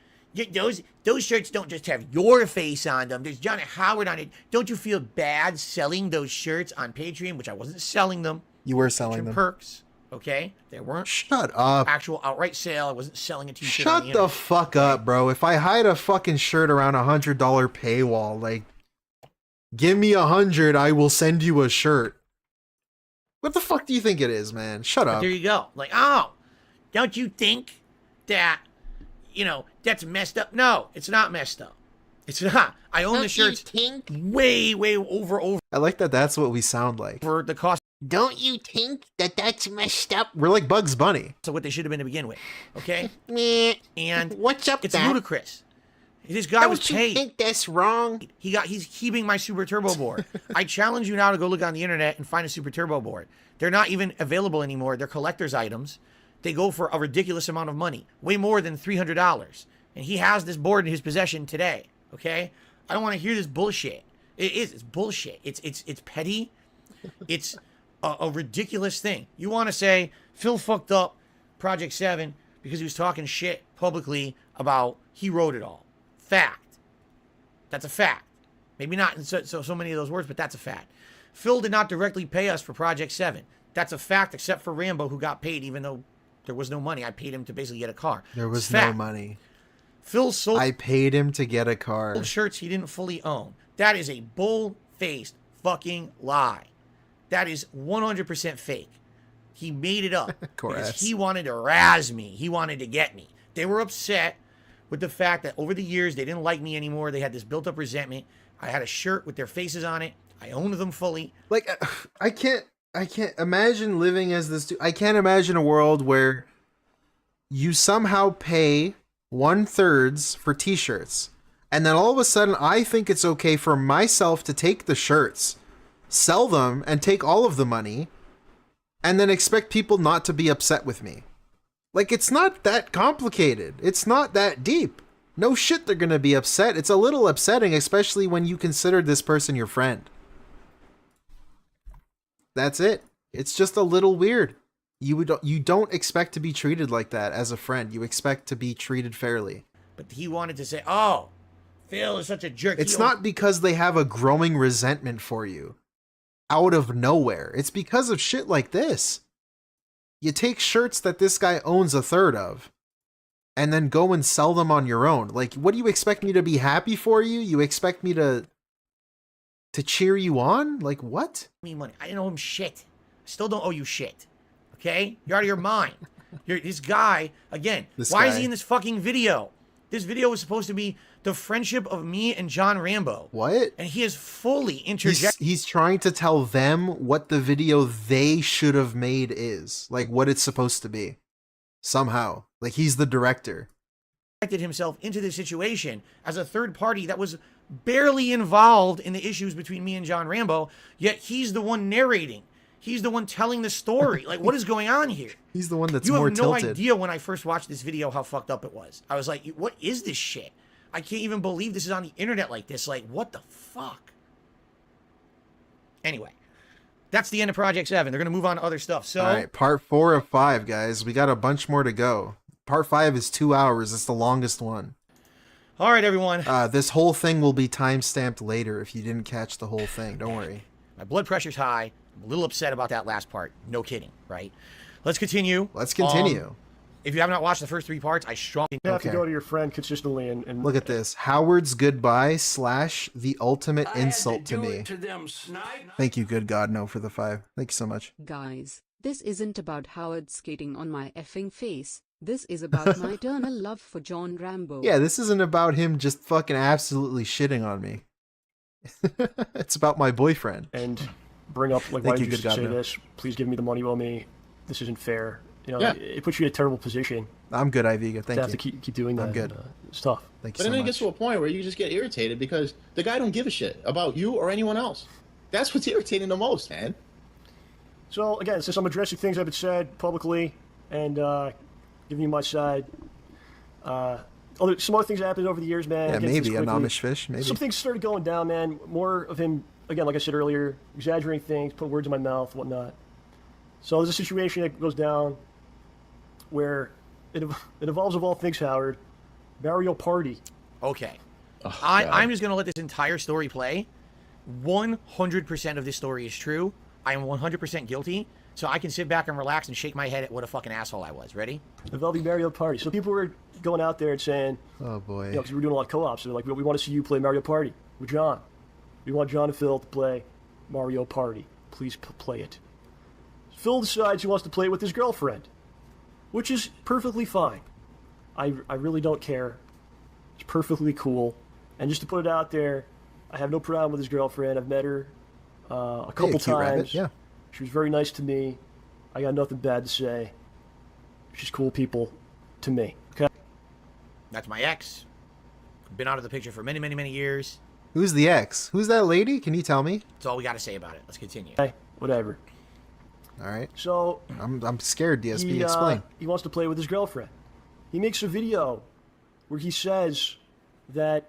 Those shirts don't just have your face on them. There's John Howard on it. Don't you feel bad selling those shirts on Patreon, which I wasn't selling them. You were selling them. Perks, okay? They weren't Shut up. actual outright sale. I wasn't selling a t-shirt. Shut the fuck up, bro. If I hide a fucking shirt around $100 paywall, like, give me 100, I will send you a shirt. What the fuck do you think it is, man? Shut But up. there you go. Like, oh, don't you think that, that's messed up? No, it's not messed up. It's not. I own the shirts way over I like that that's what we sound like. for the cost. Don't you think that that's messed up? We're like Bugs Bunny. So what they should have been to begin with, okay? Meh. And What's up, it's that? ludicrous. This guy was Don't you paid. think that's wrong? He's keeping my Super Turbo board. I challenge you now to go look on the internet and find a Super Turbo board. They're not even available anymore. They're collector's items. They go for a ridiculous amount of money, way more than $300. And he has this board in his possession today. Okay, I don't want to hear this bullshit. It's bullshit. It's petty. It's a ridiculous thing. You want to say Phil fucked up Project 7 because he was talking shit publicly about he wrote it all. Fact. That's a fact. Maybe not in so many of those words, but that's a fact. Phil did not directly pay us for Project 7. That's a fact, except for Rambo, who got paid even though there was no money. I paid him to basically get a car. There was It's no fact. money. Phil sold I paid him to get a car. shirts he didn't fully own. That is a bull-faced fucking lie. That is 100% fake. He made it up because he wanted to razz me. He wanted to get me. They were upset with the fact that over the years they didn't like me anymore. They had this built-up resentment. I had a shirt with their faces on it. I owned them fully. Like, I can't imagine living as this dude. I can't imagine a world where you somehow pay 1/3 for t-shirts, and then all of a sudden I think it's okay for myself to take the shirts, sell them, and take all of the money, and then expect people not to be upset with me. Like, it's not that complicated. It's not that deep. No shit they're gonna be upset. It's a little upsetting, especially when you consider this person your friend. That's it. It's just a little weird. You don't expect to be treated like that as a friend. You expect to be treated fairly. But he wanted to say, oh, Phil is such a jerk. It's not because they have a growing resentment for you out of nowhere. It's because of shit like this. You take shirts that this guy owns 1/3 of and then go and sell them on your own. Like, what do you expect me to be happy for you? You expect me to cheer you on? Like, what? Me money. I didn't owe him shit. I still don't owe you shit. Okay? You're out of your mind. This guy, again, why is he in this fucking video? This video was supposed to be the friendship of me and John Rambo. What? And he is fully interjected. He's trying to tell them what the video they should have made is. Like, what it's supposed to be. Somehow. Like, he's the director. Himself into this situation as a third party that was barely involved in the issues between me and John Rambo, yet he's the one narrating. He's the one telling the story. Like, what is going on here? He's the one that's more more tilted. You have no tilted. idea when I first watched this video how fucked up it was. I was like, what is this shit? I can't even believe this is on the internet like this. Like, what the fuck? Anyway, that's the end of Project 7. They're going to move on to other stuff. So, all right, part 4 of 5, guys. We got a bunch more to go. Part 5 is 2 hours. It's the longest one. All right, everyone. This whole thing will be time-stamped later if you didn't catch the whole thing. Don't worry. My blood pressure's high. I'm a little upset about that last part. No kidding, right? Let's continue. Let's continue. If you have not watched the first 3 parts, I strongly... You have to go to your friend consistently and Look at this. Howard's goodbye / the ultimate insult to me. Thank you, good God, no, for the 5. Thank you so much. Guys, this isn't about Howard skating on my effing face. This is about my eternal love for John Rambo. Yeah, this isn't about him just fucking absolutely shitting on me. It's about my boyfriend. And bring up, like, why did you say this? Please give me the money you owe me. This isn't fair. You know, Yeah. it puts you in a terrible position. I'm good, Iviga. Thank to you. have to keep doing that. I'm good. It's tough. Thank you But so then it much. gets to a point where you just get irritated because the guy don't give a shit about you or anyone else. That's what's irritating the most, man. So, again, since I'm addressing things that have been said publicly and giving you my side, some other things happened over the years, man. Yeah, I'll get to this maybe a quickly. Amish fish, maybe. Some things started going down, man. More of him, again, like I said earlier, exaggerating things, put words in my mouth, whatnot. So there's a situation that goes down where it involves, of all things, Howard, Mario Party. Okay. Oh, I'm just going to let this entire story play. 100% of this story is true. I am 100% guilty. So I can sit back and relax and shake my head at what a fucking asshole I was. Ready? Involving Mario Party. So people were going out there and saying, oh boy, you know, because we were doing a lot of co-ops. So they're like, we want to see you play Mario Party with John. We want John and Phil to play Mario Party. Please play it. Phil decides he wants to play it with his girlfriend, which is perfectly fine. I really don't care. It's perfectly cool. And just to put it out there, I have no problem with his girlfriend. I've met her a couple times. Rabbit, yeah. She was very nice to me. I got nothing bad to say. She's cool people to me. Okay. That's my ex. Been out of the picture for many, many, many years. Who's the ex? Who's that lady? Can you tell me? That's all we got to say about it. Let's continue. Hey, whatever. All right. So I'm scared. DSP, explain. He wants to play with his girlfriend. He makes a video where he says that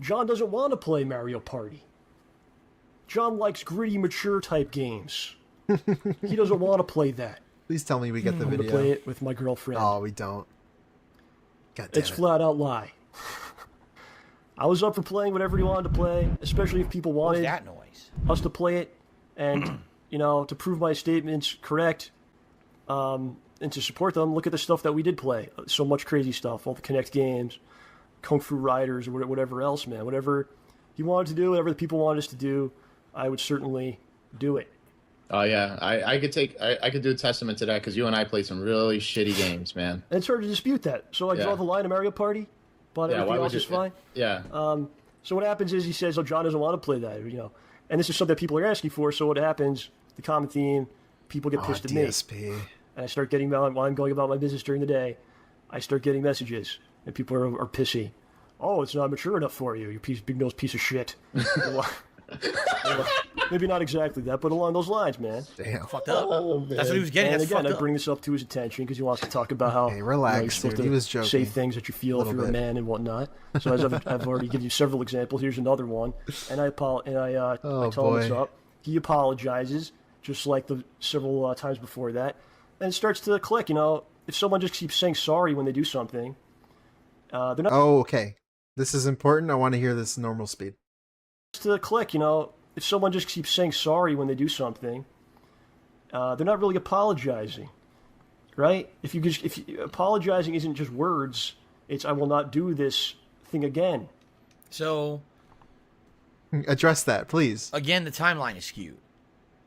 John doesn't want to play Mario Party. John likes gritty, mature type games. He doesn't want to play that. Please tell me we get the I'm video. going to play it with my girlfriend. Oh, we don't. God damn It's it. flat out lie. I was up for playing whatever he wanted to play, especially if people What was wanted that noise? us to play it, and you know, to prove my statements correct, and to support them. Look at the stuff that we did play. So much crazy stuff. All the Connect games, Kung Fu Riders, or whatever else, man. Whatever he wanted to do, whatever the people wanted us to do, I would certainly do it. Oh yeah, I could do a testament to that because you and I played some really shitty games, man. And it's hard to dispute that. So I draw the line of Mario Party, but everything else is fine. Yeah. So what happens is he says, "Oh, John doesn't want to play that," you know, and this is something that people are asking for. So what happens? The common theme: people get pissed at me, DSP. and I start getting while I'm going about my business during the day. I start getting messages, and people are pissy. Oh, it's not mature enough for you, you big nosed piece of shit. Maybe not exactly that, but along those lines, man. Damn. Fucked up. That's what he was getting. And That's again, fucked I up. bring this up to his attention because he wants to talk about how relax, you're supposed dude. to He was joking. say things that you feel if you're a man and whatnot. So as I've already given you several examples, here's another one. And I tell him what's up. He apologizes, just like the several times before that, and it starts to click. You know, if someone just keeps saying sorry when they do something, they're not. Oh, okay. This is important. I want to hear this normal speed. To click, you know, if someone just keeps saying sorry when they do something, they're not really apologizing, right? If apologizing isn't just words, it's I will not do this thing again. So Address that, please. again, the timeline is skewed.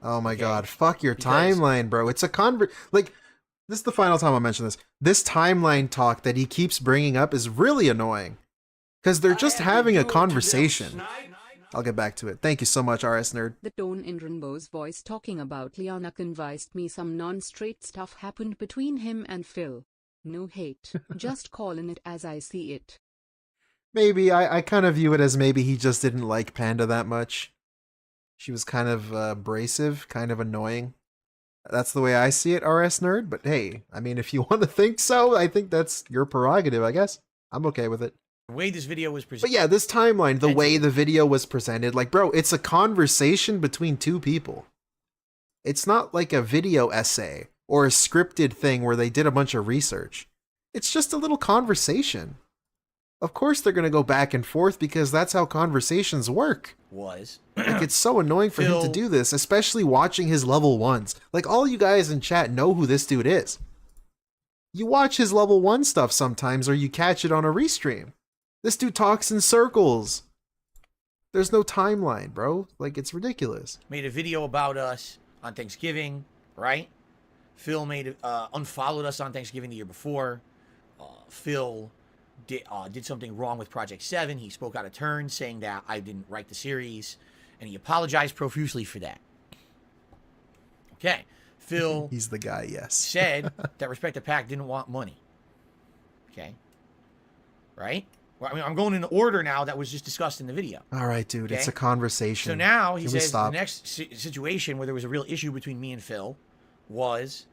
Oh my god, fuck your timeline, bro. It's a like, this is the final time I'll mention this. This timeline talk that he keeps bringing up is really annoying. Because they're just having a conversation. I'll get back to it. Thank you so much, RS Nerd. The tone in Rambo's voice talking about Liana convinced me some non-straight stuff happened between him and Phil. No hate, just calling it as I see it. Maybe, I kind of view it as maybe he just didn't like Panda that much. She was kind of abrasive, kind of annoying. That's the way I see it, RS Nerd. But hey, I mean, if you want to think so, I think that's your prerogative, I guess. I'm okay with it. The way this video was presented. But yeah, this timeline, the way the video was presented, like, bro, it's a conversation between two people. It's not like a video essay or a scripted thing where they did a bunch of research. It's just a little conversation. Of course they're going to go back and forth because that's how conversations work. Was. Like, it's so annoying for him to Phil- do this, especially watching his level 1s. Like, all you guys in chat know who this dude is. You watch his level 1 stuff sometimes, or you catch it on a restream. This dude talks in circles. There's no timeline, bro. Like, it's ridiculous. Made a video about us on Thanksgiving, right? Phil unfollowed us on Thanksgiving the year before. Phil did something wrong with Project 7. He spoke out of turn, saying that I didn't write the series, and he apologized profusely for that. Okay. Phil he's the guy, yes. said that Respect the Pack didn't want money. Okay. Right? Well, I mean, I'm going in the order now that was just discussed in the video. All right, dude. Okay? It's a conversation. So now he Can we says stop? the next situation where there was a real issue between me and Phil was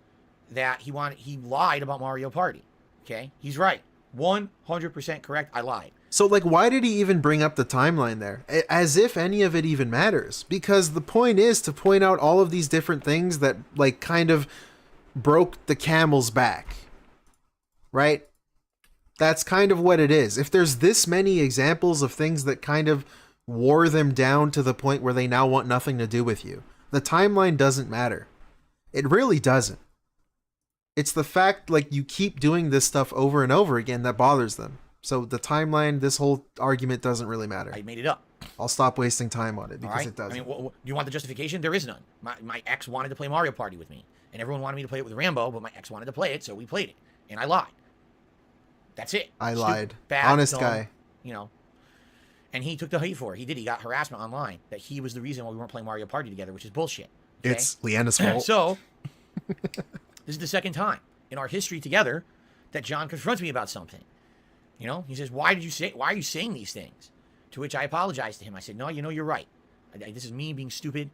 that he lied about Mario Party. Okay? He's right. 100% correct. I lied. So, like, why did he even bring up the timeline there? As if any of it even matters. Because the point is to point out all of these different things that, like, kind of broke the camel's back. Right? That's kind of what it is. If there's this many examples of things that kind of wore them down to the point where they now want nothing to do with you, the timeline doesn't matter. It really doesn't. It's the fact, like, you keep doing this stuff over and over again that bothers them. So the timeline, this whole argument doesn't really matter. I made it up. I'll stop wasting time on it because it doesn't. I mean, do you want the justification? There is none. My ex wanted to play Mario Party with me, and everyone wanted me to play it with Rambo, but my ex wanted to play it, so we played it, and I lied. That's it. I Stupid, lied. bad, Honest dumb, guy. You know. And he took the hate for it. He got harassment online that he was the reason why we weren't playing Mario Party together, which is bullshit. Okay? It's Leanna's fault. So, this is the second time in our history together that John confronts me about something. You know, he says, why are you saying these things? To which I apologized to him. I said, no, you're right. This is me being stupid,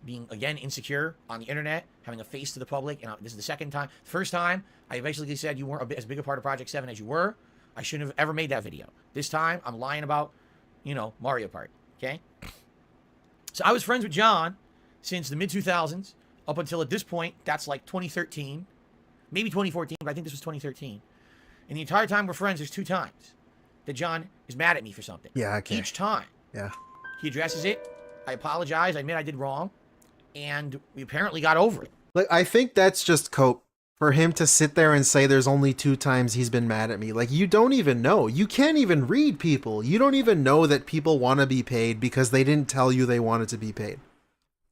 being, again, insecure on the internet, having a face to the public. And this is the second time. First time, I basically said you weren't as big a part of Project 7 as you were. I shouldn't have ever made that video. This time, I'm lying about, Mario Party. Okay? So I was friends with John since the mid-2000s, up until at this point, that's like 2013, maybe 2014, but I think this was 2013. And the entire time we're friends, there's 2 times that John is mad at me for something. Yeah, okay. Each time. Yeah. He addresses it. I apologize. I admit I did wrong. And we apparently got over it. Like, I think that's just cope for him to sit there and say there's only 2 times he's been mad at me. Like, you don't even know. You can't even read people. You don't even know that people want to be paid because they didn't tell you they wanted to be paid.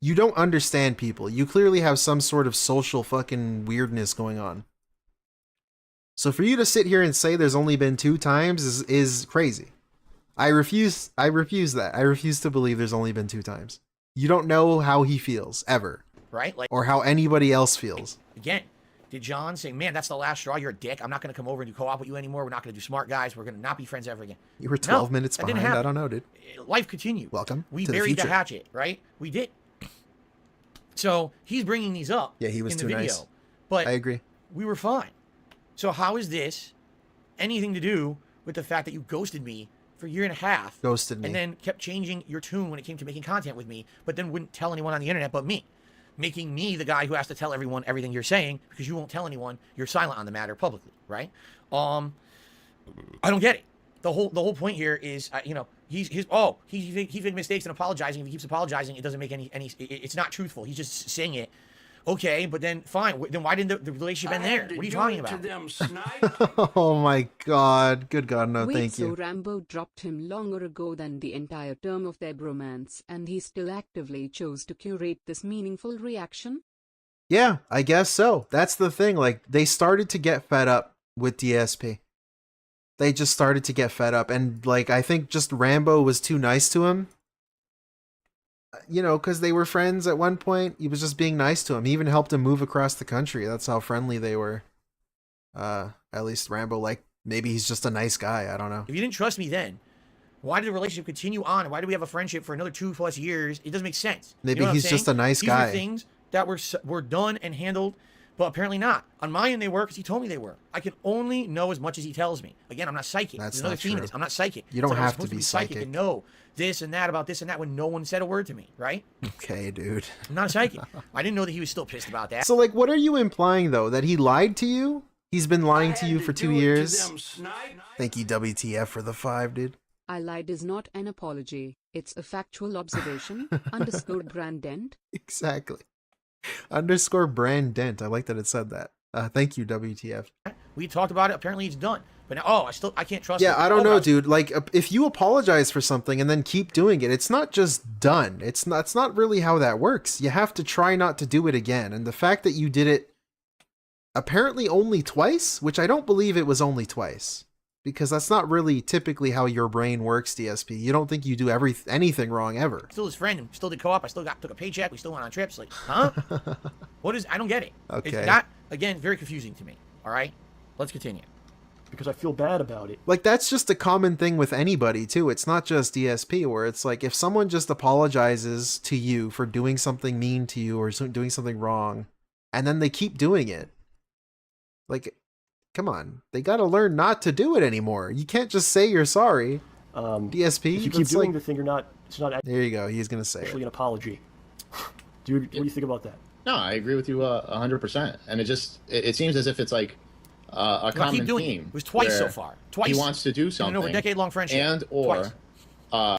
You don't understand people. You clearly have some sort of social fucking weirdness going on. So for you to sit here and say there's only been 2 times is crazy. I refuse that. I refuse to believe there's only been 2 times. You don't know how he feels, ever. Right? Or how anybody else feels. Again, did John say, man, that's the last straw, you're a dick, I'm not going to come over and do co-op with you anymore, we're not going to do Smart Guys, we're going to not be friends ever again? You were 12 No, minutes that didn't behind. happen. I don't know, dude. Life continued. Welcome We to the buried the future. hatchet, right? We did. So he's bringing these up Yeah, he was in the too video. nice. But I agree. we were fine. So how is this anything to do with the fact that you ghosted me for a year and a half? Ghosted me. And then kept changing your tune when it came to making content with me, but then wouldn't tell anyone on the internet but me. Making me the guy who has to tell everyone everything you're saying because you won't tell anyone. You're silent on the matter publicly, right? I don't get it. The whole point here is, he made mistakes and apologizing. If he keeps apologizing, it doesn't make any. It's not truthful. He's just saying it. Okay, but then fine. Then why didn't the relationship end there? What are you talking about? Oh my god. Good god, no, Wait, thank so you. Rambo dropped him longer ago than the entire term of their bromance, and he still actively chose to curate this meaningful reaction? Yeah, I guess so. That's the thing. Like, they started to get fed up with DSP. They just started to get fed up. And, like, I think just Rambo was too nice to him. Because they were friends at one point. He was just being nice to him. He even helped him move across the country. That's how friendly they were. At least Rambo, like, maybe he's just a nice guy. I don't know. If you didn't trust me then, why did the relationship continue on? Why do we have a friendship for another 2+ years? It doesn't make sense. Maybe You know what he's I'm just saying? a nice These guy. were things that were done and handled, but apparently not. On my end, they were because he told me they were. I can only know as much as he tells me. Again, I'm not psychic. That's There's another not theme of true. this. I'm not psychic. You don't It's like I'm have to supposed be psychic psychic. and know this and that about this and that when no one said a word to me, right? Okay, dude. I'm not a psychic. I didn't know that he was still pissed about that. So, like, what are you implying, though? That he lied to you? He's been lying to you for 2 years? Thank you, WTF, for the 5, dude. I lied is not an apology. It's a factual observation. _ Brandent. Exactly. _ brand dent. I like that it said that. Thank you, WTF. We talked about it. Apparently, it's done. But now, I can't trust Yeah, him. I don't Oh, know, gosh. dude. Like, if you apologize for something and then keep doing it, it's not just done. It's not really how that works. You have to try not to do it again. And the fact that you did it apparently only twice, which I don't believe it was only twice. Because that's not really typically how your brain works, DSP. You don't think you do anything wrong ever. Still his friend, still did co-op, I still took a paycheck, we still went on trips. Like, huh? I don't get it. Okay. It's not, again, very confusing to me. All right? Let's continue. Because I feel bad about it. Like, that's just a common thing with anybody, too. It's not just DSP, where it's like, if someone just apologizes to you for doing something mean to you or doing something wrong, and then they keep doing it, like, come on. They gotta learn not to do it anymore. You can't just say you're sorry. DSP, if you keep doing the thing, it's not there you go. He's gonna say actually an apology. Dude, what do you think about that? No, I agree with you 100%. And it seems as if it's like a common keep doing theme. It was twice so far. Twice. He wants to do something. Over a decade-long friendship. And or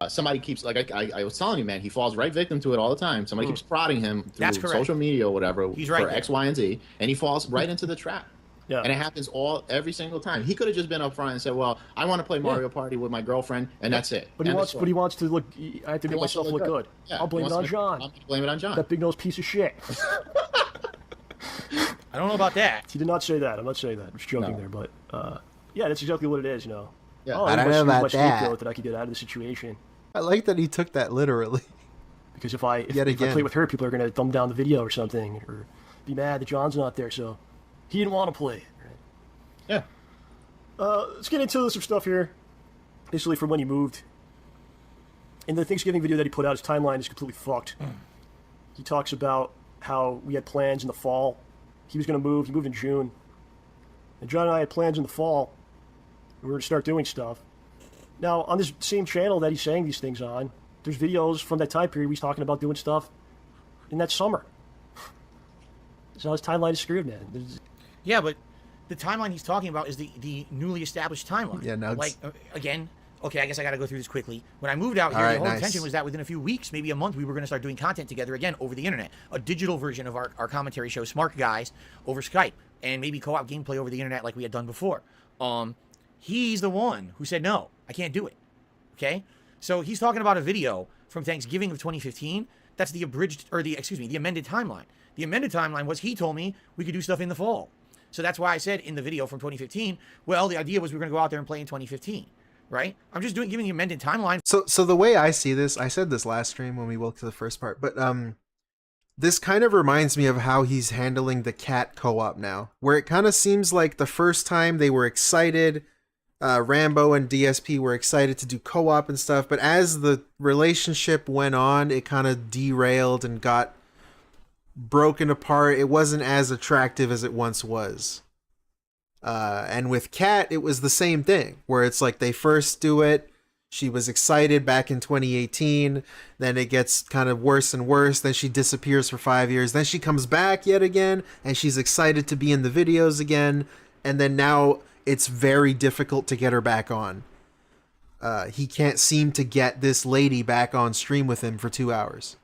somebody keeps, like I was telling you, man, he falls right victim to it all the time. Somebody keeps prodding him through social media or whatever for X, Y, and Z, and he falls right into the trap. Yeah. And it happens every single time. He could have just been up front and said, "Well, I want to play Mario Party with my girlfriend," and that's it. But he wants to look. I have to make myself look good. Yeah, I'll blame it on John. I'll blame it on John. That big nose piece of shit. I don't know about that. He did not say that. I'm not saying that. I'm just joking there, but yeah, that's exactly what it is. You know. Yeah. Oh, I don't know about that. That I could get out of the situation. I like that he took that literally. Because if I play with her, people are gonna thumb down the video or something, or be mad that John's not there. So he didn't want to play. Yeah. Let's get into some stuff here. Basically, from when he moved. In the Thanksgiving video that he put out, his timeline is completely fucked. He talks about how we had plans in the fall. He was going to move. He moved in June. And John and I had plans in the fall. We were going to start doing stuff. Now, on this same channel that he's saying these things on, there's videos from that time period he's talking about doing stuff in that summer. So his timeline is screwed, man. Yeah, but the timeline he's talking about is the newly established timeline. Yeah, no. Like, again, okay, I guess I got to go through this quickly. When I moved out here, the whole intention was that within a few weeks, maybe a month, we were going to start doing content together again over the internet. A digital version of our commentary show, Smart Guys, over Skype. And maybe co-op gameplay over the internet like we had done before. He's the one who said, no, I can't do it. Okay? So he's talking about a video from Thanksgiving of 2015. That's the the amended timeline. The amended timeline was he told me we could do stuff in the fall. So that's why I said in the video from 2015, well, the idea was we were going to go out there and play in 2015, right? I'm just giving the amended timeline. So the way I see this, I said this last stream when we woke to the first part, but this kind of reminds me of how he's handling the cat co-op now, where it kind of seems like the first time they were excited, Rambo and DSP were excited to do co-op and stuff, but as the relationship went on, it kind of derailed and got broken apart. It wasn't as attractive as it once was. And with Kat, it was the same thing, where it's like they first do it, she was excited back in 2018, then it gets kind of worse and worse, then she disappears for 5 years, then she comes back yet again, and she's excited to be in the videos again, and then now it's very difficult to get her back on. He can't seem to get this lady back on stream with him for 2 hours.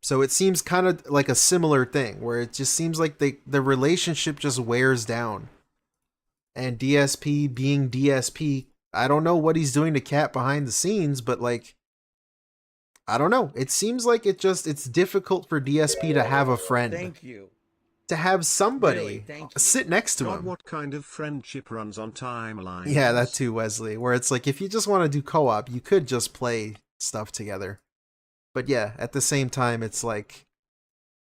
So it seems kind of like a similar thing, where it just seems like the relationship just wears down. And DSP being DSP, I don't know what he's doing to Kat behind the scenes, but like, I don't know. It seems like it's difficult for DSP to have a friend. Thank you. To have somebody sit next to him. What kind of friendship runs on timelines? Yeah, that too, Wesley. Where it's like, if you just want to do co-op, you could just play stuff together. But yeah, at the same time, it's like,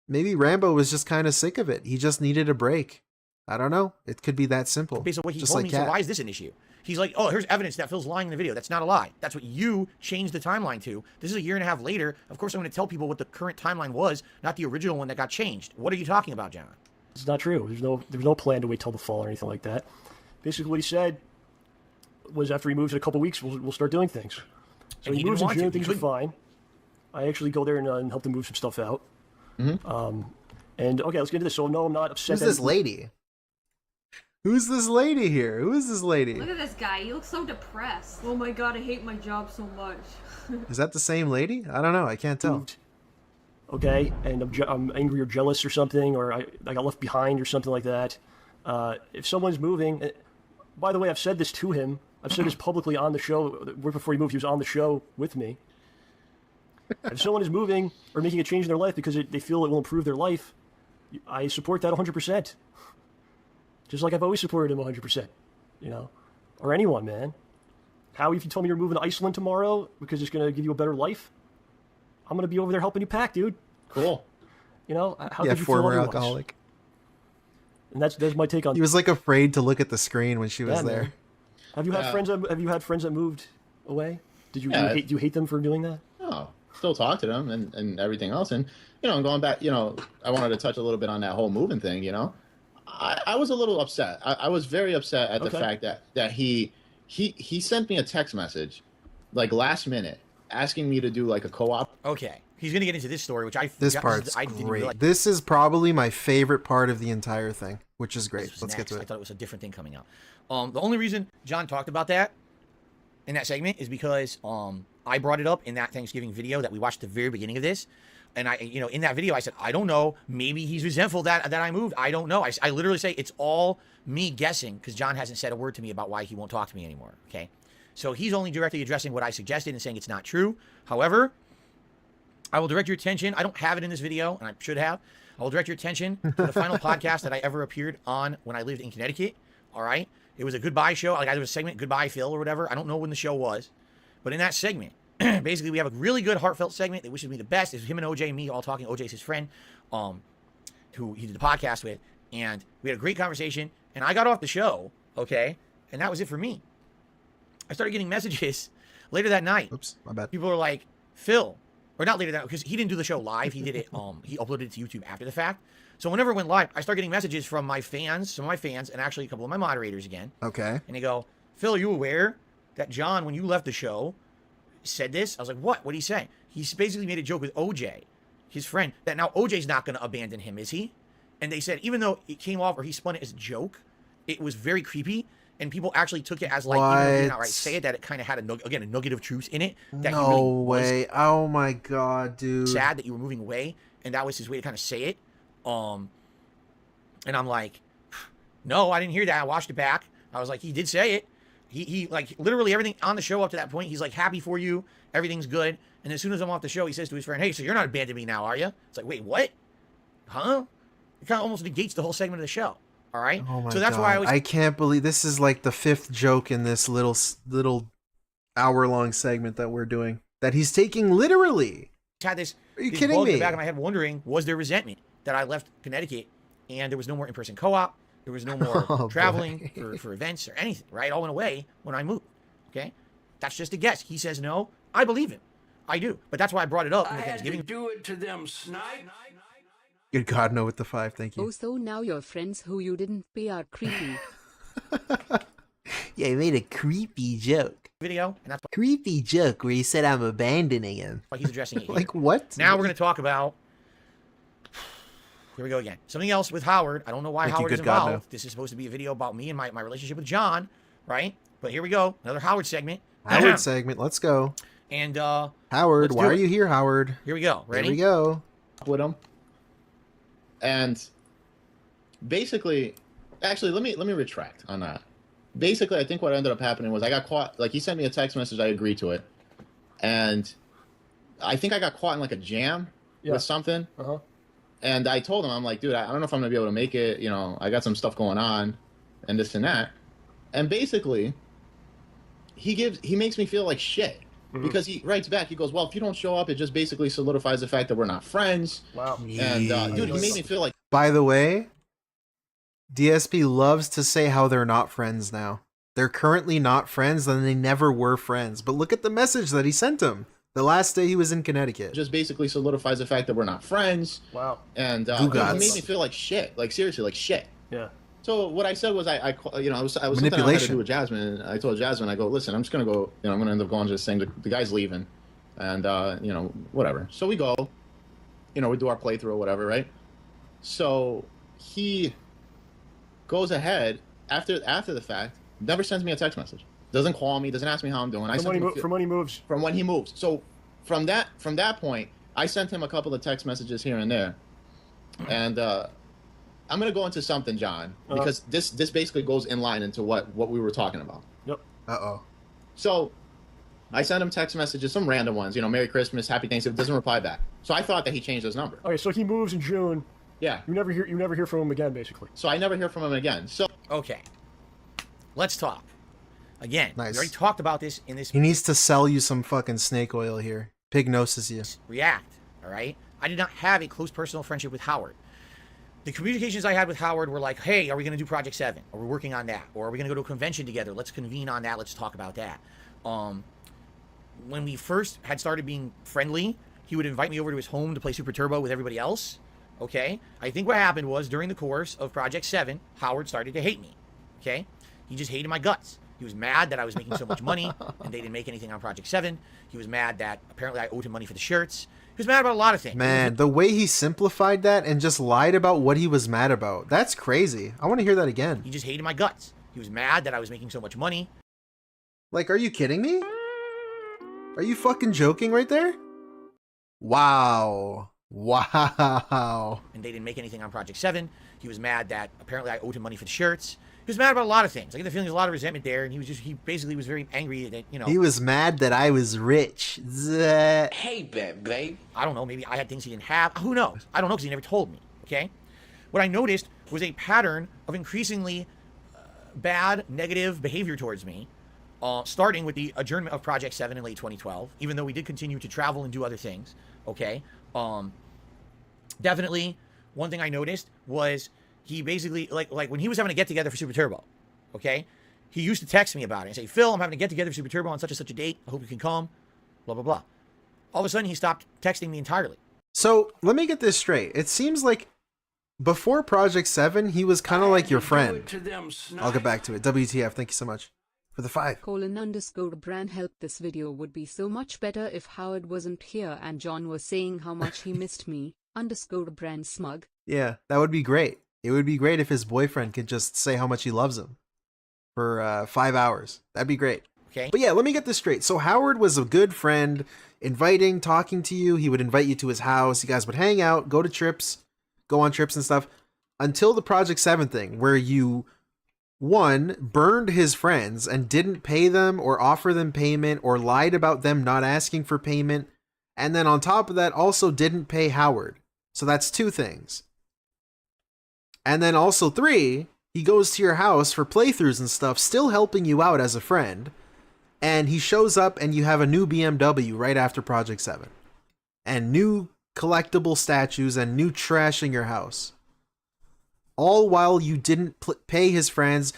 maybe Rambo was just kind of sick of it. He just needed a break. I don't know. It could be that simple. Based on what he just told like me, so why is this an issue? He's like, oh, here's evidence that Phil's lying in the video. That's not a lie. That's what you changed the timeline to. This is a year and a half later. Of course, I'm going to tell people what the current timeline was, not the original one that got changed. What are you talking about, John? It's not true. There's no plan to wait till the fall or anything like that. Basically, what he said was after he moves in a couple weeks, we'll start doing things. So he moves in June, things are fine. I actually go there and help them move some stuff out. Mm-hmm. And okay, let's get into this. So no, I'm not upset. Who's this lady? Who's this lady here? Who is this lady? Look at this guy. He looks so depressed. Oh my god, I hate my job so much. Is that the same lady? I don't know. I can't tell. Okay, and I'm angry or jealous or something, or I got left behind or something like that. If someone's moving, by the way, I've said this to him. I've said this publicly on the show. Right before he moved, he was on the show with me. If someone is moving or making a change in their life because they feel it will improve their life, I support that 100%. Just like I've always supported him 100%, you know? Or anyone, man. Howie, if you told me you're moving to Iceland tomorrow because it's going to give you a better life, I'm going to be over there helping you pack, dude. Cool. You know, how Yeah, could you feel former otherwise? alcoholic. And that's my take on. He was like afraid to look at the screen when she was there. Man. Have you had friends that moved away? Did you do you hate them for doing that? No, still talk to them and everything else. And you know, going back, you know, I wanted to touch a little bit on that whole moving thing. You know, I was a little upset. I was very upset at the fact that he sent me a text message, like last minute, asking me to do like a co-op. Okay, he's gonna get into this story, which This part's great. This is probably my favorite part of the entire thing, which is great. Let's get to it. I thought it was a different thing coming out. The only reason John talked about that in that segment is because I brought it up in that Thanksgiving video that we watched at the very beginning of this. And I, you know, in that video, I said, I don't know. Maybe he's resentful that I moved. I don't know. I literally say it's all me guessing because John hasn't said a word to me about why he won't talk to me anymore. Okay. So he's only directly addressing what I suggested and saying it's not true. However, I will direct your attention. I don't have it in this video, and I should have. I will direct your attention to the final podcast that I ever appeared on when I lived in Connecticut. All right. It was a goodbye show. Like, there was a segment, Goodbye Phil or whatever. I don't know when the show was. But in that segment, basically, we have a really good heartfelt segment that wishes me the best. It's him and OJ and me all talking. OJ's his friend, who he did the podcast with. And we had a great conversation. And I got off the show, okay? And that was it for me. I started getting messages later that night. Oops, my bad. People were like, Phil, or not later that, because he didn't do the show live. He did it, he uploaded it to YouTube after the fact. So whenever it went live, I started getting messages from my fans, some of my fans, and actually a couple of my moderators again. Okay. And they go, Phil, are you aware that John, when you left the show, said this? I was like, what? What'd he say? He basically made a joke with OJ, his friend, that now OJ's not going to abandon him, is he? And they said, even though it came off, or he spun it as a joke, it was very creepy, and people actually took it as like, even though he didn't outright say it, that it kind of had, a nugget of truth in it. That No he really way. Oh my god, dude. sad that you were moving away, and that was his way to kind of say it. And I'm like, no, I didn't hear that. I watched it back. I was like, he did say it. He like literally everything on the show up to that point, he's like, happy for you. Everything's good. And as soon as I'm off the show, he says to his friend, hey, so you're not abandoning me now, are you? It's like, wait, what? Huh? It kind of almost negates the whole segment of the show. All right. Oh my so that's god. why I can't believe this is like the 5th joke in this little hour-long segment that we're doing that he's taking literally. Had this, Are you this kidding bug me? in the back of my head wondering, was there resentment that I left Connecticut and there was no more in-person co-op, there was no more traveling for events or anything, right? It all went away when I moved, okay? That's just a guess. He says no. I believe him. I do. But that's why I brought it up in the Thanksgiving. Do it to them, snipe. Good God, no with the 5, thank you. Oh, so now your friends who you didn't pay are creepy. Yeah, he made a creepy joke. Video, and that's Creepy joke where he said I'm abandoning him. why he's addressing it here. Like what? Now we're going to talk about, here we go again. Something else with Howard. I don't know why Thank you, Howard is good God, involved. no. This is supposed to be a video about me and my relationship with John, right? But here we go. Another Howard segment. Howard segment, let's go. And Howard, let's why do are it. you here, Howard? Here we go. Ready? Here we go. With him. And basically, actually, let me retract on that. Basically, I think what ended up happening was I got caught. Like, he sent me a text message. I agreed to it, and I think I got caught in like a jam with something. And I told him, I'm like, dude, I don't know if I'm gonna be able to make it. You know, I got some stuff going on, and this and that. And basically, he makes me feel like shit. Because he writes back, he goes, well, if you don't show up, it just basically solidifies the fact that we're not friends. Wow. And, dude, he made me feel like... By the way, DSP loves to say how they're not friends now. They're currently not friends, and they never were friends. But look at the message that he sent him the last day he was in Connecticut. Just basically solidifies the fact that we're not friends. Wow. And dude, he made me feel like shit. Like, seriously, like shit. Yeah. So what I said was, I you know, I was something I had to Manipulation. do with Jasmine. I told Jasmine, I go, listen, I'm just gonna go. You know, I'm gonna end up going to this thing. The guy's leaving, and you know, whatever. So we go. You know, we do our playthrough or whatever, right? So he goes ahead after the fact. Never sends me a text message. Doesn't call me. Doesn't ask me how I'm doing. From when he moves. From when he moves. So from that point, I sent him a couple of text messages here and there, and. I'm gonna go into something, John, because this basically goes in line into what we were talking about. Yep. So, I sent him text messages, some random ones, you know, Merry Christmas, Happy Thanksgiving. Doesn't reply back. So I thought that he changed his number. Okay, so he moves in June. Yeah. You never hear from him again, basically. So I never hear from him again. So Okay. Let's talk. Again, Nice. we already talked about this in this He needs to sell you some fucking snake oil here. Pignosis you. React, all right? I did not have a close personal friendship with Howard. The communications I had with Howard were like, hey, are we going to do Project 7? Are we working on that? Or are we going to go to a convention together? Let's convene on that. Let's talk about that. When we first had started being friendly, he would invite me over to his home to play Super Turbo with everybody else. Okay? I think what happened was during the course of Project 7, Howard started to hate me. Okay? He just hated my guts. He was mad that I was making so much money and they didn't make anything on Project 7. He was mad that apparently I owed him money for the shirts. He was mad about a lot of things. Man, the way he simplified that and just lied about what he was mad about. That's crazy. I want to hear that again. He just hated my guts. He was mad that I was making so much money. Like, are you kidding me? Are you fucking joking right there? Wow. Wow. And they didn't make anything on Project 7. He was mad that apparently I owed him money for the shirts. He was mad about a lot of things. I get the feeling there's a lot of resentment there, and he basically was very angry that, you know. He was mad that I was rich. Hey, babe. I don't know, maybe I had things he didn't have. Who knows? I don't know because he never told me, okay? What I noticed was a pattern of increasingly bad, negative behavior towards me, starting with the adjournment of Project 7 in late 2012, even though we did continue to travel and do other things, okay? Definitely, one thing I noticed was he basically, like when he was having a get-together for Super Turbo, okay? He used to text me about it and say, Phil, I'm having a get-together for Super Turbo on such and such a date. I hope you can come, blah, blah, blah. All of a sudden, he stopped texting me entirely. So, let me get this straight. It seems like before Project 7, he was kind of like your friend. I'll get back to it. WTF, thank you so much for the 5. :Brand help. This video would be so much better if Howard wasn't here and John was saying how much he missed me. _brand smug. Yeah, that would be great. It would be great if his boyfriend could just say how much he loves him for 5 hours. That'd be great. Okay. But yeah, let me get this straight. So Howard was a good friend, inviting, talking to you. He would invite you to his house. You guys would hang out, go to trips, go on trips and stuff, until the Project 7 thing, where you, one, burned his friends and didn't pay them or offer them payment or lied about them not asking for payment. And then on top of that, also didn't pay Howard. So that's 2 things. And then also 3, he goes to your house for playthroughs and stuff, still helping you out as a friend. And he shows up and you have a new BMW right after Project 7. And new collectible statues and new trash in your house. All while you didn't pay his friends,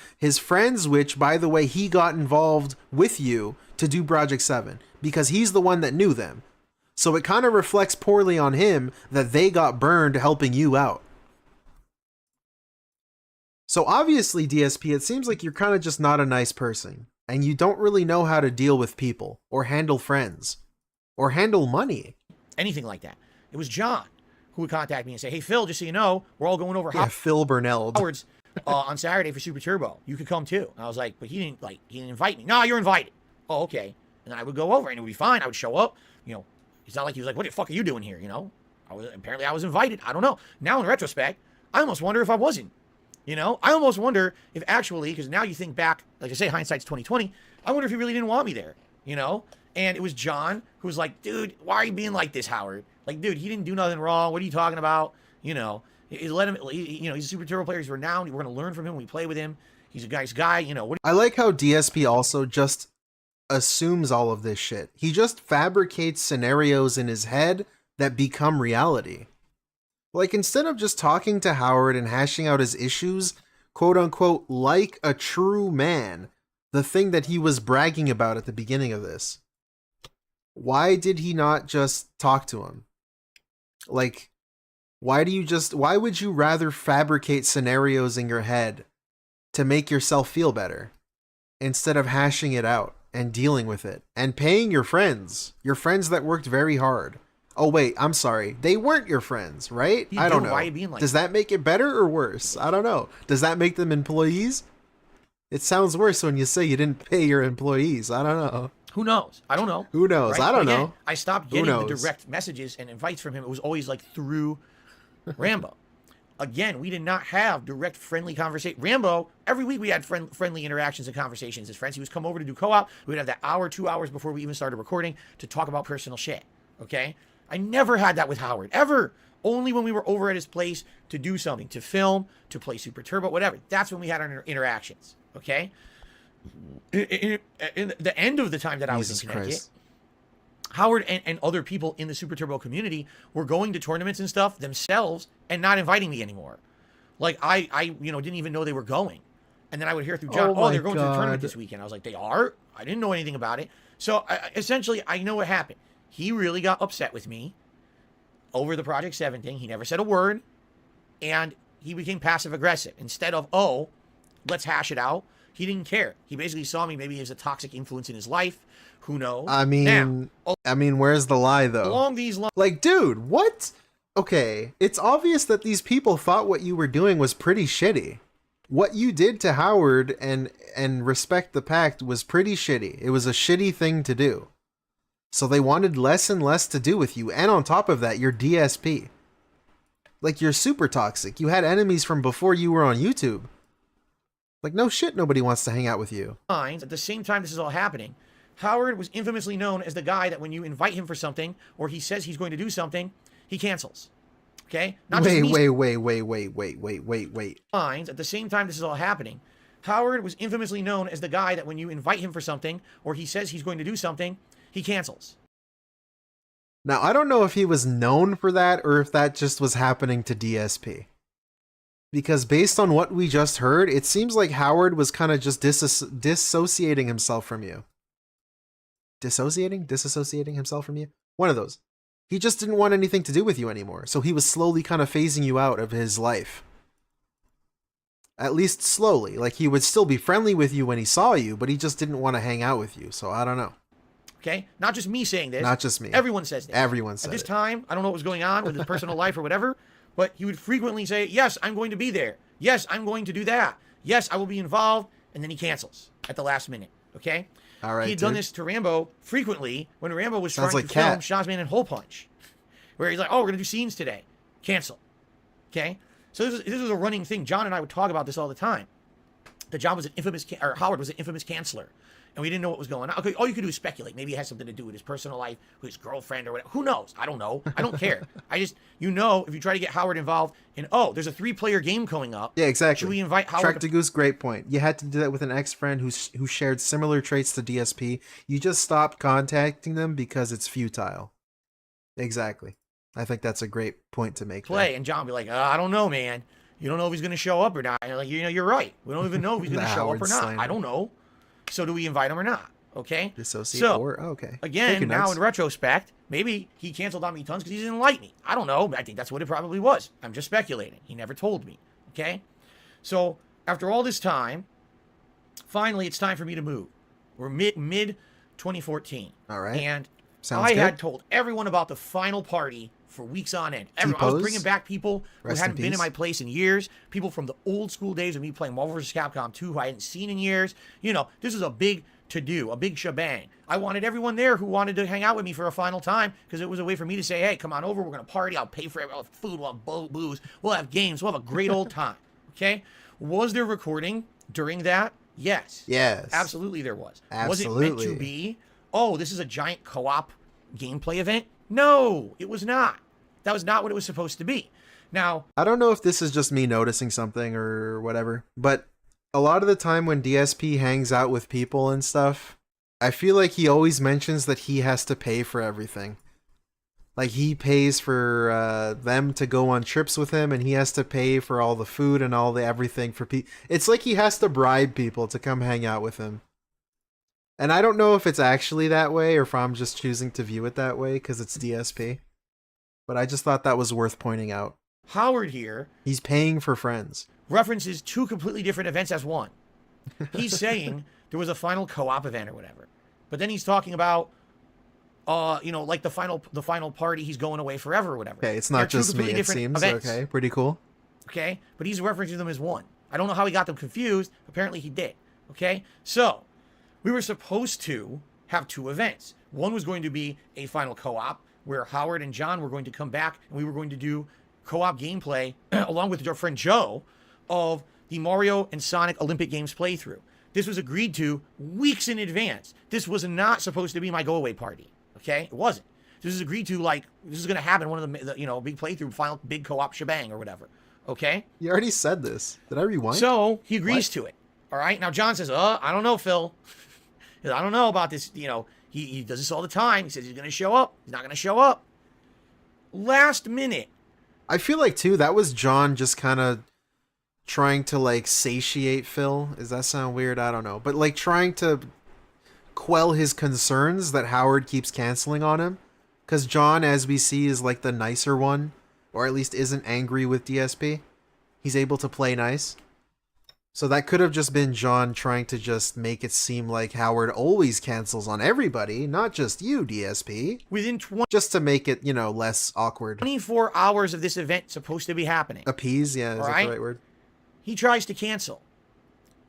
which, by the way, he got involved with you to do Project 7. Because he's the one that knew them. So it kind of reflects poorly on him that they got burned helping you out. So obviously, DSP, it seems like you're kind of just not a nice person. And you don't really know how to deal with people, or handle friends, or handle money. Anything like that. It was John who would contact me and say, hey, Phil, just so you know, we're all going over Phil Burnell. Howard's on Saturday for Super Turbo. You could come too. And I was like, but he didn't invite me. No, you're invited. Oh, okay. And then I would go over and it would be fine. I would show up. You know, it's not like he was like, what the fuck are you doing here? You know, apparently I was invited. I don't know. Now in retrospect, I almost wonder if I wasn't. You know, I almost wonder if actually, because now you think back, like I say, hindsight's 2020. I wonder if he really didn't want me there, you know? And it was John who was like, dude, why are you being like this, Howard? Like, dude, he didn't do nothing wrong. What are you talking about? You know, let him, you know, he's a Super Turbo player. He's renowned. We're going to learn from him when we play with him. He's a nice guy, you know. I like how DSP also just assumes all of this shit. He just fabricates scenarios in his head that become reality. Like, instead of just talking to Howard and hashing out his issues, quote unquote, like a true man, the thing that he was bragging about at the beginning of this, why did he not just talk to him? Like, why would you rather fabricate scenarios in your head to make yourself feel better instead of hashing it out and dealing with it and paying your friends that worked very hard? Oh, wait, I'm sorry. They weren't your friends, right? I don't know. Why are you being like Does that make it better or worse? I don't know. Does that make them employees? It sounds worse when you say you didn't pay your employees. I don't know. Who knows? I don't know. Who knows? Right? I don't Again, know. I stopped getting the direct messages and invites from him. It was always like through Rambo. Again, we did not have direct friendly conversation. Rambo, every week we had friendly interactions and conversations as friends. He was come over to do co-op. We would have that hour, 2 hours before we even started recording to talk about personal shit. Okay? I never had that with Howard, ever. Only when we were over at his place to do something, to film, to play Super Turbo, whatever. That's when we had our interactions, okay? In the end of the time that I was in Connecticut, Howard and other people in the Super Turbo community were going to tournaments and stuff themselves and not inviting me anymore. Like, I didn't even know they were going. And then I would hear through John, they're going to the tournament this weekend. I was like, they are? I didn't know anything about it. So, essentially, I know what happened. He really got upset with me over the Project 7 thing. He never said a word. And he became passive-aggressive. Instead of, let's hash it out, he didn't care. He basically saw me maybe as a toxic influence in his life. Who knows? I mean, where's the lie, though? Along these lines... Like, dude, what? Okay, it's obvious that these people thought what you were doing was pretty shitty. What you did to Howard and Respect the Pact was pretty shitty. It was a shitty thing to do. So they wanted less and less to do with you. And on top of that, you're DSP. Like, you're super toxic. You had enemies from before you were on YouTube. Like, no shit, nobody wants to hang out with you. At the same time this is all happening, Howard was infamously known as the guy that when you invite him for something, or he says he's going to do something, he cancels. Okay? Wait. At the same time this is all happening, Howard was infamously known as the guy that when you invite him for something, or he says he's going to do something, he cancels. Now, I don't know if he was known for that, or if that just was happening to DSP. Because based on what we just heard, it seems like Howard was kind of just dissociating himself from you. Disassociating himself from you? One of those. He just didn't want anything to do with you anymore, so he was slowly kind of phasing you out of his life. At least slowly. Like, he would still be friendly with you when he saw you, but he just didn't want to hang out with you, so I don't know. Okay? Not just me saying this. Not just me. Everyone says this. Everyone said At this it. time, I don't know what was going on with his personal life or whatever, but he would frequently say, yes, I'm going to be there. Yes, I'm going to do that. Yes, I will be involved. And then he cancels at the last minute. Okay? All right, he had done this to Rambo frequently when Rambo was trying to film Cat. Shazman and Hole Punch. Where he's like, oh, we're going to do scenes today. Cancel. Okay? So this was a running thing. John and I would talk about this all the time. That John was an infamous, or Howard was an infamous canceller. And we didn't know what was going on. Okay, all you could do is speculate. Maybe it has something to do with his personal life, with his girlfriend or whatever. Who knows? I don't know. I don't care. If you try to get Howard involved in, there's a 3-player game coming up. Yeah, exactly. Should we invite Howard? Track to Goose, great point. You had to do that with an ex-friend who shared similar traits to DSP. You just stopped contacting them because it's futile. Exactly. I think that's a great point to make. And John would be like, I don't know, man. You don't know if he's going to show up or not. And like, you're right. We don't even know if he's going to show up or not. I don't know. So do we invite him or not? Okay? Okay. Again, now in retrospect, maybe he canceled on me tons because he didn't like me. I don't know. I think that's what it probably was. I'm just speculating. He never told me. Okay? So after all this time, finally it's time for me to move. We're mid 2014. All right. And Sounds good. had told everyone about the final party for weeks on end. I was bringing back people who hadn't been in my place in years. People from the old school days of me playing Marvel vs. Capcom 2 who I hadn't seen in years. This is a big to-do, a big shebang. I wanted everyone there who wanted to hang out with me for a final time because it was a way for me to say, hey, come on over. We're going to party. I'll pay for it. We'll have food. We'll have booze. We'll have games. We'll have a great old time. Okay? Was there recording during that? Yes. Yes. Absolutely there was. Absolutely. Was it meant to be, this is a giant co-op gameplay event? No, it was not. That was not what it was supposed to be. Now, I don't know if this is just me noticing something or whatever, but a lot of the time when DSP hangs out with people and stuff, I feel like he always mentions that he has to pay for everything. Like, he pays for them to go on trips with him, and he has to pay for all the food and all the everything for people. It's like he has to bribe people to come hang out with him. And I don't know if it's actually that way or if I'm just choosing to view it that way because it's DSP. But I just thought that was worth pointing out. Howard here, he's paying for friends. References 2 completely different events as one. He's saying there was a final co-op event or whatever. But then he's talking about, like the final party, he's going away forever or whatever. Okay, it's not just me, it seems. Events. Okay, pretty cool. Okay, but he's referencing them as one. I don't know how he got them confused. Apparently he did. Okay, so we were supposed to have 2 events. One was going to be a final co-op where Howard and John were going to come back and we were going to do co-op gameplay along with your friend Joe of the Mario and Sonic Olympic Games playthrough. This was agreed to weeks in advance. This was not supposed to be my go-away party. Okay? It wasn't. This is agreed to, like, this is going to happen, one of the, you know, big playthrough, final big co-op shebang or whatever. Okay? You already said this. Did I rewind? So, he agrees to it. All right? Now, John says, I don't know, Phil. I don't know about this, you know. He does this all the time. He says he's going to show up. He's not going to show up. Last minute. I feel like, too, that was John just kind of trying to, like, satiate Phil. Does that sound weird? I don't know. But, like, trying to quell his concerns that Howard keeps canceling on him. Because John, as we see, is, like, the nicer one. Or at least isn't angry with DSP. He's able to play nice. So that could have just been John trying to just make it seem like Howard always cancels on everybody, not just you, DSP. Within just to make it, you know, less awkward. 24 hours of this event supposed to be happening. Appease, yeah, is that the right word? He tries to cancel.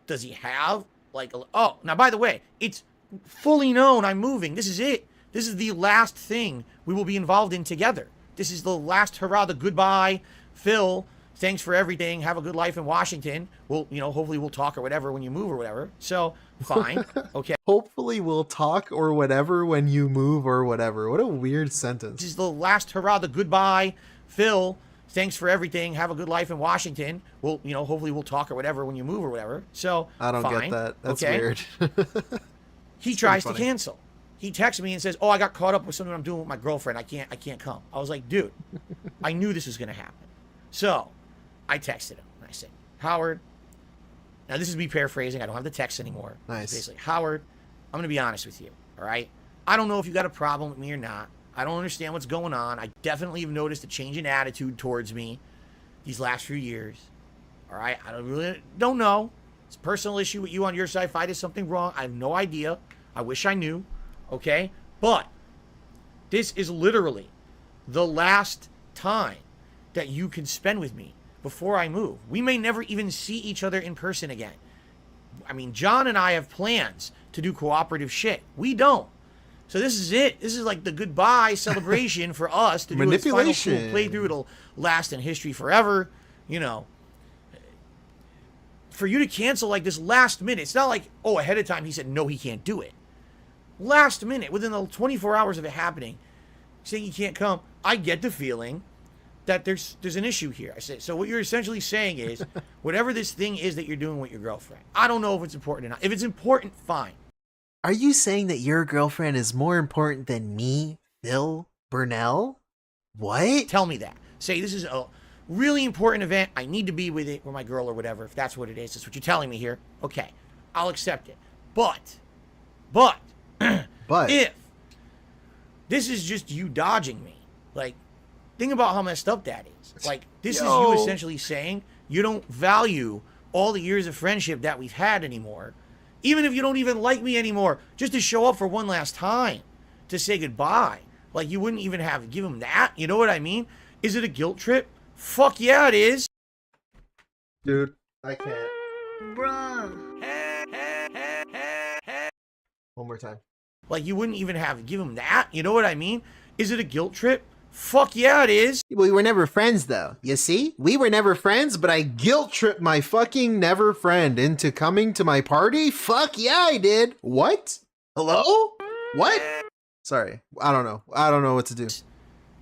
Does he have, like, oh, now, by the way, it's fully known I'm moving. This is it. This is the last thing we will be involved in together. This is the last hurrah, the goodbye. Phil, thanks for everything. Have a good life in Washington. We'll, you know, hopefully we'll talk or whatever when you move or whatever. So, fine. Okay. Hopefully we'll talk or whatever when you move or whatever. What a weird sentence. This is the last hurrah, the goodbye. Phil, thanks for everything. Have a good life in Washington. We'll, you know, hopefully we'll talk or whatever when you move or whatever. So, I don't fine. get that. That's okay? weird. He tries to cancel. He texts me and says, I got caught up with something I'm doing with my girlfriend. I can't come. I was like, dude, I knew this was going to happen. So I texted him and I said, Howard, now this is me paraphrasing. I don't have the text anymore. Nice. Basically, Howard, I'm going to be honest with you. All right. I don't know if you got a problem with me or not. I don't understand what's going on. I definitely have noticed a change in attitude towards me these last few years. All right. I don't know. It's a personal issue with you on your side. If I did something wrong, I have no idea. I wish I knew. Okay? But this is literally the last time that you can spend with me before I move. We may never even see each other in person again. I mean, John and I have plans to do cooperative shit. We don't. So this is it. This is like the goodbye celebration for us to do its final cool playthrough. It'll last in history forever. You know, for you to cancel like this last minute, it's not like, ahead of time he said, no, he can't do it. Last minute, within the 24 hours of it happening, saying he can't come, I get the feeling that there's an issue here. I said, so what you're essentially saying is, whatever this thing is that you're doing with your girlfriend, I don't know if it's important or not. If it's important, fine. Are you saying that your girlfriend is more important than me, Phil Burnell? What? Tell me that. Say, this is a really important event. I need to be with it, or my girl, or whatever. If that's what it is, that's what you're telling me here. Okay, I'll accept it. But if this is just you dodging me, like, think about how messed up that is. Like, this is you essentially saying you don't value all the years of friendship that we've had anymore, even if you don't even like me anymore, just to show up for one last time to say goodbye. Like, you wouldn't even give him that. You know what I mean? Is it a guilt trip? Fuck yeah, it is. Dude, I can't. Bruh. One more time. Like, you wouldn't even give him that. You know what I mean? Is it a guilt trip? Fuck yeah, it is. We were never friends, though. You see? We were never friends, but I guilt tripped my fucking never friend into coming to my party? Fuck yeah, I did. What? Hello? What? Sorry. I don't know. I don't know what to do.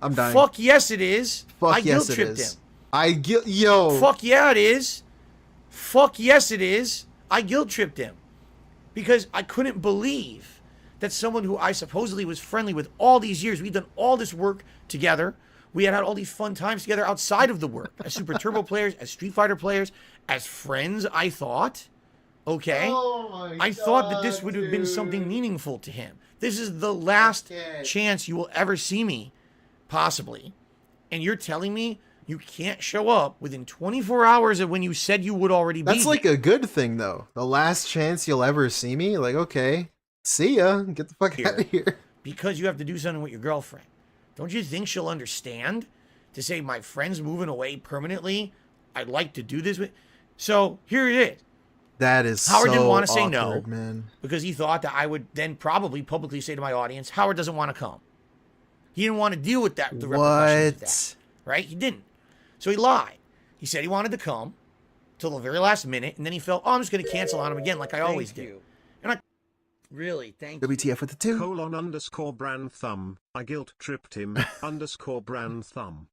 I'm dying. Fuck yes, it is. Fuck I yes, guilt it tripped is. him. Yo. Fuck yeah, it is. Fuck yes, it is. I guilt tripped him. Because I couldn't believe that someone who I supposedly was friendly with all these years, we'd done all this work together. We had all these fun times together outside of the work. As Super Turbo players, as Street Fighter players, as friends, I thought. Okay? I thought that this would have been something meaningful to him. This is the last chance you will ever see me, possibly. And you're telling me you can't show up within 24 hours of when you said you would already be. That's like a good thing, though. The last chance you'll ever see me? Like, okay. See ya. Get the fuck out of here. Because you have to do something with your girlfriend. Don't you think she'll understand? To say, my friend's moving away permanently, I'd like to do this with... So, here it is. That is Howard didn't want to say awkward, no, man. because he thought that I would then probably publicly say to my audience, Howard doesn't want to come. He didn't want to deal with that, the repercussions of that. Right? He didn't. So he lied. He said he wanted to come till the very last minute, and then he felt, I'm just going to cancel on him again like I always do. And Really, thank you. WTF with the 2. _brand thumb. I guilt tripped him. _brand thumb.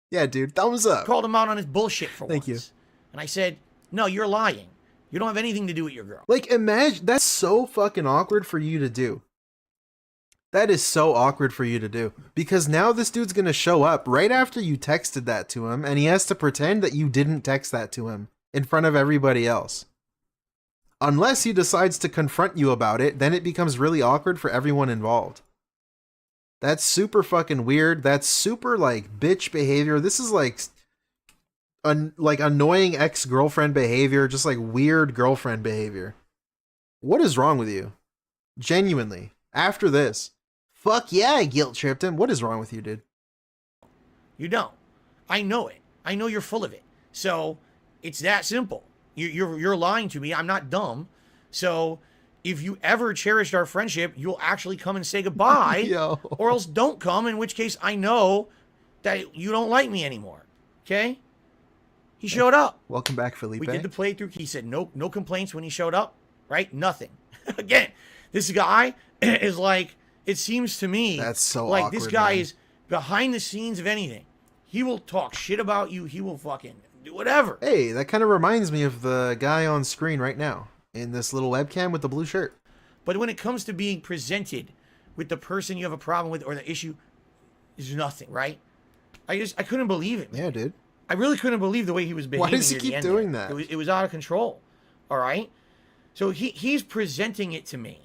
Yeah, dude, thumbs up. Called him out on his bullshit for Thank once. And I said, no, you're lying. You don't have anything to do with your girl. Like, imagine, that's so fucking awkward for you to do. That is so awkward for you to do. Because now this dude's gonna show up right after you texted that to him, and he has to pretend that you didn't text that to him in front of everybody else. Unless he decides to confront you about it, then it becomes really awkward for everyone involved. That's super fucking weird. That's super, like, bitch behavior. This is like annoying ex-girlfriend behavior, just like weird girlfriend behavior. What is wrong with you? Genuinely. After this. Fuck yeah, I guilt tripped him. What is wrong with you, dude? You don't. I know it. I know you're full of it. So it's that simple. You're lying to me. I'm not dumb. So if you ever cherished our friendship, you'll actually come and say goodbye. Yo. Or else don't come, in which case I know that you don't like me anymore. Okay? He showed up. Welcome back, Felipe. We did the playthrough. He said no complaints when he showed up. Right? Nothing. Again, this guy is like, it seems to me, that's so like awkward, this guy man. is behind the scenes of anything. He will talk shit about you. He will fucking do whatever. Hey, that kind of reminds me of the guy on screen right now in this little webcam with the blue shirt. But when it comes to being presented with the person you have a problem with or the issue, is nothing, right? I couldn't believe it, man. Yeah, dude. I really couldn't believe the way he was behaving. Why does he near the keep end doing there. that? It was out of control. All right? So he's presenting it to me.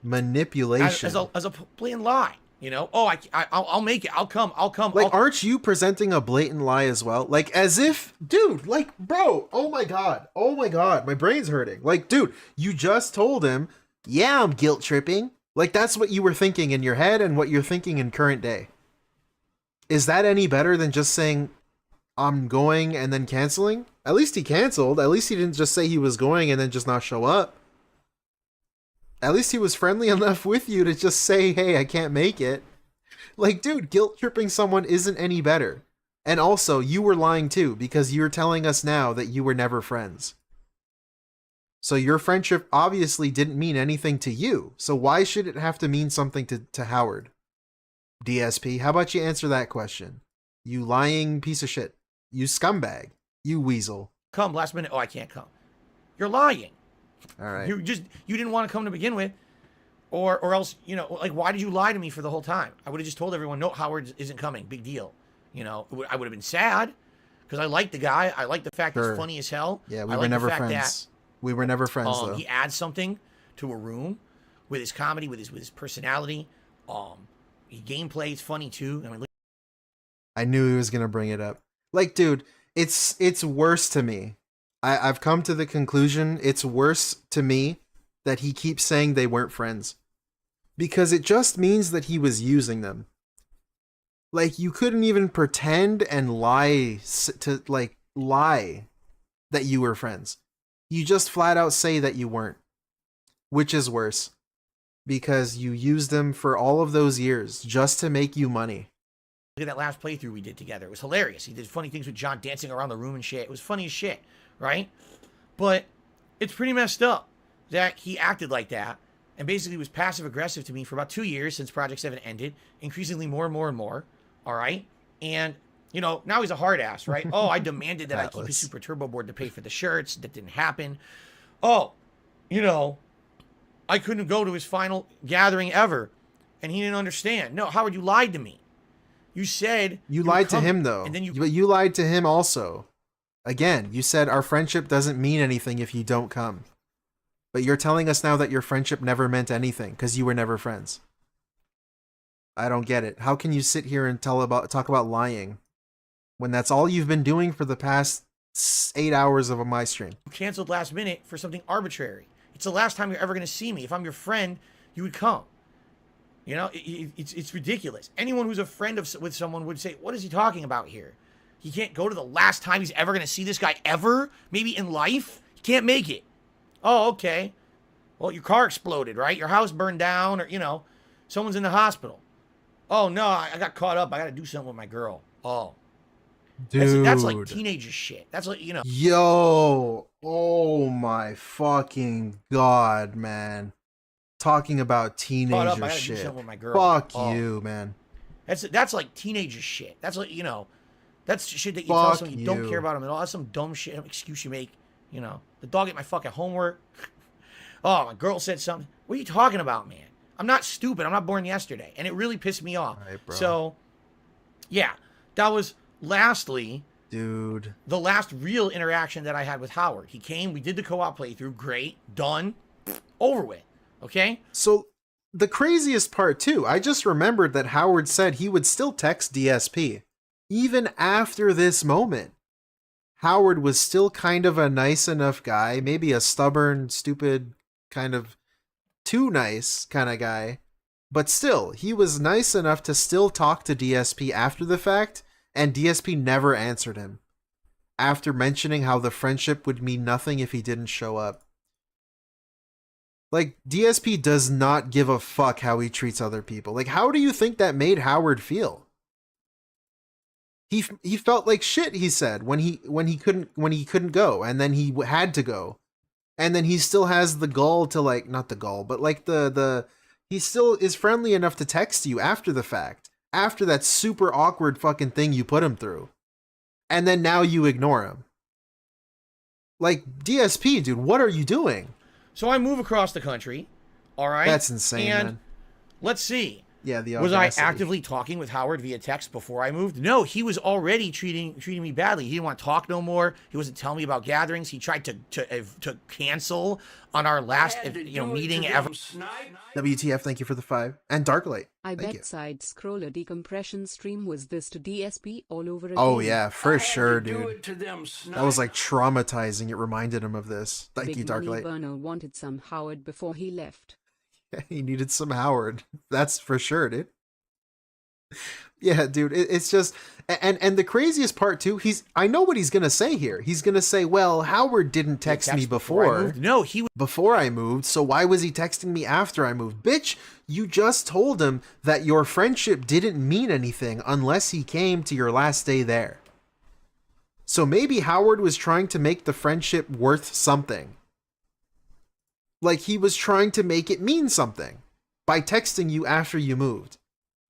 Manipulation. As a blatant lie. You know? Oh, I'll make it. I'll come. Like, aren't you presenting a blatant lie as well? Like, as if, dude, like, bro, oh my god, my brain's hurting. Like, dude, you just told him, yeah, I'm guilt tripping. Like, that's what you were thinking in your head and what you're thinking in current day. Is that any better than just saying, I'm going and then canceling? At least he canceled. At least he didn't just say he was going and then just not show up. At least he was friendly enough with you to just say, hey, I can't make it. Like, dude, guilt tripping someone isn't any better. And also, you were lying too, because you're telling us now that you were never friends. So your friendship obviously didn't mean anything to you. So why should it have to mean something to Howard? DSP, how about you answer that question? You lying piece of shit. You scumbag. You weasel. Come last minute. Oh, I can't come. You're lying. All right. You didn't want to come to begin with, or else, you know, like, why did you lie to me for the whole time? I would have just told everyone, no, Howard isn't coming. Big deal. You know, I would have been sad because I like the guy. I like the fact he's funny as hell. Yeah, we were never friends. We were never friends though. He adds something to a room with his comedy, with his personality. He gameplay is funny too. I mean, I knew he was gonna bring it up. Like, dude, it's worse to me. I've come to the conclusion it's worse to me that he keeps saying they weren't friends. Because it just means that he was using them. Like, you couldn't even pretend and lie that you were friends. You just flat out say that you weren't. Which is worse. Because you used them for all of those years just to make you money. look at that last playthrough we did together. It was hilarious. He did funny things with John dancing around the room and shit. It was funny as shit, right? But it's pretty messed up that he acted like that and basically was passive aggressive to me for about 2 years since Project 7 ended, increasingly more and more and more, all right? And, you know, now he's a hard ass, right? Oh, I demanded that I keep his Super Turbo board to pay for the shirts. That didn't happen. Oh, you know, I couldn't go to his final gathering ever, and he didn't understand. No, Howard, you lied to me. You said you lied to him though, and then but you lied to him also. Again, you said our friendship doesn't mean anything if you don't come. But you're telling us now that your friendship never meant anything because you were never friends. I don't get it. How can you sit here and talk about lying when that's all you've been doing for the past 8 hours of my stream? Canceled last minute for something arbitrary. It's the last time you're ever going to see me. If I'm your friend, you would come. You know, it's ridiculous. Anyone who's a friend with someone would say, what is he talking about here? He can't go to the last time he's ever going to see this guy ever? Maybe in life? He can't make it. Oh, okay. Well, your car exploded, right? Your house burned down, or, you know, someone's in the hospital. Oh, no, I got caught up. I got to do something with my girl. Oh. Dude. That's like teenager shit. That's like, you know. Yo. Oh my fucking god, man. Talking about Caught teenager up, I gotta do shit. something with my girl. Fuck Oh. you, man. That's like teenager shit. That's like, you know, that's shit that you tell Fuck someone you don't you. care about them at all. That's some dumb shit excuse you make. You know, the dog ate my fucking homework. Oh, my girl said something. What are you talking about, man? I'm not stupid. I'm not born yesterday. And it really pissed me off. Right, bro. So, yeah, that was lastly, dude, the last real interaction that I had with Howard. He came, we did the co-op playthrough. Great, done, over with. Okay? So the craziest part too, I just remembered that Howard said he would still text DSP. Even after this moment. Howard was still kind of a nice enough guy, maybe a stubborn, stupid, kind of too nice kind of guy. But still, he was nice enough to still talk to DSP after the fact, and DSP never answered him. After mentioning how the friendship would mean nothing if he didn't show up. Like, DSP does not give a fuck how he treats other people. Like, how do you think that made Howard feel? He felt like shit, he said, when he couldn't go, and then he had to go. And then he still has the gall to, like, not the gall, but like he still is friendly enough to text you after the fact. After that super awkward fucking thing you put him through. And then now you ignore him. Like, DSP, dude, what are you doing? So I move across the country, all right? That's insane, and man. Let's see. Yeah, the Was I audacity. actively talking with Howard via text before I moved? No, he was already treating me badly. He didn't want to talk no more. He wasn't telling me about gatherings. He tried to cancel on our last meeting ever. WTF, thank you for the 5. And Darklight, I thank bet you. side scroller decompression stream was this to DSP all over again. Oh yeah, for sure, do dude. it to them, That was like traumatizing. It reminded him of this. Thank Big you, Money Darklight. Burner wanted some Howard before he left. He needed some Howard. That's for sure, dude. Yeah, dude, it's just, and the craziest part too, I know what he's gonna say here. He's gonna say, well, Howard didn't text me before. No, before I moved, so why was he texting me after I moved? Bitch, you just told him that your friendship didn't mean anything unless he came to your last day there. So maybe Howard was trying to make the friendship worth something. Like he was trying to make it mean something by texting you after you moved.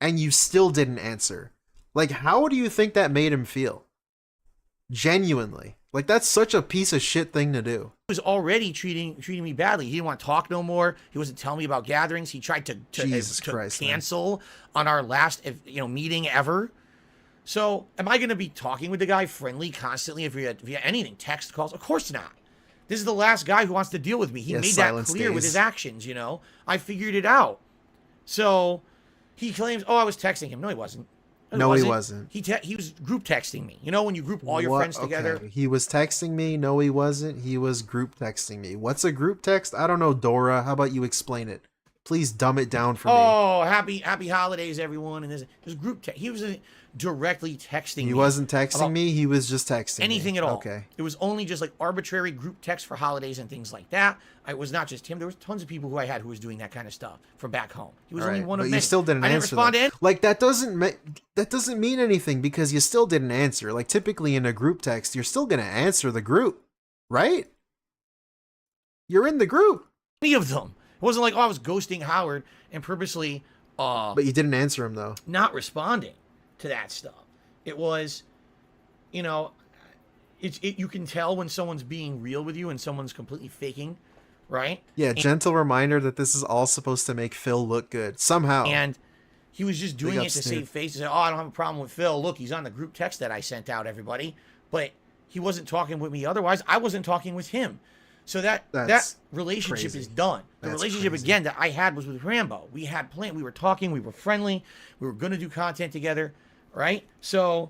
And you still didn't answer. Like, how do you think that made him feel? Genuinely. Like, that's such a piece of shit thing to do. He was already treating me badly. He didn't want to talk no more. He wasn't telling me about gatherings. He tried to cancel on our last meeting ever. So, am I going to be talking with the guy friendly constantly via anything? Text, calls? Of course not. This is the last guy who wants to deal with me. He made that clear with his actions, you know? I figured it out. So... he claims, oh, I was texting him. No, he wasn't. No, he wasn't. He was group texting me. You know, when you group all your friends together. Okay. He was texting me. No, he wasn't. He was group texting me. What's a group text? I don't know, Dora. How about you explain it? Please dumb it down for me. Oh, happy holidays, everyone. And there's group text. He was directly texting me. He wasn't texting me. He was just texting anything me. at all. Okay. It was only just like arbitrary group text for holidays and things like that. It was not just him. There was tons of people who I had who was doing that kind of stuff from back home. He was only one of but many. you still didn't I didn't answer respond that. to it. Like that doesn't mean anything because you still didn't answer. Like typically in a group text, you're still gonna answer the group, right? You're in the group. Any of them. It wasn't like, oh, I was ghosting Howard and purposely but you didn't answer him though. Not responding to that stuff. It was, you know, you can tell when someone's being real with you and someone's completely faking, right? Yeah, gentle reminder that this is all supposed to make Phil look good somehow. And he was just doing Big it to up, save Snoop. face. He said, oh, I don't have a problem with Phil. Look, he's on the group text that I sent out, everybody. But he wasn't talking with me otherwise. I wasn't talking with him. So that relationship crazy. is done. The That's relationship, crazy. again, that I had was with Rambo. We had planned. We were talking. We were friendly. We were going to do content together, right? So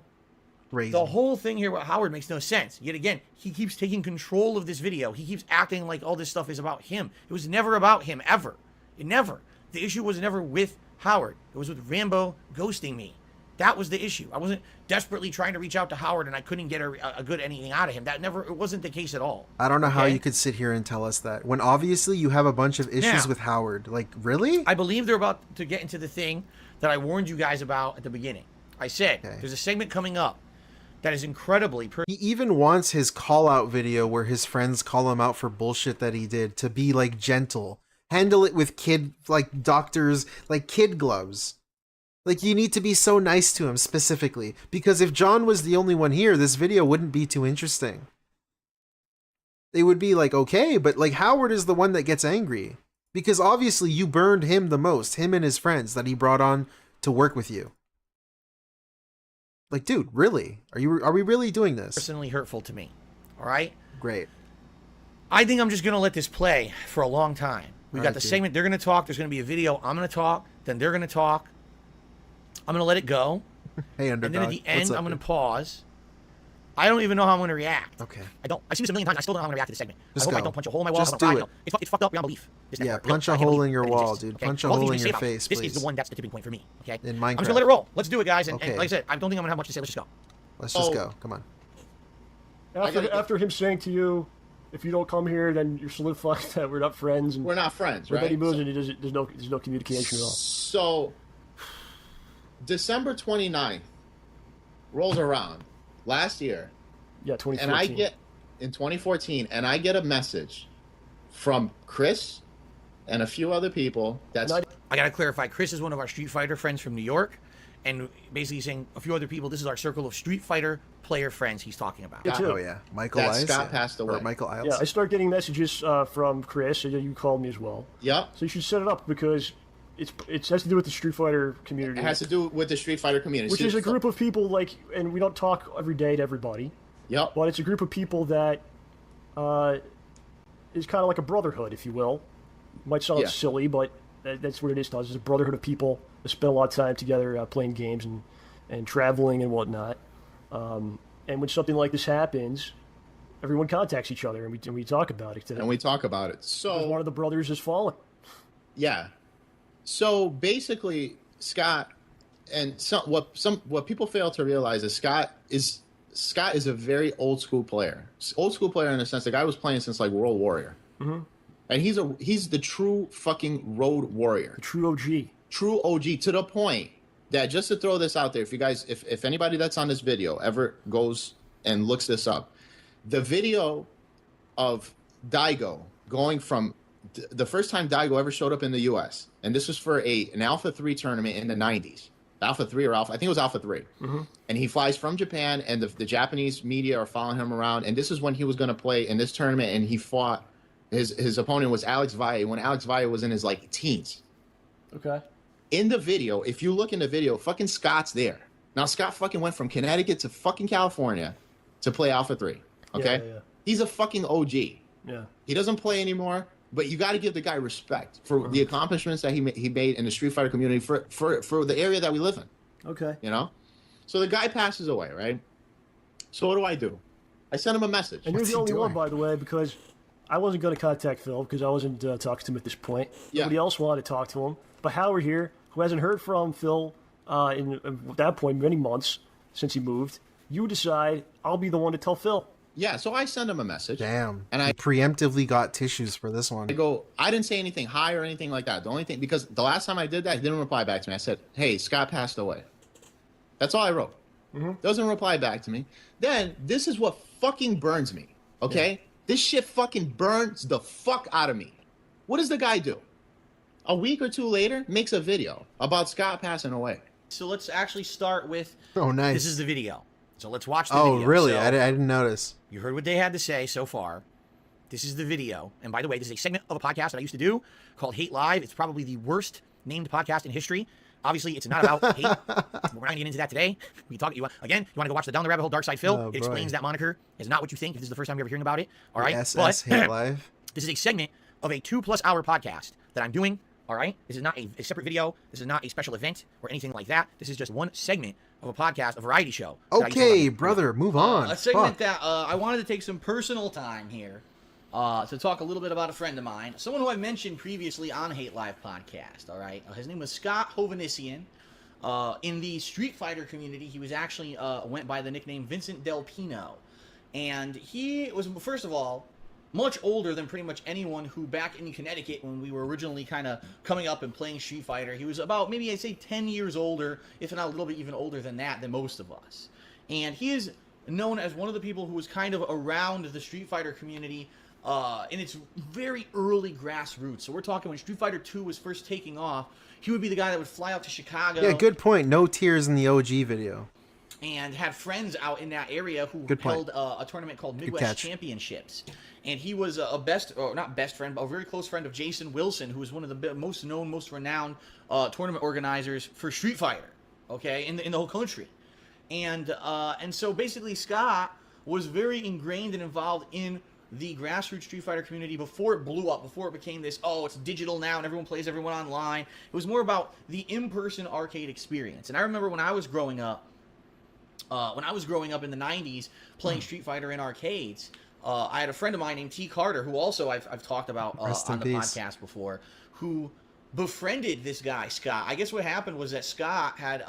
Crazy. the whole thing here with Howard makes no sense. Yet again, he keeps taking control of this video. He keeps acting like all this stuff is about him. It was never about him, ever. It never. The issue was never with Howard. It was with Rambo ghosting me. That was the issue. I wasn't desperately trying to reach out to Howard and I couldn't get a good anything out of him. It wasn't the case at all. I don't know how Okay? you could sit here and tell us that when obviously you have a bunch of issues Now- with Howard. Like, really? I believe they're about to get into the thing that I warned you guys about at the beginning. I said, there's a segment coming up that is incredibly He even wants his call out video where his friends call him out for bullshit that he did to be like gentle. Handle it with doctors, like kid gloves. Like, you need to be so nice to him specifically, because if John was the only one here, this video wouldn't be too interesting. They would be like, okay, but like Howard is the one that gets angry, because obviously you burned him the most, him and his friends that he brought on to work with you. Like, dude, really? Are we really doing this? Personally hurtful to me. All right? Great. I think I'm just going to let this play for a long time. We got the segment, they're going to talk, there's going to be a video, I'm going to talk, then they're going to talk. I'm going to let it go. Hey, underdog. And then at the end, I'm going to pause. I don't even know how I'm going to react. Okay. I've seen this a million times. I still don't know how I'm going to react to this segment. Just I hope go. I don't punch a hole in my wall. Just do it. It's fucked up beyond belief. Yeah, punch a hole in your wall, dude. Punch a hole in your face, please. This is the one that's the tipping point for me. Okay. In Minecraft. I'm just going to let it roll. Let's do it, guys. And like I said, I don't think I'm going to have much to say. Let's just go. Let's just go. Come on. After him saying to you, if you don't come here, then you're solidified that we're not friends. And we're not friends, right? Then he moves and there's no communication at all. So, December 29th rolls around last year. Yeah, 2014. And I get, in 2014, and I get a message from Chris and a few other people that's... I got to clarify, Chris is one of our Street Fighter friends from New York, and basically saying a few other people, this is our circle of Street Fighter player friends he's talking about. Oh, yeah. Michael Iles. Scott passed away. Or Michael Iles. Yeah, I start getting messages from Chris, and you called me as well. Yep. So you should set it up, because it has to do with the Street Fighter community. It has to do with the Street Fighter community. Which is a group of people, like, and we don't talk every day to everybody. Yep. But it's a group of people that is kind of like a brotherhood, if you will. Might sound silly, but that's what it is to us. It's a brotherhood of people that spend a lot of time together playing games and traveling and whatnot. And when something like this happens, everyone contacts each other and we talk about it. And we talk about it. So one of the brothers has fallen. Yeah. So basically, Scott, and what people fail to realize is Scott is a very old school player. Old school player in the sense the guy was playing since like World Warrior. Mm-hmm. And he's the true fucking road warrior. The true OG. True OG, to the point that, just to throw this out there, if you guys, if anybody that's on this video ever goes and looks this up, the video of Daigo going from the first time Daigo ever showed up in the US, and this was for an Alpha 3 tournament in the 90s. Alpha 3 or Alpha, I think it was Alpha 3. Mm-hmm. And he flies from Japan, and the Japanese media are following him around, and this is when he was going to play in this tournament, and he fought, his opponent was Alex Valle, when Alex Valle was in his like teens. Okay. In the video, if you look in the video, fucking Scott's there. Now, Scott fucking went from Connecticut to fucking California to play Alpha 3. Okay? Yeah. He's a fucking OG. Yeah. He doesn't play anymore, but you got to give the guy respect for the accomplishments that he made in the Street Fighter community for the area that we live in. Okay. You know? So the guy passes away, right? So what do? I sent him a message. And you're the only one, by the way, because I wasn't going to contact Phil because I wasn't talking to him at this point. Yeah. Nobody else wanted to talk to him. But Howard here, who hasn't heard from Phil in at that point many months since he moved, you decide I'll be the one to tell Phil. Yeah, so I send him a message. Damn. And I preemptively got tissues for this one. I didn't say anything hi or anything like that. The only thing, because the last time I did that, he didn't reply back to me. I said, hey, Scott passed away. That's all I wrote. Mm-hmm. Doesn't reply back to me. Then, this is what fucking burns me, okay? Yeah. This shit fucking burns the fuck out of me. What does the guy do? A week or two later, makes a video about Scott passing away. So let's actually start with, oh, nice. This is the video. So let's watch the video. Oh, really? So, I didn't notice. You heard what they had to say so far. This is the video. And by the way, this is a segment of a podcast that I used to do called Hate Live. It's probably the worst named podcast in history. Obviously, it's not about hate. We're not going to get into that today. We talk. You want to go watch the Down the Rabbit Hole Dark Side Phil. It explains that moniker is not what you think if this is the first time you're ever hearing about it. All right? SS Hate Live. This is a segment of a 2+ hour podcast that I'm doing. All right? This is not a separate video. This is not a special event or anything like that. This is just one segment of a podcast, a variety show. Okay, brother, move on. A segment that I wanted to take some personal time here to talk a little bit about a friend of mine, someone who I mentioned previously on Hate Live podcast. All right, his name was Scott Hovannisian. In the Street Fighter community, he was actually went by the nickname Vincent Del Pino, and he was, first of all, much older than pretty much anyone who back in Connecticut when we were originally kind of coming up and playing Street Fighter. He was about, maybe I'd say 10 years older, if not a little bit even older than that, than most of us. And he is known as one of the people who was kind of around the Street Fighter community in its very early grassroots. So we're talking when Street Fighter 2 was first taking off, he would be the guy that would fly out to Chicago. Yeah, good point. No tears in the OG video. And had friends out in that area who Good point. held a tournament called Midwest Championships. And he was a not best friend, but a very close friend of Jason Wilson, who was one of the most known, most renowned tournament organizers for Street Fighter, okay, in the whole country. And so basically Scott was very ingrained and involved in the grassroots Street Fighter community before it blew up, before it became this, oh, it's digital now and everyone plays everyone online. It was more about the in-person arcade experience. And I remember when I was growing up, in the 90s, playing Street Fighter in arcades, I had a friend of mine named T. Carter, who also I've talked about on the podcast before, who befriended this guy, Scott. I guess what happened was that Scott had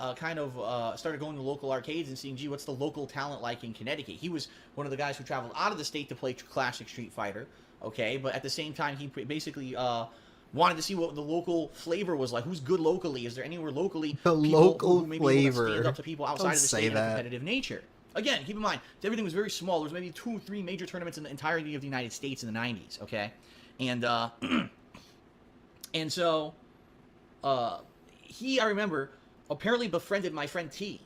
started going to local arcades and seeing, gee, what's the local talent like in Connecticut? He was one of the guys who traveled out of the state to play classic Street Fighter, okay? But at the same time, he basically wanted to see what the local flavor was like. Who's good locally? Is there anywhere locally who maybe flavor stand up to people outside of the state in a competitive nature? Again, keep in mind, everything was very small. There was maybe 2 or 3 major tournaments in the entirety of the United States in the 90s, okay? And so, I remember, apparently befriended my friend T,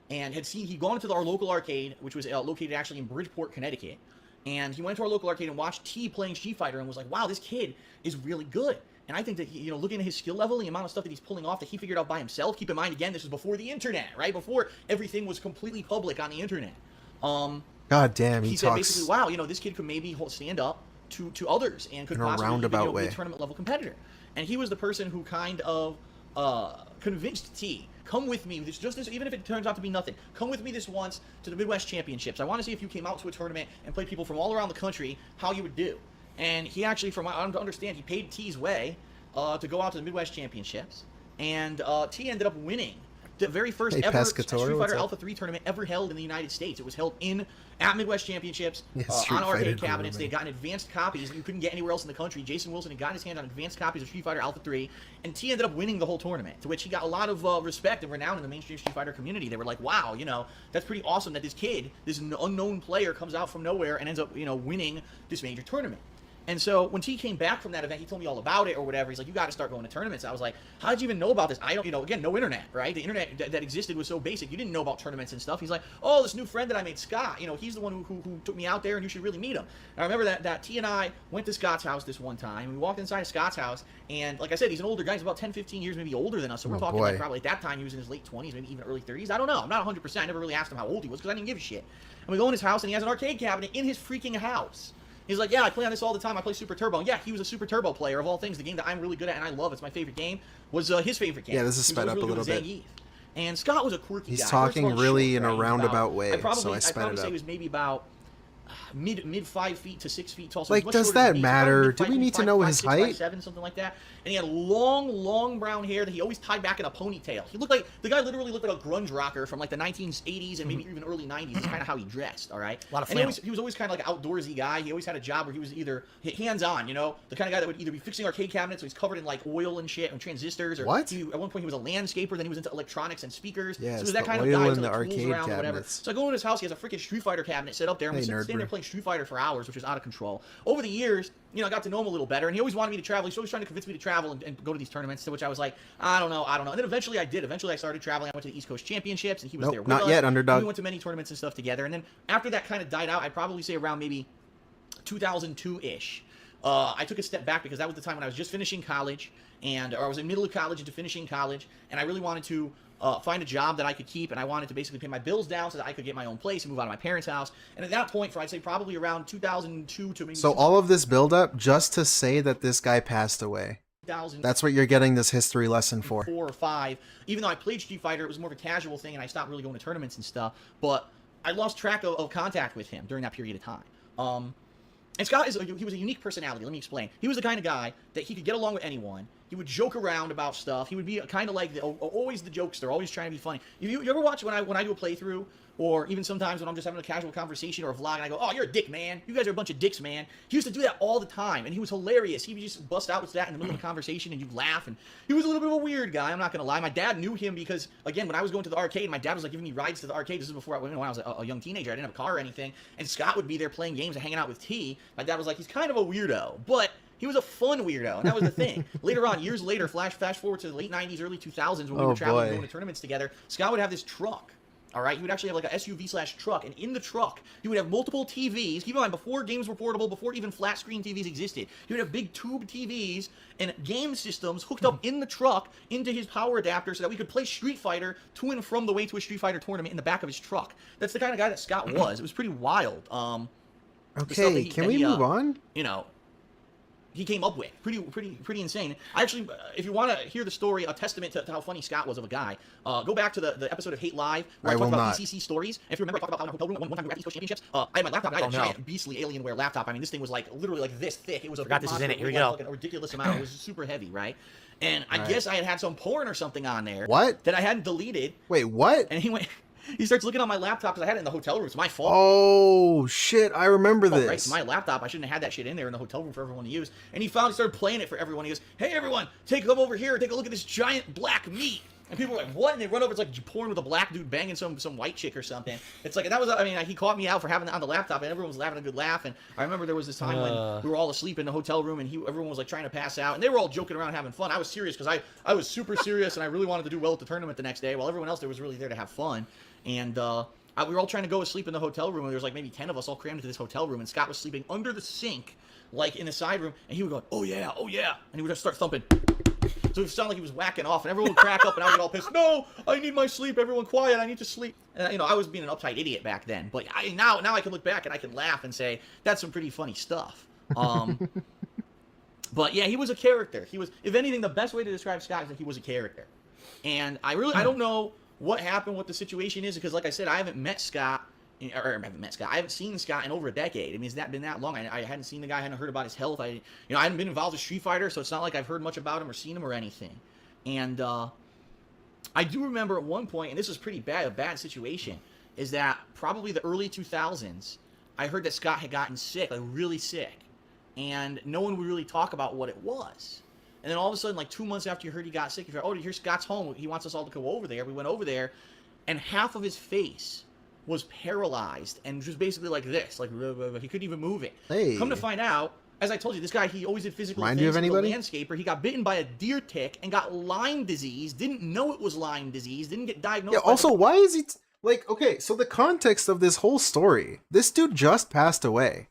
and he'd gone into our local arcade, which was located actually in Bridgeport, Connecticut, and he went to our local arcade and watched T playing Street Fighter and was like, wow, this kid is really good. And I think that, looking at his skill level, the amount of stuff that he's pulling off that he figured out by himself, keep in mind, again, this was before the internet, right? Before everything was completely public on the internet. God damn, he said basically, wow, this kid could maybe stand up to others and could possibly be a tournament level competitor. And he was the person who kind of convinced T, come with me, even if it turns out to be nothing, come with me this once to the Midwest Championships. I want to see if you came out to a tournament and played people from all around the country, how you would do. And he actually, from what I understand, he paid T's way to go out to the Midwest Championships. And T ended up winning the very first ever Street Fighter Alpha 3 tournament ever held in the United States. It was held at Midwest Championships on arcade cabinets. They had gotten advanced copies that you couldn't get anywhere else in the country. Jason Wilson had gotten his hand on advanced copies of Street Fighter Alpha 3, and T ended up winning the whole tournament, to which he got a lot of respect and renown in the mainstream Street Fighter community. They were like, wow, that's pretty awesome that this kid, this unknown player, comes out from nowhere and ends up, winning this major tournament. And so when T came back from that event, he told me all about it or whatever. He's like, you got to start going to tournaments. I was like, how did you even know about this? I don't, again, no internet, right? The internet that existed was so basic. You didn't know about tournaments and stuff. He's like, oh, this new friend that I made, Scott, he's the one who took me out there and you should really meet him. And I remember that T and I went to Scott's house this one time. We walked inside of Scott's house, and like I said, he's an older guy. He's about 10, 15 years maybe older than us. So we're talking like probably at that time he was in his late 20s, maybe even early 30s. I don't know. I'm not 100%. I never really asked him how old he was because I didn't give a shit. And we go in his house, and he has an arcade cabinet in his freaking house. He's like, yeah, I play on this all the time. I play Super Turbo. And yeah, he was a Super Turbo player of all things. The game that I'm really good at and I love, it's my favorite game, was his favorite game. Yeah, this is sped up a little bit. And Scott was a quirky guy. He's talking really in a roundabout way, so I sped it up. Say he was maybe about mid 5 feet to 6 feet tall. So like, does that matter? Do we need to know his height? 5'7", something like that. And he had long brown hair that he always tied back in a ponytail. He looked like, the guy literally looked like a grunge rocker from like the 1980s and maybe even early 90s. That's kind of how he dressed, all right? A lot of flannel. And he was always kind of like an outdoorsy guy. He always had a job where he was either hands-on, the kind of guy that would either be fixing arcade cabinets, so he's covered in like oil and shit and transistors. Or what? At one point he was a landscaper, then he was into electronics and speakers. Yeah, so he was that kind of guy with like tools around or whatever. So I go in his house, he has a freaking Street Fighter cabinet set up there, and we're standing there playing Street Fighter for hours, which is out of control. Over the years, I got to know him a little better, and he always wanted me to travel. He's always trying to convince me to travel and go to these tournaments, to which I was like, I don't know. And then eventually I did. Eventually I started traveling. I went to the East Coast Championships, and he was there with us. Not yet, underdog. We went to many tournaments and stuff together, and then after that kind of died out, I'd probably say around maybe 2002-ish. I took a step back because that was the time when I was just finishing college, or I was in the middle of college into finishing college, and I really wanted to find a job that I could keep, and I wanted to basically pay my bills down so that I could get my own place and move out of my parents' house. And at that point, I'd say probably around 2002 to maybe... So all of this build-up just to say that this guy passed away. That's what you're getting this history lesson for. 4 or 5. Even though I played Street Fighter, it was more of a casual thing, and I stopped really going to tournaments and stuff. But I lost track of contact with him during that period of time. And Scott he was a unique personality. Let me explain. He was the kind of guy that he could get along with anyone. He would joke around about stuff. He would be kind of like always the jokester, always trying to be funny. You ever watch when I do a playthrough, or even sometimes when I'm just having a casual conversation or a vlog, and I go, "Oh, you're a dick, man. You guys are a bunch of dicks, man." He used to do that all the time, and he was hilarious. He would just bust out with that in the middle of a conversation, and you'd laugh. And he was a little bit of a weird guy. I'm not gonna lie. My dad knew him because, again, when I was going to the arcade, my dad was like giving me rides to the arcade. This is before when I was a young teenager. I didn't have a car or anything, and Scott would be there playing games and hanging out with T. My dad was like, he's kind of a weirdo, but he was a fun weirdo, and that was the thing. Later on, years later, flash forward to the late 90s, early 2000s, when we were traveling, going to tournaments together, Scott would have this truck, all right? He would actually have like a SUV/truck, and in the truck, he would have multiple TVs. Keep in mind, before games were portable, before even flat-screen TVs existed, he would have big tube TVs and game systems hooked up in the truck into his power adapter so that we could play Street Fighter to and from the way to a Street Fighter tournament in the back of his truck. That's the kind of guy that Scott was. It was pretty wild. Okay, can we move on? You know, he came up with pretty insane. I actually, if you want to hear the story, a testament to how funny Scott was of a guy, go back to the episode of Hate Live where I talked about BCC stories. And if you remember, I talked about how in a hotel room one time we were at East Coast Championships. I had my laptop. I had a giant beastly Alienware laptop. I mean, this thing was like literally like this thick. It was a forgot this is in it. Here we go. Like a ridiculous amount. It was super heavy, right? And I guess I had some porn or something on there. What? That I hadn't deleted. Wait, what? And he starts looking on my laptop because I had it in the hotel room. It's my fault. Oh, shit. I remember this. Right, it's my laptop. I shouldn't have had that shit in there in the hotel room for everyone to use. And he started playing it for everyone. He goes, "Hey, everyone, come over here. Take a look at this giant black meat." And people were like, "What?" And they run over. It's like porn with a black dude banging some white chick or something. It's like, that was, I mean, he caught me out for having it on the laptop, and everyone was having a good laugh. And I remember there was this time when we were all asleep in the hotel room, and everyone was like trying to pass out, and they were all joking around, having fun. I was serious because I was super serious, and I really wanted to do well at the tournament the next day, while everyone else there was really there to have fun. And we were all trying to go to sleep in the hotel room, and there was like maybe 10 of us all crammed into this hotel room, and Scott was sleeping under the sink, like in the side room, and he would go, "Oh yeah, oh yeah," and he would just start thumping. So it sounded like he was whacking off, and everyone would crack up, and I would get all pissed. "No, I need my sleep. Everyone quiet. I need to sleep." And, you know, I was being an uptight idiot back then, but now I can look back and I can laugh and say that's some pretty funny stuff. But yeah, he was a character. He was, if anything, the best way to describe Scott is that he was a character. And I don't know what happened, what the situation is, because like I said, I haven't met Scott. I haven't seen Scott in over a decade. I mean, it's not been that long. I hadn't seen the guy. I hadn't heard about his health. I hadn't been involved with Street Fighter, so it's not like I've heard much about him or seen him or anything. And I do remember at one point, and this was pretty bad, a bad situation, is that probably the early 2000s, I heard that Scott had gotten sick, like really sick, and no one would really talk about what it was. And then all of a sudden, like 2 months after you heard he got sick, you heard, "Oh, here's Scott's home. He wants us all to go over there." We went over there, and half of his face was paralyzed and just basically like this, like he couldn't even move it. Hey. Come to find out, as I told you, this guy, he always did physical Remind things. you of anybody? He was a landscaper. He got bitten by a deer tick and got Lyme disease. Didn't know it was Lyme disease. Didn't get diagnosed. Yeah, also, why is he... like, okay, so the context of this whole story, this dude just passed away.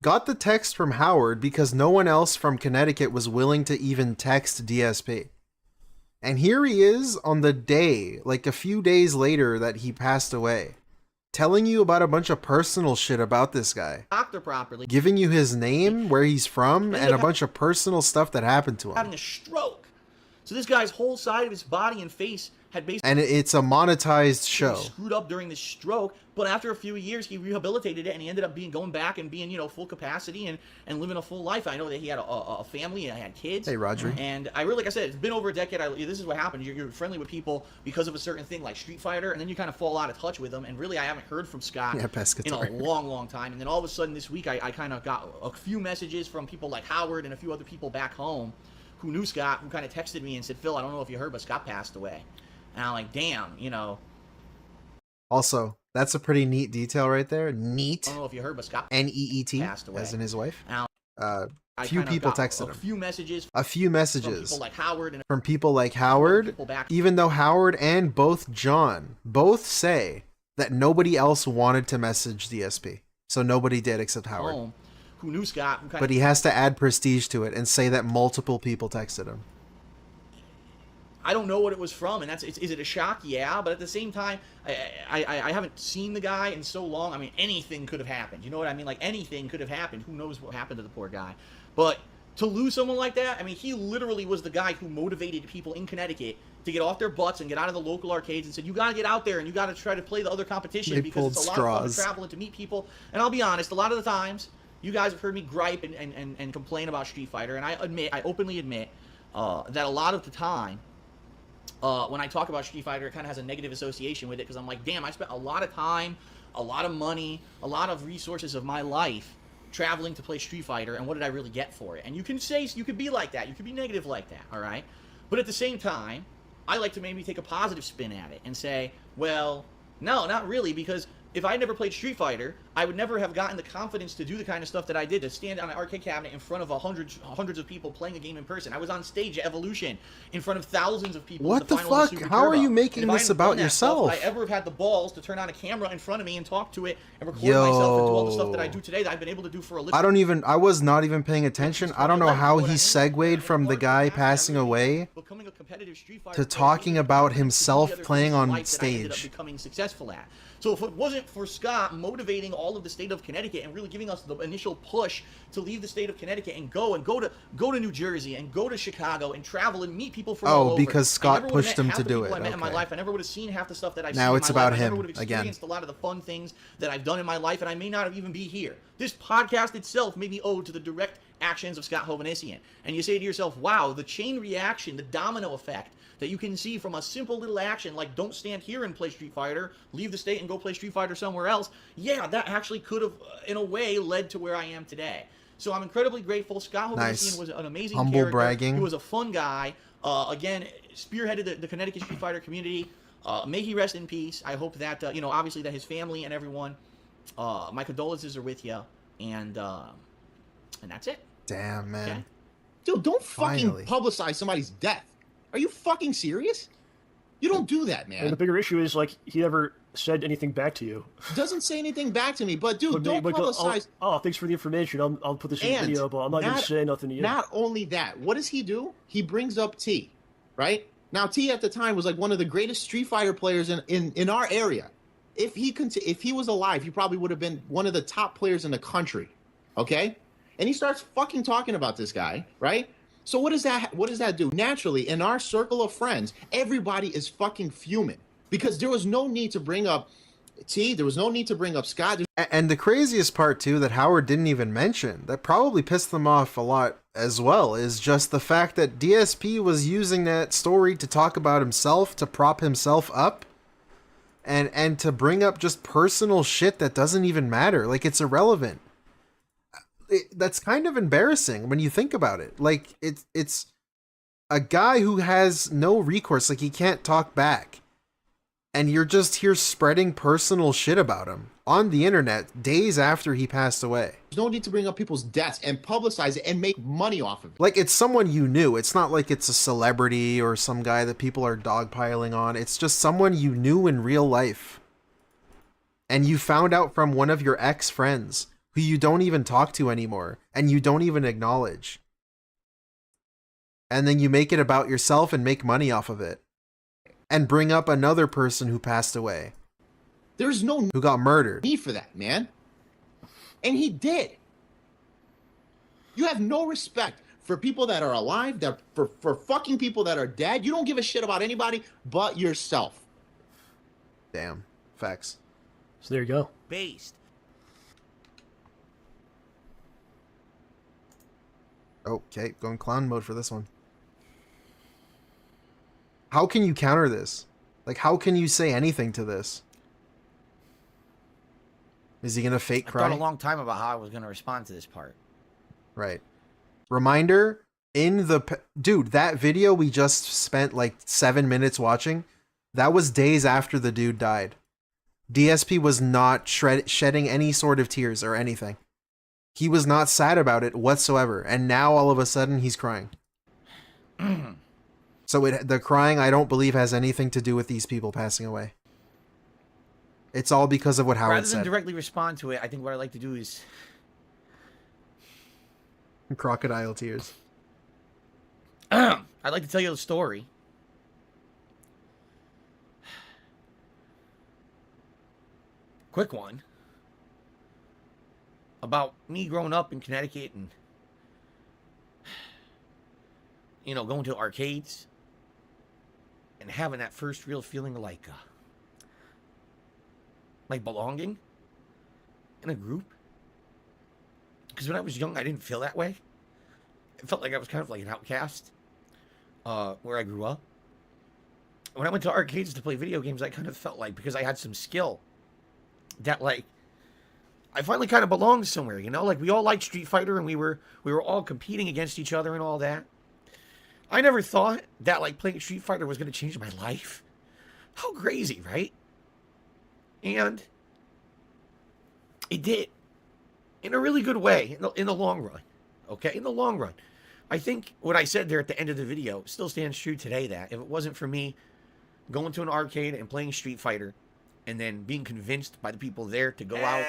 Got the text from Howard because no one else from Connecticut was willing to even text DSP. And here he is on the day, like a few days later that he passed away, telling you about a bunch of personal shit about this guy. Doctor properly. Giving you his name, where he's from, and a bunch of personal stuff that happened to him. Having a stroke. So this guy's whole side of his body and face had basically... And it's a monetized show. Screwed up during this stroke, but after a few years, he rehabilitated it, and he ended up going back and being, full capacity and living a full life. I know that he had a family and had kids. Hey, Roger. And I really, like I said, it's been over a decade. This is what happens. You're friendly with people because of a certain thing like Street Fighter, and then you kind of fall out of touch with them. And really, I haven't heard from Scott in a long, long time. And then all of a sudden this week, I kind of got a few messages from people like Howard and a few other people back home who knew Scott, who kind of texted me and said, "Phil, I don't know if you heard, but Scott passed away." And I'm like, damn, Also, that's a pretty neat detail right there. Neat. I don't know if you heard, but Scott N-E-E-T, passed away. as in his wife. Now, A few people texted him. A few messages. From people like Howard. And from people like Howard, even though Howard and both John both say that nobody else wanted to message DSP. So nobody did except Howard. Who knew Scott. But he has to add prestige to it and say that multiple people texted him. I don't know what it was from, and is it a shock? Yeah, but at the same time, I haven't seen the guy in so long. I mean, anything could have happened. You know what I mean? Like, anything could have happened. Who knows what happened to the poor guy? But to lose someone like that, I mean, he literally was the guy who motivated people in Connecticut to get off their butts and get out of the local arcades and said, "You got to get out there and you got to try to play the other competition because it's a lot of fun to travel and to meet people." And I'll be honest, a lot of the times, you guys have heard me gripe and complain about Street Fighter, and I openly admit, that a lot of the time, when I talk about Street Fighter, it kind of has a negative association with it, because I'm like, damn, I spent a lot of time, a lot of money, a lot of resources of my life traveling to play Street Fighter, and what did I really get for it? And you can say, you could be like that, you could be negative like that, all right? But at the same time, I like to maybe take a positive spin at it and say, well, no, not really, because if I never played Street Fighter, I would never have gotten the confidence to do the kind of stuff that I did, to stand on an arcade cabinet in front of hundreds of people playing a game in person. I was on stage at Evolution in front of thousands of people. What in the the final of fuck? Super How are Turbo. you making If I this hadn't about done that stuff, yourself? would I ever have had the balls to turn on a camera in front of me and talk to it and record myself and do all the stuff that I do today that I've been able to do for a living? I was not even paying attention. I don't know how he segued from the guy passing away to talking about himself playing on stage. Becoming successful at. So if it wasn't for Scott motivating all of the state of Connecticut and really giving us the initial push to leave the state of Connecticut and go to New Jersey and go to Chicago and travel and meet people from all over. Because Scott pushed him to do it. I met in my life. I never would have seen half the stuff that I've Now seen it's in my about life. I never him would have again. experienced a lot of the fun things that I've done in my life, and I may not even be here. This podcast itself may be owed to the direct actions of Scott Hovnessian. And you say to yourself, wow, the chain reaction, the domino effect that you can see from a simple little action like don't stand here and play Street Fighter, leave the state and go play Street Fighter somewhere else, yeah, that actually could have, in a way, led to where I am today. So I'm incredibly grateful. Scott Hovnessian was an amazing character. Bragging. He was a fun guy. Again, spearheaded the Connecticut Street Fighter community. May he rest in peace. I hope that, obviously that his family and everyone, my condolences are with you. And that's it. Damn, man. Okay? Dude, don't fucking publicize somebody's death. Are you fucking serious? You don't do that, man. And the bigger issue is, like, he never said anything back to you. Doesn't say anything back to me, but dude, don't publicize. Oh, thanks for the information. I'll put this in the video, but I'm not going to say nothing to you. Not only that, what does he do? He brings up T, right? Now, T at the time was like one of the greatest Street Fighter players in our area. If he was alive, he probably would have been one of the top players in the country, okay? And he starts fucking talking about this guy, right? So what does that do? Naturally, in our circle of friends, everybody is fucking fuming because there was no need to bring up T. There was no need to bring up Scott. And the craziest part too that Howard didn't even mention, that probably pissed them off a lot as well, is just the fact that DSP was using that story to talk about himself, to prop himself up, and to bring up just personal shit that doesn't even matter. Like, it's irrelevant. That's kind of embarrassing when you think about it. Like, it's a guy who has no recourse. Like, he can't talk back, and you're just here spreading personal shit about him on the internet days after he passed away. There's no need to bring up people's deaths and publicize it and make money off of it. Like, it's someone you knew. It's not like it's a celebrity or some guy that people are dogpiling on. It's just someone you knew in real life, and you found out from one of your ex-friends who you don't even talk to anymore, and you don't even acknowledge. And then you make it about yourself and make money off of it. And bring up another person who passed away. There's no who got murdered. Need for that, man. And he did. You have no respect for people that are alive, for fucking people that are dead. You don't give a shit about anybody but yourself. Damn. Facts. So there you go. Based. Okay, going clown mode for this one. How can you counter this? Like, how can you say anything to this? Is he gonna fake cry? I thought a long time about how I was gonna respond to this part. Right. Reminder, dude, that video we just spent like 7 minutes watching, that was days after the dude died. DSP was not shedding any sort of tears or anything. He was not sad about it whatsoever, and now all of a sudden he's crying. So the crying, I don't believe, has anything to do with these people passing away. It's all because of what Howard Rather than said. directly respond to it, I think what I like to do is crocodile tears. I'd like to tell you a story. Quick one. About me growing up in Connecticut and, going to arcades and having that first real feeling of like belonging in a group. Because when I was young, I didn't feel that way. It felt like I was kind of like an outcast. where I grew up. When I went to arcades to play video games, I kind of felt like, because I had some skill, that like I finally kind of belonged somewhere, you know? Like we all liked Street Fighter and we were all competing against each other and all that. I never thought that like playing Street Fighter was going to change my life. How crazy, right? And it did. In a really good way, in the long run. Okay, in the long run. I think what I said there at the end of the video still stands true today, that if it wasn't for me going to an arcade and playing Street Fighter and then being convinced by the people there to go out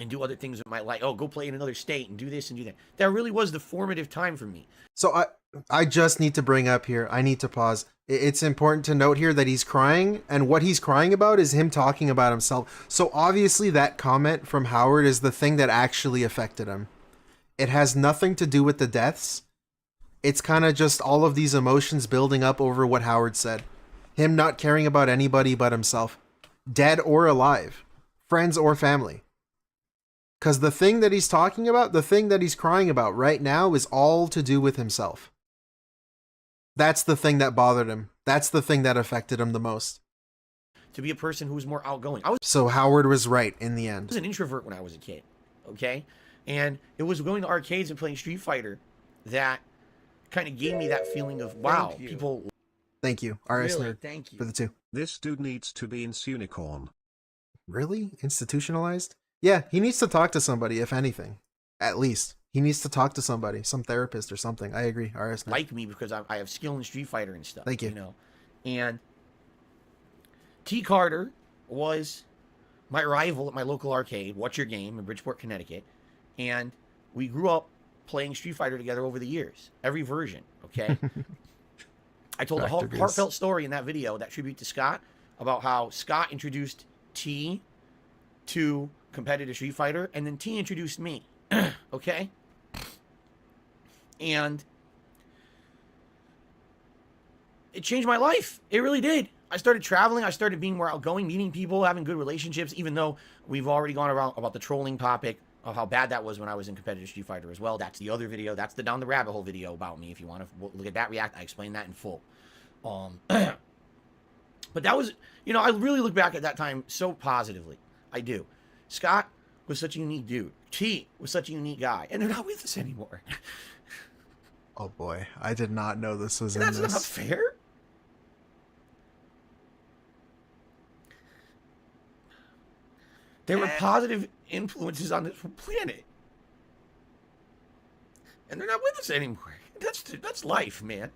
and do other things with my life, oh, go play in another state and do this and do that. That really was the formative time for me. So I just need to bring up here, I need to pause. It's important to note here that he's crying, and what he's crying about is him talking about himself. So obviously that comment from Howard is the thing that actually affected him. It has nothing to do with the deaths. It's kind of just all of these emotions building up over what Howard said. Him not caring about anybody but himself. Dead or alive. Friends or family. Because the thing that he's talking about, the thing that he's crying about right now is all to do with himself. That's the thing that bothered him. That's the thing that affected him the most. To be a person who was more outgoing. So Howard was right in the end. I was an introvert when I was a kid, okay? And it was going to arcades and playing Street Fighter that kind of gave me that feeling of, wow, people... Thank you, RS Really, Nerd, thank you. for the 2. This dude needs to be in Unicorn. Really? Institutionalized? Yeah, he needs to talk to somebody, if anything. At least. He needs to talk to somebody, some therapist or something. I agree, RS Nerd. Like me because I have skill in Street Fighter and stuff. Thank you. You know? And T. Carter was my rival at my local arcade, What's Your Game, in Bridgeport, Connecticut. And we grew up playing Street Fighter together over the years. Every version, okay? I told a heartfelt story in that video, that tribute to Scott, about how Scott introduced T to competitive Street Fighter, and then T introduced me, okay? And it changed my life. It really did. I started traveling. I started being more outgoing, meeting people, having good relationships, even though we've already gone around about the trolling topic of how bad that was when I was in competitive Street Fighter as well. That's the other video. That's the Down the Rabbit Hole video about me. If you want to look at that React, I explain that in full. But that was, you know, I really look back at that time so positively. I do. Scott was such a unique dude. T was such a unique guy. And they're not with us anymore. Oh boy, I did not know this was in That's this. not fair. There were positive influences on this planet. And they're not with us anymore. That's life, man.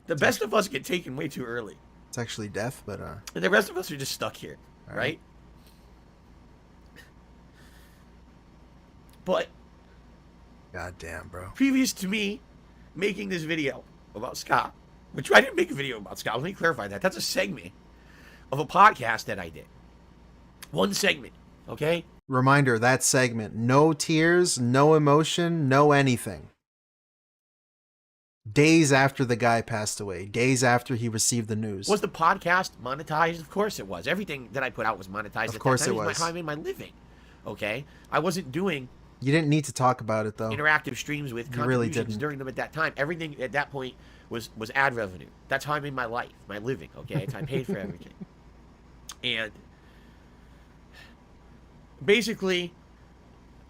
The best of us get taken way too early. It's actually death, but And the rest of us are just stuck here, right? But God damn, bro. previous to me making this video about Scott, which I didn't make a video about Scott, let me clarify that. That's a segment of a podcast that I did. One segment, okay? Reminder, that segment. No tears, no emotion, no anything. Days after the guy passed away. Days after he received the news. Was the podcast monetized? Of course it was. Everything that I put out was monetized. Of course it was. How I made my living, okay? I wasn't doing... You didn't need to talk about it, though. Interactive streams with You really contributions didn't. during them at that time. Everything at that point was ad revenue. That's how I made my life, my living, okay? It's how I paid for everything. And basically...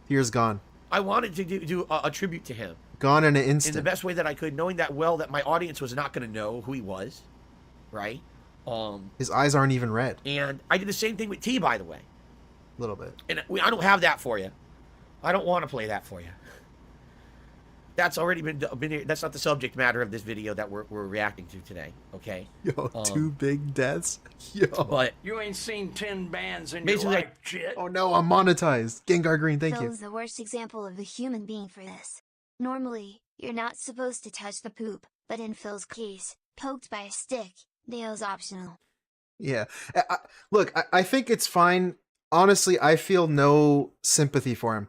Here's gone. I wanted to do a tribute to him. Gone in an In instant. the best way that I could, knowing that well that my audience was not going to know who he was, right? His eyes aren't even red. And I did the same thing with T, by the way. A little bit. And I don't have that for you. I don't want to play that for you. That's already been that's not the subject matter of this video that we're reacting to today, okay? Yo, 2 big deaths. Yo. But You ain't seen 10 bands in your basically, life, shit. Oh no, I'm monetized. Gengar Green, thank you. Phil's the worst example of a human being for this. Normally, you're not supposed to touch the poop, but in Phil's case, poked by a stick, nails optional. Yeah. Look, I think it's fine. Honestly, I feel no sympathy for him.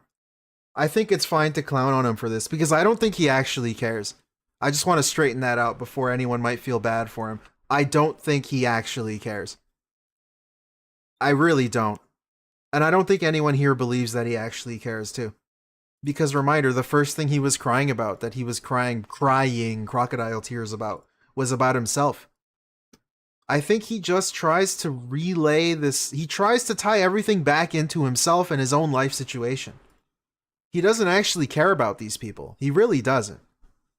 I think it's fine to clown on him for this, because I don't think he actually cares. I just want to straighten that out before anyone might feel bad for him. I don't think he actually cares. I really don't. And I don't think anyone here believes that he actually cares, too. Because reminder, the first thing he was crying about, that he was crying crocodile tears about, was about himself. I think he just tries to relay this. He tries to tie everything back into himself and his own life situation. He doesn't actually care about these people. He really doesn't.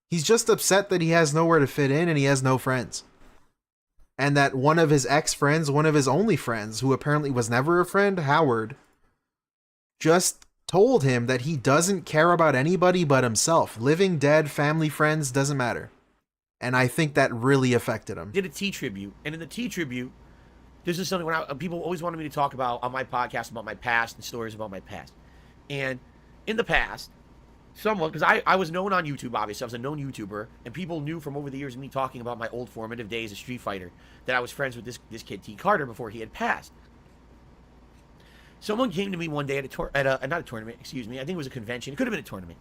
He's just upset that he has nowhere to fit in and he has no friends. And that one of his ex-friends, one of his only friends, who apparently was never a friend, Howard, just told him that he doesn't care about anybody but himself. Living, dead, family, friends, doesn't matter. And I think that really affected him. Did a T tribute, and in the T tribute, this is something when people always wanted me to talk about on my podcast about my past and stories about my past. And in the past, someone, because I was known on YouTube, obviously, I was a known YouTuber, and people knew from over the years of me talking about my old formative days as Street Fighter that I was friends with this kid T Carter before he had passed. Someone came to me one day at not a tournament, excuse me, I think it was a convention, it could have been a tournament,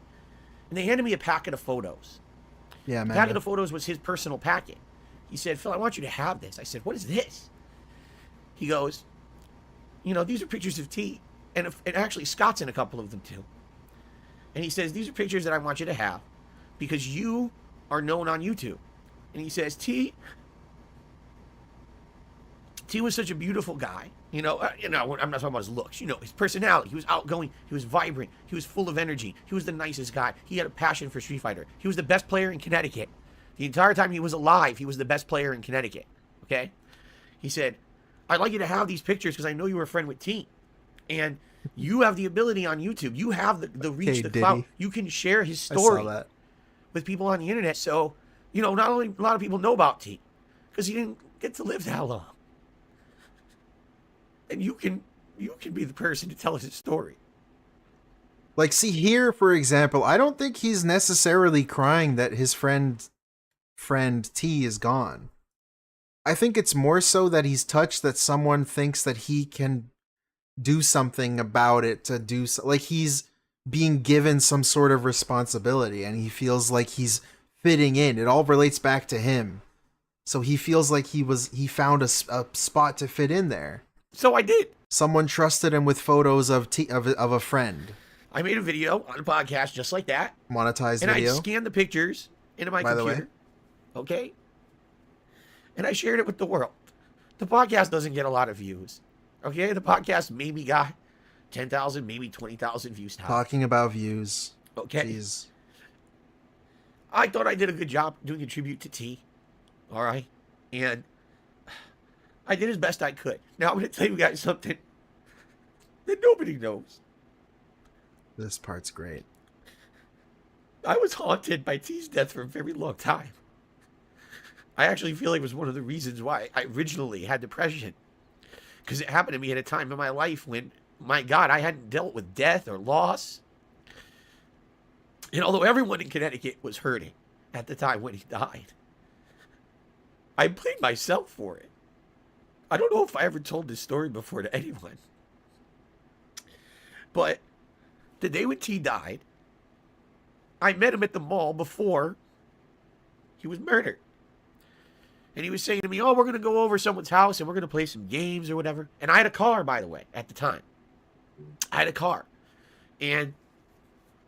and they handed me a packet of photos. Yeah, man. The packet of photos was his personal packet. He said, Phil, I want you to have this. I said, what is this? He goes, you know, these are pictures of T. And actually, Scott's in a couple of them, too. And he says, these are pictures that I want you to have because you are known on YouTube. And he says, T was such a beautiful guy. I'm not talking about his looks. His personality. He was outgoing. He was vibrant. He was full of energy. He was the nicest guy. He had a passion for Street Fighter. He was the best player in Connecticut. The entire time he was alive, he was the best player in Connecticut. Okay? He said, I'd like you to have these pictures because I know you were a friend with T. And you have the ability on YouTube. You have the reach, the clout. You can share his story with people on the internet. So, not only a lot of people know about T because he didn't get to live that long. And you can be the person to tell us his story. Like, see here, for example, I don't think he's necessarily crying that his friend T is gone. I think it's more so that he's touched that someone thinks that he can do something about it, to do so, like he's being given some sort of responsibility and he feels like he's fitting in. It all relates back to him. So he feels like he found a spot to fit in there. So I did. Someone trusted him with photos of a friend. I made a video on a podcast just like that. Monetized and video. And I scanned the pictures into my computer. By the way. Okay? And I shared it with the world. The podcast doesn't get a lot of views. Okay? The podcast maybe got 10,000, maybe 20,000 views now. Talking about views. Okay? Jeez. I thought I did a good job doing a tribute to T. All right? And I did as best I could. Now, I'm going to tell you guys something that nobody knows. This part's great. I was haunted by T's death for a very long time. I actually feel like it was one of the reasons why I originally had depression. Because it happened to me at a time in my life when, my God, I hadn't dealt with death or loss. And although everyone in Connecticut was hurting at the time when he died, I blamed myself for it. I don't know if I ever told this story before to anyone. But the day when T died, I met him at the mall before he was murdered. And he was saying to me, oh, we're going to go over someone's house and we're going to play some games or whatever. And I had a car, by the way, at the time. I had a car. And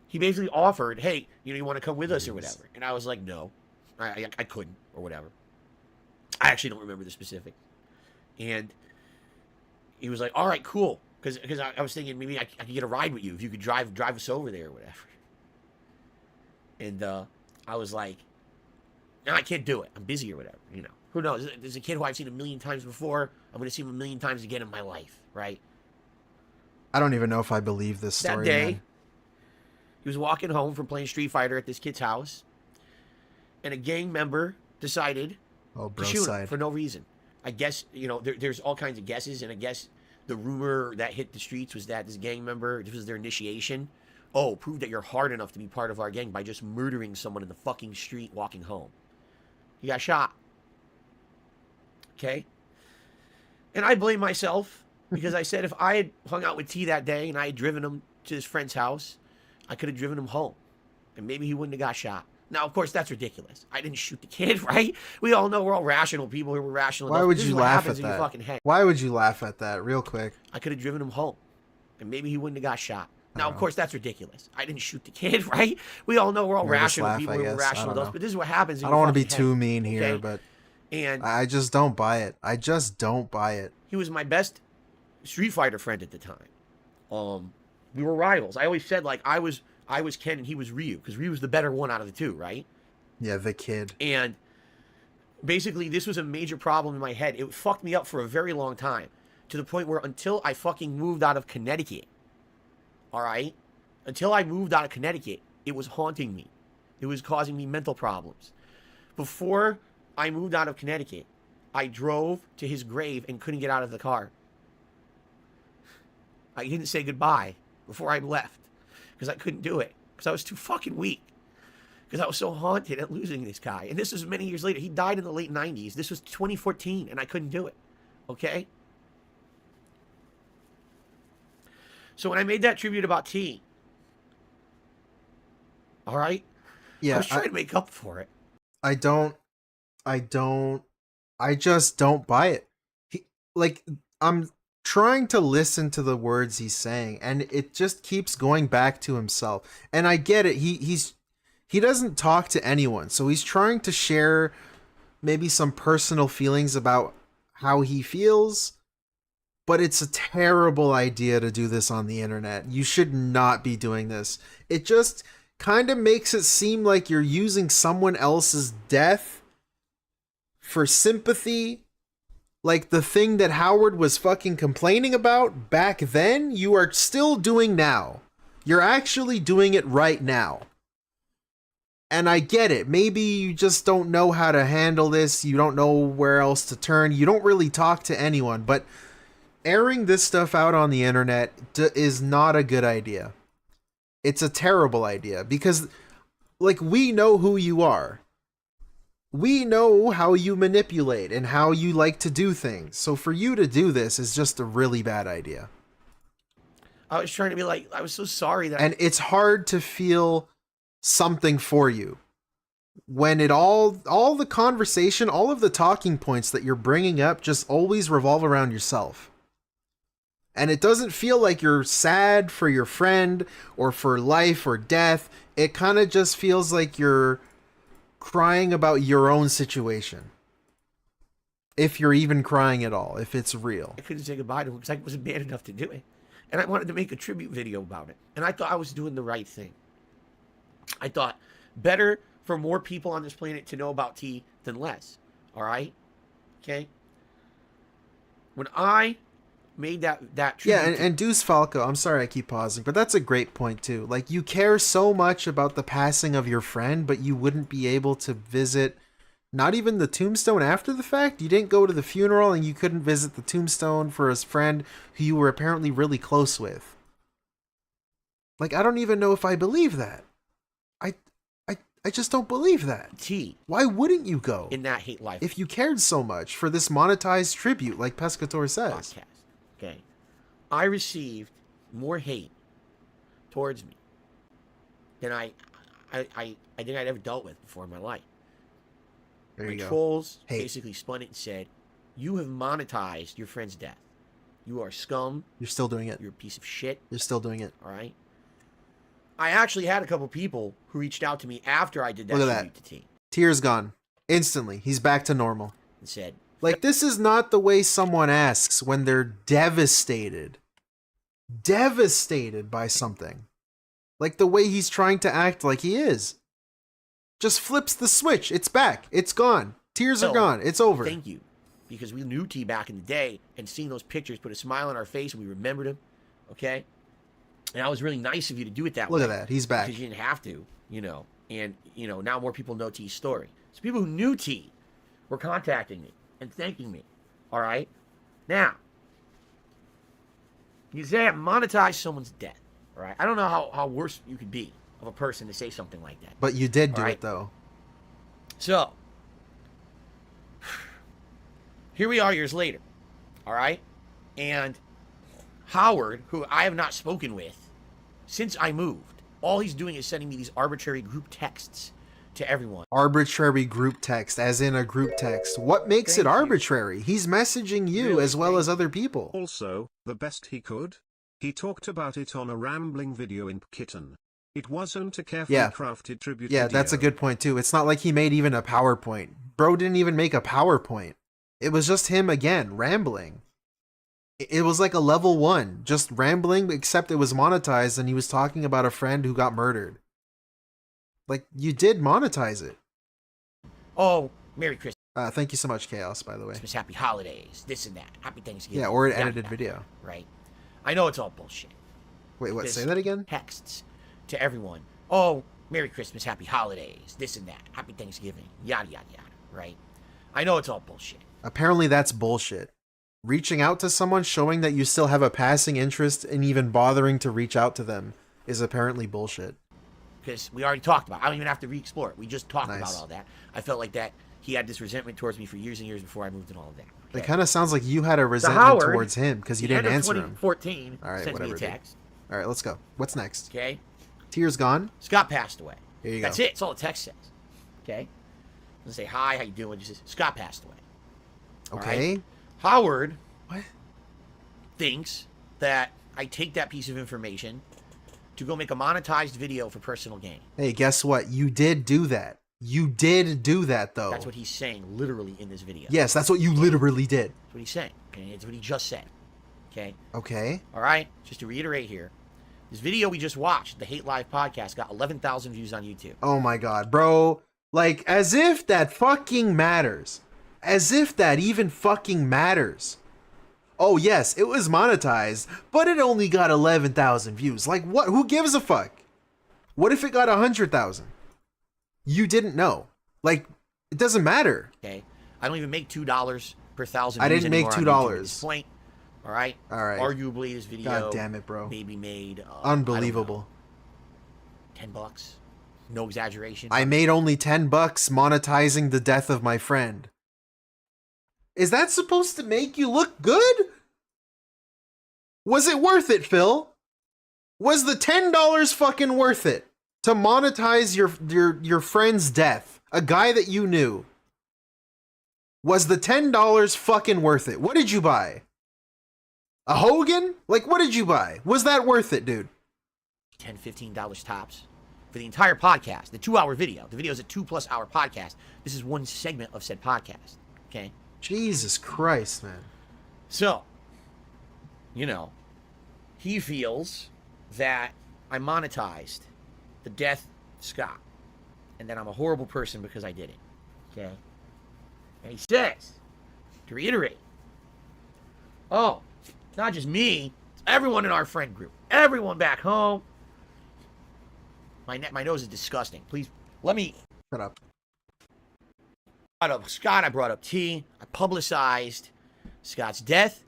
he basically offered, hey, you want to come with us or whatever. And I was like, no, I couldn't or whatever. I actually don't remember the specifics. And he was like, all right, cool. Because I was thinking maybe I could get a ride with you if you could drive us over there or whatever. And I was like, no, I can't do it. I'm busy or whatever, Who knows? There's a kid who I've seen a million times before. I'm going to see him a million times again in my life, right? I don't even know if I believe this story, That day, man. He was walking home from playing Street Fighter at this kid's house. And a gang member decided to shoot him for no reason. I guess, there's all kinds of guesses, and I guess the rumor that hit the streets was that this gang member, this was their initiation. Oh, prove that you're hard enough to be part of our gang by just murdering someone in the fucking street walking home. He got shot. Okay? And I blame myself because I said if I had hung out with T that day and I had driven him to his friend's house, I could have driven him home. And maybe he wouldn't have got shot. Now, of course, that's ridiculous. I didn't shoot the kid, right? We all know we're all rational people who were rational. Why would you laugh at that? Why would you laugh at that real quick? I could have driven him home. And maybe he wouldn't have got shot. Now, of course, that's ridiculous. I didn't shoot the kid, right? We all know we're all rational people, we're rational adults, but this is what happens. I don't want to be too mean here, okay? but and I just don't buy it. I just don't buy it. He was my best Street Fighter friend at the time. We were rivals. I always said, like, I was Ken and he was Ryu, because Ryu was the better one out of the two, right? Yeah, the kid. And basically, this was a major problem in my head. It fucked me up for a very long time, to the point where until I fucking moved out of Connecticut, all right? Until I moved out of Connecticut, it was haunting me. It was causing me mental problems. Before I moved out of Connecticut, I drove to his grave and couldn't get out of the car. I didn't say goodbye before I left because I couldn't do it, because I was too fucking weak, because I was so haunted at losing this guy. And this was many years later. He died in the late 90s. This was 2014, and I couldn't do it, okay? So when I made that tribute about T, all right? Yeah, I was trying to make up for it. I just don't buy it. I'm trying to listen to the words he's saying, and it just keeps going back to himself. And I get it. He doesn't talk to anyone, so he's trying to share maybe some personal feelings about how he feels. But it's a terrible idea to do this on the internet. You should not be doing this. It just kind of makes it seem like you're using someone else's death for sympathy. Like the thing that Howard was fucking complaining about back then, you are still doing now. You're actually doing it right now. And I get it. Maybe you just don't know how to handle this. You don't know where else to turn. You don't really talk to anyone. But airing this stuff out on the internet is not a good idea. It's a terrible idea because, like, we know who you are. We know how you manipulate and how you like to do things. So for you to do this is just a really bad idea. I was trying to be like, I was so sorry that... And it's hard to feel something for you when it all the conversation, all of the talking points that you're bringing up just always revolve around yourself. And it doesn't feel like you're sad for your friend or for life or death. It kind of just feels like you're crying about your own situation. If you're even crying at all, if it's real. I couldn't say goodbye to him because I wasn't man enough to do it. And I wanted to make a tribute video about it. And I thought I was doing the right thing. I thought better for more people on this planet to know about T than less. All right? Okay? When I made that tribute... Yeah, and Deuce Falco, I'm sorry I keep pausing, but that's a great point too. Like, you care so much about the passing of your friend, but you wouldn't be able to visit not even the tombstone after the fact? You didn't go to the funeral and you couldn't visit the tombstone for his friend who you were apparently really close with. Like, I don't even know if I believe that. I just don't believe that. T. Why wouldn't you go? In that hate life. If you cared so much for this monetized tribute, like Pescator says. Podcast. Okay. I received more hate towards me than I think I'd ever dealt with before in my life. There you go. Trolls basically spun it and said, you have monetized your friend's death. You are scum. You're still doing it. You're a piece of shit. You're still doing it. All right. I actually had a couple people who reached out to me after I did that. Look at that. To T. Tears gone. Instantly. He's back to normal. And said, like, this is not the way someone asks when they're devastated. Devastated by something. Like the way he's trying to act like he is. Just flips the switch. It's back. It's gone. Tears are gone. It's over. Thank you. Because we knew T back in the day, and seeing those pictures put a smile on our face, and we remembered him. Okay? And that was really nice of you to do it that way. Look at that. He's back. Because you didn't have to, And, now more people know T's story. So people who knew T were contacting me and thanking me. All right? Now, you say I monetized someone's death. All right? I don't know how worse you could be of a person to say something like that. But you did do it, though. So, here we are years later. All right? And Howard, who I have not spoken with since I moved, all he's doing is sending me these arbitrary group texts to everyone. Arbitrary group text, as in a group text. What makes it arbitrary? He's messaging you as well as other people. Also, the best he could. He talked about it on a rambling video in Kitten. It wasn't a carefully Yeah. crafted tribute Yeah, video. that's a good point too. It's not like he made even a PowerPoint. Bro didn't even make a PowerPoint. It was just him again, rambling. It was like a level 1, just rambling, except it was monetized and he was talking about a friend who got murdered. Like, you did monetize it. Oh, Merry Christmas. Thank you so much, Chaos, by the way. Happy holidays, this and that. Happy Thanksgiving. Yeah, or an yada, edited yada, video. Right. I know it's all bullshit. Wait, what? There's Say that again? Texts to everyone. Oh, Merry Christmas, Happy Holidays, this and that. Happy Thanksgiving, yada, yada, yada. Right. I know it's all bullshit. Apparently that's bullshit. Reaching out to someone, showing that you still have a passing interest in even bothering to reach out to them is apparently bullshit. Because we already talked about it. I don't even have to re-explore it. We just talked Nice. about all that. I felt like that he had this resentment towards me for years and years before I moved and all of that. It kind of sounds like you had a resentment Howard, towards him because you the didn't end of answer him. 2014 All right, sends me a whatever. dude. text. All right, let's go. What's next? Okay. Tears gone. Scott passed away. Here you That's go. it. That's all the text says. Okay. Doesn't say hi, how you doing? Just says Scott passed away. All Okay. right? Howard. What? Thinks that I take that piece of information to go make a monetized video for personal gain. Hey, guess what? You did do that. You did do that, though. That's what he's saying literally in this video. Yes, that's what you literally did. That's what he's saying. Okay? It's what he just said. Okay. Okay. All right. Just to reiterate here, this video we just watched, the Hate Live podcast, got 11,000 views on YouTube. Oh my god, bro. Like, as if that fucking matters. As if that even fucking matters. Oh yes, it was monetized, but it only got 11,000 views. Like, what? Who gives a fuck? What if it got 100,000? You didn't know. Like, it doesn't matter. Okay. I don't even make $2 per thousand I views didn't make anymore on YouTube at $2. this point. All right. All right. Arguably, this video. God damn it, bro. Maybe made. Unbelievable. $10. No exaggeration. I made only $10 monetizing the death of my friend. Is that supposed to make you look good? Was it worth it, Phil? Was the $10 fucking worth it to monetize your friend's death? A guy that you knew. Was the $10 fucking worth it? What did you buy? A Hogan? Like, what did you buy? Was that worth it, dude? $10, $15 tops for the entire podcast. The 2-hour video. The video is a 2+ hour podcast. This is one segment of said podcast. Okay. Jesus Christ, man. So, you know, he feels that I monetized the death of Scott and that I'm a horrible person because I did it. Okay? And he says, to reiterate, oh, not just me, it's everyone in our friend group, everyone back home. My nose is disgusting. Please, let me... Shut up. I brought up Scott, I brought up T, I publicized Scott's death.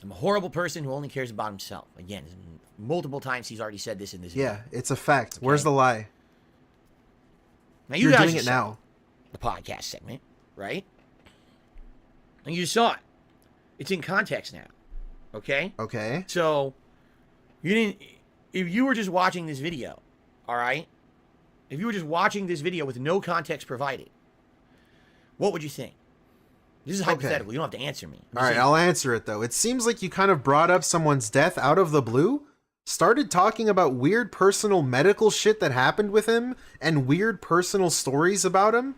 I'm a horrible person who only cares about himself. Again, multiple times he's already said this in this video. Yeah, it's a fact. Where's the lie? Now You're guys doing it just saw now. The podcast segment, right? And you saw it. It's in context now. Okay? Okay. So, you didn't... If you were just watching this video, all right? If you were just watching this video with no context provided, what would you think? This is hypothetical. You don't have to answer me. All right, I'll answer it, though. It seems like you kind of brought up someone's death out of the blue, started talking about weird personal medical shit that happened with him, and weird personal stories about him,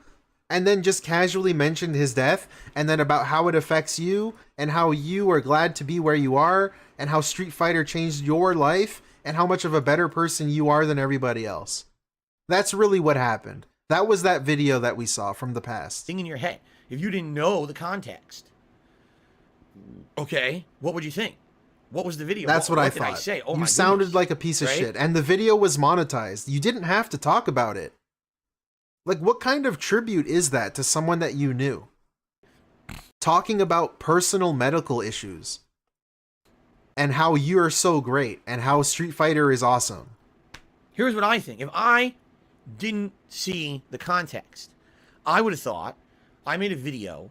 and then just casually mentioned his death, and then about how it affects you, and how you are glad to be where you are, and how Street Fighter changed your life, and how much of a better person you are than everybody else. That's really what happened. That was that video that we saw from the past. Thing in your head. If you didn't know the context, okay, what would you think? What was the video? That's what I did thought. I say? Oh, you my sounded goodness. like a piece of Right? shit, and the video was monetized. You didn't have to talk about it. Like, what kind of tribute is that to someone that you knew? Talking about personal medical issues. And how you're so great, and how Street Fighter is awesome. Here's what I think. If I didn't see the context, I would have thought I made a video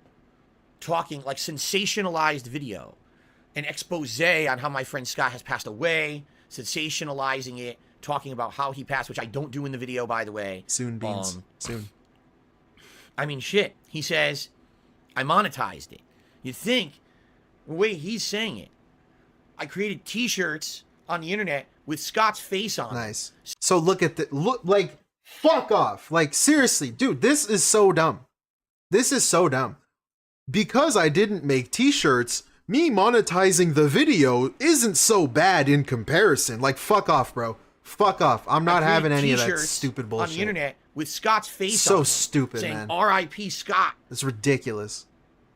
talking, like sensationalized video, an expose on how my friend Scott has passed away, sensationalizing it, talking about how he passed, which I don't do in the video, by the way. Soon, Beans. Soon. I mean, shit. He says, I monetized it. You'd think, the way he's saying it, I created T-shirts on the internet with Scott's face on. Nice. So look at the look. Like, fuck off. Like, seriously, dude, this is so dumb. This is so dumb. Because I didn't make T-shirts, me monetizing the video isn't so bad in comparison. Like, fuck off, bro. Fuck off. I'm not having any of that stupid bullshit. On the internet with Scott's face so on. Stupid, saying, man. R.I.P. Scott. It's ridiculous.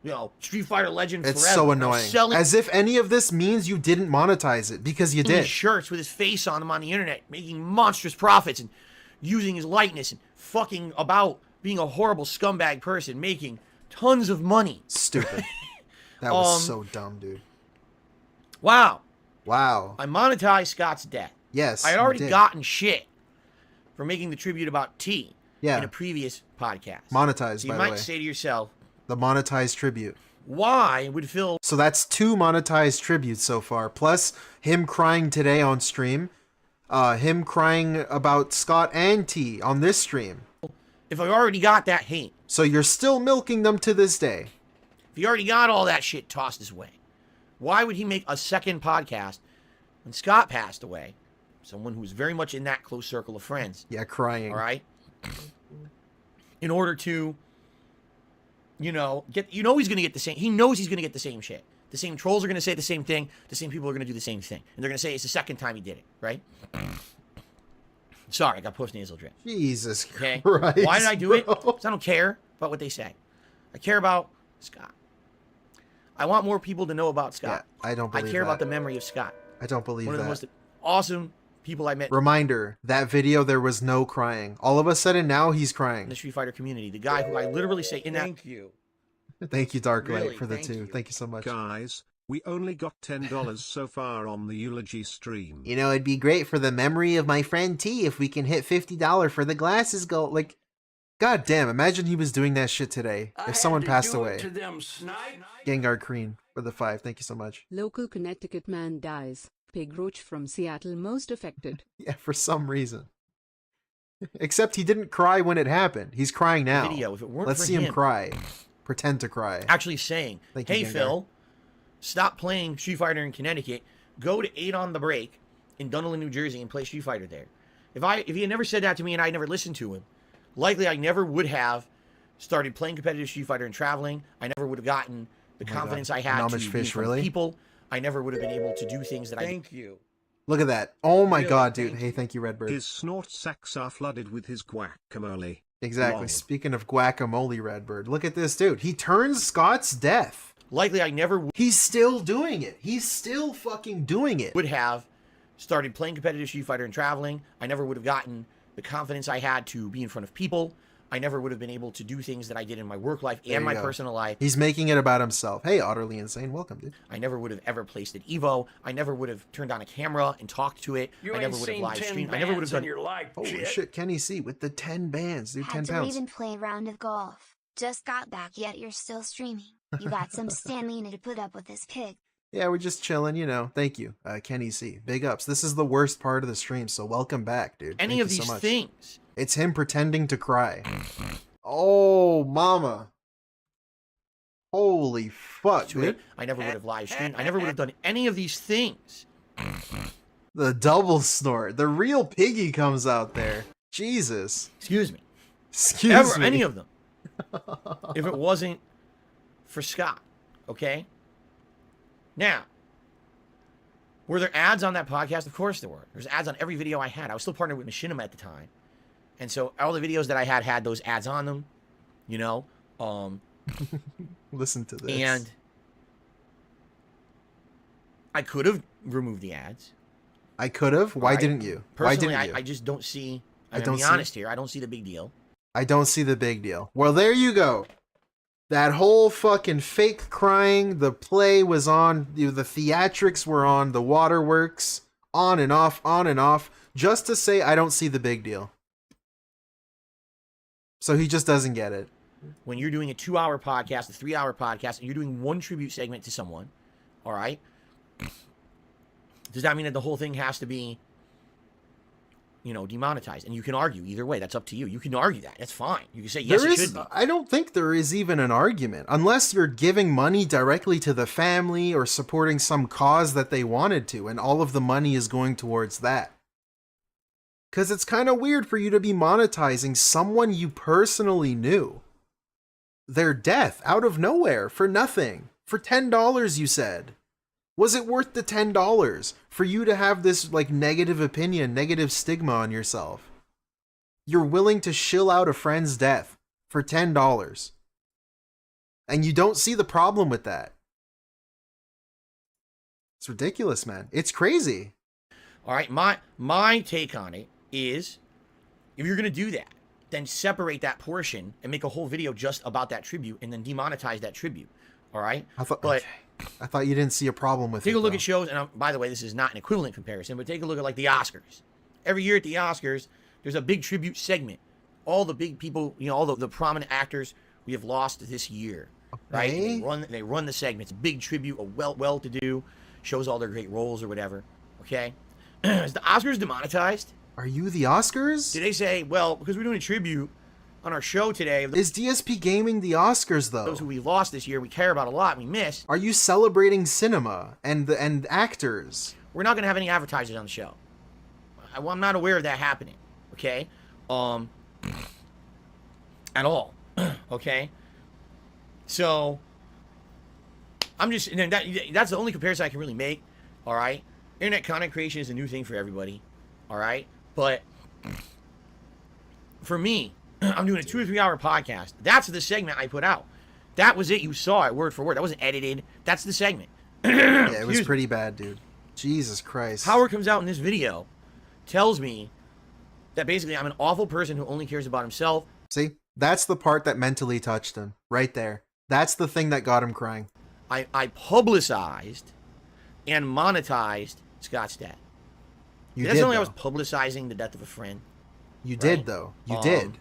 You know, Street Fighter legend It's forever. so Now annoying. selling As if any of this means you didn't monetize it, because you these did. shirts with his face on them on the internet, making monstrous profits and using his likeness and fucking about being a horrible scumbag person, making tons of money. Stupid. That was so dumb, dude. Wow. Wow. I monetized Scott's death. Yes, I had you already did. gotten shit for making the tribute about T Yeah. in a previous podcast. Monetized, So you by the might way. say to yourself, The monetized tribute. why would Phil... So that's 2 monetized tributes so far, plus him crying today on stream, him crying about Scott and T on this stream. If I already got that hate, So you're still milking them to this day. if he already got all that shit tossed his way, why would he make a second podcast when Scott passed away? Someone who was very much in that close circle of friends. Yeah, crying. All right? In order to, you know, he's going to get the same, he knows he's going to get the same shit. The same trolls are going to say the same thing. The same people are going to do the same thing. And they're going to say it's the second time he did it, right? Sorry, I got post-nasal drip. Jesus Okay? Christ. Why did I do it? Because I don't care about what they say. I care about Scott. I want more people to know about Scott. Yeah, I don't believe I care about that. the memory of Scott. I don't believe One of the that. most awesome people I met Reminder, that video there was no crying. All of a sudden now he's in crying. the Street Fighter community. The guy who I literally say in that... Thank you. Thank you, Dark Light, Really, for the thank 2. you. Thank you so much. Guys, we only got $10 so far on the eulogy stream. You know, it'd be great for the memory of my friend T if we can hit $50 for the glasses goal. Like, God damn, imagine he was doing that shit today. If someone passed away. To them snipe. Gengar Crean for the 5. Thank you so much. Local Connecticut man dies. Pig Roach from Seattle most affected. Yeah, for some reason. Except he didn't cry when it happened. He's crying now. Video, if it weren't Let's for see him him. cry. Pretend to cry. Actually saying, Thank you, hey, Gengar. Phil, stop playing Street Fighter in Connecticut. Go to 8 on the Break in Dunedin, New Jersey, and play Street Fighter there. If he had never said that to me and I never listened to him, likely I never would have started playing competitive Street Fighter and traveling. I never would have gotten the Oh my confidence God. I had Nomish to be in Fish, front of really? people. I never would have been able to do things that Thank you. Look at that. Oh my Really, god, dude. thank Hey, thank you, Redbird. His snort sacks are flooded with his guacamole. Exactly. Lol. Speaking of guacamole, Redbird, look at this dude. He turns Scott's death. likely I never He's still doing it. He's still fucking doing it. would have started playing competitive Street Fighter and traveling. I never would have gotten the confidence I had to be in front of people. I never would have been able to do things that I did in my work life There and you my go. personal life. He's making it about himself. Hey, Utterly Insane. Welcome, dude. I never would have ever placed at Evo. I never would have turned on a camera and talked to it. You I ain't never would have seen live 10 streamed. I never would have bands in done your life, Holy shit. shit, Kenny C with the 10 bands, dude. 10 Had to pounds. leave and play a round of golf. Just got back yet you're still streaming. You got some stamina to put up with this pig. Yeah, we're just chilling, you know. Thank you, Kenny C. Big ups. This is the worst part of the stream, so welcome back, dude. any Thank of you these so much. things. It's him pretending to cry. Oh, mama. Holy fuck, To dude. it. I never would have live streamed. I never would have done any of these things. The double snort. The real piggy comes out there. Jesus. Excuse me. Excuse Ever, me. any of them. If it wasn't for Scott. Okay? Now, were there ads on that podcast? Of course there were. There's ads on every video I had. I was still partnered with Machinima at the time. And so all the videos that I had those ads on them, you know. Listen to this. And I could have removed the ads. I could have. Why Right? didn't you? Personally, Why didn't you? I just don't see. I I'm don't going to be see- honest here. I don't see the big deal. I don't see the big deal. Well, there you go. That whole fucking fake crying, the play was on, the theatrics were on, the waterworks, on and off, just to say I don't see the big deal. So he just doesn't get it. When you're doing a 2-hour podcast, a 3-hour podcast, and you're doing one tribute segment to someone, all right? Does that mean that the whole thing has to be, demonetized. And you can argue either way. That's up to you. You can argue that. That's fine. You can say, yes, it should be. I don't think there is even an argument. Unless you're giving money directly to the family or supporting some cause that they wanted to, and all of the money is going towards that. Because it's kind of weird for you to be monetizing someone you personally knew. Their death out of nowhere for nothing. For $10, you said. Was it worth the $10 for you to have this like negative opinion, negative stigma on yourself? You're willing to shill out a friend's death for $10. And you don't see the problem with that. It's ridiculous, man. It's crazy. All right, my take on it is, if you're going to do that, then separate that portion and make a whole video just about that tribute and then demonetize that tribute. All right? I thought you didn't see a problem with it. Take a look at shows, and by the way, this is not an equivalent comparison, but take a look at like the Oscars. Every year at the Oscars, there's a big tribute segment. All the big people, all the prominent actors we have lost this year, right? And they run the segments. Big tribute, a well-to-do, shows all their great roles or whatever. Okay, is the Oscars demonetized? Are you the Oscars? Did they say, well, because we're doing a tribute on our show today? Is DSP Gaming the Oscars, though? Those who we lost this year, we care about a lot, we missed. Are you celebrating cinema and actors? We're not going to have any advertisers on the show. I'm not aware of that happening, okay? At all, okay? So, I'm just, that's the only comparison I can really make, all right? Internet content creation is a new thing for everybody, all right? But for me, I'm doing a 2 or 3 hour podcast. That's the segment I put out. That was it. You saw it word for word. That wasn't edited. That's the segment. Yeah, it was pretty bad, dude. Jesus Christ. Howard comes out in this video, tells me that basically I'm an awful person who only cares about himself. See? That's the part that mentally touched him. Right there. That's the thing that got him crying. I publicized and monetized Scott's death. That's only I was publicizing the death of a friend. You did, though. You did.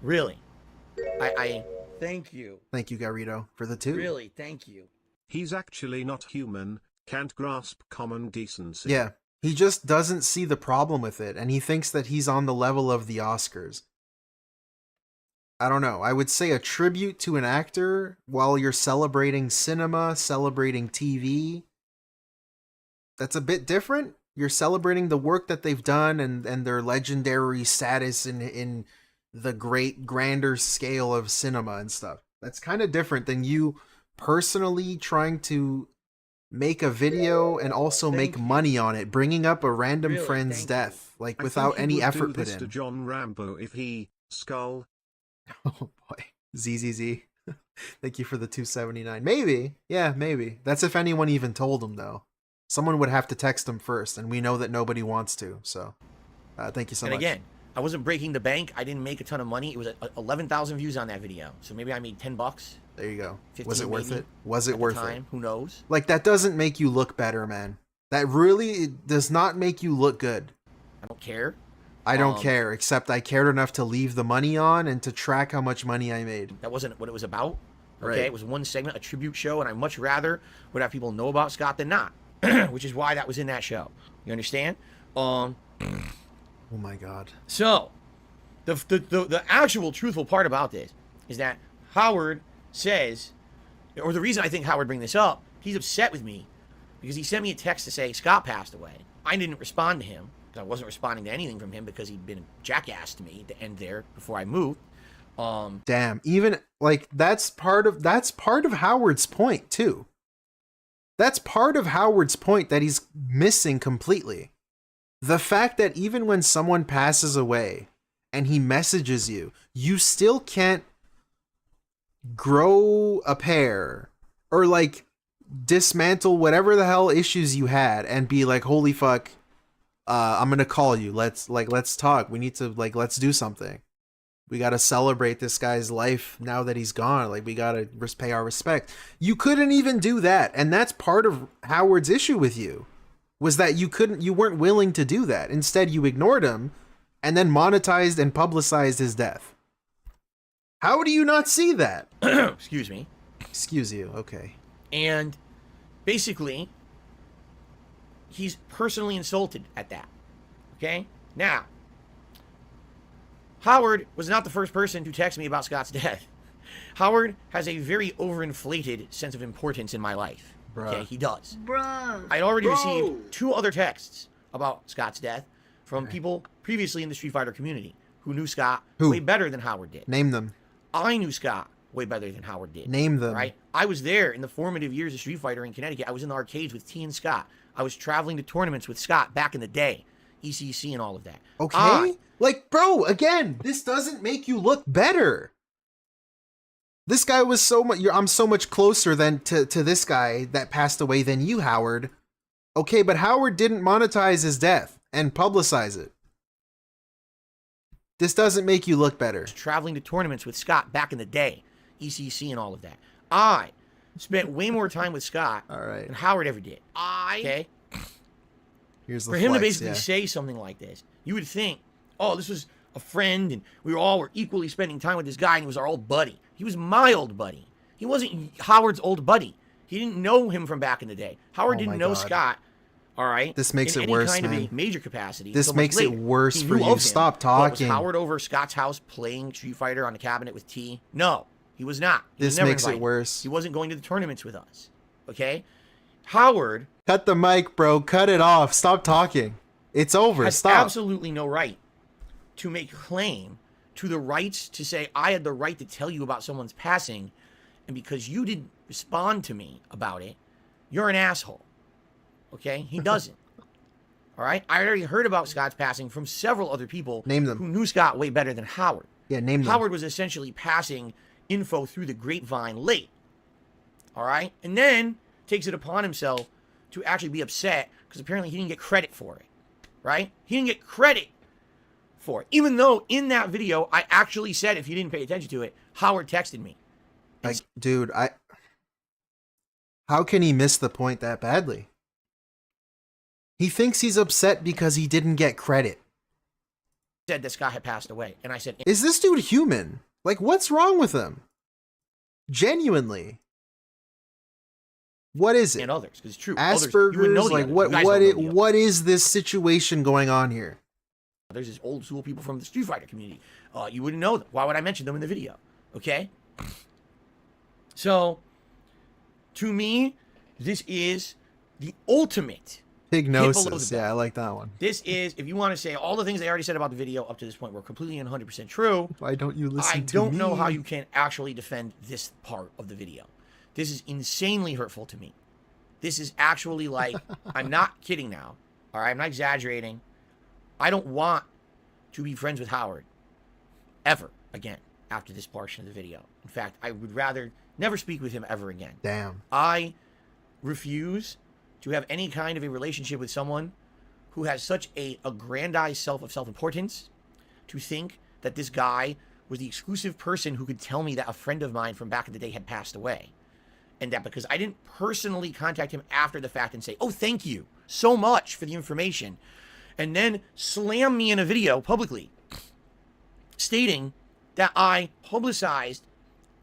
Really. I thank you. Thank you, Garrido, for the 2. Really, thank you. He's actually not human, can't grasp common decency. Yeah, he just doesn't see the problem with it, and he thinks that he's on the level of the Oscars. I don't know. I would say a tribute to an actor while you're celebrating cinema, celebrating TV. That's a bit different. You're celebrating the work that they've done and their legendary status in the grander scale of cinema and stuff. That's kind of different than you personally trying to make a video and also make money on it, bringing up a random friend's death, like without any effort put in. To John Rambo if he skull. Oh boy, ZZZ. Thank you for the 279. Maybe, yeah, maybe. That's if anyone even told him though. Someone would have to text him first, and we know that nobody wants to. So, thank you so much. And again, I wasn't breaking the bank. I didn't make a ton of money. It was 11,000 views on that video, so maybe I made $10. There you go. 15 Was it worth maybe, it? Was it worth it? Who knows? Like, that doesn't make you look better, man. That really does not make you look good. I don't care. I don't care, except I cared enough to leave the money on and to track how much money I made. That wasn't what it was about. Okay, Right. It was one segment, a tribute show, and I much rather would have people know about Scott than not. Which is why that was in that show. You understand? Oh my God. So, the actual truthful part about this is that Howard says, or the reason I think Howard bring this up, he's upset with me because he sent me a text to say Scott passed away. I didn't respond to him because I wasn't responding to anything from him because he'd been a jackass to me to end there before I moved. Damn, even like that's part of Howard's point too. That's part of Howard's point that he's missing completely. The fact that even when someone passes away and he messages you, you still can't grow a pair or like dismantle whatever the hell issues you had and be like, holy fuck, I'm gonna call you. Let's talk. We need to let's do something. We gotta celebrate this guy's life now that he's gone. Like, we gotta pay our respect. You couldn't even do that, and that's part of Howard's issue with you, was that you weren't willing to do that. Instead, you ignored him, and then monetized and publicized his death. How do you not see that? Excuse me. Excuse you. Okay. And basically, he's personally insulted at that. Okay? Now, Howard was not the first person to text me about Scott's death. Howard has a very overinflated sense of importance in my life. Bruh. Okay, he does. Bruh. I'd already received 2 other texts about Scott's death from people previously in the Street Fighter community who knew Scott way better than Howard did. Name them. I knew Scott way better than Howard did. Name them. Right? I was there in the formative years of Street Fighter in Connecticut. I was in the arcades with T and Scott. I was traveling to tournaments with Scott back in the day. ECC and all of that. Okay? Like, bro, again, this doesn't make you look better. This guy was so much... I'm so much closer than to this guy that passed away than you, Howard. Okay, but Howard didn't monetize his death and publicize it. This doesn't make you look better. Traveling to tournaments with Scott back in the day. ECC and all of that. I spent way more time with Scott than Howard ever did. Okay? Here's the For him to flex, basically say something like this, you would think, oh, this was a friend and we were equally spending time with this guy and he was our old buddy. He was my old buddy. He wasn't Howard's old buddy. He didn't know him from back in the day. Howard didn't know Scott, all right? This makes in it any worse, kind man. of a major capacity. This until much makes it later. worse He for knew you. of him. Stop What, talking. was Howard over Scott's house playing Street Fighter on the cabinet with T? No, he was not. He was This never makes it invited. worse. He wasn't going to the tournaments with us. Okay? Howard Cut the mic, bro. Cut it off. Stop talking. It's over. has Stop. absolutely no right to make claim to the rights to say I had the right to tell you about someone's passing, and because you didn't respond to me about it, you're an asshole. Okay? He doesn't. All right? I already heard about Scott's passing from several other people Name them. who knew Scott way better than Howard. Yeah, name them. Howard was essentially passing info through the grapevine late. All right? And then takes it upon himself to actually be upset because apparently he didn't get credit for it. Right? He didn't get credit for it. Even though in that video, I actually said, if you didn't pay attention to it, Howard texted me. Like, dude, how can he miss the point that badly? He thinks he's upset because he didn't get credit. Said that Scott had passed away. And I said, Is this dude human? Like, what's wrong with him? Genuinely. What is it? and others, because it's true. Asperger's? You would know the Like, others. You guys don't know the others. what is this situation going on here? There's this old school people from the Street Fighter community. You wouldn't know them. Why would I mention them in the video? Okay? So, to me, this is the ultimate hit below the Hypnosis. belt. Yeah, I like that one. This is, if you want to say all the things they already said about the video up to this point were completely and 100% true. Why don't you listen I to don't know me? how you can actually defend this part of the video. This is insanely hurtful to me. This is actually like, I'm not kidding now. All right, I'm not exaggerating. I don't want to be friends with Howard ever again after this portion of the video. In fact, I would rather never speak with him ever again. Damn. I refuse to have any kind of a relationship with someone who has such a aggrandized self-importance to think that this guy was the exclusive person who could tell me that a friend of mine from back in the day had passed away. And that because I didn't personally contact him after the fact and say, oh, thank you so much for the information, and then slam me in a video publicly stating that I publicized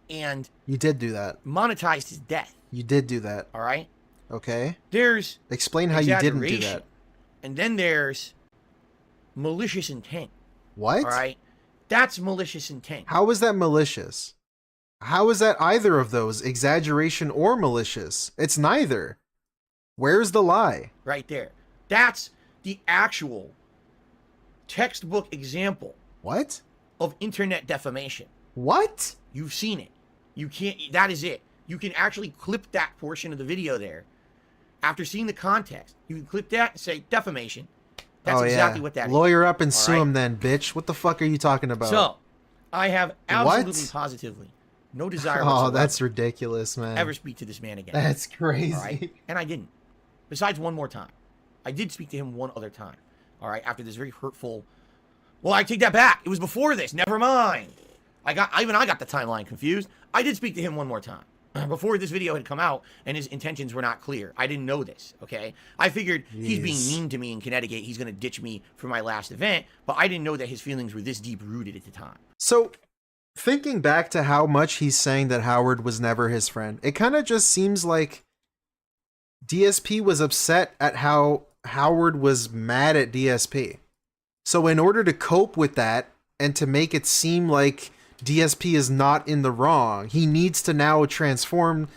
and You did do that. monetized his death. You did do that. All right? Okay. There's Explain how you didn't do exaggeration, that. and then there's malicious intent. What? All right? That's malicious intent. How is that malicious? How is that either of those, exaggeration or malicious? It's neither. Where's the lie? Right there. That's the actual textbook example. What? Of internet defamation. What? You've seen it. You can't, that is it. You can actually clip that portion of the video there. After seeing the context, you can clip that and say defamation. That's exactly what that is. Lawyer up and All sue right? him then, bitch. What the fuck are you talking about? So, I have absolutely, What? positively, no desire Oh, whatsoever that's ridiculous, man. ever speak to this man again. That's crazy. All right? And I didn't. Besides one more time. I did speak to him one other time. All right? After this very hurtful... Well, I take that back. It was before this. Never mind. I got the timeline confused. I did speak to him one more time. Before this video had come out and his intentions were not clear. I didn't know this, okay? I figured he's being Jeez. mean to me in Connecticut. He's going to ditch me for my last event. But I didn't know that his feelings were this deep-rooted at the time. So, thinking back to how much he's saying that Howard was never his friend, it kind of just seems like DSP was upset at how Howard was mad at DSP. So in order to cope with that and to make it seem like DSP is not in the wrong, he needs to now transform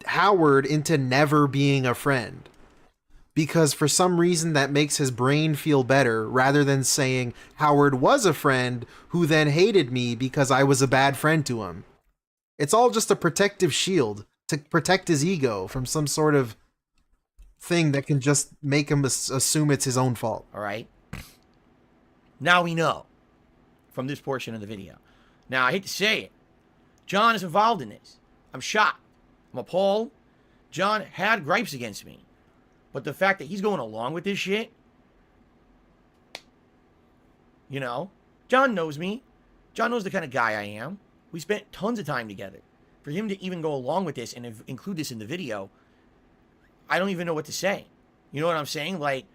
Howard into never being a friend. Because for some reason that makes his brain feel better, rather than saying Howard was a friend who then hated me because I was a bad friend to him. It's all just a protective shield to protect his ego from some sort of thing that can just make him assume it's his own fault. All right. Now we know from this portion of the video. Now, I hate to say it. John is involved in this. I'm shocked. I'm appalled. John had gripes against me. But the fact that he's going along with this shit, you know, John knows me. John knows the kind of guy I am. We spent tons of time together. For him to even go along with this and include this in the video, I don't even know what to say. You know what I'm saying? Like,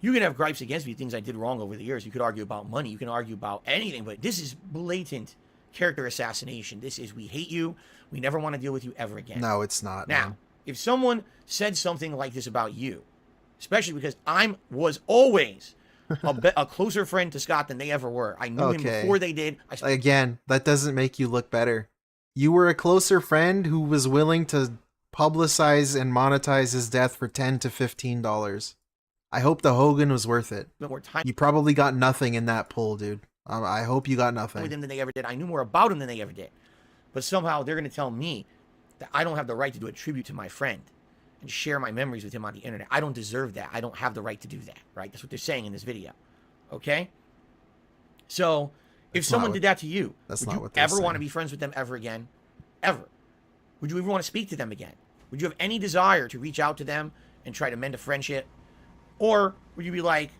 you can have gripes against me, things I did wrong over the years. You could argue about money. You can argue about anything. But this is blatant character assassination. This is, we hate you. We never want to deal with you ever again. No, it's not. Now, man. If someone said something like this about you, especially because I was always a closer friend to Scott than they ever were. I knew him before they did. Again, that doesn't make you look better. You were a closer friend who was willing to publicize and monetize his death for $10 to $15. I hope the Hogan was worth it. You probably got nothing in that poll, dude. I hope you got nothing. With him than they ever did. I knew more about him than they ever did. But somehow they're going to tell me that I don't have the right to do a tribute to my friend and share my memories with him on the internet. I don't deserve that. I don't have the right to do that, right? That's what they're saying in this video, okay? So, if someone did that to you, would you ever want to be friends with them ever again? Ever? Would you ever want to speak to them again? Would you have any desire to reach out to them and try to mend a friendship? Or would you be like,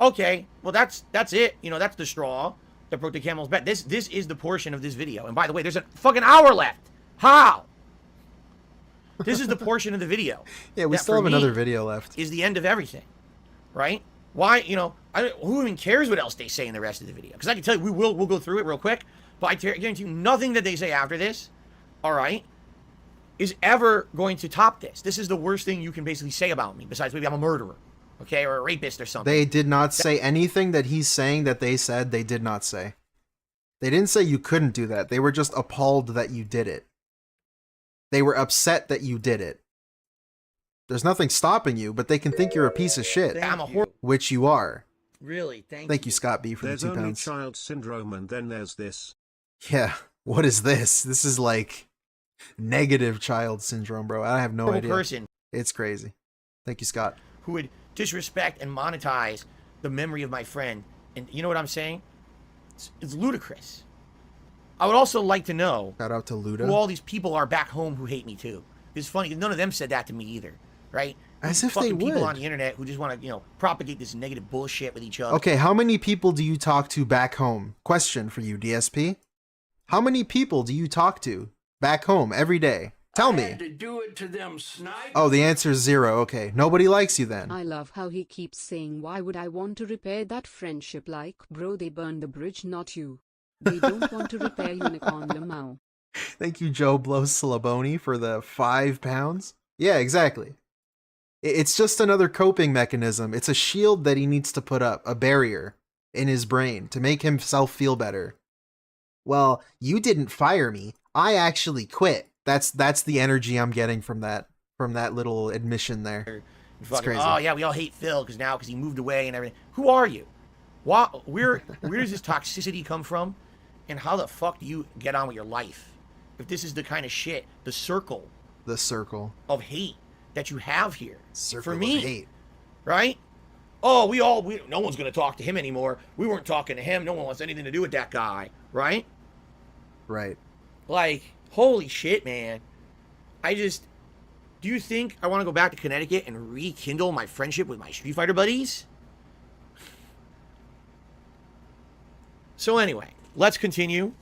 okay, well, that's it. You know, that's the straw that broke the camel's back. This is the portion of this video. And by the way, there's a fucking hour left. How? This is the portion of the video. Yeah, we still have another video left. Is the end of everything, right? Why, you know, who even cares what else they say in the rest of the video? Because I can tell you, we'll go through it real quick, but I guarantee you nothing that they say after this, all right, is ever going to top this. This is the worst thing you can basically say about me, besides maybe I'm a murderer, okay, or a rapist or something. They did not say anything that he's saying that they said they did not say. They didn't say you couldn't do that. They were just appalled that you did it. They were upset that you did it. There's nothing stopping you, but they can think you're a piece of shit. I'm a which you are. Really? Thank you, Scott B, for the 2 There's only pounds. child syndrome and then there's this. Yeah, what is this? This is like negative child syndrome, bro. I have no idea. Person it's crazy. Thank you, Scott. Who would disrespect and monetize the memory of my friend. And you know what I'm saying? It's ludicrous. I would also like to know shout out to Luda. Who all these people are back home who hate me too. It's funny, none of them said that to me either, right? As if they fucking people would. on the internet who just want to, you know, propagate this negative bullshit with each other. Okay, how many people do you talk to back home? Question for you, DSP. How many people do you talk to back home every day? Tell me. Had to do it to them snipe. Oh, the answer is 0. Okay, nobody likes you then. I love how he keeps saying, why would I want to repair that friendship? Like, bro, they burned the bridge, not you. They don't want to repair Unicorn Lamau. Thank you, Joe Blow Slaboni, for the 5 pounds. Yeah, exactly. It's just another coping mechanism. It's a shield that he needs to put up, a barrier in his brain to make himself feel better. Well, you didn't fire me. I actually quit. That's the energy I'm getting from that little admission there. It's crazy. Oh yeah, we all hate Phil because he moved away and everything. Who are you? Where does this toxicity come from? And how the fuck do you get on with your life? If this is the kind of shit, the circle of hate that you have here. For me, of hate. Right? Oh, no one's going to talk to him anymore. We weren't talking to him. No one wants anything to do with that guy. Right? Right. Like, holy shit, man. Do you think I want to go back to Connecticut and rekindle my friendship with my Street Fighter buddies? So anyway, let's continue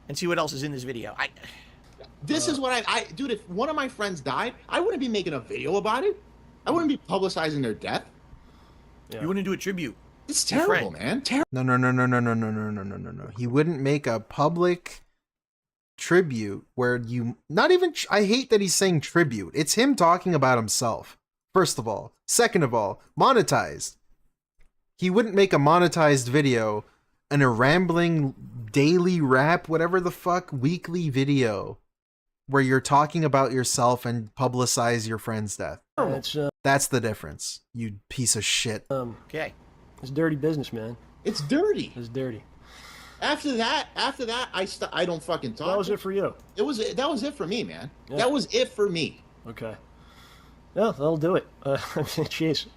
and see what else is in this video. This is what dude, if one of my friends died, I wouldn't be making a video about it. I wouldn't be publicizing their death. Yeah. You wouldn't do a tribute. It's terrible, man. No. He wouldn't make a public tribute where you I hate that he's saying tribute. It's him talking about himself. First of all. Second of all, monetized. He wouldn't make a monetized video and a rambling daily rap, whatever the fuck, weekly video where you're talking about yourself and publicize your friend's death. That's the difference, you piece of shit. Okay. It's dirty business, man. It's dirty. It's dirty. After that, I don't fucking talk. That was it for you. That was it for me, man. Yeah. That was it for me. Okay. Yeah, that'll do it. Jeez.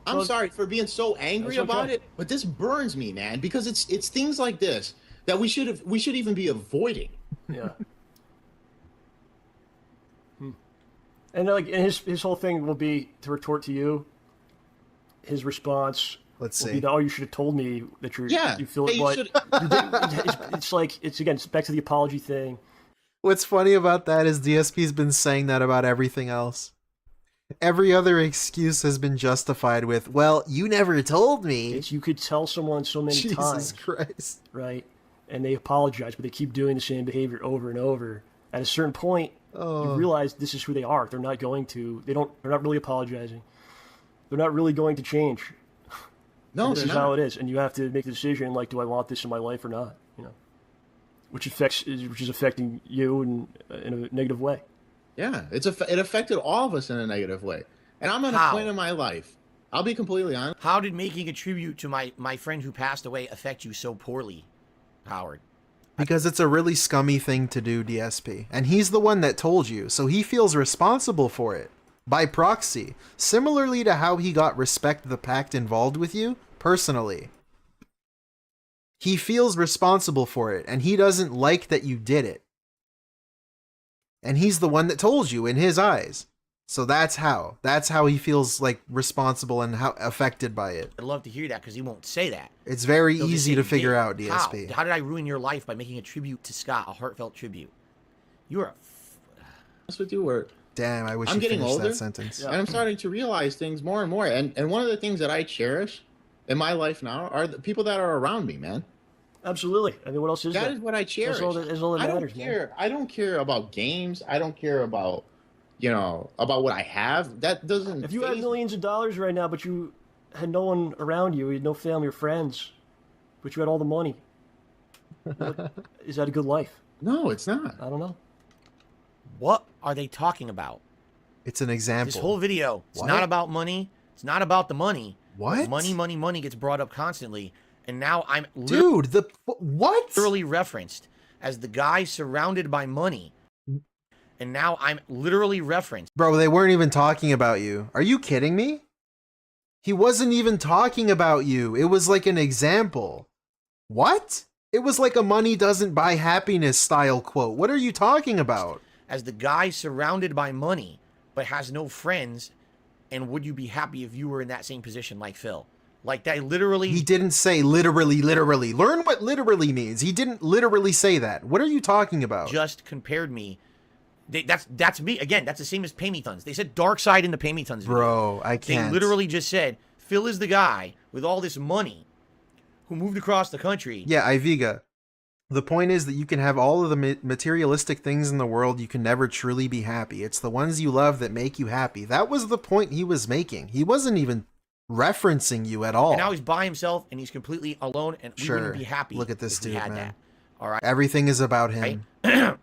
I'm sorry for being so angry about okay. it, but this burns me, man, because it's things like this that we should even be avoiding. Yeah. And like, and his whole thing will be to retort to you. His response. Let's will see. Be, oh, you should have told me that you feel hey, it, but it's like it's back to the apology thing. What's funny about that is DSP's been saying that about everything else. Every other excuse has been justified with, well, you never told me. You could tell someone so many times. Jesus Christ. Right? And they apologize, but they keep doing the same behavior over and over. At a certain point, you realize this is who they are. They're not going to, they're not really apologizing. They're not really going to change. No, this is how it is. And you have to make the decision, like, do I want this in my life or not? You know, which is affecting you in a negative way. Yeah, it affected all of us in a negative way. And I'm at a point in my life, I'll be completely honest. How did making a tribute to my friend who passed away affect you so poorly, Howard? Because it's a really scummy thing to do, DSP. And he's the one that told you, so he feels responsible for it. By proxy. Similarly to how he got Respect the Pact involved with you, personally. He feels responsible for it, and he doesn't like that you did it. And he's the one that told you in his eyes. So that's how he feels like responsible and how affected by it. I'd love to hear that because he won't say that. It's very easy to figure out, DSP. How did I ruin your life by making a tribute to Scott, a heartfelt tribute? You're a... That's what you were. Damn, I wish I'm you getting finished older, that sentence. and I'm starting to realize things more and more. And one of the things that I cherish in my life now are the people that are around me, man. Absolutely. I mean, what else is that? That is what I cherish. That's all that matters, man. I don't care about games. I don't care about, about what I have. That doesn't. If you had millions of dollars right now, but you had no one around you, you had no family or friends, but you had all the money, is that a good life? No, it's not. I don't know. What are they talking about? It's an example. This whole video, it's not about money. It's not about the money. What? Money gets brought up constantly. And now I'm what? Literally referenced as the guy surrounded by money. And now I'm literally referenced. Bro, they weren't even talking about you. Are you kidding me? He wasn't even talking about you. It was like an example. What? It was like a money doesn't buy happiness style quote. What are you talking about? As the guy surrounded by money, but has no friends. And would you be happy if you were in that same position like Phil? Like that literally... He didn't say literally. Learn what literally means. He didn't literally say that. What are you talking about? Just compared me. That's me. Again, that's the same as PayMeTons. They said dark side in the PayMeTons video. Bro, I can't. They literally just said, Phil is the guy with all this money who moved across the country. Yeah, Iviga. The point is that you can have all of the materialistic things in the world. You can never truly be happy. It's the ones you love that make you happy. That was the point he was making. He wasn't even referencing you at all. And now he's by himself and he's completely alone and we wouldn't be happy. Look at this dude, man. That. All right. Everything is about him. Right?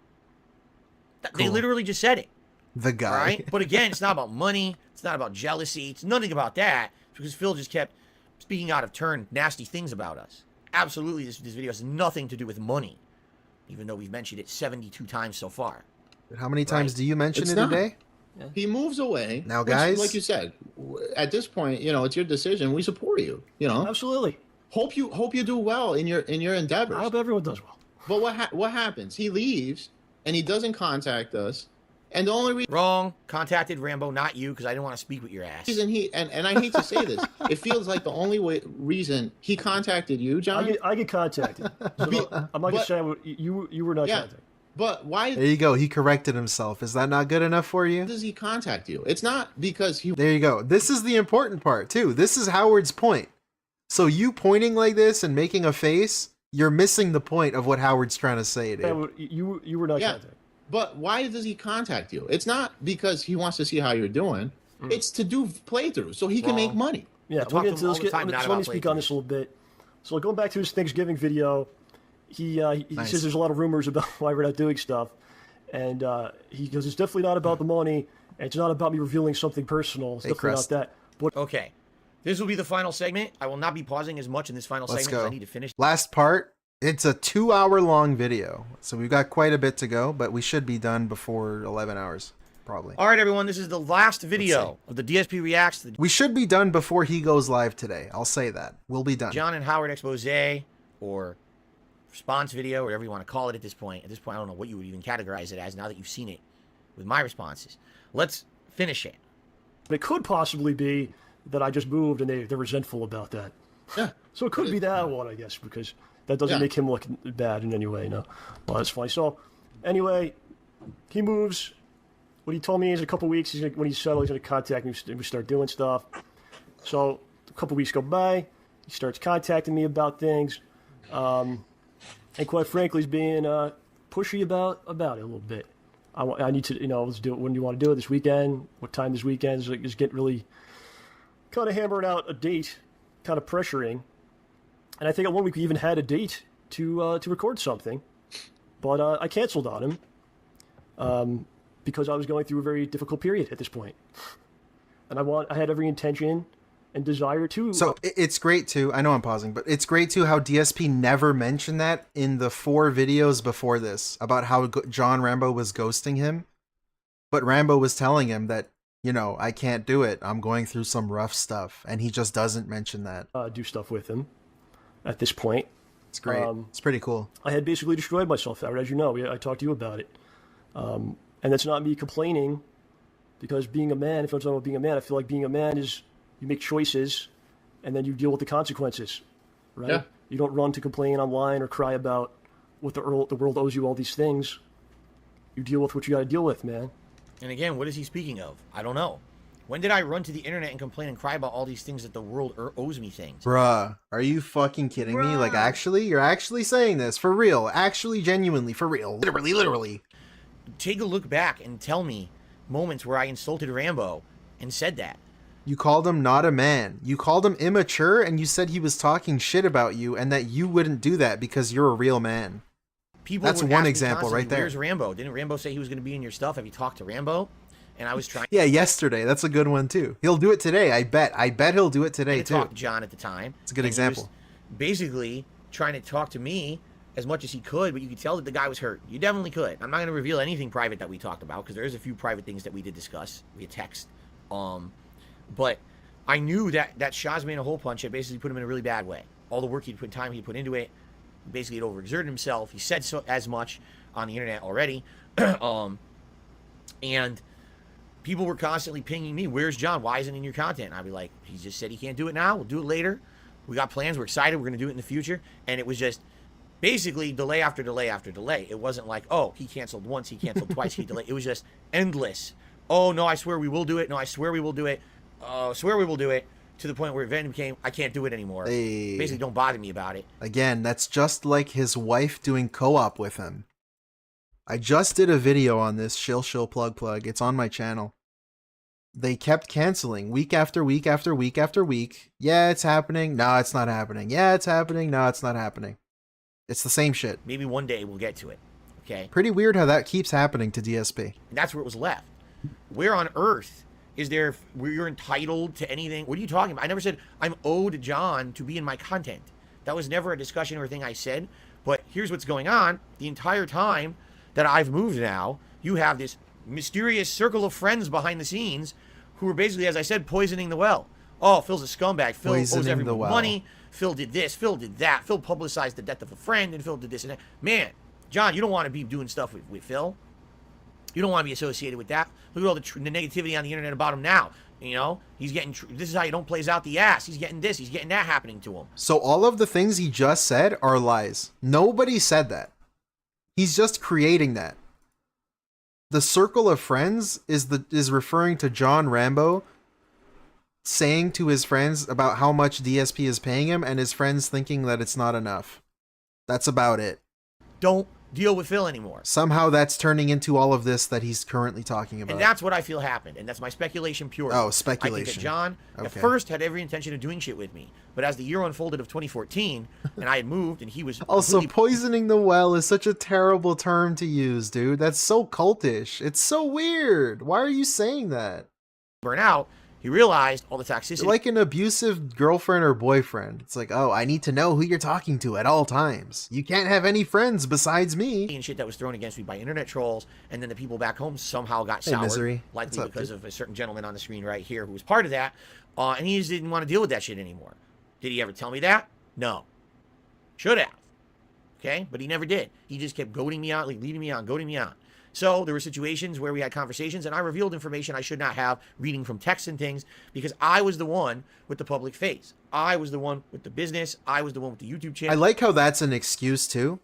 They literally just said it. The guy. All right? But again, it's not about money. It's not about jealousy. It's nothing about that because Phil just kept speaking out of turn nasty things about us. Absolutely, this video has nothing to do with money, even though we've mentioned it 72 times so far. How many times do you mention it a day? Yeah. He moves away. Now, guys, like you said, at this point, it's your decision. We support you. Absolutely. Hope you do well in your endeavors. I hope everyone does well. But what happens? He leaves and he doesn't contact us. And the only reason... Wrong. Contacted Rambo, not you, because I didn't want to speak with your ass. And I hate to say this, it feels like the only reason he contacted you, John... I get contacted. So I'm not going to say you were not contacted. But why... There you go. He corrected himself. Is that not good enough for you? Why does he contact you? It's not because he... There you go. This is the important part, too. This is Howard's point. So you pointing like this and making a face, you're missing the point of what Howard's trying to say, dude. You were not contacted. But why does he contact you? It's not because he wants to see how you're doing. It's to do playthroughs so he can make money. Yeah, talk to him all let's the get, time, not let about me speak on this a little bit. So going back to his Thanksgiving video, he Nice. says there's a lot of rumors about why we're not doing stuff, and he goes, it's definitely not about the money, and it's not about me revealing something personal. It's Hey, definitely Crest. not that. But Okay. This will be the final segment. I will not be pausing as much in this final Let's segment because go. I need to finish. Last part. It's a 2-hour long video, so we've got quite a bit to go, but we should be done before 11 hours, probably. All right, everyone. This is the last video of the DSP reacts to the We should be done before he goes live today. I'll say that. We'll be done. John and Howard expose or response video, whatever you want to call it at this point. At this point, I don't know what you would even categorize it as now that you've seen it with my responses. Let's finish it. it could possibly be that I just moved and they're resentful about that. Yeah. So it could be that one, I guess, because that doesn't make him look bad in any way. No. Well, that's funny. So, anyway, he moves. What he told me is in a couple weeks, when he's settled, he's going to contact me and we start doing stuff. So, a couple weeks go by. He starts contacting me about things. And quite frankly, he's being pushy about it a little bit. I need to, let's do it. When do you want to do it? This weekend? What time this weekend? Is getting really kind of hammering out a date, kind of pressuring. And I think at one week we even had a date to record something, but I canceled on him because I was going through a very difficult period at this point, and I had every intention and desire to. So it's great too. I know I'm pausing, but it's great too how DSP never mentioned that in the 4 videos before this about how John Rambo was ghosting him, but Rambo was telling him that, I can't do it. I'm going through some rough stuff, and he just doesn't mention that. Do stuff with him. At this point, it's great. It's pretty cool. I had basically destroyed myself, Howard, as you know. I talked to you about it, and that's not me complaining, because being a man, if I'm talking about being a man, I feel like being a man is you make choices, and then you deal with the consequences, right? Yeah. You don't run to complain online or cry about what the world owes you all these things. You deal with what you got to deal with, man. And again, what is he speaking of? I don't know. When did I run to the internet and complain and cry about all these things that the world owes me things? Bruh, are you fucking kidding me? Like, actually? You're actually saying this? For real? Actually, genuinely, for real? Literally. Take a look back and tell me moments where I insulted Rambo and said that. You called him not a man. You called him immature, and you said he was talking shit about you, and that you wouldn't do that because you're a real man. That's one example right there. Where's Rambo? Didn't Rambo say he was going to be in your stuff? Have you talked to Rambo? And I was trying. Yeah, yesterday. That's a good one too. He'll do it today. I bet he'll do it today too. I talked to John at the time. It's a good example. Basically trying to talk to me as much as he could, but you could tell that the guy was hurt. You definitely could. I'm not going to reveal anything private that we talked about because there is a few private things that we did discuss via text. But I knew that Shazman a hole punch had basically put him in a really bad way. All the work he'd put into it, basically had overexerted himself. He said so as much on the internet already, and people were constantly pinging me, where's John? Why isn't he in your content? And I'd be like, he just said he can't do it now. We'll do it later. We got plans. We're excited. We're going to do it in the future. And it was just basically delay after delay after delay. It wasn't like, oh, he canceled once, he canceled twice, he delayed. It was just endless. Oh, no, I swear we will do it. No, I swear we will do it. Swear we will do it. To the point where it then became, I can't do it anymore. Hey. Basically, don't bother me about it. Again, that's just like his wife doing co-op with him. I just did a video on this, shill plug. It's on my channel. They kept canceling week after week after week after week. Yeah, it's happening. No, it's not happening. Yeah, it's happening. No, it's not happening. It's the same shit. Maybe one day we'll get to it. Okay? Pretty weird how that keeps happening to DSP. And that's where it was left. Where on earth is there where you're entitled to anything? What are you talking about? I never said I'm owed John to be in my content. That was never a discussion or a thing I said. But here's what's going on. The entire time that I've moved now, you have this mysterious circle of friends behind the scenes who are basically, as I said, poisoning the well. Oh, Phil's a scumbag. Phil owes everyone money. Phil did this. Phil did that. Phil publicized the death of a friend, and Phil did this and that. Man, John, you don't want to be doing stuff with Phil. You don't want to be associated with that. Look at all the negativity on the internet about him now. He's getting, this is how you don't plays out the ass. He's getting this. He's getting that happening to him. So all of the things he just said are lies. Nobody said that. He's just creating that. The circle of friends is referring to John Rambo saying to his friends about how much DSP is paying him and his friends thinking that it's not enough. That's about it. Don't deal with Phil anymore. Somehow that's turning into all of this that he's currently talking about. And that's what I feel happened, and that's my speculation purely. Oh, I speculation. think that John at Okay. first had every intention of doing shit with me, but as the year unfolded of 2014, and I had moved, and he was Also, completely poisoning the well is such a terrible term to use, dude. That's so cultish. It's so weird. Why are you saying that? burnt out, he realized all the toxicity. You're like an abusive girlfriend or boyfriend. It's like, oh, I need to know who you're talking to at all times. You can't have any friends besides me. And shit that was thrown against me by internet trolls, and then the people back home somehow got Hey, soured, Misery. likely What's up, because dude? of a certain gentleman on the screen right here who was part of that, and he just didn't want to deal with that shit anymore. Did he ever tell me that? No. Should have. Okay? But he never did. He just kept goading me on, like leading me on, goading me on. So there were situations where we had conversations, and I revealed information I should not have, reading from texts and things, because I was the one with the public face. I was the one with the business. I was the one with the YouTube channel. I like how that's an excuse too.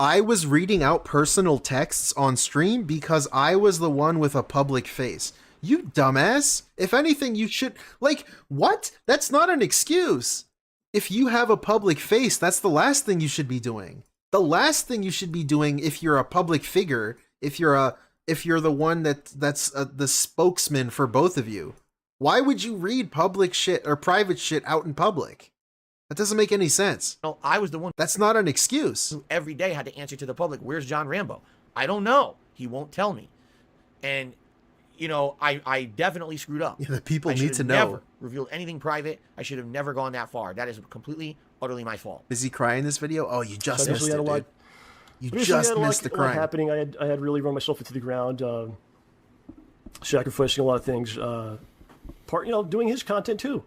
I was reading out personal texts on stream because I was the one with a public face. You dumbass. If anything, you should... Like, what? That's not an excuse. If you have a public face, that's the last thing you should be doing. The last thing you should be doing if you're a public figure, if you're the one that's the spokesman for both of you. Why would you read public shit or private shit out in public? That doesn't make any sense. No, I was the one. That's not an excuse. Who every day had to answer to the public, where's John Rambo? I don't know. He won't tell me. And, you know, I definitely screwed up. Yeah, the people I need should to have know. Never revealed anything private. I should have never gone that far. That is completely, utterly my fault. Is he crying in this video? Oh, you just So I missed basically it, had a lot- dude. You basically just had a lot- missed the a lot crying. happening. I had really run myself into the ground, sacrificing a lot of things. Doing his content too.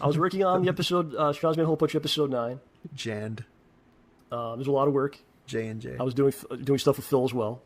I was working on the episode, Strauss Man Hole Punch episode 9. Jand. There's a lot of work. J&J. I was doing stuff with Phil as well.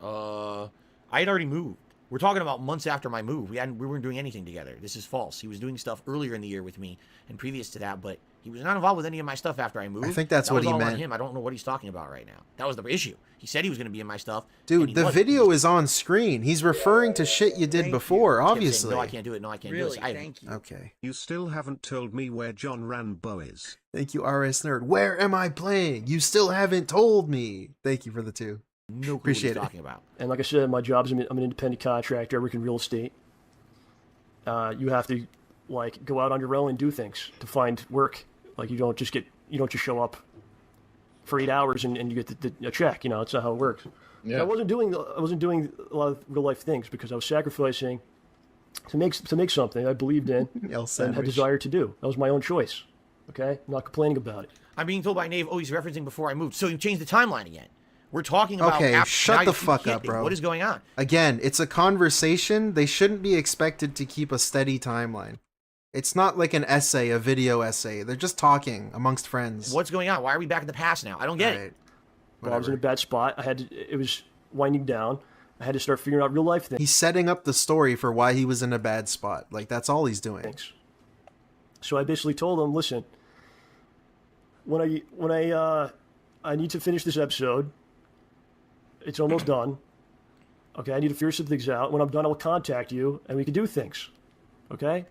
I had already moved. We're talking about months after my move. We weren't doing anything together. This is false. He was doing stuff earlier in the year with me and previous to that, but he was not involved with any of my stuff after I moved. I think that's that what was he all meant. On him. I don't know what he's talking about right now. That was the issue. He said he was going to be in my stuff. Dude, the video is on screen. He's referring to shit you did before, obviously. No, I can't do it. No, I can't do it. Thank you. Okay. You still haven't told me where John Rambo is. Thank you, RS Nerd. Where am I playing? You still haven't told me. Thank you for the 2. No clue Appreciate what he's it. talking about. And like I said, my job is I'm an independent contractor. I work in real estate. You have to go out on your own and do things to find work. Like you don't just show up for 8 hours and you get a check. You know, it's not how it works. Yeah. So I wasn't doing a lot of real life things because I was sacrificing to make something I believed in and had desire to do. That was my own choice. Okay, I'm not complaining about it. I'm being told by Nave, oh, he's referencing before I moved. So you changed the timeline again. We're talking about... Okay, now shut the you're fuck up, kidding. bro. What is going on? Again, it's a conversation. They shouldn't be expected to keep a steady timeline. It's not like an essay, a video essay. They're just talking amongst friends. What's going on? Why are we back in the past now? I don't get it. Well, I was in a bad spot. It was winding down. I had to start figuring out real life things. He's setting up the story for why he was in a bad spot. Like, that's all he's doing. So I basically told him, listen, when I need to finish this episode, it's almost done. Okay, I need to figure some things out. When I'm done, I'll contact you and we can do things. Okay?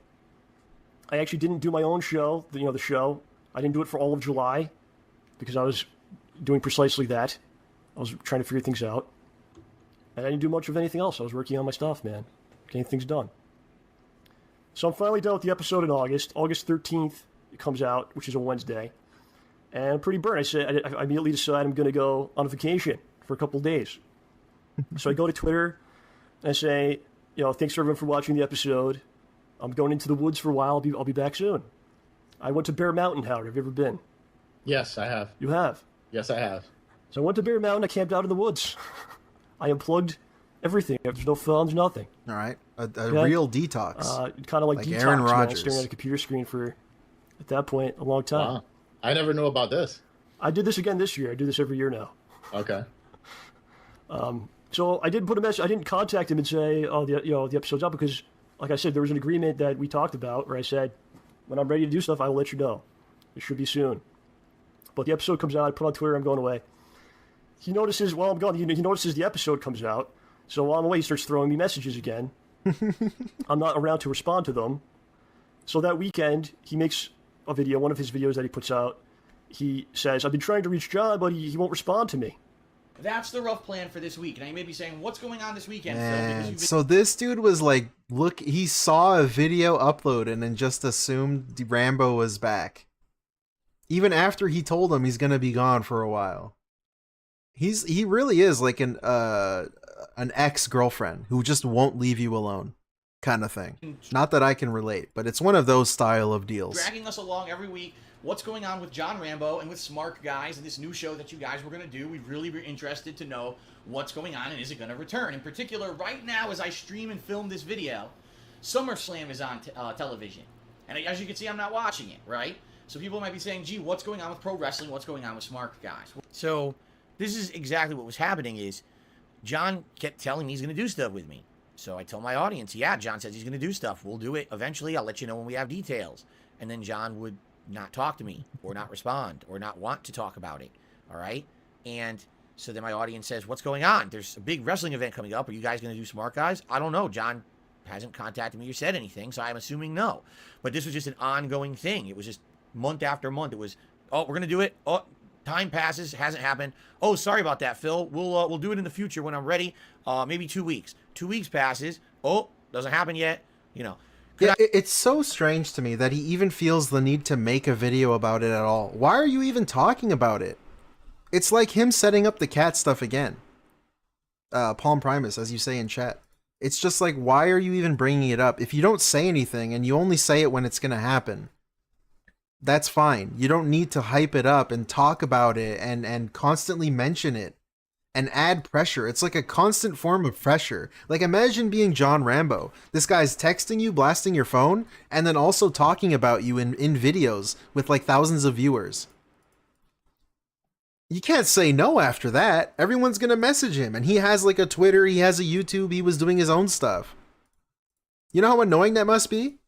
I actually didn't do my own show, the show. I didn't do it for all of July because I was doing precisely that. I was trying to figure things out. And I didn't do much of anything else. I was working on my stuff, man. Getting things done. So I'm finally done with the episode in August. August 13th, it comes out, which is a Wednesday. And I'm pretty burnt. I immediately decide I'm going to go on a vacation for a couple of days. So I go to Twitter and I say, thanks everyone for watching the episode. I'm going into the woods for a while. I'll be back soon. I went to Bear Mountain, Howard. Have you ever been? Yes, I have. You have? Yes, I have. So I went to Bear Mountain. I camped out in the woods. I unplugged everything. There's no phones, nothing. All right. A real detox. Kind of like detox, Aaron man, Rodgers. staring at a computer screen for, at that point, a long time. Wow. I never knew about this. I did this again this year. I do this every year now. Okay. So I didn't put a message. I didn't contact him and say, "Oh, the episode's up," because, like I said, there was an agreement that we talked about where I said, "When I'm ready to do stuff, I will let you know. It should be soon." But the episode comes out. I put on Twitter. I'm going away. He notices while I'm gone. He notices the episode comes out. So while I'm away, he starts throwing me messages again. I'm not around to respond to them. So that weekend, he makes a video, one of his videos that he puts out, he says, I've been trying to reach John, but he won't respond to me. That's the rough plan for this week. Now you may be saying, what's going on this weekend, Phil? Man, Because so this dude was like, look, he saw a video upload and then just assumed Rambo was back. Even after he told him he's gonna be gone for a while. He really is like an ex-girlfriend who just won't leave you alone, kind of thing. Not that I can relate, but it's one of those style of deals. dragging us along every week. What's going on with John Rambo and with Smart Guys and this new show that you guys were going to do? We'd really be interested to know what's going on and is it going to return. In particular, right now as I stream and film this video, SummerSlam is on television. And as you can see, I'm not watching it, right? So people might be saying, gee, what's going on with pro wrestling? What's going on with Smart Guys? So this is exactly what was happening is John kept telling me he's going to do stuff with me. So I told my audience, yeah, John says he's going to do stuff. We'll do it eventually. I'll let you know when we have details. And then John would not talk to me or not respond or not want to talk about it. All right. And so then my audience says, what's going on? There's a big wrestling event coming up. Are you guys going to do Smart Guys? I don't know. John hasn't contacted me or said anything. So I'm assuming no. But this was just an ongoing thing. It was just month after month. It was, oh, we're going to do it. Oh, time passes. Hasn't happened. Oh, sorry about that, Phil. We'll do it in the future when I'm ready. Maybe 2 weeks. 2 weeks passes. Oh, doesn't happen yet. You know. Yeah, it's so strange to me that he even feels the need to make a video about it at all. Why are you even talking about it? It's like him setting up the cat stuff again. Palm Primus, as you say in chat. It's just like, why are you even bringing it up? If you don't say anything and you only say it when it's going to happen, that's fine. You don't need to hype it up and talk about it and constantly mention it. And add pressure. It's like a constant form of pressure. Like imagine being John Rambo. This guy's texting you, blasting your phone, and then also talking about you in videos with like thousands of viewers. You can't say no after that. Everyone's gonna message him, and he has like a Twitter, he has a YouTube, he was doing his own stuff. You know how annoying that must be?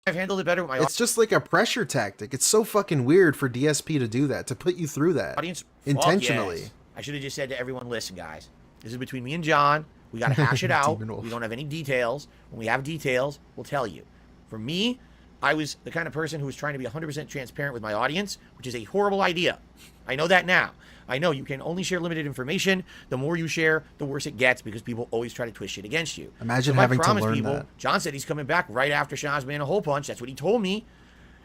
I've handled it better with my It's just like a pressure tactic. It's so fucking weird for DSP to do that, to put you through that. Audience, intentionally. Yes. I should have just said to everyone, listen, guys, this is between me and John. We got to hash it out. We don't have any details. When we have details, we'll tell you. For me, I was the kind of person who was trying to be 100% transparent with my audience, which is a horrible idea. I know that now. I know you can only share limited information. The more you share, the worse it gets because people always try to twist shit against you. Imagine having to learn people, that. John said he's coming back right after Shah's Man a Hole Punch. That's what he told me.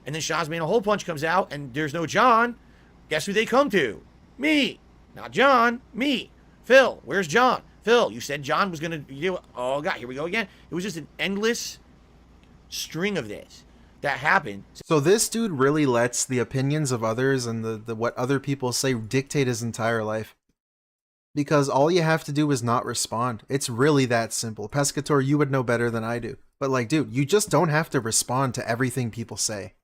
And then Shah's Man a Hole Punch comes out and there's no John. Guess who they come to? Me. Not John, me. Phil, where's John? Phil, you said John was going to do it. Oh, God, here we go again. It was just an endless string of this that happened. So this dude really lets the opinions of others and the what other people say dictate his entire life. Because all you have to do is not respond. It's really that simple. Pescator, you would know better than I do. But like, dude, you just don't have to respond to everything people say.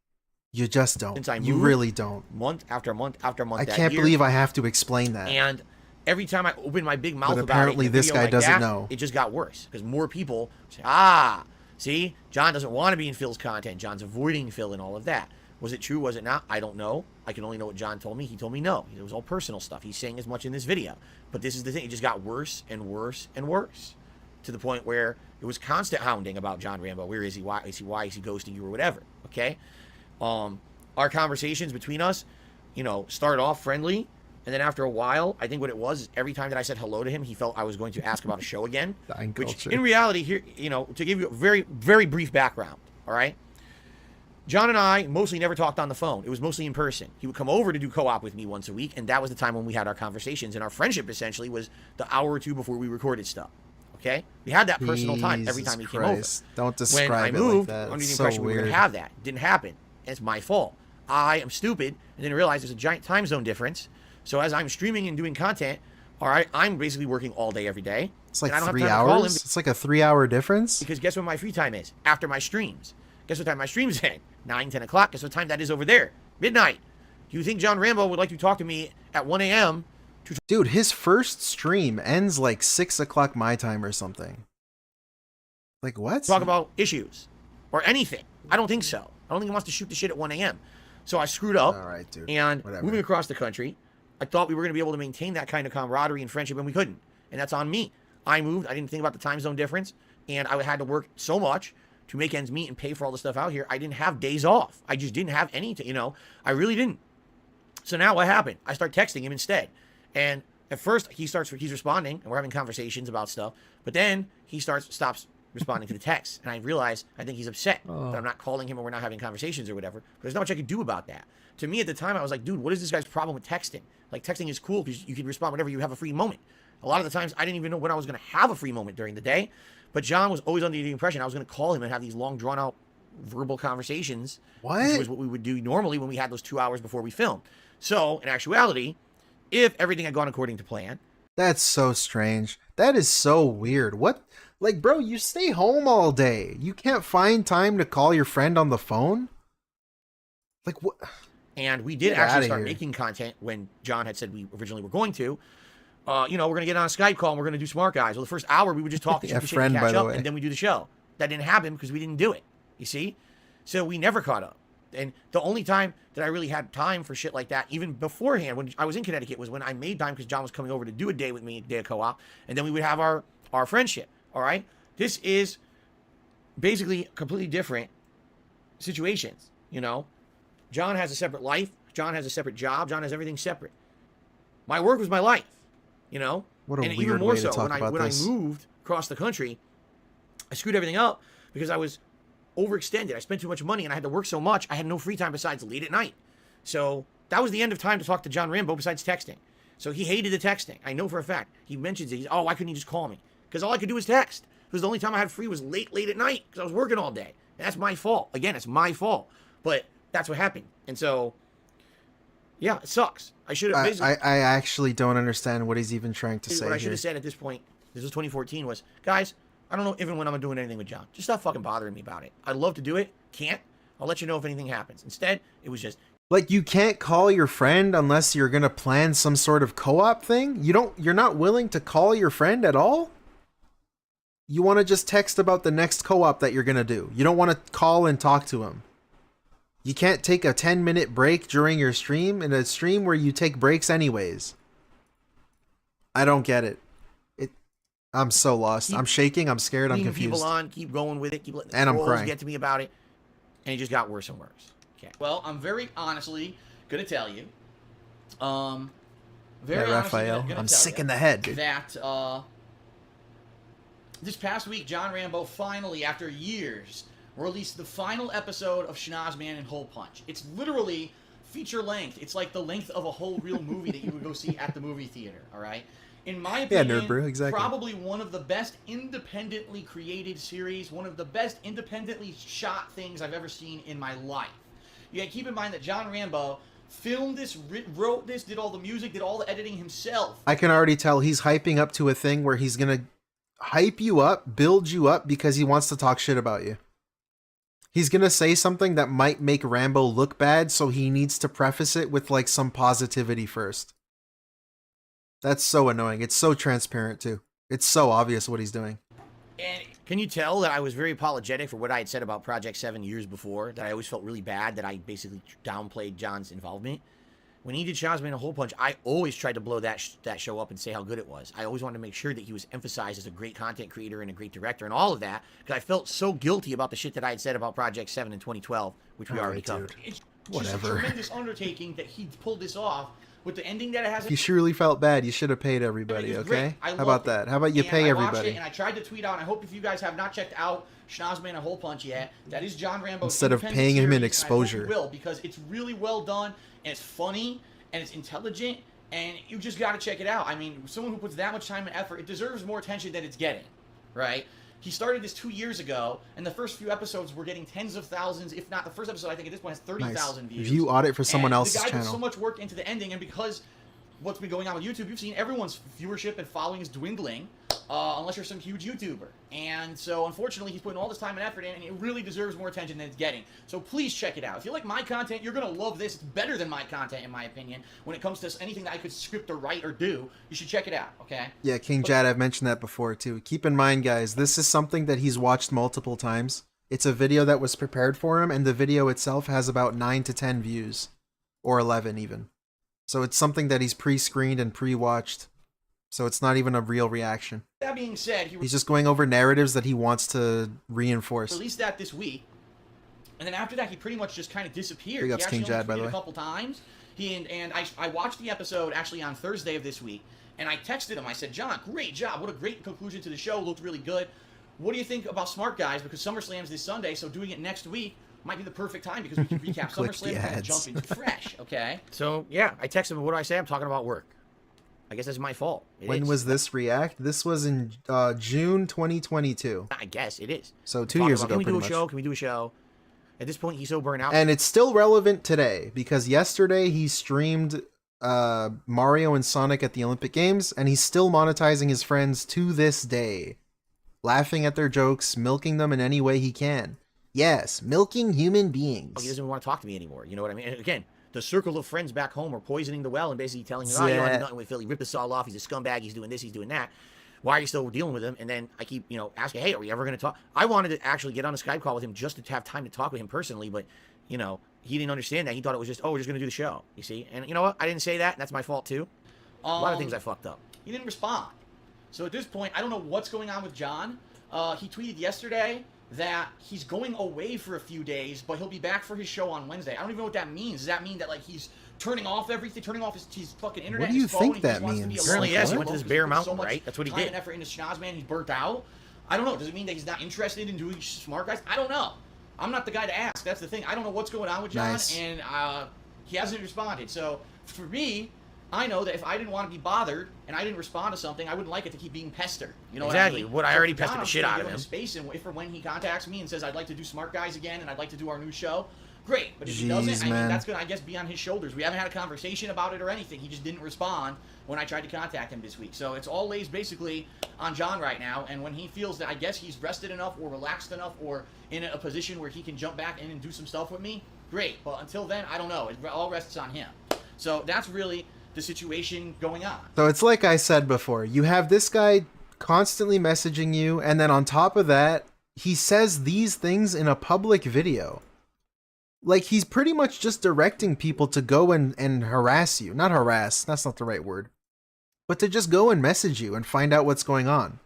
You just don't. Since I You moved, really don't. Month after month after month. I that can't year, believe I have to explain that. And every time I open my big mouth But about apparently it, in a this video guy like doesn't that, know. It just got worse because more people say, ah, see, John doesn't want to be in Phil's content. John's avoiding Phil and all of that. Was it true? Was it not? I don't know. I can only know what John told me. He told me no. It was all personal stuff. He's saying as much in this video. But this is the thing. It just got worse and worse and worse to the point where it was constant hounding about John Rambo. Where is he? Why is he? Why is he ghosting you or whatever? Okay. Our conversations between us, you know, started off friendly. And then after a while, I think what it was is every time that I said hello to him, he felt I was going to ask about a show again. Which in reality, here, you know, to give you a very, very brief background, all right? John and I mostly never talked on the phone. It was mostly in person. He would come over to do co-op with me once a week, and that was the time when we had our conversations. And our friendship essentially was the hour or two before we recorded stuff. Okay? We had that personal time every time he came over. Don't describe when I it moved, like that. under the It's so impression we were going weird. to have that. It didn't happen. And it's my fault. I am stupid and didn't realize there's a giant time zone difference. So as I'm streaming and doing content, all right, I'm basically working all day every day. It's like and I don't 3 have time to call him hours? It's like a 3-hour difference? because guess what my free time is? After my streams. Guess what time my streams end? 9, 10 o'clock. Guess what time that is over there? Midnight. Do you think John Rambo would like to talk to me at 1 a.m.? Dude, his first stream ends like 6 o'clock my time or something. Like what? Talk about issues or anything. I don't think so. I don't think he wants to shoot the shit at 1 a.m. So I screwed up. All right, dude. And Whatever. moving across the country, I thought we were going to be able to maintain that kind of camaraderie and friendship, and we couldn't. And that's on me. I moved. I didn't think about the time zone difference, and I had to work so much to make ends meet and pay for all the stuff out here. I didn't have days off. I just didn't have any, you know. I really didn't. So now what happened? I start texting him instead. And at first he's responding and we're having conversations about stuff. But then he stops responding to the text. And I realize I think he's upset that I'm not calling him or we're not having conversations or whatever. But there's not much I could do about that. To me at the time, I was like, dude, what is this guy's problem with texting? Like, texting is cool because you can respond whenever you have a free moment. A lot of the times I didn't even know when I was going to have a free moment during the day. But John was always under the impression I was going to call him and have these long, drawn-out verbal conversations. Which was what we would do normally when we had those 2 hours before we filmed. So, in actuality, if everything had gone according to plan... That's so strange. That is so weird. What? Like, bro, you stay home all day. You can't find time to call your friend on the phone? Like, what? And we did actually start making content when John had said we originally were going to. We're going to get on a Skype call and we're going to do Smart Guys. Well, the first hour we would just talk and shoot the shit and catch up, and then we do the show. That didn't happen because we didn't do it. You see? So we never caught up. And the only time that I really had time for shit like that, even beforehand, when I was in Connecticut, was when I made time because John was coming over to do a day with me, a day of co-op, and then we would have our friendship, all right? This is basically completely different situations, you know? John has a separate life. John has a separate job. John has everything separate. My work was my life, you know? What a and weird even more way to so, talk about when this. I moved across the country, I screwed everything up because I was overextended. I spent too much money and I had to work so much, I had no free time besides late at night. So that was the end of time to talk to John Rambo besides texting. So he hated the texting. I know for a fact. He mentions it. He's, why couldn't he just call me? Because all I could do was text. Because the only time I had free was late at night because I was working all day. And that's my fault. Again, it's my fault. But that's what happened. And so, yeah, it sucks. I should have basically... I actually don't understand what he's even trying to say What I should here. have said at this point, this was 2014, was, guys, I don't know even when I'm doing anything with John. Just stop fucking bothering me about it. I'd love to do it. Can't. I'll let you know if anything happens. Instead, it was just... Like, you can't call your friend unless you're gonna plan some sort of co-op thing? You're not willing to call your friend at all? You want to just text about the next co-op that you're gonna do. You don't want to call and talk to him. You can't take a 10-minute break during your stream in a stream where you take breaks anyways. I don't get it. I'm so lost. I'm shaking. I'm scared. I'm confused. People on, keep going with it. Keep letting the And I'm trolls crying. get to me about it. And it just got worse and worse. Okay. Well, I'm very honestly going to tell you. Raphael, I'm sick in the head, dude. That this past week, John Rambo finally, after years, released the final episode of Schnozman and Hole Punch. It's literally feature length. It's like the length of a whole real movie that you would go see at the movie theater. All right. In my opinion, Nerd Brew, exactly. probably one of the best independently created series, one of the best independently shot things I've ever seen in my life. You gotta keep in mind that John Rambo filmed this, wrote this, did all the music, did all the editing himself. I can already tell he's hyping up to a thing where he's gonna hype you up, build you up because he wants to talk shit about you. He's gonna say something that might make Rambo look bad, so he needs to preface it with like some positivity first. That's so annoying. It's so transparent too. It's so obvious what he's doing. And can you tell that I was very apologetic for what I had said about Project 7 years before? That I always felt really bad that I basically downplayed John's involvement? When he did Schnozman and Hole Punch, I always tried to blow that show up and say how good it was. I always wanted to make sure that he was emphasized as a great content creator and a great director and all of that, because I felt so guilty about the shit that I had said about Project 7 in 2012, which we already covered. It's just a tremendous undertaking that he pulled this off. With the ending that it has, If you surely felt bad, you should have paid everybody, okay? How about that? How about you pay I watched everybody? it and I tried to tweet out, and I hope if you guys have not checked out Schnozman and Hole Punch yet, that is John Rambo. Instead of paying him in exposure. I hope you will, because it's really well done, and it's funny, and it's intelligent, and you just got to check it out. I mean, someone who puts that much time and effort, it deserves more attention than it's getting, right? He started this 2 years ago, and the first few episodes were getting tens of thousands, if not the first episode, I think at this point has 30,000 views. View audit for someone And else's the guy put channel. so much work into the ending, and because what's been going on with YouTube, you've seen everyone's viewership and following is dwindling, unless you're some huge YouTuber. And so, unfortunately, he's putting all this time and effort in, and it really deserves more attention than it's getting. So please check it out. If you like my content, you're going to love this. It's better than my content, in my opinion. When it comes to anything that I could script or write or do, you should check it out, okay? Yeah, King Jad, I've mentioned that before too. Keep in mind, guys, this is something that he's watched multiple times. It's a video that was prepared for him, and the video itself has about 9 to 10 views. Or 11 even. So it's something that he's pre-screened and pre-watched. So it's not even a real reaction. That being said, He's just going over narratives that he wants to reinforce. released that this week, and then after that, he pretty much just kind of disappeared. Big He ups, actually King only Jad, by the tweeted way. a couple times. I watched the episode actually on Thursday of this week, and I texted him. I said, John, great job. What a great conclusion to the show. Looked really good. What do you think about Smart Guys? Because SummerSlam's this Sunday, so doing it next week might be the perfect time because we can recap SummerSlam and jump into fresh, okay? So, yeah, I texted him. What do I say? I'm talking about work. I guess that's my fault. When was this Reeact? This was in June 2022. I guess it is. So 2 years ago, Can we do a pretty show? much. Can we do a show? At this point, he's so burnt out. And it's still relevant today because yesterday he streamed Mario and Sonic at the Olympic Games, and he's still monetizing his friends to this day. Laughing at their jokes, milking them in any way he can. Yes, milking human beings. He doesn't want to talk to me anymore. You know what I mean? And again, the circle of friends back home are poisoning the well and basically telling him, oh, you don't have nothing with Phil. He ripped us all off. He's a scumbag. He's doing this. He's doing that. Why are you still dealing with him? And then I keep, asking, hey, are we ever going to talk? I wanted to actually get on a Skype call with him just to have time to talk with him personally, but, he didn't understand that. He thought it was just, we're just going to do the show, you see? And you know what? I didn't say that, and that's my fault, too. A lot of things I fucked up. He didn't respond. So at this point, I don't know what's going on with John. He tweeted yesterday that he's going away for a few days, but he'll be back for his show on Wednesday. I don't even know what that means. Does that mean that, he's turning off everything, turning off his fucking internet? What do you his phone, think that means? Apparently, yes. He went to this Bear Mountain, so right? That's what he did. And effort into Schnozman, he's burnt out. I don't know. Does it mean that he's not interested in doing Smart Guys? I don't know. I'm not the guy to ask. That's the thing. I don't know what's going on with John, and he hasn't responded. So for me, I know that if I didn't want to be bothered and I didn't respond to something, I wouldn't like it to keep being pestered. You know Exactly. what I mean? I already pestered the shit out of him. Space, and if or when he contacts me and says I'd like to do Smart Guys again and I'd like to do our new show, great. But if he doesn't, I mean, that's gonna, I guess, be on his shoulders. We haven't had a conversation about it or anything. He just didn't respond when I tried to contact him this week. So it's all lays basically on John right now. And when he feels that I guess he's rested enough or relaxed enough or in a position where he can jump back in and do some stuff with me, great. But until then, I don't know. It all rests on him. So that's really the situation going on. So it's like I said before, you have this guy constantly messaging you, and then on top of that, he says these things in a public video. Like, he's pretty much just directing people to go and harass you. Not harass, that's not the right word. But to just go and message you and find out what's going on.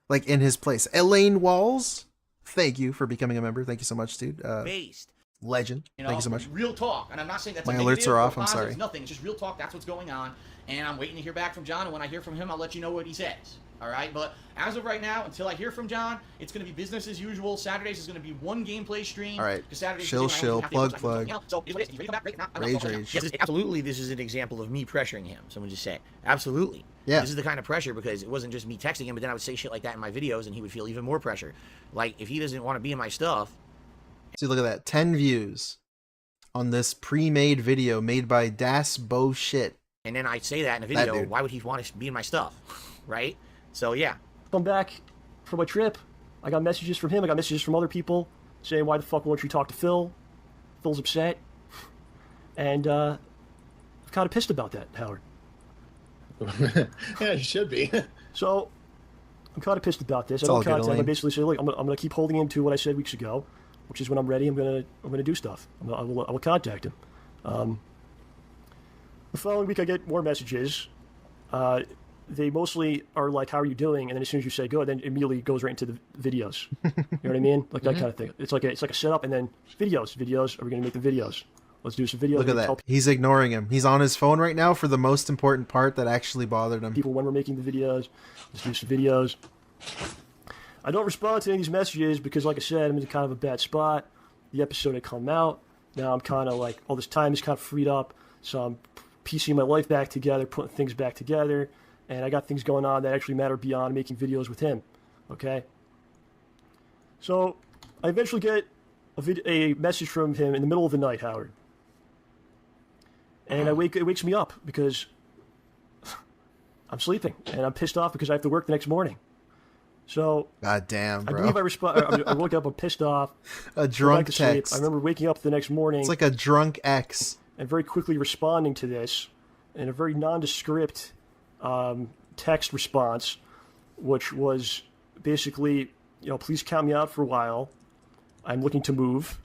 Like, in his place. Elaine Walls, thank you for becoming a member. Thank you so much, dude. Based. Legend. Thank you so much. Real talk. And I'm not saying that's My a alerts negative are off, or I'm positive. sorry. It's nothing. It's just real talk. That's what's going on. And I'm waiting to hear back from John. And when I hear from him, I'll let you know what he says. All right? But as of right now, until I hear from John, it's going to be business as usual. Saturdays is going to be one gameplay stream. All right. Saturdays Shill, plug. So, is what it is. You ready to come back? Great. Rage. Yes, absolutely, this is an example of me pressuring him. Someone just said. Absolutely. Yeah. This is the kind of pressure because it wasn't just me texting him, but then I would say shit like that in my videos and he would feel even more pressure. Like, if he doesn't want to be in my stuff. See, look at that. 10 views on this pre-made video made by Das Shit. And then I say that in a video, why would he want to be in my stuff? Right? So, yeah. I'm back from my trip. I got messages from him. I got messages from other people saying, why the fuck won't you talk to Phil? Phil's upset. And I'm kind of pissed about that, Howard. Yeah, you should be. So, I'm kind of pissed about this. It's I all don't good, contact him. I Elaine. basically say, look, I'm gonna keep holding him to what I said weeks ago, which is when I'm ready, I'm gonna do stuff. I will contact him. The following week, I get more messages. They mostly are like, how are you doing? And then as soon as you say good, then it immediately goes right into the videos. You know what I mean? Like that kind of thing. It's like a setup and then videos. Are we going to make the videos? Let's do some videos. Look at that. He's ignoring him. He's on his phone right now for the most important part that actually bothered him. People when we're making the videos. Let's do some videos. I don't respond to any of these messages because, like I said, I'm in kind of a bad spot. The episode had come out. Now I'm kind of like, all this time is kind of freed up. So I'm piecing my life back together, putting things back together. And I got things going on that actually matter beyond making videos with him. Okay? So I eventually get a message from him in the middle of the night, Howard. And it wakes me up because I'm sleeping. And I'm pissed off because I have to work the next morning. So God damn, bro. I believe I woke up, I'm pissed off. A drunk back to sleep. text. I remember waking up the next morning. It's like a drunk ex. And very quickly responding to this in a very nondescript text response, which was basically, please count me out for a while. I'm looking to move.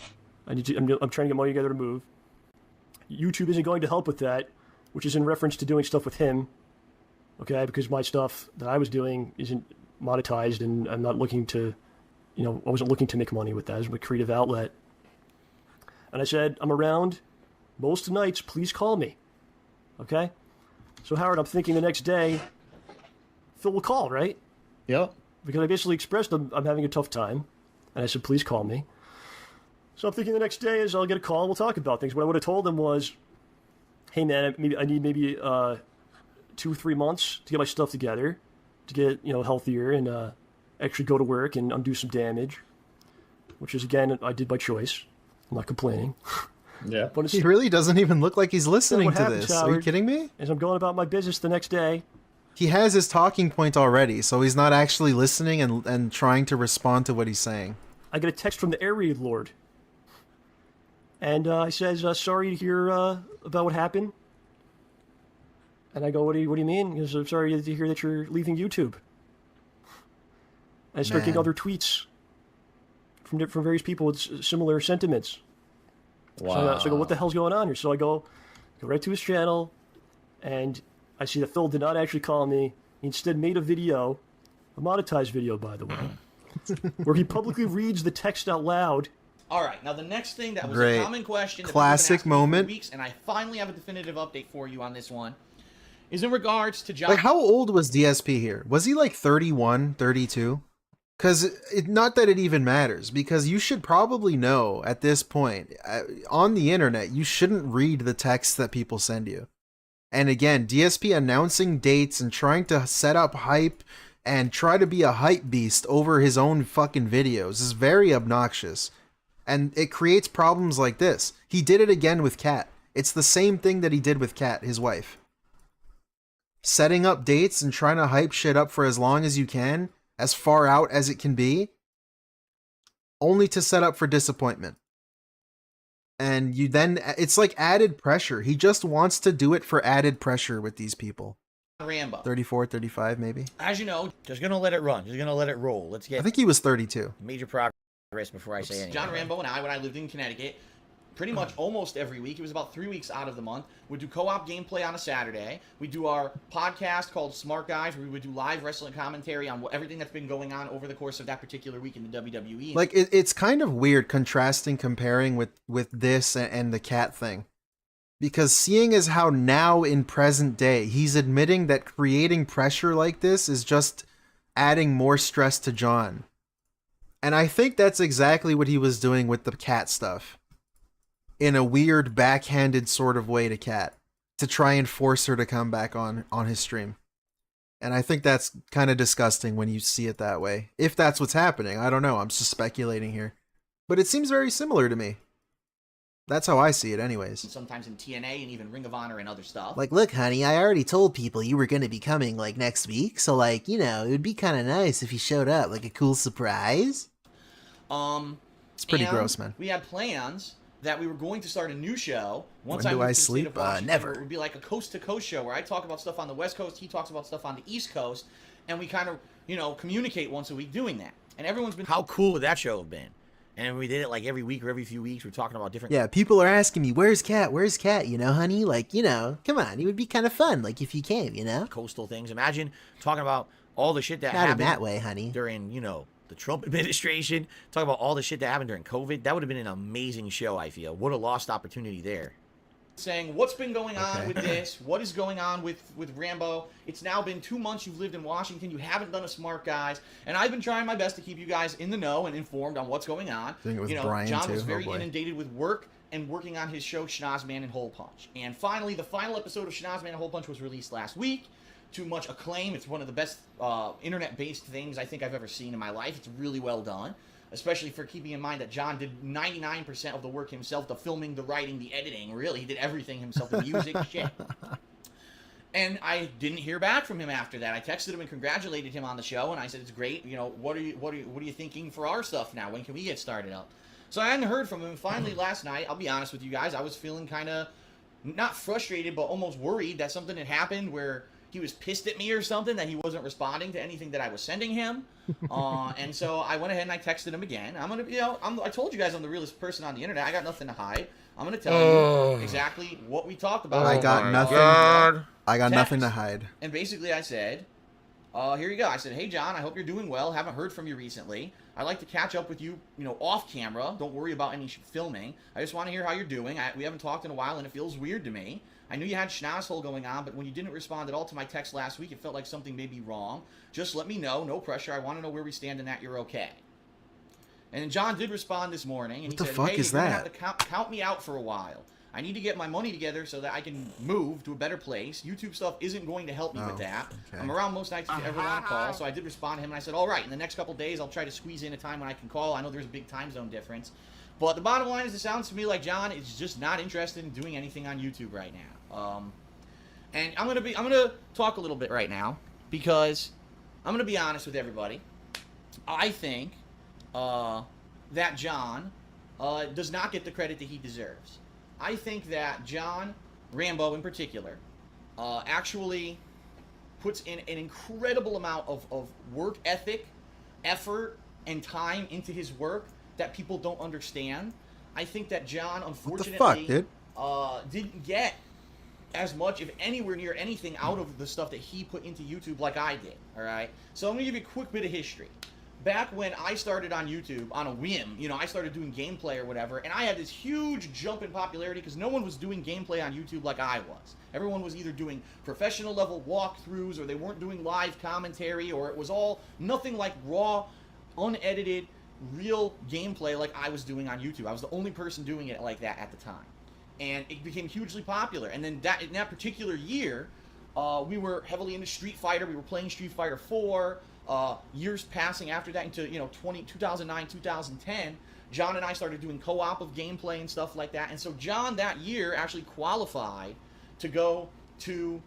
I'm trying to get money together to move. YouTube isn't going to help with that, which is in reference to doing stuff with him. Okay, because my stuff that I was doing isn't monetized, and I'm not looking to, I wasn't looking to make money with that as a creative outlet. And I said, I'm around most nights. Please call me. Okay? So, Howard, I'm thinking the next day, Phil will call, right? Yep. Because I basically expressed I'm having a tough time. And I said, please call me. So I'm thinking the next day is I'll get a call and we'll talk about things. What I would have told him was, hey, man, I need maybe 2 or 3 months to get my stuff together, to get, healthier and actually go to work and undo some damage, which is, again, I did by choice. I'm not complaining. Yeah. But He really doesn't even look like he's listening what to happens, this. Are you Howard, kidding me? As I'm going about my business the next day, He has his talking point already, so he's not actually listening and trying to respond to what he's saying. I get a text from the Air Raid Lord. And he says, sorry to hear about what happened. And I go, what do you mean? He goes, I'm sorry to hear that you're leaving YouTube. And I start getting other tweets from various people with similar sentiments. Wow. So I go, what the hell's going on here? So I go right to his channel, and I see that Phil did not actually call me. He instead made a video, a monetized video, by the way, where he publicly reads the text out loud. All right, now the next thing that was Great. a common question that Classic people have been asking me moment. for weeks, and I finally have a definitive update for you on this one, is in regards to John. Like, how old was DSP here? Was he like 31, 32? Because not that it even matters, because you should probably know at this point, on the internet, you shouldn't read the texts that people send you. And again, DSP announcing dates and trying to set up hype and try to be a hype beast over his own fucking videos is very obnoxious. And it creates problems like this. He did it again with Kat. It's the same thing that he did with Kat, his wife. Setting up dates and trying to hype shit up for as long as you can, as far out as it can be, only to set up for disappointment. And you then, it's like added pressure. He just wants to do it for added pressure with these people. Rambo. 34, 35 maybe. As you know, Just gonna let it run. Just gonna let it roll. Let's I get think he was 32. major progress before I say anything. John Rambo and I, when I lived in Connecticut, pretty much almost every week, it was about 3 weeks out of the month, we'd do co-op gameplay on a Saturday. We'd do our podcast called Smart Guys, where we would do live wrestling commentary on everything that's been going on over the course of that particular week in the WWE. Like, it's kind of weird comparing with this and the Cat thing. Because seeing as how now in present day, he's admitting that creating pressure like this is just adding more stress to John. And I think that's exactly what he was doing with the Cat stuff. In a weird, backhanded sort of way to Kat, to try and force her to come back on his stream. And I think that's kind of disgusting when you see it that way. If that's what's happening, I don't know, I'm just speculating here. But it seems very similar to me. That's how I see it anyways. Sometimes in TNA and even Ring of Honor and other stuff. Like, look, honey, I already told people you were going to be coming, like, next week. So, like, it would be kind of nice if you showed up, like a cool surprise. It's pretty gross, man. We had plans that we were going to start a new show. When do I sleep? Never. It would be like a coast-to-coast show where I talk about stuff on the West Coast, he talks about stuff on the East Coast, and we kind of, communicate once a week doing that. And everyone's been... How cool would that show have been? And we did it like every week or every few weeks. We're talking about different... Yeah, people are asking me, where's Kat? Where's Kat? Honey? Like, come on. It would be kind of fun, like, if you came, coastal things. Imagine talking about all the shit that Not in happened... that way, honey. ...during, the Trump administration. Talk about all the shit that happened during COVID. That would have been an amazing show, I feel. What a lost opportunity there. Saying what's been going on with this, what is going on with Rambo. It's now been 2 months you've lived in Washington, you haven't done a Smart Guys, and I've been trying my best to keep you guys in the know and informed on what's going on. I think it was Brian John too. was very inundated with work and working on his show Schnozman and Hole Punch. And finally, the final episode of Schnozman and Hole Punch was released last week. To much acclaim. It's one of the best internet-based things I think I've ever seen in my life. It's really well done, especially for keeping in mind that John did 99% of the work himself, the filming, the writing, the editing. Really, he did everything himself, the music, shit. And I didn't hear back from him after that. I texted him and congratulated him on the show, and I said, "It's great. What are you thinking for our stuff now? When can we get started up?" So I hadn't heard from him. Finally, last night, I'll be honest with you guys, I was feeling kind of not frustrated, but almost worried that something had happened where he was pissed at me or something, that he wasn't responding to anything that I was sending him. And so I went ahead and I texted him again. I told you guys I'm the realest person on the internet. I got nothing to hide. I'm going to tell you exactly what we talked about. I got nothing to hide. And basically I said, Here you go. I said, hey, John, I hope you're doing well. Haven't heard from you recently. I'd like to catch up with you, off camera. Don't worry about any filming. I just want to hear how you're doing. We haven't talked in a while, and it feels weird to me. I knew you had schnozzle going on, but when you didn't respond at all to my text last week, it felt like something may be wrong. Just let me know. No pressure. I want to know where we stand and that you're okay. And then John did respond this morning, and he said, hey, you're going to have to count me out for a while. I need to get my money together so that I can move to a better place. YouTube stuff isn't going to help me with that. Okay. I'm around most nights if you ever want to call, so I did respond to him, and I said, all right, in the next couple days, I'll try to squeeze in a time when I can call. I know there's a big time zone difference. But the bottom line is it sounds to me like John is just not interested in doing anything on YouTube right now. And I'm gonna talk a little bit right now because I'm gonna be honest with everybody. I think that John does not get the credit that he deserves. I think that John Rambo in particular actually puts in an incredible amount of work ethic, effort, and time into his work that people don't understand. I think that John, unfortunately, didn't get as much, if anywhere near anything, out of the stuff that he put into YouTube like I did, all right? So I'm going to give you a quick bit of history. Back when I started on YouTube on a whim, I started doing gameplay or whatever, and I had this huge jump in popularity because no one was doing gameplay on YouTube like I was. Everyone was either doing professional level walkthroughs, or they weren't doing live commentary, or it was all nothing like raw, unedited, real gameplay like I was doing on YouTube. I was the only person doing it like that at the time. And it became hugely popular. And then in that particular year, we were heavily into Street Fighter. We were playing Street Fighter 4. Years passing after that into 2009, 2010, John and I started doing co-op of gameplay and stuff like that. And so John that year actually qualified to go to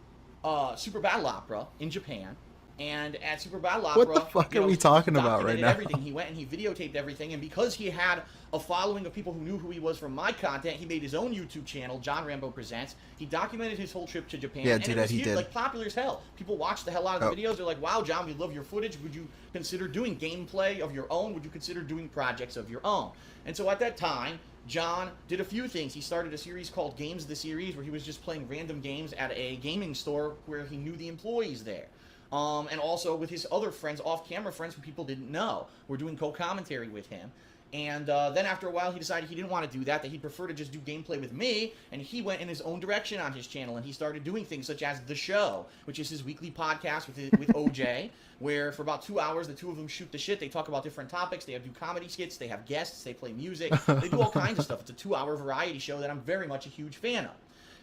Super Battle Opera in Japan. And at Super Battle Opera, what the fuck are we talking about right now? Everything. He went and he videotaped everything, and because he had a following of people who knew who he was from my content, he made his own YouTube channel, John Rambo Presents. He documented his whole trip to Japan. Yeah, and dude, it was he did. Like popular as hell. People watched the hell out of the videos. They're like, "Wow, John, we love your footage. Would you consider doing gameplay of your own? Would you consider doing projects of your own?" And so at that time, John did a few things. He started a series called Games the Series, where he was just playing random games at a gaming store where he knew the employees there. And also with his other friends, off-camera friends who people didn't know. We're doing co-commentary with him. And then after a while, he decided he didn't want to do that he'd prefer to just do gameplay with me, and he went in his own direction on his channel, and he started doing things such as The Show, which is his weekly podcast with OJ, where for about 2 hours, the two of them shoot the shit. They talk about different topics. They do comedy skits. They have guests. They play music. They do all kinds of stuff. It's a 2-hour variety show that I'm very much a huge fan of.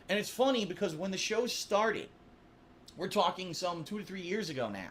And it's funny because when the show started, we're talking some 2 to 3 years ago now,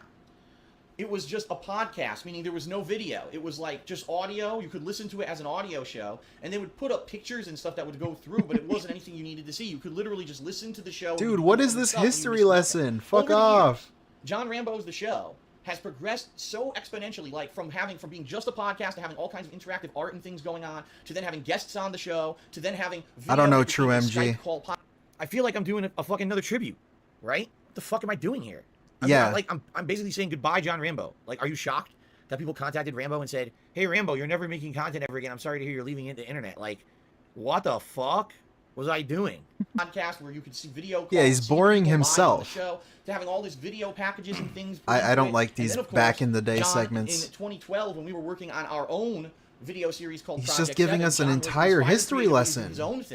it was just a podcast, meaning there was no video. It was like just audio. You could listen to it as an audio show, and they would put up pictures and stuff that would go through, but it wasn't anything you needed to see. You could literally just listen to the show. Dude, what is this history lesson? Fuck off. John Rambo's The Show has progressed so exponentially, like from being just a podcast to having all kinds of interactive art and things going on, to then having guests on the show, to then having video. I don't know, True MG. I feel like I'm doing a fucking another tribute, right? What the fuck am I doing here? I'm basically saying goodbye, John Rambo. Like, are you shocked that people contacted Rambo and said, "Hey, Rambo, you're never making content ever again. I'm sorry to hear you're leaving the internet." Like, what the fuck was I doing? Podcast where you could see video calls, he's boring himself. Show, to having all these video packages and things. I don't like these then, course, back in the day John, segments. In 2012, when we were working on our own video series called He's Project just giving 7, us an John entire history lesson.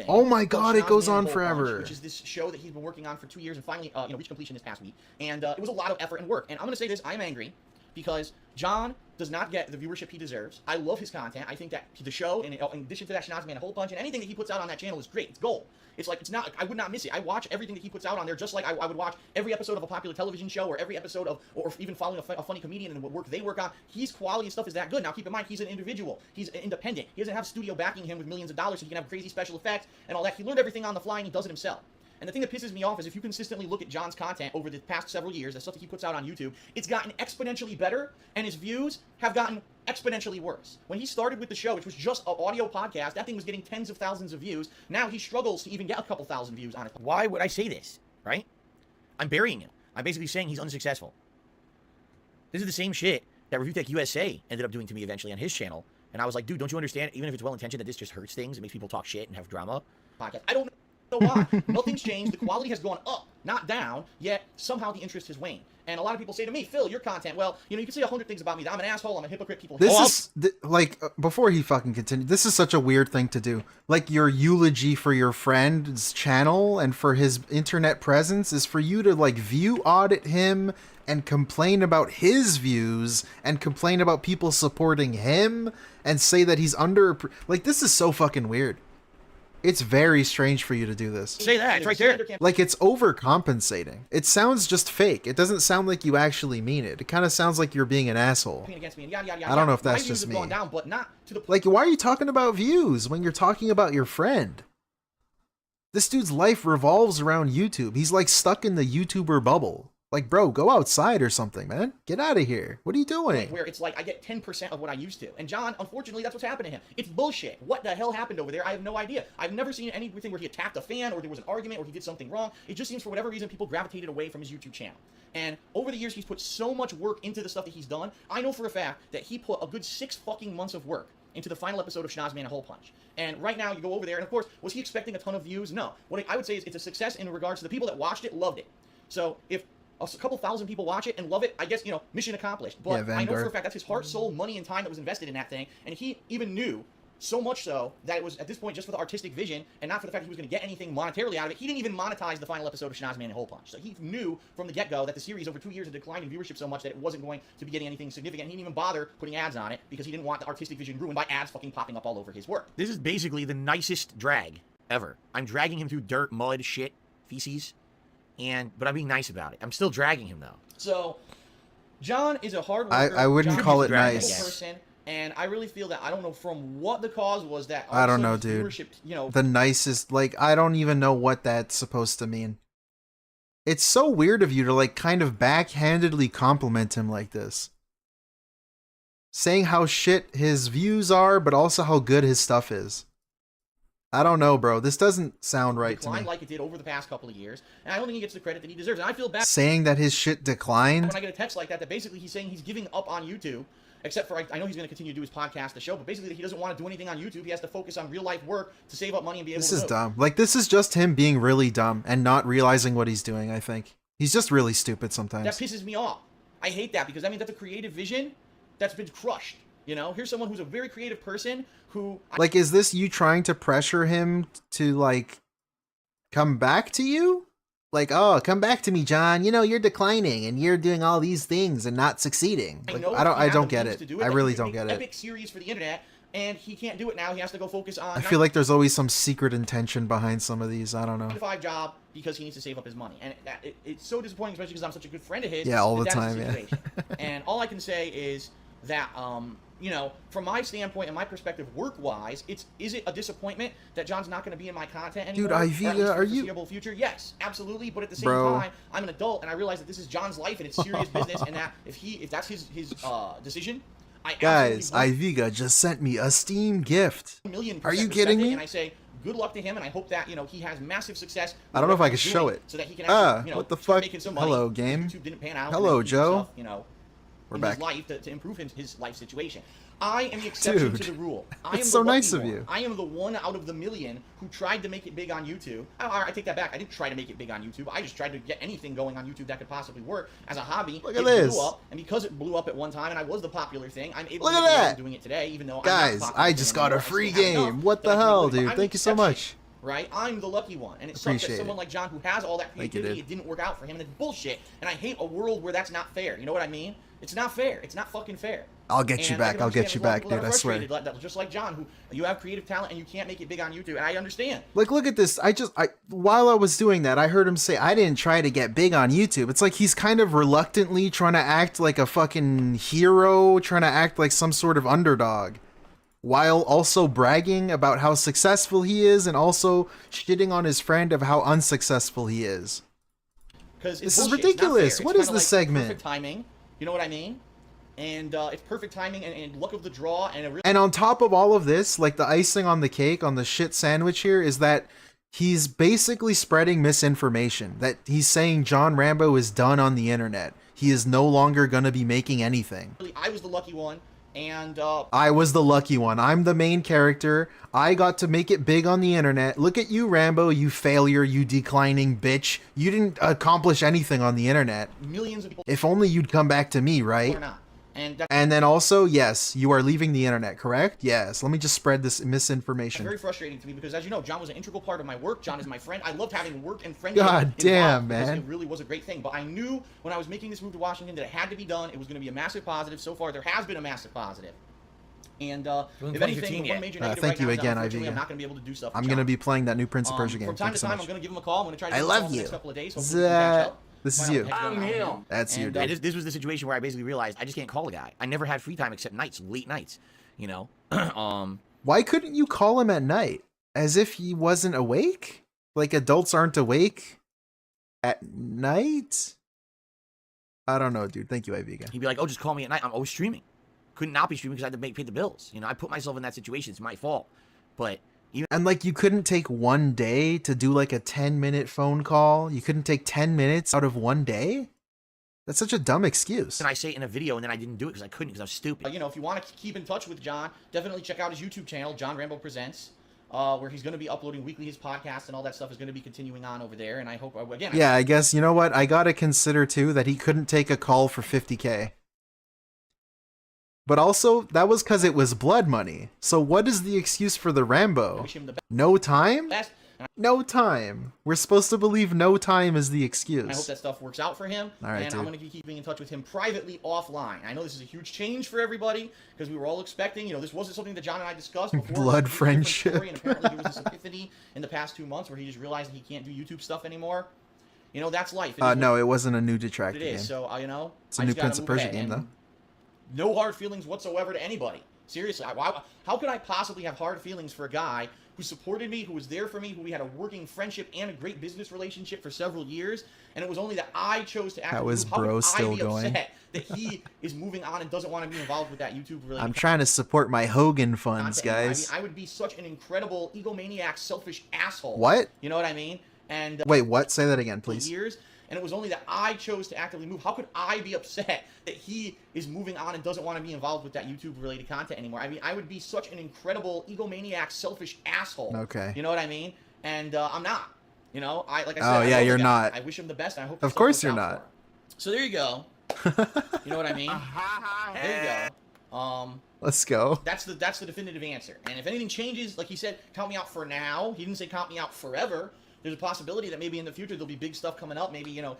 Oh my god, it goes on forever. Which is this show that he's been working on for 2 years and finally reached completion this past week. And it was a lot of effort and work. And I'm going to say this, I'm angry because John does not get the viewership he deserves. I love his content. I think that the show, in addition to that Schnoz Man, a whole bunch, and anything that he puts out on that channel is great. It's gold. It's like, I would not miss it. I watch everything that he puts out on there just like I would watch every episode of a popular television show or every episode of, or even following a funny comedian and what work they work on. His quality stuff is that good. Now keep in mind, he's an individual. He's independent. He doesn't have studio backing him with millions of dollars so he can have crazy special effects and all that. He learned everything on the fly and he does it himself. And the thing that pisses me off is if you consistently look at John's content over the past several years, the stuff that he puts out on YouTube, it's gotten exponentially better, and his views have gotten exponentially worse. When he started with the show, which was just an audio podcast, that thing was getting tens of thousands of views. Now he struggles to even get a couple thousand views on it. Why would I say this, right? I'm burying him. I'm basically saying he's unsuccessful. This is the same shit that Reeack USA ended up doing to me eventually on his channel. And I was like, dude, don't you understand, even if it's well-intentioned, that this just hurts things? It makes people talk shit and have drama. Podcast. I don't know why. Nothing's changed. The quality has gone up, not down, yet somehow the interest has waned. And a lot of people say to me, Phil, your content, well, you know, you can say 100 things about me. I'm an asshole, I'm a hypocrite, people hate This is, like, before he fucking continued, this is such a weird thing to do. Like, your eulogy for your friend's channel and for his internet presence is for you to, like, view audit him and complain about his views and complain about people supporting him and say that he's under... Like, this is so fucking weird. It's very strange for you to do this. Say that, it's right there. Like, it's overcompensating. It sounds just fake. It doesn't sound like you actually mean it. It kind of sounds like you're being an asshole. Against me and yada, yada, yada. I don't know if My that's views just have me. gone down, but not to the Like, why are you talking about views when you're talking about your friend? This dude's life revolves around YouTube. He's like stuck in the YouTuber bubble. Like, bro, go outside or something, man. Get out of here. What are you doing? Where it's like I get 10% of what I used to. And John, unfortunately, that's what's happened to him. It's bullshit. What the hell happened over there? I have no idea. I've never seen anything where he attacked a fan or there was an argument or he did something wrong. It just seems for whatever reason people gravitated away from his YouTube channel. And over the years, he's put so much work into the stuff that he's done. I know for a fact that he put a good 6 fucking months of work into the final episode of Schnozman and Hole Punch. And right now, you go over there, and of course, was he expecting a ton of views? No. What I would say is it's a success in regards to the people that watched it, loved it. So if a couple thousand people watch it and love it, I guess, you know, mission accomplished. But Yeah, I know for a Vanguard. fact that's his heart, soul, money, and time that was invested in that thing. And he even knew, so much so, that it was, at this point, just for the artistic vision, and not for the fact that he was going to get anything monetarily out of it. He didn't even monetize the final episode of Schnozman and Hole Punch. So he knew from the get-go that the series over 2 years had declined in viewership so much that it wasn't going to be getting anything significant. He didn't even bother putting ads on it because he didn't want the artistic vision ruined by ads fucking popping up all over his work. This is basically the nicest drag ever. I'm dragging him through dirt, mud, shit, feces, but I'm being nice about it. I'm still dragging him, though. So, John is a hard worker. I wouldn't John call is it a great nice. person, and I really feel that, I don't know from what the cause was that all I of a don't know, sudden dude. viewership, you know, The nicest, like, I don't even know what that's supposed to mean. It's so weird of you to, like, kind of backhandedly compliment him like this. Saying how shit his views are, but also how good his stuff is. I don't know, bro. This doesn't sound right to me. declined like it did over the past couple of years, and I don't think he gets the credit that he deserves. And I feel bad Saying that his shit declined? when I get a text like that, that basically he's saying he's giving up on YouTube, except for, I know he's going to continue to do his podcast, the show, but basically that he doesn't want to do anything on YouTube. He has to focus on real life work to save up money and be able This to is move. dumb. Like, this is just him being really dumb and not realizing what he's doing, I think. He's just really stupid sometimes. That pisses me off. I hate that because, I mean, that's a creative vision that's been crushed. You know, here's someone who's a very creative person who... Like, is this you trying to pressure him to, like, come back to you? Like, oh, come back to me, John. You know, you're declining and you're doing all these things and not succeeding. Like, I don't get it. I really don't get it. Epic series for the internet, and he can't do it now. He has to go focus on... I feel like there's always some secret intention behind some of these. I don't know. 9-to-5 job because he needs to save up his money, and it's so disappointing, especially because I'm such a good friend of his. Yeah, all the that that's time, yeah. situation. And all I can say is that, you know, from my standpoint and my perspective, work-wise, is it a disappointment that John's not going to be in my content anymore? Dude, or at least Iviga, for the are you- foreseeable future? Yes, absolutely. But at the same Bro. time, I'm an adult, and I realize that this is John's life and it's serious business, and that if that's his decision, I Guys, absolutely Iviga just sent me a Steam gift. $1,000,000% Are you kidding respect it, me? And I say good luck to him, and I hope that, you know, he has massive success. I don't know if I can can show it. so that he can actually, you know, what the start fuck? making some money. Hello, game. YouTube didn't pan out. Hello, and then he did Joe. stuff, you know, We're in back. his life to improve his life situation. I am the exception Dude, to the rule. I that's am so the lucky nice of one. you. I am the one out of the million who tried to make it big on YouTube. I take that back. I didn't try to make it big on YouTube. I just tried to get anything going on YouTube that could possibly work as a hobby. Look at it this. blew up, and because it blew up at one time, and I was the popular thing, I'm able Look to at make a living that. doing it today, even though Guys, I'm not the popular I thing just got a anymore. I free still have enough game. What that the I can hell, make a living. dude? I'm Thank the you so exception. much. Right? I'm the lucky one. And it sucks that Appreciate someone it. like John who has all that Thank you, creativity, dude. it didn't work out for him, and it's bullshit. And I hate a world where that's not fair. You know what I mean? It's not fair. It's not fucking fair. I'll get you And I back. can I'll understand get you there's a lot of back, people that dude. are I swear. frustrated, just like John, who you have creative talent and you can't make it big on YouTube, and I understand. Like, look at this. While I was doing that, I heard him say, I didn't try to get big on YouTube. It's like he's kind of reluctantly trying to act like a fucking hero, trying to act like some sort of underdog, while also bragging about how successful he is and also shitting on his friend of how unsuccessful he is. Because This is ridiculous. What is this segment? Perfect timing. You know what I mean? And it's perfect timing and luck of the draw and a real. And on top of all of this, like the icing on the cake on the shit sandwich here is that he's basically spreading misinformation. That he's saying John Rambo is done on the internet. He is no longer going to be making anything. I was the lucky one And I was the lucky one. I'm the main character. I got to make it big on the internet. Look at you, Rambo, you failure, you declining bitch. You didn't accomplish anything on the internet. millions of people If only you'd come back to me, right? are not. And And then also, yes, you are leaving the internet, correct? Yes. Let me just spread this it's misinformation. very frustrating to me because, as you know, John was an integral part of my work. John is my friend. I loved having work and friendship. God damn, involved because man. It really was a great thing. But I knew when I was making this move to Washington that it had to be done. It was going to be a massive positive. So far, there has been a massive positive. And if anything, the one major negative thank right you now is that again, unfortunately Iviga. I'm not going to be able to do stuff. I'm going to be playing that new Prince of Persia game. From time Thank you to so time, much. I'm going to give him a call. I'm going to try to I give him a love call in the you. next couple of days. Hopefully we can catch up. This is Find out you. what the heck's going on here. That's you, And, dude. This was the situation where I basically realized I just can't call a guy. I never had free time except nights, late nights. You know. Why couldn't you call him at night? As if he wasn't awake? Like adults aren't awake at night? I don't know, dude. Thank you, Iviga. He'd be like, "Oh, just call me at night. I'm always streaming. Couldn't not be streaming because I had to pay the bills. You know, I put myself in that situation. It's my fault. But even And like you couldn't take one day to do like a 10-minute phone call? You couldn't take 10 minutes out of one day? That's such a dumb excuse. and I say it in a video and then I didn't do it because I couldn't because I was stupid. You know, if you want to keep in touch with John, definitely check out his YouTube channel, John Rambo Presents, where he's going to be uploading weekly. His podcast and all that stuff is going to be continuing on over there. And I hope, again, Yeah, I guess, you know what? I gotta consider too that he couldn't take a call for 50K. But also, that was because it was blood money. So what is the excuse for the Rambo? wish him the No time? best. No time. We're supposed to believe no time is the excuse. I hope that stuff works out for him. All right, and dude. I'm going to be keeping in touch with him privately offline. I know this is a huge change for everybody because we were all expecting, you know, this wasn't something that John and I discussed before. Blood It was a different friendship. story, and apparently there was this epiphany in the past 2 months where he just realized that he can't do YouTube stuff anymore. You know, that's life. It is No, what it wasn't a new detractor it is. game. So, you know, It's a I new just gotta Prince of move Persia ahead, game, and though. no hard feelings whatsoever to anybody. Seriously, how could I possibly have hard feelings for a guy who supported me, who was there for me, who we had a working friendship and a great business relationship for several years, and it was only that I chose to act. How is How bro could still I be going? upset that he is moving on and doesn't want to be involved with that YouTube related I'm trying to support my Hogan funds, content anymore? guys. I would be such an incredible egomaniac, selfish asshole. What? You know what I mean? And Wait, what? Say that again, please. years, and it was only that I chose to actively move. How could I be upset that he is moving on and doesn't want to be involved with that YouTube-related content anymore? I mean, I would be such an incredible egomaniac, selfish asshole. Okay. You know what I mean? And I'm not. You know, like I said, Oh, I yeah, love the you're guy. not. I wish him the best, and I hope. Of this stuff course works you're out not. for him. So there you go. You know what I mean? There you go. Let's go. That's the definitive answer. And if anything changes, like he said, count me out for now. He didn't say count me out forever. There's a possibility that maybe in the future there'll be big stuff coming up. Maybe, you know,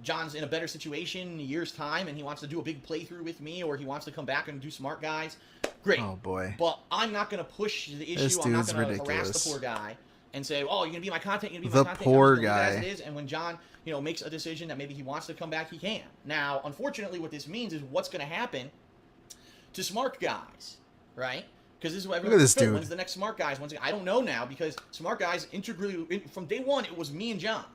John's in a better situation in a year's time and he wants to do a big playthrough with me, or he wants to come back and do Smart Guys. Great. Oh boy. But I'm not going to push the issue. This I'm not dude's going to harass ridiculous. the poor guy and say, oh, you're going to be my content, you're going to be The my content. poor I'm just gonna leave it guy. as it is. And when John, you know, makes a decision that maybe he wants to come back, he can. Now, unfortunately, what this means is what's going to happen to Smart Guys, right? Because this is what everyone. Look at this dude. When's the next Smart Guys? I don't know now because Smart Guys integrally from day one it was me and John,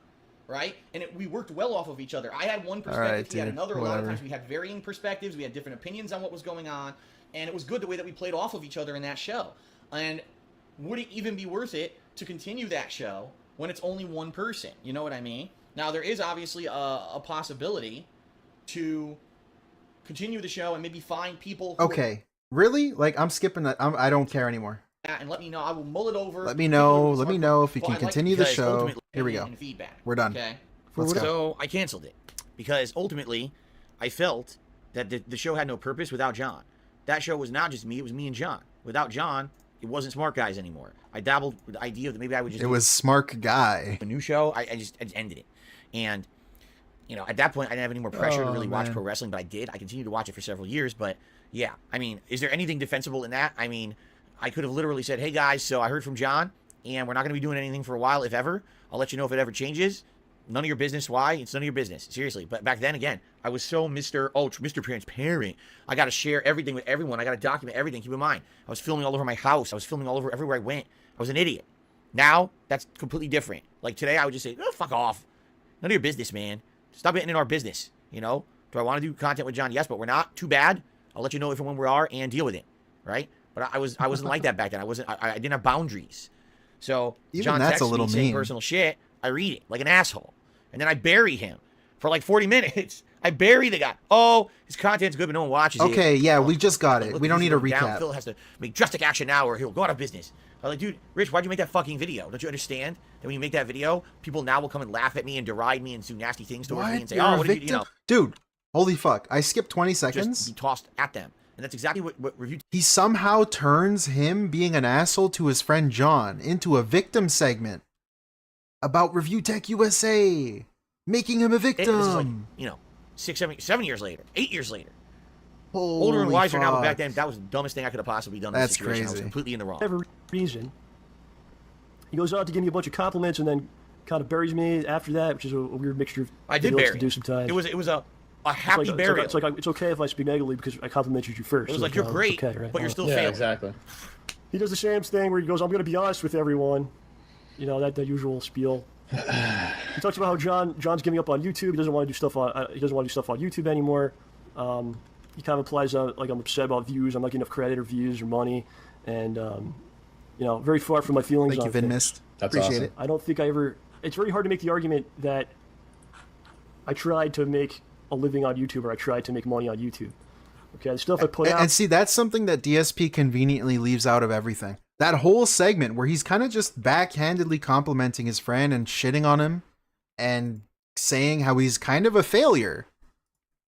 right? And we worked well off of each other. I had one perspective, right, he had dude. another. A lot of Whatever. times we had varying perspectives. We had different opinions on what was going on, and it was good the way that we played off of each other in that show. And would it even be worth it to continue that show when it's only one person? You know what I mean? Now there is obviously a possibility to continue the show and maybe find people. Who Okay. Really? Like, I'm skipping that. I don't care anymore. and let me know. I will mull it over. Let me know. Let me know if we But can I'd like continue the because show. ultimately- Here we go. and feedback. We're done. Okay. Let's go. So I canceled it because ultimately I felt that the show had no purpose without John. That show was not just me, it was me and John. Without John, it wasn't Smart Guys anymore. I dabbled with the idea that maybe I would just It do was Smart Guy. a new show. I just ended it. And, you know, at that point, I didn't have any more pressure to Oh, really watch man. pro wrestling, but I did. I continued to watch it for several years. But, yeah, I mean, is there anything defensible in that? I mean, I could have literally said, hey, guys, so I heard from John, and we're not going to be doing anything for a while, if ever. I'll let you know if it ever changes. None of your business. Why? It's none of your business. Seriously. But back then, again, I was so Mr. Transparent. I got to share everything with everyone. I got to document everything. Keep in mind, I was filming all over my house. I was filming all over everywhere I went. I was an idiot. Now, that's completely different. Like today, I would just say, oh, fuck off. None of your business, man. Stop getting in our business. You know? Do I want to do content with John? Yes, but we're not. Too bad. I'll let you know if and when we are and deal with it. Right? But I wasn't like that back then. I didn't have boundaries. So Even John that's texts a little me saying mean. personal shit. I read it like an asshole. And then I bury him for like 40 minutes. I bury the guy. Oh, his content's good, but no one watches it. Okay, yeah, we just got it. Look, We don't he's need a going down. recap. Phil has to make drastic action now or he'll go out of business. I'm like, dude, Rich, why'd you make that fucking video? Don't you understand that when you make that video, people now will come and laugh at me and deride me and do nasty things towards me and say, You're oh, a what did you, victim? Dude, holy fuck. I skipped 20 just seconds. be tossed at them. And that's exactly what review. He somehow turns him being an asshole to his friend John into a victim segment about Review Tech USA, making him a victim. This is like, 6, 7 years later, 8 years later. Older and wiser now, but back then, that was the dumbest thing I could have possibly done in this situation. I was completely in the wrong. Whatever reason. He goes out to give me a bunch of compliments and then kind of buries me after that, which is a weird mixture of I did what he likes bury to do sometimes. It was a happy burial. It's like it's okay if I speak negatively because I complimented you first. It was like, you're great, okay, right? but you're still failing. Exactly. He does the same thing where he goes, I'm going to be honest with everyone. You know, that usual spiel. He talks about how John's giving up on YouTube. He doesn't want to do stuff on YouTube anymore. He kind of implies like I'm upset about views. I'm not getting enough credit or views or money, and very far from my feelings. Thank you, Vinmist. Appreciate it. I don't think I ever. It's very hard to make the argument that I tried to make a living on YouTube or I tried to make money on YouTube. Okay, the stuff I put out. And see, that's something that DSP conveniently leaves out of everything. That whole segment where he's kind of just backhandedly complimenting his friend and shitting on him and saying how he's kind of a failure.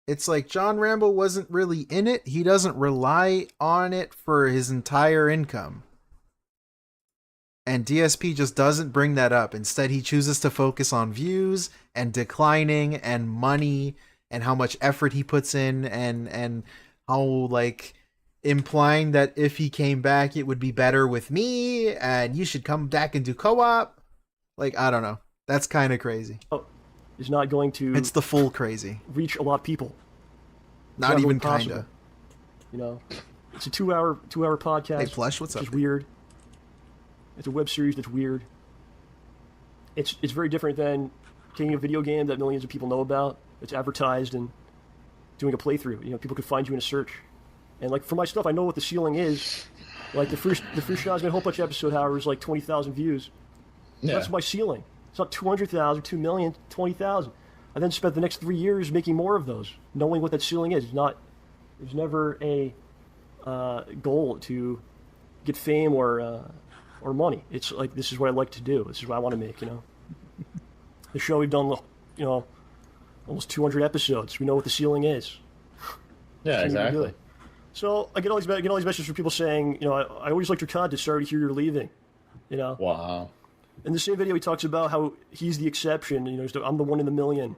It's like John Rambo wasn't really in it. He doesn't rely on it for his entire income. And DSP just doesn't bring that up. Instead, he chooses to focus on views and declining and money and how much effort he puts in and how, like, implying that if he came back, it would be better with me and you should come back and do co-op. Like, I don't know. That's kind of crazy. Is not going to. It's the full crazy. Reach a lot of people. Not even kinda. You know, it's a two-hour podcast. Hey, Flesh, what's up? It's weird. It's a web series that's weird. It's very different than taking a video game that millions of people know about. It's advertised and doing a playthrough. You know, people could find you in a search. And like for my stuff, I know what the ceiling is. Like the first Shazman Whole Bunch episode, however, is like 20,000 views. Yeah. That's my ceiling. It's not 200,000, 2 million, 20,000. I then spent the next 3 years making more of those, knowing what that ceiling is. There's never a goal to get fame or money. It's like, this is what I like to do. This is what I want to make, you know. The show we've done, you know, almost 200 episodes. We know what the ceiling is. Yeah, exactly. So I get all these messages from people saying, you know, I always liked your content. Sorry to hear you're leaving. You know. Wow. In the same video, he talks about how he's the exception. You know, I'm the one in the million.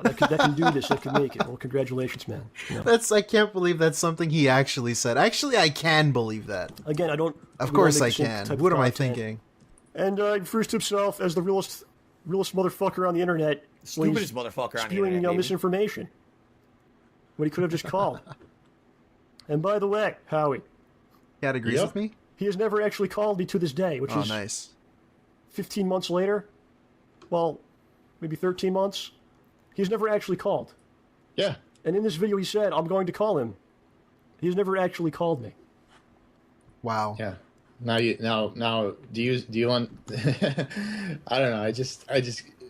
That can do this. That can make it. Well, congratulations, man. You know? I can't believe that's something he actually said. Actually, I can believe that. Again, I don't. Of course I can. What am I thinking? And he refers to himself as the realest motherfucker on the internet. Stupidest motherfucker on the internet. Spewing misinformation. When he could have just called. And by the way, Howie. Cat agrees with me? He has never actually called me to this day, which is nice. 15 months later. Well, maybe 13 months. He's never actually called. Yeah. And in this video, he said, "I'm going to call him." He's never actually called me. Wow. Yeah. Now do you want I don't know. I just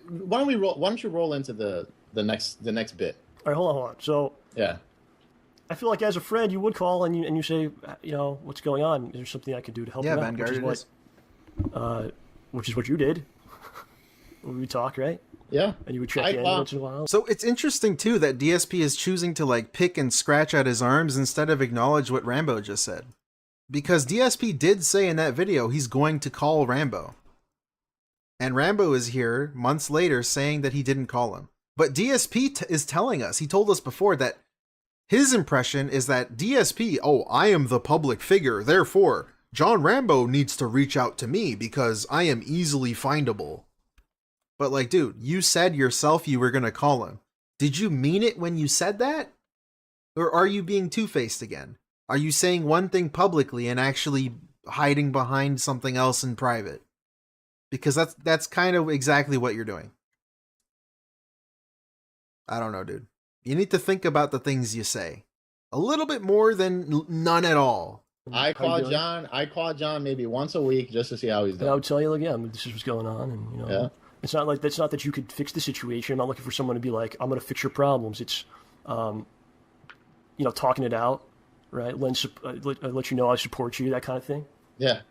why don't you roll into the next bit? All right, hold on. So yeah. I feel like as a friend, you would call and you say, you know, what's going on? Is there something I could do to help you out? Vanguard, which is what you did. We talk, right? Yeah. And you would check in once in a while. So it's interesting too that DSP is choosing to like pick and scratch at his arms instead of acknowledge what Rambo just said. Because DSP did say in that video he's going to call Rambo. And Rambo is here months later saying that he didn't call him. But DSP is telling us, he told us before that his impression is that DSP, I am the public figure, therefore John Rambo needs to reach out to me because I am easily findable. But like, dude, you said yourself you were going to call him. Did you mean it when you said that? Or are you being two-faced again? Are you saying one thing publicly and actually hiding behind something else in private? Because that's kind of exactly what you're doing. I don't know, dude. You need to think about the things you say. A little bit more than none at all. I call John maybe once a week just to see how he's doing. And I would tell you, like, yeah, this is what's going on, and you know, It's not like that's not that you could fix the situation. I'm not looking for someone to be like, I'm going to fix your problems. It's, talking it out, right? Let you know I support you, that kind of thing. Yeah.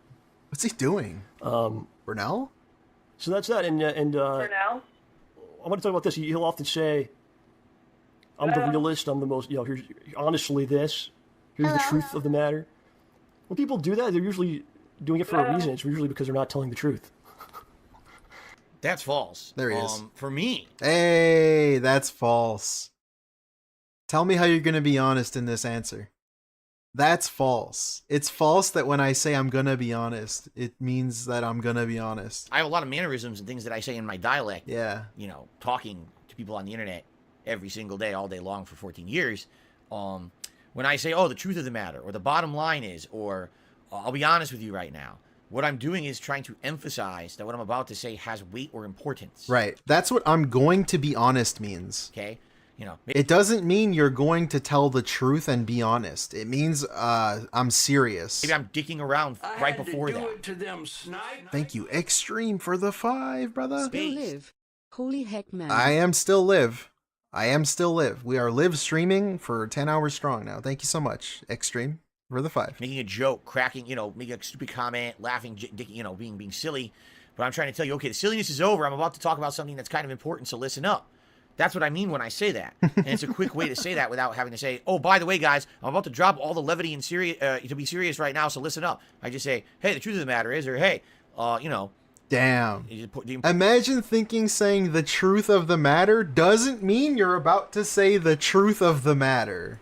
What's he doing? Burnell? So that's that. And Burnell? I want to talk about this. He'll often say, I'm the realist. I'm the most, here's honestly this. Here's the truth of the matter. When people do that, they're usually doing it for a reason. It's usually because they're not telling the truth. That's false. There he is. For me. Hey, that's false. Tell me how you're going to be honest in this answer. That's false. It's false that when I say I'm going to be honest, it means that I'm going to be honest. I have a lot of mannerisms and things that I say in my dialect. Yeah. Talking to people on the internet every single day, all day long for 14 years. When I say, the truth of the matter, or the bottom line is, or I'll be honest with you right now, what I'm doing is trying to emphasize that what I'm about to say has weight or importance. Right. That's what I'm going to be honest means. Okay. It doesn't mean you're going to tell the truth and be honest. It means I'm serious. Maybe I'm dicking around right before that. To them, snipe. Thank you, Extreme, for the 5, brother. Still live. Holy heck, man. I am still live. We are live streaming for 10 hours strong now. Thank you so much, Extreme, for the 5. Making a joke, cracking, making a stupid comment, laughing, being silly. But I'm trying to tell you, okay, the silliness is over. I'm about to talk about something that's kind of important, so listen up. That's what I mean when I say that. And it's a quick way to say that without having to say, by the way, guys, I'm about to drop all the levity and to be serious right now, so listen up. I just say, hey, the truth of the matter is, or hey, Damn. Imagine saying the truth of the matter doesn't mean you're about to say the truth of the matter.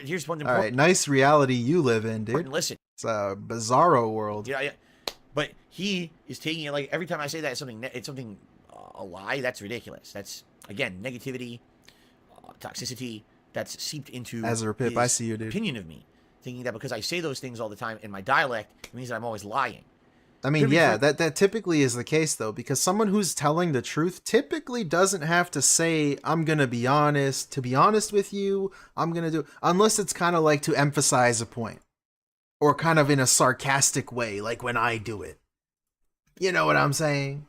Here's one important. All right, nice reality you live in, dude. Listen. It's a bizarro world. Yeah. But he is taking it like every time I say that it's something a lie. That's ridiculous. That's, again, negativity, toxicity that's seeped into Ezra Pip, I see you, dude. Opinion of me, thinking that because I say those things all the time in my dialect, it means that I'm always lying. I mean, yeah, that typically is the case, though, because someone who's telling the truth typically doesn't have to say, I'm going to be honest. To be honest with you, I'm going to do... Unless it's kind of like to emphasize a point. Or kind of in a sarcastic way, like when I do it. You know what I'm saying?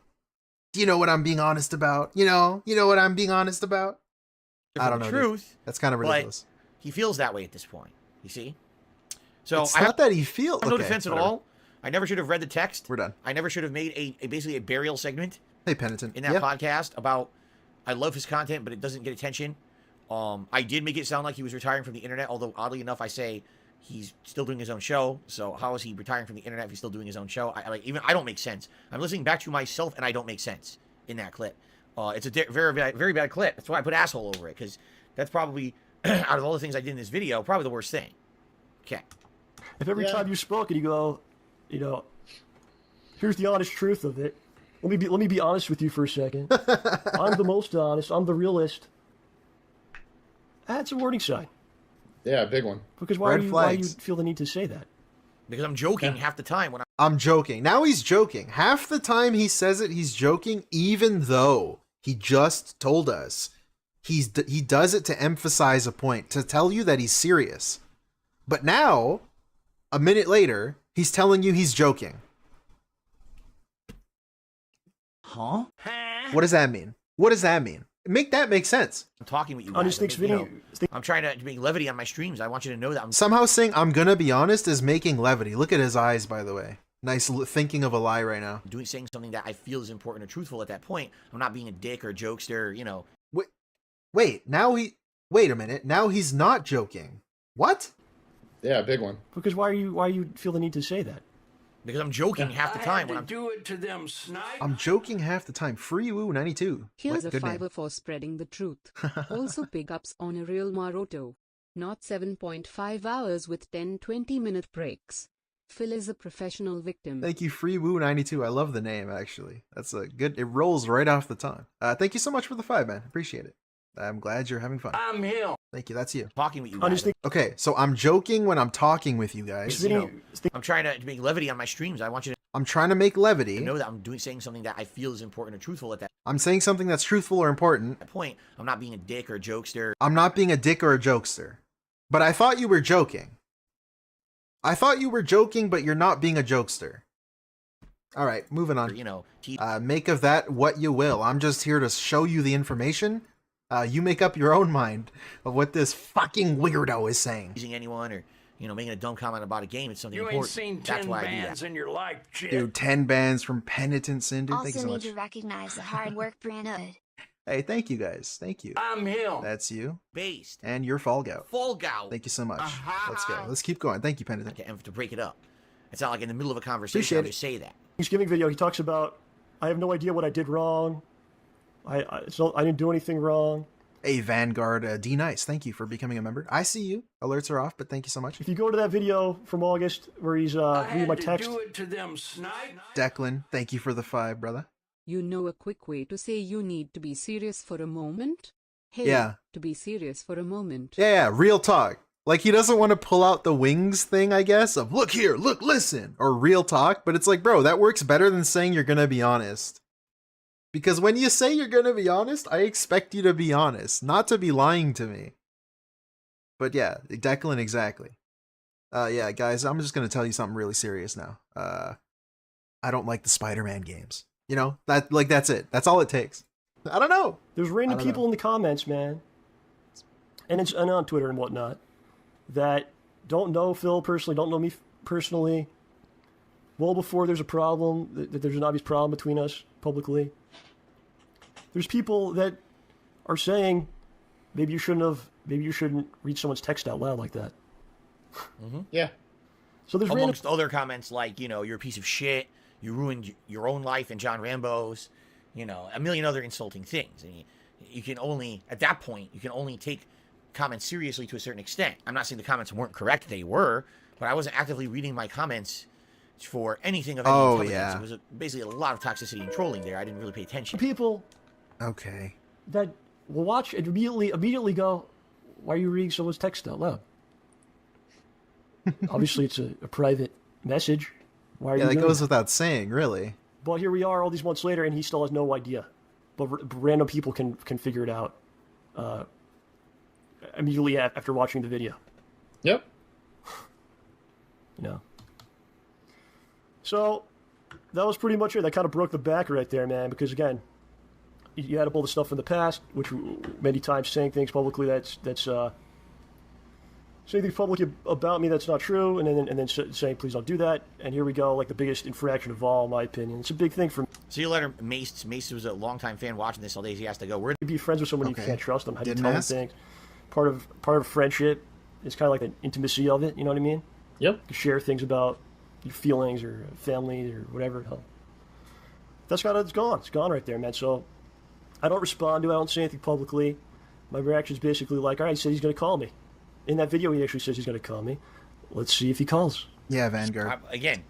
Do you know what I'm being honest about? You know what I'm being honest about? I don't know. Truth. Dude. That's kind of ridiculous. But he feels that way at this point. You see? So it's not that he feels... No defense at all. I never should have read the text. We're done. I never should have made basically a burial segment. Hey, Penitent. In that podcast about, I love his content, but it doesn't get attention. I did make it sound like he was retiring from the internet, although oddly enough, I say he's still doing his own show. So how is he retiring from the internet if he's still doing his own show? I don't make sense. I'm listening back to myself, and I don't make sense in that clip. It's a very, very bad clip. That's why I put asshole over it, because that's probably, out of all the things I did in this video, probably the worst thing. Okay. If every time you spoke and you go, here's the honest truth of it. Let me be honest with you for a second. I'm the most honest. I'm the realist. That's a warning sign. Yeah, big one. Because why do you feel the need to say that? Because I'm joking half the time when I'm joking. Now he's joking. Half the time he says it, he's joking, even though he just told us he does it to emphasize a point, to tell you that he's serious. But now, a minute later, he's telling you he's joking. Huh? What does that mean? What does that mean? Make that make sense. I'm talking with you guys. I'm trying to make levity on my streams. I want you to know that I'm somehow saying I'm gonna be honest is making levity. Look at his eyes, by the way. Nice thinking of a lie right now. saying something that I feel is important or truthful at that point. I'm not being a dick or a jokester, Wait a minute. Now he's not joking. What? Yeah, big one. Because why you feel the need to say that? Because I'm joking half the time when I'm do it to them, snipe. I'm joking half the time. Free Woo 92. Here's a fiver for spreading the truth. Also big ups on a real Maroto. Not 7.5 hours with 10-20 minute breaks. Phil is a professional victim. Thank you, Free Woo 92. I love the name, actually. That's a good, it rolls right off the tongue. Thank you so much for the 5, man. Appreciate it. I'm glad you're having fun. I'm him. Thank you. That's you. Talking with you guys. Okay, so I'm joking when I'm talking with you guys. I'm trying to make levity on my streams. I want you to I'm trying to make levity. know that I'm saying something that I feel is important or truthful at that I'm saying something that's truthful or important. point. I'm not being a dick or a jokester. I'm not being a dick or a jokester. But I thought you were joking. I thought you were joking, but you're not being a jokester. All right, moving on. You know, make of that what you will. I'm just here to show you the information. You make up your own mind of what this fucking weirdo is saying. Using anyone or, you know, making a dumb comment about a game, it's something You important. ain't seen That's 10 why I do bands that. in your life, shit. Dude, 10 bands from Penitent Sin, dude. Thank you Also so need much. to recognize the hard work Brandood. Hey, thank you guys. Thank you. I'm him. That's you. Based. And you're Falgout. Falgout. Thank you so much. Let's go. Let's keep going. Thank you, Penitent. To break it up. It's not like in the middle of a conversation, Appreciate I'll it. just say that. Thanksgiving video, he talks about, I have no idea what I did wrong. I didn't do anything wrong. Hey, Vanguard D Nice, thank you for becoming a member. I see you. Alerts are off, but thank you so much. If you go to that video from August where he's reading my text. Do it to them, snipe. Declan, thank you for the 5, brother. You know a quick way to say you need to be serious for a moment? Hey, Yeah. to be serious for a moment. Yeah, real talk. Like, he doesn't want to pull out the wings thing, I guess, of look here, look, listen, or real talk, but it's like, bro, that works better than saying you're gonna be honest. Because when you say you're gonna be honest, I expect you to be honest, not to be lying to me. But yeah, Declan, exactly. Yeah, guys, I'm just gonna tell you something really serious now. I don't like the Spider-Man games. You know, that's it. That's all it takes. I don't know. There's random people in the comments, man, and on Twitter and whatnot, that don't know Phil personally, don't know me personally, well before there's a problem, that there's an obvious problem between us publicly. There's people that are saying, maybe you shouldn't read someone's text out loud like that. Yeah. So there's amongst other comments like, you know, you're a piece of shit, you ruined your own life and John Rambo's, you know, a million other insulting things. And you can only, at that point, you can only take comments seriously to a certain extent. I'm not saying the comments weren't correct, they were, but I wasn't actively reading my comments for anything of any intelligence. Yeah. It was basically a lot of toxicity and trolling there. I didn't really pay attention. People okay that will watch and immediately go, why are you reading someone's text out loud? Obviously, it's a private message. Why are you that doing goes that? without saying, really. But here we are all these months later, and he still has no idea. But random people can figure it out immediately after watching the video. Yep. You know. So that was pretty much it. That kind of broke the back right there, man. Because again, you had all the stuff from the past, which many times saying things publicly that's saying things publicly about me that's not true, and then saying please don't do that. And here we go, like the biggest infraction of all, in my opinion. It's a big thing for me. See you later, Mace. Mace was a longtime fan watching this all day. He has to go. Where to be friends with someone you can't trust them. How do you Didn't tell them ask. things? Part of friendship is kind of like the intimacy of it. You know what I mean? Yep. You share things about your feelings or family or whatever. Hell, that's it's gone. It's gone right there, man. So I don't respond to it. I don't say anything publicly. My reaction is basically like, all right, he said he's going to call me. In that video, he actually says he's going to call me. Let's see if he calls. Yeah, Vanguard. Again.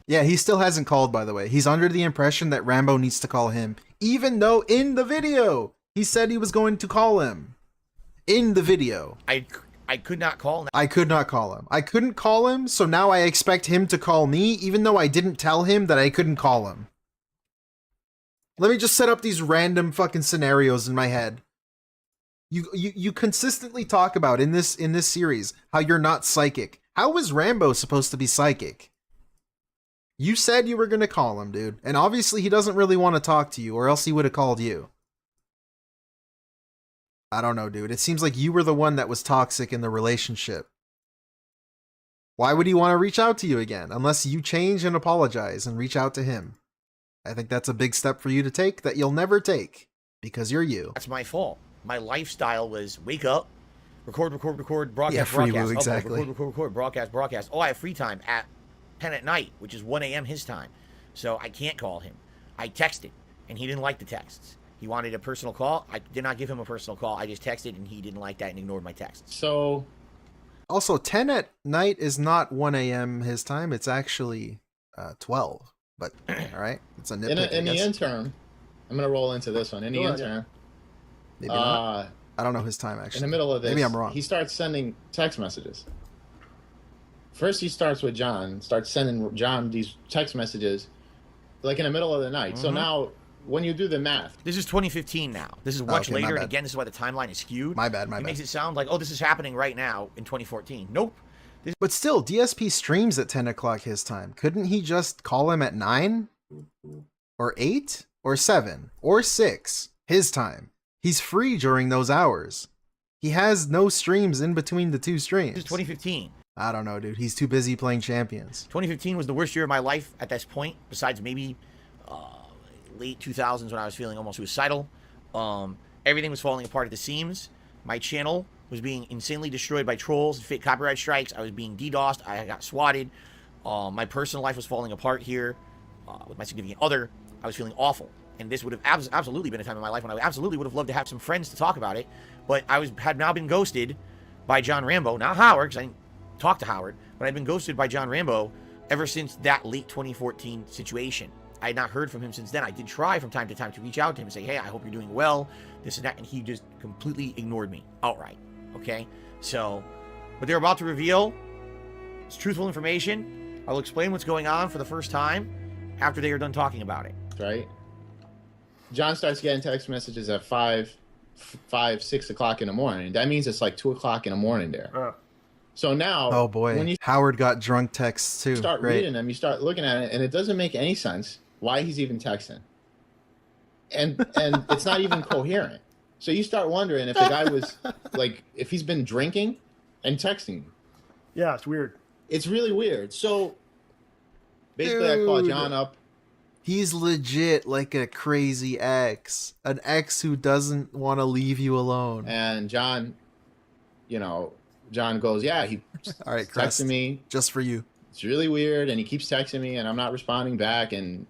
Yeah, he still hasn't called, by the way. He's under the impression that Rambo needs to call him, even though in the video he said he was going to call him. In the video. I could not call him. I could not call him. I couldn't call him, so now I expect him to call me, even though I didn't tell him that I couldn't call him. Let me just set up these random fucking scenarios in my head. You consistently talk about in this series how you're not psychic. How is Rambo supposed to be psychic? You said you were going to call him, dude. And obviously he doesn't really want to talk to you, or else he would have called you. I don't know, dude. It seems like you were the one that was toxic in the relationship. Why would he want to reach out to you again? Unless you change and apologize and reach out to him. I think that's a big step for you to take that you'll never take. Because you're you. That's my fault. My lifestyle was wake up, record, broadcast, Yeah, free broadcast. woo, exactly. Okay, record, broadcast. Oh, I have free time at 10 at night, which is 1 a.m. his time. So I can't call him. I texted, and he didn't like the texts. He wanted a personal call. I did not give him a personal call. I just texted, and he didn't like that and ignored my texts. So... Also, 10 at night is not 1 a.m. his time. It's actually 12. But, all right. It's a nitpick, In I the guess. intern, I'm going to roll into this one. In the Go ahead. intern... Maybe not. I don't know his time, actually. In the middle of this, maybe I'm wrong. he starts sending text messages. First, he starts with John, starts sending John these text messages, like in the middle of the night. So now, when you do the math... This is 2015 now. This is much Okay, my later, and bad. again, this is why the timeline is skewed. My bad, He makes it sound like, oh, this is happening right now in 2014. Nope. But still, DSP streams at 10 o'clock his time. Couldn't he just call him at 9? or 8 or 7 or 6 his time. He's free during those hours. He has no streams in between the two streams. This is 2015. I don't know, dude. He's too busy playing Champions. 2015 was the worst year of my life at this point, besides maybe late 2000s when I was feeling almost suicidal. Everything was falling apart at the seams. My channel was being insanely destroyed by trolls and fake copyright strikes. I was being DDoSed. I got swatted. My personal life was falling apart here with my significant other. I was feeling awful. And this would have absolutely been a time in my life when I absolutely would have loved to have some friends to talk about it. But I had now been ghosted by John Rambo. Not Howard, because I didn't talk to Howard. But I'd been ghosted by John Rambo ever since that late 2014 situation. I had not heard from him since then. I did try from time to time to reach out to him and say, hey, I hope you're doing well, this and that. And he just completely ignored me outright. Okay? So, but they're about to reveal it's truthful information. I'll explain what's going on for the first time after they are done talking about it. Right? John starts getting text messages at 6 o'clock in the morning. That means it's like 2 o'clock in the morning there. So now, oh boy, when you Howard got drunk texts too. Start reading them, you start looking at it, and it doesn't make any sense why he's even texting, and it's not even coherent. So you start wondering if the guy was like, if he's been drinking and texting. Yeah, it's weird. It's really weird. So basically, I call John up. He's legit like a crazy ex. An ex who doesn't want to leave you alone. And John, John goes, yeah, he all right, texting me. Just for you. It's really weird, and he keeps texting me, and I'm not responding back, and,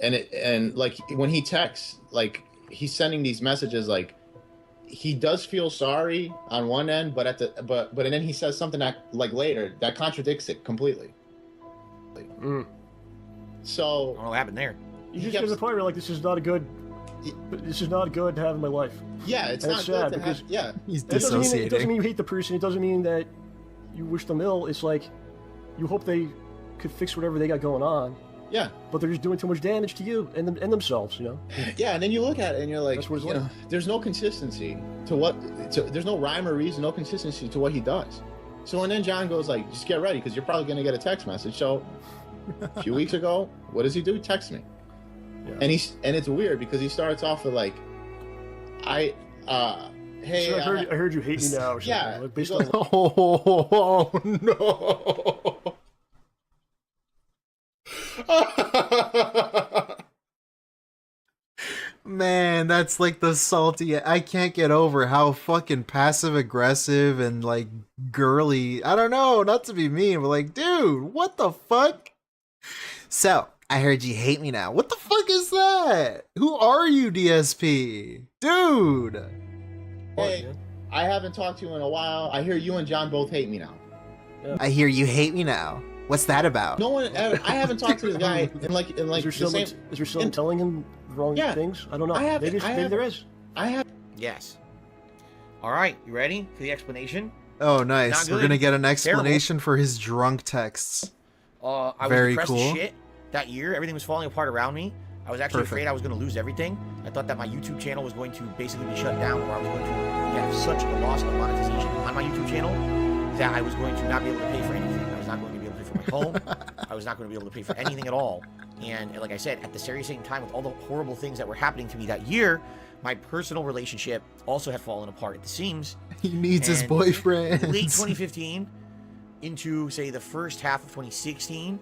and like, when he texts, like, he's sending these messages, like, he does feel sorry on one end, but and then he says something that, like, later, that contradicts it completely. So I don't know what happened there. You just get to the point where like this is not good to have in my life. Yeah, it's and not it's good sad to because have, yeah. He's it doesn't mean you hate the person. It doesn't mean that you wish them ill. It's like you hope they could fix whatever they got going on. Yeah, but they're just doing too much damage to you and themselves. Yeah, and then you look at it and you're like, there's no consistency there's no rhyme or reason, no consistency to what he does. So and then John goes like, just get ready because you're probably gonna get a text message. So a few weeks ago, what does he do? He texts me. Yeah. And it's weird because he starts off with like, hey, so I heard you hate me now or something. Yeah. Like based on oh no. Man, that's like the salty. I can't get over how fucking passive aggressive and like girly. I don't know, not to be mean, but like, dude, what the fuck? So, I heard you hate me now. What the fuck is that? Who are you, DSP? Dude! Hey, I haven't talked to you in a while. I hear you and John both hate me now. Yeah. I hear you hate me now. What's that about? No one ever, I haven't talked to this guy in like is there someone telling him wrong things? I don't know. Maybe there is. I have. Yes. All right, you ready for the explanation? Oh, nice. We're gonna get an explanation for his drunk texts. I was depressed as shit that year. Everything was falling apart around me. I was actually afraid I was going to lose everything. I thought that my YouTube channel was going to basically be shut down, or I was going to have such a loss of monetization on my YouTube channel that I was going to not be able to pay for anything. I was not going to be able to pay for my home. I was not going to be able to pay for anything at all. And like I said, at the very same time, with all the horrible things that were happening to me that year, my personal relationship also had fallen apart at the seams. He needs his boyfriend. Late 2015 into, say, the first half of 2016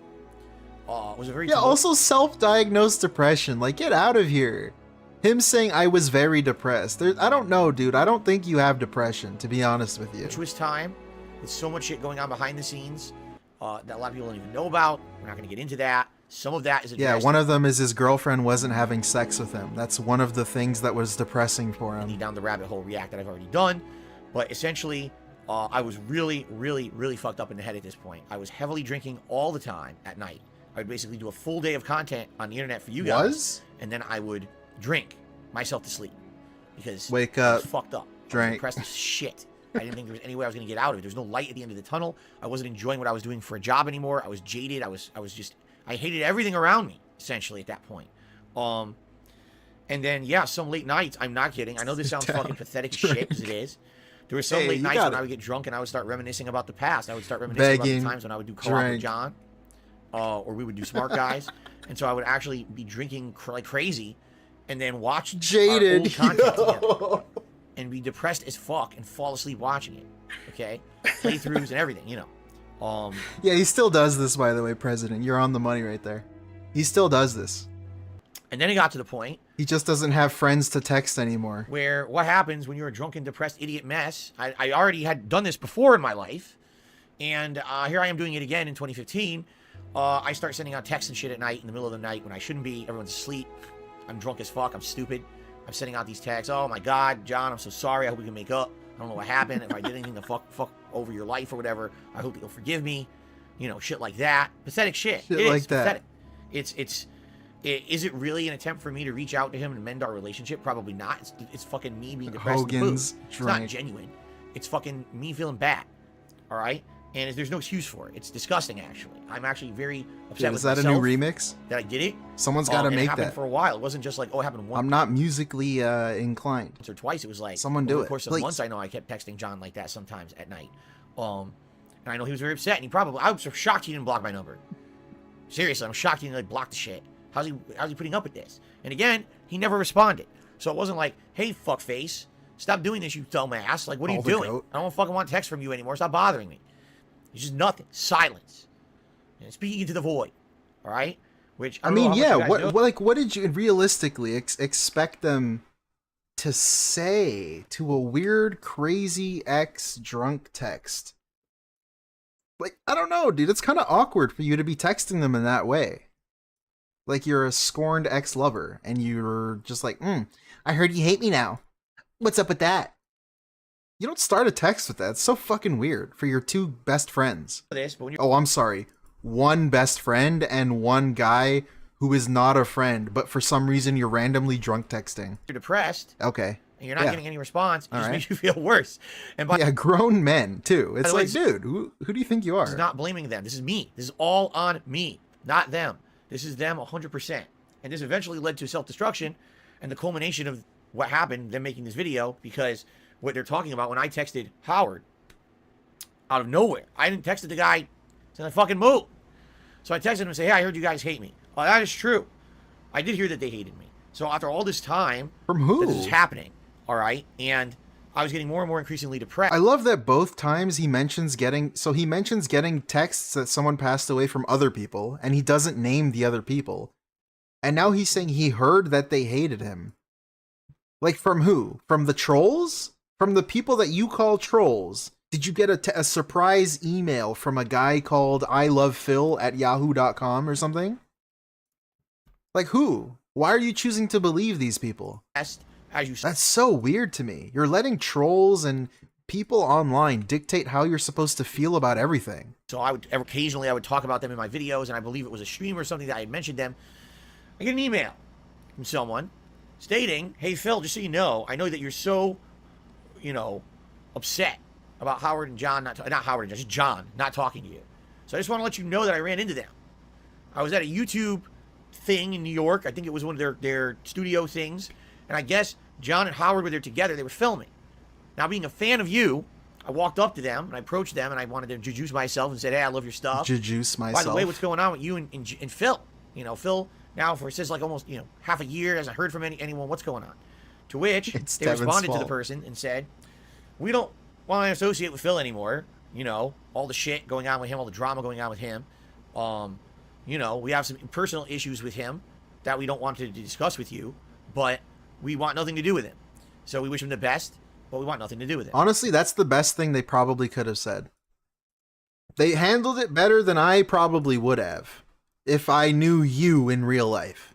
was a very also self-diagnosed depression. Like, get out of here. Him saying I was very depressed. I don't know, dude. I don't think you have depression, to be honest with you. Which was time. There's so much shit going on behind the scenes that a lot of people don't even know about. We're not going to get into that. Some of that is yeah, one of them is his girlfriend wasn't having sex with him. That's one of the things that was depressing for him. Down the rabbit hole Reeack that I've already done. But essentially, I was really, really, really fucked up in the head at this point. I was heavily drinking all the time at night. I would basically do a full day of content on the internet for you guys. And then I would drink myself to sleep. Because wake I up, was fucked up. drink. I was depressed as shit. I didn't think there was any way I was going to get out of it. There's no light at the end of the tunnel. I wasn't enjoying what I was doing for a job anymore. I was jaded. I hated everything around me, essentially, at that point. And then, yeah, some late nights, I'm not kidding. I know this sounds fucking pathetic as shit, because it is. There were some late nights when I would get drunk and I would start reminiscing about the past. I would start reminiscing about the times when I would do co-op with John. Or we would do Smart Guys. And so I would actually be drinking like crazy and then watch Jaded, our old content together and be depressed as fuck and fall asleep watching it. Okay? Playthroughs and everything, you know. Yeah, he still does this, by the way, President. You're on the money right there. He still does this. And then it got to the point. He just doesn't have friends to text anymore. Where what happens when you're a drunken, depressed idiot mess? I already had done this before in my life. And here I am doing it again in 2015. I start sending out texts and shit at night in the middle of the night when I shouldn't be. Everyone's asleep. I'm drunk as fuck. I'm stupid. I'm sending out these texts. Oh my God, John, I'm so sorry. I hope we can make up. I don't know what happened. If I did anything to fuck over your life or whatever, I hope you'll forgive me. You know, shit like that. Pathetic shit. Shit like that. Pathetic. Is it really an attempt for me to reach out to him and mend our relationship? Probably not. It's fucking me being depressed. Hogan's It's not genuine. It's fucking me feeling bad. All right? And there's no excuse for it. It's disgusting, actually. I'm actually very upset with myself. Is that a new remix? That I did it. Someone's got to make it happened that. for a while. It wasn't just like, oh, it happened once. I'm not musically inclined. Once or twice. It was like, someone do over it, the course of please. months, I know I kept texting John like that sometimes at night. And I know he was very upset. And I was shocked he didn't block my number. Seriously, I'm shocked he didn't like block the shit. How's he putting up with this? And again, he never responded. So it wasn't like, hey, fuckface, stop doing this, you dumbass. Like, what are you doing? I don't fucking want text from you anymore. Stop bothering me. It's just nothing. Silence. And speaking into the void. All right? Which I mean, yeah. What did you realistically expect them to say to a weird, crazy ex-drunk text? Like, I don't know, dude. It's kind of awkward for you to be texting them in that way. Like you're a scorned ex-lover, and you're just like, I heard you hate me now. What's up with that? You don't start a text with that. It's so fucking weird for your two best friends. Oh, I'm sorry. One best friend and one guy who is not a friend, but for some reason you're randomly drunk texting. You're depressed. Okay. And you're not getting any response. It just makes you feel worse. And yeah, grown men, too. It's like, dude, who do you think you are? This is not blaming them. This is me. This is all on me, not them. This is them 100%. And this eventually led to self-destruction and the culmination of what happened, them making this video, because what they're talking about when I texted Howard out of nowhere. I didn't text the guy since I fucking moved. So I texted him and say, hey, I heard you guys hate me. Well, that is true. I did hear that they hated me. So after all this time, from who? This is happening, all right? And I was getting more and more increasingly depressed. I love that both times he mentions getting texts that someone passed away from other people, and he doesn't name the other people. And now he's saying he heard that they hated him. Like, from who? From the trolls? From the people that you call trolls? Did you get a surprise email from a guy called ilovephil@yahoo.com or something? Like, who? Why are you choosing to believe these people? That's so weird to me. You're letting trolls and people online dictate how you're supposed to feel about everything. So occasionally I would talk about them in my videos, and I believe it was a stream or something that I had mentioned them. I get an email from someone stating, hey, Phil, just so you know, I know that you're so, upset about Howard and John, not Howard and John, just John not talking to you. So I just want to let you know that I ran into them. I was at a YouTube thing in New York. I think it was one of their studio things. And I guess John and Howard were there together. They were filming. Now, being a fan of you, I walked up to them and I approached them and I wanted to jujuice myself and said, hey, I love your stuff. Jujuice myself. By the way, what's going on with you and Phil? Phil, now for since like almost, half a year, hasn't heard from anyone. What's going on? To which they responded to the person and said, we don't want to associate with Phil anymore. All the shit going on with him, all the drama going on with him. We have some personal issues with him that we don't want to discuss with you, but we want nothing to do with him. So we wish him the best, but we want nothing to do with it. Honestly, that's the best thing they probably could have said. They handled it better than I probably would have if I knew you in real life.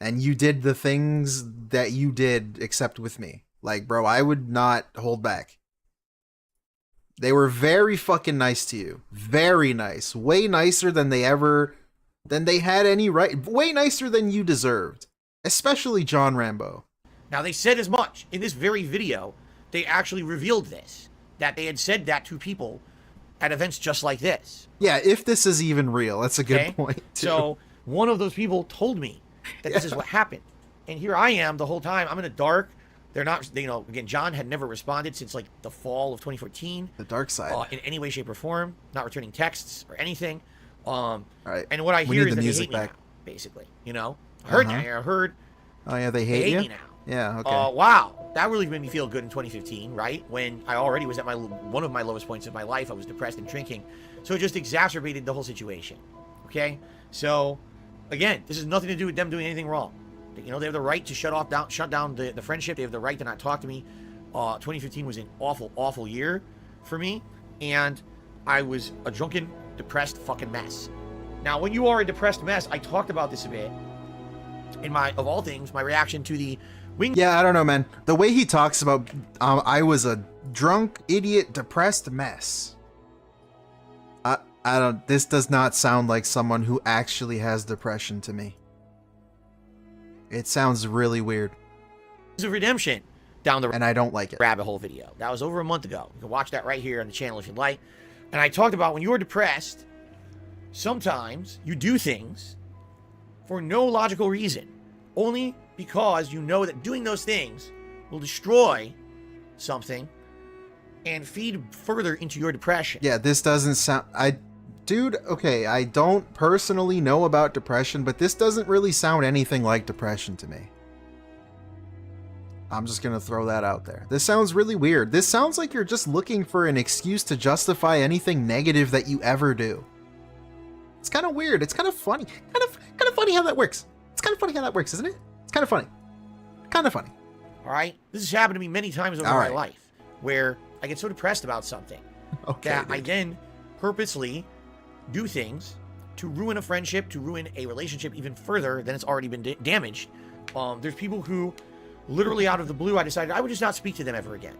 And you did the things that you did except with me. Like, bro, I would not hold back. They were very fucking nice to you. Very nice. Way nicer than they had any right. Way nicer than you deserved. Especially John Rambo. Now, they said as much. In this very video, they actually revealed this. That they had said that to people at events just like this. Yeah, if this is even real. That's a good point, too. So, one of those people told me that this is what happened. And here I am the whole time. I'm in the dark. They're not, again, John had never responded since like the fall of 2014. The dark side. In any way, shape, or form. Not returning texts or anything. Right. And what I We hear need is the that they music hate me back. now, basically. You know, I heard Uh-huh. that. I heard. Oh yeah, they hate you me now. Yeah. Okay. Wow, that really made me feel good in 2015, right? When I already was at one of my lowest points of my life. I was depressed and drinking, so it just exacerbated the whole situation. Okay, so again, this has nothing to do with them doing anything wrong. You know, they have the right to shut down the friendship. They have the right to not talk to me. 2015 was an awful year for me, and I was a drunken, depressed fucking mess. Now, when you are a depressed mess, I talked about this a bit in of all things, my reaction to the Yeah, I don't know, man. The way he talks about, I was a drunk, idiot, depressed mess. I don't. This does not sound like someone who actually has depression to me. It sounds really weird. of redemption down the and I don't like it. rabbit hole video. That was over a month ago. You can watch that right here on the channel if you'd like. And I talked about when you're depressed, sometimes you do things for no logical reason, only because you know that doing those things will destroy something and feed further into your depression. Yeah, this doesn't sound... Dude, okay, I don't personally know about depression, but this doesn't really sound anything like depression to me. I'm just gonna throw that out there. This sounds really weird. This sounds like you're just looking for an excuse to justify anything negative that you ever do. It's kind of weird. It's kind of funny. Kind of funny how that works. It's kind of funny how that works, isn't it? It's kind of funny. Kind of funny. All right? This has happened to me many times over my life, where I get so depressed about something that I then purposely do things to ruin a friendship, to ruin a relationship even further than it's already been damaged. There's people who, literally out of the blue, I decided I would just not speak to them ever again.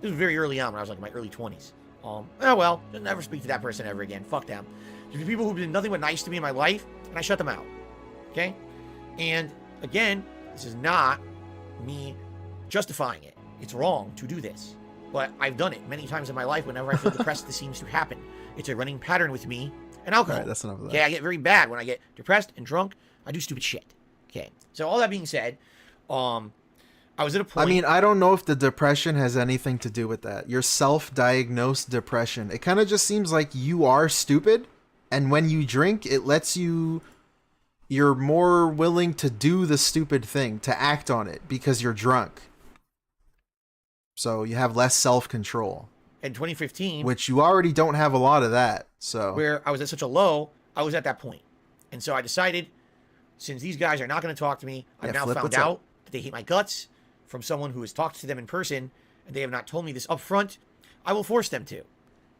This was very early on when I was like in my early 20s. Oh well, I'll never speak to that person ever again. Fuck them. There's people who've been nothing but nice to me in my life, and I shut them out. Okay? And again, this is not me justifying it. It's wrong to do this. But I've done it many times in my life. Whenever I feel depressed, this seems to happen. It's a running pattern with me and alcohol. Alright, that's enough of that. Okay, I get very bad when I get depressed and drunk. I do stupid shit. Okay. So all that being said, I was at a point... I mean, I don't know if the depression has anything to do with that. Your self-diagnosed depression. It kind of just seems like you are stupid, and when you drink, it lets you... You're more willing to do the stupid thing, to act on it, because you're drunk. So you have less self-control. In 2015... Which you already don't have a lot of that, so... Where I was at such a low, I was at that point. And so I decided, since these guys are not going to talk to me, I've now found out that they hate my guts from someone who has talked to them in person, and they have not told me this up front. I will force them to.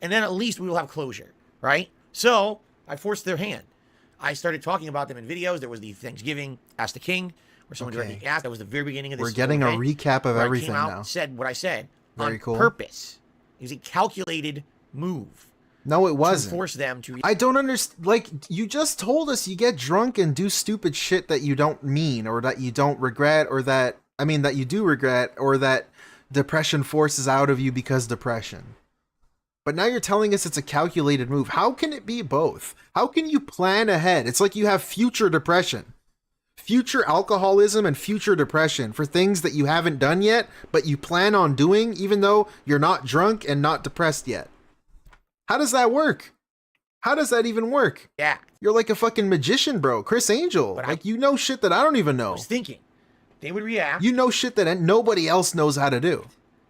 And then at least we will have closure, right? So I forced their hand. I started talking about them in videos. There was the Thanksgiving Ask the King, where someone directly asked. That was the very beginning of this. We're getting a recap of everything now. now. Said what I said Very on cool. purpose. It was a calculated move. No, it wasn't. To force them to... I don't understand. Like, you just told us you get drunk and do stupid shit that you don't mean, or that you don't regret, or that... I mean, that you do regret, or that depression forces out of you because depression. But now you're telling us it's a calculated move. How can it be both? How can you plan ahead? It's like you have future depression. Future alcoholism and future depression for things that you haven't done yet, but you plan on doing, even though you're not drunk and not depressed yet. How does that work? How does that even work? Yeah. You're like a fucking magician, bro. Chris Angel. But like, you know shit that I don't even know. I was thinking they would react. You know shit that nobody else knows how to do.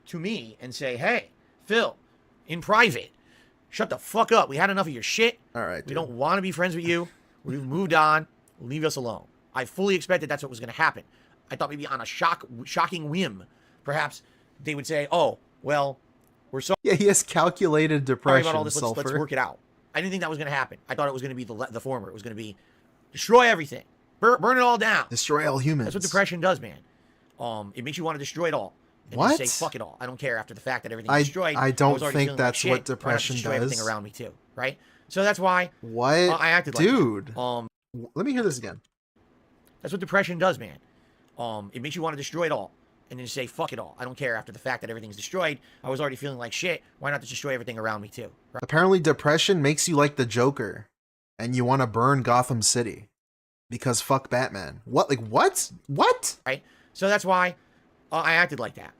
To me and say, hey, Phil, in private, shut the fuck up. We had enough of your shit. All right. We don't want to be friends with you. We've moved on. Leave us alone. I fully expected that's what was going to happen. I thought maybe on a shocking whim, perhaps they would say, oh, well, we're sorry. Yeah, he has calculated depression. Sorry about all this. Let's work it out. I didn't think that was going to happen. I thought it was going to be the former. It was going to be destroy everything. Burn it all down. Destroy all humans. That's what depression does, man. It makes you want to destroy it all. And What? Just say, fuck it all. I don't care after the fact that everything's destroyed. I don't was already think feeling that's like what shit. Why not depression destroy everything does. around me too, right? So that's why What? I acted like Dude. that. Let me hear this again. That's what depression does, man. It makes you want to destroy it all. And then say, fuck it all. I don't care after the fact that everything's destroyed. I was already feeling like shit. Why not just destroy everything around me too? Right? Apparently depression makes you like the Joker. And you want to burn Gotham City. Because fuck Batman. What? Like, what? What? Right? So that's why I acted like that.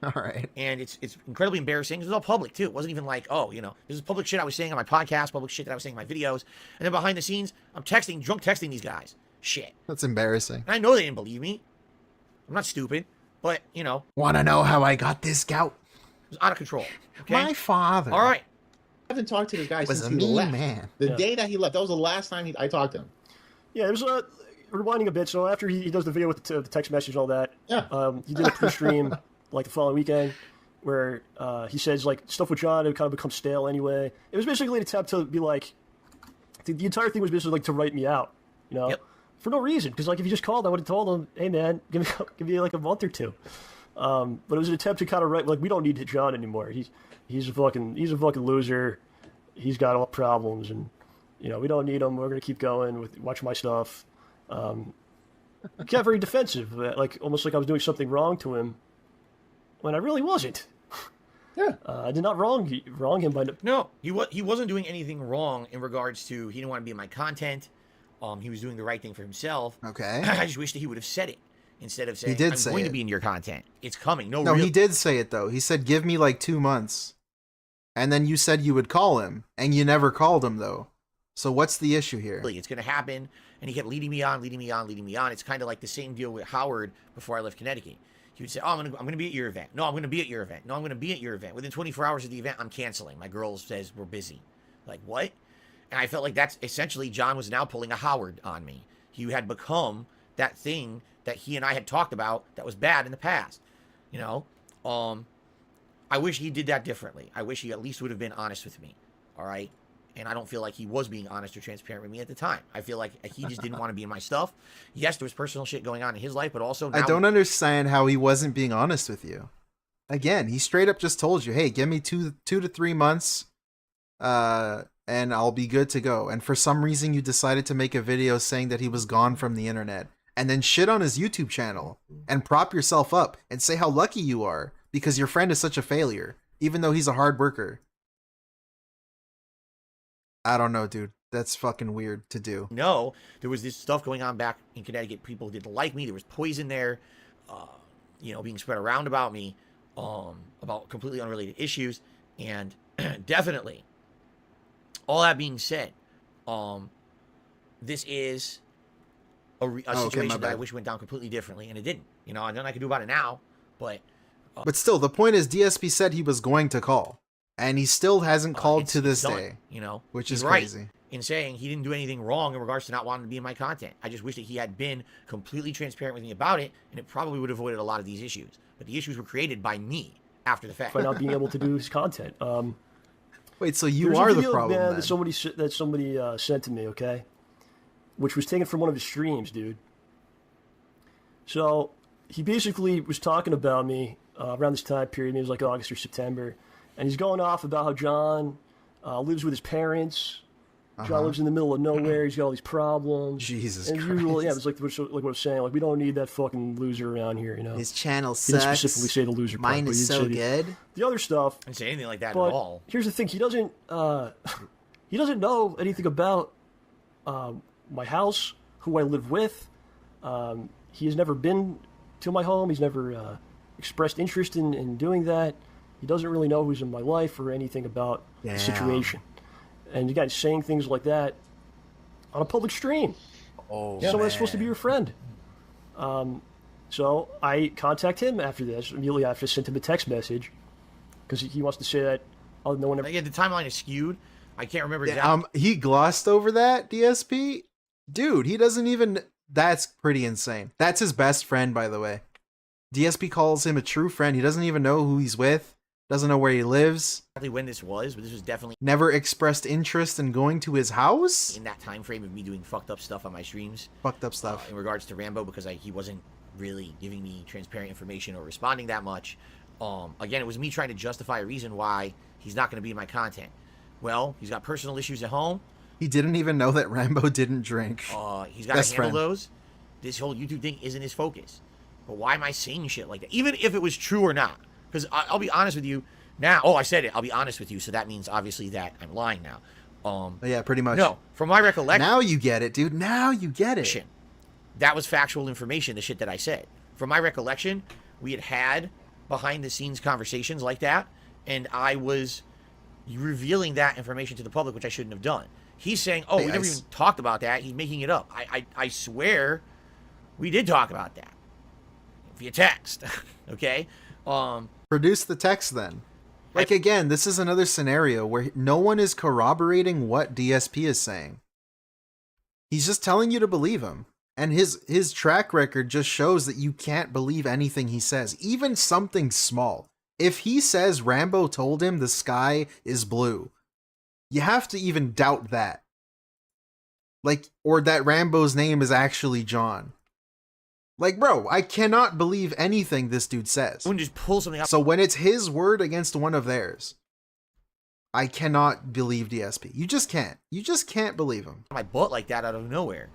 All right. And it's incredibly embarrassing. It was all public too. It wasn't even like, oh, this is public shit I was saying on my podcast, public shit that I was saying in my videos. And then behind the scenes, I'm drunk texting these guys. Shit. That's embarrassing. And I know they didn't believe me. I'm not stupid, but Want to know how I got this gout? It was out of control. Okay? My father. All right. I haven't talked to this guy Was since a he mean left. man. The day that he left, that was the last time I talked to him. Yeah, there's rewinding a bit. So after he does the video with the text message and all that, yeah, he did a pre-stream like the following weekend where he says like stuff with John had kind of become stale anyway. It was basically an attempt to be like, the entire thing was basically like to write me out, for no reason. Because like if he just called, I would have told him, hey man, give me like a month or two. But it was an attempt to kind of write like we don't need John anymore. He's a fucking loser. He's got all problems, and we don't need him. We're gonna keep going watch my stuff. It got very defensive, like almost like I was doing something wrong to him, when I really wasn't. Yeah, I did not wrong him by no. He wasn't doing anything wrong in regards to he didn't want to be in my content. He was doing the right thing for himself. Okay. I just wish that he would have said it instead of saying, He did I'm say going it. to be in your content. It's coming. No, he did say it though. He said, "Give me like 2 months," and then you said you would call him, and you never called him though. So what's the issue here? It's going to happen, and he kept leading me on. It's kind of like the same deal with Howard before I left Connecticut. He would say, "Oh, I'm going to be at your event. No, I'm going to be at your event. No, I'm going to be at your event." Within 24 hours of the event, I'm canceling. My girl says we're busy. Like what? And I felt like that's essentially John was now pulling a Howard on me. He had become that thing that he and I had talked about that was bad in the past. I wish he did that differently. I wish he at least would have been honest with me. All right. And I don't feel like he was being honest or transparent with me at the time. I feel like he just didn't want to be in my stuff. Yes, there was personal shit going on in his life, but also now I don't understand how he wasn't being honest with you. Again, he straight up just told you, "Hey, give me 2 to 3 months, and I'll be good to go." And for some reason, you decided to make a video saying that he was gone from the internet, and then shit on his YouTube channel and prop yourself up and say how lucky you are because your friend is such a failure, even though he's a hard worker. I don't know, dude. That's fucking weird to do. No, there was this stuff going on back in Connecticut. People didn't like me. There was poison there, being spread around about me, about completely unrelated issues. And definitely, all that being said, this is a situation that I wish went down completely differently, and it didn't. And nothing I can do about it now, but... But still, the point is DSP said he was going to call. And he still hasn't called to this day, which is crazy. Right in saying he didn't do anything wrong in regards to not wanting to be in my content. I just wish that he had been completely transparent with me about it, and it probably would have avoided a lot of these issues. But the issues were created by me after the fact. By not being able to do his content. Wait, so you are the problem, man, then? that somebody sent to me, okay? Which was taken from one of his streams, dude. So he basically was talking about me around this time period. Maybe it was like August or September. And he's going off about how John lives with his parents. John lives in the middle of nowhere. He's got all these problems. Jesus and Christ. Usually, yeah, it's like what I was saying. Like, we don't need that fucking loser around here, His channel He didn't sucks. specifically say the loser part. Mine but is he so said good. The other stuff. I didn't say anything like that but at all. Here's the thing. He doesn't know anything about my house, who I live with. He has never been to my home. He's never expressed interest in doing that. He doesn't really know who's in my life or anything about the situation. And you guys saying things like that on a public stream. Someone that's supposed to be your friend. So I contact him after this, immediately after I sent him a text message, because he wants to say that no one ever... Again, the timeline is skewed. I can't remember exactly. He glossed over that, DSP? Dude, he doesn't even... That's pretty insane. That's his best friend, by the way. DSP calls him a true friend. He doesn't even know who he's with. Doesn't know where he lives. Exactly when this was, but this was definitely... Never expressed interest in going to his house? In that time frame of me doing fucked up stuff on my streams. Fucked up stuff. In regards to Rambo, because he wasn't really giving me transparent information or responding that much. Again, it was me trying to justify a reason why he's not going to be in my content. Well, he's got personal issues at home. He didn't even know that Rambo didn't drink. He's got to handle those. This whole YouTube thing isn't his focus. But why am I saying shit like that? Even if it was true or not. Because I'll be honest with you now. Oh, I said it. I'll be honest with you. So that means obviously that I'm lying now. Yeah, pretty much. No, from my recollection. Now you get it, dude. Now you get it. That was factual information, the shit that I said. From my recollection, we had behind the scenes conversations like that, and I was revealing that information to the public, which I shouldn't have done. He's saying, oh, we never even talked about that. He's making it up. I swear we did talk about that via text. Okay? Produce the text then. Like, again, this is another scenario where no one is corroborating what DSP is saying. He's just telling you to believe him. And his track record just shows that you can't believe anything he says, even something small. If he says Rambo told him the sky is blue, you have to even doubt that. Like, or that Rambo's name is actually John. Like, bro, I cannot believe anything this dude says. When just pull something out. So when it's his word against one of theirs, I cannot believe DSP. You just can't. You just can't believe him. My butt like that out of nowhere.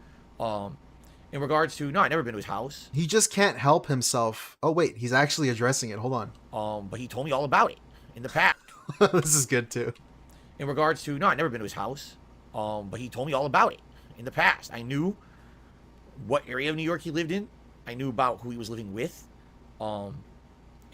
In regards to, no, I've never been to his house. He just can't help himself. Oh, wait, he's actually addressing it. Hold on. But he told me all about it in the past. This is good, too. In regards to, no, I've never been to his house. But he told me all about it in the past. I knew what area of New York he lived in. I knew about who he was living with. And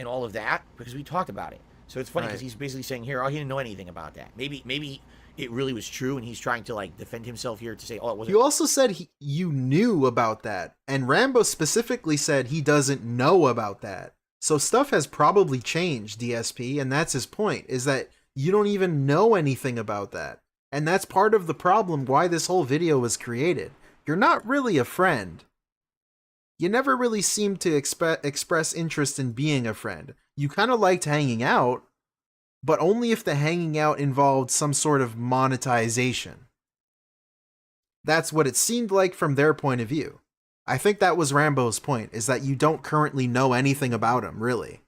all of that, because we talked about it. So it's funny because he's basically saying here, oh, he didn't know anything about that. Maybe it really was true, and he's trying to like defend himself here to say, oh, it wasn't. You also said you knew about that, and Rambo specifically said he doesn't know about that. So stuff has probably changed, DSP, and that's his point, is that you don't even know anything about that. And that's part of the problem why this whole video was created. You're not really a friend. You never really seemed to express interest in being a friend. You kind of liked hanging out, but only if the hanging out involved some sort of monetization. That's what it seemed like from their point of view. I think that was Rambo's point, is that you don't currently know anything about him, really.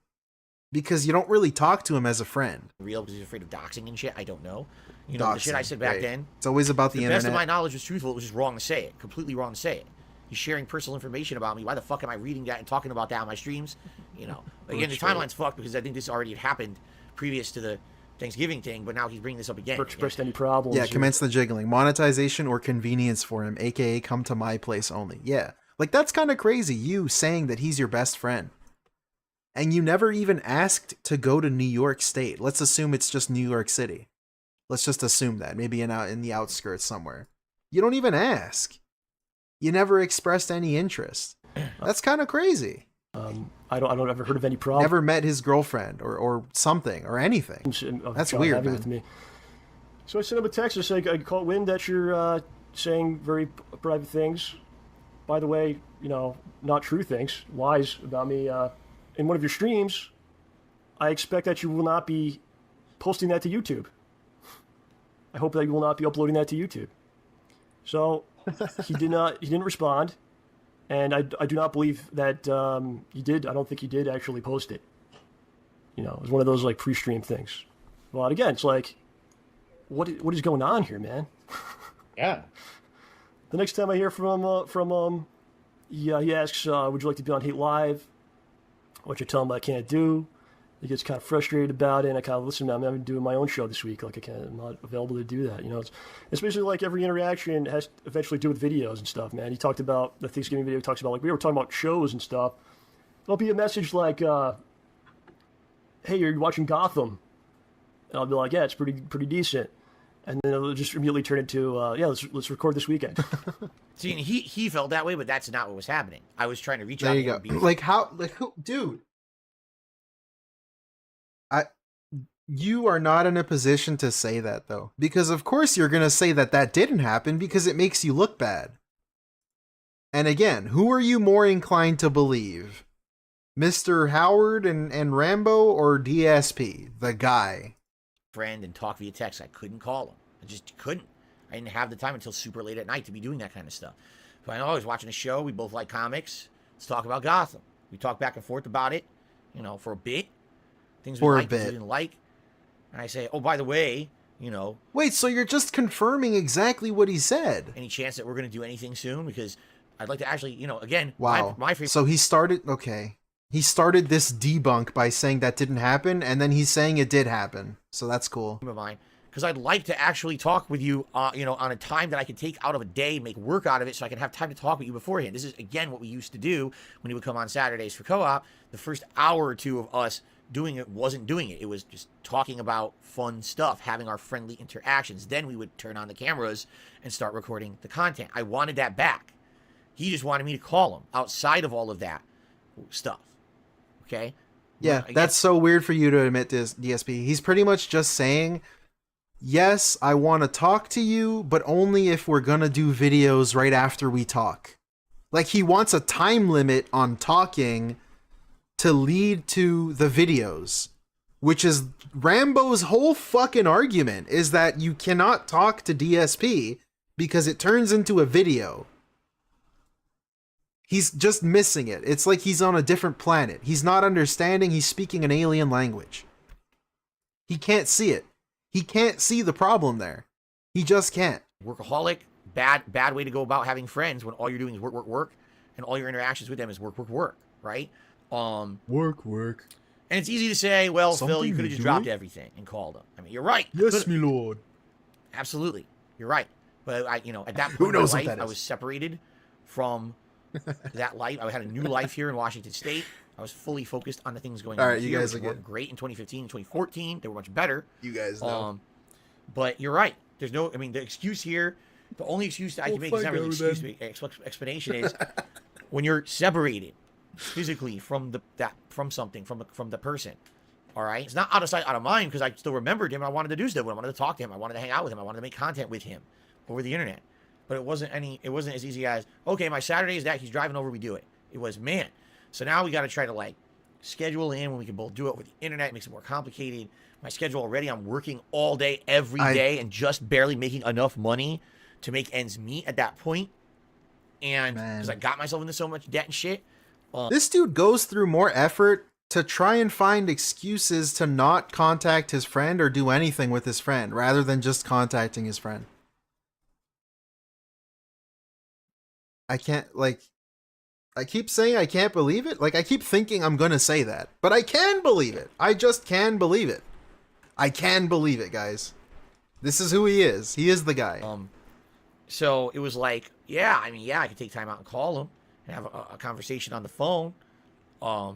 Because you don't really talk to him as a friend. Real because he's afraid of doxing and shit. I don't know. You know, the shit I said back then. It's always about the internet. The best of my knowledge was truthful. It was just wrong to say it. Completely wrong to say it. He's sharing personal information about me. Why the fuck am I reading that and talking about that on my streams? You know. But again, the timeline's fucked because I think this already had happened previous to the Thanksgiving thing, but now he's bringing this up again. Expressed any problems. Yeah, commence the jiggling. Monetization or convenience for him, aka come to my place only. Yeah. Like, that's kind of crazy, you saying that he's your best friend. And you never even asked to go to New York State. Let's assume it's just New York City. Let's just assume that. Maybe in the outskirts somewhere. You don't even ask. You never expressed any interest. That's kind of crazy. I don't ever heard of any problem. Never met his girlfriend or something or anything. That's weird, man. With me. So I sent him a text. I said, I caught wind that you're saying very private things. By the way, you know, not true things, lies about me. In one of your streams, I expect that you will not be posting that to YouTube. I hope that you will not be uploading that to YouTube. So he didn't respond, and I do not believe that he did. I don't think he did actually post it. You know, it was one of those like pre-stream things. But again, it's like, what is going on here, man? Yeah. The next time I hear from he asks, would you like to be on Hate Live? Which I tell him I can't do. He gets kind of frustrated about it, and I kind of listen, man, I'm doing my own show this week. Like, I'm not available to do that. You know, it's basically like every interaction has to eventually do with videos and stuff, man. He talked about, the Thanksgiving video talks about, like, we were talking about shows and stuff. There'll be a message like, hey, you're watching Gotham. And I'll be like, yeah, it's pretty decent. And then it'll just immediately turn into, yeah, let's record this weekend. See, and he felt that way, but that's not what was happening. I was trying to reach out. There you go. Like how? Like who? Dude, you are not in a position to say that though, because of course you're gonna say that didn't happen because it makes you look bad. And again, who are you more inclined to believe, Mr. Howard and Rambo or DSP, the guy? Friend and talk via text. I couldn't call him. I just couldn't. I didn't have the time until super late at night to be doing that kind of stuff. So I know I was watching a show. We both like comics. Let's talk about Gotham. We talked back and forth about it, you know, for a bit. Things we liked, things we didn't like. And I say, oh, by the way, you know. Wait, so you're just confirming exactly what he said? Any chance that we're going to do anything soon? Because I'd like to actually, you know, again. Wow. My favorite. So he started, okay. He started this debunk by saying that didn't happen, and then he's saying it did happen. So that's cool. Of mine because I'd like to actually talk with you, on a time that I could take out of a day, make work out of it, so I can have time to talk with you beforehand. This is, again, what we used to do when you would come on Saturdays for co-op. The first hour or two of us doing it wasn't doing it. It was just talking about fun stuff, having our friendly interactions. Then we would turn on the cameras and start recording the content. I wanted that back. He just wanted me to call him outside of all of that stuff. Okay? Yeah, that's so weird for you to admit to DSP. He's pretty much just saying, yes, I want to talk to you, but only if we're going to do videos right after we talk. Like, he wants a time limit on talking to lead to the videos, which is Rambo's whole fucking argument, is that you cannot talk to DSP because it turns into a video. He's just missing it. It's like he's on a different planet. He's not understanding. He's speaking an alien language. He can't see it. He can't see the problem there. He just can't. Workaholic, bad way to go about having friends when all you're doing is work, and all your interactions with them is work, right? Work. And it's easy to say, well, Something Phil, you could have just dropped everything and called him. I mean, you're right. Yes, me lord. Absolutely. You're right. But at that point Who knows in my what life, that I is? was separated from that life. I had a new life here in Washington State. I was fully focused on the things going All on right, you here, guys which again. worked great in 2015 and 2014. They were much better. You guys know. But you're right. There's no, the excuse here, the only excuse that I can make is not really an excuse, explanation is when you're separated physically from the person. All right, it's not out of sight, out of mind, because I still remembered him. I wanted to do stuff with him. I wanted to talk to him. I wanted to hang out with him. I wanted to make content with him over the internet. But it wasn't as easy as, okay, my Saturday is that he's driving over, we do it. It was, man. So now we got to try to schedule in when we can both do it with the internet. It makes it more complicated. My schedule already, I'm working all day, every day, and just barely making enough money to make ends meet at that point. And because I got myself into so much debt and shit. This dude goes through more effort to try and find excuses to not contact his friend or do anything with his friend, rather than just contacting his friend. I can't, I keep saying I can't believe it. I keep thinking I'm gonna say that, but I can believe it. I just can believe it. I can believe it, guys. This is who he is. He is the guy. So it was I could take time out and call him and have a conversation on the phone. But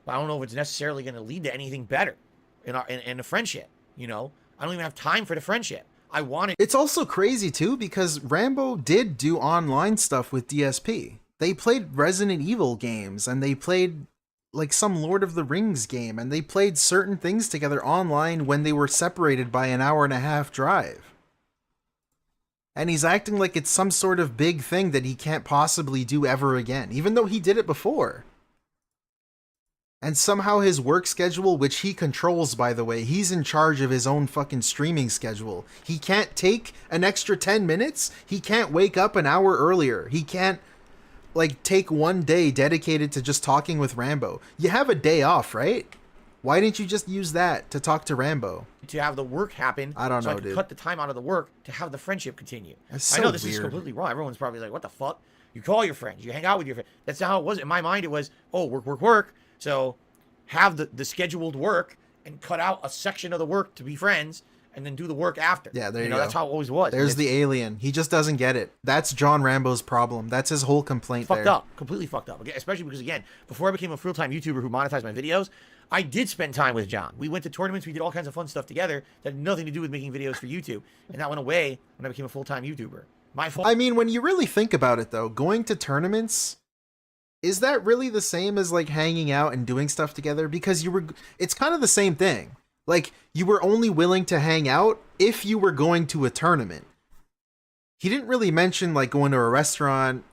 I don't know if it's necessarily going to lead to anything better in a friendship. I don't even have time for the friendship. It's also crazy too, because Rambo did do online stuff with DSP. They played Resident Evil games, and they played some Lord of the Rings game, and they played certain things together online when they were separated by an 1.5-hour drive. And he's acting like it's some sort of big thing that he can't possibly do ever again, even though he did it before. And somehow his work schedule, which he controls, by the way, he's in charge of his own fucking streaming schedule. He can't take an extra 10 minutes. He can't wake up an hour earlier. He can't, take one day dedicated to just talking with Rambo. You have a day off, right? Why didn't you just use that to talk to Rambo? To have the work happen. I don't know, I could dude. cut the time out of the work to have the friendship continue. That's so I know this weird. is completely wrong. Everyone's probably like, what the fuck? You call your friends. You hang out with your friends. That's not how it was. In my mind, it was, oh, work. So have the scheduled work and cut out a section of the work to be friends and then do the work after. Yeah, there you go. That's how it always was. There's the alien. He just doesn't get it. That's John Rambo's problem. That's his whole complaint fucked there. up. Completely fucked up. Especially because, again, before I became a full-time YouTuber who monetized my videos, I did spend time with John. We went to tournaments. We did all kinds of fun stuff together that had nothing to do with making videos for YouTube. And that went away when I became a full-time YouTuber. My fault. I mean, when you really think about it, though, going to tournaments, is that really the same as hanging out and doing stuff together? Because it's kind of the same thing. You were only willing to hang out if you were going to a tournament. He didn't really mention going to a restaurant,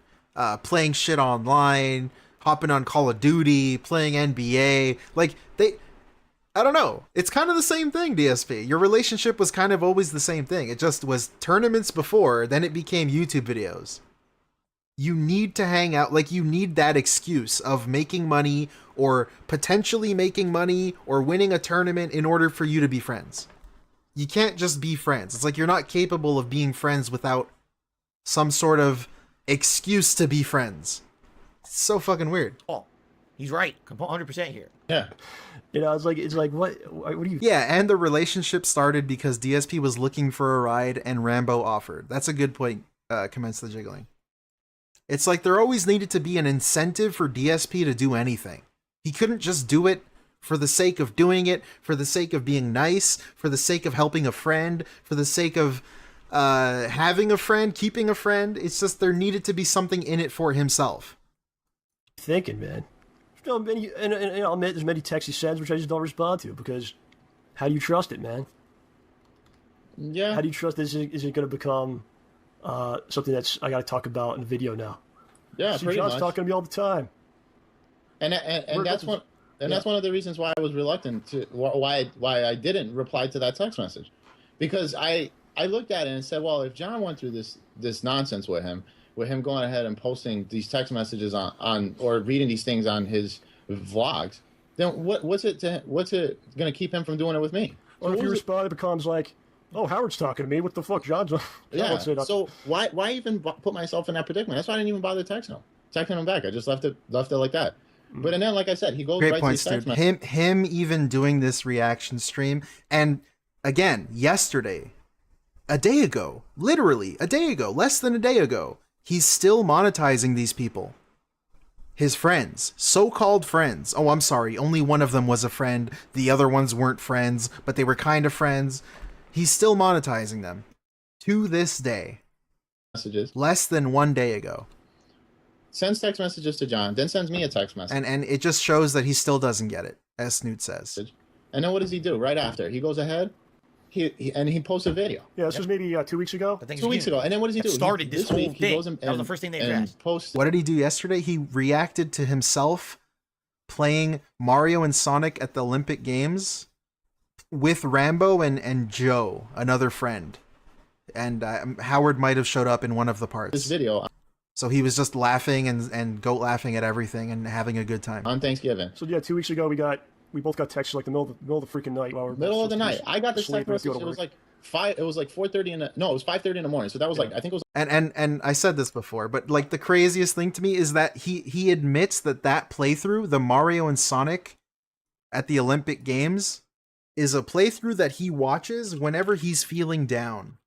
playing shit online, hopping on Call of Duty, playing NBA. I don't know. It's kind of the same thing, DSP. Your relationship was kind of always the same thing. It just was tournaments before, then it became YouTube videos. You need to hang out, you need that excuse of making money or potentially making money or winning a tournament in order for you to be friends. You can't just be friends. It's you're not capable of being friends without some sort of excuse to be friends. It's so fucking weird. Oh, he's right. 100% here. Yeah. You know, it's like what do you? Yeah, and the relationship started because DSP was looking for a ride and Rambo offered. That's a good point. Commence the jiggling. It's like there always needed to be an incentive for DSP to do anything. He couldn't just do it for the sake of doing it, for the sake of being nice, for the sake of helping a friend, for the sake of having a friend, keeping a friend. It's just there needed to be something in it for himself. Thinking, man. You know, and I'll admit there's many texts he sends which I just don't respond to because how do you trust it, man? Yeah. How do you trust this isn't going to become something that's I got to talk about in a video now? Yeah, See, pretty John's much. talking to me all the time. And that's one. And that's one of the reasons why I was reluctant to why I didn't reply to that text message, because I looked at it and said, well, if John went through this nonsense with him going ahead and posting these text messages on or reading these things on his vlogs, then what's it going to keep him from doing it with me? Or if you respond, it becomes like, oh, Howard's talking to me. What the fuck, John's? Yeah. So why even put myself in that predicament? That's why I didn't even bother texting him back. I just left it like that. But and then, like I said, he goes Great right points, to these dude. text messages. Him even doing this reaction stream, and again, yesterday, literally a day ago, less than a day ago, he's still monetizing these people. His friends, so-called friends. Oh, I'm sorry, only one of them was a friend. The other ones weren't friends, but they were kind of friends. He's still monetizing them to this day. Messages. Less than 1 day ago. Sends text messages to John, then sends me a text message. And it just shows that he still doesn't get it, as Snoot says. And then what does he do right after? He goes ahead, he posts a video. Yeah, this was maybe 2 weeks ago. 2 weeks ago. And then what does he do? Started this whole week, he thing. goes That was the first thing they addressed. What did he do yesterday? He reacted to himself playing Mario and Sonic at the Olympic Games with Rambo and Joe, another friend. And Howard might have showed up in one of the parts. This video. So he was just laughing and goat laughing at everything and having a good time. On Thanksgiving. So yeah, 2 weeks ago we both got texts like the middle of the freaking night while we were Middle of the night. I got this text sleeping. message. It was like 4:30 it was 5:30 in the morning. So that was like, I think it was. And I said this before, but like the craziest thing to me is that he admits that playthrough, the Mario and Sonic at the Olympic Games, is a playthrough that he watches whenever he's feeling down,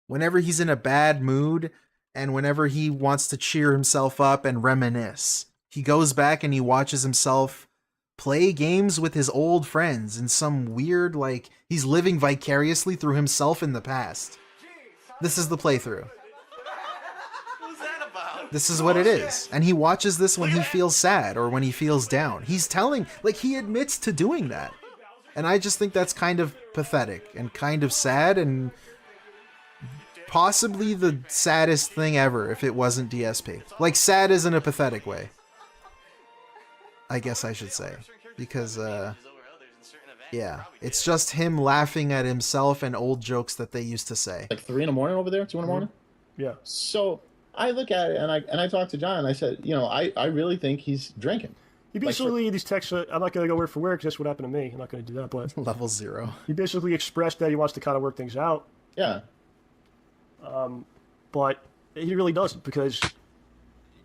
whenever he's in a bad mood, and whenever he wants to cheer himself up and reminisce. He goes back and he watches himself play games with his old friends in some weird, like, he's living vicariously through himself in the past. This is the playthrough. What's that about? This is what it is. And he watches this when he feels sad or when he feels down. He's telling, like, he admits to doing that. And I just think that's kind of pathetic and kind of sad and possibly the saddest thing ever if it wasn't DSP. Like, sad is in a pathetic way, I guess I should say. Because, yeah, it's just him laughing at himself and old jokes that they used to say. Like 3 in the morning over there, 2 in the morning? Yeah. So I look at it and I talked to John and I said, I really think he's drinking. He basically, these texts, I'm not going to go word for word because that's what happened to me. I'm not going to do that, but... Level 0. He basically expressed that he wants to kind of work things out. Yeah. But he really doesn't, because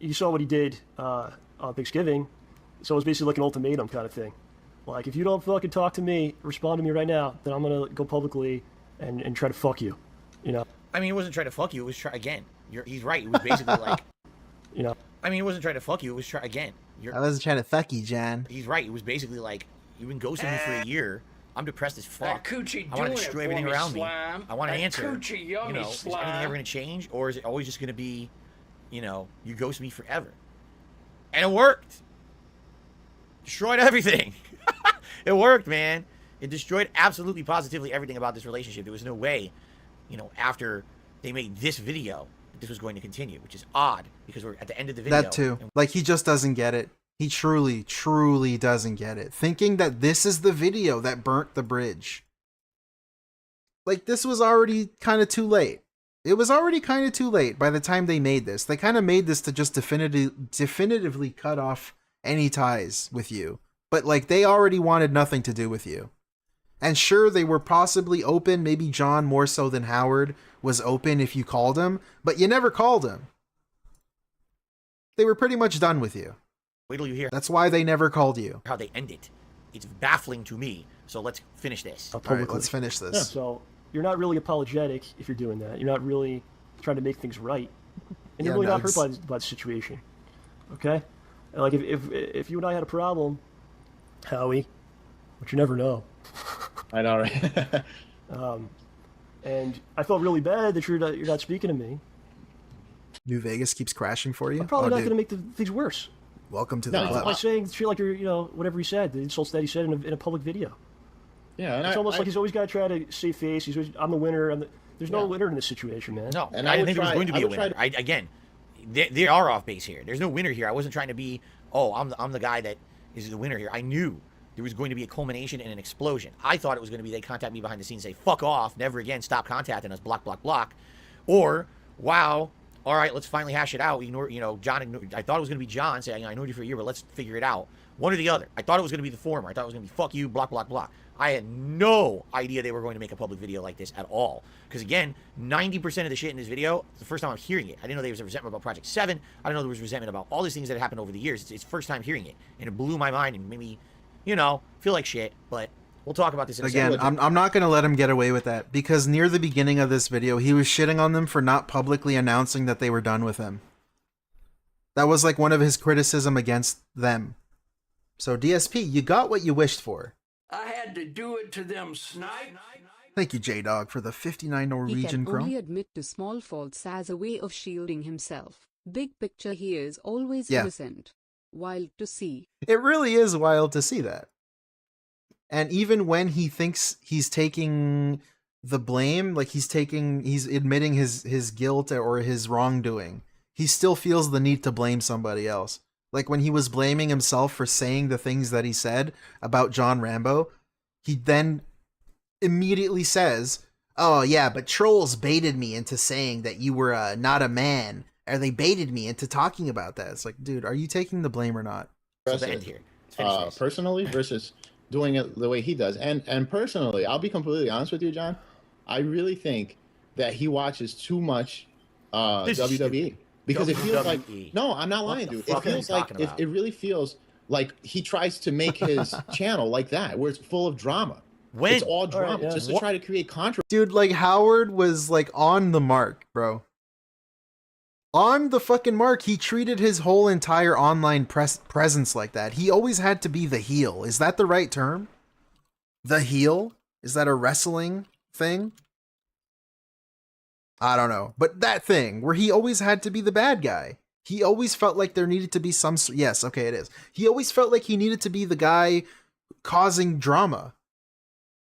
you saw what he did on Thanksgiving, so it was basically like an ultimatum kind of thing. Like, if you don't fucking talk to me, respond to me right now, then I'm going to go publicly and try to fuck you, you know? I mean, it wasn't try to fuck you, it was try again. He's right, it was basically like... You know? I mean, it wasn't try to fuck you, it was try again. I wasn't trying to fuck you, John. He's right, it was basically like, you've been ghosting me for a year, I'm depressed as fuck. Coochie I want to doing destroy it everything for me, around slime. me. I want an That answer. coochie yummy, is anything slime. ever going to change? Or is it always just going to be, you ghost me forever? And it worked. Destroyed everything. It worked, man. It destroyed absolutely positively everything about this relationship. There was no way, after they made this video, this was going to continue, which is odd because we're at the end of the video. That too. Like, he just doesn't get it. He truly, truly doesn't get it. Thinking that this is the video that burnt the bridge. Like, this was already kind of too late. It was already kind of too late by the time they made this. They kind of made this to just definitively cut off any ties with you. But, like, they already wanted nothing to do with you. And sure, they were possibly open. Maybe John, more so than Howard, was open if you called him. But you never called him. They were pretty much done with you. Wait till you hear. That's why they never called you. How they end it. it's baffling to me. So let's finish this. All right, let's finish this. Yeah, so you're not really apologetic if you're doing that. You're not really trying to make things right, and you're really not hurt by the situation. Okay, and like if you and I had a problem, Howie, but you never know. I know, right? And I felt really bad that you're not speaking to me. New Vegas keeps crashing for you. I'm probably not going to make things worse. Welcome to the club. By saying shit like whatever he said, the insults that he said in a public video. Yeah, and it's almost like he's always got to try to save face. I'm the winner. There's no winner in this situation, man. No, and I didn't think there was going to be a winner. Again, they are off base here. There's no winner here. I wasn't trying to be, I'm the guy that is the winner here. I knew there was going to be a culmination and an explosion. I thought it was going to be they contact me behind the scenes, say, fuck off, never again, stop contacting us, block, block, block. Or, wow, all right, let's finally hash it out. John, I thought it was going to be John saying, I know you for a year, but let's figure it out. One or the other. I thought it was going to be the former. I thought it was going to be fuck you, block, block, block. I had no idea they were going to make a public video like this at all. Because again, 90% of the shit in this video, it's the first time I'm hearing it. I didn't know there was a resentment about Project 7. I didn't know there was resentment about all these things that had happened over the years. It's the first time hearing it. And it blew my mind and made me, feel like shit. But we'll talk about this in a second. I'm not going to let him get away with that. Because near the beginning of this video, he was shitting on them for not publicly announcing that they were done with him. That was like one of his criticism against them. So DSP, you got what you wished for. I had to do it to them, snipe. Thank you, J-Dog, for the 59 Norwegian He can crown. only admit to small faults as a way of shielding himself. Big picture, he is always innocent. Wild to see. It really is wild to see that. And even when he thinks he's taking the blame, like he's admitting his guilt or his wrongdoing, he still feels the need to blame somebody else. Like when he was blaming himself for saying the things that he said about John Rambo, he then immediately says, oh yeah, but trolls baited me into saying that you were not a man, or they baited me into talking about that. It's like, dude, are you taking the blame or not? Personally versus doing it the way he does. And personally, I'll be completely honest with you, John. I really think that he watches too much WWE. Because it feels like, no, I'm not lying, dude. It feels like, it really feels like he tries to make his channel like that, where it's full of drama. It's all drama, just to try to create controversy. Dude, like Howard was like on the mark, bro. On the fucking mark. He treated his whole entire online presence like that. He always had to be the heel. Is that the right term? The heel? Is that a wrestling thing? I don't know. But that thing where he always had to be the bad guy. He always felt like there needed to be some... Yes, okay, it is. He always felt like he needed to be the guy causing drama.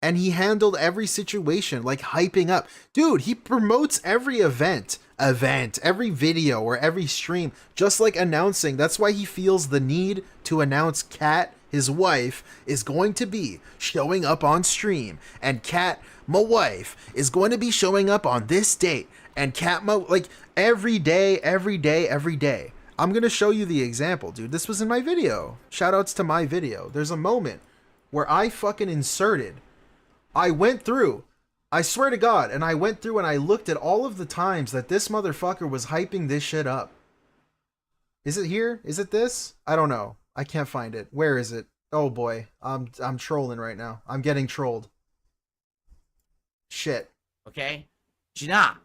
And he handled every situation like hyping up. Dude, he promotes every event, every video or every stream, just like announcing. That's why he feels the need to announce Kat, his wife, is going to be showing up on stream. And Kat, my wife, is going to be showing up on this date. And Kat, like every day. I'm going to show you the example, dude. This was in my video. Shoutouts to my video. There's a moment where I fucking inserted. I went through. I swear to God. And I went through and I looked at all of the times that this motherfucker was hyping this shit up. Is it here? Is it this? I don't know. I can't find it. Where is it? Oh boy. I'm trolling right now. I'm getting trolled. Shit. Okay? Gina.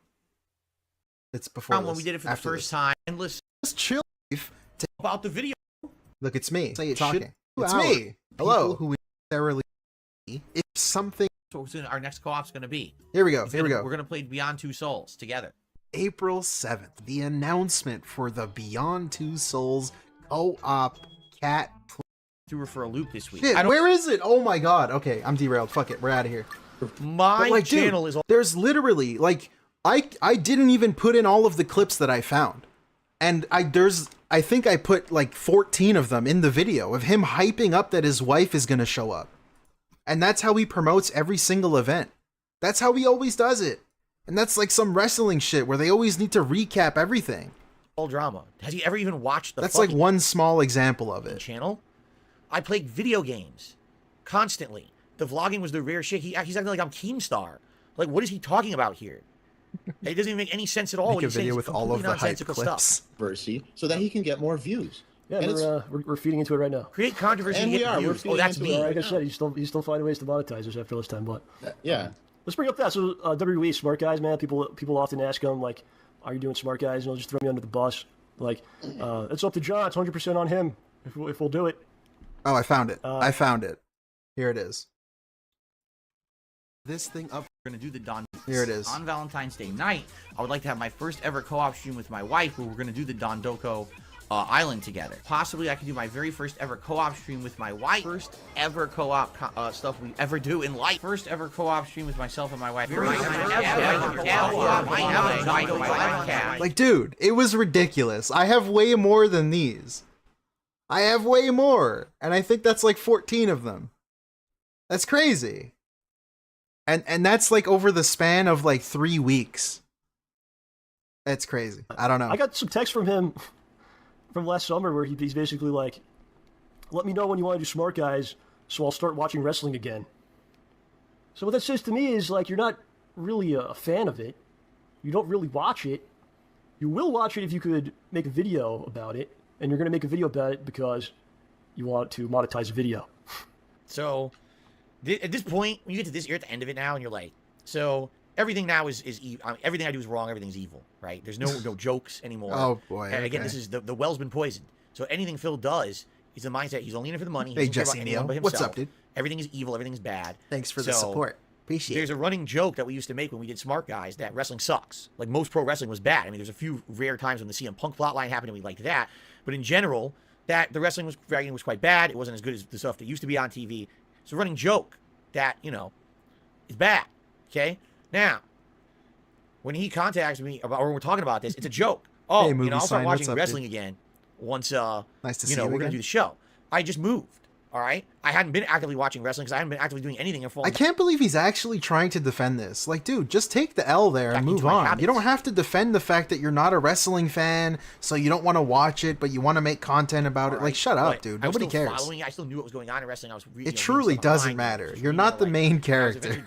It's before when we did it for the first time. And listen. Just chill. About the video. Look, it's me. Say it talking. It's me. Hello. Who necessarily if something. So our next co-op's going to be. Here we go. Here we go. We're going to play Beyond Two Souls together. April 7th. The announcement for the Beyond Two Souls co-op cat. Threw her for a loop this week. Shit, where is it? Oh my God. Okay, I'm derailed. Fuck it. We're out of here. My channel is. There's literally like I didn't even put in all of the clips that I found, and I think I put like 14 of them in the video of him hyping up that his wife is gonna show up, and that's how he promotes every single event. That's how he always does it, and that's like some wrestling shit where they always need to recap everything. All drama. Has he ever even watched the? That's like one small example of it. Channel. I played video games constantly. The vlogging was the rare shit. He's acting like I'm Keemstar. Like, what is he talking about here? It doesn't even make any sense at all. Make a video with all of the hype clips. So that he can get more views. Yeah, we're feeding into it right now. Create controversy. And we are. We're feeding that's into me. it Like I right said, he's still finding ways to monetize us after this time, but yeah. Let's bring up that. So WWE smart guys, man. People often ask him like, "Are you doing smart guys?" And they'll just throw me under the bus. Like, it's up to John. It's 100% on him if we'll do it. Oh, I found it. I found it. Here it is. This thing up. We're gonna do the Don. Here it is. On Valentine's Day night, I would like to have my first ever co-op stream with my wife, where we're gonna do the Dondoko Island together. Possibly, I could do my very first ever co-op stream with my wife. First ever co-op stuff we ever do in life. First ever co-op stream with myself and my wife. Like, dude, it was ridiculous. I have way more than these. I have way more, and I think that's like 14 of them. That's crazy. And that's like over the span of like 3 weeks. That's crazy. I don't know. I got some text from him from last summer where he's basically like, "Let me know when you want to do smart guys, so I'll start watching wrestling again." So what that says to me is like, you're not really a fan of it. You don't really watch it. You will watch it if you could make a video about it, and you're going to make a video about it because you want to monetize a video. So, at this point, when you get to this, you're at the end of it now, and you're like, so everything now is evil. I mean, everything I do is wrong. Everything's evil, right? There's no jokes anymore. Oh boy! And again, this is the well's been poisoned. So anything Phil does, he's the mindset. He's only in it for the money. He Hey, doesn't care about Jesse anyone but Neal. himself. What's up, dude? Everything is evil. Everything is bad. Thanks for the support. Appreciate it. There's a running joke that we used to make when we did Smart Guys that wrestling sucks. Like, most pro wrestling was bad. I mean, there's a few rare times when the CM Punk plotline happened and we liked that. But in general, that the wrestling was quite bad. It wasn't as good as the stuff that used to be on TV. It's a running joke that, you know, is bad. Okay? Now, when he contacts me about, or when we're talking about this, it's a joke. Oh, Hey, you movie know, I'll start sign, watching what's up, wrestling dude? again once, Nice to see you know, you we're going again. to do the show. I just moved. All right? I hadn't been actively watching wrestling because I hadn't been actively doing anything in full. I can't believe he's actually trying to defend this. Like, dude, just take the L there and move on. You don't have to defend the fact that you're not a wrestling fan, so you don't want to watch it, but you want to make content about it. Like, shut up, dude. Nobody cares. I still knew what was going on in wrestling. I was It truly doesn't matter. You're not the main character.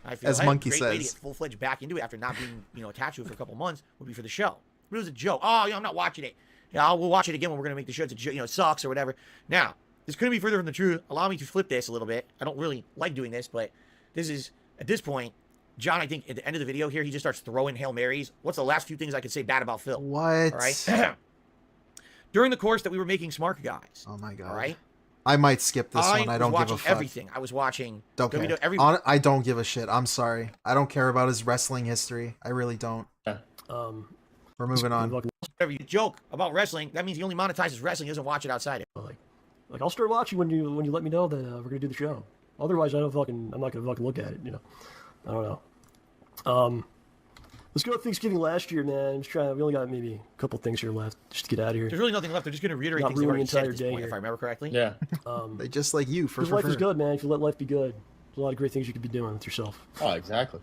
As Monkey great way to says. get full-fledged back into it after not being, you know, attached to it for a couple months would be for the show. But it was a joke. Oh, you know, I'm not watching it. Yeah, we'll watch it again when we're going to make the show. It's a joke, you know, it sucks or whatever. Now, this couldn't be further from the truth. Allow me to flip this a little bit. I don't really like doing this, but this is, at this point, John, I think at the end of the video here, he just starts throwing Hail Marys. What's the last few things I could say bad about Phil? What? All right? During the course that we were making Smart Guys. Oh my god. All right? I might skip this one. I don't was give a watching fuck. everything. I was watching... Don't care. I don't give a shit. I'm sorry. I don't care about his wrestling history. I really don't. We're moving on. Whatever you joke about wrestling, that means he only monetizes wrestling. He doesn't watch it outside it. Like, I'll start watching when you let me know that we're gonna do the show. Otherwise, I'm not gonna fucking look at it. You know, I don't know. Let's go to Thanksgiving last year, man. I'm just trying. We only got maybe a couple things here left just to get out of here. There's really nothing left. They're just going to reiterate Not things they've ruining already said the at this entire point, day if I remember correctly. Yeah. They just like you for life is good, man. If you let life be good, there's a lot of great things you could be doing with yourself. Oh, exactly.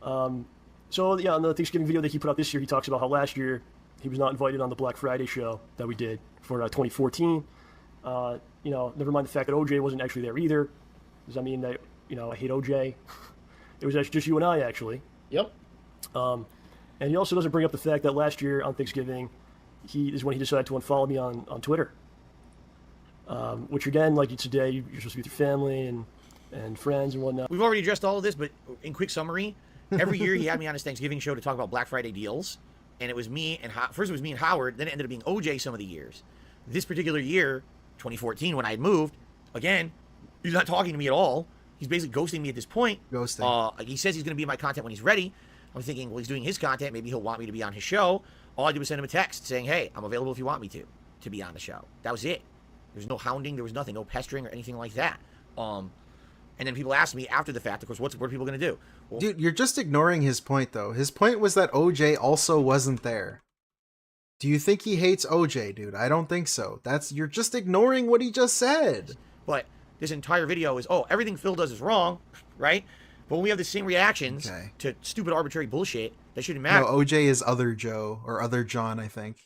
So yeah, on the Thanksgiving video that he put out this year, he talks about how last year he was not invited on the Black Friday show that we did for 2014. You know, never mind the fact that OJ wasn't actually there either. Does that mean that, you know, I hate OJ? It was actually just you and I, actually. Yep. And he also doesn't bring up the fact that last year on Thanksgiving, he decided to unfollow me on Twitter. Which again, like today, you're supposed to be with your family and friends and whatnot. We've already addressed all of this, but in quick summary, every year he had me on his Thanksgiving show to talk about Black Friday deals. And it was me and first it was me and Howard, then it ended up being OJ some of the years. This particular year, 2014, when I had moved, again, he's not talking to me at all. He's basically ghosting me at this point. Ghosting. He says he's going to be in my content when he's ready. I'm thinking, well, he's doing his content. Maybe he'll want me to be on his show. All I did was send him a text saying, hey, I'm available if you want me to be on the show. That was it. There was no hounding. There was nothing. No pestering or anything like that. And then people asked me after the fact, of course, what are people going to do? Well, Dude, you're just ignoring his point, though. His point was that OJ also wasn't there. Do you think he hates OJ, dude? I don't think so. You're just ignoring what he just said. But this entire video is, oh, everything Phil does is wrong, right? But when we have the same reactions to stupid, arbitrary bullshit, that shouldn't matter. No, OJ is Other Joe, or Other John, I think.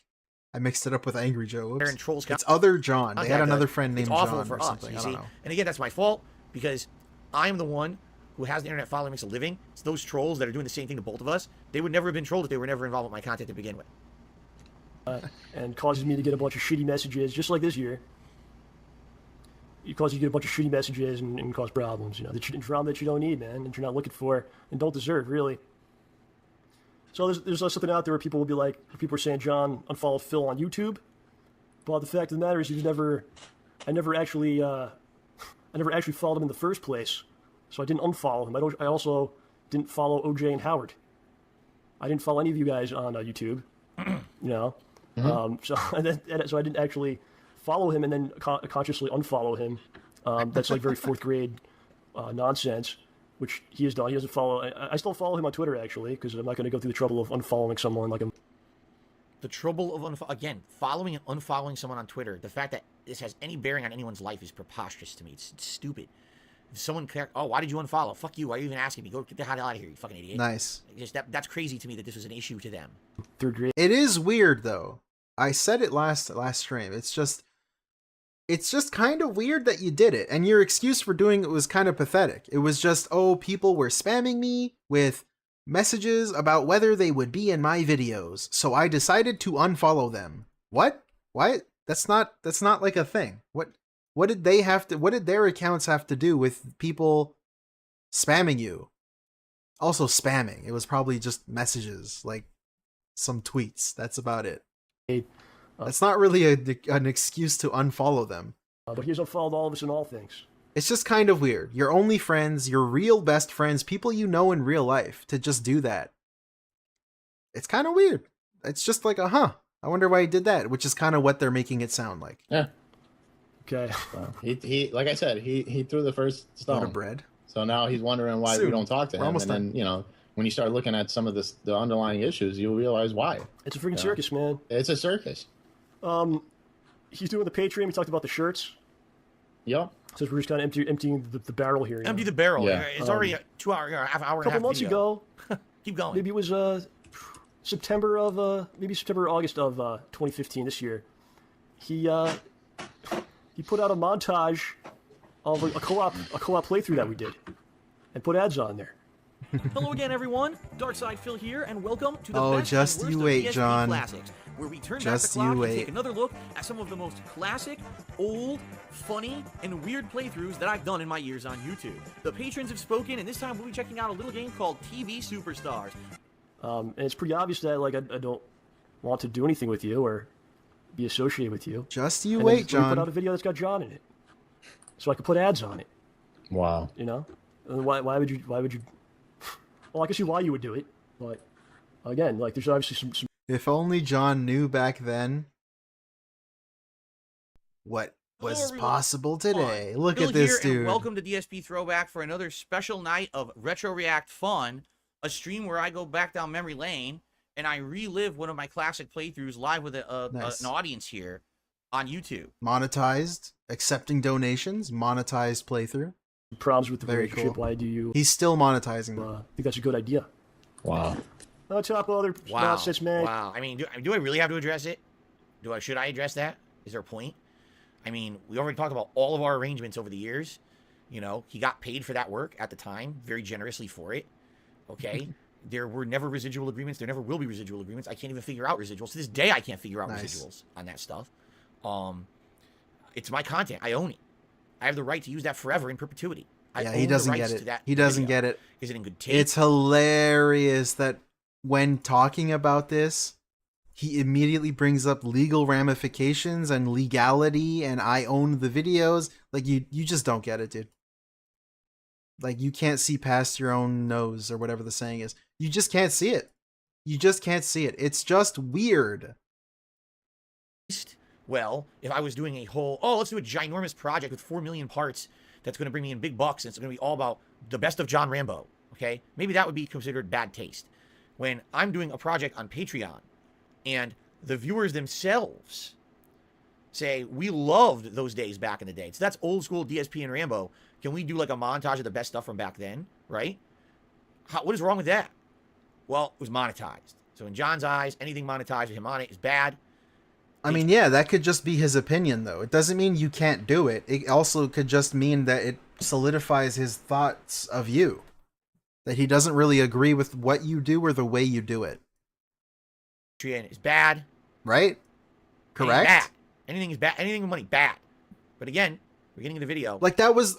I mixed it up with Angry Joe. Whoops. And trolls It's Other John. They had Okay, another good. friend named It's awful John for or us, something. you I see? don't know. And again, that's my fault, because I am the one who has the internet following, makes a living. It's those trolls that are doing the same thing to both of us. They would never have been trolled if they were never involved with my content to begin with. and causes me to get a bunch of shitty messages, just like this year. It causes you to get a bunch of shitty messages and cause problems, you know, drama that you don't need, man, that you're not looking for and don't deserve, really. So there's something out there where people will be like, people are saying, John unfollowed Phil on YouTube, but the fact of the matter is I never actually followed him in the first place, so I didn't unfollow him. I also didn't follow OJ and Howard. I didn't follow any of you guys on YouTube, you know, so I didn't actually follow him and then consciously unfollow him. That's like very fourth grade nonsense, which he has done. He doesn't follow. I still follow him on Twitter, actually, because I'm not going to go through the trouble of unfollowing someone like him. The trouble of, following and unfollowing someone on Twitter, the fact that this has any bearing on anyone's life is preposterous to me. It's stupid. If someone, why did you unfollow? Fuck you. Why are you even asking me? Go get the hell out of here, you fucking idiot. Nice. That's crazy to me that this was an issue to them. Third grade. It is weird, though. I said it last stream. It's just kind of weird that you did it, and your excuse for doing it was kind of pathetic. It was just, oh, people were spamming me with messages about whether they would be in my videos, so I decided to unfollow them. What? Why? That's not like a thing. What did their accounts have to do with people spamming you? Also spamming. It was probably just messages, like some tweets. That's about it. That's not really an excuse to unfollow them. But he's unfollowed all of us in all things. It's just kind of weird. Your only friends, your real best friends, people you know in real life, to just do that. It's kind of weird. It's just like, I wonder why he did that, which is kind of what they're making it sound like. Yeah. Okay. Well, he like I said, he threw the first stone. Load of bread. So now he's wondering why we don't talk to him. And then, you know, when you start looking at some of the underlying issues, you'll realize why. It's a freaking circus, man. It's a circus. He's doing the Patreon. We talked about the shirts. Yep. So we're just kind of emptying the barrel here. Empty the barrel. Yeah. It's already a 2 hour, half hour and a half couple months video. ago. Keep going. Maybe it was September or August of 2015 this year. He put out a montage of a co-op playthrough that we did, and put ads on there. Hello again, everyone. Darkside Phil here, and welcome to the best just and you worst wait, of DSP John. Classics, where we turn Just back the you clock and wait. take another look at some of the most classic, old, funny, and weird playthroughs that I've done in my years on YouTube. The patrons have spoken, and this time we'll be checking out a little game called TV Superstars. And it's pretty obvious that like I don't want to do anything with you or be associated with you. Just you and wait, then John. Put out a video that's got John in it, so I could put ads on it. Wow. You know, and why would you? Well, I can see why you would do it, but again, like there's obviously some... If only John knew back then what was possible today. Look Phil at this here, and dude. welcome to DSP Throwback for another special night of Retro React fun, a stream where I go back down memory lane and I relive one of my classic playthroughs live with Nice. an audience here on YouTube. Monetized, accepting donations, monetized playthrough. Problems with the Very relationship. cool. Why do you? He's still monetizing them. I think that's a good idea. Wow. On top of other Wow. nonsense, man. Wow. I mean, do I really have to address it? Should I address that? Is there a point? I mean, we already talked about all of our arrangements over the years. You know, he got paid for that work at the time, very generously for it. Okay. There were never residual agreements. There never will be residual agreements. I can't even figure out residuals. To this day, I can't figure out residuals on that stuff. It's my content. I own it. I have the right to use that forever in perpetuity. Yeah, he doesn't get it. He doesn't get it. Is it in good taste? It's hilarious that when talking about this, he immediately brings up legal ramifications and legality and I own the videos. Like, you just don't get it, dude. Like, you can't see past your own nose or whatever the saying is. You just can't see it. You just can't see it. It's just weird. Well, if I was doing a whole, let's do a ginormous project with 4 million parts that's going to bring me in big bucks, and it's going to be all about the best of John Rambo, okay? Maybe that would be considered bad taste. When I'm doing a project on Patreon, and the viewers themselves say, we loved those days back in the day. So that's old school DSP and Rambo. Can we do like a montage of the best stuff from back then, right? What is wrong with that? Well, it was monetized. So in John's eyes, anything monetized with him on it is bad. I mean, yeah, that could just be his opinion, though. It doesn't mean you can't do it. It also could just mean that it solidifies his thoughts of you. That he doesn't really agree with what you do or the way you do it. Patreon is bad. right? Correct? Bad. Anything is bad. Anything with money, bad. But again, beginning of the video. Like that was,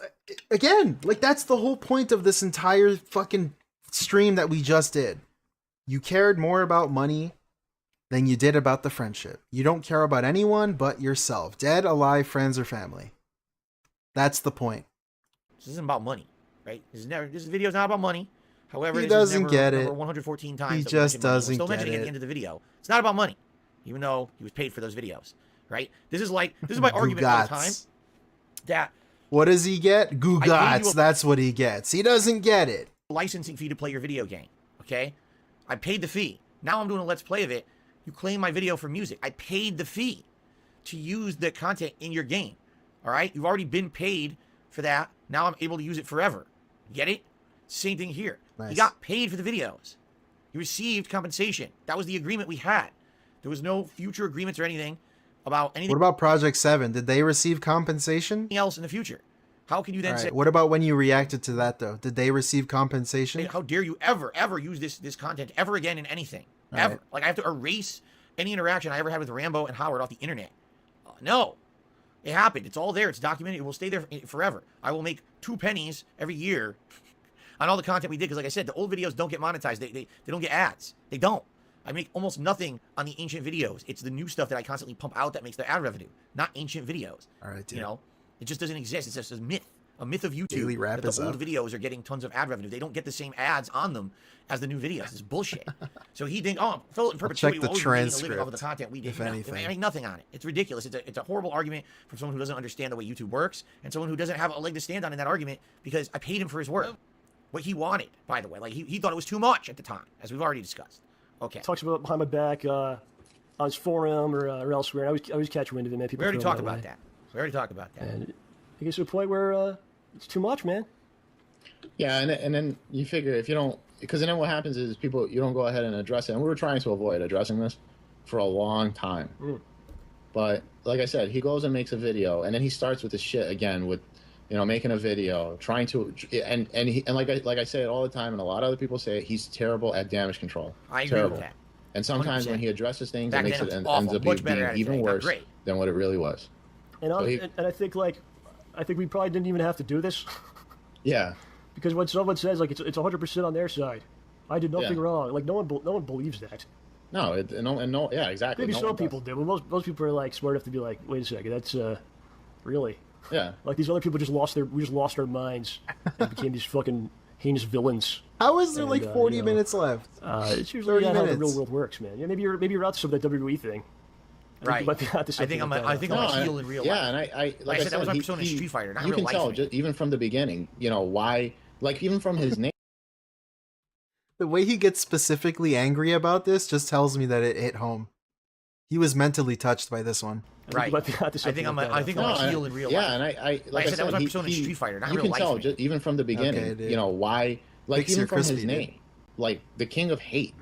again, like that's the whole point of this entire fucking stream that we just did. You cared more about money than you did about the friendship. You don't care about anyone but yourself. Dead, alive, friends, or family. That's the point. This isn't about money, right? This video is not about money. However, He this is doesn't never, get it. number 114 times. He that we just mentioned money. We're doesn't still get mentioning it at it. the end of the video. It's not about money, even though he was paid for those videos, right? This is my argument all the time. Gugats. That What does he get? Gugats. That's what he gets. He doesn't get it. licensing fee to play your video game, okay? I paid the fee. Now I'm doing a let's play of it. You claim my video for music. I paid the fee to use the content in your game, all right? You've already been paid for that. Now I'm able to use it forever. Get it? Same thing here. Nice. He got paid for the videos. He received compensation. That was the agreement we had. There was no future agreements or anything about anything What about Project 7? Did they receive compensation? else in the future. How can you then All say, right. What about when you reacted to that, though? Did they receive compensation? how dare you ever use this content ever again in anything? All Ever. right. Like, I have to erase any interaction I ever had with Rambo and Howard off the internet. No. It happened. It's all there. It's documented. It will stay there forever. I will make 2 pennies every year on all the content we did. Because like I said, the old videos don't get monetized. They don't get ads. They don't. I make almost nothing on the ancient videos. It's the new stuff that I constantly pump out that makes the ad revenue, not ancient videos. All right, dude. You know, it just doesn't exist. It's just a myth of YouTube Daily wrap that is the old up. videos are getting tons of ad revenue. They don't get the same ads on them as the new videos. It's bullshit. So he think, oh, fill it in perpetuity. the We'll always be making a living transcript, off of the content we did. if No, anything. I make nothing on it. It's ridiculous. It's a horrible argument from someone who doesn't understand the way YouTube works and someone who doesn't have a leg to stand on in that argument because I paid him for his work. What he wanted, by the way. Like, he thought it was too much at the time, as we've already discussed. Okay. Talks about behind my back on his forum or elsewhere. I always catch wind of it, man. People We already throw it talked my about way. that. We already talked about that. And it gets to a point where it's too much, man. Yeah, and then you figure if you don't, because then what happens is you don't go ahead and address it. And we were trying to avoid addressing this for a long time. But like I said, he goes and makes a video, and then he starts with this shit again with, making a video, trying to, and like I say it all the time, and a lot of other people say it, he's terrible at damage control. I agree with that. And sometimes 100%. when he addresses things, Back it makes then it it was ends awful. up Much better being at it even today. Not worse great. than what it really was. And, So and I think we probably didn't even have to do this. Yeah. Because when someone says like it's 100% on their side, I did nothing Yeah. wrong. Like no one believes that. No, yeah, exactly. Maybe No some one does. people do, but most people are like smart enough to be like, wait a second, that's really. Yeah. Like these other people we just lost our minds and became these fucking heinous villains. How is there like 40 you know, minutes left? It's usually 30 how the minutes. real world works, man. Yeah, maybe you're out to some of that WWE thing. I think Right. you might be out to I think something I'm like a that. heel in real Yeah, life. and I like I said, that was my he- persona in he- Street Fighter, not you real can life, tell man. just, even from the beginning, why, like even from his name. The way he gets specifically angry about this just tells me that it hit home. He was mentally touched by this one. Right. I think I'm a heel in real life. Yeah, and I Like I said, that was my he- persona in he- Street Fighter, not you real can life. tell man. just even from the beginning, Okay, dude. why, like Mixer even from his crispy, dude. name, like the King of Hate.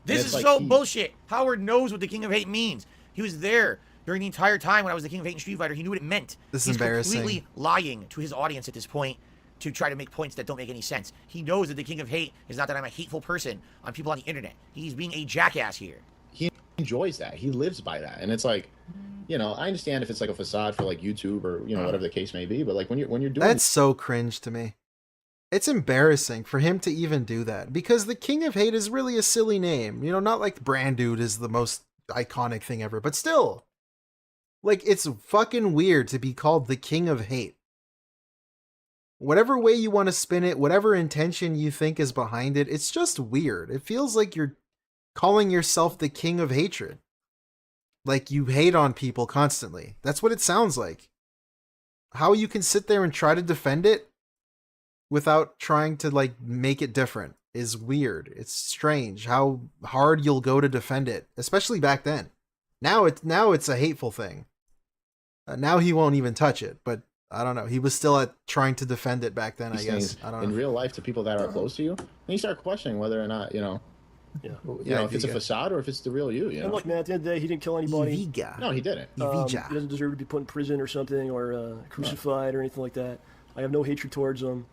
This And is it's so like he- bullshit. Howard knows what the King of Hate means. He was there during the entire time when I was the King of Hate in Street Fighter. He knew what it meant. This is He's embarrassing. completely lying to his audience at this point to try to make points that don't make any sense. He knows that the King of Hate is not that I'm a hateful person on people on the internet. He's being a jackass here. He enjoys that. He lives by that, and it's like, I understand if it's like a facade for like YouTube or whatever the case may be, but like when you're doing That's so cringe to me. It's embarrassing for him to even do that because the King of Hate is really a silly name. Not like Brandood is the most iconic thing ever, but still. Like, it's fucking weird to be called the King of Hate. Whatever way you want to spin it, whatever intention you think is behind it, it's just weird. It feels like you're calling yourself the King of Hatred. Like you hate on people constantly. That's what it sounds like. How you can sit there and try to defend it without trying to like make it different is weird. It's strange how hard you'll go to defend it, especially back then. Now it's a hateful thing. Now he won't even touch it, but I don't know. He was still trying to defend it back then, I these guess. things I don't in know. real life to people that are close to you, and you start questioning whether or not Yeah. if it's a facade or if it's the real you. And look, man, at the end of the day, he didn't kill anybody. No, he didn't. He doesn't deserve to be put in prison or something, or crucified or anything like that. I have no hatred towards him.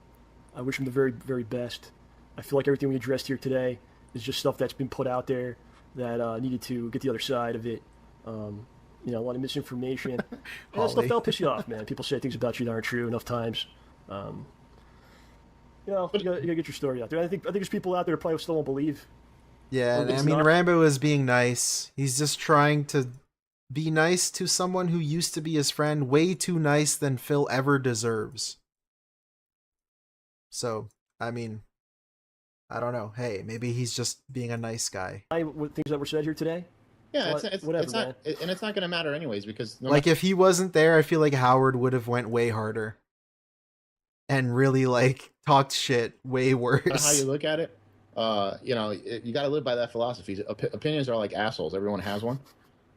I wish him the very, very best. I feel like everything we addressed here today is just stuff that's been put out there that needed to get the other side of it You know, a lot of misinformation. And that stuff that'll piss you off, man. People say things about you that aren't true enough times. You know, you gotta get your story out there. I think there's people out there that probably still won't believe. Yeah, I mean, Rambo is being nice. He's just trying to be nice to someone who used to be his friend, way too nice than Phil ever deserves. So, I mean, I don't know. Hey, maybe he's just being a nice guy. Things that were said here today. Yeah, So it's whatever, not, and it's not going to matter anyways because Like, if he wasn't there, I feel like Howard would have went way harder. And really, like, talked shit way worse. how you look at it, you know, you got to live by that philosophy. Opinions are like assholes. Everyone has one.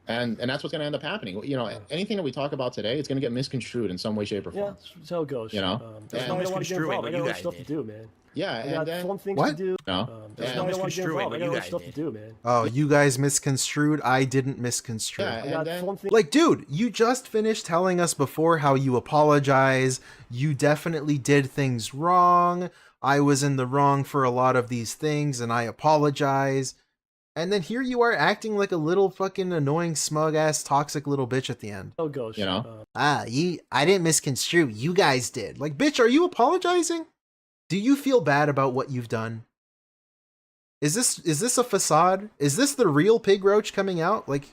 And that's what's going to end up happening. You know, anything that we talk about today, it's going to get misconstrued in some way, shape, or form. Yeah, that's how it goes. You know? That's why I don't want to get involved. I got other stuff to do, man. Yeah, I got fun things What? to do. No. That's why I don't want to get involved. I got other stuff to do, man. Oh, you guys misconstrued. I didn't misconstrue. Yeah, and then, like, dude, you just finished telling us before how you apologize. You definitely did things wrong. I was in the wrong for a lot of these things, and I apologize. And then here you are acting like a little fucking annoying, smug-ass, toxic little bitch at the end. How it goes. You know? I didn't misconstrue. You guys did. Like, bitch, are you apologizing? Do you feel bad about what you've done? Is this a facade? Is this the real Pig Roach coming out? Like,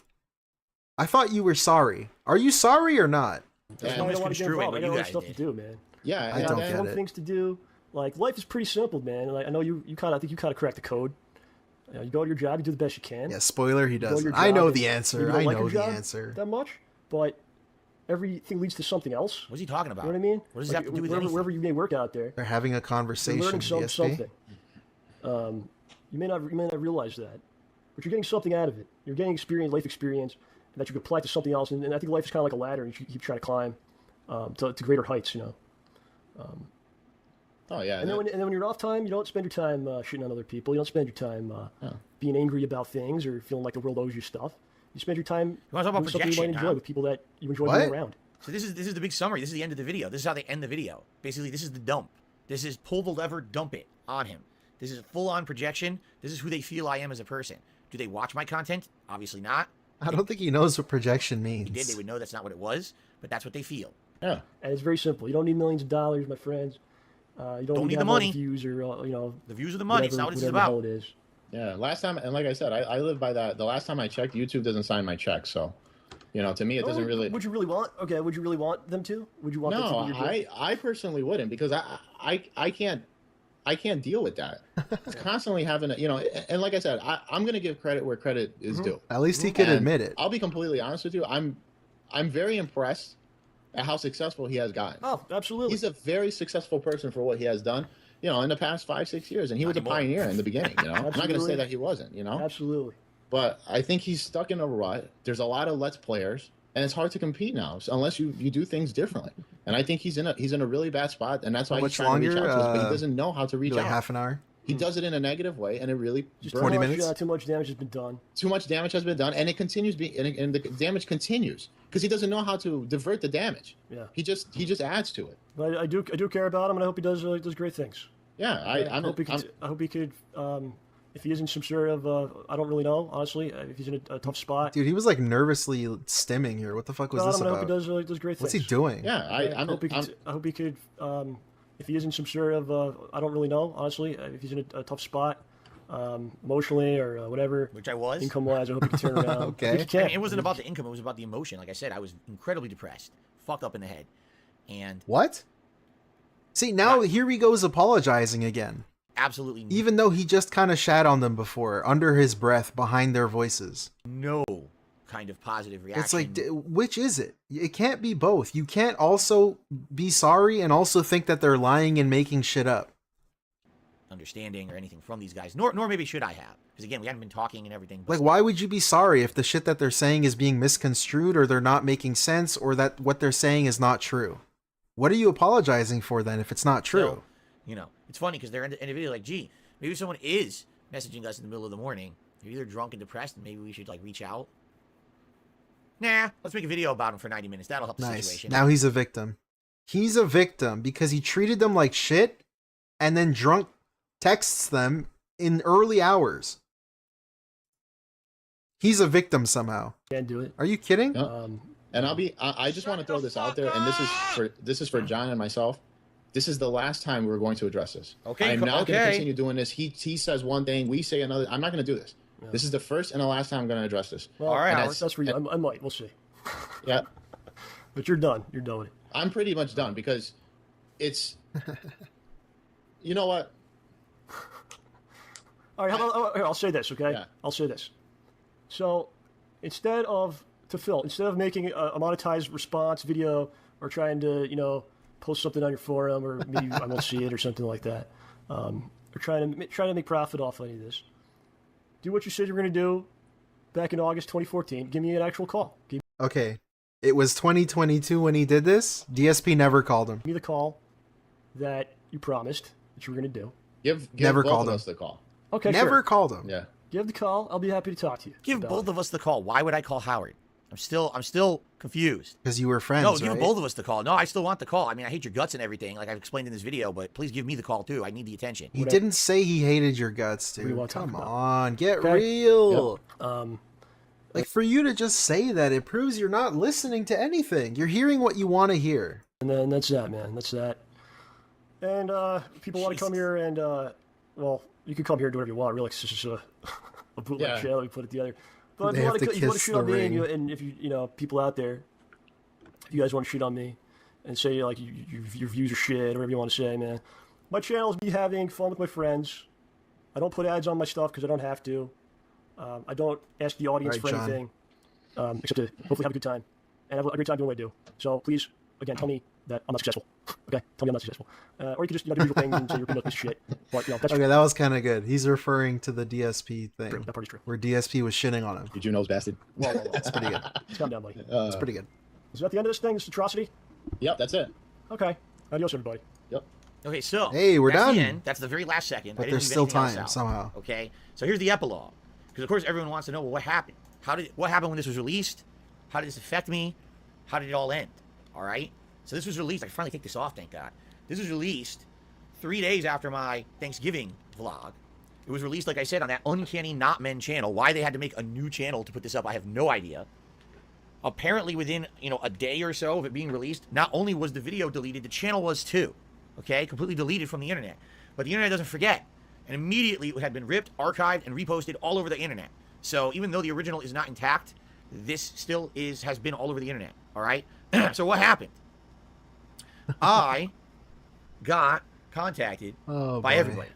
I thought you were sorry. Are you sorry or not? That's why I don't want to get involved. I got other stuff to do, man. Yeah, I don't get fun it. things to do. Like, life is pretty simple, man. Like, I know I think you kind of cracked the code. You go to your job, you do the best you can. Yeah, spoiler, he You go to doesn't. your I job know and the maybe answer. you don't I like know your the job answer. that much, but everything leads to something else. What's he talking about? You know what I mean? What does it have to do with wherever you may work out there? They're having a You're conversation, learning DSP. something. You may not realize that, but you're getting something out of it. You're getting life experience, that you can apply to something else. And I think life is kind of like a ladder, and you keep trying to climb to greater heights. You know. Oh yeah. And then when you're off time, you don't spend your time shitting on other people. You don't spend your time being angry about things or feeling like the world owes you stuff. You spend your time You want to talk about doing something you might projection, enjoy huh? with people that you enjoy What? being around. So this is the big summary. This is the end of the video. This is how they end the video. Basically, this is the dump. This is pull the lever, dump it on him. This is full-on projection. This is who they feel I am as a person. Do they watch my content? Obviously not. I don't think he knows what projection means. If he did, they would know that's not what it was, but that's what they feel. Yeah. And it's very simple. You don't need millions of dollars, my friends. You don't need need to the have all money. views or The views of the money. It's not what this is whatever about. the hell it is. Yeah, last time, and like I said, I live by that. The last time I checked, YouTube doesn't sign my check, so, you know, to me, it doesn't really. Would you really want? Okay, would you really want them to? Would you want them to No, be your judge? I personally wouldn't because I can't deal with that. It's constantly having a, you know, and like I said, I'm gonna give credit where credit is due. At least he could And admit it. I'll be completely honest with you. I'm very impressed at how successful he has gotten. Oh, absolutely. He's a very successful person for what he has done, you know, in the past 5-6 years, and he was a pioneer in the beginning. You know, I'm not gonna Absolutely. say that he wasn't. You know, Absolutely. but I think he's stuck in a rut. There's a lot of Let's Players, and it's hard to compete now unless you do things differently. And I think he's in a really bad spot, and that's why How he's much trying to reach longer? out to us, but he doesn't know how to reach Like out. half an hour? He does it in a negative way, and it really Just burns. 20 too much, minutes? too much damage has been done. Too much damage has been done, and it continues and the damage continues because he doesn't know how to divert the damage. Yeah. He just adds to it. But I do care about him, and I hope he does great things. Yeah, I hope he could. If he is in some sort of, I don't really know, honestly. If he's in a tough spot, Dude, he was like nervously stimming here. What the fuck was this I hope about? he does great things. What's he doing? Yeah, I hope he could. If he is in some sort of, I don't really know, honestly. If he's in a tough spot, emotionally or whatever, Which I was. income-wise, I hope he can turn around. Okay. I think he can. I mean, it wasn't about the income. It was about the emotion. Like I said, I was incredibly depressed, fucked up in the head, and What? See, now here he goes apologizing again. absolutely Even though he just kind of shat on them before, under his breath, behind their voices. no kind of positive reaction. It's like, which is it? It can't be both. You can't also be sorry and also think that they're lying and making shit up. understanding or anything from these guys. Nor maybe should I have, because again, we haven't been talking and everything. But Like, why would you be sorry if the shit that they're saying is being misconstrued or they're not making sense or that what they're saying is not true? What are you apologizing for then if it's not true? So, you know, it's funny because they're in the video like, gee, maybe someone is messaging us in the middle of the morning. They're either drunk and depressed, and maybe we should like reach out. Nah, let's make a video about him for 90 minutes. That'll help the Nice. situation. Now he's a victim. He's a victim because he treated them like shit and then drunk texts them in early hours. He's a victim somehow. Can't do it. Are you kidding? And I just want to throw this out there, and this is for John and myself. This is the last time we're going to address this. Okay. I'm not going to continue doing this. He says one thing, we say another. I'm not going to do this. Yeah. This is the first and the last time I'm going to address this. Well, all right, that's for you. I might. We'll see. Yeah. But you're done. You're done with it. I'm pretty much done because it's. You know what? All right. I'll say this. Okay. Yeah. I'll say this. So, instead of making a monetized response video or trying to post something on your forum or maybe I won't see it or something like that, or trying to make profit off any of this, do what you said you were going to do back in August 2014. Give me an actual call. Okay. It was 2022 when he did this. DSP never called him. Give me the call that you promised that you were going to do. Give never both called of him. us the call. Okay, never sure. called him. Yeah. Give the call. I'll be happy to talk to you. Give both of us the call. Why would I call Howard? I'm still confused. Because you were friends, No, right? give both of us the call. No, I still want the call. I mean, I hate your guts and everything, like I've explained in this video, but please give me the call too. I need the attention. He didn't say he hated your guts, dude. Come on, get Okay. real. Yep. Like, for you to just say that, it proves you're not listening to anything. You're hearing what you want to hear. And then that's that, man. That's that. And people want to come here and, well, you can come here and do whatever you want. Really, it's just a bootleg channel. We put it together. But They if you have want to to shit kiss on the me, ring. and if people out there, if you guys want to shit on me and say like your views are shit or whatever you want to say, man, my channel is me having fun with my friends. I don't put ads on my stuff because I don't have to. I don't ask the audience Right, for John. anything except to hopefully have a good time and have a great time doing what I do. So please, again, tell me that I'm not successful. Okay, tell me I'm not successful. Or you can just do the usual thing and say you're a piece of shit. But that's Okay, that was kind of good. He's referring to the DSP thing. True, that part is true. Where DSP was shitting on him. Did you know, bastard? Whoa. That's pretty good. Calm down, buddy. That's pretty good. Is that the end of this thing? This atrocity? Yep, that's it. Okay. Adios, everybody. Yep. Okay, so Hey, we're that's done. the end. That's the very last second. But I didn't there's leave still anything else time, out. somehow. Okay, so here's the epilogue, because of course everyone wants to know, well, what happened? What happened when this was released? How did this affect me? How did it all end? All right. So this was released. I can finally take this off. Thank God. This was released 3 days after my Thanksgiving vlog. It was released, like I said, on that Uncanny Not Men channel. Why they had to make a new channel to put this up, I have no idea. Apparently, within a day or so of it being released, not only was the video deleted, the channel was too. Okay, completely deleted from the internet. But the internet doesn't forget, and immediately it had been ripped, archived, and reposted all over the internet. So even though the original is not intact, this still has been all over the internet. All right. So what happened? I got contacted by everybody,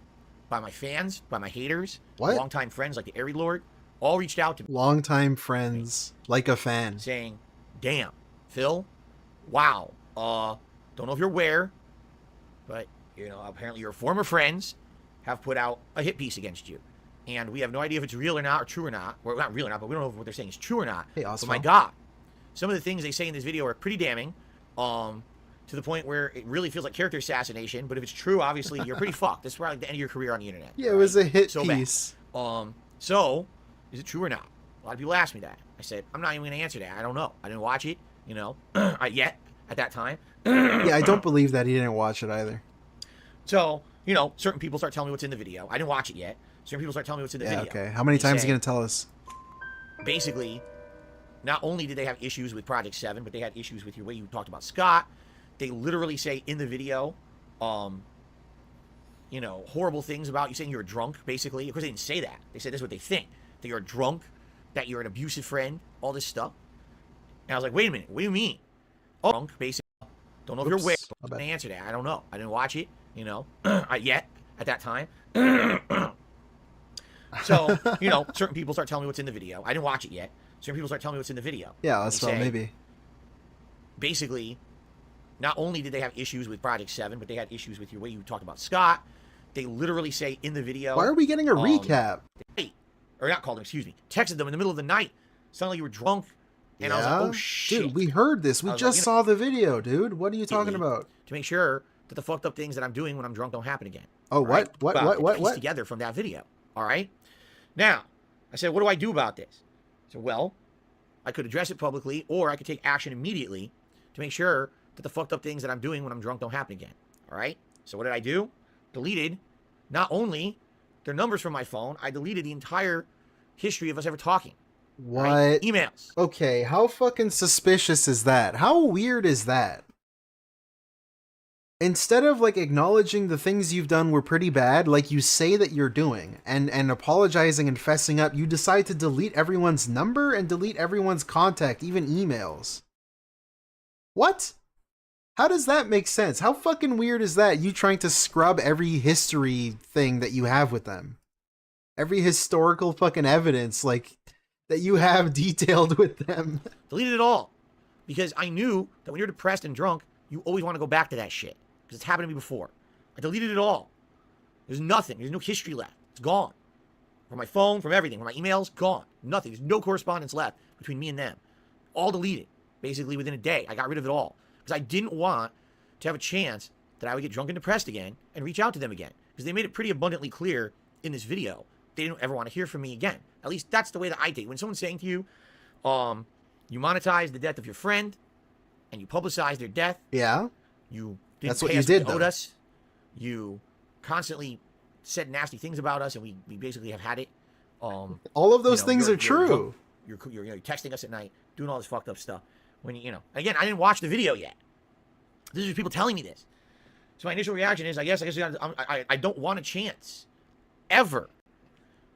by my fans, by my haters, What? longtime friends like the Airy Lord, all reached out to me. Longtime friends, like a fan. Saying, damn, Phil, wow, don't know if you're aware, but, apparently your former friends have put out a hit piece against you. And we have no idea if it's real or not, or true or not. Well, not real or not, but we don't know if what they're saying is true or not. Hey, but my God, some of the things they say in this video are pretty damning, to the point where it really feels like character assassination. But if it's true, obviously, you're pretty fucked. This is probably the end of your career on the internet. Yeah, it was a hit So bad. piece. So, is it true or not? A lot of people ask me that. I said, I'm not even going to answer that. I don't know. I didn't watch it, yet, at that time. Yeah, I don't believe that he didn't watch it either. So, certain people start telling me what's in the video. I didn't watch it yet. Certain people start telling me what's in the video. Okay. How many times are you going to tell us? Basically, not only did they have issues with Project 7, but they had issues with your way you talked about Scott. They literally say in the video, horrible things about you, saying you're drunk, basically. Of course, they didn't say that. They said this is what they think. That you're drunk, that you're an abusive friend, all this stuff. And I was like, wait a minute, what do you mean? Oh, drunk, basically. Don't know if you're aware. I'm going to answer that. I don't know. I didn't watch it, yet, at that time. So, certain people start telling me what's in the video. I didn't watch it yet. Certain people start telling me what's in the video. Yeah, that's well, maybe. Basically, not only did they have issues with Project 7, but they had issues with your way you talked about Scott. They literally say in the video... Why are we getting a recap? Or not called them, excuse me. Texted them in the middle of the night. Sounded like you were drunk. And I was like, oh, shit. Dude, we heard this. We just saw the video, dude. What are you talking about? To make sure that the fucked up things that I'm doing when I'm drunk don't happen again. Oh, what? Right? What? Together from that video. All right? Now, I said, what do I do about this? So, well, I could address it publicly, or I could take action immediately to make sure that the fucked up things that I'm doing when I'm drunk don't happen again. All right? So what did I do? Deleted not only their numbers from my phone, I deleted the entire history of us ever talking. What? Right? Emails. Okay, how fucking suspicious is that? How weird is that? Instead of like acknowledging the things you've done were pretty bad, like you say that you're doing, and apologizing and fessing up, you decide to delete everyone's number and delete everyone's contact, even emails. What? How does that make sense? How fucking weird is that? You trying to scrub every history thing that you have with them. Every historical fucking evidence, like, that you have detailed with them. Deleted it all. Because I knew that when you're depressed and drunk, you always want to go back to that shit. Because it's happened to me before. I deleted it all. There's nothing. There's no history left. It's gone. From my phone, from everything. From my emails, gone. Nothing. There's no correspondence left between me and them. All deleted. Basically within a day. I got rid of it all. Because I didn't want to have a chance that I would get drunk and depressed again and reach out to them again. Because they made it pretty abundantly clear in this video they didn't ever want to hear from me again. At least that's the way that I take it. When someone's saying to you, you monetize the death of your friend and you publicize their death. Yeah. You didn't That's what pay you us did, what you owed though. us. You constantly said nasty things about us, and we basically have had it. All of those things are true. You're texting us at night, doing all this fucked up stuff. When again, I didn't watch the video yet. This is people telling me this. So my initial reaction is, I guess I don't want a chance ever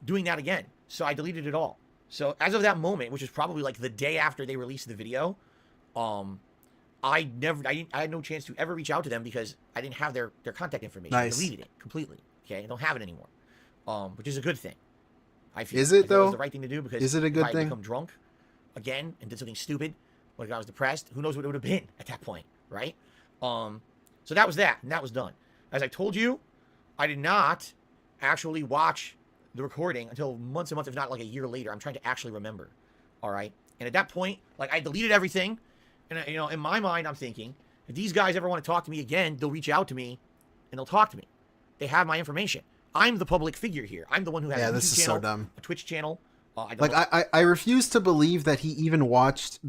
doing that again. So I deleted it all. So as of that moment, which is probably like the day after they released the video, I had no chance to ever reach out to them because I didn't have their contact information. Nice. I deleted it completely. Okay, I don't have it anymore, which is a good thing. I feel. Is it, That was though? the right thing to do because Is it a good if I had thing? become drunk again and did something stupid, like I was depressed, who knows what it would have been at that point, right? So that was that, and that was done. As I told you, I did not actually watch the recording until months and months, if not like a year later. I'm trying to actually remember, all right? And at that point, like I deleted everything, and in my mind, I'm thinking, if these guys ever want to talk to me again, they'll reach out to me, and they'll talk to me. They have my information. I'm the public figure here. I'm the one who has a this YouTube is channel, so dumb. a Twitch channel. I refuse to believe that he didn't watch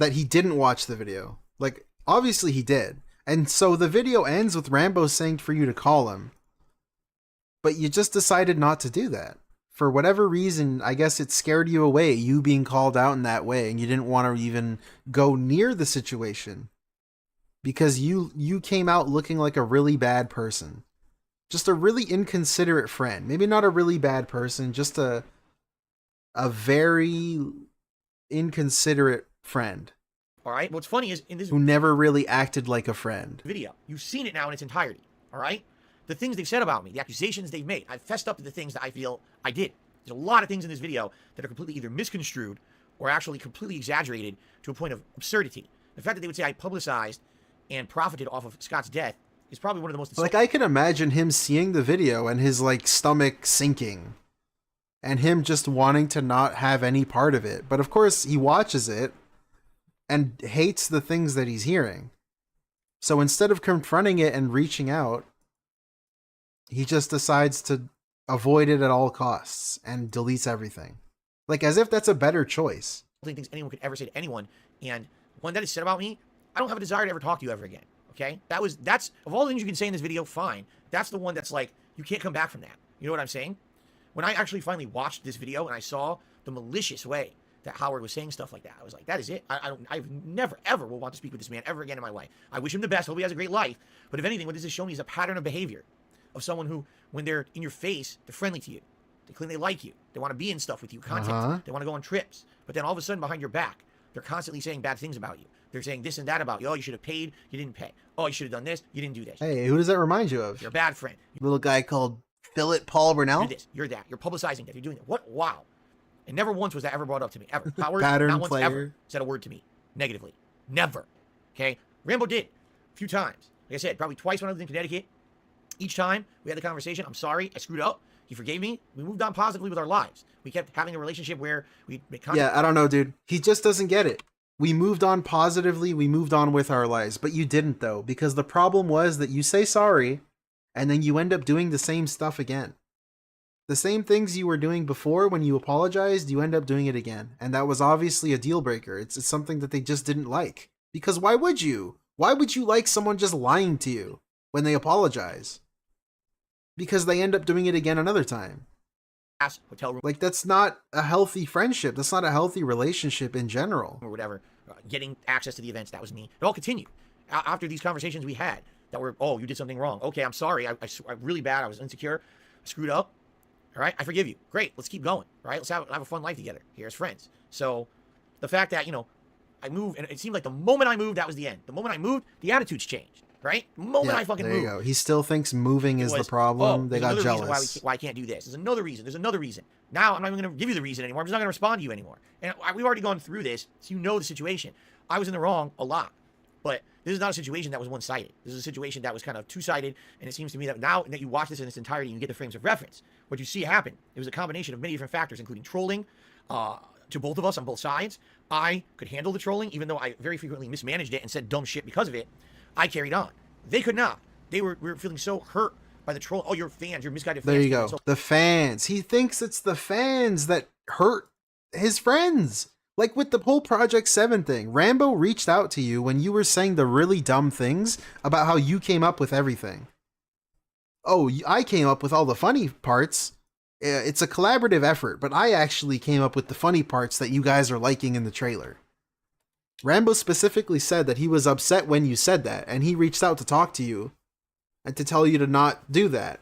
the video. Like, obviously he did. And so the video ends with Rambo saying for you to call him. But you just decided not to do that. For whatever reason, I guess it scared you away, you being called out in that way, and you didn't want to even go near the situation. Because you came out looking like a really bad person. Just a really inconsiderate friend. Maybe not a really bad person, just a very inconsiderate friend. All right. What's funny is in this Who never really acted like a friend. video, you've seen it now in its entirety. All right. The things they've said about me, the accusations they've made, I've fessed up to the things that I feel I did. There's a lot of things in this video that are completely either misconstrued or actually completely exaggerated to a point of absurdity. The fact that they would say I publicized and profited off of Scott's death is probably one of the most. Like, I can imagine him seeing the video and his like stomach sinking. And him just wanting to not have any part of it. But of course, he watches it and hates the things that he's hearing. So instead of confronting it and reaching out, he just decides to avoid it at all costs and deletes everything. Like, as if that's a better choice. Things anyone could ever say to anyone. And one that is said about me, I don't have a desire to ever talk to you ever again. Okay? That's of all the things you can say in this video, fine. That's the one that's like, you can't come back from that. You know what I'm saying? When I actually finally watched this video and I saw the malicious way that Howard was saying stuff like that, I was like, that is it. I've never, ever will want to speak with this man ever again in my life. I wish him the best. Hope he has a great life. But if anything, what this has shown me is a pattern of behavior of someone who, when they're in your face, they're friendly to you. They claim they like you. They want to be in stuff with you, content. They want to go on trips. But then all of a sudden, behind your back, they're constantly saying bad things about you. They're saying this and that about you. Oh, you should have paid. You didn't pay. Oh, you should have done this. You didn't do this. Hey, who does that remind you of? You're a bad friend. Little guy called Philip Paul Burnell? You're this. You're that. You're publicizing that. You're doing that. What? Wow. And never once was that ever brought up to me. Ever. Howard, Pattern not once player. ever said a word to me negatively. Never. Okay? Rambo did. A few times. Like I said, probably twice when I was in Connecticut. Each time we had the conversation, I'm sorry, I screwed up. He forgave me. We moved on positively with our lives. We kept having a relationship where we make contact. Yeah, I don't know, dude. He just doesn't get it. We moved on positively. We moved on with our lives. But you didn't, though. Because the problem was that you say sorry, and then you end up doing the same stuff again. The same things you were doing before when you apologized, you end up doing it again. And that was obviously a deal breaker. It's something that they just didn't like. Because why would you? Why would you like someone just lying to you when they apologize? Because they end up doing it again another time. hotel room. Like, that's not a healthy friendship. That's not a healthy relationship in general. Or whatever, getting access to the events, that was me. It all continued. After these conversations we had that were, oh, you did something wrong. Okay, I'm sorry. I really bad. I was insecure. I screwed up. All right, I forgive you. Great, let's keep going. All right, let's have a fun life together here as friends. So the fact that, you know, I moved, and it seemed like the moment I moved, that was the end. The moment I moved, the attitudes changed, right? The moment I fucking there moved. you go. He still thinks moving is the problem. They got jealous. Why I can't do this. There's another reason. There's another reason. Now I'm not even going to give you the reason anymore. I'm just not going to respond to you anymore. And we've already gone through this, so you know the situation. I was in the wrong a lot, but this is not a situation that was one-sided. This is a situation that was kind of two-sided, and it seems to me that now that you watch this in its entirety and you get the frames of reference, what you see happen, it was a combination of many different factors, including trolling, to both of us on both sides. I could handle the trolling, even though I very frequently mismanaged it and said dumb shit because of it. I carried on. They could not. We were feeling so hurt by the troll. Oh, you're fans. You're misguided fans. There you go. The fans. He thinks it's the fans that hurt his friends. Like with the whole Project 7 thing. Rambo reached out to you when you were saying the really dumb things about how you came up with everything. Oh, I came up with all the funny parts. It's a collaborative effort, but I actually came up with the funny parts that you guys are liking in the trailer. Rambo specifically said that he was upset when you said that, and he reached out to talk to you and to tell you to not do that.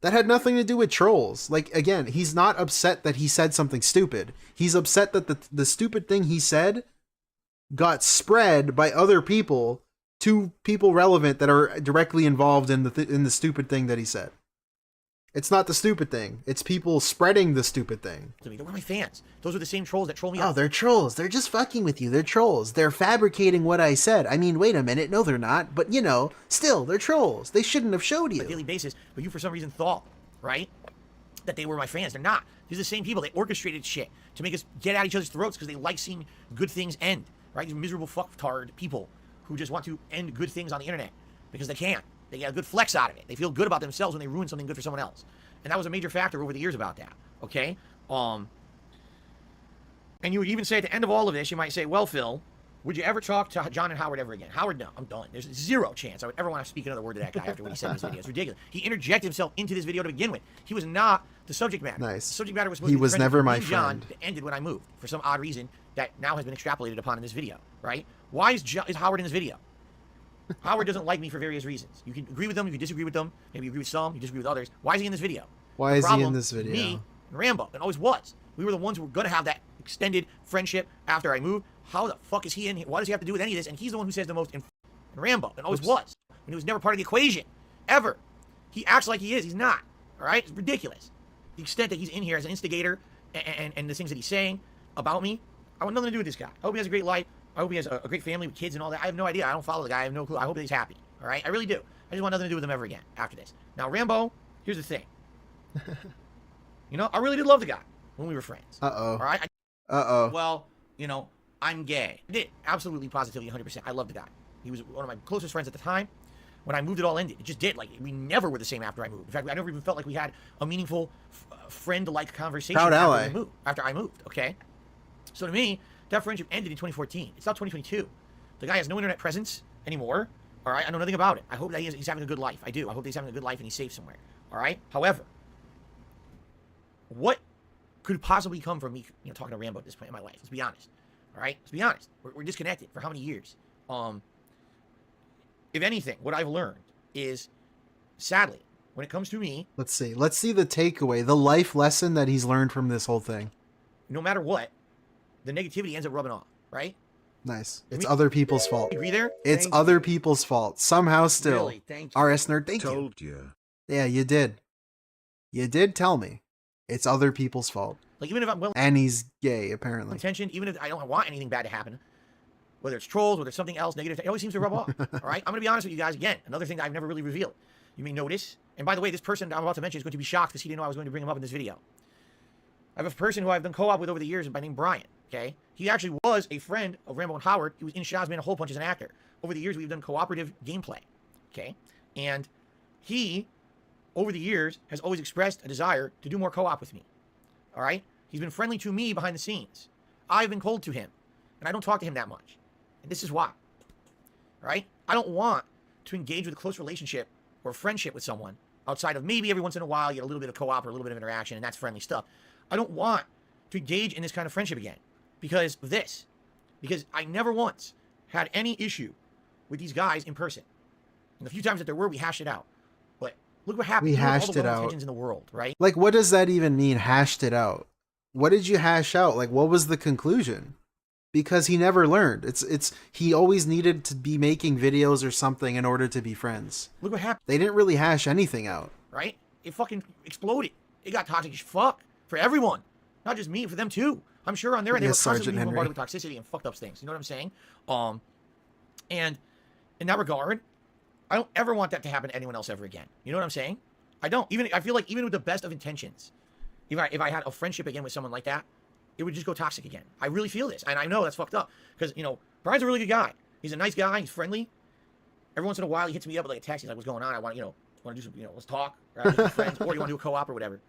That had nothing to do with trolls. Like, again, he's not upset that he said something stupid. He's upset that the stupid thing he said got spread by other people to people relevant that are directly involved in the stupid thing that he said. It's not the stupid thing. It's people spreading the stupid thing. They were my fans. Those are the same trolls that troll me. Oh, they're trolls. They're just fucking with you. They're trolls. They're fabricating what I said. I mean, wait a minute. No, they're not. But, you know, still, they're trolls. They shouldn't have showed you. On a daily basis, but you for some reason thought, right, that they were my fans. They're not. These are the same people. They orchestrated shit to make us get at each other's throats because they like seeing good things end, right? These miserable fucktard people who just want to end good things on the internet because they can. They get a good flex out of it. They feel good about themselves when they ruin something good for someone else. And that was a major factor over the years about that, okay? And you would even say at the end of all of this, you might say, well, Phil, would you ever talk to John and Howard ever again? Howard, no, I'm done. There's zero chance I would ever want to speak another word to that guy after what he said in this video. It's ridiculous. He interjected himself into this video to begin with. He was not the subject matter. Nice. The subject matter was supposed He to be was never my John friend. that ended when I moved for some odd reason that now has been extrapolated upon in this video, right? Why is Howard in this video? Howard doesn't like me for various reasons. You can agree with them, you can disagree with them. Maybe you agree with some, you disagree with others. Why is he in this video? Why is he in this video? Me and Rambo, and always was. We were the ones who were going to have that extended friendship after I moved. How the fuck is he in here? What does he have to do with any of this? And he's the one who says the most in Rambo, and always was. And he was never part of the equation, ever. He acts like he is. He's not. All right? It's ridiculous. The extent that he's in here as an instigator and the things that he's saying about me, I want nothing to do with this guy. I hope he has a great life. I hope he has a great family with kids and all that. I have no idea. I don't follow the guy. I have no clue. I hope that he's happy. All right? I really do. I just want nothing to do with him ever again after this. Now, Rambo, here's the thing. You know, I really did love the guy when we were friends. Uh-oh. All right? Uh-oh. Well, you know, I'm gay. I did. Absolutely, positively, 100%. I love the guy. He was one of my closest friends at the time. When I moved, it all ended. It just did. Like, we never were the same after I moved. In fact, I never even felt like we had a meaningful friend-like conversation Proud ally. after I moved, okay? So to me, that friendship ended in 2014. It's now 2022. The guy has no internet presence anymore, all right? I know nothing about it. I hope that he's having a good life. I do. I hope that he's having a good life and he's safe somewhere, all right? However, what could possibly come from me, you know, talking to Rambo at this point in my life? Let's be honest, all right? Let's be honest. We're disconnected for how many years? If anything, what I've learned is, sadly, when it comes to me... Let's see the takeaway, the life lesson that he's learned from this whole thing. No matter what, the negativity ends up rubbing off, right? Nice. It's other people's fault. Agree there? It's Thank other you. people's fault. Somehow still. Really? Thank you. RS Nerd, thank you. Told you. Yeah, you did. You did tell me. It's other people's fault. Like, even if I'm willing... And he's gay, apparently. Intention, even if I don't want anything bad to happen, whether it's trolls, whether it's something else negative, it always seems to rub off. All right? I'm going to be honest with you guys. Again, another thing that I've never really revealed. You may notice, and by the way, this person I'm about to mention is going to be shocked because he didn't know I was going to bring him up in this video. I have a person who I've done co-op with over the years by name Brian, okay? He actually was a friend of Rambo and Howard. He was in Shazman a whole bunch as an actor. Over the years, we've done cooperative gameplay, okay? And he, over the years, has always expressed a desire to do more co-op with me, all right? He's been friendly to me behind the scenes. I've been cold to him, and I don't talk to him that much. And this is why, all right? I don't want to engage with a close relationship or friendship with someone outside of maybe every once in a while you get a little bit of co-op or a little bit of interaction, and that's friendly stuff. I don't want to engage in this kind of friendship again because of this. Because I never once had any issue with these guys in person. And the few times that there were, we hashed it out. But look what happened. We hashed all the it out. intentions in the world, right? Like, what does that even mean, hashed it out? What did you hash out? Like, what was the conclusion? Because he never learned. He always needed to be making videos or something in order to be friends. Look what happened. They didn't really hash anything out. Right? It fucking exploded. It got toxic as fuck for everyone. Not just me, for them too. I'm sure on their end they were constantly being bombarded with toxicity and fucked up things. You know what I'm saying? And in that regard, I don't ever want that to happen to anyone else ever again. You know what I'm saying? I don't. I feel like even with the best of intentions, if I had a friendship again with someone like that, it would just go toxic again. I really feel this. And I know that's fucked up. Because, you know, Brian's a really good guy. He's a nice guy. He's friendly. Every once in a while, he hits me up with like a text. He's like, what's going on? I want, want to do some, let's talk. Right? Be friends. Or you want to do a co-op or whatever.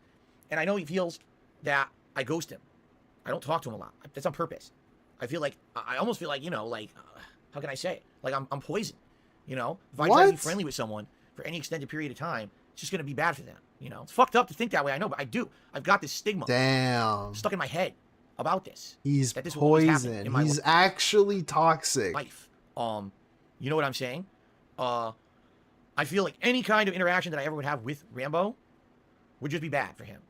And I know he feels that I ghost him. I don't talk to him a lot. That's on purpose. I feel like, I almost feel like, how can I say it? Like I'm poisoned. If I try to be friendly with someone for any extended period of time, it's just going to be bad for them. It's fucked up to think that way. I know, but I do. I've got this stigma. Damn. Stuck in my head about this. He's that this poison. He's actually toxic. Life. You know what I'm saying? I feel like any kind of interaction that I ever would have with Rambo would just be bad for him.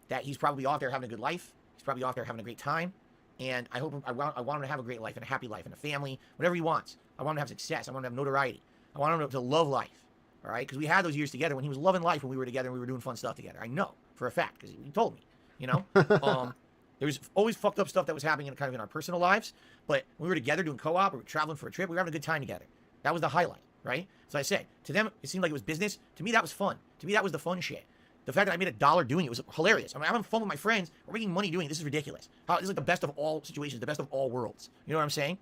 That he's probably out there having a good life. He's probably out there having a great time. And I want him to have a great life and a happy life and a family, whatever he wants. I want him to have success. I want him to have notoriety. I want him to love life. All right? Because we had those years together when he was loving life when we were together and we were doing fun stuff together. I know for a fact because he told me, there was always fucked up stuff that was happening in our personal lives. But when we were together doing co-op or traveling for a trip, we were having a good time together. That was the highlight, right? So I said, to them, it seemed like it was business. To me, that was fun. To me, that was the fun shit. The fact that I made $1 doing it was hilarious. I'm having fun with my friends. We're making money doing it. This is ridiculous. This is like the best of all situations, the best of all worlds. You know what I'm saying?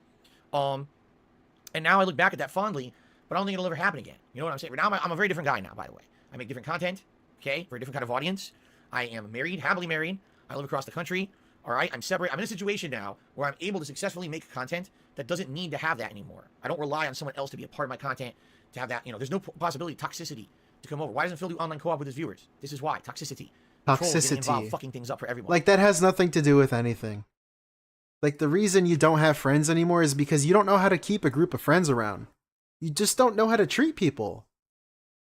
And now I look back at that fondly, but I don't think it'll ever happen again. You know what I'm saying? Now I'm a very different guy now, by the way. I make different content, okay, for a different kind of audience. I am married, happily married. I live across the country. All right, I'm separate. I'm in a situation now where I'm able to successfully make content that doesn't need to have that anymore. I don't rely on someone else to be a part of my content to have that. There's no possibility of toxicity to come over. Why doesn't Phil do online co-op with his viewers? This is why. Toxicity. Toxicity. Involved, fucking things up for everyone. Like, that has nothing to do with anything. Like, the reason you don't have friends anymore is because you don't know how to keep a group of friends around. You just don't know how to treat people.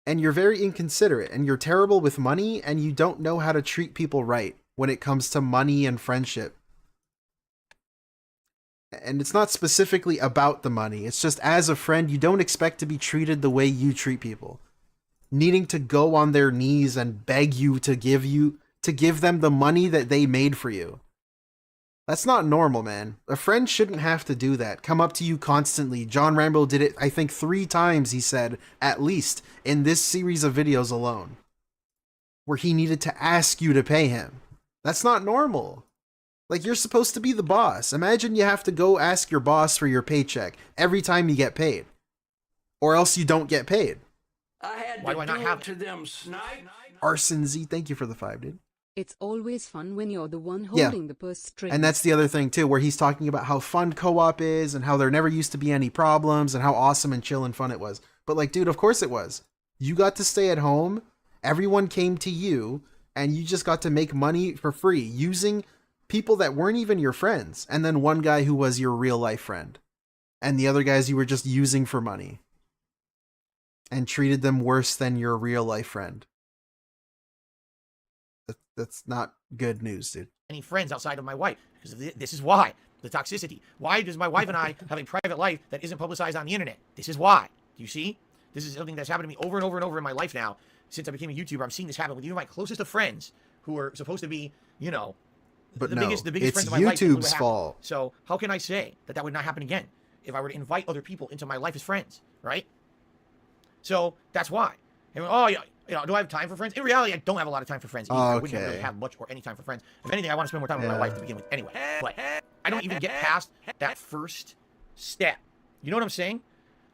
And you're very inconsiderate, and you're terrible with money, and you don't know how to treat people right when it comes to money and friendship. And it's not specifically about the money. It's just, as a friend, you don't expect to be treated the way you treat people. Needing to go on their knees and beg you to give them the money that they made for you. That's not normal, man. A friend shouldn't have to do that. Come up to you constantly. John Rambo did it, I think, 3 times, he said, at least, in this series of videos alone. Where he needed to ask you to pay him. That's not normal. Like, you're supposed to be the boss. Imagine you have to go ask your boss for your paycheck every time you get paid. Or else you don't get paid. Why do I not have to them Arson Z, thank you for the 5, dude. It's always fun when you're the one holding the purse strings. And that's the other thing too, where he's talking about how fun co-op is and how there never used to be any problems and how awesome and chill and fun it was. But like, dude, of course it was. You got to stay at home. Everyone came to you and you just got to make money for free using people that weren't even your friends. And then one guy who was your real life friend. And the other guys you were just using for money. And treated them worse than your real life friend. That's not good news, dude. Any friends outside of my wife? Because this is why. The toxicity. Why does my wife and I have a private life that isn't publicized on the internet? This is why. Do you see? This is something that's happened to me over and over and over in my life now. Since I became a YouTuber, I'm seeing this happen with even my closest of friends who are supposed to be, but the no, biggest it's friends of my life. YouTube's fault. So how can I say that would not happen again if I were to invite other people into my life as friends, right? So that's why. And, do I have time for friends? In reality, I don't have a lot of time for friends either. I wouldn't really have much or any time for friends. If anything, I want to spend more time with my wife to begin with anyway. But I don't even get past that first step. You know what I'm saying?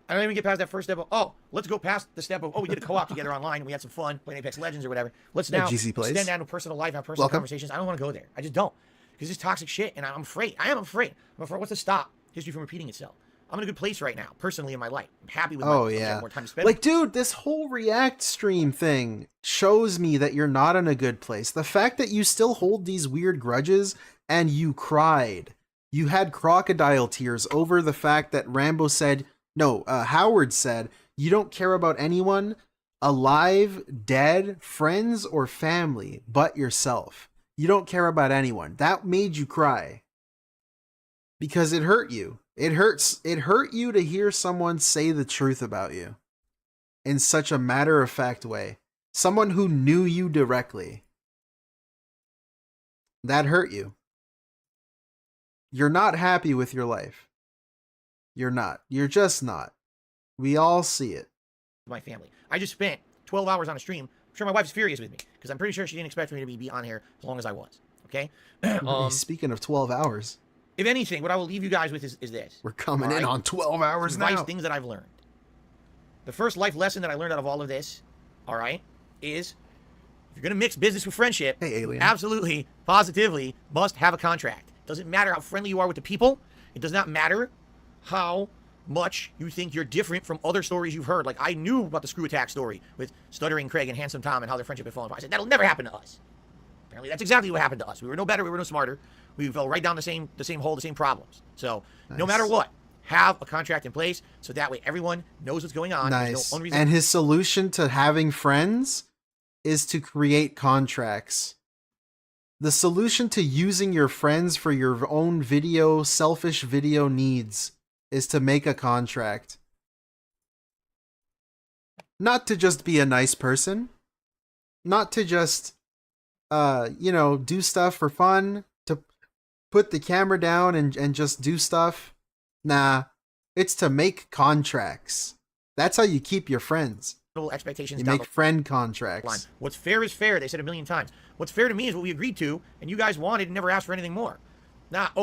I don't even get past that first step of, let's go past the step of, we did a co-op together online and we had some fun playing Apex Legends or whatever. Let's now extend that to personal life, have personal conversations. I don't want to go there. I just don't. Because it's toxic shit and I'm afraid. I am afraid. I'm afraid what's to stop history from repeating itself. I'm in a good place right now, personally in my life. I'm happy with Oh my life. I yeah. have more time to spend. Like, dude, this whole React stream thing shows me that you're not in a good place. The fact that you still hold these weird grudges and you cried. You had crocodile tears over the fact that Rambo said, no, Howard said, you don't care about anyone, alive, dead, friends, or family, but yourself. You don't care about anyone. That made you cry. Because it hurt you. It hurt you to hear someone say the truth about you. In such a matter-of-fact way. Someone who knew you directly. That hurt you. You're not happy with your life. You're not. You're just not. We all see it. My family. I just spent 12 hours on a stream. I'm sure my wife's furious with me because I'm pretty sure she didn't expect me to be on here as long as I was. Okay? Speaking of 12 hours. If anything, what I will leave you guys with is this. We're coming in on 12 hours Advice, now. Things that I've learned. The first life lesson that I learned out of all of this, all right, is if you're going to mix business with friendship, hey, alien. Absolutely, positively, must have a contract. Doesn't matter how friendly you are with the people. It does not matter how much you think you're different from other stories you've heard. Like, I knew about the screw attack story with Stuttering Craig and Handsome Tom and how their friendship had fallen apart. I said, that'll never happen to us. Apparently, that's exactly what happened to us. We were no better. We were no smarter. We fell right down the same hole, the same problems. So, no matter what, have a contract in place so that way everyone knows what's going on. Nice. No unreasonable- And his solution to having friends is to create contracts. The solution to using your friends for your own selfish video needs is to make a contract. Not to just be a nice person. Not to just, do stuff for fun. To put the camera down and just do stuff. Nah, it's to make contracts. That's how you keep your friends. Expectations. You make friend contracts. What's fair is fair. They said a million times. What's fair to me is what we agreed to, and you guys wanted and never asked for anything more.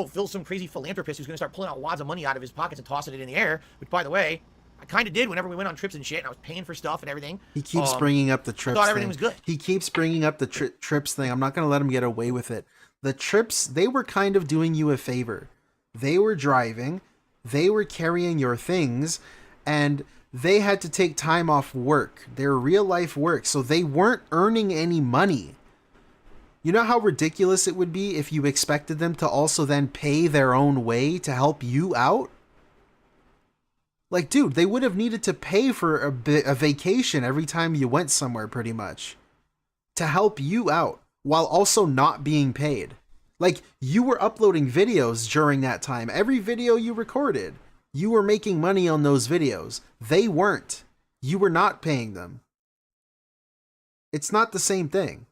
Phil's some crazy philanthropist who's going to start pulling out wads of money out of his pockets and tossing it in the air, which, by the way, I kind of did whenever we went on trips and shit, and I was paying for stuff and everything. He keeps bringing up the trips I thought everything was good. He keeps bringing up the trips thing. I'm not going to let him get away with it. The trips, they were kind of doing you a favor. They were driving, they were carrying your things, and they had to take time off work, their real life work, so they weren't earning any money. You know how ridiculous it would be if you expected them to also then pay their own way to help you out? Like, dude, they would have needed to pay for a vacation every time you went somewhere, pretty much, to help you out, while also not being paid. Like, you were uploading videos during that time. Every video you recorded, you were making money on those videos. They weren't. You were not paying them. It's not the same thing.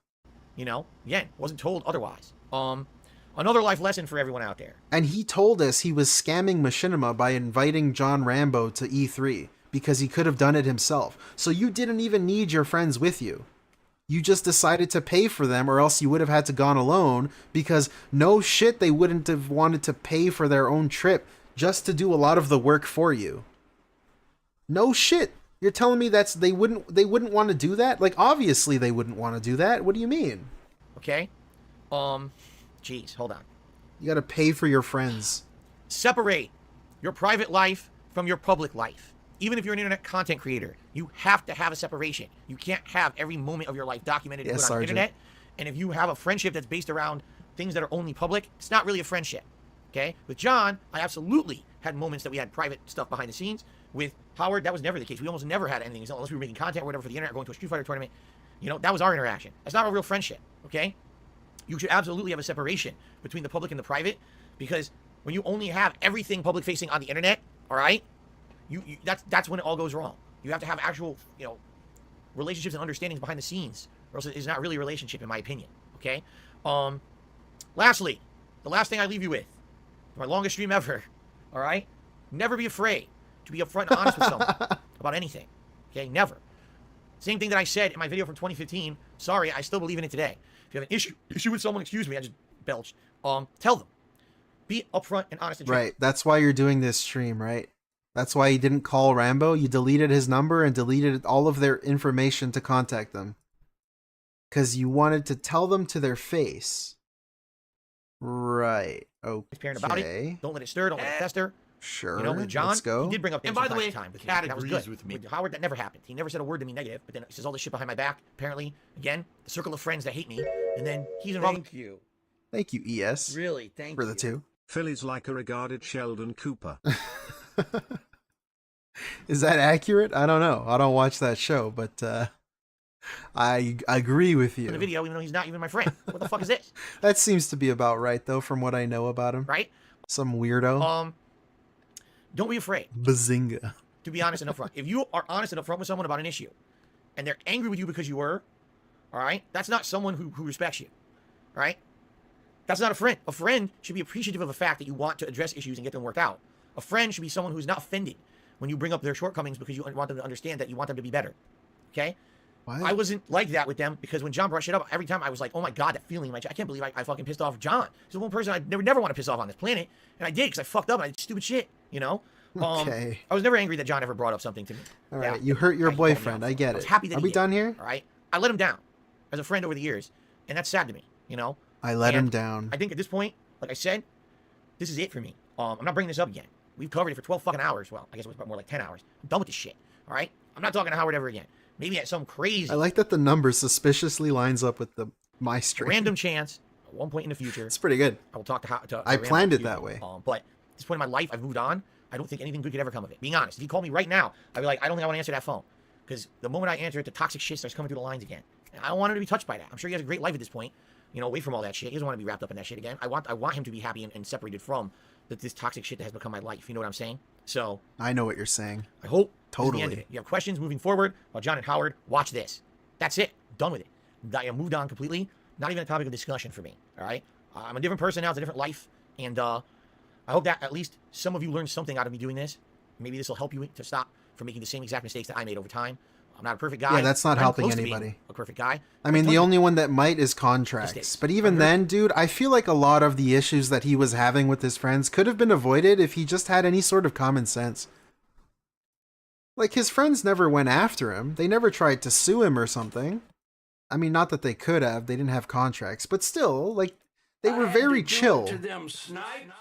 Again, wasn't told otherwise. Another life lesson for everyone out there. And he told us he was scamming Machinima by inviting John Rambo to E3 because he could have done it himself. So you didn't even need your friends with you. You just decided to pay for them, or else you would have had to gone alone, because no shit, they wouldn't have wanted to pay for their own trip just to do a lot of the work for you. No shit. You're telling me they wouldn't want to do that? Like, obviously they wouldn't want to do that. What do you mean? Okay. Jeez, hold on. You got to pay for your friends. Separate your private life from your public life. Even if you're an internet content creator, you have to have a separation. You can't have every moment of your life documented and put on the internet. And if you have a friendship that's based around things that are only public, it's not really a friendship. Okay? With John, I absolutely had moments that we had private stuff behind the scenes. With Howard, that was never the case. We almost never had anything unless we were making content or whatever for the internet, going to a Street Fighter tournament. That was our interaction. That's not a real friendship. Okay? You should absolutely have a separation between the public and the private, because when you only have everything public facing on the internet, all right, that's when it all goes wrong. You have to have actual, relationships and understandings behind the scenes, or else it's not really a relationship, in my opinion. Okay. Lastly, the last thing I leave you with, my longest stream ever. All right, never be afraid to be upfront and honest with someone about anything. Okay, never. Same thing that I said in my video from 2015. Sorry, I still believe in it today. If you have an issue with someone, excuse me, I just belched. Tell them. Be upfront and honest and right. That's why you're doing this stream, right? That's why you didn't call Rambo. You deleted his number and deleted all of their information to contact them. Because you wanted to tell them to their face. Right. Okay. Transparent about it. Don't let it stir. Don't let it fester. Sure. You know, with John, let's go. he did bring up things And by from the time way, to time with me. Cat That was agrees good. with me. Howard, that never happened. He never said a word to me negative, but then he says all this shit behind my back. Apparently, again, the circle of friends that hate me, and then he's involved. Thank you. Thank you, ES. Really, thank for you. the 2. Philly's like a regarded Sheldon Cooper. Is that accurate? I don't know. I don't watch that show, but I agree with you. In the video, even though he's not even my friend. What the fuck is this? That seems to be about right, though, from what I know about him. Right? Some weirdo. Don't be afraid. Bazinga. To be honest and upfront. If you are honest and upfront with someone about an issue, and they're angry with you because you were, all right, that's not someone who respects you, all right? That's not a friend. A friend should be appreciative of the fact that you want to address issues and get them worked out. A friend should be someone who's not offended when you bring up their shortcomings because you want them to understand that you want them to be better, okay? What? I wasn't like that with them because when John brought shit up, every time I was like, oh my God, that feeling. I can't believe I fucking pissed off John. He's the one person I never want to piss off on this planet. And I did because I fucked up and I did stupid shit, you know? Okay. I was never angry that John ever brought up something to me. All right, you hurt your boyfriend. I get it. I was happy that Are he we did, done here? All right? I let him down as a friend over the years, and that's sad to me, you know? I let him And down. I think at this point, like I said, this is it for me. I'm not bringing this up again. We've covered it for 12 fucking hours. Well, I guess it was more like 10 hours. I'm done with this shit, all right? I'm not talking to Howard ever again. Maybe at some crazy I like that the number suspiciously lines up with my stream. random chance at one point in the future. It's pretty good. I will talk to I random planned it people. that way. But at this point in my life, I've moved on. I don't think anything good could ever come of it. Being honest, if you call me right now, I'd be like, I don't think I want to answer that phone. Because the moment I answer it, the toxic shit starts coming through the lines again. And I don't want him to be touched by that. I'm sure he has a great life at this point, you know, away from all that shit. He doesn't want to be wrapped up in that shit again. I want him to be happy and separated from this toxic shit that has become my life. You know what I'm saying? So I know what you're saying. I hope totally. This is the end of it. You have questions moving forward about John and Howard, watch this. That's it. Done with it. I moved on completely. Not even a topic of discussion for me. All right? I'm a different person now. It's a different life. And I hope that at least some of you learned something out of me doing this. Maybe this will help you to stop from making the same exact mistakes that I made over time. I'm not a perfect guy. Yeah, that's not I'm helping close to being anybody. a perfect guy. I mean, the only one that might is contracts. Mistakes. But even then, dude, I feel like a lot of the issues that he was having with his friends could have been avoided if he just had any sort of common sense. Like, his friends never went after him. They never tried to sue him or something. I mean, not that they could have. They didn't have contracts. But still, like, they were very chill.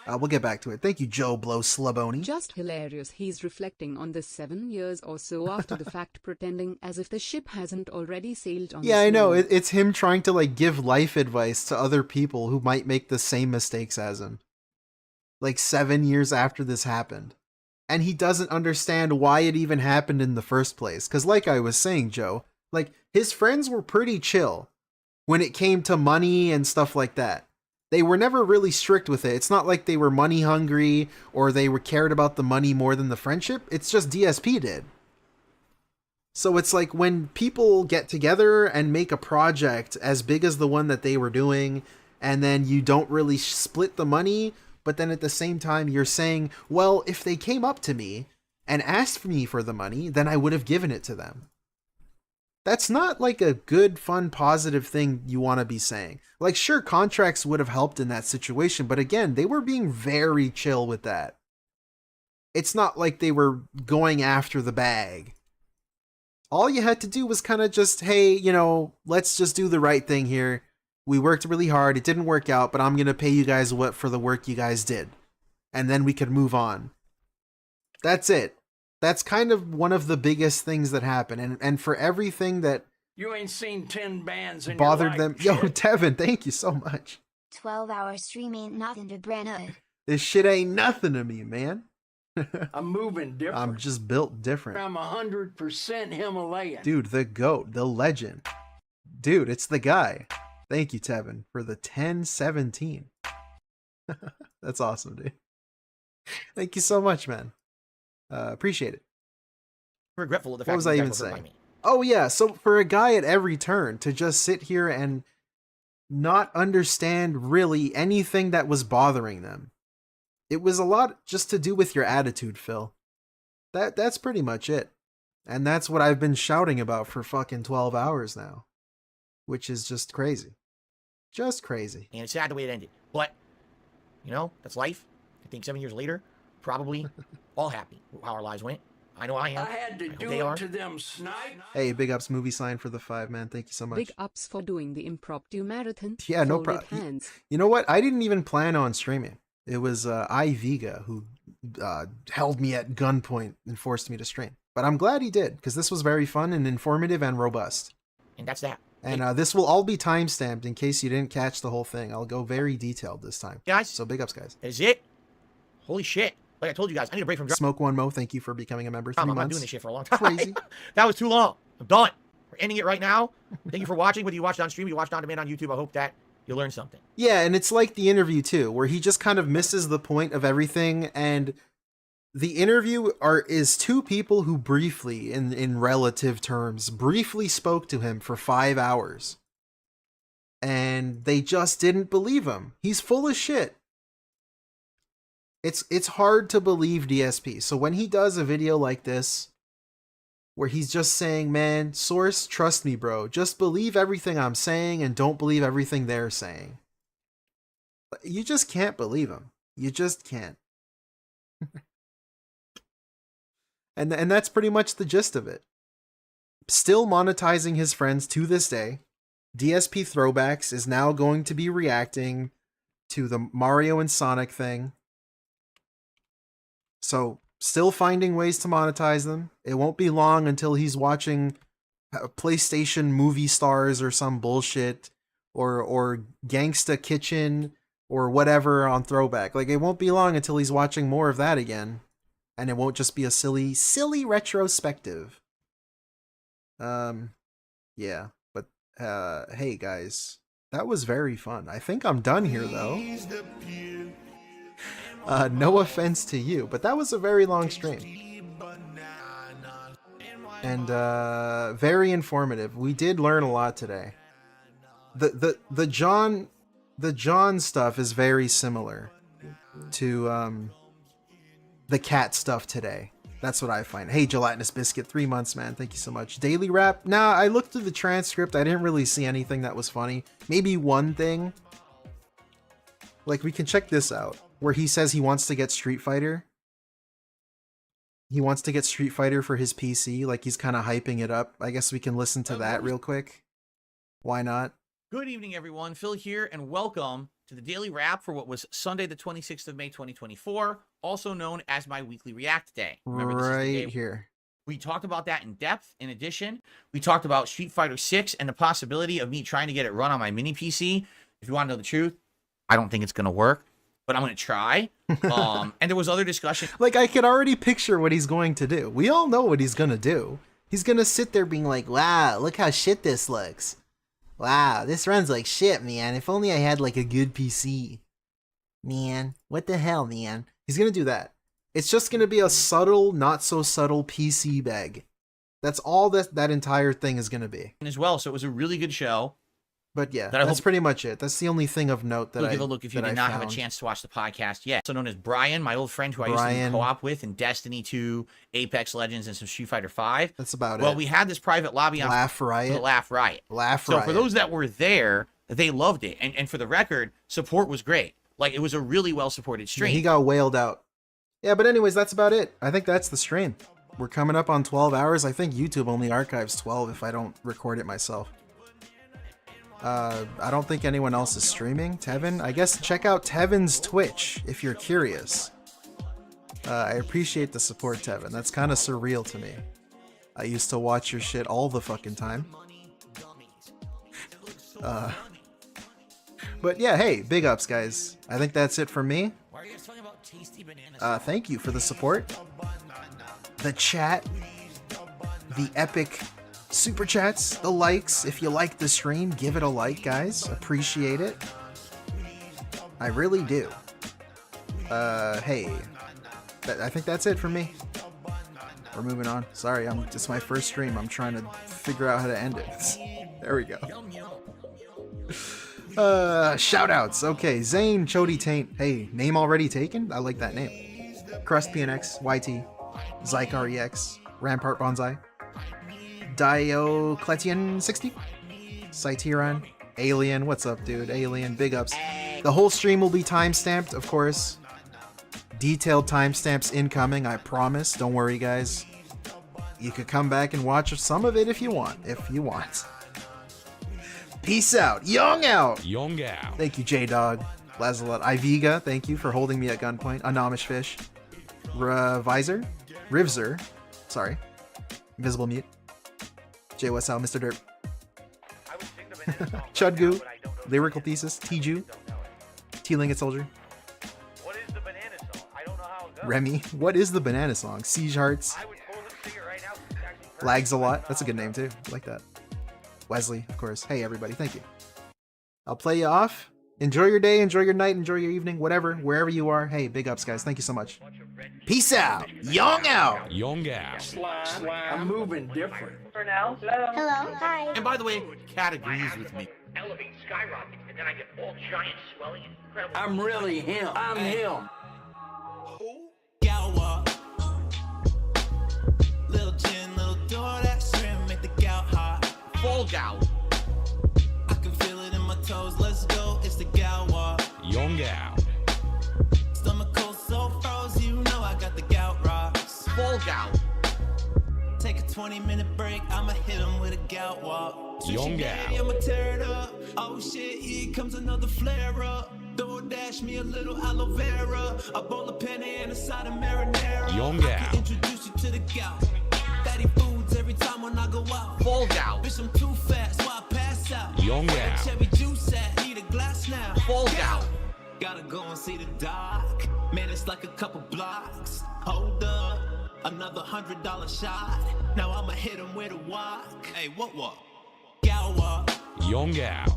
We'll get back to it. Thank you, Joe Blow Slaboni. Just hilarious. He's reflecting on this 7 years or so after the fact, pretending as if the ship hasn't already sailed on. Yeah, I know. It's him trying to, like, give life advice to other people who might make the same mistakes as him. Like, 7 years after this happened. And he doesn't understand why it even happened in the first place. Because like I was saying, Joe, like, his friends were pretty chill when it came to money and stuff like that. They were never really strict with it. It's not like they were money hungry or they were cared about the money more than the friendship. It's just DSP did. So it's like when people get together and make a project as big as the one that they were doing, and then you don't really split the money, but then at the same time you're saying, well, if they came up to me and asked me for the money, then I would have given it to them. That's not like a good, fun, positive thing you want to be saying. Like, sure, contracts would have helped in that situation, but again, they were being very chill with that. It's not like they were going after the bag. All you had to do was kind of just, hey, you know, let's just do the right thing here. We worked really hard. It didn't work out, but I'm going to pay you guys what for the work you guys did. And then we could move on. That's it. That's kind of one of the biggest things that happened. And for everything that You ain't seen 10 bands in bothered your life, them. Yo, shit. Tevin, thank you so much. 12-hour stream ain't nothing to Brandood. This shit ain't nothing to me, man. I'm moving different. I'm just built different. I'm 100% Himalayan. Dude, the GOAT, the legend. Dude, it's the guy. Thank you, Tevin, for the 1017. That's awesome, dude. Thank you so much, man. Appreciate it. Regretful of the fact What was that I you even guys were hurt by saying? me. Oh, yeah. So for a guy at every turn to just sit here and not understand really anything that was bothering them, it was a lot just to do with your attitude, Phil. That's pretty much it. And that's what I've been shouting about for fucking 12 hours now, which is just crazy. Just crazy. And it's sad the way it ended. But, you know, that's life. I think 7 years later, probably all happy with how our lives went. I know I am. I had to I hope do they it are. to them snipe. Hey, big ups movie sign for the 5, man. Thank you so much. Big ups for doing the impromptu marathon. Yeah, no Folded problem. hands. You know what? I didn't even plan on streaming. It was iVega who held me at gunpoint and forced me to stream. But I'm glad he did, because this was very fun and informative and robust. And that's that. And this will all be timestamped in case you didn't catch the whole thing. I'll go very detailed this time. Guys. So big ups, guys. Is it? Holy shit. Like I told you guys, I need a break from Smoke One Mo, thank you for becoming a member. 3 I'm months. not doing this shit for a long time. Crazy. That was too long. I'm done. We're ending it right now. Thank you for watching. Whether you watched on stream, you watched on demand on YouTube, I hope that you learned something. Yeah, and it's like the interview too, where he just kind of misses the point of everything. And the interview is two people who briefly, in relative terms, briefly spoke to him for 5 hours. And they just didn't believe him. He's full of shit. It's hard to believe DSP. So when he does a video like this, where he's just saying, man, source, trust me, bro. Just believe everything I'm saying and don't believe everything they're saying. You just can't believe him. You just can't. and that's pretty much the gist of it. Still monetizing his friends to this day. DSP Throwbacks is now going to be reacting to the Mario and Sonic thing. So, still finding ways to monetize them. It won't be long until he's watching PlayStation movie stars or some bullshit, or Gangsta Kitchen or whatever on Throwback. Like, it won't be long until he's watching more of that again, and it won't just be a silly retrospective. Yeah, but hey guys, that was very fun. I think I'm done here though. No offense to you, but that was a very long stream. And very informative. We did learn a lot today. The John stuff is very similar to the cat stuff today. That's what I find. Hey, Gelatinous Biscuit, 3 months, man. Thank you so much. Daily Rap. Nah, I looked through the transcript. I didn't really see anything that was funny. Maybe one thing. Like, we can check this out. Where he says he wants to get Street Fighter. He wants to get Street Fighter for his PC. Like, he's kind of hyping it up. I guess we can listen to that real quick. Why not? Good evening, everyone. Phil here, and welcome to the Daily Wrap for what was Sunday, the 26th of May, 2024, also known as my weekly React Day. Remember, this is the day here. We talked about that in depth. In addition, we talked about Street Fighter 6 and the possibility of me trying to get it run on my mini PC. If you want to know the truth, I don't think it's going to work, but I'm going to try. And there was other discussion. Like, I could already picture what he's going to do. We all know what he's going to do. He's going to sit there being like, wow, look how shit this looks. Wow, this runs like shit, man. If only I had, like, a good PC. Man, what the hell, man? He's going to do that. It's just going to be a subtle, not so subtle PC bag. That's all that entire thing is going to be. As well, so it was a really good show. But yeah, that's pretty much it. That's the only thing of note that give a look if you did not have a chance to watch the podcast yet. So known as Brian, my old friend who I used to do co-op with in Destiny 2, Apex Legends, and some Street Fighter 5. That's about it. Well, we had this private lobby on Laugh Riot. The Laugh Riot. So for those that were there, they loved it. And for the record, support was great. Like, it was a really well-supported stream. Yeah, he got wailed out. Yeah, but anyways, that's about it. I think that's the stream. We're coming up on 12 hours. I think YouTube only archives 12 if I don't record it myself. I don't think anyone else is streaming. Tevin, I guess check out Tevin's Twitch if you're curious. I appreciate the support, Tevin. That's kind of surreal to me. I used to watch your shit all the fucking time. But yeah, hey, big ups, guys. I think that's it for me. Thank you for the support, the chat, the epic super chats, the likes. If you like the stream, give it a like, guys. Appreciate it. I really do. Hey, I think that's it for me. We're moving on. Sorry, it's my first stream. I'm trying to figure out how to end it. There we go. Shout outs. Okay, Zane, Chody Taint. Hey, name already taken? I like that name. Crust PNX, YT, Zycar EX, Rampart Bonsai, Diocletian 60, Cyteron, Alien. What's up, dude? Alien, big ups. The whole stream will be timestamped, of course. Detailed timestamps incoming, I promise. Don't worry, guys. You could come back and watch some of it if you want. Peace out. Young out. Young out. Thank you, J-Dog. Lazalot. Iviga, thank you for holding me at gunpoint. Anomish Fish. Rivzer. Sorry. Invisible Mute. J. Westhow, Mr. Derp. Chudgu. Lyrical Thesis. Tiju. T-Linged Soldier. Remy. What is the banana song? Siege Hearts. Lags a lot. That's a good name too. I like that. Wesley, of course. Hey everybody, thank you. I'll play you off. Enjoy your day, enjoy your night, enjoy your evening, whatever, wherever you are. Hey, big ups, guys. Thank you so much. Peace out. Young out. Young out. I'm moving different. For now. Hello, hi. And by the way, Cat agrees with me. Elevate skyrockets, and then I get all giant, swelling, and incredible. I'm really him. I'm him. Little gin, little door, that shrimp make the gout hot. Full gout. I can feel it in my toes. Let's go, it's the gout walk. Young out. Stomach cold, so froze. You know I got the gout rocks. Full gout. Take a 20-minute break. I'ma hit him with a gout walk. Young out. I'ma tear it up. Oh shit, here comes another flare up. DoorDash me a little aloe vera, a bowl of penne and a side of marinara. Young I out. can introduce you to the gout. Fatty foods every time when I go out. Full gout. Bitch, I'm too fat, so I pass out. Young Where the out. cherry juice at? Need a glass now. Full gout. Gotta go and see the doc. Man, it's like a couple blocks. Hold up, another $100 shot. Now I'ma hit him with a walk. Hey, what walk? Gout walk. Young out.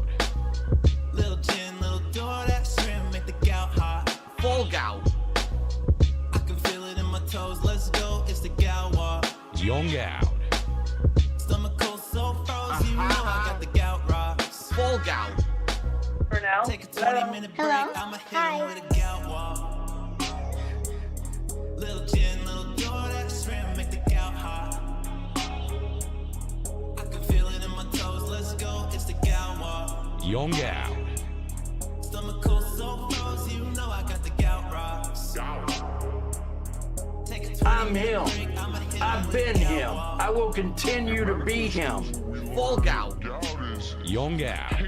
Little gin, little door, that shrimp make the gout hot. Full gout. I can feel it in my toes. Let's go, it's the gout walk. Young out. Stomach cold, so froze. You know I got the gout rocks. Full gout. For now. Take a 20-minute break. I'ma hit him with a gout walk. Little gin, little door, that shrimp make the gout hot. I can feel it in my toes. Let's go, it's the gout walk. Young out. Stomach cold, so froze. You know I got the gout rocks. Take a 20-minute I'm him. break. I'ma hit him I've with been a gout him. walk. I will continue to be him. Full gout. Young out.